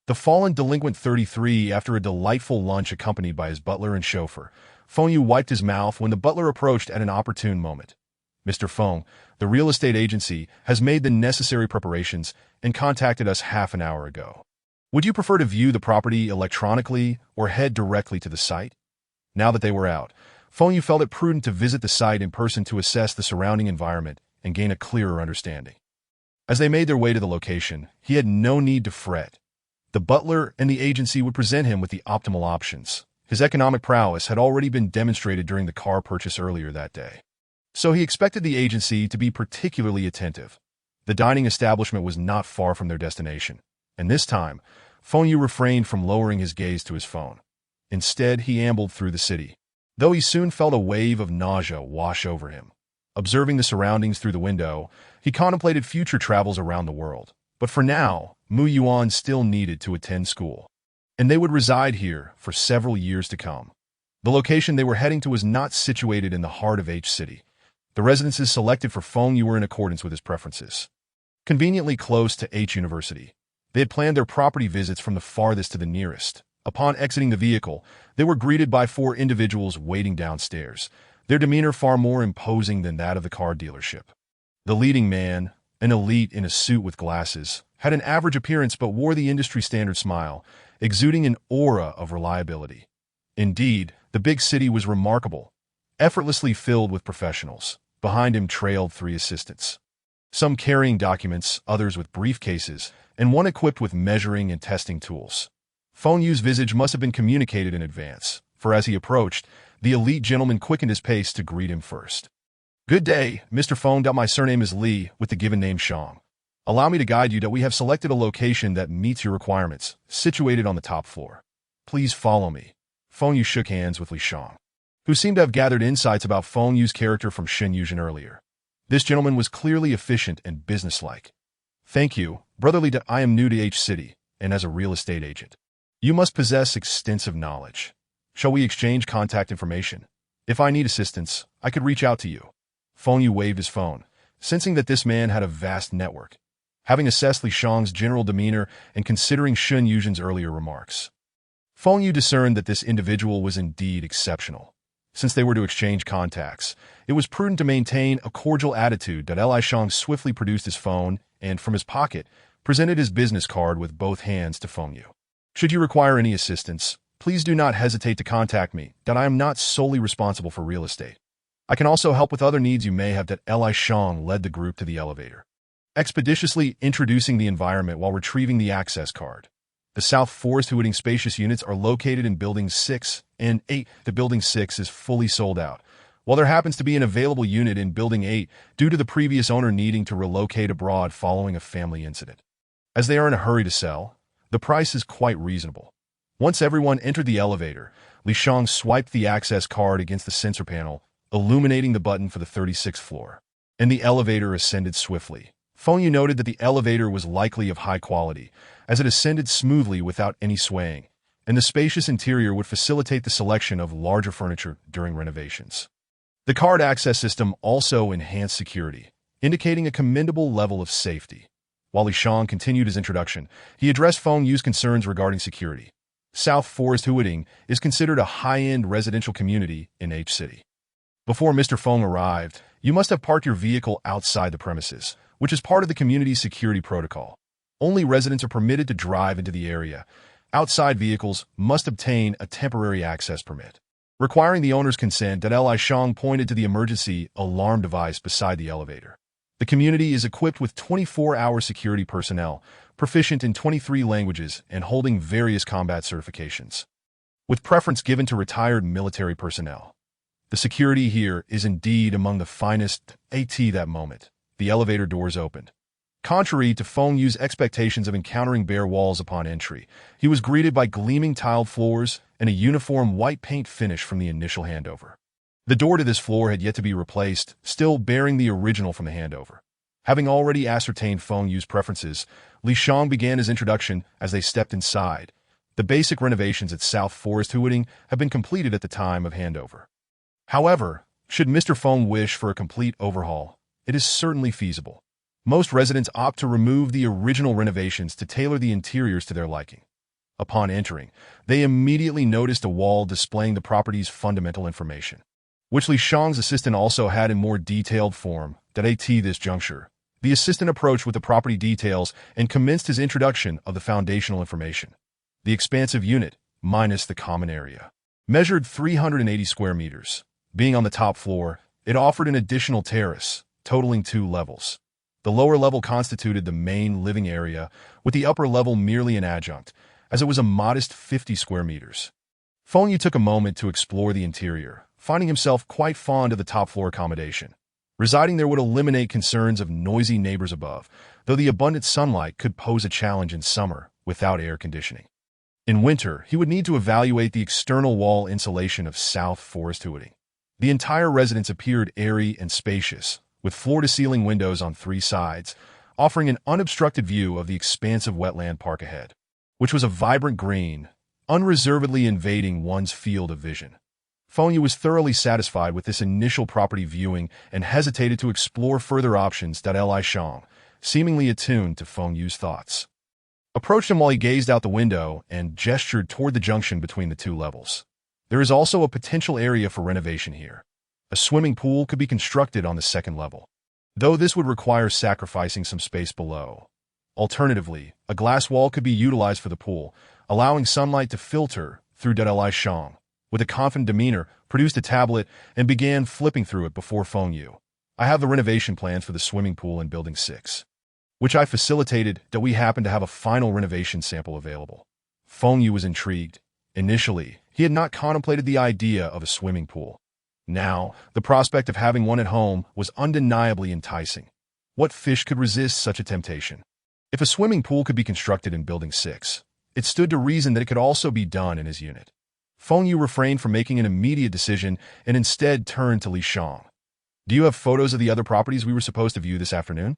The fallen delinquent 33, after a delightful lunch accompanied by his butler and chauffeur, Feng Yu wiped his mouth when the butler approached at an opportune moment. Mr. Feng, the real estate agency, has made the necessary preparations and contacted us half an hour ago. Would you prefer to view the property electronically or head directly to the site? Now that they were out, Feng Yu felt it prudent to visit the site in person to assess the surrounding environment and gain a clearer understanding. As they made their way to the location, he had no need to fret. The butler and the agency would present him with the optimal options. His economic prowess had already been demonstrated during the car purchase earlier that day. So he expected the agency to be particularly attentive. The dining establishment was not far from their destination, and this time, Feng Yu refrained from lowering his gaze to his phone. Instead, he ambled through the city, though he soon felt a wave of nausea wash over him. Observing the surroundings through the window, he contemplated future travels around the world. But for now, Mu Yuan still needed to attend school, and they would reside here for several years to come. The location they were heading to was not situated in the heart of H City. The residences selected for Feng Yu were in accordance with his preferences. Conveniently close to H University, they had planned their property visits from the farthest to the nearest. Upon exiting the vehicle, they were greeted by 4 individuals waiting downstairs, their demeanor far more imposing than that of the car dealership. The leading man, an elite in a suit with glasses, had an average appearance but wore the industry-standard smile, exuding an aura of reliability. Indeed, the big city was remarkable, effortlessly filled with professionals. Behind him trailed 3 assistants, some carrying documents, others with briefcases, and one equipped with measuring and testing tools. Feng Yu's visage must have been communicated in advance, for as he approached, the elite gentleman quickened his pace to greet him first. Good day, Mr. Feng. My surname is Li, with the given name Shang. Allow me to guide you that we have selected a location that meets your requirements, situated on the top floor. Please follow me. Feng Yu shook hands with Li Shang, who seemed to have gathered insights about Feng Yu's character from Shin Yujin earlier. This gentleman was clearly efficient and businesslike. Thank you, brotherly. I am new to H City, and as a real estate agent, you must possess extensive knowledge. Shall we exchange contact information? If I need assistance, I could reach out to you. Feng Yu waved his phone, sensing that this man had a vast network. Having assessed Li Shang's general demeanor and considering Shun Yuzhen's earlier remarks, Feng Yu discerned that this individual was indeed exceptional. Since they were to exchange contacts, it was prudent to maintain a cordial attitude. Li Shang swiftly produced his phone and, from his pocket, presented his business card with both hands to Feng Yu. Should you require any assistance, please do not hesitate to contact me. I am not solely responsible for real estate. I can also help with other needs you may have. Li Shang led the group to the elevator, expeditiously introducing the environment while retrieving the access card. The South Forest Hooting spacious units are located in Buildings 6 and 8. The Building 6 is fully sold out, while there happens to be an available unit in Building 8 due to the previous owner needing to relocate abroad following a family incident. As they are in a hurry to sell, the price is quite reasonable. Once everyone entered the elevator, Li Shang swiped the access card against the sensor panel, illuminating the button for the 36th floor, and the elevator ascended swiftly. Feng Yu noted that the elevator was likely of high quality, as it ascended smoothly without any swaying, and the spacious interior would facilitate the selection of larger furniture during renovations. The card access system also enhanced security, indicating a commendable level of safety. While Li Shang continued his introduction, he addressed Feng Yu's concerns regarding security. South Forest Huading is considered a high-end residential community in H City. Before Mr. Feng arrived, you must have parked your vehicle outside the premises, which is part of the community's security protocol. Only residents are permitted to drive into the area. Outside vehicles must obtain a temporary access permit. Requiring the owner's consent, Li Shang pointed to the emergency alarm device beside the elevator. The community is equipped with 24-hour security personnel, proficient in 23 languages and holding various combat certifications, with preference given to retired military personnel. The security here is indeed among the finest. At that moment, the elevator doors opened. Contrary to Feng Yu's expectations of encountering bare walls upon entry, he was greeted by gleaming tiled floors and a uniform white paint finish from the initial handover. The door to this floor had yet to be replaced, still bearing the original from the handover. Having already ascertained Feng Yu's preferences, Li Shang began his introduction as they stepped inside. The basic renovations at South Forest Huading have been completed at the time of handover. However, should Mr. Feng wish for a complete overhaul, it is certainly feasible. Most residents opt to remove the original renovations to tailor the interiors to their liking. Upon entering, they immediately noticed a wall displaying the property's fundamental information, which Li Shang's assistant also had in more detailed form. At this juncture, the assistant approached with the property details and commenced his introduction of the foundational information. The expansive unit, minus the common area, measured 380 square meters. Being on the top floor, it offered an additional terrace, totaling 2 levels. The lower level constituted the main living area, with the upper level merely an adjunct, as it was a modest 50 square meters. Feng Yu took a moment to explore the interior, finding himself quite fond of the top-floor accommodation. Residing there would eliminate concerns of noisy neighbors above, though the abundant sunlight could pose a challenge in summer without air conditioning. In winter, he would need to evaluate the external wall insulation of South Forest Huading. The entire residence appeared airy and spacious, with floor-to-ceiling windows on 3 sides, offering an unobstructed view of the expansive wetland park ahead, which was a vibrant green, unreservedly invading one's field of vision. Feng Yu was thoroughly satisfied with this initial property viewing and hesitated to explore further options. Li Shang, seemingly attuned to Feng Yu's thoughts, approached him while he gazed out the window and gestured toward the junction between the 2 levels. There is also a potential area for renovation here. A swimming pool could be constructed on the 2nd level, though this would require sacrificing some space below. Alternatively, a glass wall could be utilized for the pool, allowing sunlight to filter through. Li Shang, with a confident demeanor, produced a tablet and began flipping through it before Feng Yu. I have the renovation plans for the swimming pool in Building 6, which I facilitated. We happen to have a final renovation sample available. Feng Yu was intrigued. Initially, he had not contemplated the idea of a swimming pool. Now, the prospect of having one at home was undeniably enticing. What fish could resist such a temptation? If a swimming pool could be constructed in Building 6, it stood to reason that it could also be done in his unit. Feng Yu refrained from making an immediate decision and instead turned to Li Shang. Do you have photos of the other properties we were supposed to view this afternoon?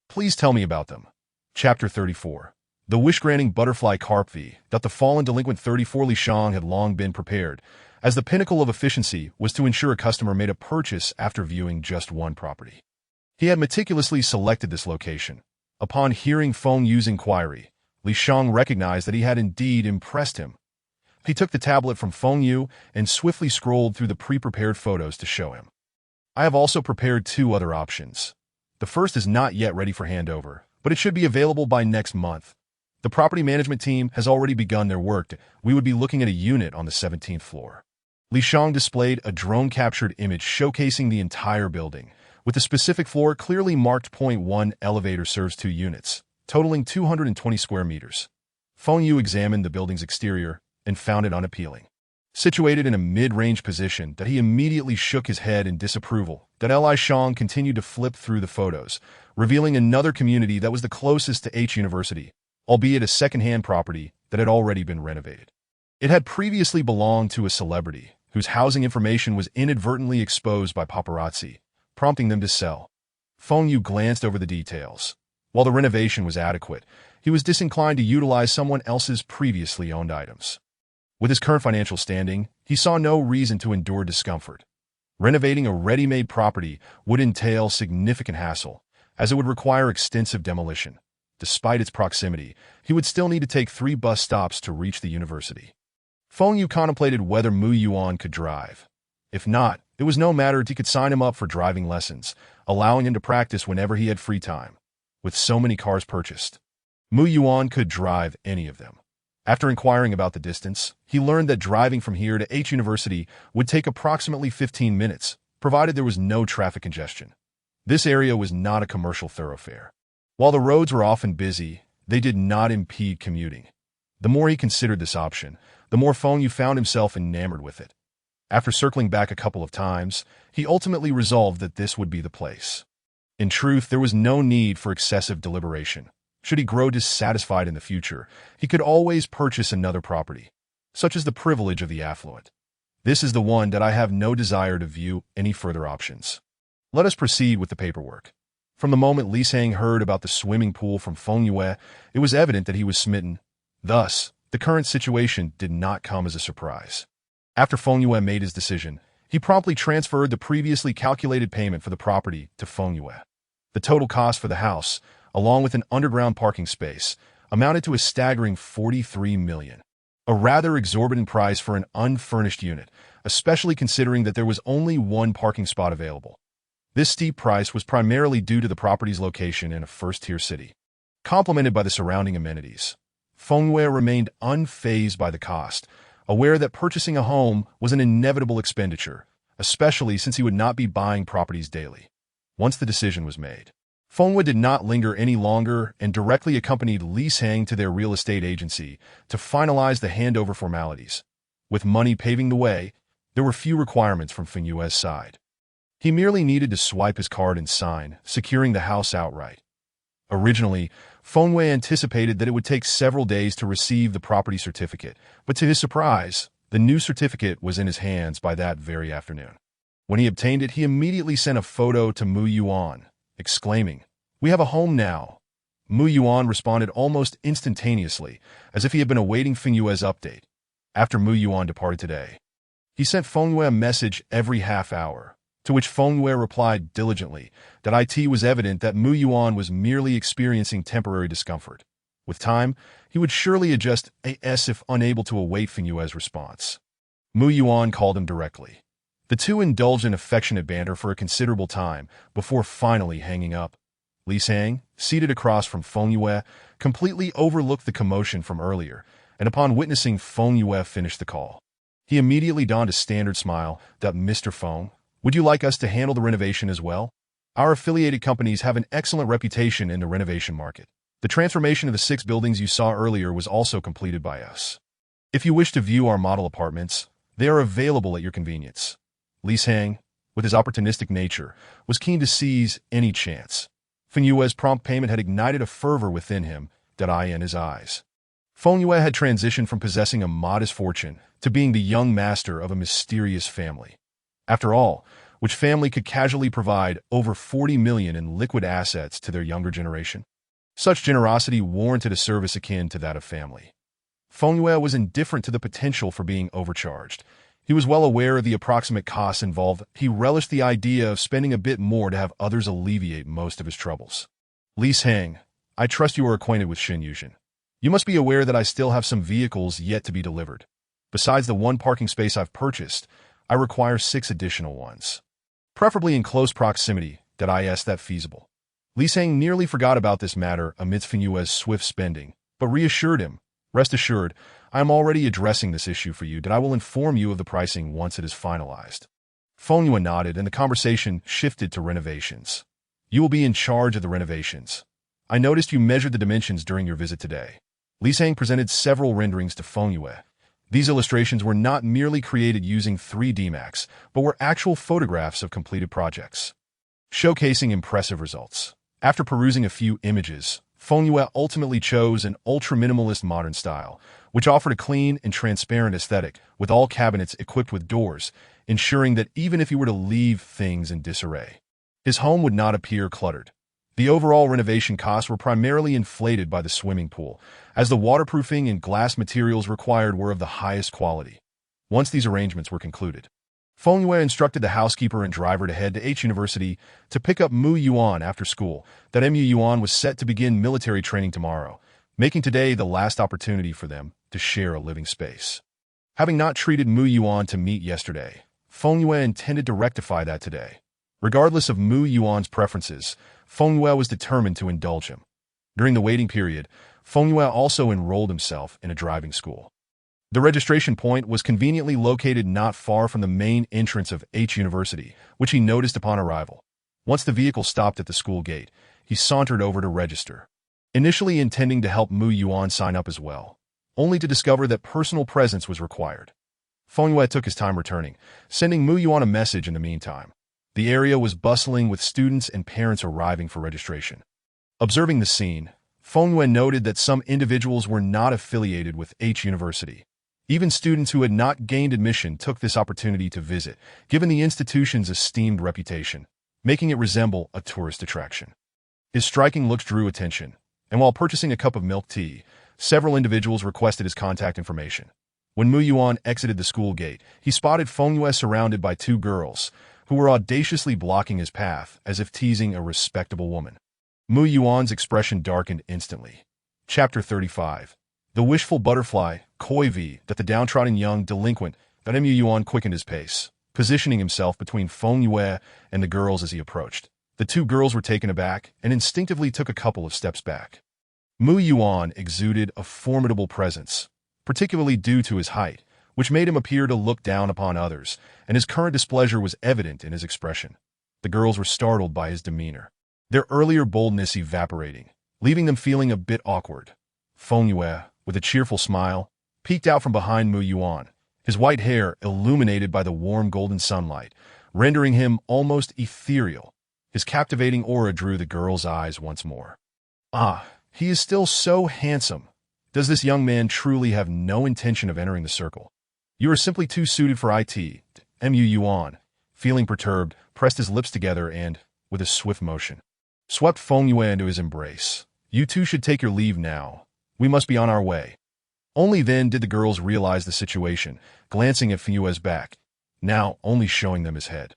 Please tell me about them. Chapter 34. The wish-granting butterfly carp v. The fallen delinquent 34. Li Shang had long been prepared. as the pinnacle of efficiency was to ensure a customer made a purchase after viewing just one property. He had meticulously selected this location. Upon hearing Feng Yu's inquiry, Li Shang recognized that he had indeed impressed him. He took the tablet from Feng Yu and swiftly scrolled through the pre-prepared photos to show him. I have also prepared two other options. The first is not yet ready for handover, but it should be available by next month. The property management team has already begun their work. We would be looking at a unit on the 17th floor. Li Shang displayed a drone-captured image showcasing the entire building, with the specific floor clearly marked. Point 1 elevator serves 2 units, totaling 220 square meters. Feng Yu examined the building's exterior and found it unappealing. Situated in a mid-range position that he immediately shook his head in disapproval, that Li Shang continued to flip through the photos, revealing another community that was the closest to H University, albeit a second-hand property that had already been renovated. It had previously belonged to a celebrity whose housing information was inadvertently exposed by paparazzi, prompting them to sell. Feng Yu glanced over the details. While the renovation was adequate, he was disinclined to utilize someone else's previously owned items. With his current financial standing, he saw no reason to endure discomfort. Renovating a ready-made property would entail significant hassle, as it would require extensive demolition. Despite its proximity, he would still need to take 3 bus stops to reach the university. Feng Yu contemplated whether Mu Yuan could drive. If not, it was no matter if he could sign him up for driving lessons, allowing him to practice whenever he had free time. With so many cars purchased, Mu Yuan could drive any of them. After inquiring about the distance, he learned that driving from here to H University would take approximately 15 minutes, provided there was no traffic congestion. This area was not a commercial thoroughfare. While the roads were often busy, they did not impede commuting. The more he considered this option, the more Feng Yu found himself enamored with it. After circling back a couple of times, he ultimately resolved that this would be the place. In truth, there was no need for excessive deliberation. Should he grow dissatisfied in the future, he could always purchase another property. Such is the privilege of the affluent. This is the one that I have no desire to view any further options. Let us proceed with the paperwork. From the moment Li Sang heard about the swimming pool from Feng Yue, it was evident that he was smitten. Thus, the current situation did not come as a surprise. After Feng Yue made his decision, he promptly transferred the previously calculated payment for the property to Feng Yue. The total cost for the house, along with an underground parking space, amounted to a staggering 43 million. A rather exorbitant price for an unfurnished unit, especially considering that there was only one parking spot available. This steep price was primarily due to the property's location in a first-tier city. Complemented by the surrounding amenities, Feng Yue remained unfazed by the cost, aware that purchasing a home was an inevitable expenditure, especially since he would not be buying properties daily. Once the decision was made, Feng Yue did not linger any longer and directly accompanied Li Sang to their real estate agency to finalize the handover formalities. With money paving the way, there were few requirements from Feng Yue's side. He merely needed to swipe his card and sign, securing the house outright. Originally, Feng Yue anticipated that it would take several days to receive the property certificate, but to his surprise, the new certificate was in his hands by that very afternoon. When he obtained it, he immediately sent a photo to Mu Yuan, exclaiming, "We have a home now." Mu Yuan responded almost instantaneously, as if he had been awaiting Feng Yue's update. After Mu Yuan departed today, he sent Feng Yue a message every half hour, to which Feng Yue replied diligently that it was evident that Mu Yuan was merely experiencing temporary discomfort. With time, he would surely adjust AS if unable to await Feng Yue's response. Mu Yuan called him directly. The two indulged in affectionate banter for a considerable time before finally hanging up. Li Sang, seated across from Feng Yue, completely overlooked the commotion from earlier, and upon witnessing Feng Yue finish the call, he immediately donned a standard smile that, "Mr. Feng, would you like us to handle the renovation as well? Our affiliated companies have an excellent reputation in the renovation market. The transformation of the 6 buildings you saw earlier was also completed by us. If you wish to view our model apartments, they are available at your convenience." Li Sang, with his opportunistic nature, was keen to seize any chance. Feng Yue's prompt payment had ignited a fervor within him, that eye in his eyes. Feng Yue had transitioned from possessing a modest fortune to being the young master of a mysterious family. After all, which family could casually provide over 40 million in liquid assets to their younger generation? Such generosity warranted a service akin to that of family. Feng Yue was indifferent to the potential for being overcharged. He was well aware of the approximate costs involved. He relished the idea of spending a bit more to have others alleviate most of his troubles. Li Heng, I trust you are acquainted with Xin Yuzhen. You must be aware that I still have some vehicles yet to be delivered. Besides the one parking space I've purchased, I require 6 additional ones. Preferably in close proximity, that feasible. Li Heng nearly forgot about this matter amidst Fenyue's swift spending, but reassured him, rest assured, I am already addressing this issue for you, that I will inform you of the pricing once it is finalized. Fenyue nodded, and the conversation shifted to renovations. You will be in charge of the renovations. I noticed you measured the dimensions during your visit today. Li Heng presented several renderings to Fenyue. These illustrations were not merely created using 3D Max, but were actual photographs of completed projects, showcasing impressive results. After perusing a few images, Fenyue ultimately chose an ultra-minimalist modern style, which offered a clean and transparent aesthetic, with all cabinets equipped with doors, ensuring that even if he were to leave things in disarray, his home would not appear cluttered. The overall renovation costs were primarily inflated by the swimming pool, as the waterproofing and glass materials required were of the highest quality. Once these arrangements were concluded, Fenyue instructed the housekeeper and driver to head to H University to pick up Mu Yuan after school. That Mu Yuan was set to begin military training tomorrow, making today the last opportunity for them to share a living space. Having not treated Mu Yuan to meet yesterday, Fenyue intended to rectify that today. Regardless of Mu Yuan's preferences, Fenyue was determined to indulge him. During the waiting period, Fenyue also enrolled himself in a driving school. The registration point was conveniently located not far from the main entrance of H University, which he noticed upon arrival. Once the vehicle stopped at the school gate, he sauntered over to register, initially intending to help Mu Yuan sign up as well, only to discover that personal presence was required. Fenyue took his time returning, sending Mu Yuan a message in the meantime. The area was bustling with students and parents arriving for registration. Observing the scene, Fenyue noted that some individuals were not affiliated with H University. Even students who had not gained admission took this opportunity to visit, given the institution's esteemed reputation, making it resemble a tourist attraction. His striking looks drew attention, and while purchasing a cup of milk tea, several individuals requested his contact information. When Mu Yuan exited the school gate, he spotted Fenyue surrounded by 2 girls, who were audaciously blocking his path as if teasing a respectable woman. Mu Yuan's expression darkened instantly. Chapter 35. The wishful butterfly, Koivi, that the downtrodden young delinquent, that Mu Yuan quickened his pace, positioning himself between Fenyue and the girls as he approached. The 2 girls were taken aback and instinctively took a couple of steps back. Mu Yuan exuded a formidable presence, particularly due to his height, which made him appear to look down upon others, and his current displeasure was evident in his expression. The girls were startled by his demeanor, their earlier boldness evaporating, leaving them feeling a bit awkward. Fenyue, with a cheerful smile, peeked out from behind Mu Yuan, his white hair illuminated by the warm golden sunlight, rendering him almost ethereal. His captivating aura drew the girl's eyes once more. Ah, he is still so handsome. Does this young man truly have no intention of entering the circle? You are simply too suited for it. Mu Yuan, feeling perturbed, pressed his lips together and, with a swift motion, swept Fenyue into his embrace. You two should take your leave now. We must be on our way. Only then did the girls realize the situation, glancing at Fenyue's back, now only showing them his head,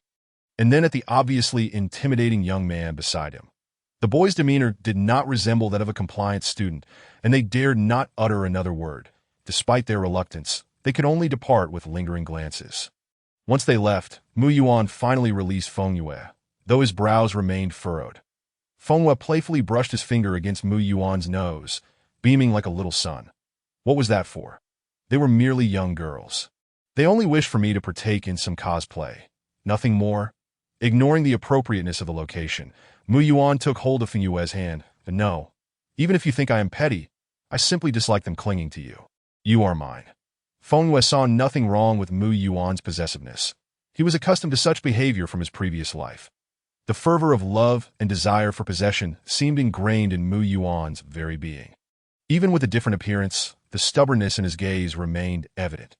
and then at the obviously intimidating young man beside him. The boy's demeanor did not resemble that of a compliant student, and they dared not utter another word. Despite their reluctance, they could only depart with lingering glances. Once they left, Mu Yuan finally released Fenyue, though his brows remained furrowed. Fenyue playfully brushed his finger against Mu Yuan's nose, beaming like a little sun. What was that for? They were merely young girls. They only wished for me to partake in some cosplay. Nothing more. Ignoring the appropriateness of the location, Mu Yuan took hold of Fenyue's hand. And no, even if you think I am petty, I simply dislike them clinging to you. You are mine. Fenyue saw nothing wrong with Mu Yuan's possessiveness. He was accustomed to such behavior from his previous life. The fervor of love and desire for possession seemed ingrained in Mu Yuan's very being. Even with a different appearance, the stubbornness in his gaze remained evident.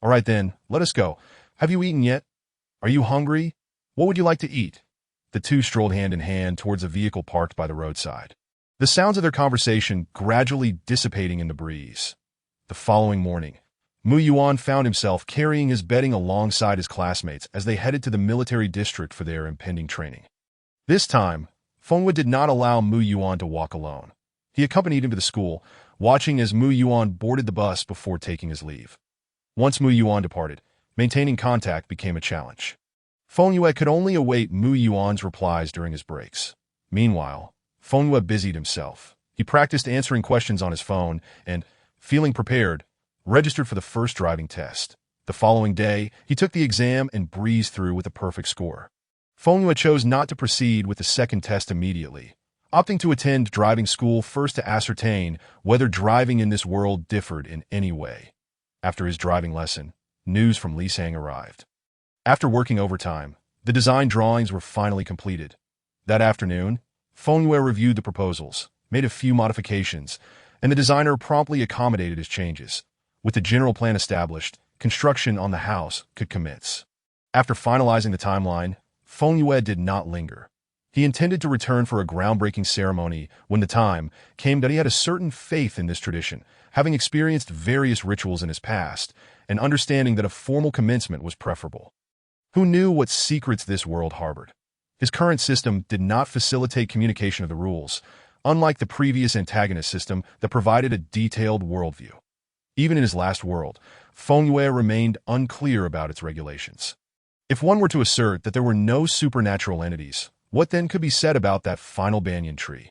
All right then, let us go. Have you eaten yet? Are you hungry? What would you like to eat? The two strolled hand in hand towards a vehicle parked by the roadside, the sounds of their conversation gradually dissipating in the breeze. The following morning, Mu Yuan found himself carrying his bedding alongside his classmates as they headed to the military district for their impending training. This time, Fengyue did not allow Mu Yuan to walk alone. He accompanied him to the school, watching as Mu Yuan boarded the bus before taking his leave. Once Mu Yuan departed, maintaining contact became a challenge. Fengyue could only await Mu Yuan's replies during his breaks. Meanwhile, Fengyue busied himself. He practiced answering questions on his phone and, feeling prepared, registered for the first driving test. The following day, he took the exam and breezed through with a perfect score. Fengyue chose not to proceed with the second test immediately, opting to attend driving school first to ascertain whether driving in this world differed in any way. After his driving lesson, news from Lisang arrived. After working overtime, the design drawings were finally completed. That afternoon, Fengyue reviewed the proposals, made a few modifications, and the designer promptly accommodated his changes. With the general plan established, construction on the house could commence. After finalizing the timeline, Fengyue did not linger. He intended to return for a groundbreaking ceremony when the time came that he had a certain faith in this tradition, having experienced various rituals in his past, and understanding that a formal commencement was preferable. Who knew what secrets this world harbored? His current system did not facilitate communication of the rules, unlike the previous antagonist system that provided a detailed worldview. Even in his last world, Fengyue remained unclear about its regulations. If one were to assert that there were no supernatural entities, what then could be said about that final banyan tree?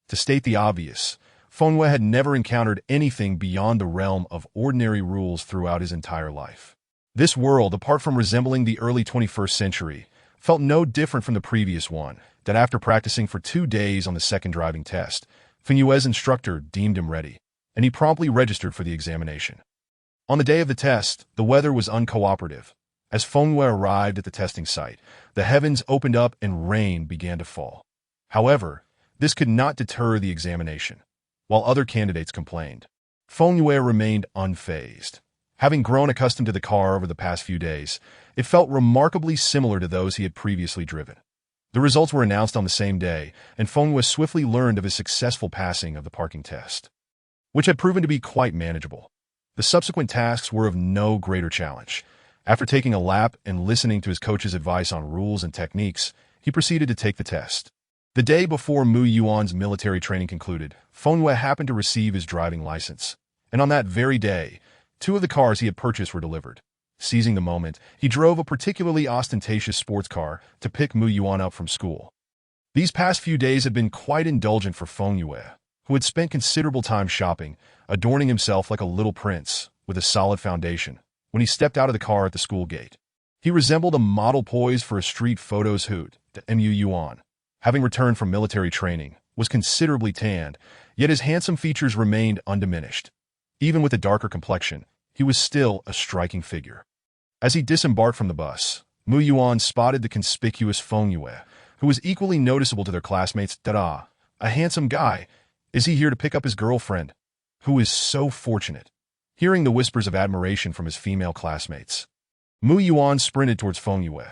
To state the obvious, Fengyue had never encountered anything beyond the realm of ordinary rules throughout his entire life. This world, apart from resembling the early 21st century, felt no different from the previous one, that after practicing for 2 days on the second driving test, Fengyue's instructor deemed him ready, and he promptly registered for the examination. On the day of the test, the weather was uncooperative. As Fengyue arrived at the testing site, the heavens opened up and rain began to fall. However, this could not deter the examination. While other candidates complained, Fengyue remained unfazed. Having grown accustomed to the car over the past few days, it felt remarkably similar to those he had previously driven. The results were announced on the same day, and Fengyue swiftly learned of his successful passing of the parking test, which had proven to be quite manageable. The subsequent tasks were of no greater challenge. After taking a lap and listening to his coach's advice on rules and techniques, he proceeded to take the test. The day before Mu Yuan's military training concluded, Fengyue happened to receive his driving license, and on that very day, 2 of the cars he had purchased were delivered. Seizing the moment, he drove a particularly ostentatious sports car to pick Mu Yuan up from school. These past few days had been quite indulgent for Fengyue, who had spent considerable time shopping, adorning himself like a little prince, with a solid foundation. When he stepped out of the car at the school gate, he resembled a model poised for a street photos hoot. The Mu Yuan, having returned from military training, was considerably tanned, yet his handsome features remained undiminished. Even with a darker complexion, he was still a striking figure. As he disembarked from the bus, Mu Yuan spotted the conspicuous Fengyue, who was equally noticeable to their classmates. "Da, a handsome guy. Is he here to pick up his girlfriend? Who is so fortunate?" Hearing the whispers of admiration from his female classmates, Mu Yuan sprinted towards Fengyue.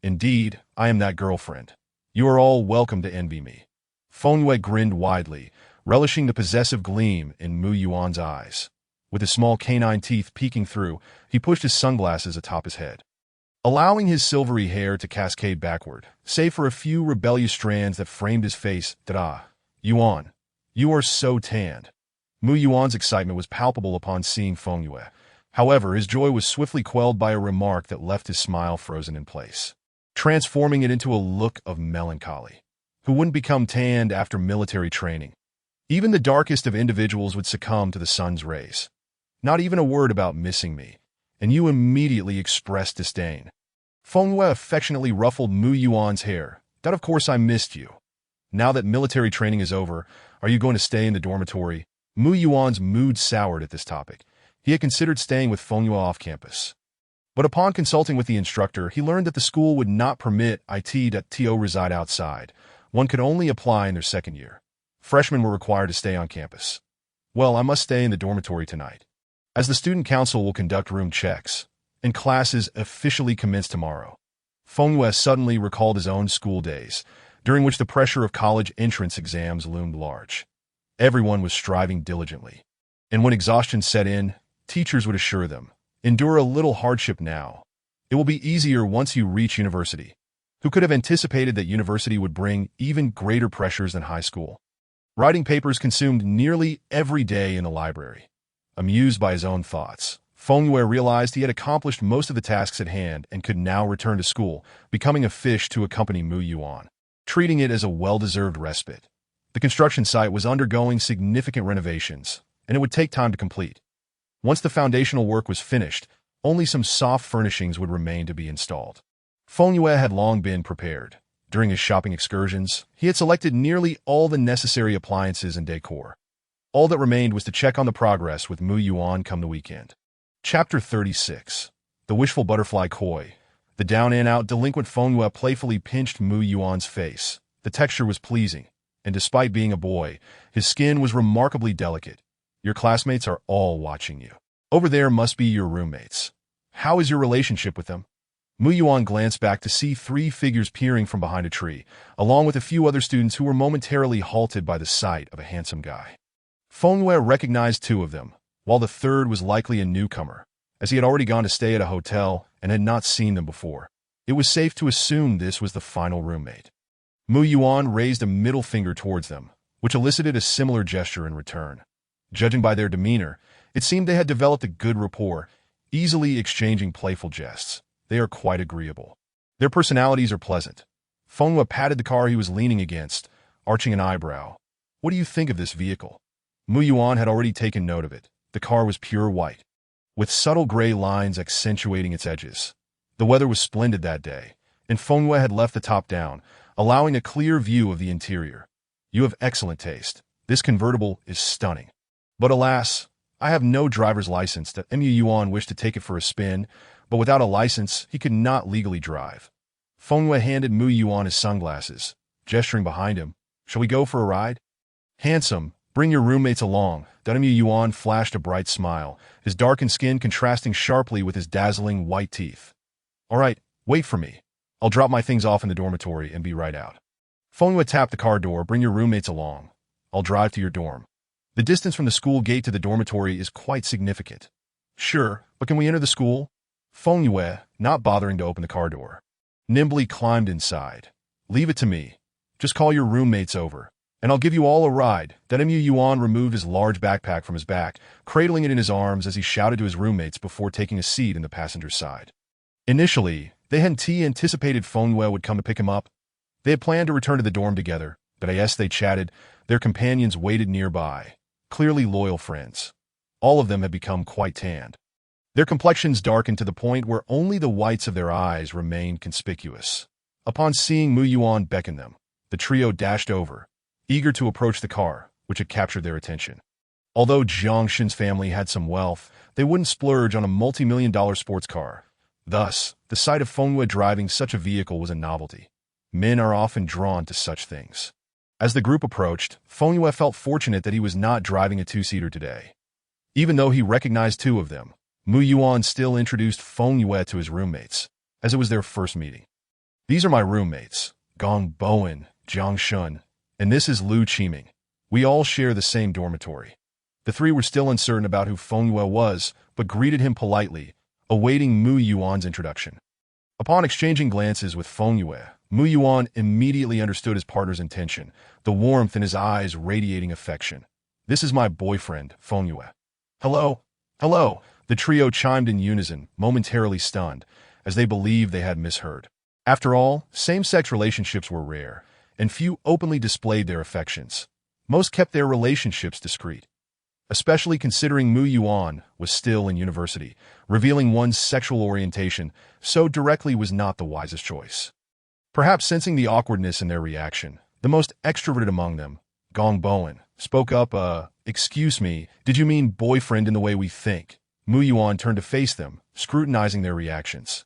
"Indeed, I am that girlfriend. You are all welcome to envy me." Fengyue grinned widely, relishing the possessive gleam in Mu Yuan's eyes. With his small canine teeth peeking through, he pushed his sunglasses atop his head, allowing his silvery hair to cascade backward, save for a few rebellious strands that framed his face. "Da, Yuan, you are so tanned." Mu Yuan's excitement was palpable upon seeing Fengyue. However, his joy was swiftly quelled by a remark that left his smile frozen in place, transforming it into a look of melancholy. Who wouldn't become tanned after military training? Even the darkest of individuals would succumb to the sun's rays. Not even a word about missing me, and you immediately expressed disdain. Fengyue affectionately ruffled Mu Yuan's hair. "That of course I missed you. Now that military training is over, are you going to stay in the dormitory?" Mu Yuan's mood soured at this topic. He had considered staying with Fengyue off campus. But upon consulting with the instructor, he learned that the school would not permit it to reside outside. One could only apply in their second year. Freshmen were required to stay on campus. "Well, I must stay in the dormitory tonight, as the student council will conduct room checks, and classes officially commence tomorrow." Fengyue suddenly recalled his own school days, during which the pressure of college entrance exams loomed large. Everyone was striving diligently, and when exhaustion set in, teachers would assure them, Endure a little hardship now. It will be easier once you reach university. Who could have anticipated that university would bring even greater pressures than high school? Writing papers consumed nearly every day in the library. Amused by his own thoughts, Fengyue realized he had accomplished most of the tasks at hand and could now return to school, becoming a fish to accompany Mu Yuan, treating it as a well-deserved respite. The construction site was undergoing significant renovations, and it would take time to complete. Once the foundational work was finished, only some soft furnishings would remain to be installed. Fengyue had long been prepared. During his shopping excursions, he had selected nearly all the necessary appliances and decor. All that remained was to check on the progress with Mu Yuan come the weekend. Chapter 36. The Wishful Butterfly Koi. The down-and-out delinquent Fengyue playfully pinched Mu Yuan's face. The texture was pleasing, and despite being a boy, his skin was remarkably delicate. Your classmates are all watching you. Over there must be your roommates. How is your relationship with them? Mu Yuan glanced back to see three figures peering from behind a tree, along with a few other students who were momentarily halted by the sight of a handsome guy. Fengyue recognized two of them, while the third was likely a newcomer, as he had already gone to stay at a hotel and had not seen them before. It was safe to assume this was the final roommate. Mu Yuan raised a middle finger towards them, which elicited a similar gesture in return. Judging by their demeanor, it seemed they had developed a good rapport, easily exchanging playful jests. They are quite agreeable. Their personalities are pleasant. Fengyue patted the car he was leaning against, arching an eyebrow. What do you think of this vehicle? Mu Yuan had already taken note of it. The car was pure white, with subtle gray lines accentuating its edges. The weather was splendid that day, and Fengyue had left the top down, allowing a clear view of the interior. You have excellent taste. This convertible is stunning. But alas, I have no driver's license. That Mu Yuan wished to take it for a spin, but without a license, he could not legally drive. Fengyue handed Mu Yuan his sunglasses, gesturing behind him. Shall we go for a ride? Handsome, bring your roommates along. Mu Yuan flashed a bright smile, his darkened skin contrasting sharply with his dazzling white teeth. All right, wait for me. I'll drop my things off in the dormitory and be right out. Fengyue tapped the car door. Bring your roommates along. I'll drive to your dorm. The distance from the school gate to the dormitory is quite significant. Sure, but can we enter the school? Fengyue, not bothering to open the car door, nimbly climbed inside. Leave it to me. Just call your roommates over, and I'll give you all a ride. Mu Yuan removed his large backpack from his back, cradling it in his arms as he shouted to his roommates before taking a seat in the passenger's side. Initially, they hadn't anticipated Fengyue would come to pick him up. They had planned to return to the dorm together, but as they chatted, their companions waited nearby, clearly loyal friends. All of them had become quite tanned. Their complexions darkened to the point where only the whites of their eyes remained conspicuous. Upon seeing Mu Yuan beckon them, the trio dashed over, eager to approach the car, which had captured their attention. Although Jiangshin's family had some wealth, they wouldn't splurge on a multi-million-dollar sports car. Thus, the sight of Fengyue driving such a vehicle was a novelty. Men are often drawn to such things. As the group approached, Fengyue felt fortunate that he was not driving a two-seater today. Even though he recognized two of them, Mu Yuan still introduced Fengyue to his roommates, as it was their first meeting. These are my roommates, Gong Bowen, Jiang Shun, and this is Lu Qiming. We all share the same dormitory. The three were still uncertain about who Fengyue was, but greeted him politely, awaiting Mu Yuan's introduction. Upon exchanging glances with Fengyue, Mu Yuan immediately understood his partner's intention, the warmth in his eyes radiating affection. This is my boyfriend, Fengyue. Hello? Hello? The trio chimed in unison, momentarily stunned, as they believed they had misheard. After all, same-sex relationships were rare, and few openly displayed their affections. Most kept their relationships discreet. Especially considering Mu Yuan was still in university, revealing one's sexual orientation so directly was not the wisest choice. Perhaps sensing the awkwardness in their reaction, the most extroverted among them, Gong Bowen, spoke up, excuse me, did you mean boyfriend in the way we think? Mu Yuan turned to face them, scrutinizing their reactions.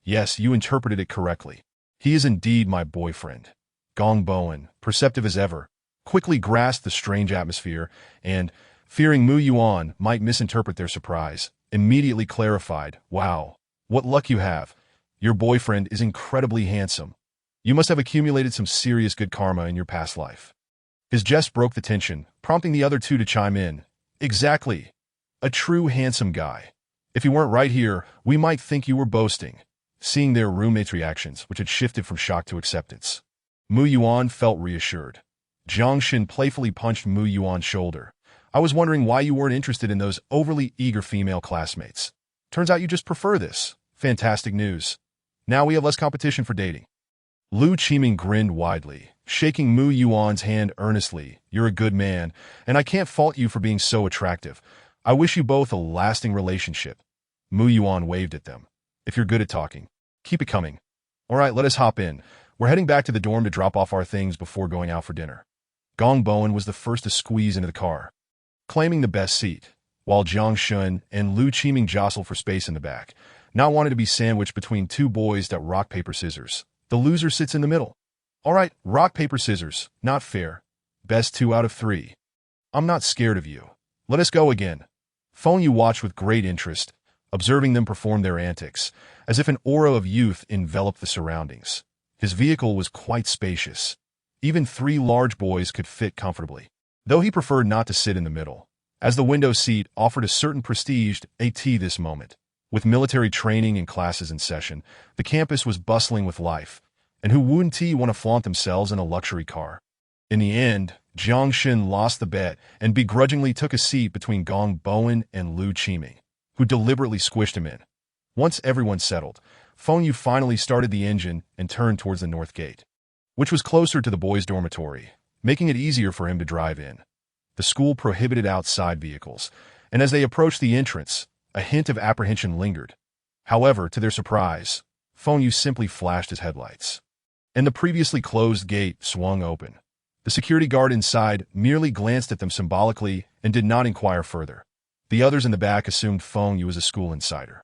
Yes, you interpreted it correctly. He is indeed my boyfriend. Gong Bowen, perceptive as ever, quickly grasped the strange atmosphere and, fearing Mu Yuan might misinterpret their surprise, immediately clarified, wow, what luck you have. Your boyfriend is incredibly handsome. You must have accumulated some serious good karma in your past life. His jest broke the tension, prompting the other two to chime in. Exactly. A true handsome guy. If you weren't right here, we might think you were boasting. Seeing their roommates' reactions, which had shifted from shock to acceptance, Mu Yuan felt reassured. Jiang Xin playfully punched Mu Yuan's shoulder. I was wondering why you weren't interested in those overly eager female classmates. Turns out you just prefer this. Fantastic news. Now we have less competition for dating. Lu Qiming grinned widely, shaking Mu Yuan's hand earnestly. You're a good man, and I can't fault you for being so attractive. I wish you both a lasting relationship. Mu Yuan waved at them. If you're good at talking, keep it coming. All right, let us hop in. We're heading back to the dorm to drop off our things before going out for dinner. Gong Bowen was the first to squeeze into the car, claiming the best seat, while Jiang Shun and Lu Qiming jostled for space in the back, not wanting to be sandwiched between two boys that rock, paper, scissors. The loser sits in the middle. All right, rock, paper, scissors. Not fair. Best 2 out of 3. I'm not scared of you. Let us go again. Feng Yu watched with great interest, observing them perform their antics, as if an aura of youth enveloped the surroundings. His vehicle was quite spacious. Even 3 large boys could fit comfortably, though he preferred not to sit in the middle, as the window seat offered a certain prestige at this moment. With military training and classes in session, the campus was bustling with life, and who wouldn't want to flaunt themselves in a luxury car? In the end, Jiang Xin lost the bet and begrudgingly took a seat between Gong Bowen and Lu Qiming, who deliberately squished him in. Once everyone settled, Feng Yu finally started the engine and turned towards the north gate, which was closer to the boys' dormitory, making it easier for him to drive in. The school prohibited outside vehicles, and as they approached the entrance, a hint of apprehension lingered. However, to their surprise, Feng Yu simply flashed his headlights, and the previously closed gate swung open. The security guard inside merely glanced at them symbolically and did not inquire further. The others in the back assumed Feng Yu was a school insider,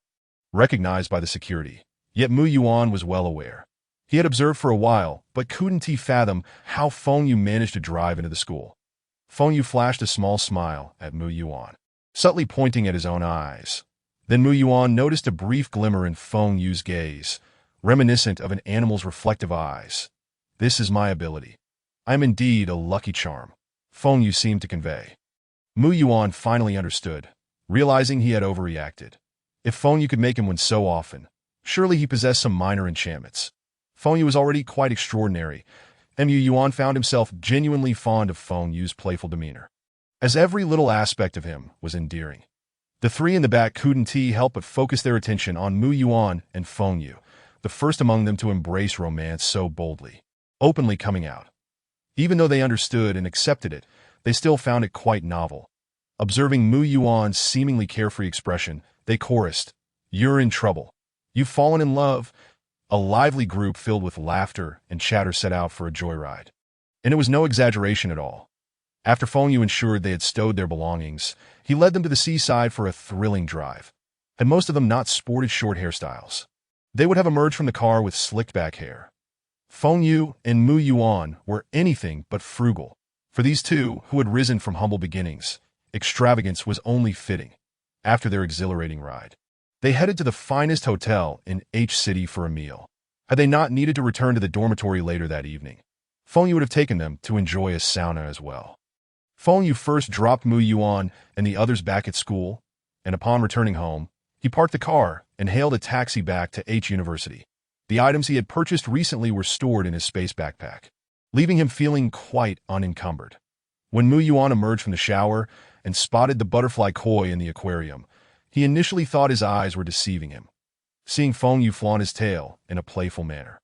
recognized by the security. Yet Mu Yuan was well aware. He had observed for a while, but couldn't fathom how Feng Yu managed to drive into the school. Feng Yu flashed a small smile at Mu Yuan, subtly pointing at his own eyes. Then Mu Yuan noticed a brief glimmer in Feng Yu's gaze, reminiscent of an animal's reflective eyes. This is my ability. I am indeed a lucky charm, Feng Yu seemed to convey. Mu Yuan finally understood, realizing he had overreacted. If Feng Yu could make him win so often, surely he possessed some minor enchantments. Feng Yu was already quite extraordinary, and Mu Yuan found himself genuinely fond of Feng Yu's playful demeanor, as every little aspect of him was endearing. The 3 in the back couldn't help but focus their attention on Mu Yuan and Feng Yu, the first among them to embrace romance so boldly, openly coming out. Even though they understood and accepted it, they still found it quite novel. Observing Mu Yuan's seemingly carefree expression, they chorused, "You're in trouble. You've fallen in love." A lively group filled with laughter and chatter set out for a joyride. And it was no exaggeration at all. After Feng Yu ensured they had stowed their belongings, he led them to the seaside for a thrilling drive. Had most of them not sported short hairstyles, they would have emerged from the car with slicked back hair. Feng Yu and Mu Yuan were anything but frugal. For these two, who had risen from humble beginnings, extravagance was only fitting. After their exhilarating ride, they headed to the finest hotel in H City for a meal. Had they not needed to return to the dormitory later that evening, Feng Yu would have taken them to enjoy a sauna as well. Feng Yu first dropped Mu Yuan and the others back at school, and upon returning home, he parked the car and hailed a taxi back to H University. The items he had purchased recently were stored in his space backpack, leaving him feeling quite unencumbered. When Mu Yuan emerged from the shower and spotted the butterfly koi in the aquarium, he initially thought his eyes were deceiving him, seeing Feng Yu flaunt his tail in a playful manner.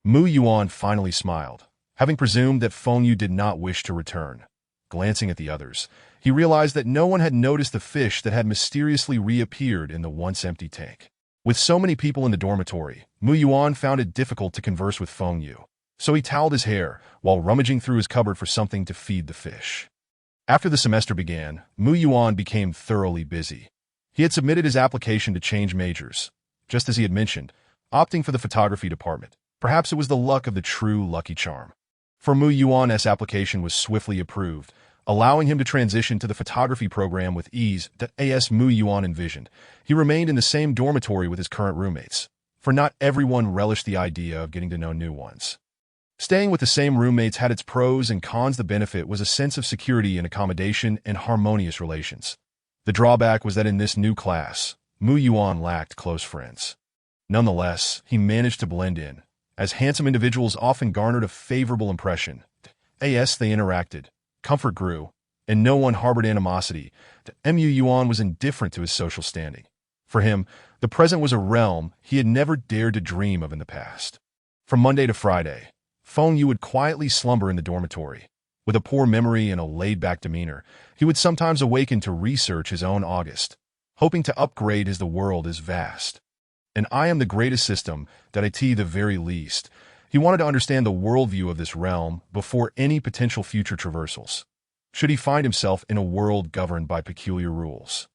Mu Yuan finally smiled, having presumed that Feng Yu did not wish to return. Glancing at the others, he realized that no one had noticed the fish that had mysteriously reappeared in the once-empty tank. With so many people in the dormitory, Mu Yuan found it difficult to converse with Feng Yu, so he toweled his hair while rummaging through his cupboard for something to feed the fish. After the semester began, Mu Yuan became thoroughly busy. He had submitted his application to change majors, just as he had mentioned, opting for the photography department. Perhaps it was the luck of the true lucky charm. For Mu Yuan's application was swiftly approved, allowing him to transition to the photography program with ease. As Mu Yuan envisioned, he remained in the same dormitory with his current roommates, for not everyone relished the idea of getting to know new ones. Staying with the same roommates had its pros and cons. The benefit was a sense of security and accommodation and harmonious relations. The drawback was that in this new class, Mu Yuan lacked close friends. Nonetheless, he managed to blend in, as handsome individuals often garnered a favorable impression. As they interacted, comfort grew, and no one harbored animosity. Mu Yuan was indifferent to his social standing. For him, the present was a realm he had never dared to dream of in the past. From Monday to Friday, Feng Yu would quietly slumber in the dormitory. With a poor memory and a laid-back demeanor, he would sometimes awaken to research his own August, hoping to upgrade as the world is vast. And I am the greatest system, that I the very least. He wanted to understand the worldview of this realm before any potential future traversals. Should he find himself in a world governed by peculiar rules?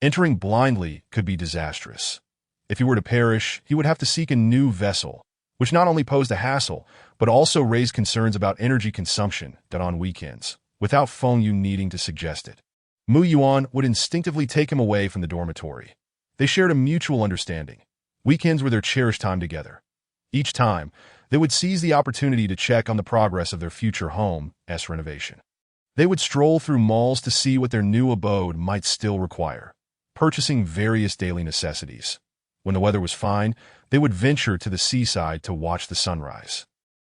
Entering blindly could be disastrous. If he were to perish, he would have to seek a new vessel, which not only posed a hassle, but also raised concerns about energy consumption on weekends, without Feng Yu needing to suggest it. Mu Yuan would instinctively take him away from the dormitory. They shared a mutual understanding. Weekends were their cherished time together. Each time, they would seize the opportunity to check on the progress of their future home's renovation. They would stroll through malls to see what their new abode might still require, purchasing various daily necessities. When the weather was fine, they would venture to the seaside to watch the sunrise,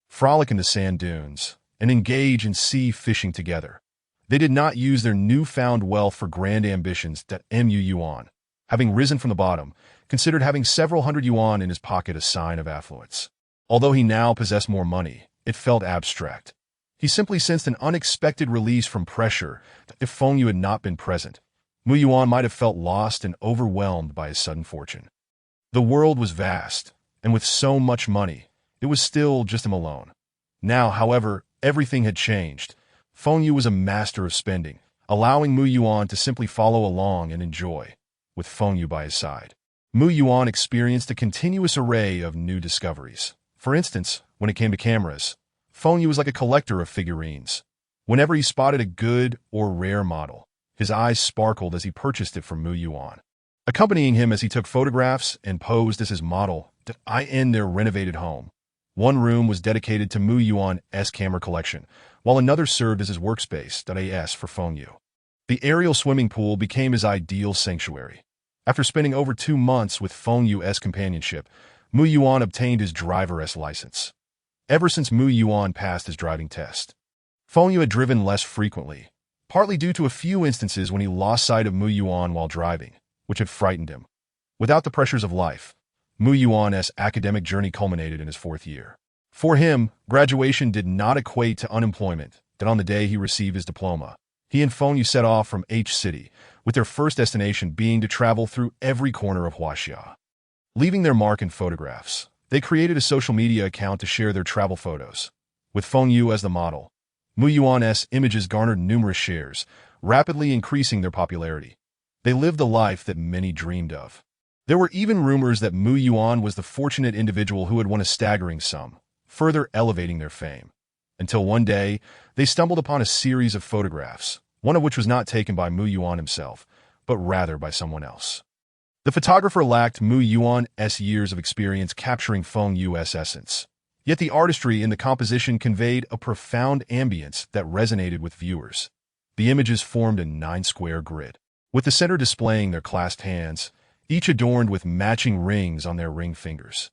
frolic in the sand dunes, and engage in sea fishing together. They did not use their newfound wealth for grand ambitions. Mu Yuan, having risen from the bottom, considered having several hundred yuan in his pocket a sign of affluence. Although he now possessed more money, it felt abstract. He simply sensed an unexpected release from pressure. If Feng Yu had not been present, Mu Yuan might have felt lost and overwhelmed by his sudden fortune. The world was vast, and with so much money, it was still just him alone. Now, however, everything had changed. Feng Yu was a master of spending, allowing Mu Yuan to simply follow along and enjoy, with Feng Yu by his side. Mu Yuan experienced a continuous array of new discoveries. For instance, when it came to cameras, Feng Yu was like a collector of figurines. Whenever he spotted a good or rare model, his eyes sparkled as he purchased it from Mu Yuan. Accompanying him as he took photographs and posed as his model in their renovated home. One room was dedicated to Mu Yuan's camera collection, while another served as his workspace for Feng Yu. The aerial swimming pool became his ideal sanctuary. After spending over 2 months with Feng Yu's companionship, Mu Yuan obtained his driver's license. Ever since Mu Yuan passed his driving test, Feng Yu had driven less frequently, partly due to a few instances when he lost sight of Mu Yuan while driving, which had frightened him. Without the pressures of life, Mu Yuan's academic journey culminated in his 4th year. For him, graduation did not equate to unemployment. On the day he received his diploma, he and Feng Yu set off from H City, with their first destination being to travel through every corner of Huaxia. Leaving their mark in photographs, they created a social media account to share their travel photos. With Feng Yu as the model, Mu Yuan's images garnered numerous shares, rapidly increasing their popularity. They lived the life that many dreamed of. There were even rumors that Mu Yuan was the fortunate individual who had won a staggering sum, further elevating their fame. Until one day, they stumbled upon a series of photographs, one of which was not taken by Mu Yuan himself, but rather by someone else. The photographer lacked Mu Yuan's years of experience capturing Feng Yu's essence. Yet the artistry in the composition conveyed a profound ambience that resonated with viewers. The images formed a 9-square grid, with the center displaying their clasped hands, each adorned with matching rings on their ring fingers.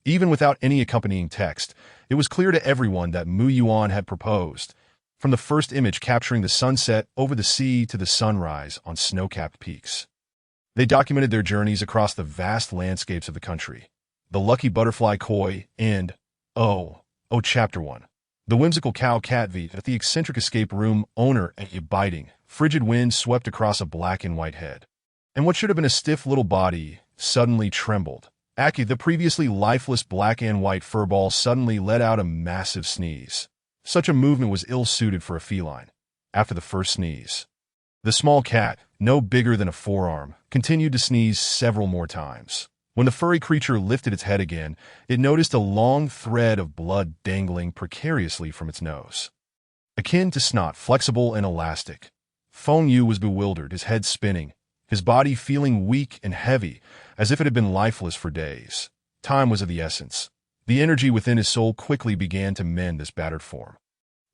Even without any accompanying text, it was clear to everyone that Mu Yuan had proposed, from the first image capturing the sunset over the sea to the sunrise on snow-capped peaks. They documented their journeys across the vast landscapes of the country. The Lucky Butterfly Koi and, Chapter 1. The whimsical cow Catvi at the eccentric escape room owner and a biting, frigid wind swept across a black and white head. And what should have been a stiff little body suddenly trembled. Aki, the previously lifeless black and white furball, suddenly let out a massive sneeze. Such a movement was ill-suited for a feline. After the first sneeze, the small cat, no bigger than a forearm, continued to sneeze several more times. When the furry creature lifted its head again, it noticed a long thread of blood dangling precariously from its nose. Akin to snot, flexible and elastic. Feng Yu was bewildered, his head spinning, his body feeling weak and heavy, as if it had been lifeless for days. Time was of the essence. The energy within his soul quickly began to mend this battered form.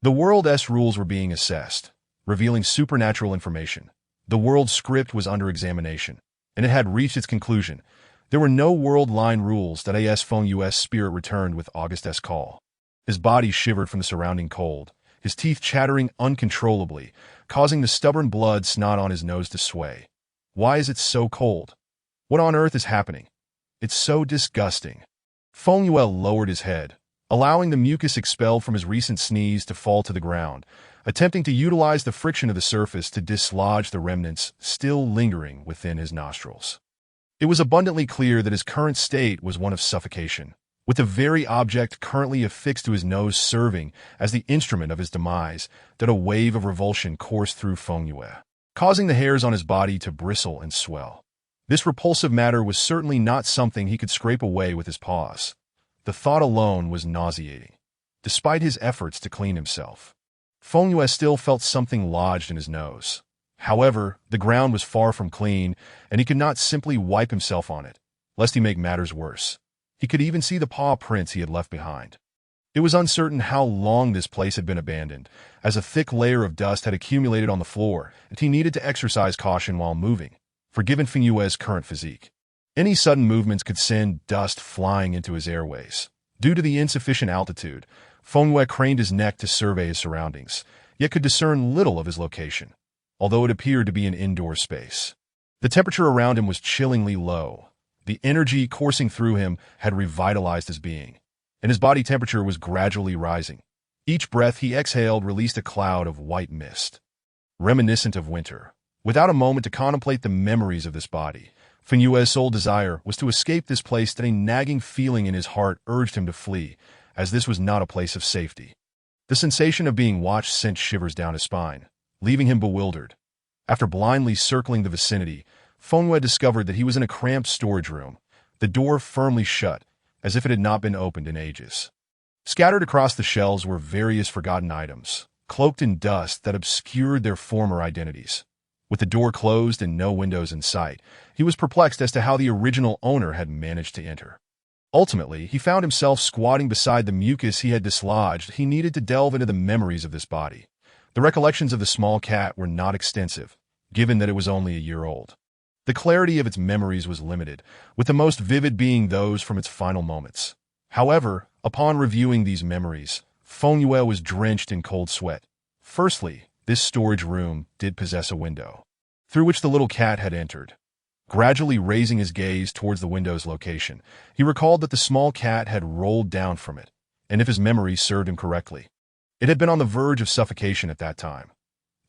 The world's rules were being assessed, revealing supernatural information. The world's script was under examination. and it had reached its conclusion. There were no world-line rules that A.S. Feng Yue's spirit returned with August's call. His body shivered from the surrounding cold, his teeth chattering uncontrollably, causing the stubborn blood snot on his nose to sway. Why is it so cold? What on earth is happening? It's so disgusting. Feng Yue lowered his head, allowing the mucus expelled from his recent sneeze to fall to the ground, attempting to utilize the friction of the surface to dislodge the remnants still lingering within his nostrils. It was abundantly clear that his current state was one of suffocation, with the very object currently affixed to his nose serving as the instrument of his demise, that a wave of revulsion coursed through Feng Yue, causing the hairs on his body to bristle and swell. This repulsive matter was certainly not something he could scrape away with his paws. The thought alone was nauseating. Despite his efforts to clean himself, Feng Yue still felt something lodged in his nose. However, the ground was far from clean, and he could not simply wipe himself on it, lest he make matters worse. He could even see the paw prints he had left behind. It was uncertain how long this place had been abandoned, as a thick layer of dust had accumulated on the floor, and he needed to exercise caution while moving, for given Feng Yue's current physique, any sudden movements could send dust flying into his airways. Due to the insufficient altitude, Feng Yue craned his neck to survey his surroundings, yet could discern little of his location, although it appeared to be an indoor space. The temperature around him was chillingly low. The energy coursing through him had revitalized his being, and his body temperature was gradually rising. Each breath he exhaled released a cloud of white mist, reminiscent of winter. Without a moment to contemplate the memories of this body, Feng Yue's sole desire was to escape this place that a nagging feeling in his heart urged him to flee, as this was not a place of safety. The sensation of being watched sent shivers down his spine, leaving him bewildered. After blindly circling the vicinity, Feng Yue discovered that he was in a cramped storage room, the door firmly shut, as if it had not been opened in ages. Scattered across the shelves were various forgotten items, cloaked in dust that obscured their former identities. With the door closed and no windows in sight, he was perplexed as to how the original owner had managed to enter. Ultimately, he found himself squatting beside the mucus he had dislodged. He needed to delve into the memories of this body. The recollections of the small cat were not extensive, given that it was only a year old. The clarity of its memories was limited, with the most vivid being those from its final moments. However, upon reviewing these memories, Feng Yue was drenched in cold sweat. Firstly, this storage room did possess a window, through which the little cat had entered. Gradually raising his gaze towards the window's location, he recalled that the small cat had rolled down from it, and if his memory served him correctly, it had been on the verge of suffocation at that time.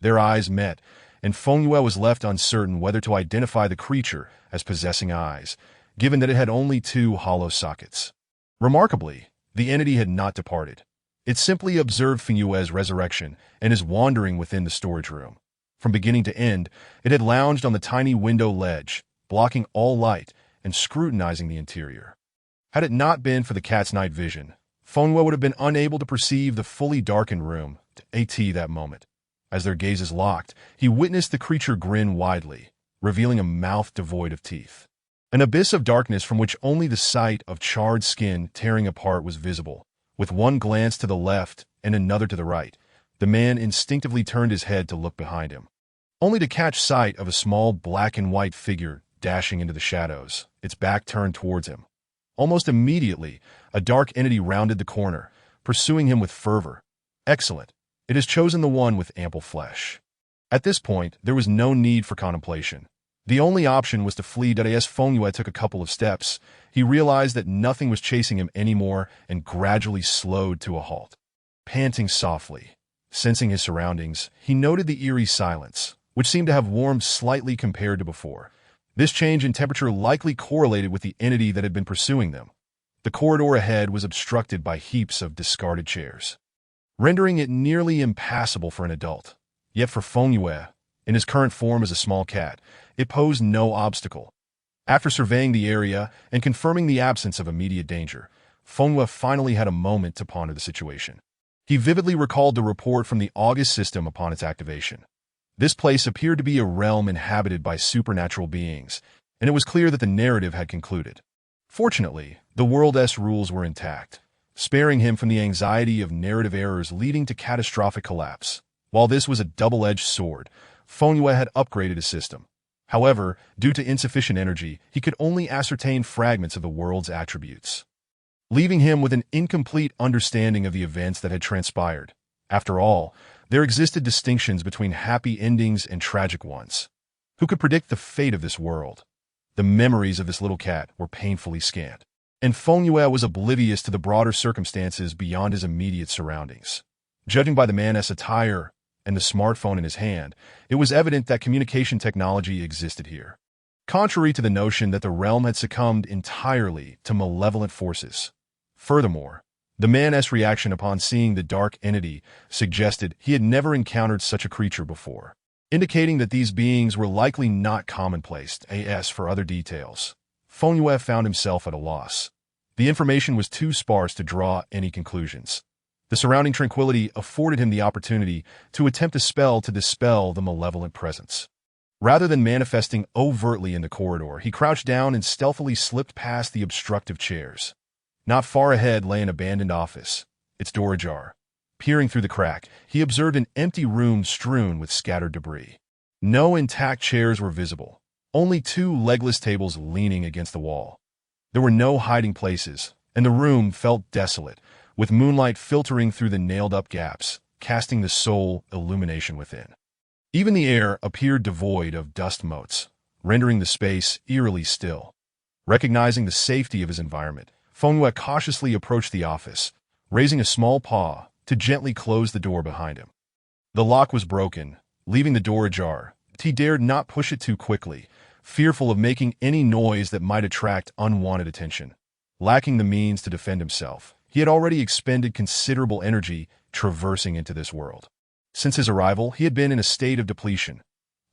Their eyes met, and Feng Yue was left uncertain whether to identify the creature as possessing eyes, given that it had only two hollow sockets. Remarkably, the entity had not departed. It simply observed Feng Yue's resurrection and his wandering within the storage room. From beginning to end, it had lounged on the tiny window ledge, blocking all light and scrutinizing the interior. Had it not been for the cat's night vision, Feng Yue would have been unable to perceive the fully darkened room at that moment. As their gazes locked, he witnessed the creature grin widely, revealing a mouth devoid of teeth. An abyss of darkness from which only the sight of charred skin tearing apart was visible. With one glance to the left and another to the right, the man instinctively turned his head to look behind him, only to catch sight of a small black and white figure dashing into the shadows, its back turned towards him. Almost immediately, a dark entity rounded the corner, pursuing him with fervor. Excellent. It has chosen the one with ample flesh. At this point, there was no need for contemplation. The only option was to flee. As Feng Yue took a couple of steps, he realized that nothing was chasing him anymore and gradually slowed to a halt. Panting softly, sensing his surroundings, he noted the eerie silence, which seemed to have warmed slightly compared to before. This change in temperature likely correlated with the entity that had been pursuing them. The corridor ahead was obstructed by heaps of discarded chairs, rendering it nearly impassable for an adult. Yet for Feng Yue, in his current form as a small cat, it posed no obstacle. After surveying the area and confirming the absence of immediate danger, Feng Yue finally had a moment to ponder the situation. He vividly recalled the report from the August system upon its activation. This place appeared to be a realm inhabited by supernatural beings, and it was clear that the narrative had concluded. Fortunately, the world's rules were intact, sparing him from the anxiety of narrative errors leading to catastrophic collapse. While this was a double-edged sword, Feng Yue had upgraded his system. However, due to insufficient energy, he could only ascertain fragments of the world's attributes, leaving him with an incomplete understanding of the events that had transpired. After all, there existed distinctions between happy endings and tragic ones. Who could predict the fate of this world? The memories of this little cat were painfully scant, and Fengyue was oblivious to the broader circumstances beyond his immediate surroundings. Judging by the man's attire and the smartphone in his hand, it was evident that communication technology existed here, contrary to the notion that the realm had succumbed entirely to malevolent forces. Furthermore, the man's reaction upon seeing the dark entity suggested he had never encountered such a creature before, indicating that these beings were likely not commonplace. As for other details, Fengyue found himself at a loss. The information was too sparse to draw any conclusions. The surrounding tranquility afforded him the opportunity to attempt a spell to dispel the malevolent presence. Rather than manifesting overtly in the corridor, he crouched down and stealthily slipped past the obstructive chairs. Not far ahead lay an abandoned office, its door ajar. Peering through the crack, he observed an empty room strewn with scattered debris. No intact chairs were visible, only two legless tables leaning against the wall. There were no hiding places, and the room felt desolate, with moonlight filtering through the nailed-up gaps, casting the sole illumination within. Even the air appeared devoid of dust motes, rendering the space eerily still. Recognizing the safety of his environment, Fengyue cautiously approached the office, raising a small paw to gently close the door behind him. The lock was broken, leaving the door ajar, but he dared not push it too quickly, fearful of making any noise that might attract unwanted attention. Lacking the means to defend himself, he had already expended considerable energy traversing into this world. Since his arrival, he had been in a state of depletion.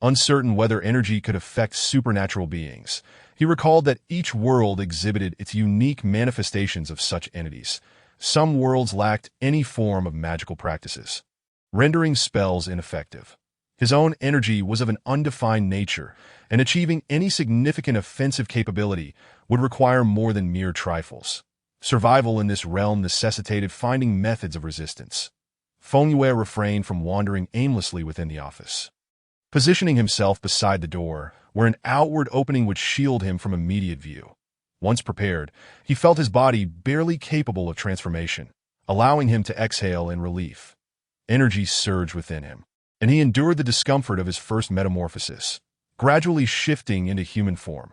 Uncertain whether energy could affect supernatural beings, he recalled that each world exhibited its unique manifestations of such entities. Some worlds lacked any form of magical practices, rendering spells ineffective. His own energy was of an undefined nature, and achieving any significant offensive capability would require more than mere trifles. Survival in this realm necessitated finding methods of resistance. Fengyue refrained from wandering aimlessly within the office, positioning himself beside the door, where an outward opening would shield him from immediate view. Once prepared, he felt his body barely capable of transformation, allowing him to exhale in relief. Energy surged within him, and he endured the discomfort of his first metamorphosis, gradually shifting into human form.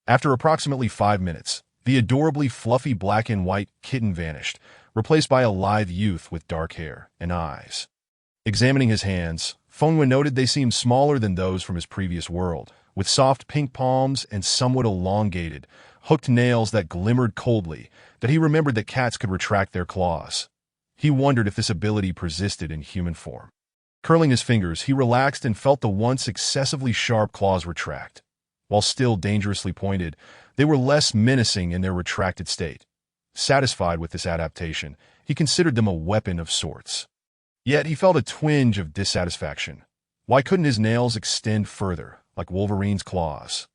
After approximately 5 minutes, the adorably fluffy black and white kitten vanished, replaced by a lithe youth with dark hair and eyes. Examining his hands, Fengyue noted they seemed smaller than those from his previous world, with soft pink palms and somewhat elongated, hooked nails that glimmered coldly, that he remembered that cats could retract their claws. He wondered if this ability persisted in human form. Curling his fingers, he relaxed and felt the once excessively sharp claws retract. While still dangerously pointed, they were less menacing in their retracted state. Satisfied with this adaptation, he considered them a weapon of sorts. Yet he felt a twinge of dissatisfaction. Why couldn't his nails extend further, like Wolverine's claws?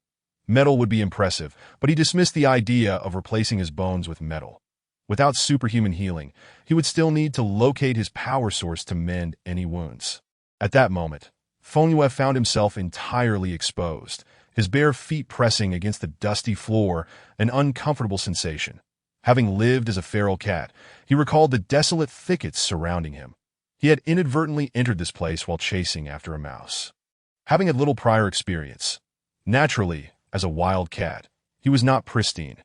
Metal would be impressive, but he dismissed the idea of replacing his bones with metal. Without superhuman healing, he would still need to locate his power source to mend any wounds. At that moment, Fengyue found himself entirely exposed, his bare feet pressing against the dusty floor, an uncomfortable sensation. Having lived as a feral cat, he recalled the desolate thickets surrounding him. He had inadvertently entered this place while chasing after a mouse. Having had little prior experience, naturally, as a wild cat, he was not pristine.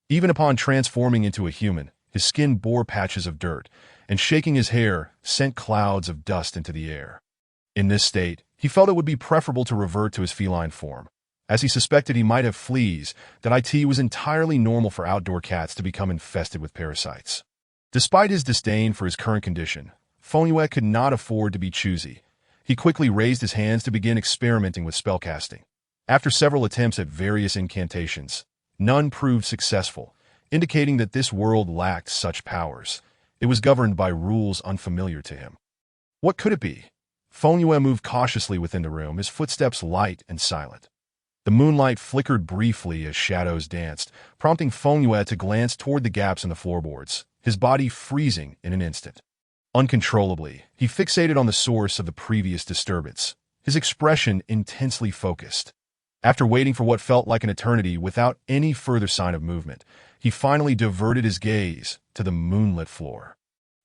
Even upon transforming into a human, his skin bore patches of dirt, and shaking his hair sent clouds of dust into the air. In this state, he felt it would be preferable to revert to his feline form. As he suspected he might have fleas, that it was entirely normal for outdoor cats to become infested with parasites. Despite his disdain for his current condition, Fengyue could not afford to be choosy. He quickly raised his hands to begin experimenting with spellcasting. After several attempts at various incantations, none proved successful, indicating that this world lacked such powers. It was governed by rules unfamiliar to him. What could it be? Fengyue moved cautiously within the room, his footsteps light and silent. The moonlight flickered briefly as shadows danced, prompting Fengyue to glance toward the gaps in the floorboards, his body freezing in an instant. Uncontrollably, he fixated on the source of the previous disturbance, his expression intensely focused. After waiting for what felt like an eternity without any further sign of movement, he finally diverted his gaze to the moonlit floor.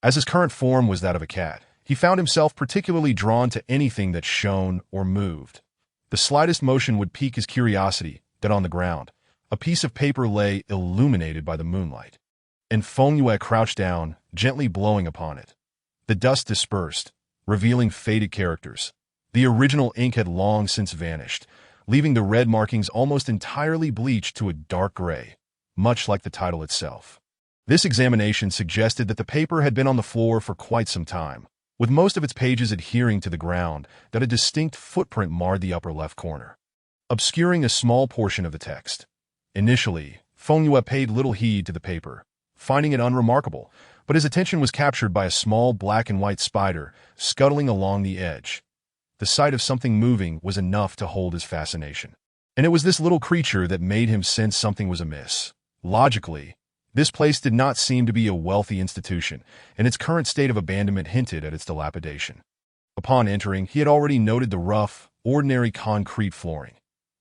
As his current form was that of a cat, he found himself particularly drawn to anything that shone or moved. The slightest motion would pique his curiosity that on the ground, a piece of paper lay illuminated by the moonlight, and Feng Yue crouched down, gently blowing upon it. The dust dispersed, revealing faded characters. The original ink had long since vanished, leaving the red markings almost entirely bleached to a dark gray, much like the title itself. This examination suggested that the paper had been on the floor for quite some time, with most of its pages adhering to the ground that a distinct footprint marred the upper left corner, obscuring a small portion of the text. Initially, Feng Yue paid little heed to the paper, finding it unremarkable, but his attention was captured by a small black and white spider scuttling along the edge. The sight of something moving was enough to hold his fascination, and it was this little creature that made him sense something was amiss. Logically, this place did not seem to be a wealthy institution, and its current state of abandonment hinted at its dilapidation. Upon entering, he had already noted the rough, ordinary concrete flooring.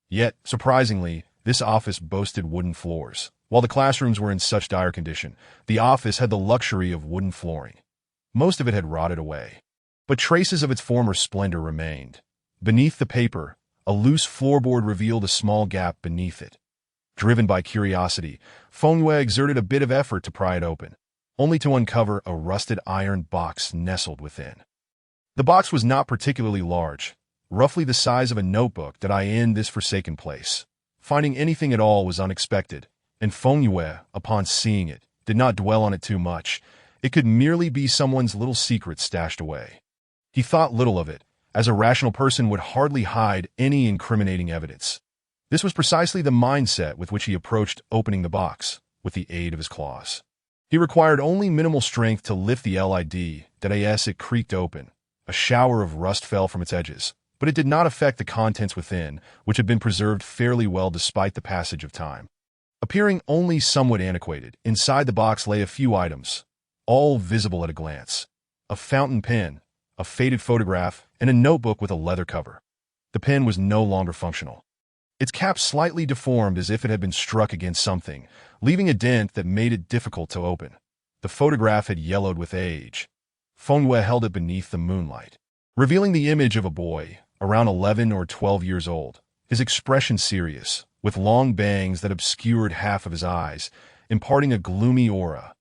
Yet, surprisingly, this office boasted wooden floors. While the classrooms were in such dire condition, the office had the luxury of wooden flooring. Most of it had rotted away, but traces of its former splendor remained. Beneath the paper, a loose floorboard revealed a small gap beneath it. Driven by curiosity, Feng Yue exerted a bit of effort to pry it open, only to uncover a rusted iron box nestled within. The box was not particularly large, roughly the size of a notebook that I in this forsaken place. Finding anything at all was unexpected, and Feng Yue, upon seeing it, did not dwell on it too much. It could merely be someone's little secret stashed away. He thought little of it, as a rational person would hardly hide any incriminating evidence. This was precisely the mindset with which he approached opening the box, with the aid of his claws. He required only minimal strength to lift the lid, that as it creaked open. A shower of rust fell from its edges, but it did not affect the contents within, which had been preserved fairly well despite the passage of time. Appearing only somewhat antiquated, inside the box lay a few items, all visible at a glance. A fountain pen, a faded photograph, and a notebook with a leather cover. The pen was no longer functional. Its cap slightly deformed as if it had been struck against something, leaving a dent that made it difficult to open. The photograph had yellowed with age. Feng Yue held it beneath the moonlight, revealing the image of a boy, around 11 or 12 years old, his expression serious, with long bangs that obscured half of his eyes, imparting a gloomy aura.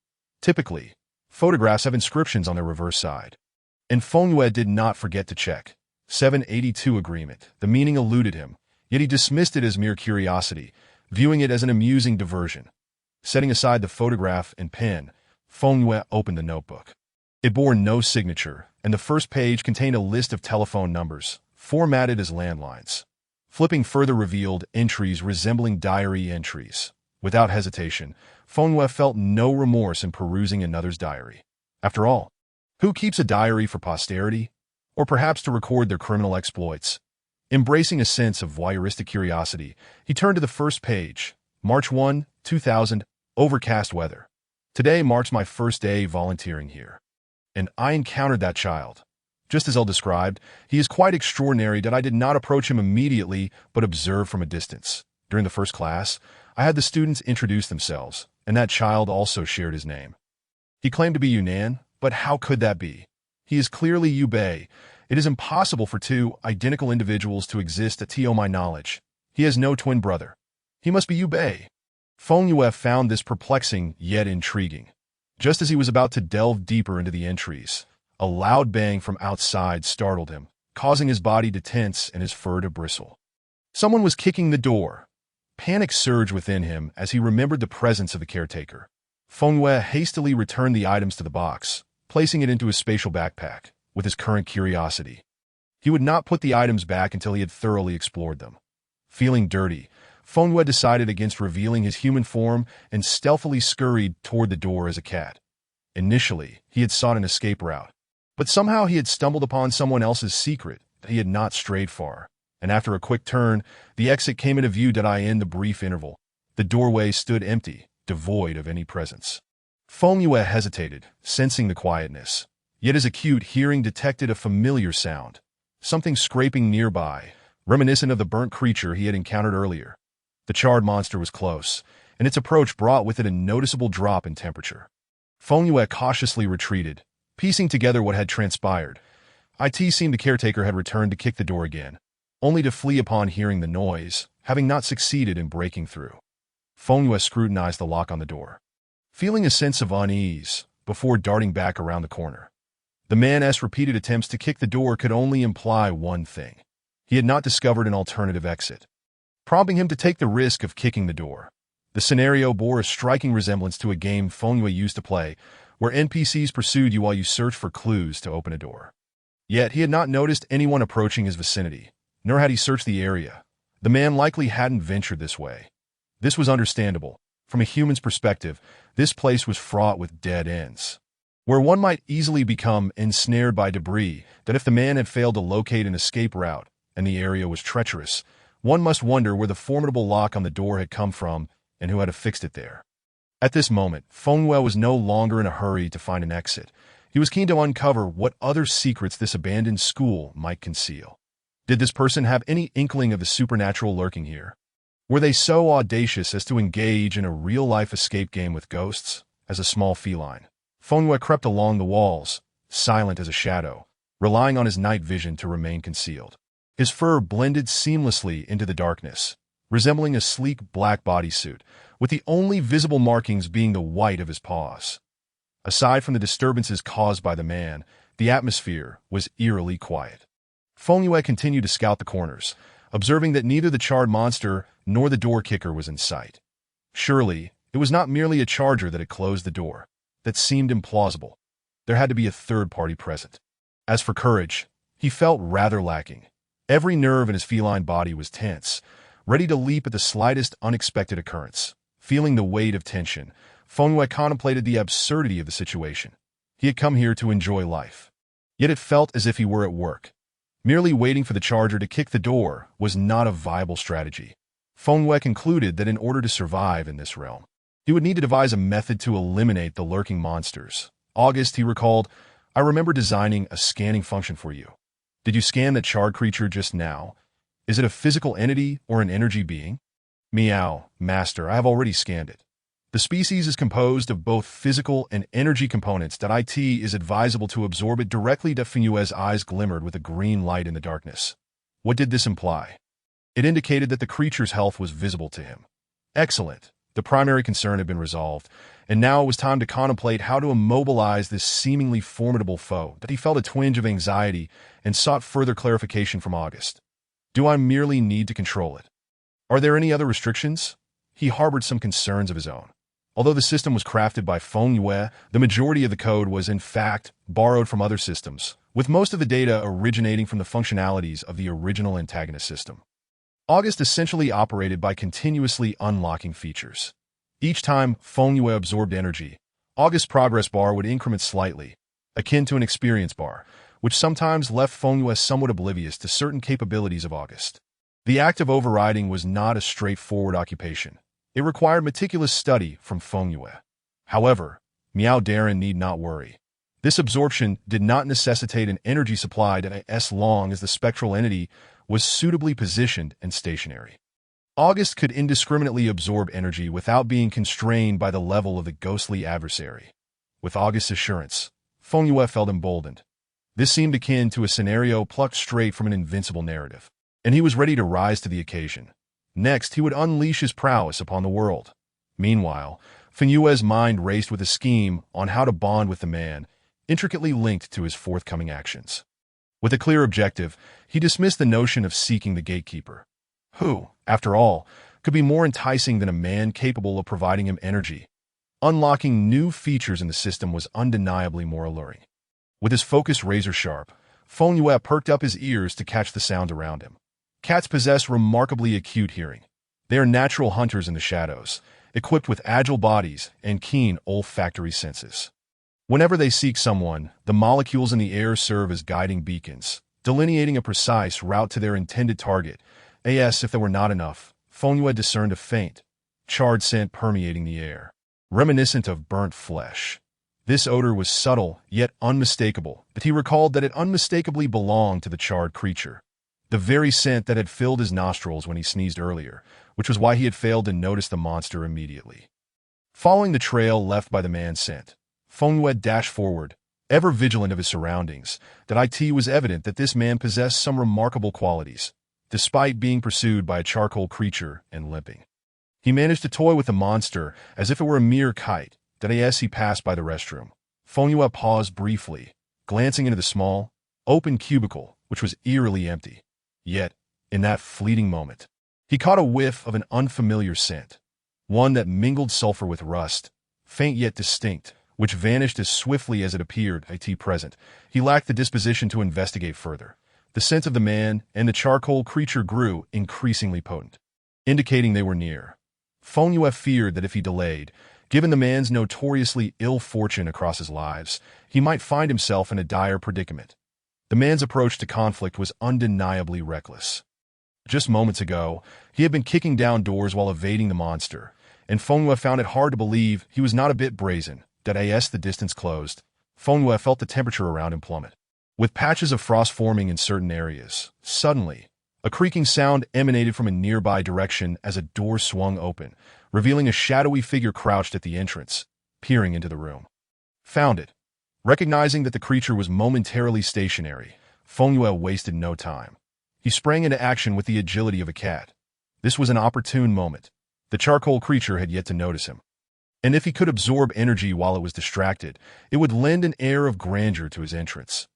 Typically, photographs have inscriptions on their reverse side, and Feng Yue did not forget to check. 782 agreement. The meaning eluded him, yet he dismissed it as mere curiosity, viewing it as an amusing diversion. Setting aside the photograph and pen, Feng Yue opened the notebook. It bore no signature, and the first page contained a list of telephone numbers, formatted as landlines. Flipping further revealed entries resembling diary entries. Without hesitation, Feng Yue felt no remorse in perusing another's diary. After all, who keeps a diary for posterity? Or perhaps to record their criminal exploits? Embracing a sense of voyeuristic curiosity, he turned to the first page. March 1, 2000, overcast weather. Today marks my first day volunteering here. And I encountered that child. Just as I'll described, he is quite extraordinary that I did not approach him immediately but observe from a distance. During the first class, I had the students introduce themselves, and that child also shared his name. He claimed to be Yunnan, but how could that be? He is clearly Yu Bei. It is impossible for two identical individuals to exist to my knowledge. He has no twin brother. He must be Yu Bei. Feng Yue found this perplexing yet intriguing. Just as he was about to delve deeper into the entries, a loud bang from outside startled him, causing his body to tense and his fur to bristle. Someone was kicking the door. Panic surged within him as he remembered the presence of the caretaker. Feng Yue hastily returned the items to the box, placing it into his spatial backpack, with his current curiosity. He would not put the items back until he had thoroughly explored them. Feeling dirty, Feng Yue decided against revealing his human form and stealthily scurried toward the door as a cat. Initially, he had sought an escape route, but somehow he had stumbled upon someone else's secret that he had not strayed far, and after a quick turn, the exit came into view. In the brief interval, the doorway stood empty, devoid of any presence. Feng Yue hesitated, sensing the quietness, yet his acute hearing detected a familiar sound, something scraping nearby, reminiscent of the burnt creature he had encountered earlier. The charred monster was close, and its approach brought with it a noticeable drop in temperature. Feng Yue cautiously retreated, piecing together what had transpired. It seemed the caretaker had returned to kick the door again, only to flee upon hearing the noise, having not succeeded in breaking through. Feng Yue scrutinized the lock on the door, feeling a sense of unease before darting back around the corner. The man's repeated attempts to kick the door could only imply one thing. He had not discovered an alternative exit, prompting him to take the risk of kicking the door. The scenario bore a striking resemblance to a game Feng Yue used to play, where NPCs pursued you while you searched for clues to open a door. Yet he had not noticed anyone approaching his vicinity, nor had he searched the area. The man likely hadn't ventured this way. This was understandable. From a human's perspective, this place was fraught with dead ends, where one might easily become ensnared by debris that if the man had failed to locate an escape route and the area was treacherous, one must wonder where the formidable lock on the door had come from and who had affixed it there. At this moment, Feng Yue was no longer in a hurry to find an exit. He was keen to uncover what other secrets this abandoned school might conceal. Did this person have any inkling of the supernatural lurking here? Were they so audacious as to engage in a real-life escape game with ghosts? As a small feline, Feng Yue crept along the walls, silent as a shadow, relying on his night vision to remain concealed. His fur blended seamlessly into the darkness, resembling a sleek black bodysuit, with the only visible markings being the white of his paws. Aside from the disturbances caused by the man, the atmosphere was eerily quiet. Feng Yue continued to scout the corners, observing that neither the charred monster nor the door kicker was in sight. Surely, it was not merely a charger that had closed the door. That seemed implausible. There had to be a third party present. As for courage, he felt rather lacking. Every nerve in his feline body was tense, ready to leap at the slightest unexpected occurrence. Feeling the weight of tension, Feng Yue contemplated the absurdity of the situation. He had come here to enjoy life. Yet it felt as if he were at work. Merely waiting for the charger to kick the door was not a viable strategy. Feng Yue concluded that in order to survive in this realm, he would need to devise a method to eliminate the lurking monsters. August, he recalled, I remember designing a scanning function for you. Did you scan that charred creature just now? Is it a physical entity or an energy being? Meow, Master, I have already scanned it. The species is composed of both physical and energy components that it is advisable to absorb it directly. Feng Yue's eyes glimmered with a green light in the darkness. What did this imply? It indicated that the creature's health was visible to him. Excellent. The primary concern had been resolved, and now it was time to contemplate how to immobilize this seemingly formidable foe. That he felt a twinge of anxiety and sought further clarification from August. Do I merely need to control it? Are there any other restrictions? He harbored some concerns of his own. Although the system was crafted by Feng Yue, the majority of the code was, in fact, borrowed from other systems, with most of the data originating from the functionalities of the original antagonist system. August essentially operated by continuously unlocking features. Each time Feng Yue absorbed energy, August's progress bar would increment slightly, akin to an experience bar, which sometimes left Feng Yue somewhat oblivious to certain capabilities of August. The act of overriding was not a straightforward occupation. It required meticulous study from Feng Yue. However, Miao Darren need not worry. This absorption did not necessitate an energy supply as long as the spectral entity was suitably positioned and stationary. August could indiscriminately absorb energy without being constrained by the level of the ghostly adversary. With August's assurance, Feng Yue felt emboldened. This seemed akin to a scenario plucked straight from an invincible narrative, and he was ready to rise to the occasion. Next, he would unleash his prowess upon the world. Meanwhile, Feng Yue's mind raced with a scheme on how to bond with the man, intricately linked to his forthcoming actions. With a clear objective, he dismissed the notion of seeking the gatekeeper, who, after all, could be more enticing than a man capable of providing him energy. Unlocking new features in the system was undeniably more alluring. With his focus razor-sharp, Feng Yue perked up his ears to catch the sound around him. Cats possess remarkably acute hearing. They are natural hunters in the shadows, equipped with agile bodies and keen olfactory senses. Whenever they seek someone, the molecules in the air serve as guiding beacons, delineating a precise route to their intended target. As if that were not enough, Feng Yue discerned a faint, charred scent permeating the air, reminiscent of burnt flesh. This odor was subtle, yet unmistakable, but he recalled that it unmistakably belonged to the charred creature. the very scent that had filled his nostrils when he sneezed earlier, which was why he had failed to notice the monster immediately. Following the trail left by the man's scent, Feng dashed forward, ever vigilant of his surroundings. That it was evident that this man possessed some remarkable qualities, despite being pursued by a charcoal creature and limping. He managed to toy with the monster as if it were a mere kite. That as he passed by the restroom, Feng paused briefly, glancing into the small, open cubicle, which was eerily empty. Yet, in that fleeting moment, he caught a whiff of an unfamiliar scent, one that mingled sulfur with rust, faint yet distinct, which vanished as swiftly as it appeared. Present, he lacked the disposition to investigate further. The scent of the man and the charcoal creature grew increasingly potent, indicating they were near. Feng feared that if he delayed, given the man's notoriously ill fortune across his lives, he might find himself in a dire predicament. The man's approach to conflict was undeniably reckless. Just moments ago, he had been kicking down doors while evading the monster, and Feng found it hard to believe he was not a bit brazen. That as the distance closed, Feng felt the temperature around him plummet, with patches of frost forming in certain areas. Suddenly, a creaking sound emanated from a nearby direction as a door swung open, revealing a shadowy figure crouched at the entrance, peering into the room. Found it. Recognizing that the creature was momentarily stationary, Feng wasted no time. He sprang into action with the agility of a cat. This was an opportune moment. The charcoal creature had yet to notice him. And if he could absorb energy while it was distracted, it would lend an air of grandeur to his entrance.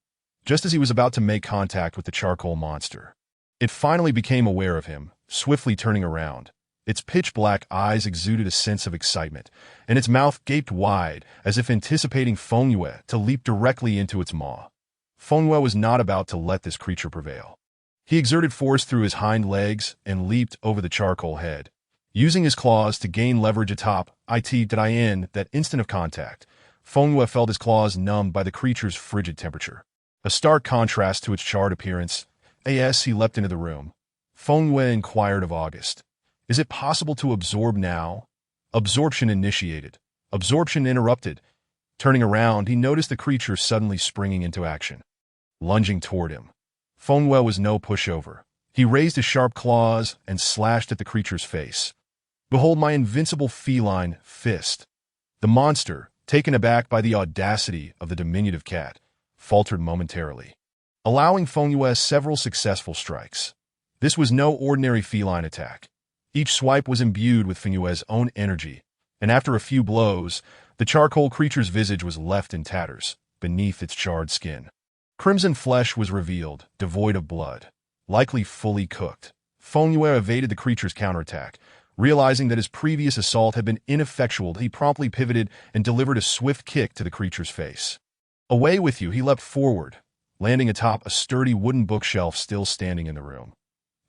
Just as he was about to make contact with the charcoal monster, it finally became aware of him, swiftly turning around. Its pitch-black eyes exuded a sense of excitement, and its mouth gaped wide as if anticipating Feng to leap directly into its maw. Feng was not about to let this creature prevail. He exerted force through his hind legs and leaped over the charcoal head, using his claws to gain leverage atop that instant of contact. Feng felt his claws numbed by the creature's frigid temperature, a stark contrast to its charred appearance. As he leapt into the room, Feng inquired of August, "Is it possible to absorb now?" Absorption initiated. Absorption interrupted. Turning around, he noticed the creature suddenly springing into action, lunging toward him. Feng was no pushover. He raised his sharp claws and slashed at the creature's face. "Behold my invincible feline fist." The monster, taken aback by the audacity of the diminutive cat, faltered momentarily, allowing Feng several successful strikes. This was no ordinary feline attack. Each swipe was imbued with Feng's own energy, and after a few blows, the charcoal creature's visage was left in tatters beneath its charred skin. Crimson flesh was revealed, devoid of blood, likely fully cooked. Feng evaded the creature's counterattack. Realizing that his previous assault had been ineffectual, he promptly pivoted and delivered a swift kick to the creature's face. "Away with you!" He leapt forward, landing atop a sturdy wooden bookshelf still standing in the room.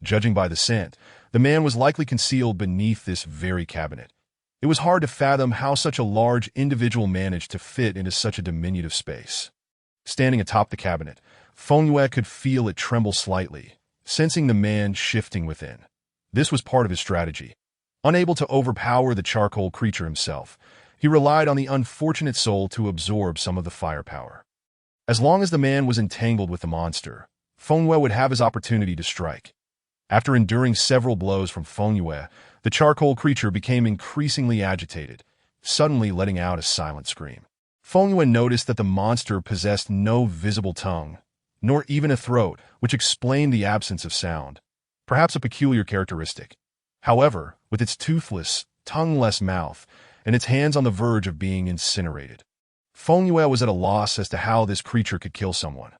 Judging by the scent, the man was likely concealed beneath this very cabinet. It was hard to fathom how such a large individual managed to fit into such a diminutive space. Standing atop the cabinet, Feng could feel it tremble slightly, sensing the man shifting within. This was part of his strategy. Unable to overpower the charcoal creature himself, he relied on the unfortunate soul to absorb some of the firepower. As long as the man was entangled with the monster, Feng would have his opportunity to strike. After enduring several blows from Feng, the charcoal creature became increasingly agitated, suddenly letting out a silent scream. Feng noticed that the monster possessed no visible tongue, nor even a throat, which explained the absence of sound, perhaps a peculiar characteristic. However, with its toothless, tongueless mouth, and its hands on the verge of being incinerated, Feng was at a loss as to how this creature could kill someone.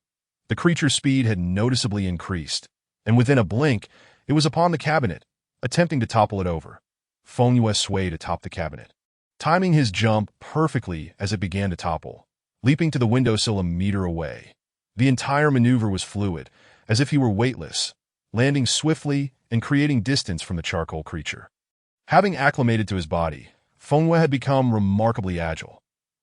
The creature's speed had noticeably increased, and within a blink, it was upon the cabinet, attempting to topple it over. Feng swayed atop the cabinet, timing his jump perfectly as it began to topple, leaping to the windowsill a meter away. The entire maneuver was fluid, as if he were weightless, landing swiftly and creating distance from the charcoal creature. Having acclimated to his body, Feng had become remarkably agile.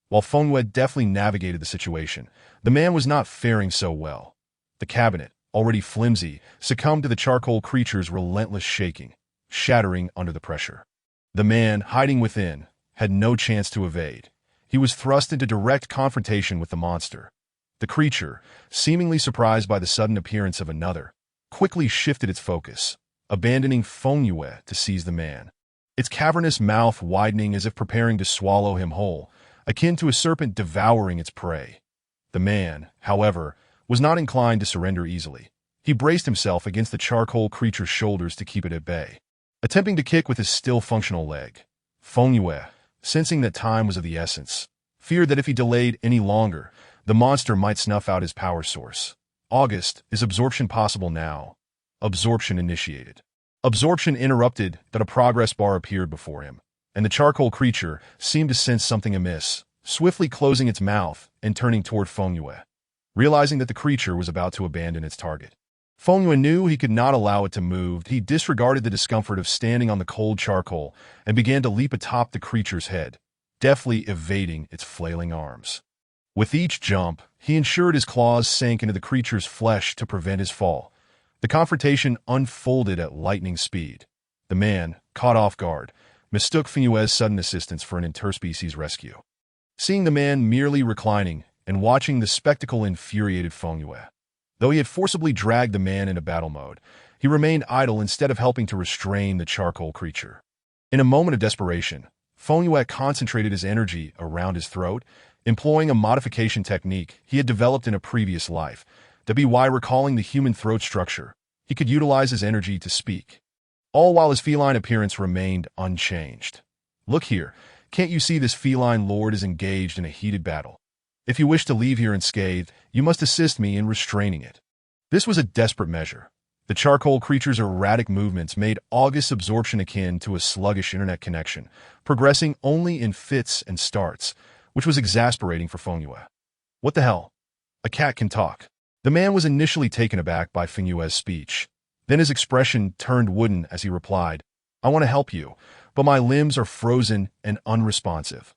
While Feng deftly navigated the situation, the man was not faring so well. The cabinet, already flimsy, succumbed to the charcoal creature's relentless shaking, shattering under the pressure. The man, hiding within, had no chance to evade. He was thrust into direct confrontation with the monster. The creature, seemingly surprised by the sudden appearance of another, quickly shifted its focus, abandoning Feng Yue to seize the man. Its cavernous mouth widening as if preparing to swallow him whole, akin to a serpent devouring its prey. The man, however, was not inclined to surrender easily. He braced himself against the charcoal creature's shoulders to keep it at bay, attempting to kick with his still functional leg. Feng Yue, sensing that time was of the essence, feared that if he delayed any longer, the monster might snuff out his power source. August, is absorption possible now? Absorption initiated. Absorption interrupted that a progress bar appeared before him, and the charcoal creature seemed to sense something amiss, swiftly closing its mouth and turning toward Feng Yue. Realizing that the creature was about to abandon its target, Feng Yue knew he could not allow it to move. He disregarded the discomfort of standing on the cold charcoal and began to leap atop the creature's head, deftly evading its flailing arms. With each jump, he ensured his claws sank into the creature's flesh to prevent his fall. The confrontation unfolded at lightning speed. The man, caught off guard, mistook Feng Yue's sudden assistance for an interspecies rescue. Seeing the man merely reclining and watching the spectacle infuriated Feng Yue. Though he had forcibly dragged the man into battle mode, he remained idle instead of helping to restrain the charcoal creature. In a moment of desperation, Feng Yue concentrated his energy around his throat, employing a modification technique he had developed in a previous life. WY recalling the human throat structure, he could utilize his energy to speak, all while his feline appearance remained unchanged. Look here, can't you see this feline lord is engaged in a heated battle? If you wish to leave here unscathed, you must assist me in restraining it. This was a desperate measure. The charcoal creature's erratic movements made August's absorption akin to a sluggish internet connection, progressing only in fits and starts, which was exasperating for Feng Yue. What the hell? A cat can talk. The man was initially taken aback by Feng Yue's speech. Then his expression turned wooden as he replied, I want to help you, but my limbs are frozen and unresponsive.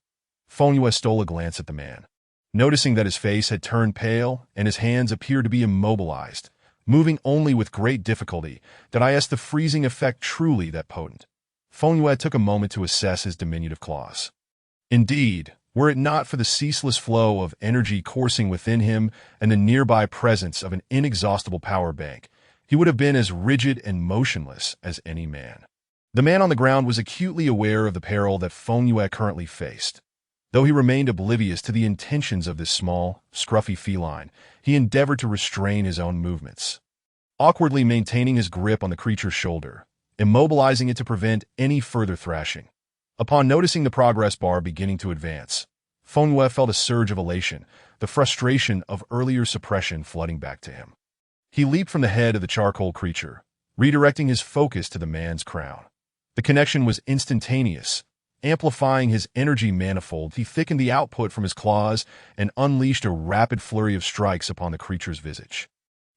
Feng Yue stole a glance at the man. Noticing that his face had turned pale and his hands appeared to be immobilized, moving only with great difficulty, that I asked the freezing effect truly that potent. Feng Yue took a moment to assess his diminutive claws. Indeed, were it not for the ceaseless flow of energy coursing within him and the nearby presence of an inexhaustible power bank, he would have been as rigid and motionless as any man. The man on the ground was acutely aware of the peril that Feng Yue currently faced. Though he remained oblivious to the intentions of this small, scruffy feline, he endeavored to restrain his own movements, awkwardly maintaining his grip on the creature's shoulder, immobilizing it to prevent any further thrashing. Upon noticing the progress bar beginning to advance, Feng Yue felt a surge of elation, the frustration of earlier suppression flooding back to him. He leaped from the head of the charcoal creature, redirecting his focus to the man's crown. The connection was instantaneous. Amplifying his energy manifold, he thickened the output from his claws and unleashed a rapid flurry of strikes upon the creature's visage.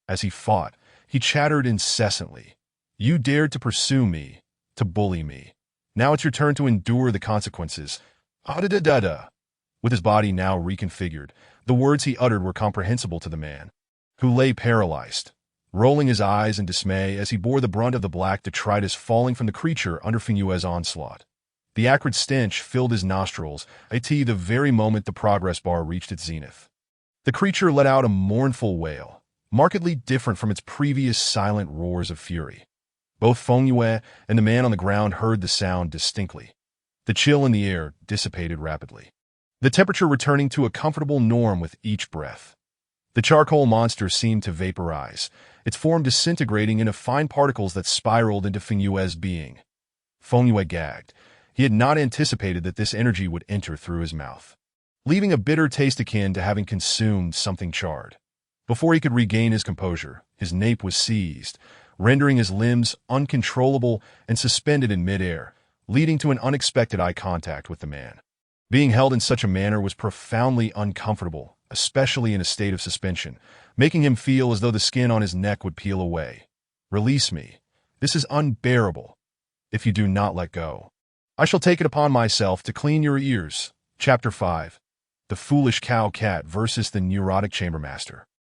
As he fought, he chattered incessantly. You dared to pursue me, to bully me. Now it's your turn to endure the consequences. Ah-da-da-da-da. With his body now reconfigured, the words he uttered were comprehensible to the man, who lay paralyzed, rolling his eyes in dismay as he bore the brunt of the black detritus falling from the creature under Feng Yue's onslaught. The acrid stench filled his nostrils, the very moment the progress bar reached its zenith. The creature let out a mournful wail, markedly different from its previous silent roars of fury. Both Feng Yue and the man on the ground heard the sound distinctly. The chill in the air dissipated rapidly, the temperature returning to a comfortable norm with each breath. The charcoal monster seemed to vaporize, its form disintegrating into fine particles that spiraled into Feng Yue's being. Feng Yue gagged. He had not anticipated that this energy would enter through his mouth, leaving a bitter taste akin to having consumed something charred. Before he could regain his composure, his nape was seized, rendering his limbs uncontrollable and suspended in midair, leading to an unexpected eye contact with the man. Being held in such a manner was profoundly uncomfortable, especially in a state of suspension, making him feel as though the skin on his neck would peel away. Release me. This is unbearable. If you do not let go, I shall take it upon myself to clean your ears. Chapter 5. The Foolish Cow Cat versus the Neurotic Chambermaster.